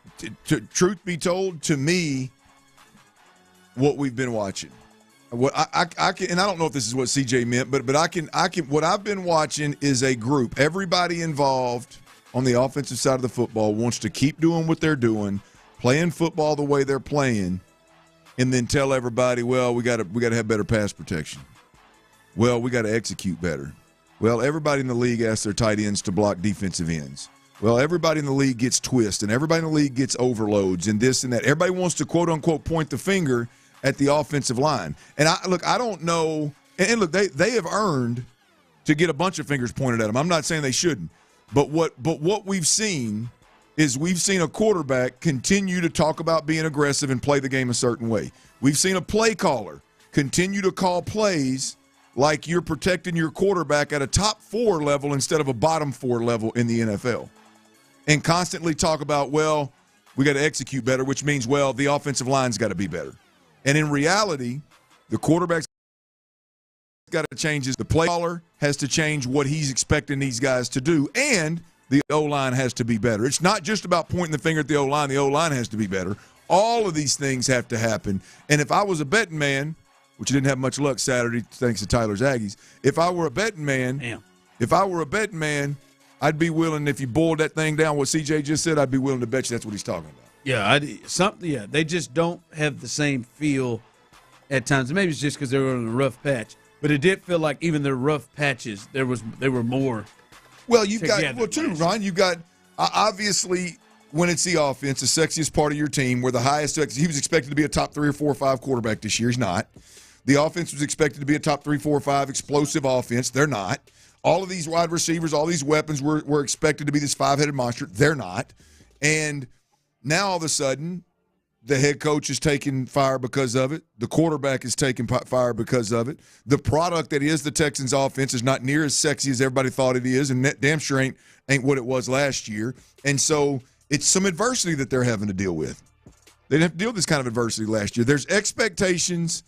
truth be told, to me, what we've been watching. What I can, and I don't know if this is what CJ meant, but I can. What I've been watching is a group. Everybody involved on the offensive side of the football wants to keep doing what they're doing, playing football the way they're playing, and then tell everybody, well, we got to have better pass protection. Well, we got to execute better. Well, everybody in the league asks their tight ends to block defensive ends. Well, everybody in the league gets twists, and everybody in the league gets overloads, and this and that. Everybody wants to quote unquote point the finger at the offensive line. And I don't know. And look, they have earned to get a bunch of fingers pointed at them. I'm not saying they shouldn't. But what we've seen is we've seen a quarterback continue to talk about being aggressive and play the game a certain way. We've seen a play caller continue to call plays like you're protecting your quarterback at a top 4 level instead of a bottom 4 level in the NFL. And constantly talk about, well, we got to execute better, which means, well, the offensive line's got to be better. And in reality, the quarterback's got to change. The play caller has to change what he's expecting these guys to do, and the O-line has to be better. It's not just about pointing the finger at the O-line. The O-line has to be better. All of these things have to happen. And if I was a betting man, which didn't have much luck Saturday thanks to Tyler's Aggies, if I were a betting man, I'd be willing, if you boiled that thing down, what CJ just said, I'd be willing to bet you that's what he's talking about. Yeah, they just don't have the same feel at times. Maybe it's just because they were in a rough patch, but it did feel like even their rough patches, they were more. Well, Ron, you've got obviously when it's the offense, the sexiest part of your team, where the highest. He was expected to be a top 3 or 4 or 5 quarterback this year. He's not. The offense was expected to be a top 3, 4 or 5 explosive offense. They're not. All of these wide receivers, all these weapons were expected to be this 5-headed monster. They're not. And now all of a sudden, the head coach is taking fire because of it. The quarterback is taking fire because of it. The product that is the Texans offense is not near as sexy as everybody thought it is, and that damn sure ain't what it was last year. And so it's some adversity that they're having to deal with. They didn't have to deal with this kind of adversity last year. There's expectations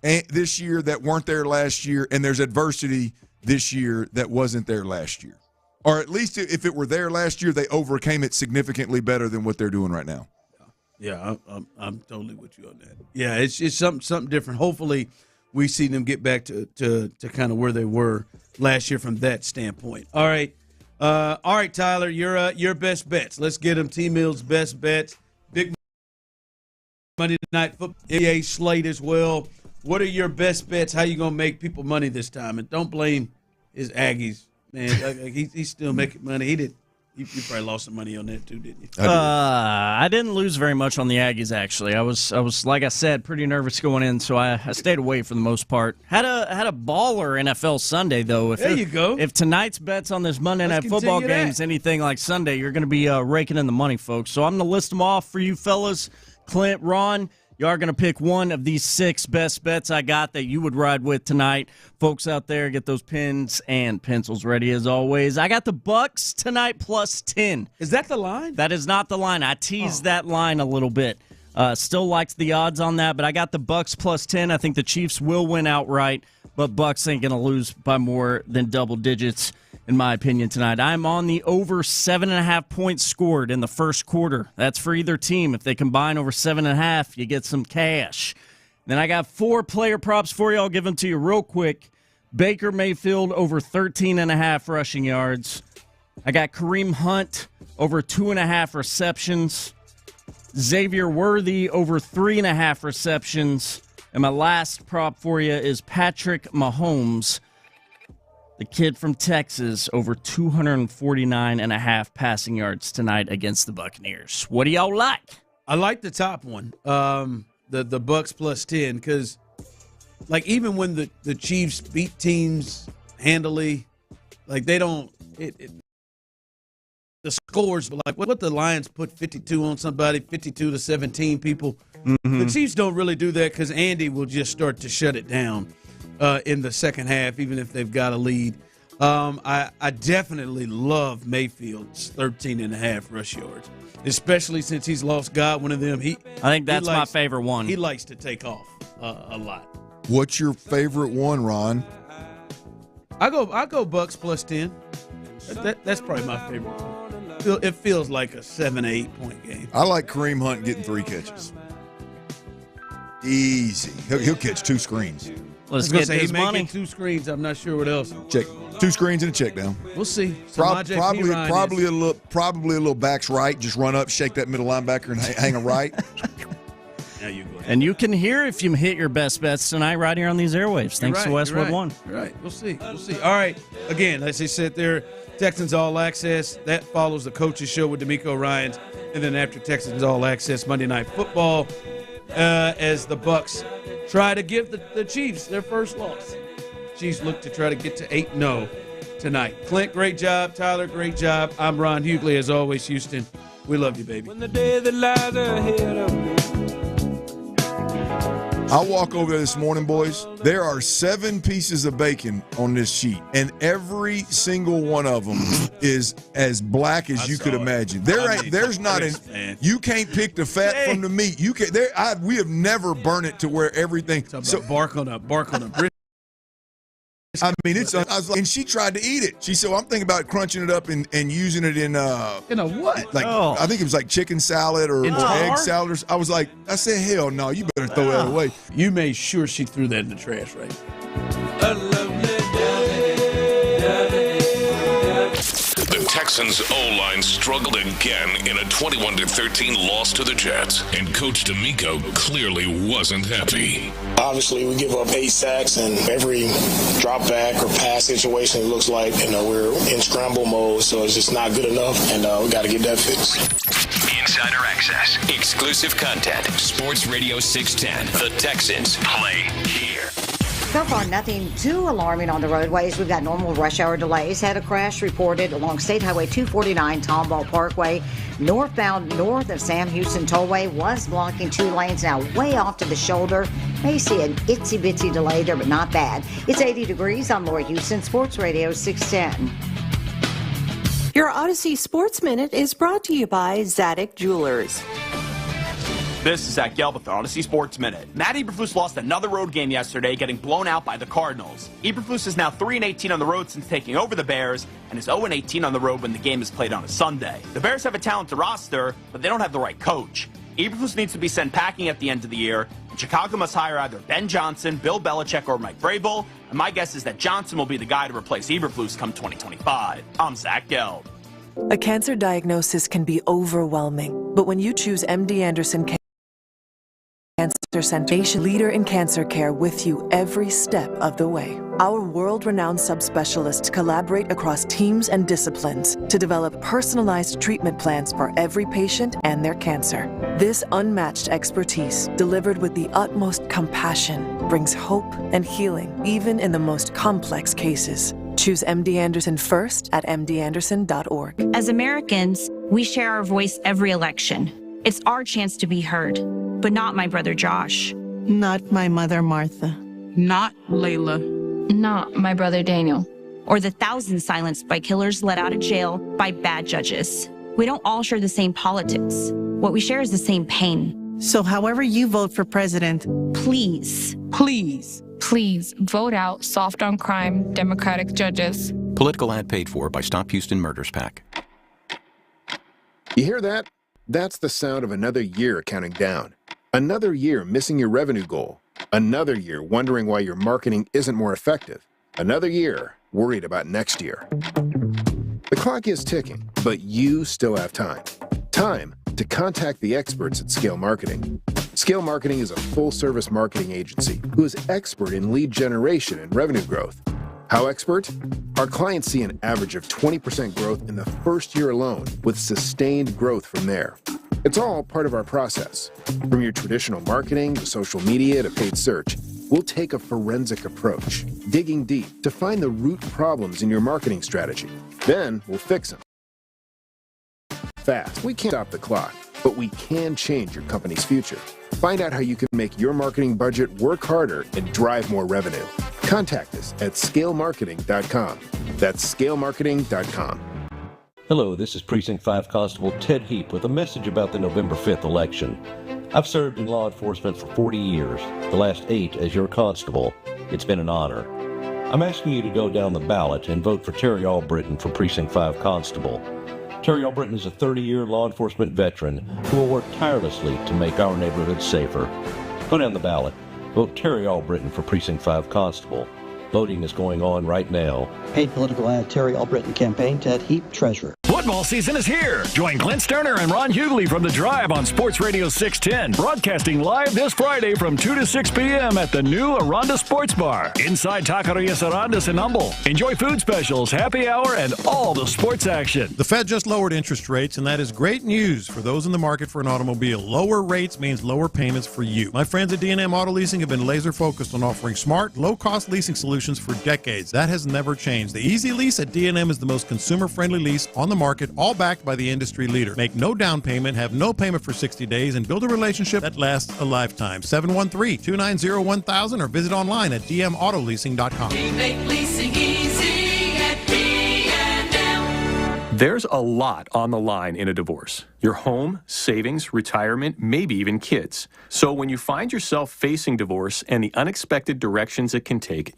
this year that weren't there last year, and there's adversity this year that wasn't there last year. Or at least if it were there last year, they overcame it significantly better than what they're doing right now. Yeah, I'm totally with you on that. Yeah, it's something different. Hopefully, we see them get back to kind of where they were last year from that standpoint. All right, Tyler, your best bets. Let's get them. T-Mill's best bets. Big Monday Night Football NBA slate as well. What are your best bets? How you gonna make people money this time? And don't blame his Aggies. Man, he's still making money. You probably lost some money on that too, didn't you? I didn't lose very much on the Aggies, actually. I was like I said, pretty nervous going in, so I stayed away for the most part. Had a baller NFL Sunday though. There you go. If tonight's bets on this Monday Night Football game is anything like Sunday, you're going to be raking in the money, folks. So I'm going to list them off for you fellas. Clint, Ron, you are going to pick one of these 6 best bets I got that you would ride with tonight. Folks out there, get those pens and pencils ready as always. I got the Bucks tonight plus 10. Is that the line? That is not the line. I teased that line a little bit. Still likes the odds on that, but I got the Bucks plus 10. I think the Chiefs will win outright, but Bucks ain't going to lose by more than double digits, in my opinion, tonight. I'm on the over 7.5 points scored in the first quarter. That's for either team. If they combine over 7.5, you get some cash. Then I got 4 player props for you. I'll give them to you real quick. Baker Mayfield over 13.5 rushing yards. I got Kareem Hunt over 2.5 receptions. Xavier Worthy over 3.5 receptions. And my last prop for you is Patrick Mahomes, the kid from Texas, over 249.5 passing yards tonight against the Buccaneers. What do y'all like? I like the top one, the Bucks plus 10, because like even when the Chiefs beat teams handily, like they don't the scores, but like what the Lions put 52 on somebody, 52 to 17 people. Mm-hmm. The Chiefs don't really do that because Andy will just start to shut it down in the second half, even if they've got a lead. I definitely love Mayfield's 13.5 rush yards, especially since he's lost Godwin of them. I think that's my favorite one. He likes to take off. a lot. What's your favorite one, Ron? I go Bucks plus 10. That's probably my favorite one. It feels like a 7 or 8 point game. I like Kareem Hunt getting 3 catches. Easy. He'll catch 2 screens. Let's get his he money. Get 2 screens. I'm not sure what else. Check 2 screens and a check down. We'll see. Probably a little backs right. Just run up, shake that middle linebacker, and hang a right. Now you go. And you can hear if you hit your best bets tonight right here on these airwaves. Thanks to Westwood One. Right. We'll see. All right. Again, as they said there, Texans All Access. That follows the Coaches Show with D'Amico Ryans. And then after Texans All Access, Monday Night Football, as the Bucks try to give the Chiefs their first loss. Chiefs look to try to get to 8-0 tonight. Clint, great job. Tyler, great job. I'm Ron Hughley, as always, Houston. We love you, baby. When the day that lies ahead of me. I walk over there this morning, boys. There are 7 pieces of bacon on this sheet, and every single one of them is as black as you could imagine. There's not an. You can't pick the fat from the meat. You can. We have never burned it to where everything. So bark on a I mean, I was like, and she tried to eat it. She said, well, I'm thinking about crunching it up and using it in a what? Like I think it was like chicken salad or egg salad. I said, hell no, you better throw that away. You made sure she threw that in the trash, right? The Texans O-line struggled again in a 21-13 loss to the Jets, and Coach D'Amico clearly wasn't happy. Obviously, we give up 8 sacks, and every drop back or pass situation, it looks like we're in scramble mode, so it's just not good enough, and we got to get that fixed. Insider access, exclusive content, Sports Radio 610. The Texans play here. So far, nothing too alarming on the roadways. We've got normal rush hour delays. Had a crash reported along State Highway 249, Tomball Parkway. Northbound north of Sam Houston Tollway was blocking 2 lanes, now way off to the shoulder. May see an itsy-bitsy delay there, but not bad. It's 80 degrees. I'm Laura Houston, Sports Radio 610. Your Odyssey Sports Minute is brought to you by Zadig Jewelers. This is Zach Gelb with the Odyssey Sports Minute. Matt Eberflus lost another road game yesterday, getting blown out by the Cardinals. Eberflus is now 3-18 on the road since taking over the Bears, and is 0-18 on the road when the game is played on a Sunday. The Bears have a talented roster, but they don't have the right coach. Eberflus needs to be sent packing at the end of the year, and Chicago must hire either Ben Johnson, Bill Belichick, or Mike Vrabel, and my guess is that Johnson will be the guy to replace Eberflus come 2025. I'm Zach Gelb. A cancer diagnosis can be overwhelming, but when you choose MD Anderson Cancer Center, leader in cancer care with you every step of the way. Our world-renowned subspecialists collaborate across teams and disciplines to develop personalized treatment plans for every patient and their cancer. This unmatched expertise, delivered with the utmost compassion, brings hope and healing, even in the most complex cases. Choose MD Anderson first at mdanderson.org. As Americans, we share our voice every election. It's our chance to be heard, but not my brother Josh. Not my mother Martha. Not Layla. Not my brother Daniel. Or the thousands silenced by killers let out of jail by bad judges. We don't all share the same politics. What we share is the same pain. So however you vote for president, please vote out soft on crime Democratic judges. Political ad paid for by Stop Houston Murders PAC. You hear that? That's the sound of another year counting down. Another year missing your revenue goal. Another year wondering why your marketing isn't more effective. Another year worried about next year. The clock is ticking, but you still have time. Time to contact the experts at Scale Marketing. Scale Marketing is a full-service marketing agency who is expert in lead generation and revenue growth. How expert? Our clients see an average of 20% growth in the first year alone, with sustained growth from there. It's all part of our process. From your traditional marketing to social media to paid search, we'll take a forensic approach, digging deep to find the root problems in your marketing strategy. Then we'll fix them. Fast. We can't stop the clock, but we can change your company's future. Find out how you can make your marketing budget work harder and drive more revenue. Contact us at scalemarketing.com. That's scalemarketing.com. Hello, this is Precinct 5 Constable Ted Heap with a message about the November 5th election. I've served in law enforcement for 40 years, the last 8 as your constable. It's been an honor. I'm asking you to go down the ballot and vote for Terry Albritton for Precinct 5 Constable. Terry Albritton is a 30-year law enforcement veteran who will work tirelessly to make our neighborhoods safer. Go down the ballot. Vote Terry Albritton for Precinct 5 Constable. Voting is going on right now. Paid political ad, Terry Albritton campaign, Ted Heap, treasurer. Football season is here. Join Clint Stoerner and Ron Hughley from The Drive on Sports Radio 610. Broadcasting live this Friday from 2 to 6 p.m. at the new Aranda Sports Bar inside Taquerias Arandas in Humble. Enjoy food specials, happy hour, and all the sports action. The Fed just lowered interest rates, and that is great news for those in the market for an automobile. Lower rates means lower payments for you. My friends at D&M Auto Leasing have been laser focused on offering smart, low-cost leasing solutions for decades. That has never changed. The Easy Lease at D&M is the most consumer-friendly lease on the market, all backed by the industry leader. Make no down payment, have no payment for 60 days, and build a relationship that lasts a lifetime. 713-290-1000 or visit online at dmautoleasing.com. We make leasing easy at D&M. There's a lot on the line in a divorce. Your home, savings, retirement, maybe even kids. So when you find yourself facing divorce and the unexpected directions it can take,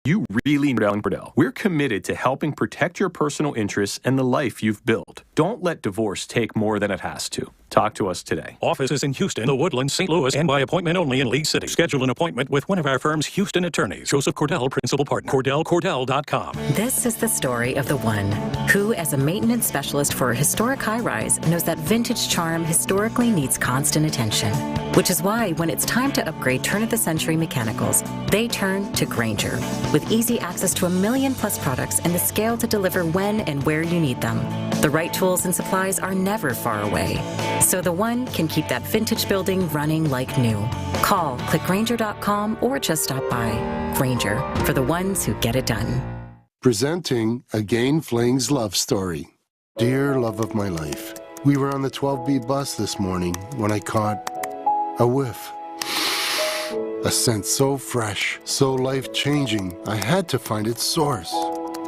you really need Allen Purdell. We're committed to helping protect your personal interests and the life you've built. Don't let divorce take more than it has to. Talk to us today. Offices in Houston, The Woodlands, St. Louis, and by appointment only in Lee City. Schedule an appointment with one of our firm's Houston attorneys. Joseph Cordell, Principal Partner. CordellCordell.com. This is the story of the one who, as a maintenance specialist for a historic high-rise, knows that vintage charm historically needs constant attention. Which is why, when it's time to upgrade turn-of-the-century mechanicals, they turn to Grainger. With easy access to 1 million-plus products and the scale to deliver when and where you need them. The right tools and supplies are never far away. So the one can keep that vintage building running like new. Call, click Grainger.com, or just stop by. Grainger, for the ones who get it done. Presenting Again Fling's love story. Dear love of my life, we were on the 12B bus this morning when I caught a whiff. A scent so fresh, so life-changing, I had to find its source.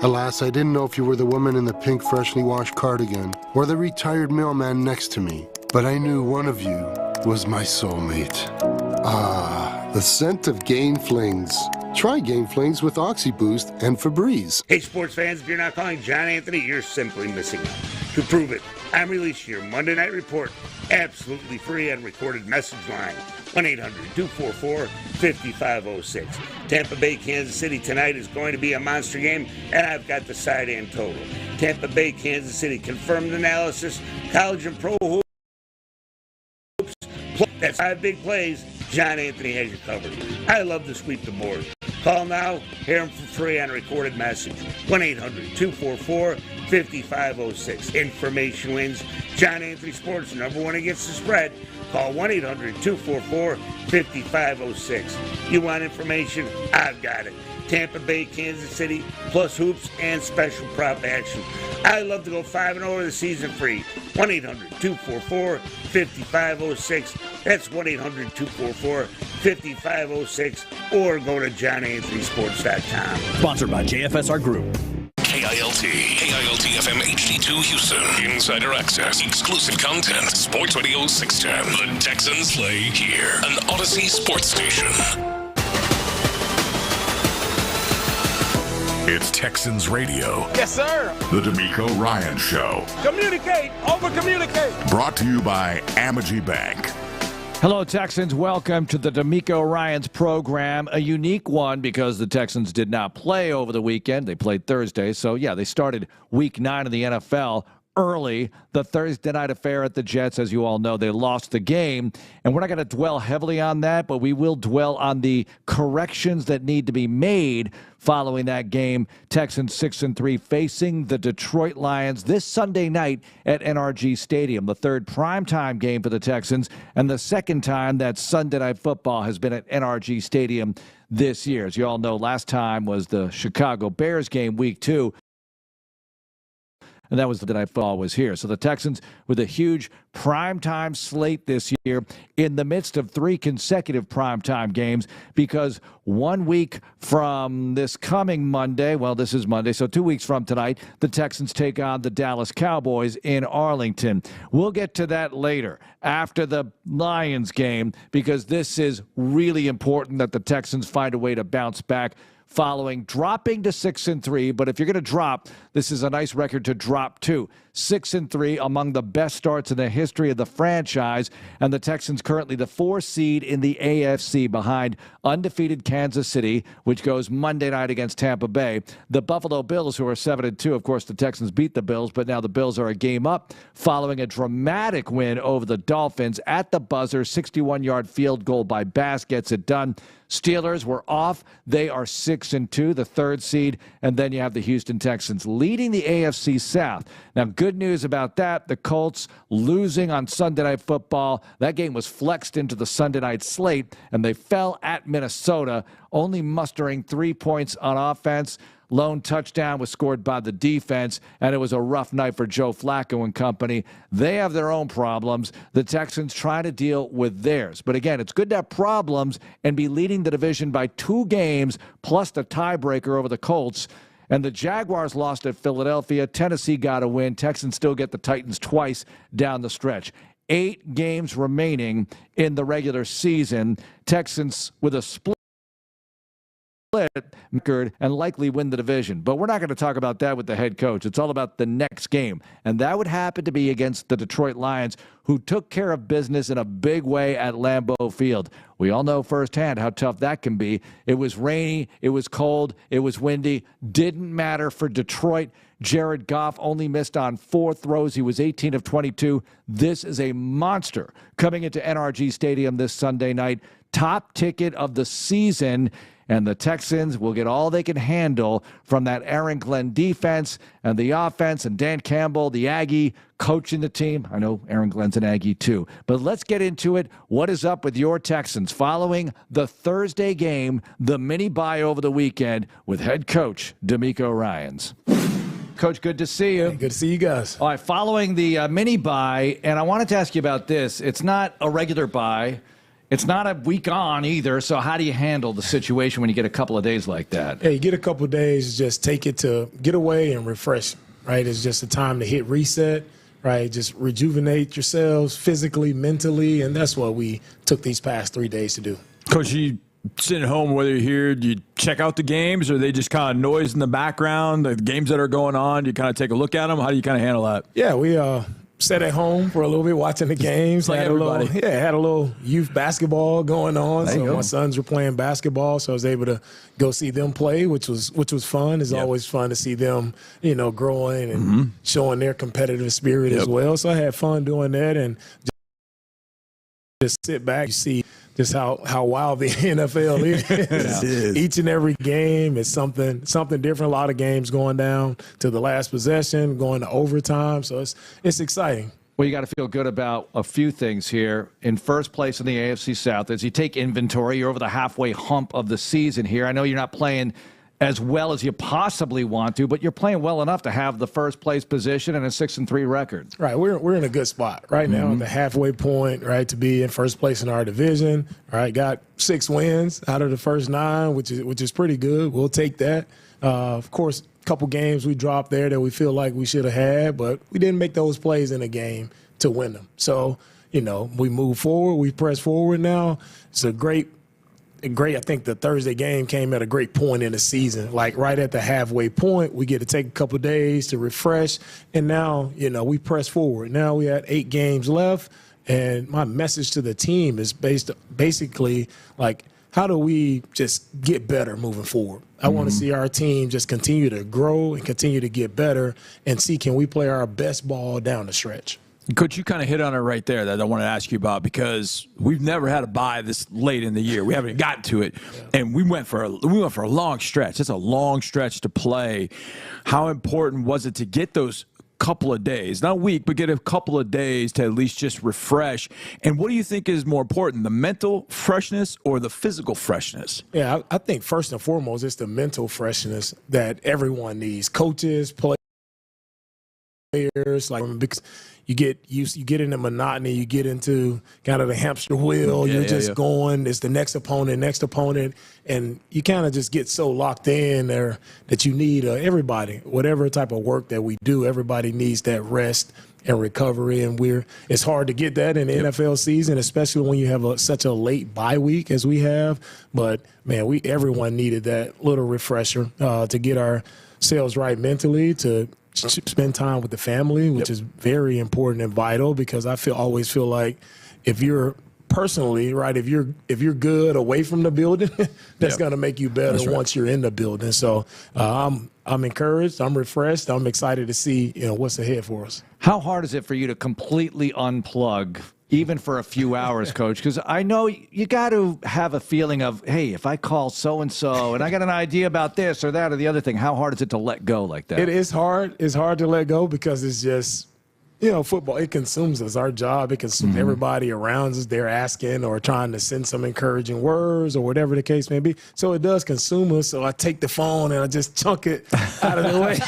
Alas, I didn't know if you were the woman in the pink freshly washed cardigan or the retired mailman next to me, but I knew one of you was my soulmate. Ah, the scent of Gain Flings. Try Gain Flings with OxyBoost and Febreze. Hey, sports fans, if you're not calling John Anthony, you're simply missing out. To prove it, I'm releasing your Monday Night Report absolutely free on recorded message line. 1-800-244-5506. Tampa Bay, Kansas City tonight is going to be a monster game, and I've got the side and total. Tampa Bay, Kansas City, confirmed analysis, college and pro hoops. That's 5 big plays. John Anthony has you covered. I love to sweep the board. Call now, hear them for free on a recorded message. 1-800-244-5506. Information wins. John Anthony Sports, #1 against the spread. Call 1-800-244-5506. You want information? I've got it. Tampa Bay, Kansas City, plus hoops and special prop action. I love to go 5-0 the season free. 1-800-244-5506. That's 1-800-244-5506. Or go to johnanthonysports.com. Sponsored by JFSR Group. KILT FM HD2 Houston. Insider access, exclusive content. Sports Radio 610. The Texans play here. An Odyssey sports station. It's Texans Radio. Yes, sir. The D'Amico Ryan Show. Communicate. Over-communicate. Brought to you by Amegy Bank. Hello, Texans. Welcome to the D'Amico Ryans program. A unique one because the Texans did not play over the weekend. They played Thursday. So, yeah, they started Week 9 of the NFL early. The Thursday night affair at the Jets, as you all know, they lost the game. And we're not going to dwell heavily on that, but we will dwell on the corrections that need to be made following that game. Texans 6-3 facing the Detroit Lions this Sunday night at NRG Stadium. The third primetime game for the Texans and the second time that Sunday Night Football has been at NRG Stadium this year. As you all know, last time was the Chicago Bears game, Week 2. and that was the night football was here. So the Texans with a huge primetime slate this year in the midst of 3 consecutive primetime games, because 1 week from this coming Monday, well, this is Monday, so 2 weeks from tonight, the Texans take on the Dallas Cowboys in Arlington. We'll get to that later after the Lions game, because this is really important that the Texans find a way to bounce back following dropping to 6-3. But if you're going to drop, this is a nice record to drop to. 6-3, among the best starts in the history of the franchise, and the Texans currently the 4 seed in the AFC behind undefeated Kansas City, which goes Monday night against Tampa Bay. The Buffalo Bills, who are 7-2, of course the Texans beat the Bills, but now the Bills are a game up following a dramatic win over the Dolphins at the buzzer. 61-yard field goal by Bass gets it done. Steelers were off. They are 6-2, the 3rd seed. And then you have the Houston Texans leading the AFC South. Now, good news about that, the Colts losing on Sunday Night Football. That game was flexed into the Sunday night slate, and they fell at Minnesota, only mustering 3 points on offense. Lone touchdown was scored by the defense, and it was a rough night for Joe Flacco and company. They have their own problems. The Texans try to deal with theirs. But again, it's good to have problems and be leading the division by 2 games, plus the tiebreaker over the Colts. And the Jaguars lost at Philadelphia. Tennessee got a win. Texans still get the Titans twice down the stretch. 8 games remaining in the regular season. Texans with a split and likely win the division. But we're not going to talk about that with the head coach. It's all about the next game. And that would happen to be against the Detroit Lions, who took care of business in a big way at Lambeau Field. We all know firsthand how tough that can be. It was rainy, it was cold, it was windy. Didn't matter for Detroit. Jared Goff only missed on 4 throws. He was 18 of 22. This is a monster coming into NRG Stadium this Sunday night. Top ticket of the season. And the Texans will get all they can handle from that Aaron Glenn defense and the offense, and Dan Campbell, the Aggie, coaching the team. I know Aaron Glenn's an Aggie too. But let's get into it. What is up with your Texans following the Thursday game, the mini bye over the weekend with head coach DeMeco Ryans? Coach, good to see you. Hey, good to see you guys. All right, following the mini bye, and I wanted to ask you about this. It's not a regular bye. It's not a week on either, so how do you handle the situation when you get a couple of days like that? Hey, you get a couple of days, just take it to get away and refresh, right? It's just a time to hit reset, right? Just rejuvenate yourselves physically, mentally, and that's what we took these past 3 days to do. Coach, you sitting at home, whether you're here, do you check out the games, or are they just kind of noise in the background, the games that are going on? Do you kind of take a look at them? How do you kind of handle that? Yeah, we sat at home for a little bit watching the games. Like had a little youth basketball going on. So my sons were playing basketball, so I was able to go see them play, which was fun. It's always fun to see them, growing and showing their competitive spirit as well. So I had fun doing that, and just sit back. You see just how wild the NFL is. Each and every game is something different. A lot of games going down to the last possession, going to overtime. So it's exciting. Well, you got to feel good about a few things here. In first place in the AFC South, as you take inventory, you're over the halfway hump of the season here. I know you're not playing as well as you possibly want to, but you're playing well enough to have the first place position and a 6-3 record. Right, we're in a good spot right now, at the halfway point, right, to be in first place in our division. Right, got 6 wins out of the first 9, which is pretty good. We'll take that. Of course, a couple games we dropped there that we feel like we should have had, but we didn't make those plays in the game to win them. So, we move forward, we press forward now. It's a great. I think the Thursday game came at a great point in the season, like right at the halfway point. We get to take a couple of days to refresh, and now, we press forward. Now we had 8 games left, and my message to the team is basically like, how do we just get better moving forward? I want to see our team just continue to grow and continue to get better and see, can we play our best ball down the stretch? Coach, you kind of hit on it right there that I want to ask you about, because we've never had a bye this late in the year. We haven't gotten to it, and we went for a long stretch. It's a long stretch to play. How important was it to get those couple of days, not a week, but get a couple of days to at least just refresh? And what do you think is more important, the mental freshness or the physical freshness? Yeah, I think first and foremost, it's the mental freshness that everyone needs. Coaches, players. players, like because you get in the monotony, you get into kind of the hamster wheel. You're just going. It's the next opponent, and you kind of just get so locked in there that you need everybody, whatever type of work that we do, everybody needs that rest and recovery, and it's hard to get that in the NFL season, especially when you have such a late bye week as we have. But man, everyone needed that little refresher to get ourselves right mentally, to spend time with the family, which is very important and vital, because I always feel like if you're personally right, if you're good away from the building, that's going to make you better once you're in the building. So I'm encouraged, I'm refreshed, I'm excited to see what's ahead for us. How hard is it for you to completely unplug, even for a few hours, Coach? Because I know you got to have a feeling of, hey, if I call so-and-so and I got an idea about this or that or the other thing, how hard is it to let go like that? It is hard. It's hard to let go because it's just, football, it consumes us. Our job, it consumes everybody around us. They're asking or trying to send some encouraging words or whatever the case may be. So it does consume us. So I take the phone and I just chunk it out of the way.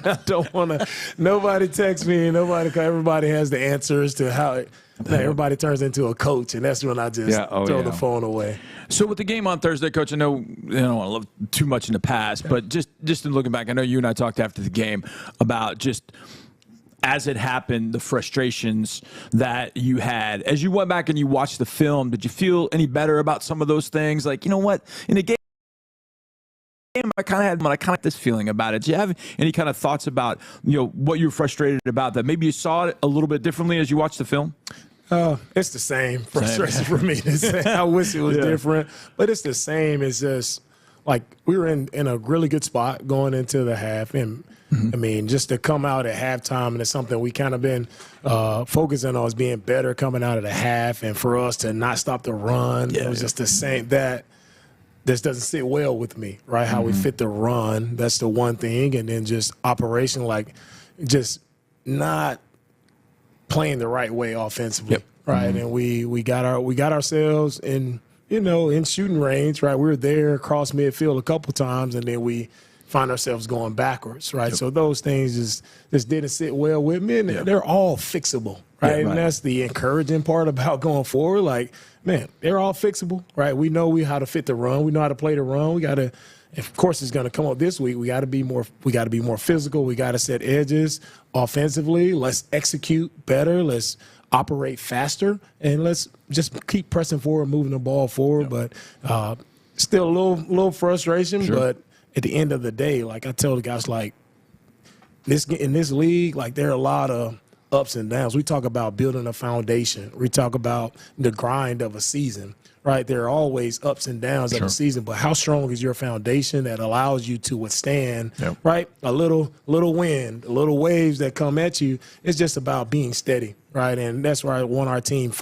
I don't want to – nobody texts me. Everybody has the answers to how everybody turns into a coach, and that's when I just throw the phone away. So with the game on Thursday, Coach, I know I don't want to look too much in the past, but just in looking back, I know you and I talked after the game about just – as it happened, the frustrations that you had. As you went back and you watched the film, did you feel any better about some of those things? Like, you know what? In the game, I kind of had this feeling about it. Do you have any kind of thoughts about, what you were frustrated about that maybe you saw it a little bit differently as you watched the film? It's the same frustration for me. I wish it was different, but it's the same. It's just like we were in a really good spot going into the half, and I mean, just to come out at halftime, and it's something we kind of been focusing on, is being better coming out of the half, and for us to not stop the run, it was just the same. This doesn't sit well with me, right? How we fit the run, that's the one thing, and then just operation, like just not playing the right way offensively, right? And we got ourselves in shooting range, right? We were there across midfield a couple times, and then we find ourselves going backwards, right? So those things just didn't sit well with me, and they're all fixable, right? And that's the encouraging part about going forward. Like, man, they're all fixable, right? We know how to fit the run. We know how to play the run. We got to, of course, it's going to come up this week. We got to be more physical. We got to set edges offensively. Let's execute better. Let's operate faster, and let's just keep pressing forward, moving the ball forward. But still a little frustration, but at the end of the day, like I tell the guys, like in this league, like there are a lot of ups and downs. We talk about building a foundation. We talk about the grind of a season, right? There are always ups and downs of a season, but how strong is your foundation that allows you to withstand, right? A little wind, a little waves that come at you. It's just about being steady, right? And that's where I want our team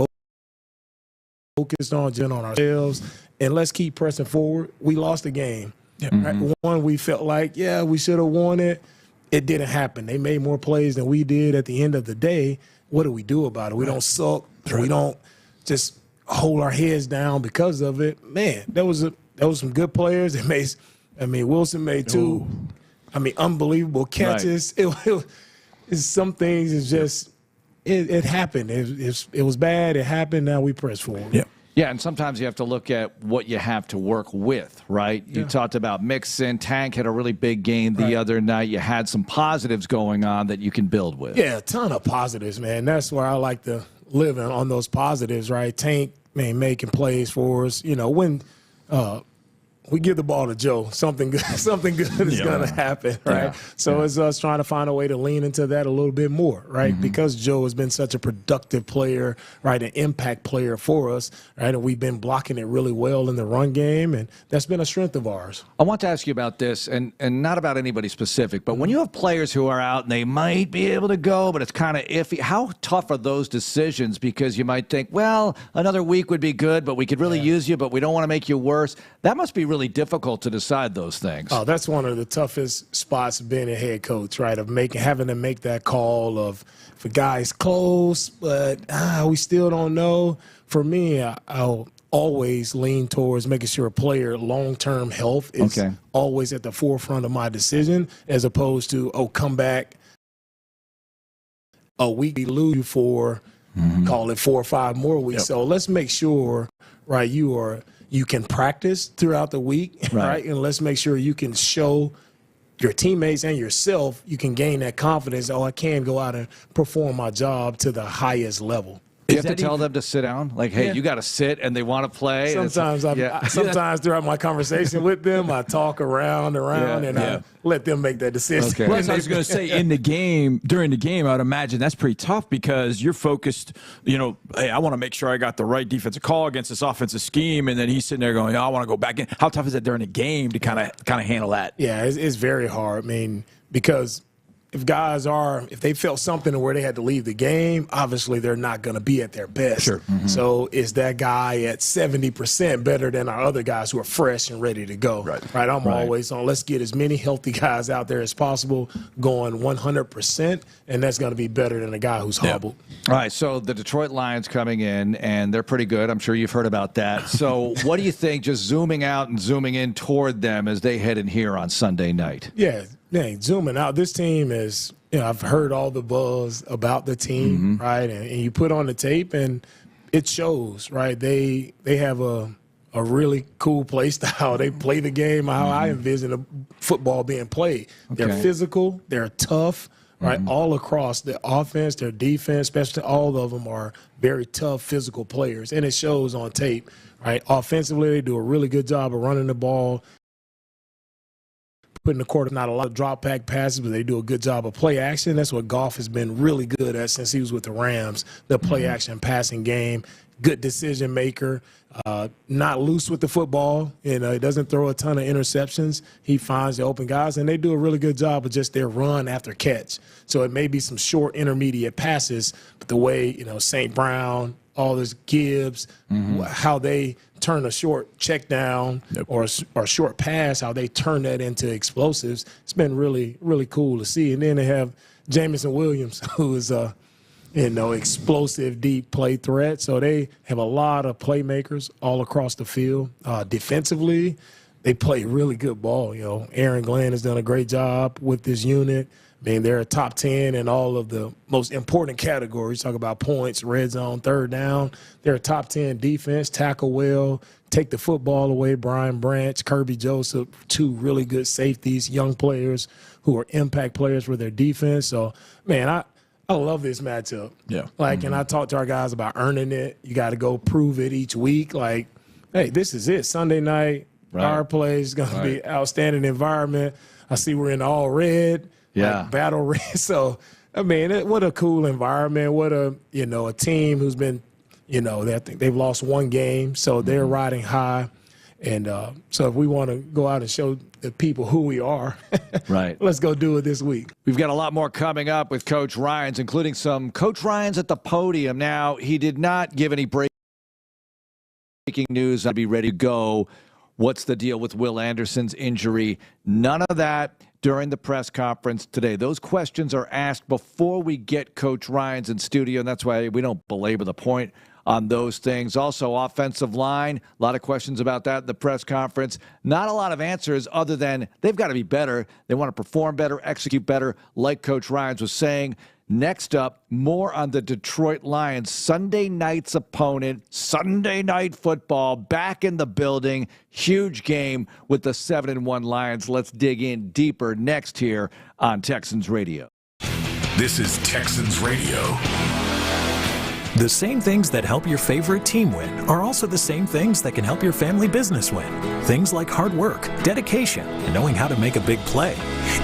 focused on ourselves, and let's keep pressing forward. We lost the game. Right? One, we felt like, we should have won it. It didn't happen. They made more plays than we did. At the end of the day, what do we do about it? We don't suck. We don't just hold our heads down because of it. Man, there was some good players. Wilson made two, unbelievable catches. It's some things. It's just it happened. It was bad. It happened. Now we press forward. Yeah, and sometimes you have to look at what you have to work with, right? You talked about Mixon. Tank had a really big game the other night. You had some positives going on that you can build with. Yeah, a ton of positives, man. That's where I like to live on those positives, right? Tank, man, making plays for us. When we give the ball to Joe, something good is going to happen, right? So it's us trying to find a way to lean into that a little bit more, right? Because Joe has been such a productive player, right, an impact player for us, right? And we've been blocking it really well in the run game, and that's been a strength of ours. I want to ask you about this, and not about anybody specific, but when you have players who are out and they might be able to go, but it's kind of iffy, how tough are those decisions? Because you might think, well, another week would be good, but we could really use you, but we don't want to make you worse. That must be really difficult to decide those things. Oh, that's one of the toughest spots being a head coach, right? Of having to make that call of if a guy's close, but we still don't know. For me, I'll always lean towards making sure a player long-term health is always at the forefront of my decision, as opposed to come back a week. We lose you for, call it 4 or 5 more weeks. Yep. So let's make sure, right, you can practice throughout the week, right? And let's make sure you can show your teammates and yourself, you can gain that confidence. Oh, I can go out and perform my job to the highest level. Do you have to tell them to sit down? Like, hey, you got to sit, and they want to play. Sometimes, sometimes throughout my conversation with them, I talk around, and I let them make that decision. Okay. Well, I was going to say, during the game, I would imagine that's pretty tough because you're focused, hey, I want to make sure I got the right defensive call against this offensive scheme, and then he's sitting there going, I want to go back in. How tough is it during the game to kind of handle that? Yeah, it's very hard. I mean, because if they felt something where they had to leave the game, obviously they're not going to be at their best. Sure. Mm-hmm. So is that guy at 70% better than our other guys who are fresh and ready to go? Right. I'm always on, let's get as many healthy guys out there as possible going 100%, and that's going to be better than a guy who's hobbled. All right, so the Detroit Lions coming in, and they're pretty good. I'm sure you've heard about that. So what do you think, just zooming out and zooming in toward them as they head in here on Sunday night? Yeah, zooming out, this team is, I've heard all the buzz about the team, right? And you put on the tape, and it shows, right? They have a really cool play style. They play the game how I envision a football being played. Okay. They're physical, they're tough, right? All across the offense, their defense, especially all of them are very tough physical players, and it shows on tape, right? Offensively, they do a really good job of running the ball, putting the quarter, not a lot of drop back passes, but they do a good job of play action. That's what Goff has been really good at since he was with the Rams, the play action passing game. Good decision maker, not loose with the football. He doesn't throw a ton of interceptions. He finds the open guys, and they do a really good job of just their run after catch. So it may be some short intermediate passes, but the way, St. Brown, all this Gibbs, how they turn a short check down or short pass, how they turn that into explosives. It's been really, really cool to see. And then they have Jamison Williams, who is explosive, deep play threat. So they have a lot of playmakers all across the field. Defensively, they play really good ball. Aaron Glenn has done a great job with this unit. I mean, they're a top 10 in all of the most important categories. Talk about points, red zone, third down. They're a top 10 defense, tackle well, take the football away. Brian Branch, Kirby Joseph, 2 really good safeties, young players who are impact players for their defense. So, man, I love this matchup. Yeah. And I talk to our guys about earning it. You got to go prove it each week. Like, hey, this is it. Sunday night, our play is going to be outstanding environment. I see we're in all red. Yeah. Battle red. So, I mean, what a cool environment. What a team who's been, I think they've lost 1 game. So they're riding high. And so if we want to go out and show the people who we are, let's go do it this week. We've got a lot more coming up with Coach Ryans, including some Coach Ryans at the podium. Now, he did not give any breaking news. I'd be ready to go. What's the deal with Will Anderson's injury? None of that during the press conference today. Those questions are asked before we get Coach Ryans in studio, and that's why we don't belabor the point on those things. Also, offensive line, a lot of questions about that in the press conference. Not a lot of answers other than they've got to be better. They want to perform better, execute better, like Coach Ryans was saying. Next up, more on the Detroit Lions. Sunday night's opponent, Sunday Night Football, back in the building. Huge game with the 7-1 Lions. Let's dig in deeper next here on Texans Radio. This is Texans Radio. The same things that help your favorite team win are also the same things that can help your family business win. Things like hard work, dedication, and knowing how to make a big play.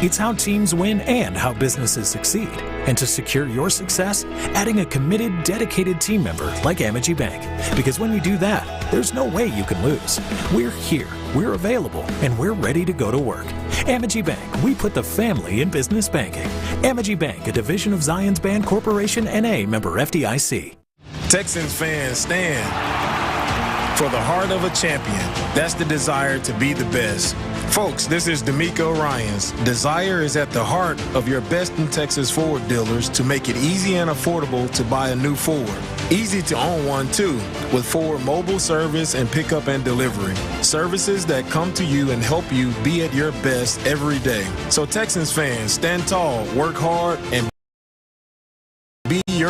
It's how teams win and how businesses succeed. And to secure your success, adding a committed, dedicated team member like Amity Bank. Because when you do that, there's no way you can lose. We're here, we're available, and we're ready to go to work. Amity Bank, we put the family in business banking. Amity Bank, a division of Zions Bank Corporation, N.A., member FDIC. Texans fans, stand for the heart of a champion. That's the desire to be the best. Folks, this is D'Amico Ryans. Desire is at the heart of your best in Texas Ford dealers to make it easy and affordable to buy a new Ford. Easy to own one, too, with Ford mobile service and pickup and delivery. Services that come to you and help you be at your best every day. So Texans fans, stand tall, work hard, and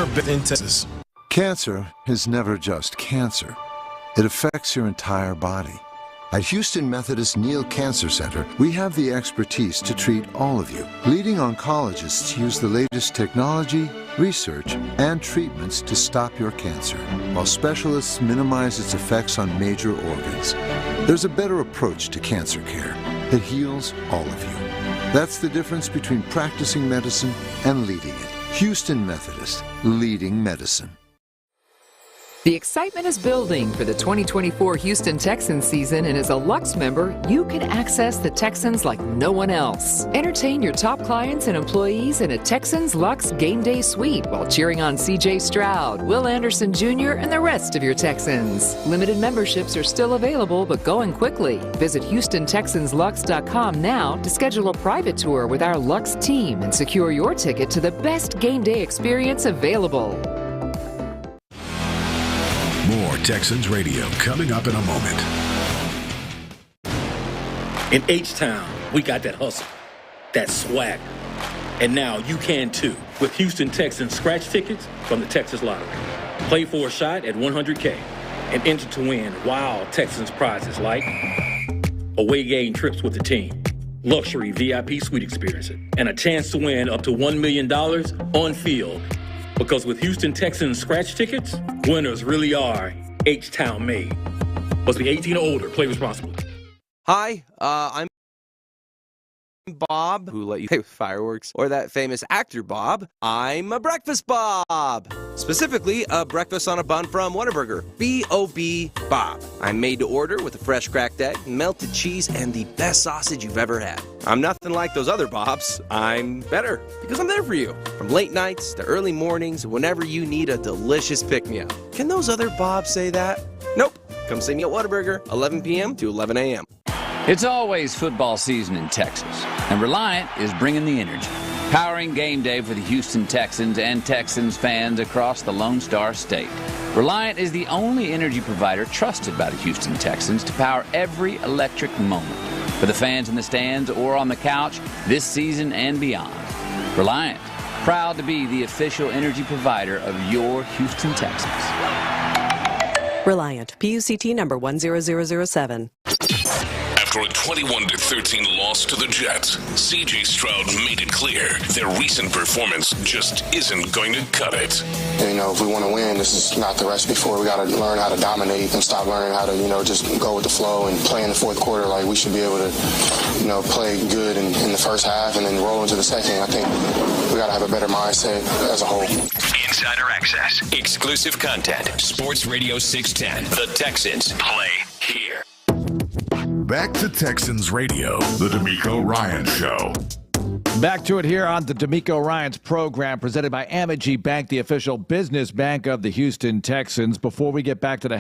your in Texas. Cancer is never just cancer. It affects your entire body. At Houston Methodist Neal Cancer Center, we have the expertise to treat all of you. Leading oncologists use the latest technology, research, and treatments to stop your cancer, while specialists minimize its effects on major organs. There's a better approach to cancer care that heals all of you. That's the difference between practicing medicine and leading it. Houston Methodist, leading medicine. The excitement is building for the 2024 Houston Texans season, and as a Lux member, you can access the Texans like no one else. Entertain your top clients and employees in a Texans Lux Game Day suite while cheering on C.J. Stroud, Will Anderson Jr., and the rest of your Texans. Limited memberships are still available, but going quickly. Visit HoustonTexansLux.com now to schedule a private tour with our Lux team and secure your ticket to the best game day experience available. More Texans Radio coming up in a moment. In H-Town, we got that hustle, that swag. And now you can too with Houston Texans scratch tickets from the Texas Lottery. Play for a shot at $100K and enter to win wild Texans prizes like away game trips with the team, luxury VIP suite experiences, and a chance to win up to $1 million on field. Because with Houston Texans scratch tickets, winners really are H-Town made. Must be 18 or older. Play responsibly. Hi, I'm Bob, who let you play with fireworks, or that famous actor Bob. I'm a breakfast Bob. Specifically, a breakfast on a bun from Whataburger. B-O-B Bob. I'm made to order with a fresh cracked egg, melted cheese, and the best sausage you've ever had. I'm nothing like those other Bobs. I'm better, because I'm there for you. From late nights to early mornings, whenever you need a delicious pick-me-up. Can those other Bobs say that? Nope. Come see me at Whataburger, 11 p.m. to 11 a.m. It's always football season in Texas, and Reliant is bringing the energy, powering game day for the Houston Texans and Texans fans across the Lone Star State. Reliant is the only energy provider trusted by the Houston Texans to power every electric moment for the fans in the stands or on the couch this season and beyond. Reliant, proud to be the official energy provider of your Houston Texans. Reliant, PUCT number 10007. After a 21-13 loss to the Jets, C.J. Stroud made it clear their recent performance just isn't going to cut it. You know, if we want to win, this is not the recipe for it. We got to learn how to dominate and stop learning how to, just go with the flow and play in the fourth quarter. Like, we should be able to, play good in the first half and then roll into the second. I think we got to have a better mindset as a whole. Insider access, exclusive content, Sports Radio 610. The Texans play here. Back to Texans Radio, the D'Amico Ryan Show. Back to it here on the D'Amico Ryan's program, presented by Amegy Bank, the official business bank of the Houston Texans. Before we get back to the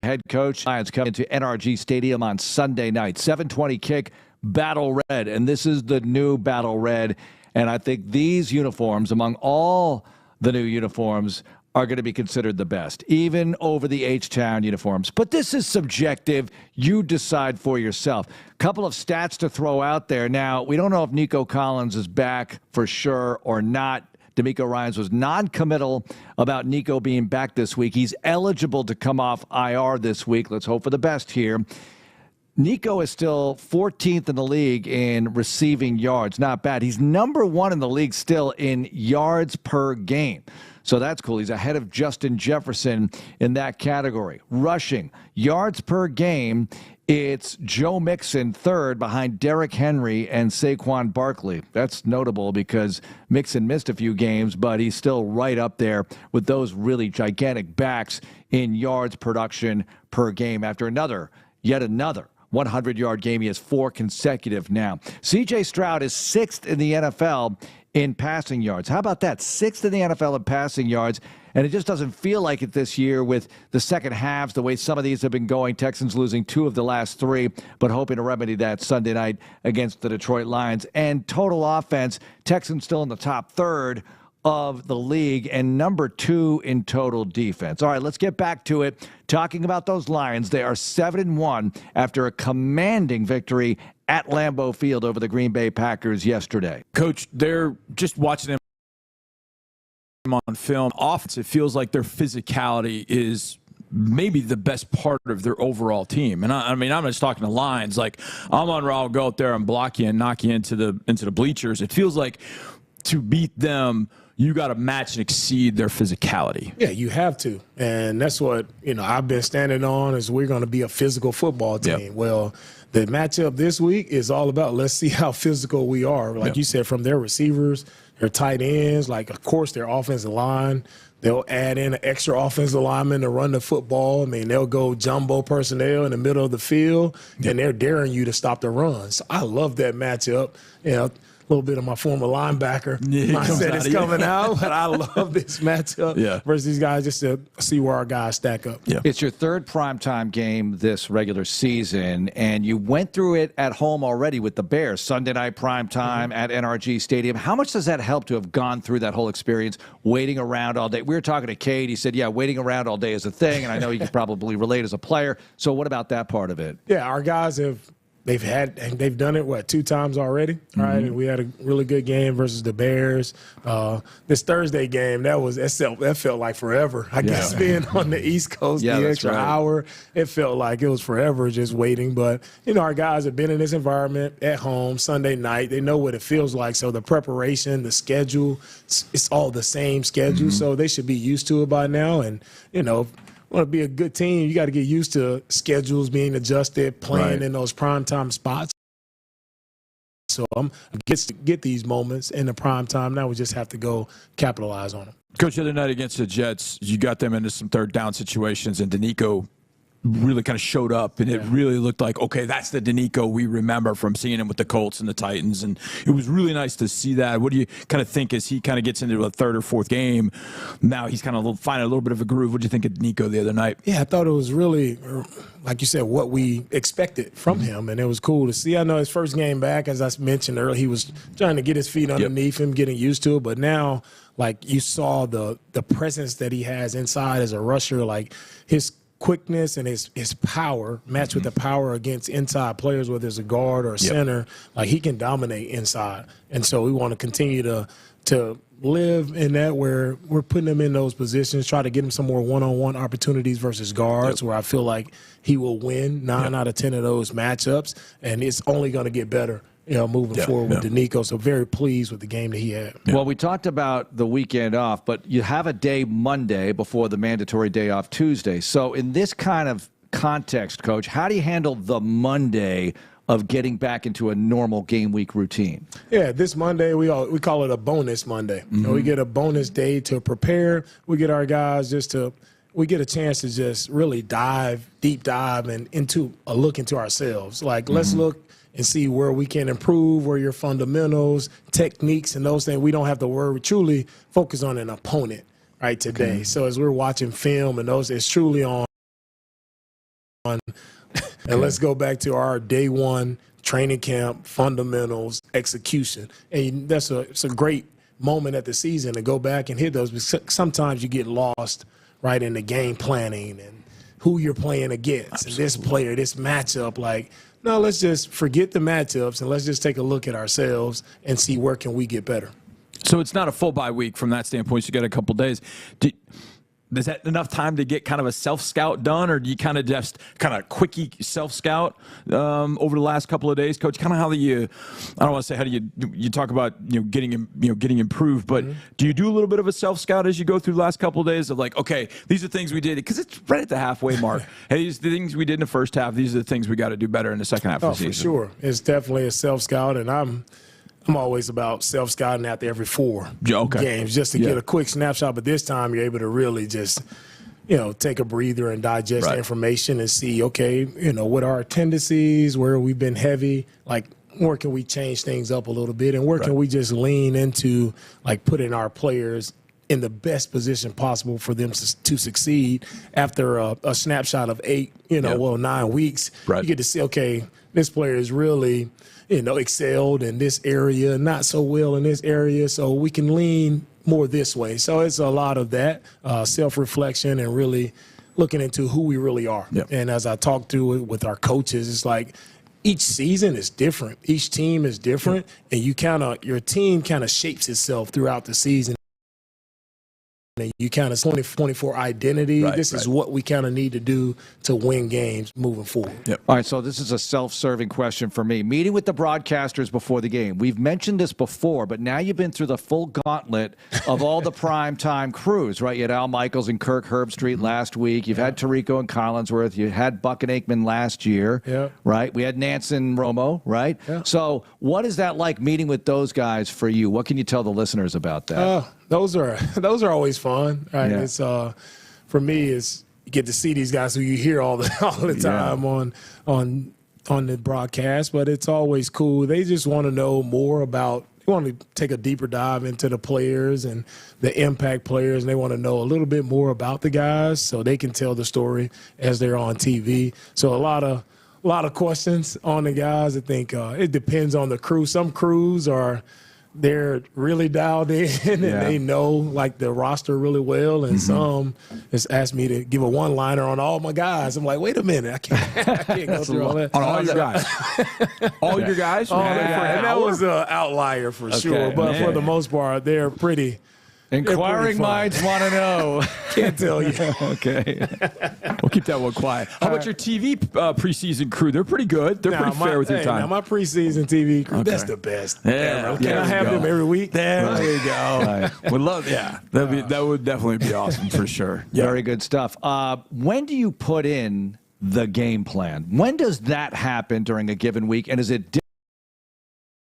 head coach, Lions come into NRG Stadium on Sunday night. 7:20 kick, Battle Red, and this is the new Battle Red. And I think these uniforms, among all the new uniforms, are going to be considered the best, even over the H-Town uniforms. But this is subjective. You decide for yourself. Couple of stats to throw out there. Now, we don't know if Nico Collins is back for sure or not. D'Amico Ryans was non-committal about Nico being back this week. He's eligible to come off IR this week. Let's hope for the best here. Nico is still 14th in the league in receiving yards. Not bad. He's number one in the league still in yards per game. So that's cool. He's ahead of Justin Jefferson in that category. Rushing, yards per game, it's Joe Mixon third behind Derrick Henry and Saquon Barkley. That's notable because Mixon missed a few games, but he's still right up there with those really gigantic backs in yards production per game after yet another 100-yard game. He has 4 consecutive now. C.J. Stroud is 6th in the NFL in passing yards. How about that? 6th in the NFL in passing yards, and it just doesn't feel like it this year with the second halves, the way some of these have been going. Texans losing 2 of the last 3, but hoping to remedy that Sunday night against the Detroit Lions. And total offense, Texans still in the top third of the league and number 2 in total defense. All right, let's get back to it. Talking about those Lions, they are 7-1 after a commanding victory at Lambeau Field over the Green Bay Packers yesterday. Coach, they're just watching them on film. Offense, it feels like their physicality is maybe the best part of their overall team. And I mean, I'm just talking to lines. Like, Amon-Ra will go out there and block you and knock you into the bleachers. It feels like to beat them, you got to match and exceed their physicality. Yeah, you have to. And that's what, I've been standing on is we're going to be a physical football team. Yep. Well, the matchup this week is all about let's see how physical we are. Like you said, from their receivers, their tight ends, like, of course, their offensive line. They'll add in an extra offensive lineman to run the football. I mean, they'll go jumbo personnel in the middle of the field, and they're daring you to stop the run. So I love that matchup. A little bit of my former linebacker mindset is coming out, but I love this matchup versus these guys just to see where our guys stack up. Yeah. It's your third primetime game this regular season, and you went through it at home already with the Bears, Sunday night primetime at NRG Stadium. How much does that help to have gone through that whole experience, waiting around all day? We were talking to Cade. He said, waiting around all day is a thing, and I know you could probably relate as a player. So what about that part of it? Yeah, our guys they've done it 2 times already, right? And we had a really good game versus the Bears. This Thursday game, that felt like forever. I guess being on the East Coast, the extra hour, it felt like it was forever just waiting. But our guys have been in this environment at home Sunday night. They know what it feels like. So the preparation, the schedule, it's all the same schedule. So they should be used to it by now. And want to be a good team, you got to get used to schedules being adjusted, playing in those primetime spots. So I'm gets to get these moments in the primetime. Now we just have to go capitalize on them. Coach, the other night against the Jets, you got them into some third down situations, and Danico really kind of showed up, and it really looked like, okay, that's the Danico we remember from seeing him with the Colts and the Titans, and it was really nice to see that. What do you kind of think as he kind of gets into a third or fourth game? Now he's kind of finding a little bit of a groove. What do you think of Danico the other night? Yeah, I thought it was really, like you said, what we expected from him, and it was cool to see. I know his first game back, as I mentioned earlier, he was trying to get his feet underneath him, getting used to it, but now, like, you saw the presence that he has inside as a rusher, like his quickness and his power matched with the power against inside players, whether it's a guard or a center. Like, he can dominate inside. And so we want to continue to live in that, where we're putting him in those positions, try to get him some more one-on-one opportunities versus guards, where I feel like he will win 9 out of 10 of those matchups, and it's only going to get better moving forward with Danico. So very pleased with the game that he had. Well, we talked about the weekend off, but you have a day Monday before the mandatory day off Tuesday. So in this kind of context, Coach, how do you handle the Monday of getting back into a normal game week routine? Yeah, this Monday, we call it a bonus Monday. We get a bonus day to prepare. We get our guys we get a chance to just really deep dive and into a look into ourselves. Like, let's look and see where we can improve, where your fundamentals, techniques, and those things. We don't have to worry. We truly focus on an opponent right today. Okay. So as we're watching film and those, it's truly on. And let's go back to our day one training camp, fundamentals, execution. And it's a great moment at the season to go back and hit those. Because sometimes you get lost right in the game planning and who you're playing against. And this player, this matchup, like, no, let's just forget the matchups and let's just take a look at ourselves and see where can we get better. So it's not a full bye week from that standpoint. So you got a couple days. Is that enough time to get kind of a self-scout done, or do you kind of just kind of quickie self-scout over the last couple of days, Coach? Kind of how do you, I don't want to say how do you talk about getting improved, but do you do a little bit of a self-scout as you go through the last couple of days of like, okay, these are things we did, because it's right at the halfway mark. Hey, these are the things we did in the first half. These are the things we got to do better in the second half of the season. For sure. It's definitely a self-scout, and I'm always about self-scouting after every 4 games just to get a quick snapshot. But this time you're able to really just, take a breather and digest the information and see, okay, what are our tendencies, where we've been heavy, like where can we change things up a little bit, and where can we just lean into, like, putting our players in the best position possible for them to succeed after a snapshot of 9 weeks. You get to see, okay, this player is really – excelled in this area, not so well in this area, so we can lean more this way. So it's a lot of that self-reflection and really looking into who we really are. And as I talk through it with our coaches, it's like each season is different. Each team is different, and your team kind of shapes itself throughout the season. and you kind of 2024 identity. This is what we kind of need to do to win games moving forward. All right, so this is a self-serving question for me. Meeting with the broadcasters before the game. We've mentioned this before, but now you've been through the full gauntlet of all the primetime crews, right? You had Al Michaels and Kirk Herbstreit last week. You've had Tirico and Collinsworth. You had Buck and Aikman last year, right? We had Nance and Romo, right? So what is that like meeting with those guys for you? What can you tell the listeners about that? Those are always fun, right? It's for me, is you get to see these guys who you hear all the time on the broadcast, but it's always cool. They just want to know more about. They want to take a deeper dive into the players and the impact players, and they want to know a little bit more about the guys so they can tell the story as they're on TV. So a lot of questions on the guys. I think it depends on the crew. Some crews they're really dialed in and they know like the roster really well, and some just asked me to give a one-liner on all my guys. I'm like, wait a minute, I can't go through all that. On all your guys, all your guys. And that was an outlier for sure, but for the most part, they're pretty. Inquiring minds want to know. Can't tell you. Okay. We'll keep that one quiet. How about your TV preseason crew? They're pretty good. They're pretty fair with your time. Now my preseason TV crew, that's the best. Yeah. Can I have them every week? There you go. Would love. Yeah. That would definitely be awesome for sure. Very good stuff. When do you put in the game plan? When does that happen during a given week? And is it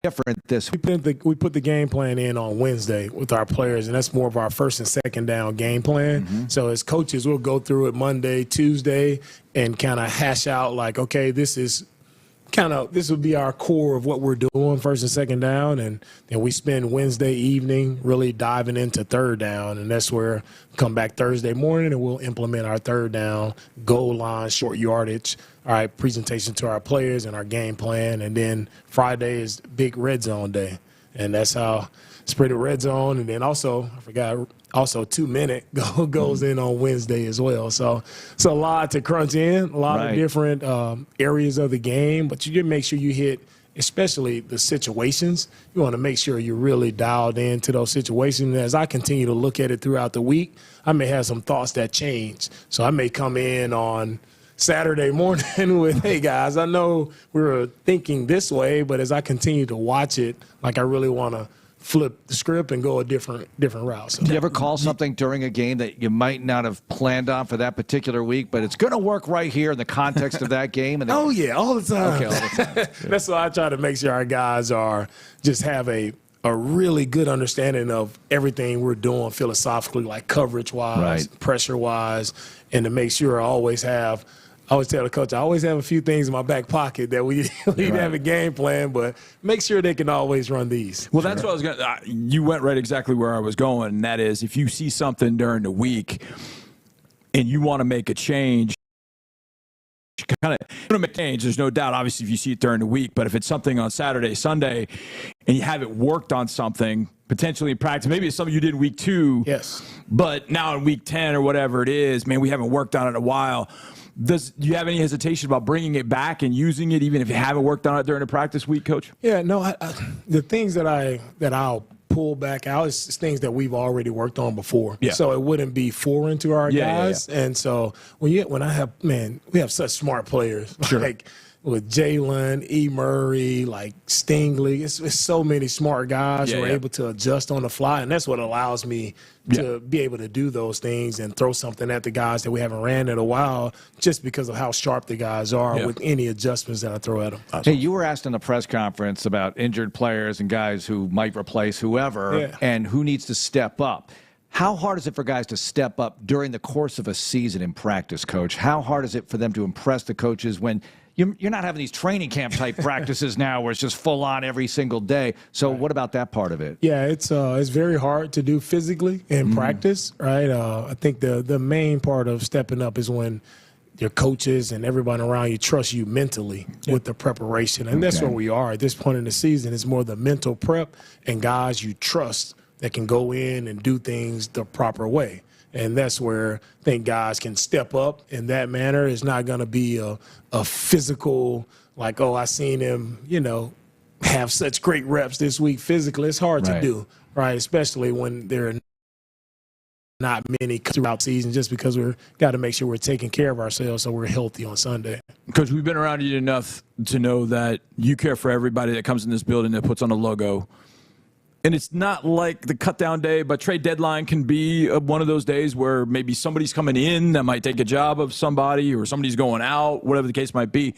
different this week? We put the game plan in on Wednesday with our players, and that's more of our first and second down game plan. So as coaches, we'll go through it Monday, Tuesday, and kind of hash out like, okay, this will be our core of what we're doing first and second down, and then we spend Wednesday evening really diving into third down, and that's where we come back Thursday morning and we'll implement our third down, goal line, short yardage, presentation to our players and our game plan, and then Friday is big red zone day, and that's how spread the red zone, and then also, I forgot, 2-minute goes in on Wednesday as well. So it's a lot to crunch in, a lot of different areas of the game, but you can make sure you hit, especially the situations. You want to make sure you're really dialed into those situations. And as I continue to look at it throughout the week, I may have some thoughts that change. So I may come in on Saturday morning with, hey, guys, I know we were thinking this way, but as I continue to watch it, like I really want to flip the script and go a different route. So. Do you ever call something during a game that you might not have planned on for that particular week, but it's going to work right here in the context of that game? And all the time. Okay, all the time. That's why I try to make sure our guys just have a really good understanding of everything we're doing philosophically, like coverage-wise, pressure-wise, and to make sure I always tell the coach, I always have a few things in my back pocket that we need to have a game plan, but make sure they can always run these. Well, that's what I was going to you went right exactly where I was going, and that is if you see something during the week and you want to make a change, there's no doubt, obviously, if you see it during the week, but if it's something on Saturday, Sunday, and you haven't worked on something, potentially in practice, maybe it's something you did in week 2, but now in week 10 or whatever it is, man, we haven't worked on it in a while. Do you have any hesitation about bringing it back and using it, even if you haven't worked on it during the practice week, Coach? Yeah, no. The things that I'll pull back out is things that we've already worked on before. So it wouldn't be foreign to our guys. And so we have such smart players like with Jalen, E. Murray, like Stingley. It's so many smart guys who are able to adjust on the fly, and that's what allows me to be able to do those things and throw something at the guys that we haven't ran in a while just because of how sharp the guys are with any adjustments that I throw at them. Hey, you were asked in the press conference about injured players and guys who might replace whoever and who needs to step up. How hard is it for guys to step up during the course of a season in practice, Coach? How hard is it for them to impress the coaches when you're not having these training camp type practices now where it's just full on every single day? So what about that part of it? Yeah, it's very hard to do physically in practice, right? I think the main part of stepping up is when your coaches and everybody around you trust you mentally with the preparation. And that's where we are at this point in the season. It's more the mental prep and guys you trust that can go in and do things the proper way. And that's where I think guys can step up in that manner. It's not going to be a physical, like, oh, I seen him, have such great reps this week physically. It's hard to do, right? Especially when they're not many throughout the season just because we're got to make sure we're taking care of ourselves so we're healthy on Sunday. Because we've been around you enough to know that you care for everybody that comes in this building that puts on a logo. And it's not like the cut-down day, but trade deadline can be one of those days where maybe somebody's coming in that might take a job of somebody or somebody's going out, whatever the case might be.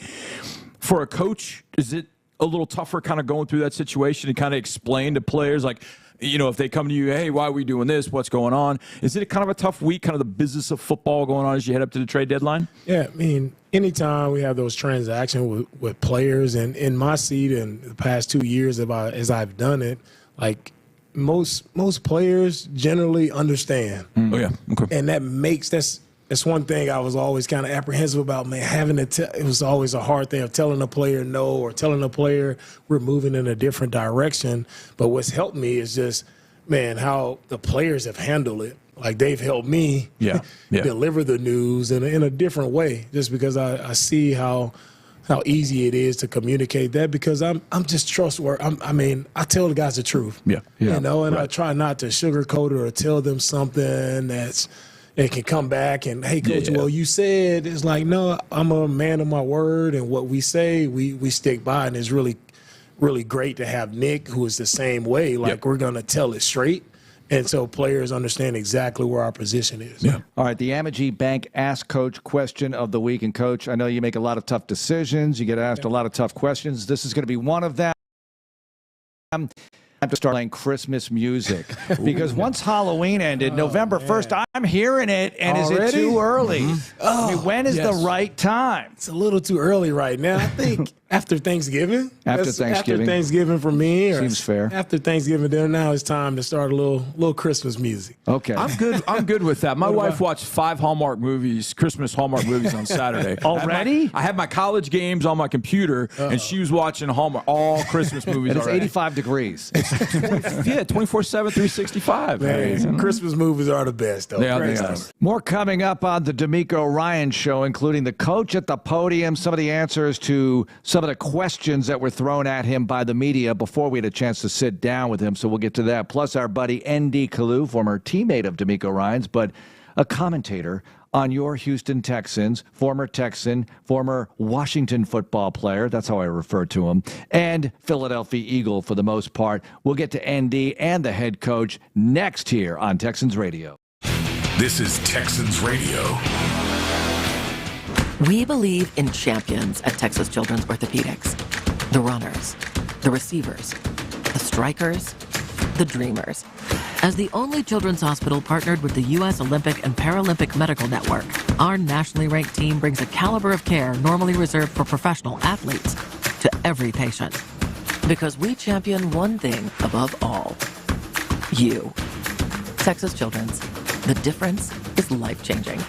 For a coach, is it a little tougher kind of going through that situation and kind of explain to players, like, if they come to you, hey, why are we doing this? What's going on? Is it kind of a tough week, kind of the business of football going on as you head up to the trade deadline? Yeah, I mean, anytime we have those transactions with players, and in my seat in the past 2 years as I've done it, like most players generally understand. Oh, yeah. Okay. And that's one thing I was always kind of apprehensive about, man, it was always a hard thing of telling a player no or telling a player we're moving in a different direction. But what's helped me is just, man, how the players have handled it. Like, they've helped me deliver the news in a different way, just because I see how easy it is to communicate that, because I'm just trustworthy. I tell the guys the truth. Yeah. And I try not to sugarcoat it or tell them something they can come back and, hey, Coach, well, you said, it's like, no, I'm a man of my word, and what we say, we stick by, and it's really, really great to have Nick, who is the same way. Like, we're going to tell it straight, and so players understand exactly where our position is. Yeah. All right, the Amegy Bank Ask Coach question of the week. And, Coach, I know you make a lot of tough decisions. You get asked a lot of tough questions. This is going to be one of them. I have to start playing Christmas music because once Halloween ended, November 1st, I'm hearing it, and Already? is it too early? Oh, when is the right time? It's a little too early right now. I think after Thanksgiving. After Thanksgiving for me. Seems fair. After Thanksgiving dinner, now it's time to start a little Christmas music. Okay. I'm good with that. My wife watched 5 Christmas Hallmark movies on Saturday. Already? I had my college games on my computer, and she was watching all Christmas movies And it's already. 85 degrees. 24/7, 365. Man, Christmas movies are the best, though. They are. More coming up on the D'Amico Ryan Show, including the coach at the podium, some of the answers to some of the questions that were thrown at him by the media before we had a chance to sit down with him. So we'll get to that. Plus our buddy N.D. Kalu, former teammate of D'Amico Ryan's, but a commentator on your Houston Texans, former Texan, former Washington football player, that's how I refer to him, and Philadelphia Eagle for the most part. We'll get to ND and the head coach next here on Texans Radio. This is Texans Radio. We believe in champions at Texas Children's Orthopedics. The runners, the receivers, the strikers, the dreamers. As the only children's hospital partnered with the U.S. Olympic and Paralympic Medical Network, our nationally ranked team brings a caliber of care normally reserved for professional athletes to every patient. Because we champion one thing above all: you. Texas Children's. The difference is life-changing.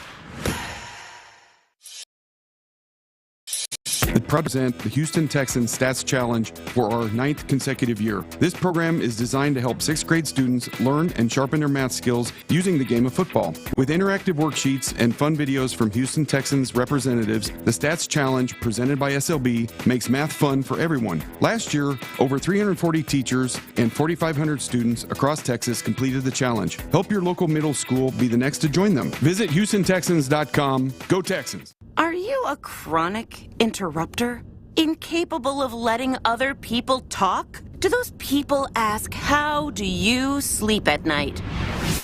Present the Houston Texans Stats Challenge for our 9th consecutive year. This program is designed to help 6th grade students learn and sharpen their math skills using the game of football. With interactive worksheets and fun videos from Houston Texans representatives, the Stats Challenge presented by SLB makes math fun for everyone. Last year, over 340 teachers and 4,500 students across Texas completed the challenge. Help your local middle school be the next to join them. Visit HoustonTexans.com. Go Texans! Are you a chronic interrupter? Incapable of letting other people talk? Do those people ask, how do you sleep at night?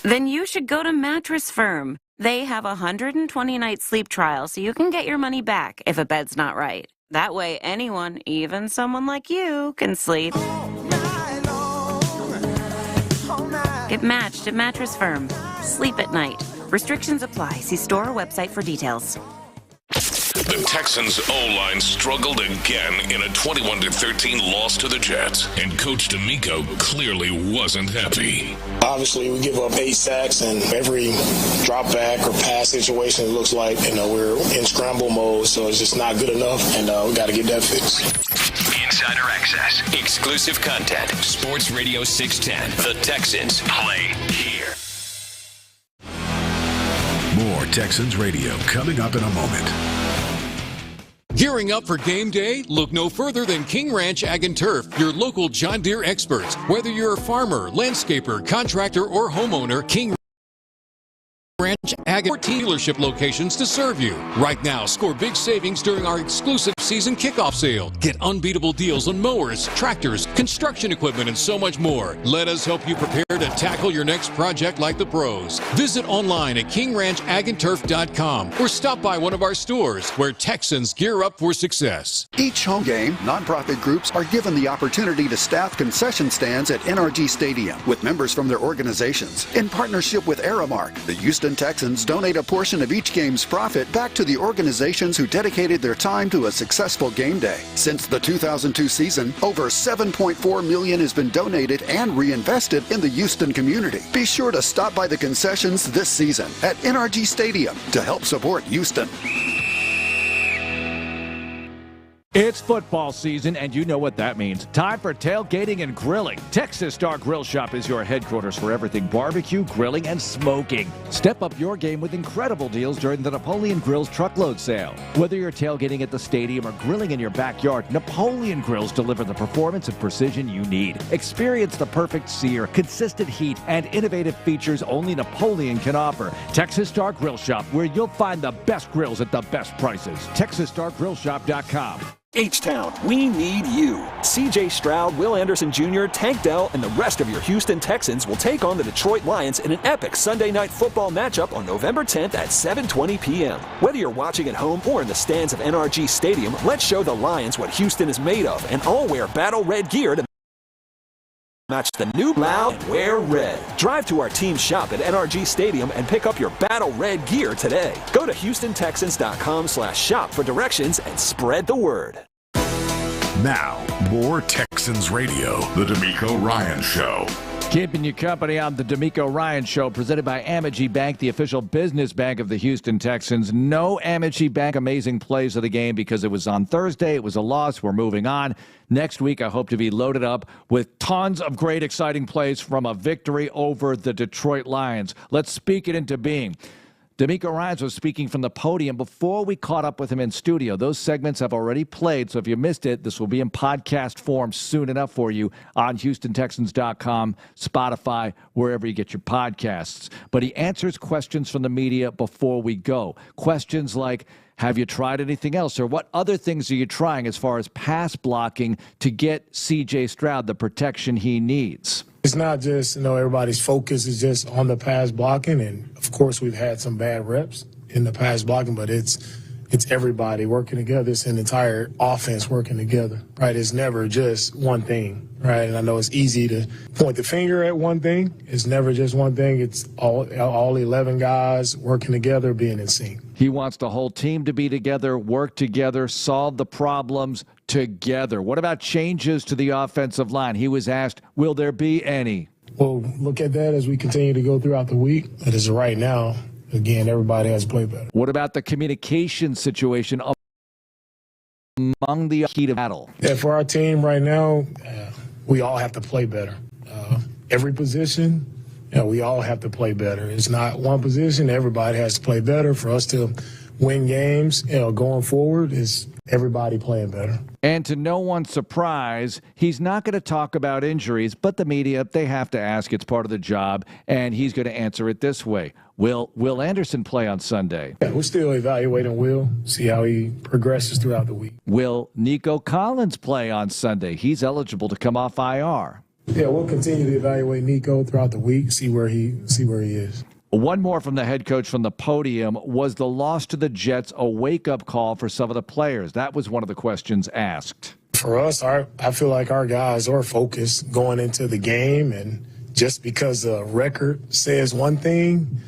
Then you should go to Mattress Firm. They have a 120-night sleep trial, so you can get your money back if a bed's not right. That way anyone, even someone like you, can sleep. Get matched at Mattress Firm. Sleep at night. Restrictions apply. See store or website for details. The Texans' O-line struggled again in a 21-13 loss to the Jets, and Coach D'Amico clearly wasn't happy. Obviously, we give up 8 sacks, and every drop back or pass situation, it looks like we're in scramble mode, so it's just not good enough, and we got to get that fixed. Insider access, exclusive content, Sports Radio 610. The Texans play here. More Texans Radio coming up in a moment. Gearing up for game day? Look no further than King Ranch Ag and Turf, your local John Deere experts. Whether you're a farmer, landscaper, contractor, or homeowner, King Branch Ag 14 dealership locations to serve you. Right now, score big savings during our exclusive season kickoff sale. Get unbeatable deals on mowers, tractors, construction equipment, and so much more. Let us help you prepare to tackle your next project like the pros. Visit online at KingRanchAgAndTurf.com or stop by one of our stores where Texans gear up for success. Each home game, nonprofit groups are given the opportunity to staff concession stands at NRG Stadium with members from their organizations. In partnership with Aramark, the Houston Texans donate a portion of each game's profit back to the organizations who dedicated their time to a successful game day. Since the 2002 season, over $7.4 million has been donated and reinvested in the Houston community. Be sure to stop by the concessions this season at NRG Stadium to help support Houston. It's football season, and you know what that means. Time for tailgating and grilling. Texas Star Grill Shop is your headquarters for everything barbecue, grilling, and smoking. Step up your game with incredible deals during the Napoleon Grills truckload sale. Whether you're tailgating at the stadium or grilling in your backyard, Napoleon Grills deliver the performance and precision you need. Experience the perfect sear, consistent heat, and innovative features only Napoleon can offer. Texas Star Grill Shop, where you'll find the best grills at the best prices. TexasStarGrillShop.com. H-Town, we need you. C.J. Stroud, Will Anderson Jr., Tank Dell, and the rest of your Houston Texans will take on the Detroit Lions in an epic Sunday night football matchup on November 10th at 7:20 p.m. Whether you're watching at home or in the stands of NRG Stadium, let's show the Lions what Houston is made of and all wear battle red gear to match the new loud and wear red. Drive to our team shop at NRG Stadium and pick up your battle red gear today. Go to HoustonTexans.com/shop for directions and spread the word. Now, more Texans Radio, The D'Amico Ryan Show. Keeping you company on the D'Amico Ryan Show, presented by Amegy Bank, the official business bank of the Houston Texans. No Amegy Bank amazing plays of the game because it was on Thursday. It was a loss. We're moving on. Next week, I hope to be loaded up with tons of great, exciting plays from a victory over the Detroit Lions. Let's speak it into being. D'Amico Ryans was speaking from the podium before we caught up with him in studio. Those segments have already played, so if you missed it, this will be in podcast form soon enough for you on HoustonTexans.com, Spotify, wherever you get your podcasts. But he answers questions from the media before we go. Questions like, have you tried anything else? Or what other things are you trying as far as pass blocking to get C.J. Stroud the protection he needs? It's not just, everybody's focus is just on the pass blocking. And, of course, we've had some bad reps in the pass blocking, but it's everybody working together. It's an entire offense working together, right? It's never just one thing, right? And I know it's easy to point the finger at one thing. It's never just one thing. It's all 11 guys working together, being in sync. He wants the whole team to be together, work together, solve the problems together. What about changes to the offensive line? He was asked, will there be any? We'll look at that as we continue to go throughout the week. But as of right now, again, everybody has played better. What about the communication situation among the heat of battle? Yeah, for our team right now, we all have to play better. Every position, we all have to play better. It's not one position. Everybody has to play better. For us to win games, going forward, is everybody playing better. And to no one's surprise, he's not going to talk about injuries, but the media, they have to ask. It's part of the job, and he's going to answer it this way. Will Anderson play on Sunday? Yeah, we're still evaluating Will, see how he progresses throughout the week. Will Nico Collins play on Sunday? He's eligible to come off IR. Yeah, we'll continue to evaluate Nico throughout the week, see where he is. One more from the head coach from the podium. Was the loss to the Jets a wake-up call for some of the players? That was one of the questions asked. For us, I feel like our guys are focused going into the game, and just because the record says one thing,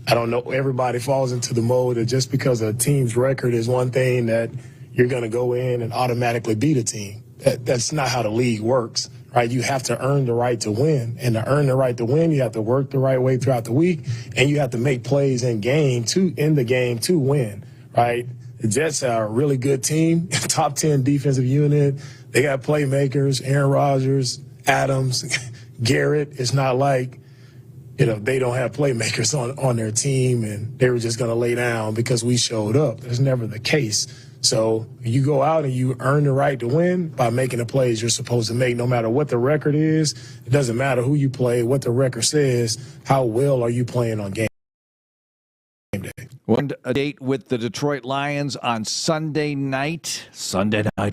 I don't know, everybody falls into the mode of just because a team's record is one thing that you're going to go in and automatically beat a team. That's not how the league works. Right, you have to earn the right to win. And to earn the right to win, you have to work the right way throughout the week, and you have to make plays in the game to win, right? The Jets are a really good team, top 10 defensive unit. They got playmakers, Aaron Rodgers, Adams, Garrett. It's not like, they don't have playmakers on their team and they were just going to lay down because we showed up. That's never the case. So you go out and you earn the right to win by making the plays you're supposed to make, no matter what the record is. It doesn't matter who you play, what the record says, how well are you playing on game. a date with the Detroit Lions on Sunday Night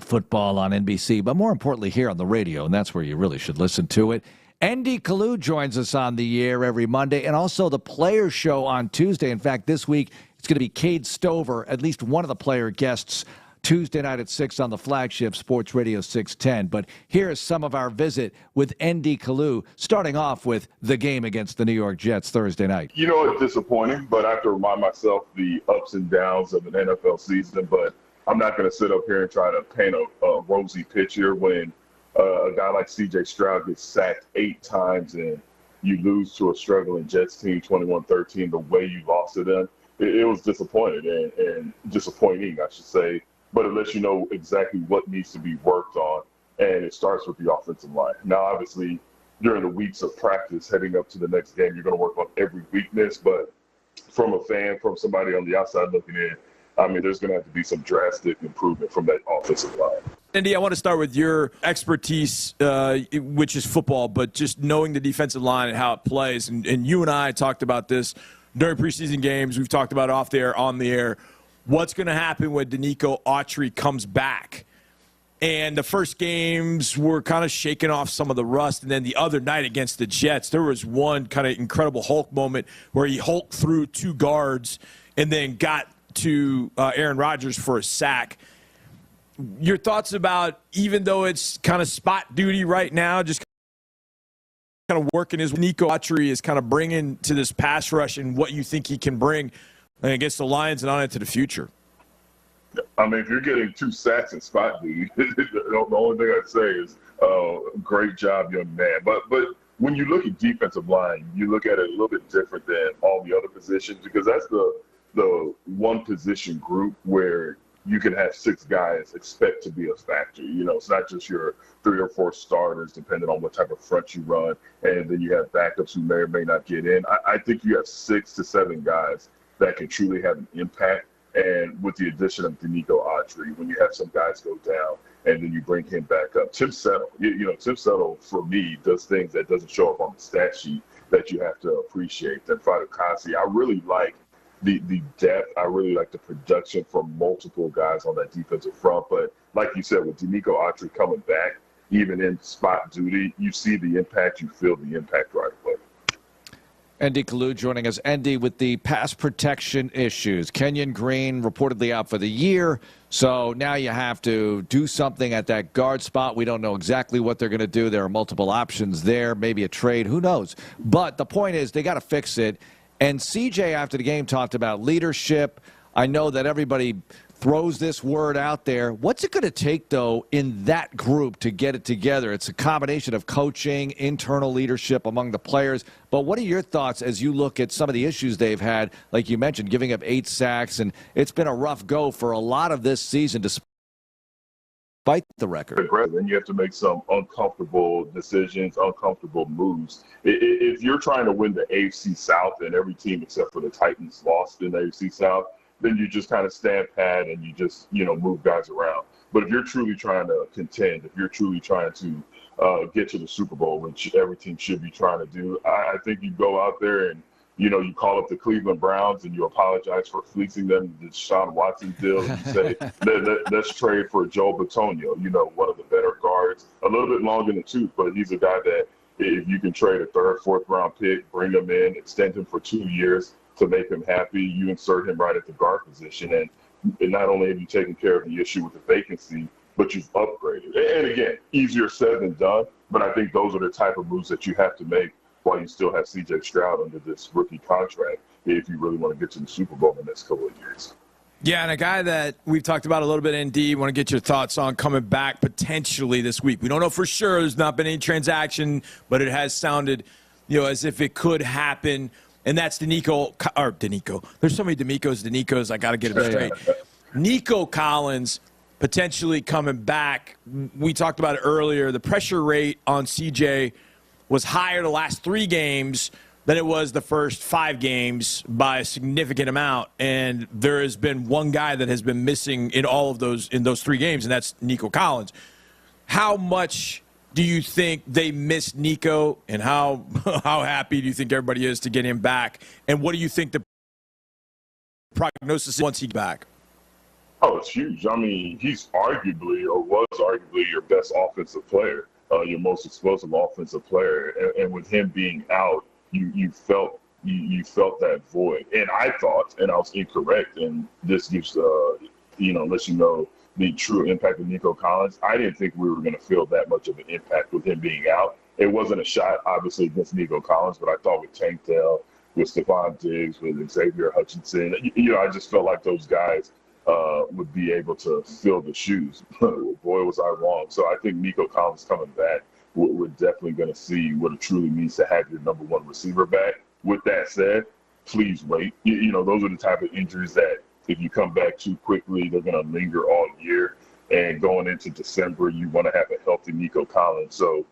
Football on NBC, but more importantly here on the radio, and that's where you really should listen to it. Andy Kalu joins us on the air every Monday, and also the Players Show on Tuesday. In fact, this week it's going to be Cade Stover, at least one of the player guests, Tuesday night at 6 on the flagship Sports Radio 610. But here's some of our visit with Andy Kalu, starting off with the game against the New York Jets Thursday night. You know, it's disappointing, but I have to remind myself the ups and downs of an NFL season. But I'm not going to sit up here and try to paint a rosy picture when a guy like C.J. Stroud gets sacked 8 times and you lose to a struggling Jets team 21-13 the way you lost to them. It was disappointing and disappointing, I should say. But it lets you know exactly what needs to be worked on, and it starts with the offensive line. Now, obviously, during the weeks of practice heading up to the next game, you're going to work on every weakness. But from a fan, from somebody on the outside looking in, I mean, there's going to have to be some drastic improvement from that offensive line. Andy, I want to start with your expertise, which is football, but just knowing the defensive line and how it plays. And you and I talked about this during preseason games. We've talked about it off the air, on the air. What's going to happen when Denico Autry comes back? And the first games were kind of shaking off some of the rust. And then the other night against the Jets, there was one kind of incredible Hulk moment where he hulked through 2 guards and then got to Aaron Rodgers for a sack. Your thoughts about, even though it's kind of spot duty right now, just kind of working his Denico Autry is kind of bringing to this pass rush and what you think he can bring against the Lions and on into the future? I mean, if you're getting 2 sacks in spot duty, the only thing I'd say is great job, young man. But when you look at defensive line, you look at it a little bit different than all the other positions, because that's the one position group where you can have 6 guys expect to be a factor. You know, it's not just your 3 or 4 starters, depending on what type of front you run, and then you have backups who may or may not get in. I think you have 6 to 7 guys that can truly have an impact. And with the addition of Denico Autry, when you have some guys go down and then you bring him back up, Tim Settle, Tim Settle, for me, does things that doesn't show up on the stat sheet that you have to appreciate. Then Fadukasi, I really like the depth. I really like the production from multiple guys on that defensive front. But like you said, with Denico Autry coming back, even in spot duty, you see the impact, you feel the impact right away. Andy Kalu joining us. Andy, with the pass protection issues, Kenyon Green reportedly out for the year, so now you have to do something at that guard spot. We don't know exactly what they're going to do. There are multiple options there, maybe a trade, who knows. But the point is they got to fix it. And CJ, after the game, talked about leadership. I know that everybody throws this word out there. What's it going to take, though, in that group to get it together? It's a combination of coaching, internal leadership among the players. But what are your thoughts as you look at some of the issues they've had, like you mentioned, giving up 8 sacks, and it's been a rough go for a lot of this season despite the record? And you have to make some uncomfortable decisions, uncomfortable moves. If you're trying to win the AFC South and every team except for the Titans lost in the AFC South, then you just kind of stand pat and you just, move guys around. But if you're truly trying to contend, if you're truly trying to get to the Super Bowl, which every team should be trying to do, I think you go out there and, you call up the Cleveland Browns and you apologize for fleecing them the Deshaun Watson deal. And you say, let's trade for Joe Bitonio, one of the better guards, a little bit long in the tooth, but he's a guy that if you can trade a 3rd, 4th round pick, bring him in, extend him for 2 years, to make him happy, you insert him right at the guard position. And not only have you taken care of the issue with the vacancy, but you've upgraded. And again, easier said than done, but I think those are the type of moves that you have to make while you still have C.J. Stroud under this rookie contract if you really want to get to the Super Bowl in the next couple of years. Yeah, and a guy that we've talked about a little bit, ND, want to get your thoughts on coming back potentially this week. We don't know for sure. There's not been any transaction, but it has sounded, as if it could happen. And that's Denico. There's so many Denicos, I got to get it straight. Nico Collins potentially coming back. We talked about it earlier. The pressure rate on CJ was higher the last 3 games than it was the first 5 games by a significant amount. And there has been one guy that has been missing in those 3 games, and that's Nico Collins. How much do you think they miss Nico, and how happy do you think everybody is to get him back? And what do you think the prognosis once he's back? Oh, it's huge. I mean, he's arguably or was arguably your best offensive player, your most explosive offensive player. And with him being out, you felt that void. And I thought, and I was incorrect, and this gives lets you know the true impact of Nico Collins. I didn't think we were going to feel that much of an impact with him being out. It wasn't a shot, obviously, against Nico Collins, but I thought with Tank Dell, with Stephon Diggs, with Xavier Hutchinson, I just felt like those guys would be able to fill the shoes. Boy, was I wrong. So I think Nico Collins coming back, we're definitely going to see what it truly means to have your number one receiver back. With that said, please wait. Those are the type of injuries that if you come back too quickly, they're going to linger all year. And going into December, you want to have a healthy Nico Collins. So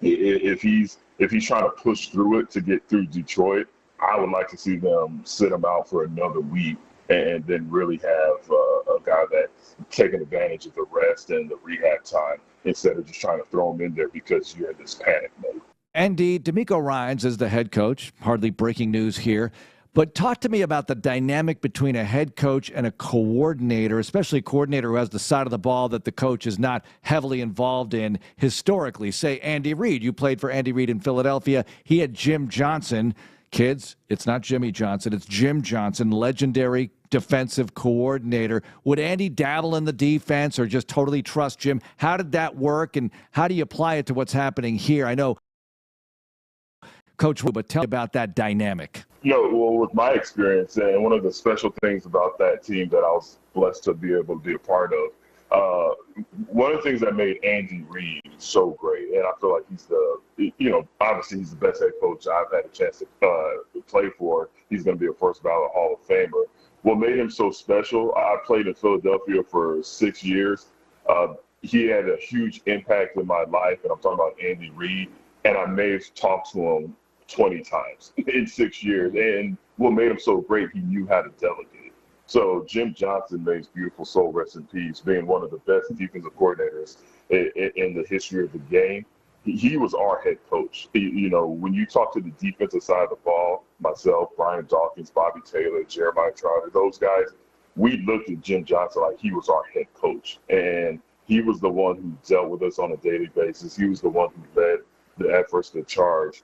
if he's trying to push through it to get through Detroit, I would like to see them sit him out for another week and then really have a guy that's taking advantage of the rest and the rehab time instead of just trying to throw him in there because you're in this panic mode. Andy, DeMeco Ryans is the head coach. Hardly breaking news here. But talk to me about the dynamic between a head coach and a coordinator, especially a coordinator who has the side of the ball that the coach is not heavily involved in historically. Say Andy Reid. You played for Andy Reid in Philadelphia. He had Jim Johnson. Kids, it's not Jimmy Johnson. It's Jim Johnson, legendary defensive coordinator. Would Andy dabble in the defense or just totally trust Jim? How did that work, and how do you apply it to what's happening here? I know, Coach, but tell me about that dynamic. With my experience, and one of the special things about that team that I was blessed to be able to be a part of, one of the things that made Andy Reid so great, and I feel like he's obviously he's the best head coach I've had a chance to play for. He's going to be a first ballot Hall of Famer. What made him so special, I played in Philadelphia for 6 years. He had a huge impact in my life, and I'm talking about Andy Reid, and I may have talked to him 20 times in 6 years. And what made him so great, he knew how to delegate. So Jim Johnson, may his beautiful soul rest in peace, being one of the best defensive coordinators in the history of the game, he was our head coach. When you talk to the defensive side of the ball, myself, Brian Dawkins, Bobby Taylor, Jeremiah Trotter, those guys, we looked at Jim Johnson like he was our head coach. And he was the one who dealt with us on a daily basis. He was the one who led the efforts, the charge.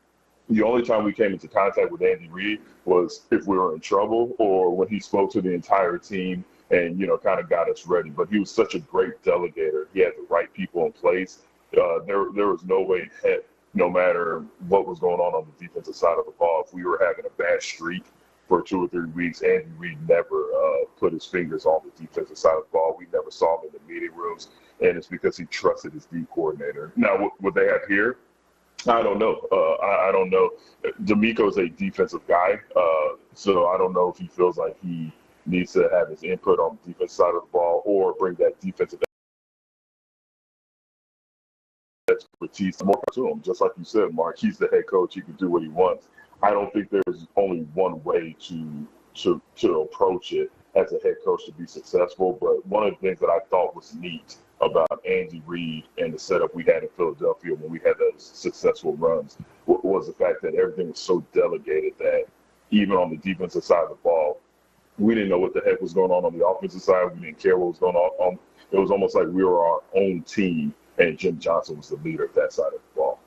The only time we came into contact with Andy Reid was if we were in trouble or when he spoke to the entire team and, kind of got us ready. But he was such a great delegator. He had the right people in place. There was no way in heck, no matter what was going on the defensive side of the ball, if we were having a bad streak for 2 or 3 weeks, Andy Reid never put his fingers on the defensive side of the ball. We never saw him in the meeting rooms, and it's because he trusted his D coordinator. Now, what they have here, I don't know. I don't know. DeMeco's a defensive guy, so I don't know if he feels like he needs to have his input on the defensive side of the ball or bring that defensive expertise more to him. Just like you said, Mark, he's the head coach. He can do what he wants. I don't think there's only one way to approach it as a head coach to be successful. But one of the things that I thought was neat about Andy Reid and the setup we had in Philadelphia when we had those successful runs was the fact that everything was so delegated that even on the defensive side of the ball, we didn't know what the heck was going on the offensive side. We didn't care what was going on. It was almost like we were our own team, and Jim Johnson was the leader of that side of the ball.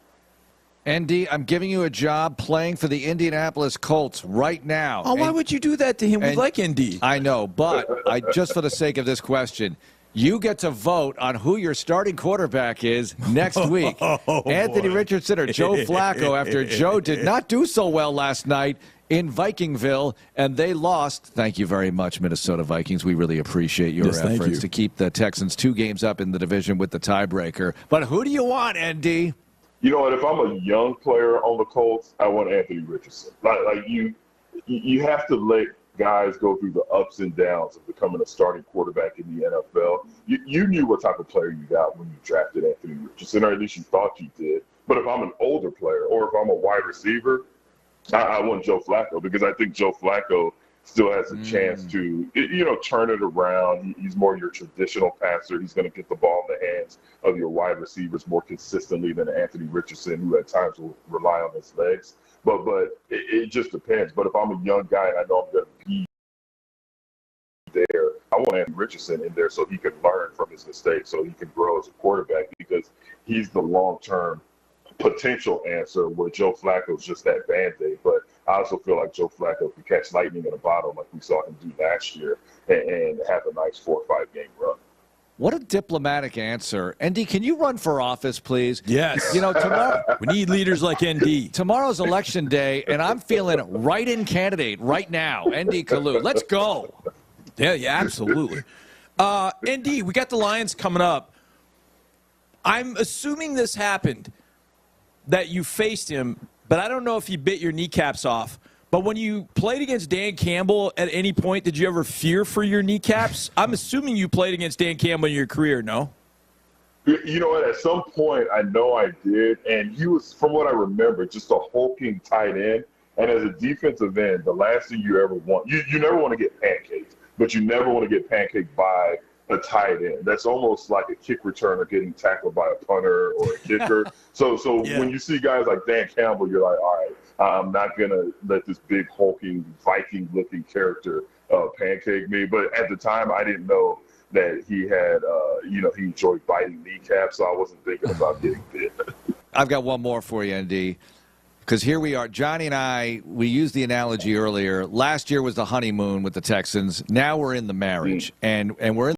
Andy, I'm giving you a job playing for the Indianapolis Colts right now. Oh, why would you do that to him? We like Indy. I know, but just for the sake of this question, you get to vote on who your starting quarterback is next week. Anthony Richardson or Joe Flacco, after Joe did not do so well last night in Vikingville, and they lost. Thank you very much, Minnesota Vikings. We really appreciate your efforts to keep the Texans 2 games up in the division with the tiebreaker. But who do you want, Andy? You know what? If I'm a young player on the Colts, I want Anthony Richardson. Like you have to let guys go through the ups and downs of becoming a starting quarterback in the NFL. You knew what type of player you got when you drafted Anthony Richardson, or at least you thought you did. But if I'm an older player or if I'm a wide receiver, I want Joe Flacco, because I think Joe Flacco still has a chance to, turn it around. He's more your traditional passer. He's going to get the ball in the hands of your wide receivers more consistently than Anthony Richardson, who at times will rely on his legs. But it just depends. But if I'm a young guy and I know I'm going to be want Anthony Richardson in there so he can learn from his mistakes, so he can grow as a quarterback, because he's the long-term potential answer where Joe Flacco's just that Band-Aid. But I also feel like Joe Flacco can catch lightning in a bottle like we saw him do last year and have a nice 4 or 5 game run. What a diplomatic answer. ND, can you run for office, please? Yes. You know, tomorrow we need leaders like ND. Tomorrow's election day, and I'm feeling write-in candidate right now, ND Kalu. Let's go. Yeah, absolutely. ND, we got the Lions coming up. I'm assuming this happened, that you faced him, but I don't know if he bit your kneecaps off. But when you played against Dan Campbell, at any point, did you ever fear for your kneecaps? I'm assuming you played against Dan Campbell in your career, no? You know what? At some point, I know I did. And he was, from what I remember, just a hulking tight end. And as a defensive end, the last thing you ever want, you never want to get pancaked, but you never want to get pancaked by a tight end. That's almost like a kick returner getting tackled by a punter or a kicker. So when you see guys like Dan Campbell, you're like, all right, I'm not going to let this big hulking Viking-looking character pancake me. But at the time, I didn't know that he had, he enjoyed biting kneecaps, so I wasn't thinking about getting bit. I've got one more for you, ND. Because here we are. Johnny and I, we used the analogy earlier. Last year was the honeymoon with the Texans. Now we're in the marriage. And we're in